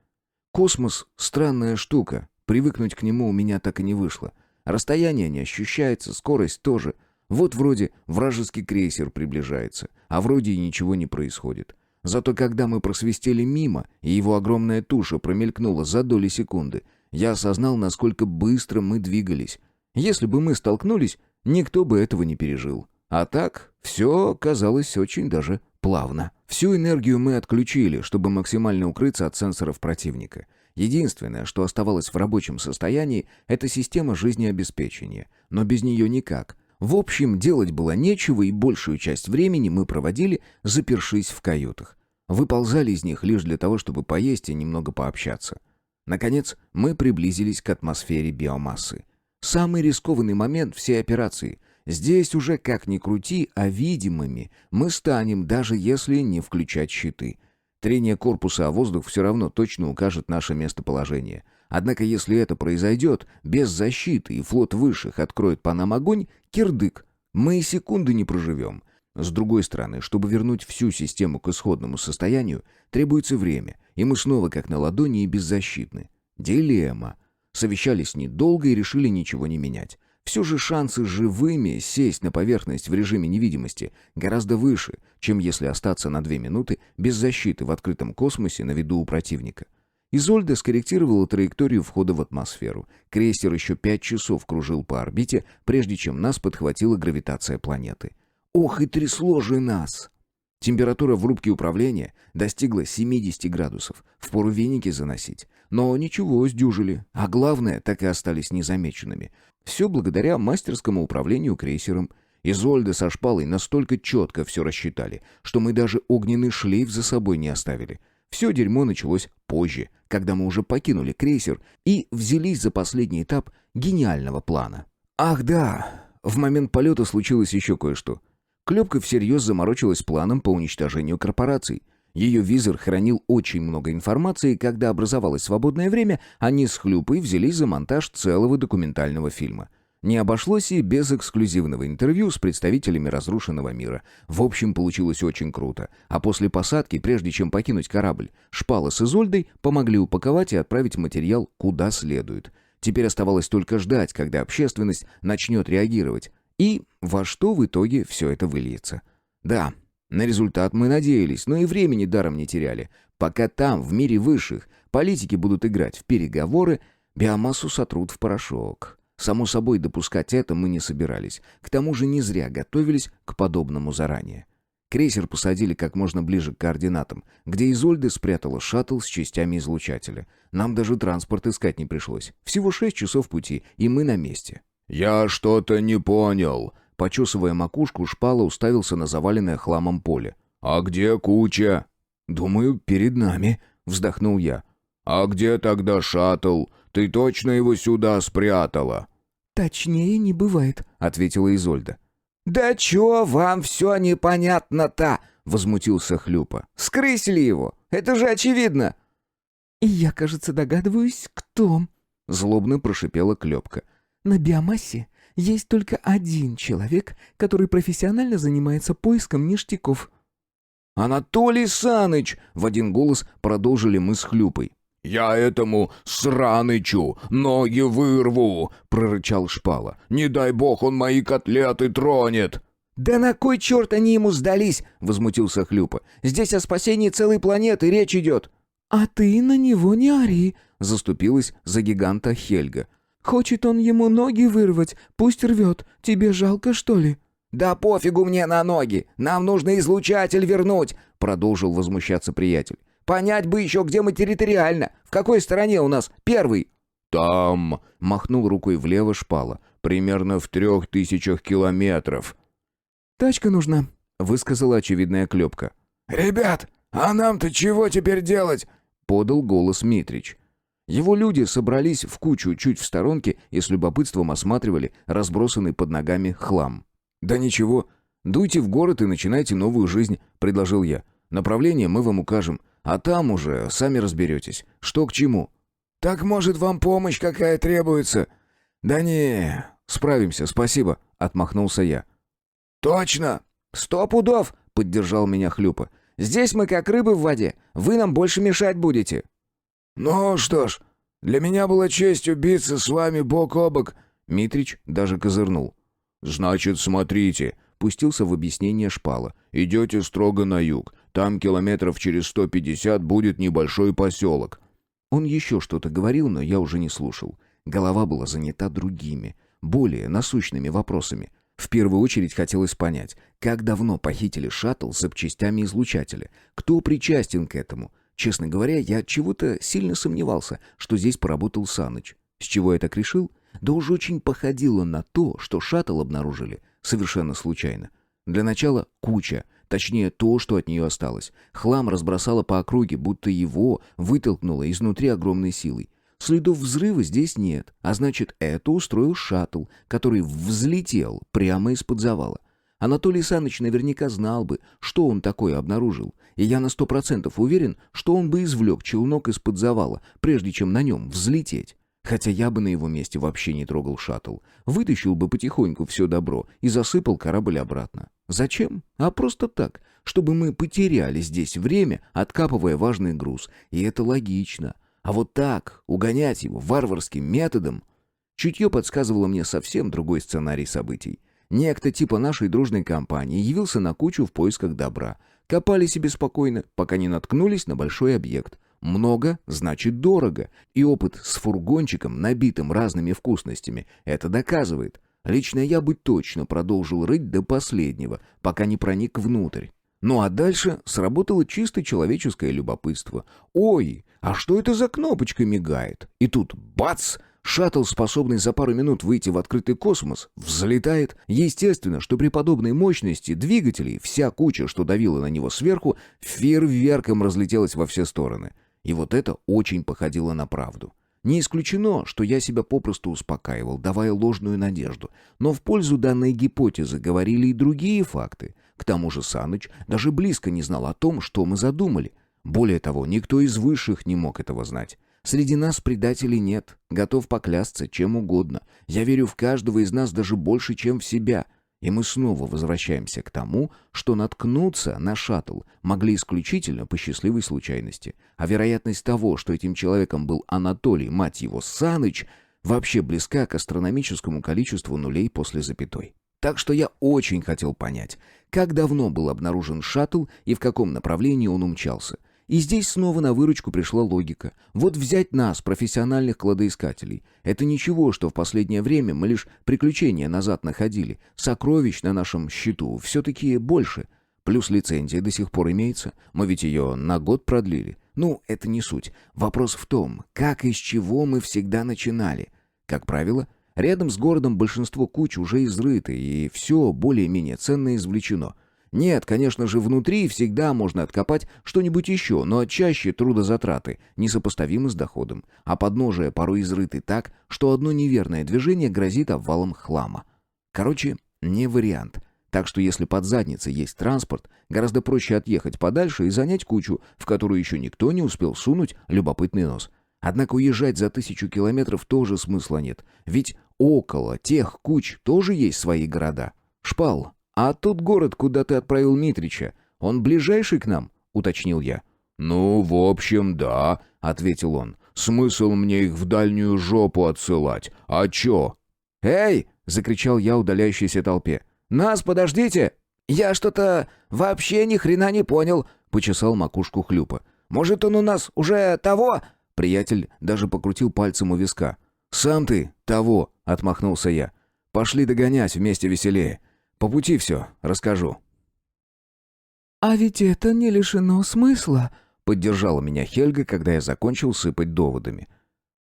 Космос — странная штука. Привыкнуть к нему у меня так и не вышло. Расстояние не ощущается, скорость тоже. Вот вроде вражеский крейсер приближается, а вроде и ничего не происходит. Зато когда мы просвистели мимо, и его огромная туша промелькнула за доли секунды, я осознал, насколько быстро мы двигались. Если бы мы столкнулись, никто бы этого не пережил. А так, все казалось очень даже плавно. Всю энергию мы отключили, чтобы максимально укрыться от сенсоров противника. Единственное, что оставалось в рабочем состоянии, это система жизнеобеспечения. Но без нее никак. В общем, делать было нечего, и большую часть времени мы проводили, запершись в каютах. Выползали из них лишь для того, чтобы поесть и немного пообщаться. Наконец, мы приблизились к атмосфере биомассы. Самый рискованный момент всей операции. Здесь уже, как ни крути, а видимыми мы станем, даже если не включать щиты. Трение корпуса о воздух все равно точно укажет наше местоположение. Однако, если это произойдет, без защиты и флот высших откроет по нам огонь, кирдык. Мы и секунды не проживем. С другой стороны, чтобы вернуть всю систему к исходному состоянию, требуется время, и мы снова как на ладони и беззащитны. Дилемма. Совещались недолго и решили ничего не менять. Все же шансы живыми сесть на поверхность в режиме невидимости гораздо выше, чем если остаться на 2 минуты без защиты в открытом космосе на виду у противника. Изольда скорректировала траекторию входа в атмосферу. Крейсер еще 5 часов кружил по орбите, прежде чем нас подхватила гравитация планеты. Ох, и трясло же нас! Температура в рубке управления достигла 70 градусов. Впору веники заносить. Но ничего, сдюжили. А главное, так и остались незамеченными. Все благодаря мастерскому управлению крейсером. Изольда со Шпалой настолько четко все рассчитали, что мы даже огненный шлейф за собой не оставили. Все дерьмо началось позже, когда мы уже покинули крейсер и взялись за последний этап гениального плана. Ах да, в момент полета случилось еще кое-что. Клепка всерьез заморочилась планом по уничтожению корпораций. Ее визор хранил очень много информации, и когда образовалось свободное время, они с Хлюпой взялись за монтаж целого документального фильма. Не обошлось и без эксклюзивного интервью с представителями разрушенного мира. В общем, получилось очень круто. А после посадки, прежде чем покинуть корабль, Шпала с Изольдой помогли упаковать и отправить материал куда следует. Теперь оставалось только ждать, когда общественность начнет реагировать. И во что в итоге все это выльется. Да, на результат мы надеялись, но и времени даром не теряли. Пока там, в мире высших, политики будут играть в переговоры, биомассу сотрут в порошок. Само собой, допускать это мы не собирались. К тому же не зря готовились к подобному заранее. Крейсер посадили как можно ближе к координатам, где Изольда спрятала шаттл с частями излучателя. Нам даже транспорт искать не пришлось. Всего 6 часов пути, и мы на месте. «Я что-то не понял». Почесывая макушку, Шпала уставился на заваленное хламом поле. «А где куча?» «Думаю, перед нами», — вздохнул я. «А где тогда шаттл? Ты точно его сюда спрятала?» «Точнее не бывает», — ответила Изольда. «Да чё вам все непонятно-то?» — возмутился Хлюпа. «Скрысили его! Это же очевидно!» «И я, кажется, догадываюсь, кто». Злобно прошипела Клёпка. «На биомассе есть только один человек, который профессионально занимается поиском ништяков». «Анатолий Саныч!» — в один голос продолжили мы с Хлюпой. «Я этому Сранычу ноги вырву!» — прорычал Шпала. «Не дай бог он мои котлеты тронет!» «Да на кой черт они ему сдались?» — возмутился Хлюпа. «Здесь о спасении целой планеты речь идет». «А ты на него не ори», — заступилась за гиганта Хельга. «Хочет он ему ноги вырвать, пусть рвет. Тебе жалко, что ли?» «Да пофигу мне на ноги! Нам нужно излучатель вернуть!» — продолжил возмущаться приятель. «Понять бы еще, где мы территориально. В какой стороне у нас первый?» «Там!» — махнул рукой влево Шпала. «Примерно в 3000 километров». «Тачка нужна», — высказала очевидная Клёпка. «Ребят, а нам-то чего теперь делать?» — подал голос Митрич. Его люди собрались в кучу чуть в сторонке и с любопытством осматривали разбросанный под ногами хлам. «Да ничего, дуйте в город и начинайте новую жизнь», — предложил я. «Направление мы вам укажем, а там уже сами разберетесь, что к чему». «Так, может, вам помощь какая требуется?» «Да не, справимся, спасибо», — отмахнулся я. «Точно?» 100 пудов!» — поддержал меня Хлюпа. «Здесь мы как рыбы в воде. Вы нам больше мешать будете». «Ну что ж, для меня была честь убиться с вами бок о бок». Митрич даже козырнул. «Значит, смотрите», — пустился в объяснение Шпала. «Идете строго на юг. Там километров через 150 будет небольшой поселок». Он еще что-то говорил, но я уже не слушал. Голова была занята другими, более насущными вопросами. В первую очередь хотелось понять, как давно похитили шаттл с запчастями излучателя, кто причастен к этому. Честно говоря, я от чего-то сильно сомневался, что здесь поработал Саныч. С чего я так решил? Да уж очень походило на то, что шаттл обнаружили совершенно случайно. Для начала куча, точнее то, что от нее осталось. Хлам разбросало по округе, будто его вытолкнуло изнутри огромной силой. Следов взрыва здесь нет, а значит, это устроил шаттл, который взлетел прямо из-под завала. Анатолий Саныч наверняка знал бы, что он такое обнаружил, и я на 100% уверен, что он бы извлек челнок из-под завала, прежде чем на нем взлететь. Хотя я бы на его месте вообще не трогал шаттл, вытащил бы потихоньку все добро и засыпал корабль обратно. Зачем? А просто так, чтобы мы потеряли здесь время, откапывая важный груз. И это логично. А вот так, угонять его варварским методом... Чутье подсказывало мне совсем другой сценарий событий. Некто типа нашей дружной компании явился на кучу в поисках добра. Копали себе спокойно, пока не наткнулись на большой объект. Много значит дорого, и опыт с фургончиком, набитым разными вкусностями, это доказывает. Лично я бы точно продолжил рыть до последнего, пока не проник внутрь. Ну а дальше сработало чисто человеческое любопытство. «Ой, а что это за кнопочка мигает?» И тут бац! Шаттл, способный за пару минут выйти в открытый космос, взлетает. Естественно, что при подобной мощности двигателей вся куча, что давила на него сверху, фейерверком разлетелась во все стороны. И вот это очень походило на правду. Не исключено, что я себя попросту успокаивал, давая ложную надежду. Но в пользу данной гипотезы говорили и другие факты. К тому же Саныч даже близко не знал о том, что мы задумали. Более того, никто из высших не мог этого знать. Среди нас предателей нет, готов поклясться чем угодно. Я верю в каждого из нас даже больше, чем в себя. И мы снова возвращаемся к тому, что наткнуться на шаттл могли исключительно по счастливой случайности. А вероятность того, что этим человеком был Анатолий, мать его, Саныч, вообще близка к астрономическому количеству нулей после запятой. Так что я очень хотел понять, как давно был обнаружен шаттл и в каком направлении он умчался. И здесь снова на выручку пришла логика. Вот взять нас, профессиональных кладоискателей. Это ничего, что в последнее время мы лишь приключения назад находили. Сокровищ на нашем счету все-таки больше. Плюс лицензия до сих пор имеется. Мы ведь ее на год продлили. Ну, это не суть. Вопрос в том, как и с чего мы всегда начинали. Как правило, рядом с городом большинство куч уже изрыты, и все более-менее ценное извлечено. Нет, конечно же, внутри всегда можно откопать что-нибудь еще, но чаще трудозатраты несопоставимы с доходом, а подножия порой изрыты так, что одно неверное движение грозит обвалом хлама. Короче, не вариант. Так что если под задницей есть транспорт, гораздо проще отъехать подальше и занять кучу, в которую еще никто не успел сунуть любопытный нос. Однако уезжать за 1000 километров тоже смысла нет, ведь около тех куч тоже есть свои города. Шпал. «А тот город, куда ты отправил Митрича, он ближайший к нам?» — уточнил я. «Ну, в общем, да», — ответил он. «Смысл мне их в дальнюю жопу отсылать? А чё?» «Эй!» — закричал я удаляющейся толпе. «Нас подождите!» «Я что-то вообще ни хрена не понял», — почесал макушку Хлюпа. «Может, он у нас уже того?» Приятель даже покрутил пальцем у виска. «Сам ты того!» — отмахнулся я. «Пошли догонять, вместе веселее. По пути все расскажу». «А ведь это не лишено смысла», — поддержала меня Хельга, когда я закончил сыпать доводами.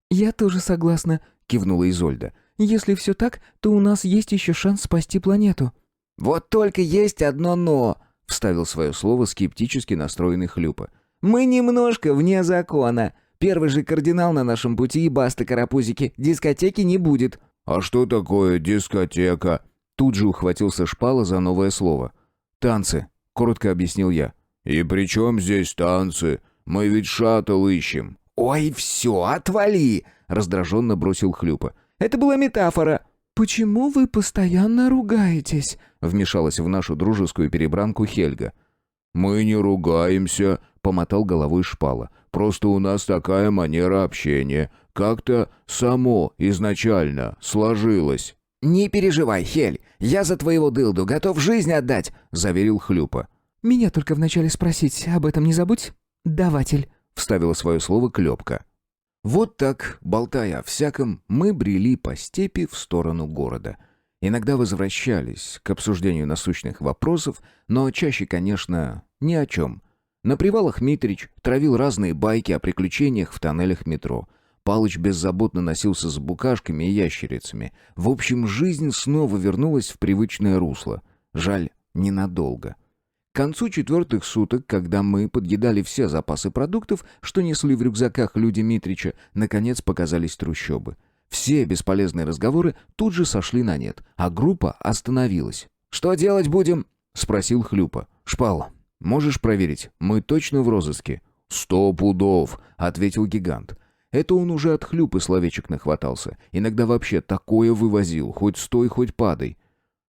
«Я тоже согласна», — кивнула Изольда. «Если все так, то у нас есть еще шанс спасти планету». «Вот только есть одно «но», — вставил свое слово скептически настроенный Хлюпа. «Мы немножко вне закона. Первый же кардинал на нашем пути и баста, карапузики. Дискотеки не будет». «А что такое дискотека?» Тут же ухватился Шпала за новое слово. «Танцы», — коротко объяснил я. «И при чем здесь танцы? Мы ведь шаттл ищем». «Ой, все, отвали!» — раздраженно бросил Хлюпа. «Это была метафора». «Почему вы постоянно ругаетесь?» — вмешалась в нашу дружескую перебранку Хельга. «Мы не ругаемся», — помотал головой Шпала. «Просто у нас такая манера общения. Как-то само изначально сложилось». «Не переживай, Хель, я за твоего дылду готов жизнь отдать», — заверил Хлюпа. «Меня только вначале спросить, об этом не забудь, даватель», — вставила свое слово Клёпка. Вот так, болтая о всяком, мы брели по степи в сторону города. Иногда возвращались к обсуждению насущных вопросов, но чаще, конечно, ни о чем. На привалах Митрич травил разные байки о приключениях в тоннелях метро. Палыч беззаботно носился с букашками и ящерицами. В общем, жизнь снова вернулась в привычное русло. Жаль, ненадолго. К концу 4 суток, когда мы подъедали все запасы продуктов, что несли в рюкзаках люди Митрича, наконец показались трущобы. Все бесполезные разговоры тут же сошли на нет, а группа остановилась. «Что делать будем?» — спросил Хлюпа. «Шпал, можешь проверить? Мы точно в розыске?» «100 пудов», — ответил гигант. Это он уже от Хлюпы словечек нахватался. Иногда вообще такое вывозил, хоть стой, хоть падай.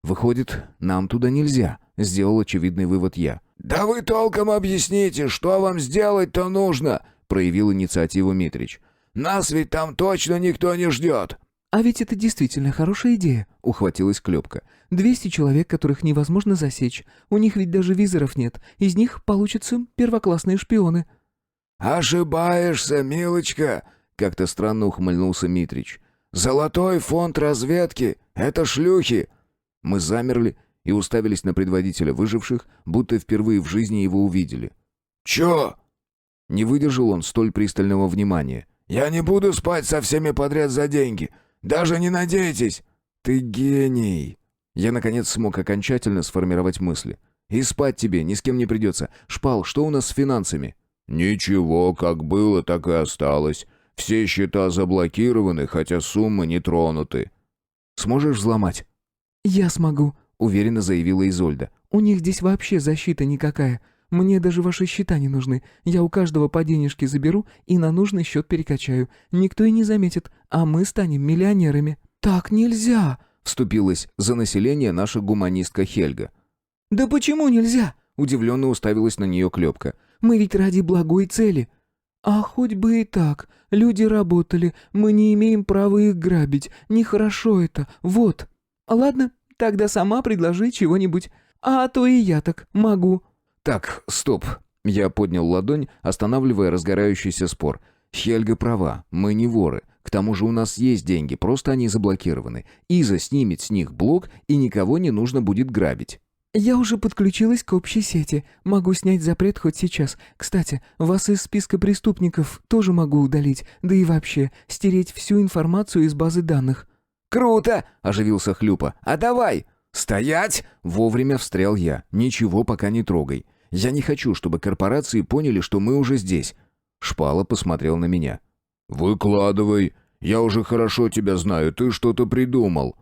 «Выходит, нам туда нельзя», — сделал очевидный вывод я. «Да вы толком объясните, что вам сделать-то нужно?» — проявил инициативу Митрич. «Нас ведь там точно никто не ждет». «А ведь это действительно хорошая идея», — ухватилась Клёпка. 200 человек, которых невозможно засечь. У них ведь даже визоров нет. Из них получатся первоклассные шпионы». «Ошибаешься, милочка», — как-то странно ухмыльнулся Митрич. «Золотой фонд разведки — это шлюхи». Мы замерли и уставились на предводителя выживших, будто впервые в жизни его увидели. «Чё?» Не выдержал он столь пристального внимания. «Я не буду спать со всеми подряд за деньги. Даже не надейтесь». «Ты гений!» Я, наконец, смог окончательно сформировать мысли. «И спать тебе ни с кем не придется. Шпал, что у нас с финансами?» «Ничего, как было, так и осталось. Все счета заблокированы, хотя суммы не тронуты». «Сможешь взломать?» «Я смогу», — уверенно заявила Изольда. «У них здесь вообще защита никакая. Мне даже ваши счета не нужны. Я у каждого по денежке заберу и на нужный счет перекачаю. Никто и не заметит, а мы станем миллионерами». «Так нельзя», — вступилась за население наша гуманистка Хельга. «Да почему нельзя?» — удивленно уставилась на нее Клёпка. «Мы ведь ради благой цели». «А хоть бы и так. Люди работали. Мы не имеем права их грабить. Нехорошо это. Вот». «Ладно, тогда сама предложи чего-нибудь. А то и я так могу». «Так, стоп». Я поднял ладонь, останавливая разгорающийся спор. Хельга права, мы не воры. К тому же у нас есть деньги, просто они заблокированы. Иза снимет с них блок, и никого не нужно будет грабить. «Я уже подключилась к общей сети. Могу снять запрет хоть сейчас. Кстати, вас из списка преступников тоже могу удалить. Да и вообще, стереть всю информацию из базы данных». «Круто!» — оживился Хлюпа. «А давай!» «Стоять!» — вовремя встрял я. «Ничего пока не трогай. Я не хочу, чтобы корпорации поняли, что мы уже здесь». Шпала посмотрел на меня. «Выкладывай. Я уже хорошо тебя знаю. Ты что-то придумал».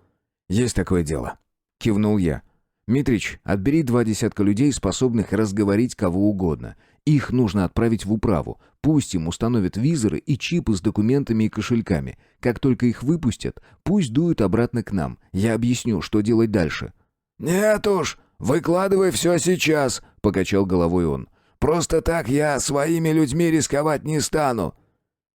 «Есть такое дело», — кивнул я. «Митрич, отбери 20 людей, способных разговорить кого угодно. Их нужно отправить в управу. Пусть им установят визоры и чипы с документами и кошельками. Как только их выпустят, пусть дуют обратно к нам. Я объясню, что делать дальше». «Нет уж, выкладывай все сейчас», — покачал головой он. «Просто так я своими людьми рисковать не стану».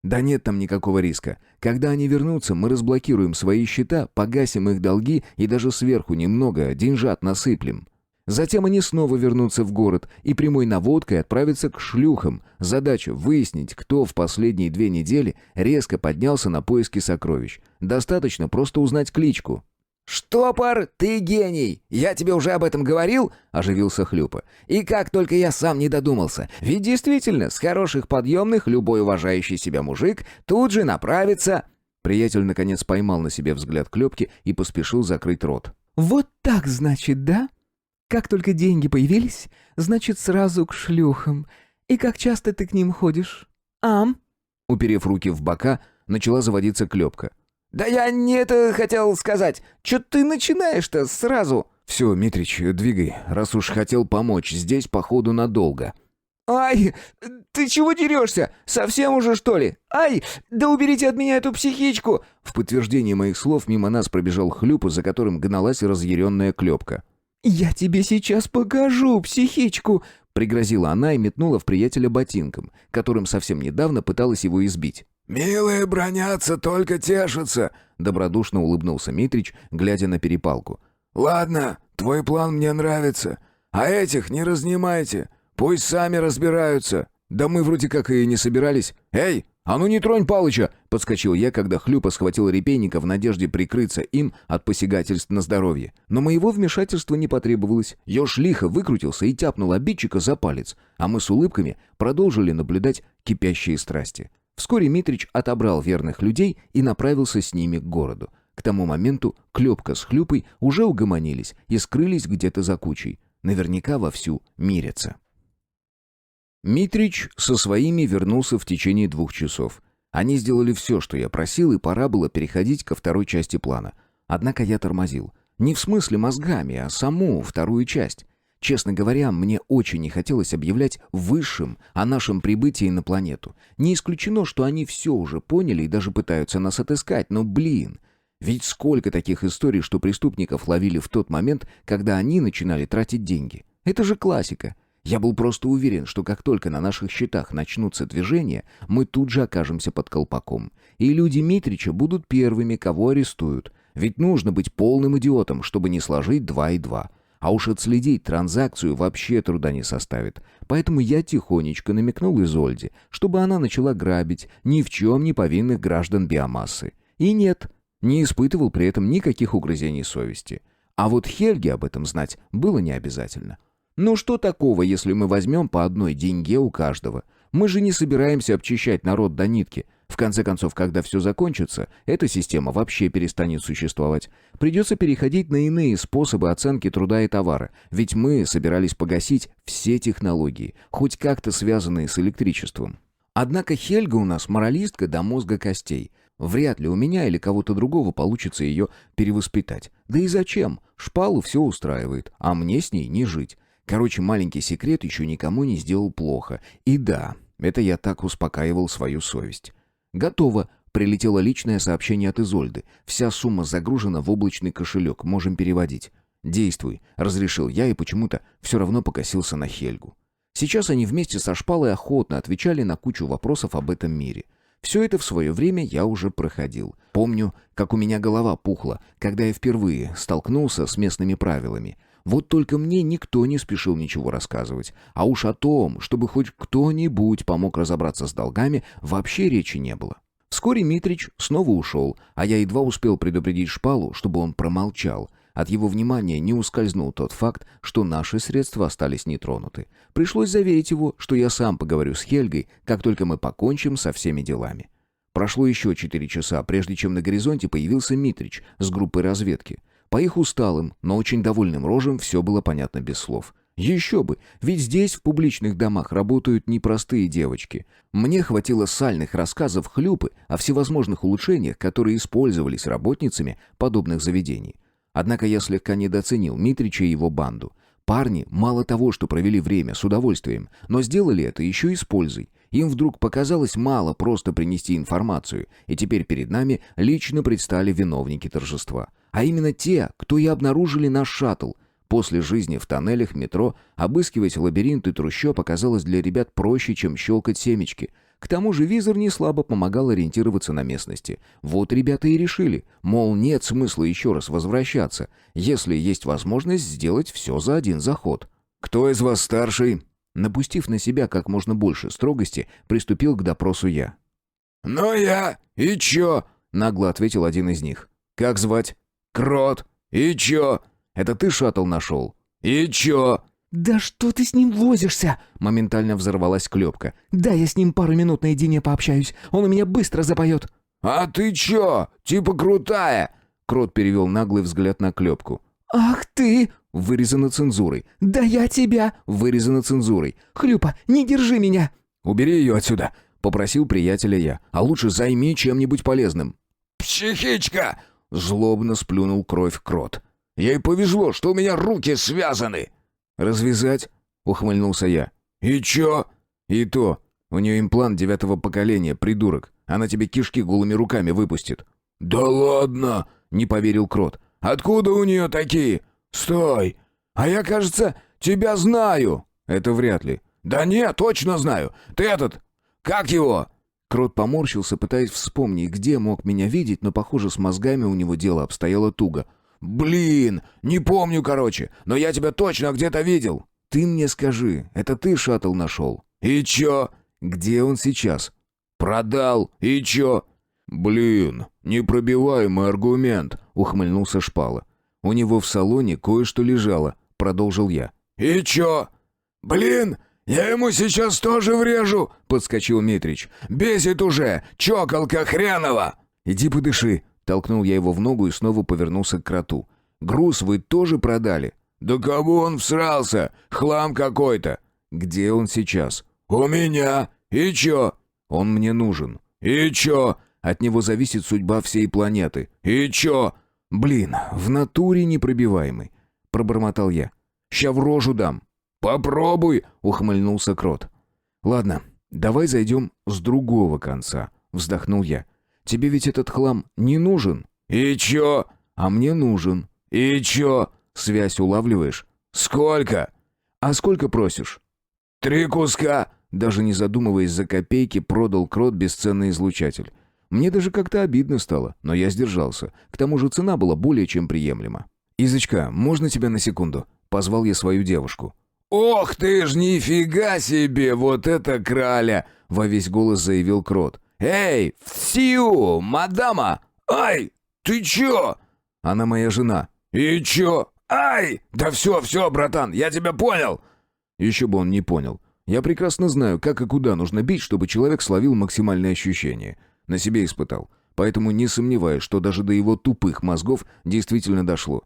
«Да нет там никакого риска. Когда они вернутся, мы разблокируем свои счета, погасим их долги и даже сверху немного деньжат насыплем. Затем они снова вернутся в город и прямой наводкой отправятся к шлюхам. Задача — выяснить, кто в последние 2 недели резко поднялся на поиски сокровищ. Достаточно просто узнать кличку». «Штопор, ты гений! Я тебе уже об этом говорил?» — оживился Хлюпа. «И как только я сам не додумался. Ведь действительно, с хороших подъемных любой уважающий себя мужик тут же направится...» Приятель наконец поймал на себе взгляд Клёпки и поспешил закрыть рот. «Вот так, значит, да? Как только деньги появились, значит, сразу к шлюхам. И как часто ты к ним ходишь? Ам?» Уперев руки в бока, начала заводиться Клёпка. «Да я не это хотел сказать. Чё ты начинаешь-то сразу?» «Все, Митрич, двигай, раз уж хотел помочь, здесь, походу, надолго». «Ай, ты чего дерешься? Совсем уже, что ли? Ай, да уберите от меня эту психичку!» В подтверждение моих слов мимо нас пробежал Хлюпа, за которым гналась разъяренная Клёпка. «Я тебе сейчас покажу психичку!» Пригрозила она и метнула в приятеля ботинком, которым совсем недавно пыталась его избить. «Милые бронятся, только тешатся», — добродушно улыбнулся Митрич, глядя на перепалку. «Ладно, твой план мне нравится. А этих не разнимайте. Пусть сами разбираются». «Да мы вроде как и не собирались. Эй, а ну не тронь Палыча!» — подскочил я, когда Хлюпа схватил репейника в надежде прикрыться им от посягательств на здоровье. Но моего вмешательства не потребовалось. Ёж лихо выкрутился и тяпнул обидчика за палец, а мы с улыбками продолжили наблюдать кипящие страсти. Вскоре Митрич отобрал верных людей и направился с ними к городу. К тому моменту Клёпка с Хлюпой уже угомонились и скрылись где-то за кучей. Наверняка вовсю мирятся. Митрич со своими вернулся в течение 2 часов. Они сделали все, что я просил, и пора было переходить ко второй части плана. Однако я тормозил. Не в смысле мозгами, а саму вторую часть. Честно говоря, мне очень не хотелось объявлять высшим о нашем прибытии на планету. Не исключено, что они все уже поняли и даже пытаются нас отыскать, но, блин, Ведь сколько таких историй, что преступников ловили в тот момент, когда они начинали тратить деньги. Это же классика. Я был просто уверен, что как только на наших счетах начнутся движения, мы тут же окажемся под колпаком. И люди Митрича будут первыми, кого арестуют. Ведь нужно быть полным идиотом, чтобы не сложить 2 и 2. А уж отследить транзакцию вообще труда не составит. Поэтому я тихонечко намекнул Изольде, чтобы она начала грабить ни в чем не повинных граждан биомассы. И нет, не испытывал при этом никаких угрызений совести. А вот Хельге об этом знать было не обязательно. Ну что такого, если мы возьмем по одной деньге у каждого? Мы же не собираемся обчищать народ до нитки. В конце концов, когда все закончится, эта система вообще перестанет существовать. Придется переходить на иные способы оценки труда и товара, ведь мы собирались погасить все технологии, хоть как-то связанные с электричеством. Однако Хельга у нас моралистка до мозга костей. Вряд ли у меня или кого-то другого получится ее перевоспитать. Да и зачем? Шпалу все устраивает, а мне с ней не жить. Короче, маленький секрет еще никому не сделал плохо. И да, это я так успокаивал свою совесть. «Готово», — прилетело личное сообщение от Изольды. «Вся сумма загружена в облачный кошелек, можем переводить». «Действуй», — разрешил я и почему-то все равно покосился на Хельгу. Сейчас они вместе со Шпалой охотно отвечали на кучу вопросов об этом мире. Все это в свое время я уже проходил. Помню, как у меня голова пухла, когда я впервые столкнулся с местными правилами. Вот только мне никто не спешил ничего рассказывать. А уж о том, чтобы хоть кто-нибудь помог разобраться с долгами, вообще речи не было. Вскоре Митрич снова ушел, а я едва успел предупредить Шпалу, чтобы он промолчал. От его внимания не ускользнул тот факт, что наши средства остались нетронуты. Пришлось заверить его, что я сам поговорю с Хельгой, как только мы покончим со всеми делами. Прошло еще 4 часа, прежде чем на горизонте появился Митрич с группой разведки. По их усталым, но очень довольным рожам все было понятно без слов. Еще бы, ведь здесь, в публичных домах, работают непростые девочки. Мне хватило сальных рассказов Хлюпы о всевозможных улучшениях, которые использовались работницами подобных заведений. Однако я слегка недооценил Митрича и его банду. Парни мало того, что провели время с удовольствием, но сделали это еще и с пользой. Им вдруг показалось мало просто принести информацию, и теперь перед нами лично предстали виновники торжества. А именно те, кто и обнаружили наш шаттл. После жизни в тоннелях метро обыскивать лабиринты трущоб оказалось для ребят проще, чем щелкать семечки. К тому же визор не слабо помогал ориентироваться на местности. Вот ребята и решили, мол, нет смысла еще раз возвращаться, если есть возможность сделать все за один заход. «Кто из вас старший?» Напустив на себя как можно больше строгости, приступил к допросу я. «Ну я. И чё?» — нагло ответил один из них. «Как звать?» «Крот. И чё?» «Это ты шаттл нашел?» «И чё?» «Да что ты с ним возишься?» Моментально взорвалась Клёпка. «Да, я с ним пару минут наедине пообщаюсь. Он у меня быстро запоет». «А ты чё? Типа крутая?» Крот перевел наглый взгляд на Клёпку. «Ах ты!» Вырезано цензурой. «Да я тебя!» Вырезано цензурой. «Хлюпа, не держи меня!» «Убери ее отсюда!» — попросил приятеля я. «А лучше займи чем-нибудь полезным». «Психичка!» — злобно сплюнул кровь Крот. «Ей повезло, что у меня руки связаны!» «Развязать?» — ухмыльнулся я. «И чё?» «И то. У нее имплант 9-го поколения, придурок. Она тебе кишки голыми руками выпустит». «Да ладно!» — не поверил Крот. «Откуда у нее такие? Стой! А я, кажется, тебя знаю!» «Это вряд ли». «Да нет, точно знаю! Ты этот... Как его?» Крот поморщился, пытаясь вспомнить, где мог меня видеть, но, похоже, с мозгами у него дело обстояло туго. «Блин, не помню, короче, но я тебя точно где-то видел». «Ты мне скажи, это ты шаттл нашел?» «И чё?» «Где он сейчас?» «Продал. И чё?» «Блин, непробиваемый аргумент», — ухмыльнулся Шпала. «У него в салоне кое-что лежало», — продолжил я. «И чё?» «Блин, я ему сейчас тоже врежу», — подскочил Митрич. «Бесит уже, чоколка хренова!» «Иди подыши», — толкнул я его в ногу и снова повернулся к Кроту. «Груз вы тоже продали?» «Да кому он всрался? Хлам какой-то!» «Где он сейчас?» «У меня. И чё?» «Он мне нужен». «И чё?» «От него зависит судьба всей планеты». «И чё?» «Блин, в натуре непробиваемый», — пробормотал я. «Ща в рожу дам». «Попробуй», — ухмыльнулся Крот. «Ладно, давай зайдем с другого конца», — вздохнул я. «Тебе ведь этот хлам не нужен?» «И чё?» «А мне нужен». «И чё?» «Связь улавливаешь?» «Сколько?» «А сколько просишь?» 3 куска». Даже не задумываясь за копейки, продал Крот бесценный излучатель. Мне даже как-то обидно стало, но я сдержался. К тому же цена была более чем приемлема. «Изочка, можно тебя на секунду?» Позвал я свою девушку. «Ох ты ж, нифига себе, вот это краля!» Во весь голос заявил Крот. «Эй, всю, мадама! Ай, ты чё?» «Она моя жена». «И чё? Ай! Да все, братан, я тебя понял!» Еще бы он не понял. Я прекрасно знаю, как и куда нужно бить, чтобы человек словил максимальное ощущение. На себе испытал. Поэтому не сомневаюсь, что даже до его тупых мозгов действительно дошло.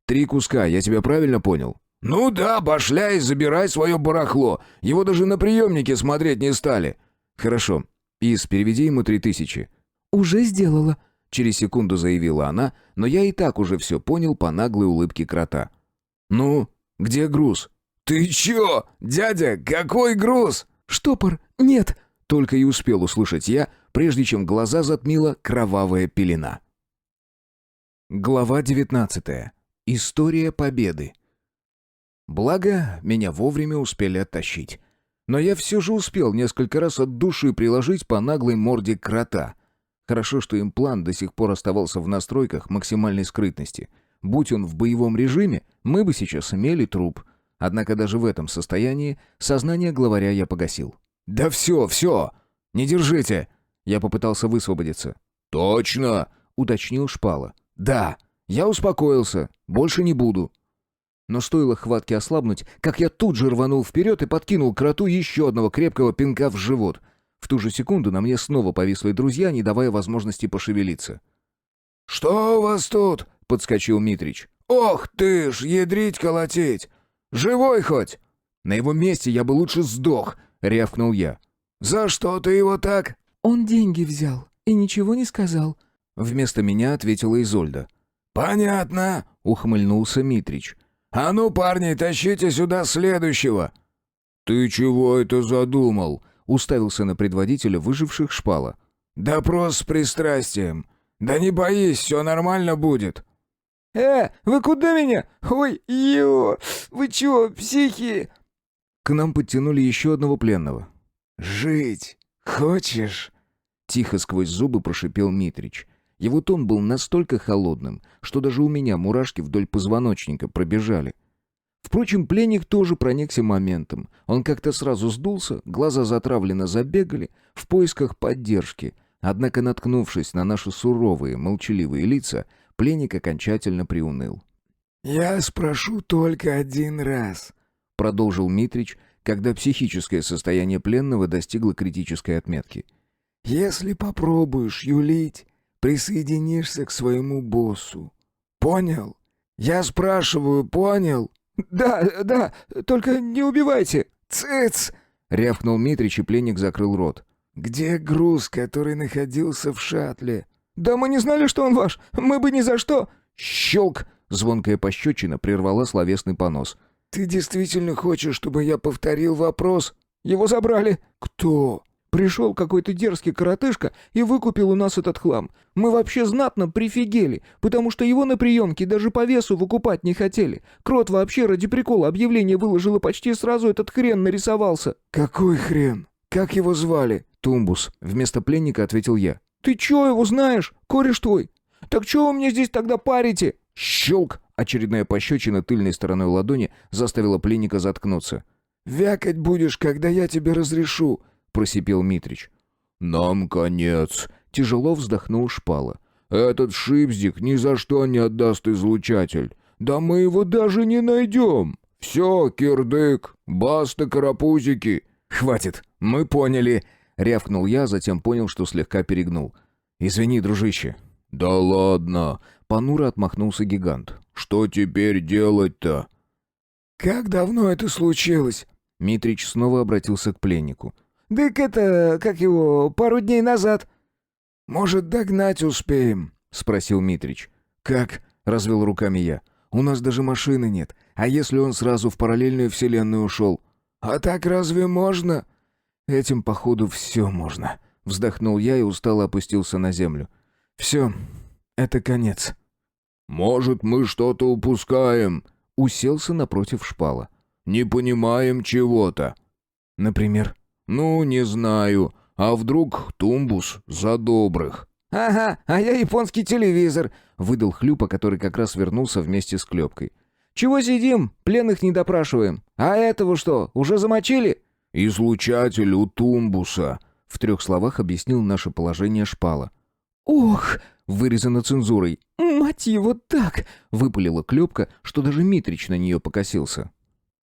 3 куска, я тебя правильно понял? «Ну да, башляй, забирай свое барахло. Его даже на приемнике смотреть не стали». «Хорошо. Из, переведи ему 3000». «Уже сделала». Через секунду заявила она, но я и так уже все понял по наглой улыбке Крота. «Ну, где груз?» «Ты чё, дядя, какой груз?» «Штопор, нет». Только и успел услышать я, прежде чем глаза затмила кровавая пелена. Глава 19. История победы. Благо, меня вовремя успели оттащить. Но я все же успел несколько раз от души приложить по наглой морде Крота. Хорошо, что имплант до сих пор оставался в настройках максимальной скрытности. Будь он в боевом режиме, мы бы сейчас имели труп. Однако даже в этом состоянии сознание главаря я погасил. «Да все, не держите!» Я попытался высвободиться. «Точно!» — уточнил Шпала. «Да, я успокоился, больше не буду». Но стоило хватке ослабнуть, как я тут же рванул вперед и подкинул Кроту еще одного крепкого пинка в живот. В ту же секунду на мне снова повисли друзья, не давая возможности пошевелиться. «Что у вас тут?» — подскочил Митрич. «Ох ты ж, ядрить колотеть! Живой хоть?» «На его месте я бы лучше сдох», — рявкнул я. «За что ты его так?» «Он деньги взял и ничего не сказал». Вместо меня ответила Изольда. «Понятно», — ухмыльнулся Митрич. «А ну, парни, тащите сюда следующего!» «Ты чего это задумал?» — уставился на предводителя выживших Шпала. «Допрос с пристрастием. Да не боись, все нормально будет». Вы куда меня? Ой, вы чё, психи?» К нам подтянули еще одного пленного. «Жить хочешь?» — тихо сквозь зубы прошипел Митрич. Его тон был настолько холодным, что даже у меня мурашки вдоль позвоночника пробежали. Впрочем, пленник тоже проникся моментом. Он как-то сразу сдулся, глаза затравленно забегали, в поисках поддержки. Однако, наткнувшись на наши суровые, молчаливые лица, пленник окончательно приуныл. «Я спрошу только один раз», — продолжил Митрич, когда психическое состояние пленного достигло критической отметки. «Если попробуешь юлить, присоединишься к своему боссу. Понял? Я спрашиваю, понял?» Да, только не убивайте». «Цыц!» — рявкнул Митрич, и пленник закрыл рот. «Где груз, который находился в шаттле?» «Да мы не знали, что он ваш. Мы бы ни за что...» Щелк! Звонкая пощечина прервала словесный понос. «Ты действительно хочешь, чтобы я повторил вопрос?» «Его забрали». «Кто?» «Пришел какой-то дерзкий коротышка и выкупил у нас этот хлам. Мы вообще знатно прифигели, потому что его на приемке даже по весу выкупать не хотели. Крот вообще ради прикола объявление выложил, и почти сразу этот хрен нарисовался». «Какой хрен? Как его звали?» «Тумбус», — вместо пленника ответил я. «Ты чё его знаешь? Кореш твой. Так чё вы мне здесь тогда парите?» Щелк! Очередная пощечина тыльной стороной ладони заставила пленника заткнуться. «Вякать будешь, когда я тебе разрешу», — просипел Митрич. «Нам конец», — тяжело вздохнул Шпала. «Этот шипздик ни за что не отдаст излучатель. Да мы его даже не найдем. Все, кирдык, баста, карапузики». «Хватит, мы поняли», — рявкнул я, затем понял, что слегка перегнул. «Извини, дружище». «Да ладно», — понуро отмахнулся гигант. «Что теперь делать-то?» «Как давно это случилось?» Митрич снова обратился к пленнику. «Дык это, как его, пару дней назад». «Может, догнать успеем?» — спросил Митрич. «Как?» — развел руками я. «У нас даже машины нет. А если он сразу в параллельную вселенную ушел?» «А так разве можно?» «Этим, походу, все можно», — вздохнул я и устало опустился на землю. «Все, это конец». «Может, мы что-то упускаем?» Уселся напротив Шпала. «Не понимаем чего-то». «Например?» «Ну, не знаю. А вдруг тумбус за добрых?» «Ага, а я японский телевизор», — выдал Хлюпа, который как раз вернулся вместе с Клёпкой. «Чего сидим? Пленных не допрашиваем. А этого что, уже замочили?» «Излучатель у тумбуса», — в 3 словах объяснил наше положение Шпала. «Ох, Вырезано цензурой. мать его, так!» — выпалила Клёпка, что даже Митрич на нее покосился.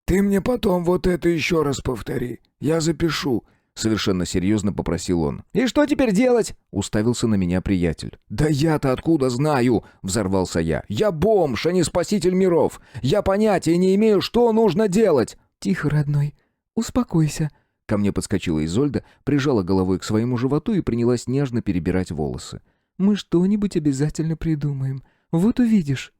«Ты мне потом вот это еще раз повтори. Я запишу», — Совершенно серьезно попросил он. «И что теперь делать?» — уставился на меня приятель. «Да я-то откуда знаю?» — взорвался я. «Я бомж, а не спаситель миров. Я понятия не имею, что нужно делать». «Тихо, родной, успокойся». Ко мне подскочила Изольда, прижала головой к своему животу и принялась нежно перебирать волосы. «Мы что-нибудь обязательно придумаем. Вот увидишь».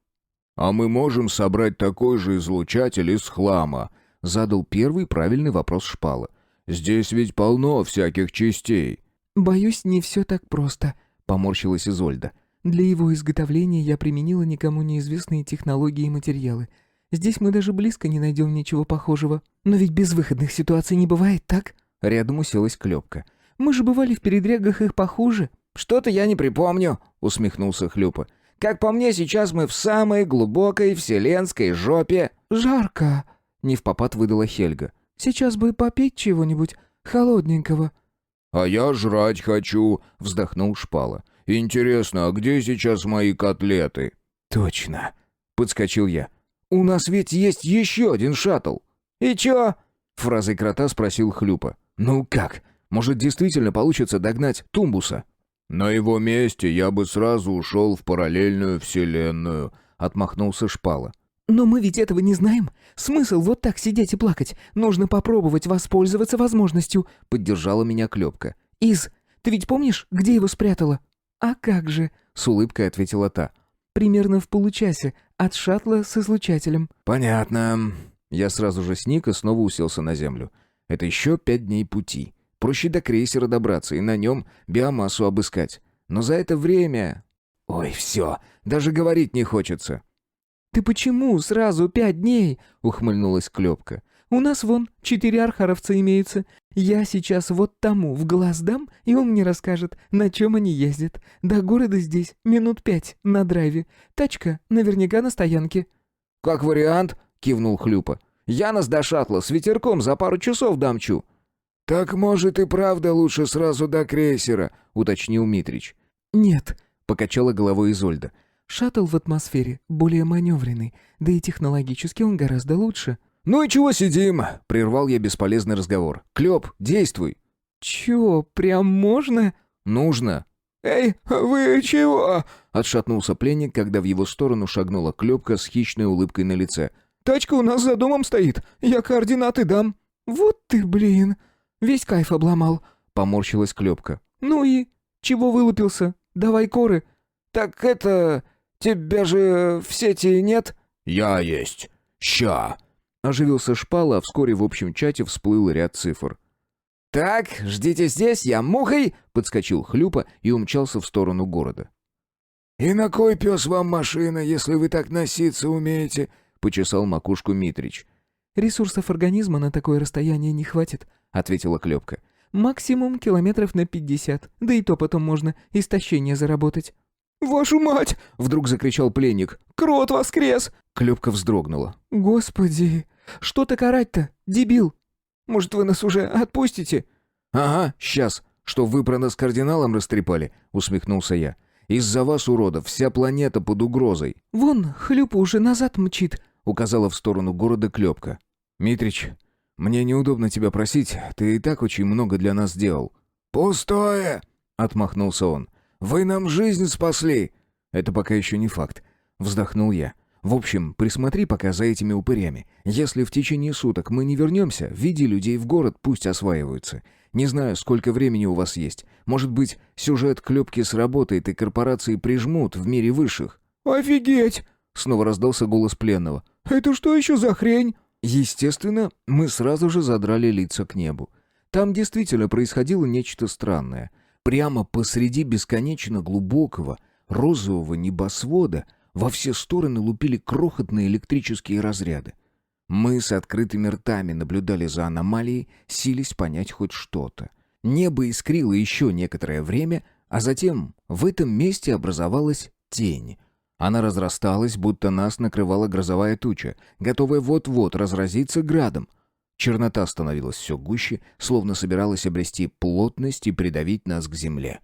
«А мы можем собрать такой же излучатель из хлама?» — задал первый правильный вопрос Шпала. «Здесь ведь полно всяких частей». «Боюсь, не все так просто», — поморщилась Изольда. Для его изготовления я применила никому неизвестные технологии и материалы. Здесь мы даже близко не найдем ничего похожего. Но ведь безвыходных ситуаций не бывает, так? Рядом уселась Клёпка. Мы же бывали в передрягах их похуже. «Что-то я не припомню», — усмехнулся Хлюпа. «Как по мне, сейчас мы в самой глубокой вселенской жопе». «Жарко. Невпопад выдала Хельга. Сейчас бы попить чего-нибудь холодненького». «А я жрать хочу», — вздохнул Шпала. «Интересно, а где сейчас мои котлеты?» «Точно», — подскочил я. «У нас ведь есть еще один шаттл». «И чё?» — фразой крота спросил Хлюпа. «Ну как? Может, действительно получится догнать Тумбуса?» «На его месте я бы сразу ушел в параллельную вселенную», — отмахнулся Шпала. «Но мы ведь этого не знаем. Смысл вот так сидеть и плакать? Нужно попробовать воспользоваться возможностью», — поддержала меня Клёпка. «Из, ты ведь помнишь, где его спрятала?» «А как же?» — с улыбкой ответила та. «Примерно в получасе от шаттла с излучателем». «Понятно». Я сразу же сник и снова уселся на землю. Это еще 5 дней пути. Проще до крейсера добраться и на нем биомассу обыскать. Но за это время... Ой, все, даже говорить не хочется. «Ты почему сразу 5 дней?» — ухмыльнулась Клёпка. «У нас вон 4 архаровца имеются. Я сейчас вот тому в глаз дам, и он мне расскажет, на чем они ездят. До города здесь минут 5 на драйве. Тачка наверняка на стоянке». «Как вариант», — кивнул Хлюпа. «Я нас до шаттла с ветерком за пару часов дамчу». «Так, может, и правда лучше сразу до крейсера», — уточнил Митрич. «Нет», — покачала головой Изольда. «шаттл в атмосфере более маневренный, да и технологически он гораздо лучше». «Ну и чего сидим?» — прервал я бесполезный разговор. «Клёп, действуй!» «Чё, прям можно?» «Нужно!» «Эй, вы чего?» — отшатнулся пленник, когда в его сторону шагнула Клёпка с хищной улыбкой на лице. «Тачка у нас за домом стоит, я координаты дам». «Вот ты, блин, весь кайф обломал», — поморщилась Клёпка. «Ну и? Чего вылупился? Давай коры». «Так это... тебя же в сети нет?» «Я есть. Ща». Оживился Шпала, а вскоре в общем чате всплыл ряд цифр. «Так, ждите здесь, я мухой!» — подскочил Хлюпа и умчался в сторону города. «И на кой пес вам машина, если вы так носиться умеете?» — почесал макушку Митрич. «Ресурсов организма на такое расстояние не хватит», — ответила Клёпка. «Максимум километров на 50, да и то потом можно истощение заработать». «Вашу мать!» — вдруг закричал пленник. «Крот воскрес!» Клёпка вздрогнула. «Господи, что так орать-то, дебил?» «Может, вы нас уже отпустите?» «Ага, сейчас. Что, вы про нас кардиналом растрепали?» — усмехнулся я. «Из-за вас, уродов, вся планета под угрозой». «Вон, Хлюпа уже назад мчит», — указала в сторону города Клёпка. «Митрич, мне неудобно тебя просить, ты и так очень много для нас сделал». «Пустое!» — отмахнулся он. «Вы нам жизнь спасли!» «Это пока еще не факт», — вздохнул я. «В общем, присмотри пока за этими упырями. Если в течение суток мы не вернемся, веди людей в город, пусть осваиваются. Не знаю, сколько времени у вас есть. Может быть, сюжет Клёпки сработает и корпорации прижмут в мире высших». «Офигеть!» — снова раздался голос пленного. «Это что еще за хрень?» Естественно, мы сразу же задрали лица к небу. Там действительно происходило нечто странное. Прямо посреди бесконечно глубокого, розового небосвода во все стороны лупили крохотные электрические разряды. Мы с открытыми ртами наблюдали за аномалией, сились понять хоть что-то. Небо искрило еще некоторое время, а затем в этом месте образовалась тень. Она разрасталась, будто нас накрывала грозовая туча, готовая вот-вот разразиться градом. Чернота становилась все гуще, словно собиралась обрести плотность и придавить нас к земле.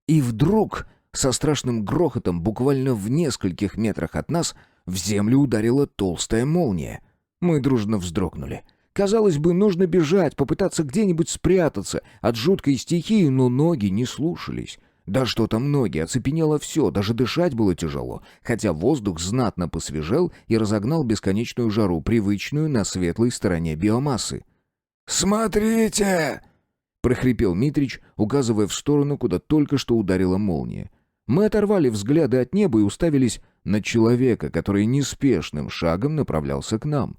И вдруг, со страшным грохотом, буквально в нескольких метрах от нас, в землю ударила толстая молния. Мы дружно вздрогнули. Казалось бы, нужно бежать, попытаться где-нибудь спрятаться от жуткой стихии, но ноги не слушались. Да что там ноги, оцепенело все, даже дышать было тяжело, хотя воздух знатно посвежел и разогнал бесконечную жару, привычную на светлой стороне биомассы. «Смотрите!» — прохрипел Митрич, указывая в сторону, куда только что ударила молния. Мы оторвали взгляды от неба и уставились на человека, который неспешным шагом направлялся к нам.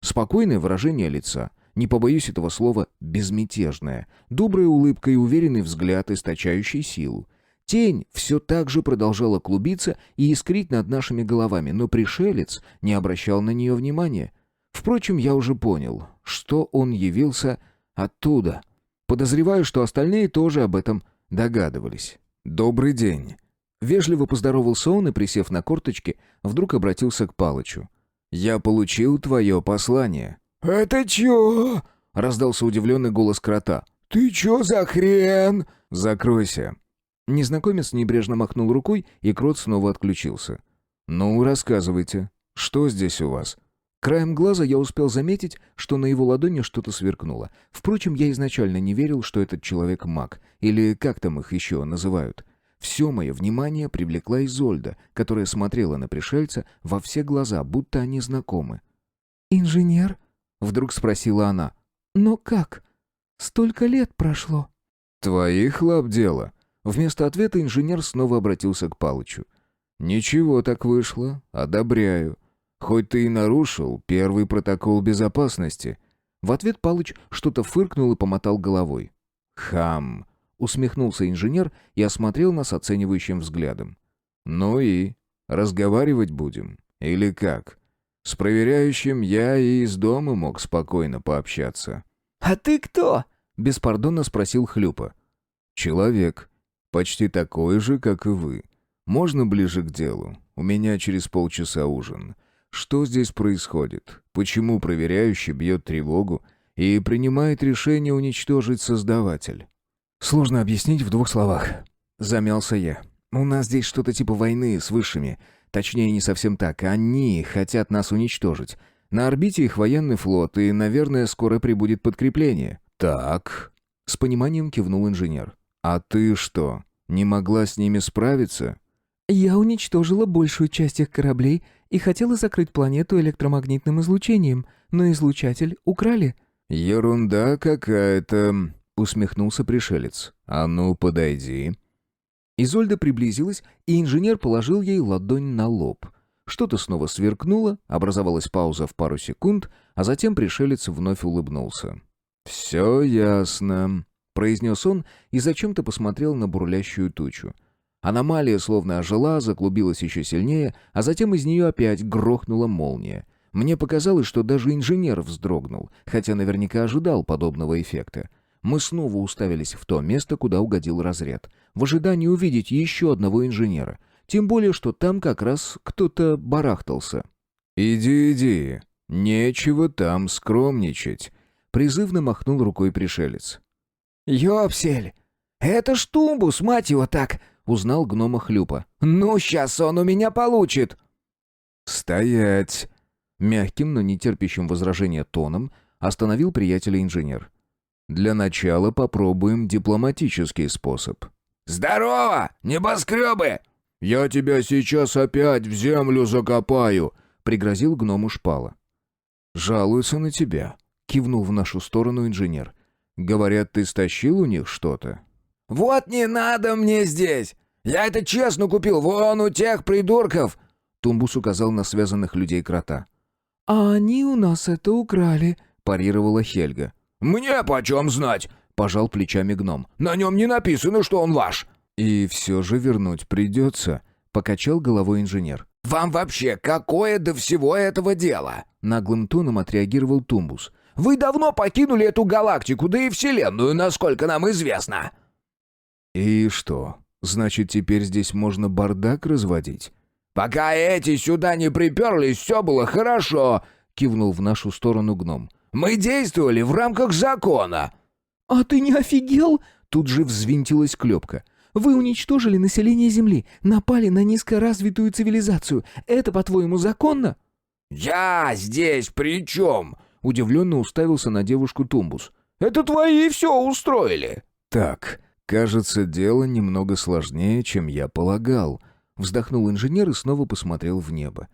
Спокойное выражение лица, не побоюсь этого слова, безмятежное, добрая улыбка и уверенный взгляд, источающий силу. Тень все так же продолжала клубиться и искрить над нашими головами, но пришелец не обращал на нее внимания. Впрочем, я уже понял, что он явился оттуда. Подозреваю, что остальные тоже об этом догадывались. «Добрый день!» Вежливо поздоровался он и, присев на корточки, вдруг обратился к Палычу. «Я получил твое послание». «Это чё?» — раздался удивленный голос крота. «Ты чё за хрен?» «Закройся». Незнакомец небрежно махнул рукой, и крот снова отключился. «Ну, рассказывайте, что здесь у вас?» Краем глаза я успел заметить, что на его ладони что-то сверкнуло. Впрочем, я изначально не верил, что этот человек маг, или как там их еще называют. Все мое внимание привлекла Изольда, которая смотрела на пришельца во все глаза, будто они знакомы. «Инженер?» — вдруг спросила она. «Но как? Столько лет прошло». «Твоих лап дело». Вместо ответа инженер снова обратился к Палычу. «Ничего так вышло. Одобряю. Хоть ты и нарушил первый протокол безопасности». В ответ Палыч что-то фыркнул и помотал головой. «Хам!» — усмехнулся инженер и осмотрел нас оценивающим взглядом. «Ну и? Разговаривать будем? Или как? С проверяющим я и из дома мог спокойно пообщаться». «А ты кто?» — беспардонно спросил Хлюпа. «Человек. Почти такой же, как и вы. Можно ближе к делу? У меня через полчаса ужин. Что здесь происходит? Почему проверяющий бьет тревогу и принимает решение уничтожить создаватель?» «Сложно объяснить в 2 словах», — замялся я. «У нас здесь что-то типа войны с высшими. Точнее, не совсем так. Они хотят нас уничтожить. На орбите их военный флот, и, наверное, скоро прибудет подкрепление». «Так», — с пониманием кивнул инженер. «А ты что, не могла с ними справиться?» «Я уничтожила большую часть их кораблей и хотела закрыть планету электромагнитным излучением, но излучатель украли». «Ерунда какая-то», — усмехнулся пришелец. «А ну, подойди». Изольда приблизилась, и инженер положил ей ладонь на лоб. Что-то снова сверкнуло, образовалась пауза в пару секунд, а затем пришелец вновь улыбнулся. «Все ясно», — произнес он и зачем-то посмотрел на бурлящую тучу. Аномалия словно ожила, заклубилась еще сильнее, а затем из нее опять грохнула молния. Мне показалось, что даже инженер вздрогнул, хотя наверняка ожидал подобного эффекта. Мы снова уставились в то место, куда угодил разряд, в ожидании увидеть еще одного инженера. Тем более, что там как раз кто-то барахтался. «Иди, иди, нечего там скромничать», — призывно махнул рукой пришелец. «Ёпсель! Это ж тумбус, мать его так!» — узнал гнома Хлюпа. «Ну, сейчас он у меня получит!» «Стоять!» — мягким, но не терпящим возражения тоном остановил приятеля инженер. «Для начала попробуем дипломатический способ». «Здорово, небоскребы!» «Я тебя сейчас опять в землю закопаю!» — пригрозил гному Шпала. «Жалуются на тебя», — кивнул в нашу сторону инженер. «Говорят, ты стащил у них что-то?» «Вот не надо мне здесь! Я это честно купил, вон у тех придурков!» Тумбус указал на связанных людей крота. «А они у нас это украли», — парировала Хельга. «Мне почем знать?» — пожал плечами гном. «На нем не написано, что он ваш». «И все же вернуть придется», — — покачал головой инженер. «Вам вообще какое до всего этого дело?» — наглым тоном отреагировал Тумбус. «Вы давно покинули эту галактику, да и Вселенную, насколько нам известно». «И что, значит, теперь здесь можно бардак разводить?» «Пока эти сюда не приперлись, все было хорошо», — кивнул в нашу сторону гном. «Мы действовали в рамках закона». «А ты не офигел?» — тут же взвинтилась Клёпка. «Вы уничтожили население Земли, напали на низкоразвитую цивилизацию. Это, по-твоему, законно?» «Я здесь при чем?» — удивленно уставился на девушку Тумбус. «Это твои все устроили». «Так, кажется, дело немного сложнее, чем я полагал», — вздохнул инженер и снова посмотрел в небо.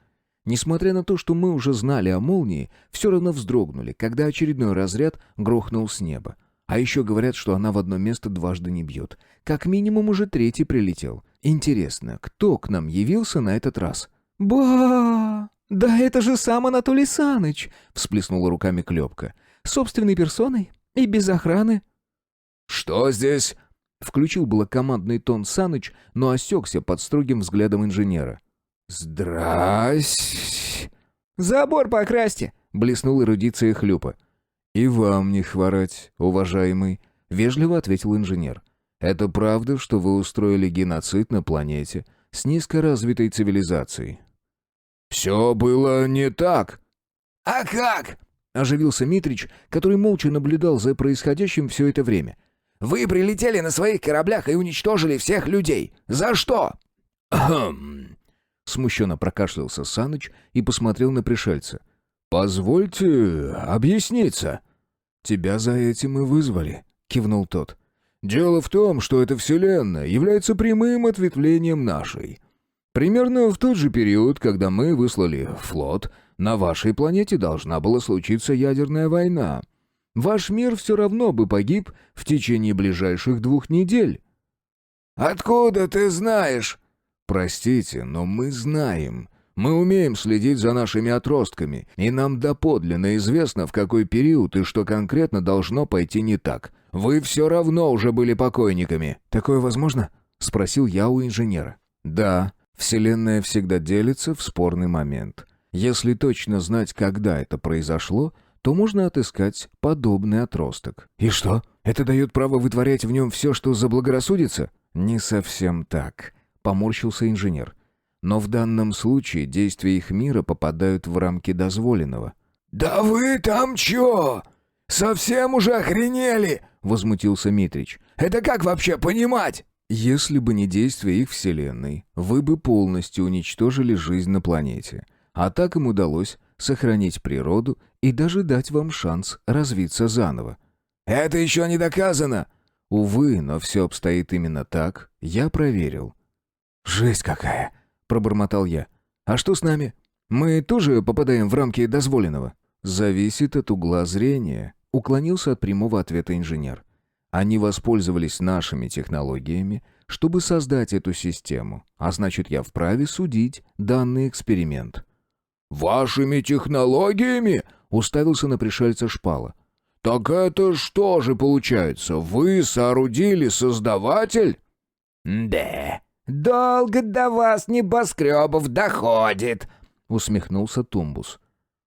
Несмотря на то, что мы уже знали о молнии, все равно вздрогнули, когда очередной разряд грохнул с неба. А еще говорят, что она в одно место дважды не бьет. Как минимум уже третий прилетел. Интересно, кто к нам явился на этот раз? «Ба! Да это же сам Анатолий Саныч!» — всплеснула руками Клёпка. «Собственной персоной и без охраны». «Что здесь?» — включил было командный тон Саныч, но осекся под строгим взглядом инженера. «Здрась!» «Забор покрасьте!» — блеснул эрудицией Хлюпа. «И вам не хворать, уважаемый», — вежливо ответил инженер. «Это правда, что вы устроили геноцид на планете с низкоразвитой цивилизацией?» «Все было не так». «А как?» — оживился Митрич, который молча наблюдал за происходящим все это время. «Вы прилетели на своих кораблях и уничтожили всех людей. За что?» «Ахм!» — смущенно прокашлялся Саныч и посмотрел на пришельца. «Позвольте объясниться». «Тебя за этим и вызвали», — кивнул тот. «Дело в том, что эта вселенная является прямым ответвлением нашей. Примерно в тот же период, когда мы выслали флот, на вашей планете должна была случиться ядерная война. Ваш мир все равно бы погиб в течение ближайших 2 недель». «Откуда ты знаешь?» «Простите, но мы знаем. Мы умеем следить за нашими отростками, и нам доподлинно известно, в какой период и что конкретно должно пойти не так. Вы все равно уже были покойниками». «Такое возможно?» — спросил я у инженера. «Да, Вселенная всегда делится в спорный момент. Если точно знать, когда это произошло, то можно отыскать подобный отросток». «И что? Это дает право вытворять в нем все, что заблагорассудится?» «Не совсем так», — поморщился инженер. «Но в данном случае действия их мира попадают в рамки дозволенного». «Да вы там чё? Совсем уже охренели?» — возмутился Митрич. «Это как вообще понимать?» «Если бы не действия их вселенной, вы бы полностью уничтожили жизнь на планете. А так им удалось сохранить природу и даже дать вам шанс развиться заново». «Это еще не доказано!» «Увы, но все обстоит именно так. Я проверил». «Жесть какая!» — пробормотал я. «А что с нами? Мы тоже попадаем в рамки дозволенного?» «Зависит от угла зрения», — уклонился от прямого ответа инженер. «Они воспользовались нашими технологиями, чтобы создать эту систему, а значит, я вправе судить данный эксперимент». «Вашими технологиями?» — уставился на пришельца Шпала. «Так это что же получается? Вы соорудили создаватель?» «Да, долго до вас небоскребов доходит», — усмехнулся Тумбус.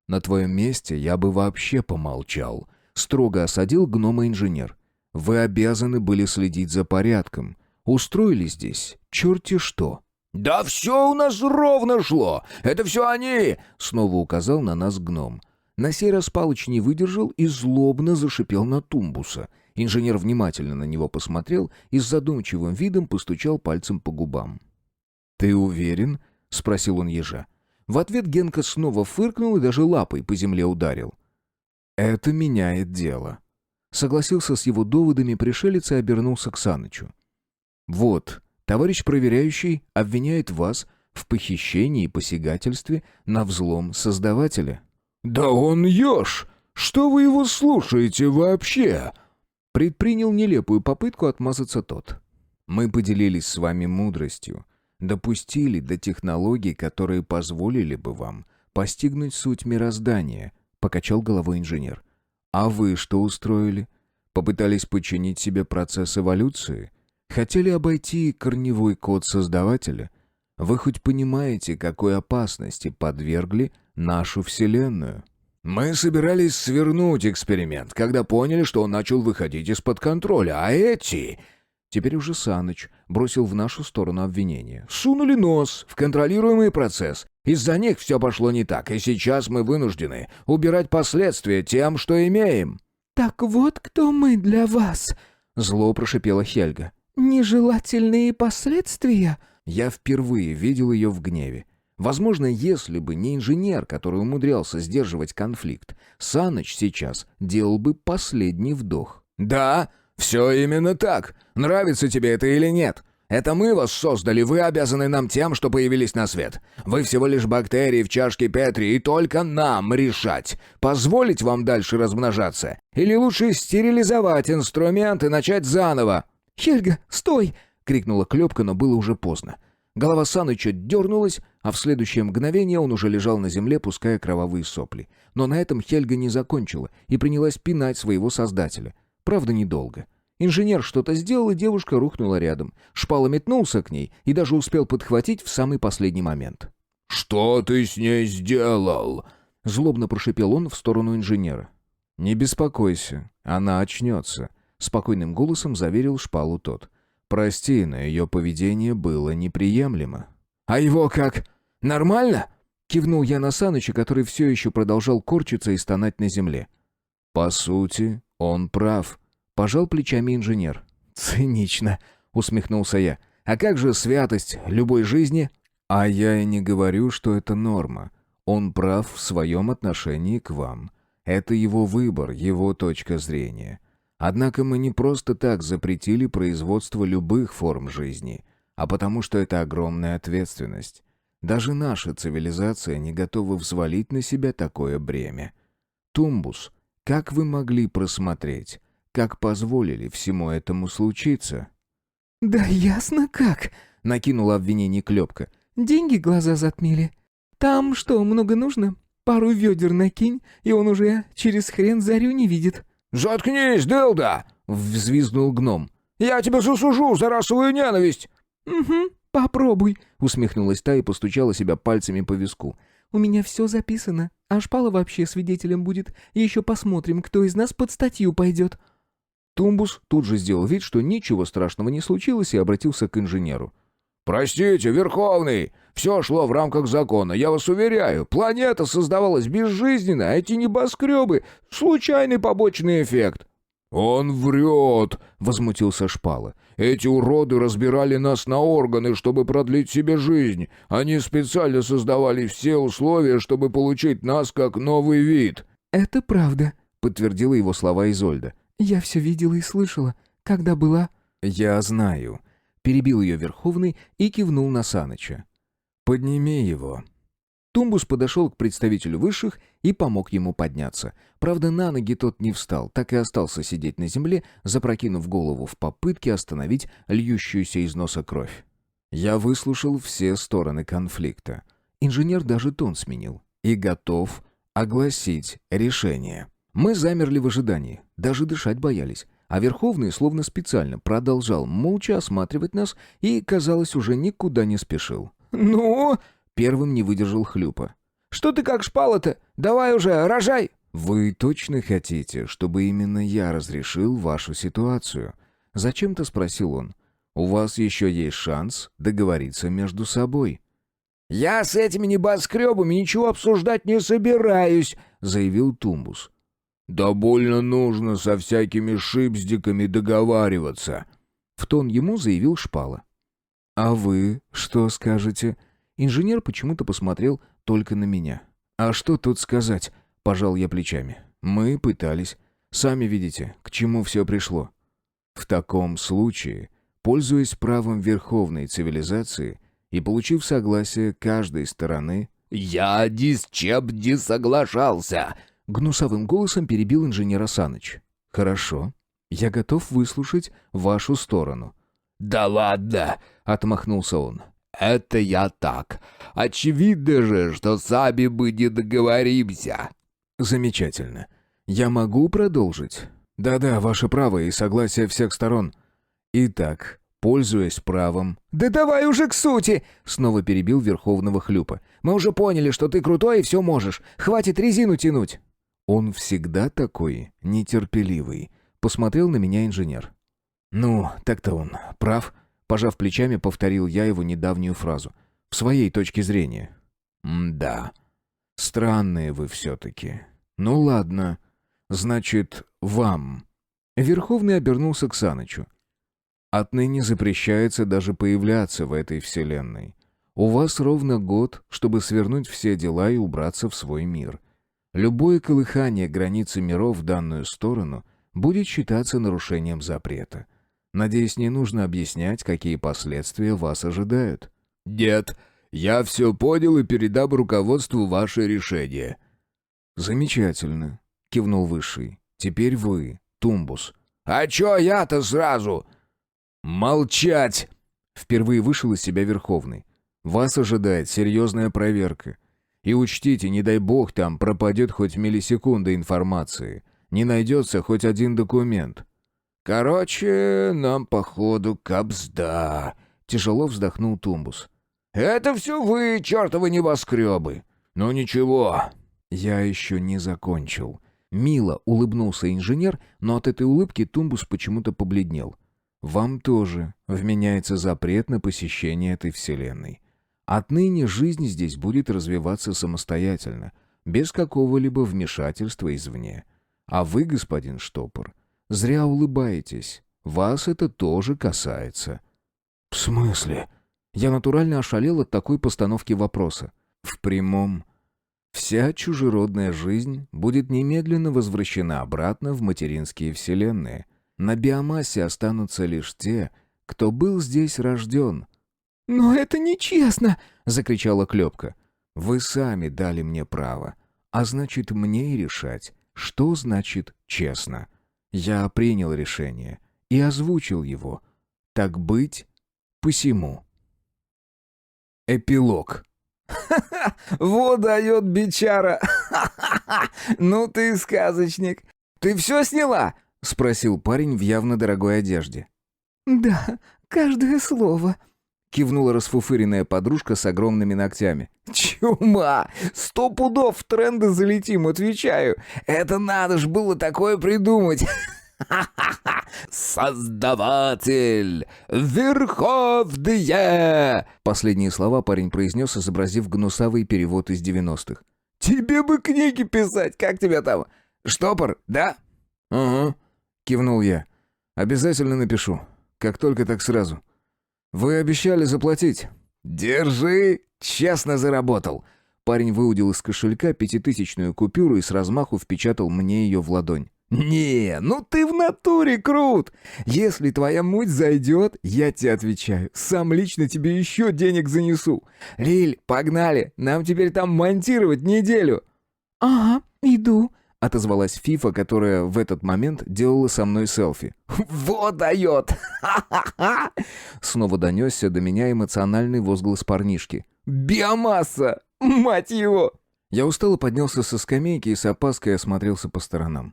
«На твоем месте я бы вообще помолчал», — строго осадил гнома инженер. «Вы обязаны были следить за порядком. Устроили здесь черти что». «Да все у нас ровно шло! Это все они!» — снова указал на нас гном. На сей раз Палыч не выдержал и злобно зашипел на Тумбуса. Инженер внимательно на него посмотрел и с задумчивым видом постучал пальцем по губам. «Ты уверен?» — спросил он ежа. В ответ Генка снова фыркнул и даже лапой по земле ударил. «Это меняет дело». Согласился с его доводами пришелец и обернулся к Санычу. «Вот, товарищ проверяющий обвиняет вас в похищении и посягательстве на взлом создавателя». «Да он еж! Что вы его слушаете вообще?» Предпринял нелепую попытку отмазаться тот. «Мы поделились с вами мудростью, допустили до технологий, которые позволили бы вам постигнуть суть мироздания», — покачал головой инженер. «А вы что устроили? Попытались подчинить себе процесс эволюции? Хотели обойти корневой код Создавателя? Вы хоть понимаете, какой опасности подвергли нашу Вселенную? Мы собирались свернуть эксперимент, когда поняли, что он начал выходить из-под контроля, а эти... Теперь уже Саныч бросил в нашу сторону обвинение. Сунули нос в контролируемый процесс. Из-за них все пошло не так, и сейчас мы вынуждены убирать последствия тем, что имеем. «Так вот кто мы для вас», — зло прошипела Хельга. «Нежелательные последствия?» Я впервые видел ее в гневе. Возможно, если бы не инженер, который умудрялся сдерживать конфликт, Саныч сейчас делал бы последний вдох. «Да, все именно так. Нравится тебе это или нет? Это мы вас создали, вы обязаны нам тем, что появились на свет. Вы всего лишь бактерии в чашке Петри, и только нам решать, позволить вам дальше размножаться, или лучше стерилизовать инструмент и начать заново». «Хельга, стой!» — крикнула Клёпка, но было уже поздно. Голова Саныча дернулась, а в следующее мгновение он уже лежал на земле, пуская кровавые сопли. Но на этом Хельга не закончила и принялась пинать своего создателя. Правда, недолго. Инженер что-то сделал, и девушка рухнула рядом. Шпала метнулся к ней и даже успел подхватить в самый последний момент. «Что ты с ней сделал?» — злобно прошипел он в сторону инженера. «Не беспокойся, она очнется», — спокойным голосом заверил Шпалу тот. «Прости, но ее поведение было неприемлемо». «А его как? Нормально?» — кивнул я на Саныча, который все еще продолжал корчиться и стонать на земле. «По сути, он прав», — пожал плечами инженер. «Цинично», — усмехнулся я. «А как же святость любой жизни?» «А я и не говорю, что это норма. Он прав в своем отношении к вам. Это его выбор, его точка зрения. Однако мы не просто так запретили производство любых форм жизни, а потому что это огромная ответственность. Даже наша цивилизация не готова взвалить на себя такое бремя. Тумбус, как вы могли просмотреть? Как позволили всему этому случиться?» «Да ясно как», — накинула обвинение Клёпка. «Деньги глаза затмили. Там что, много нужно? Пару ведер накинь, и он уже через хрен зарю не видит». «Заткнись, дылда!» — взвизгнул гном. «Я тебя засужу за расовую ненависть!» «Угу, попробуй», — усмехнулась та и постучала себя пальцами по виску. «У меня все записано, а Шпала вообще свидетелем будет. Еще посмотрим, кто из нас под статью пойдет». Тумбус тут же сделал вид, что ничего страшного не случилось, и обратился к инженеру. «Простите, Верховный, все шло в рамках закона, я вас уверяю. Планета создавалась безжизненно, а эти небоскребы — случайный побочный эффект». «Он врет», — возмутился Шпала. «Эти уроды разбирали нас на органы, чтобы продлить себе жизнь. Они специально создавали все условия, чтобы получить нас как новый вид». «Это правда», — подтвердила его слова Изольда. «Я все видела и слышала, когда была...» «Я знаю», — перебил ее Верховный и кивнул на Саныча. «Подними его». Тумбус подошел к представителю высших и помог ему подняться. Правда, на ноги тот не встал, так и остался сидеть на земле, запрокинув голову в попытке остановить льющуюся из носа кровь. Я выслушал все стороны конфликта. Инженер даже тон сменил. И готов огласить решение. Мы замерли в ожидании, даже дышать боялись. А Верховный словно специально продолжал молча осматривать нас и, казалось, уже никуда не спешил. «Ну?» — первым не выдержал Хлюпа. «Что ты как Шпала-то? Давай уже, рожай!» «Вы точно хотите, чтобы именно я разрешил вашу ситуацию?» — зачем-то спросил он. «У вас еще есть шанс договориться между собой». «Я с этими небоскребами ничего обсуждать не собираюсь», — заявил Тумбус. «Да больно нужно со всякими шипздиками договариваться», — в тон ему заявил Шпала. «А вы что скажете?» Инженер почему-то посмотрел только на меня. «А что тут сказать?» — пожал я плечами. «Мы пытались. Сами видите, к чему все пришло. В таком случае, пользуясь правом верховной цивилизации и получив согласие каждой стороны...» «Я ни с чем не соглашался!» — гнусавым голосом перебил инженера Саныч. «Хорошо. Я готов выслушать вашу сторону». «Да ладно!» — отмахнулся он. «Это я так. Очевидно же, что сами мы не договоримся». «Замечательно. Я могу продолжить?» «Да-да, ваше право и согласие всех сторон. Итак, пользуясь правом». «Да давай уже к сути!» — снова перебил Верховного Хлюпа. «Мы уже поняли, что ты крутой и все можешь. Хватит резину тянуть!» «Он всегда такой нетерпеливый», — посмотрел на меня инженер. «Ну, так-то он прав», — пожав плечами, повторил я его недавнюю фразу. «В своей точке зрения». «Да, странные вы все-таки. Ну ладно, значит, вам». Верховный обернулся к Санычу. «Отныне запрещается даже появляться в этой вселенной. У вас ровно год, чтобы свернуть все дела и убраться в свой мир. Любое колыхание границы миров в данную сторону будет считаться нарушением запрета. Надеюсь, не нужно объяснять, какие последствия вас ожидают». «Нет, я все понял и передам руководству ваше решение». «Замечательно», — кивнул Высший. «Теперь вы, Тумбус». «А чё я-то сразу?» «Молчать!» — впервые вышел из себя Верховный. «Вас ожидает серьезная проверка. И учтите, не дай бог там пропадет хоть миллисекунда информации. Не найдется хоть один документ». «Короче, нам, походу, кабзда», — тяжело вздохнул Тумбус. «Это все вы, чертовы небоскребы. Ну ничего». «Я еще не закончил». Мило улыбнулся инженер, но от этой улыбки Тумбус почему-то побледнел. «Вам тоже вменяется запрет на посещение этой вселенной. Отныне жизнь здесь будет развиваться самостоятельно, без какого-либо вмешательства извне. А вы, господин Штопор, зря улыбаетесь. Вас это тоже касается». «В смысле?» Я натурально ошалел от такой постановки вопроса. «В прямом. Вся чужеродная жизнь будет немедленно возвращена обратно в материнские вселенные. На биомассе останутся лишь те, кто был здесь рожден». «Но это нечестно!» — закричала Клёпка. «Вы сами дали мне право, а значит, мне и решать, что значит честно. Я принял решение и озвучил его. Так быть, посему». Эпилог. Вот дает бичара! Ну ты сказочник! Ты все сняла?» — спросил парень в явно дорогой одежде. «Да, каждое слово», — кивнула расфуфыренная подружка с огромными ногтями. «Чума! 100 пудов в тренды залетим, отвечаю! Это надо ж было такое придумать!» «Создаватель! Верховные!» Последние слова парень произнес, изобразив гнусавый перевод из 90-х. «Тебе бы книги писать, как тебя там? Штопор, да?» «Ага», — кивнул я. «Обязательно напишу. Как только, так сразу. Вы обещали заплатить». «Держи! Честно заработал!» Парень выудил из кошелька 5000-ную купюру и с размаху впечатал мне ее в ладонь. «Не, ну ты в натуре крут! Если твоя муть зайдет, я тебе отвечаю, сам лично тебе еще денег занесу. Лиль, погнали, нам теперь там монтировать неделю!» «Ага, иду», — отозвалась Фифа, которая в этот момент делала со мной селфи. «Вот дает! Ха-ха-ха!» Снова донесся до меня эмоциональный возглас парнишки. «Биомасса! Мать его!» Я устало поднялся со скамейки и с опаской осмотрелся по сторонам.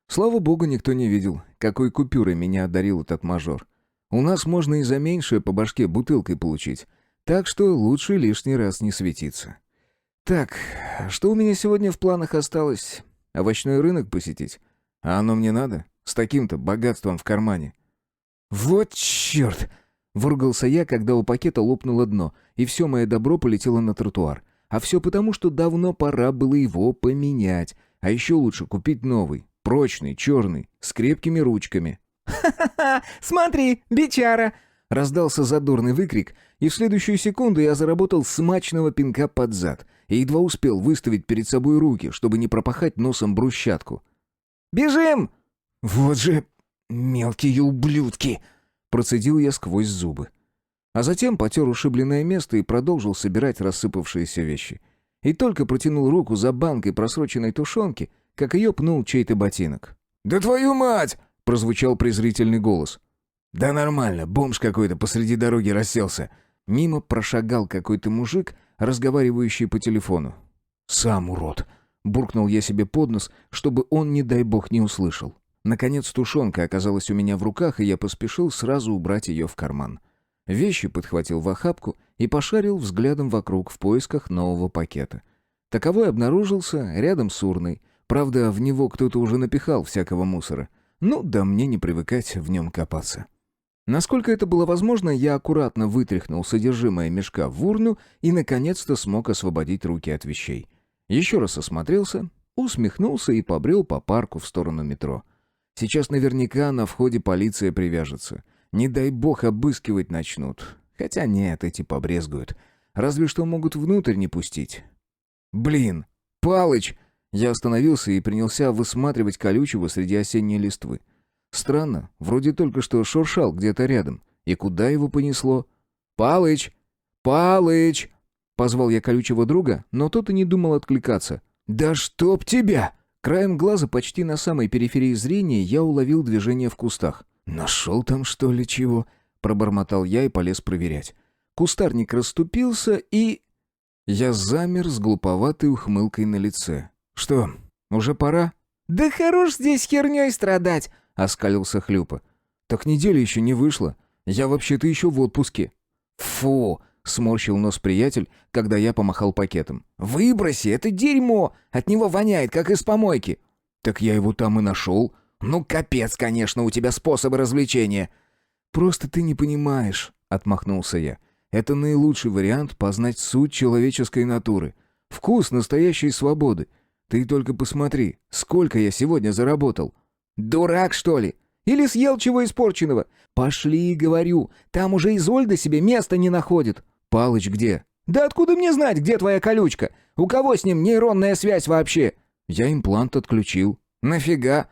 Слава богу, никто не видел, какой купюрой меня одарил этот мажор. У нас можно и за меньшее по башке бутылкой получить, так что лучше лишний раз не светиться. Так, что у меня сегодня в планах осталось? Овощной рынок посетить? А оно мне надо? С таким-то богатством в кармане. «Вот черт!» — выругался я, когда у пакета лопнуло дно, и все мое добро полетело на тротуар. А все потому, что давно пора было его поменять, а еще лучше купить новый. Прочный, черный, с крепкими ручками. «Ха-ха-ха! Смотри, бичара!» Раздался задорный выкрик, и в следующую секунду я заработал смачного пинка под зад и едва успел выставить перед собой руки, чтобы не пропахать носом брусчатку. «Бежим!» «Вот же мелкие ублюдки!» Процедил я сквозь зубы. А затем потер ушибленное место и продолжил собирать рассыпавшиеся вещи. И только протянул руку за банкой просроченной тушенки, как ее пнул чей-то ботинок. «Да твою мать!» — прозвучал презрительный голос. «Да нормально, бомж какой-то посреди дороги расселся». Мимо прошагал какой-то мужик, разговаривающий по телефону. «Сам урод!» — буркнул я себе под нос, чтобы он, не дай бог, не услышал. Наконец тушенка оказалась у меня в руках, и я поспешил сразу убрать ее в карман. Вещи подхватил в охапку и пошарил взглядом вокруг в поисках нового пакета. Таковой обнаружился рядом с урной. Правда, в него кто-то уже напихал всякого мусора. Ну, да мне не привыкать в нем копаться. Насколько это было возможно, я аккуратно вытряхнул содержимое мешка в урну и, наконец-то, смог освободить руки от вещей. Еще раз осмотрелся, усмехнулся и побрел по парку в сторону метро. Сейчас наверняка на входе полиция привяжется. Не дай бог обыскивать начнут. Хотя нет, эти побрезгуют. Разве что могут внутрь не пустить. Блин, Палыч! Я остановился и принялся высматривать колючего среди осенней листвы. Странно, вроде только что шуршал где-то рядом. И куда его понесло? «Палыч! Палыч!» Позвал я колючего друга, но тот и не думал откликаться. «Да чтоб тебя!» Краем глаза почти на самой периферии зрения я уловил движение в кустах. «Нашел там, что ли, чего?» Пробормотал я и полез проверять. Кустарник расступился и... Я замер с глуповатой ухмылкой на лице. «Что, уже пора?» «Да хорош здесь херней страдать!» — оскалился Хлюпа. «Так неделя еще не вышла. Я вообще-то еще в отпуске». «Фу!» — сморщил нос приятель, когда я помахал пакетом. «Выброси, это дерьмо! От него воняет, как из помойки!» «Так я его там и нашел». «Ну, капец, конечно, у тебя способы развлечения!» «Просто ты не понимаешь», — отмахнулся я. «Это наилучший вариант познать суть человеческой натуры. Вкус настоящей свободы. Ты только посмотри, сколько я сегодня заработал». «Дурак, что ли? Или съел чего испорченного? Пошли, говорю, там уже Изольда себе места не находит». «Палыч где?» «Да откуда мне знать, где твоя колючка? У кого с ним нейронная связь вообще?» «Я имплант отключил». «Нафига?»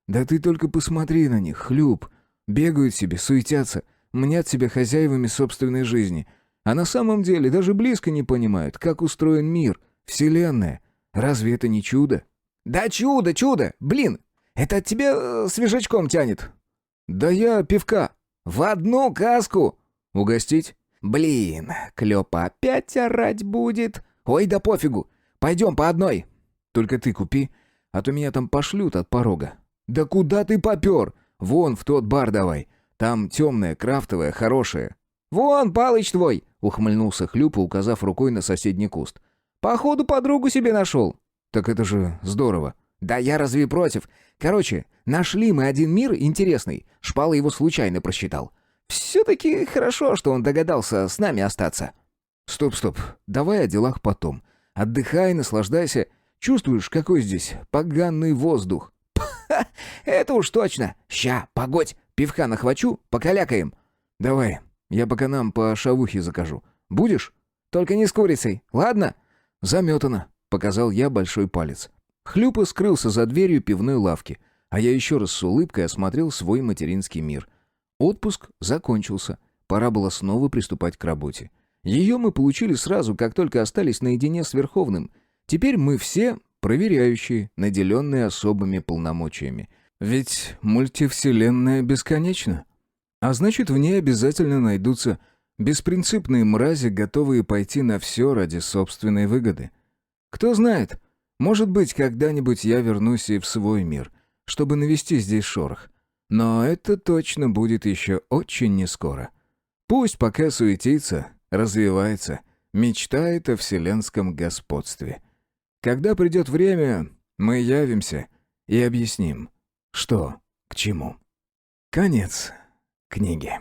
«Да ты только посмотри на них, Хлюп. Бегают себе, суетятся, мнят себя хозяевами собственной жизни. А на самом деле даже близко не понимают, как устроен мир, вселенная. Разве это не чудо?» «Да чудо, чудо! Блин, это от тебя свежачком тянет». «Да я пивка». «В одну каску!» «Угостить?» «Блин, Клёпа опять орать будет. Ой, да пофигу. Пойдем по одной». «Только ты купи, а то меня там пошлют от порога». «Да куда ты попер? Вон в тот бар давай. Там темное, крафтовое, хорошее». «Вон, Палыч твой!» — ухмыльнулся Хлюпа, указав рукой на соседний куст. «Походу, подругу себе нашел». «Так это же здорово». «Да я разве против? Короче, нашли мы один мир интересный. Шпала его случайно просчитал. Все-таки хорошо, что он догадался с нами остаться». «Стоп, давай о делах потом. Отдыхай, наслаждайся. Чувствуешь, какой здесь поганый воздух?» «Ха, это уж точно. Ща, погодь, пивка нахвачу, покалякаем». «Давай, я пока нам по шавухе закажу. Будешь?» «Только не с курицей, ладно?» «Заметано», — показал я большой палец. Хлюпа скрылся за дверью пивной лавки, а я еще раз с улыбкой осмотрел свой материнский мир. Отпуск закончился, пора было снова приступать к работе. Ее мы получили сразу, как только остались наедине с Верховным. Теперь мы все проверяющие, наделенные особыми полномочиями. Ведь мультивселенная бесконечна. А значит, в ней обязательно найдутся беспринципные мрази, готовые пойти на все ради собственной выгоды. Кто знает, может быть, когда-нибудь я вернусь и в свой мир, чтобы навести здесь шорох. Но это точно будет еще очень нескоро. Пусть пока суетится, развивается, мечтает о вселенском господстве. Когда придет время, мы явимся и объясним, что к чему. Конец книги.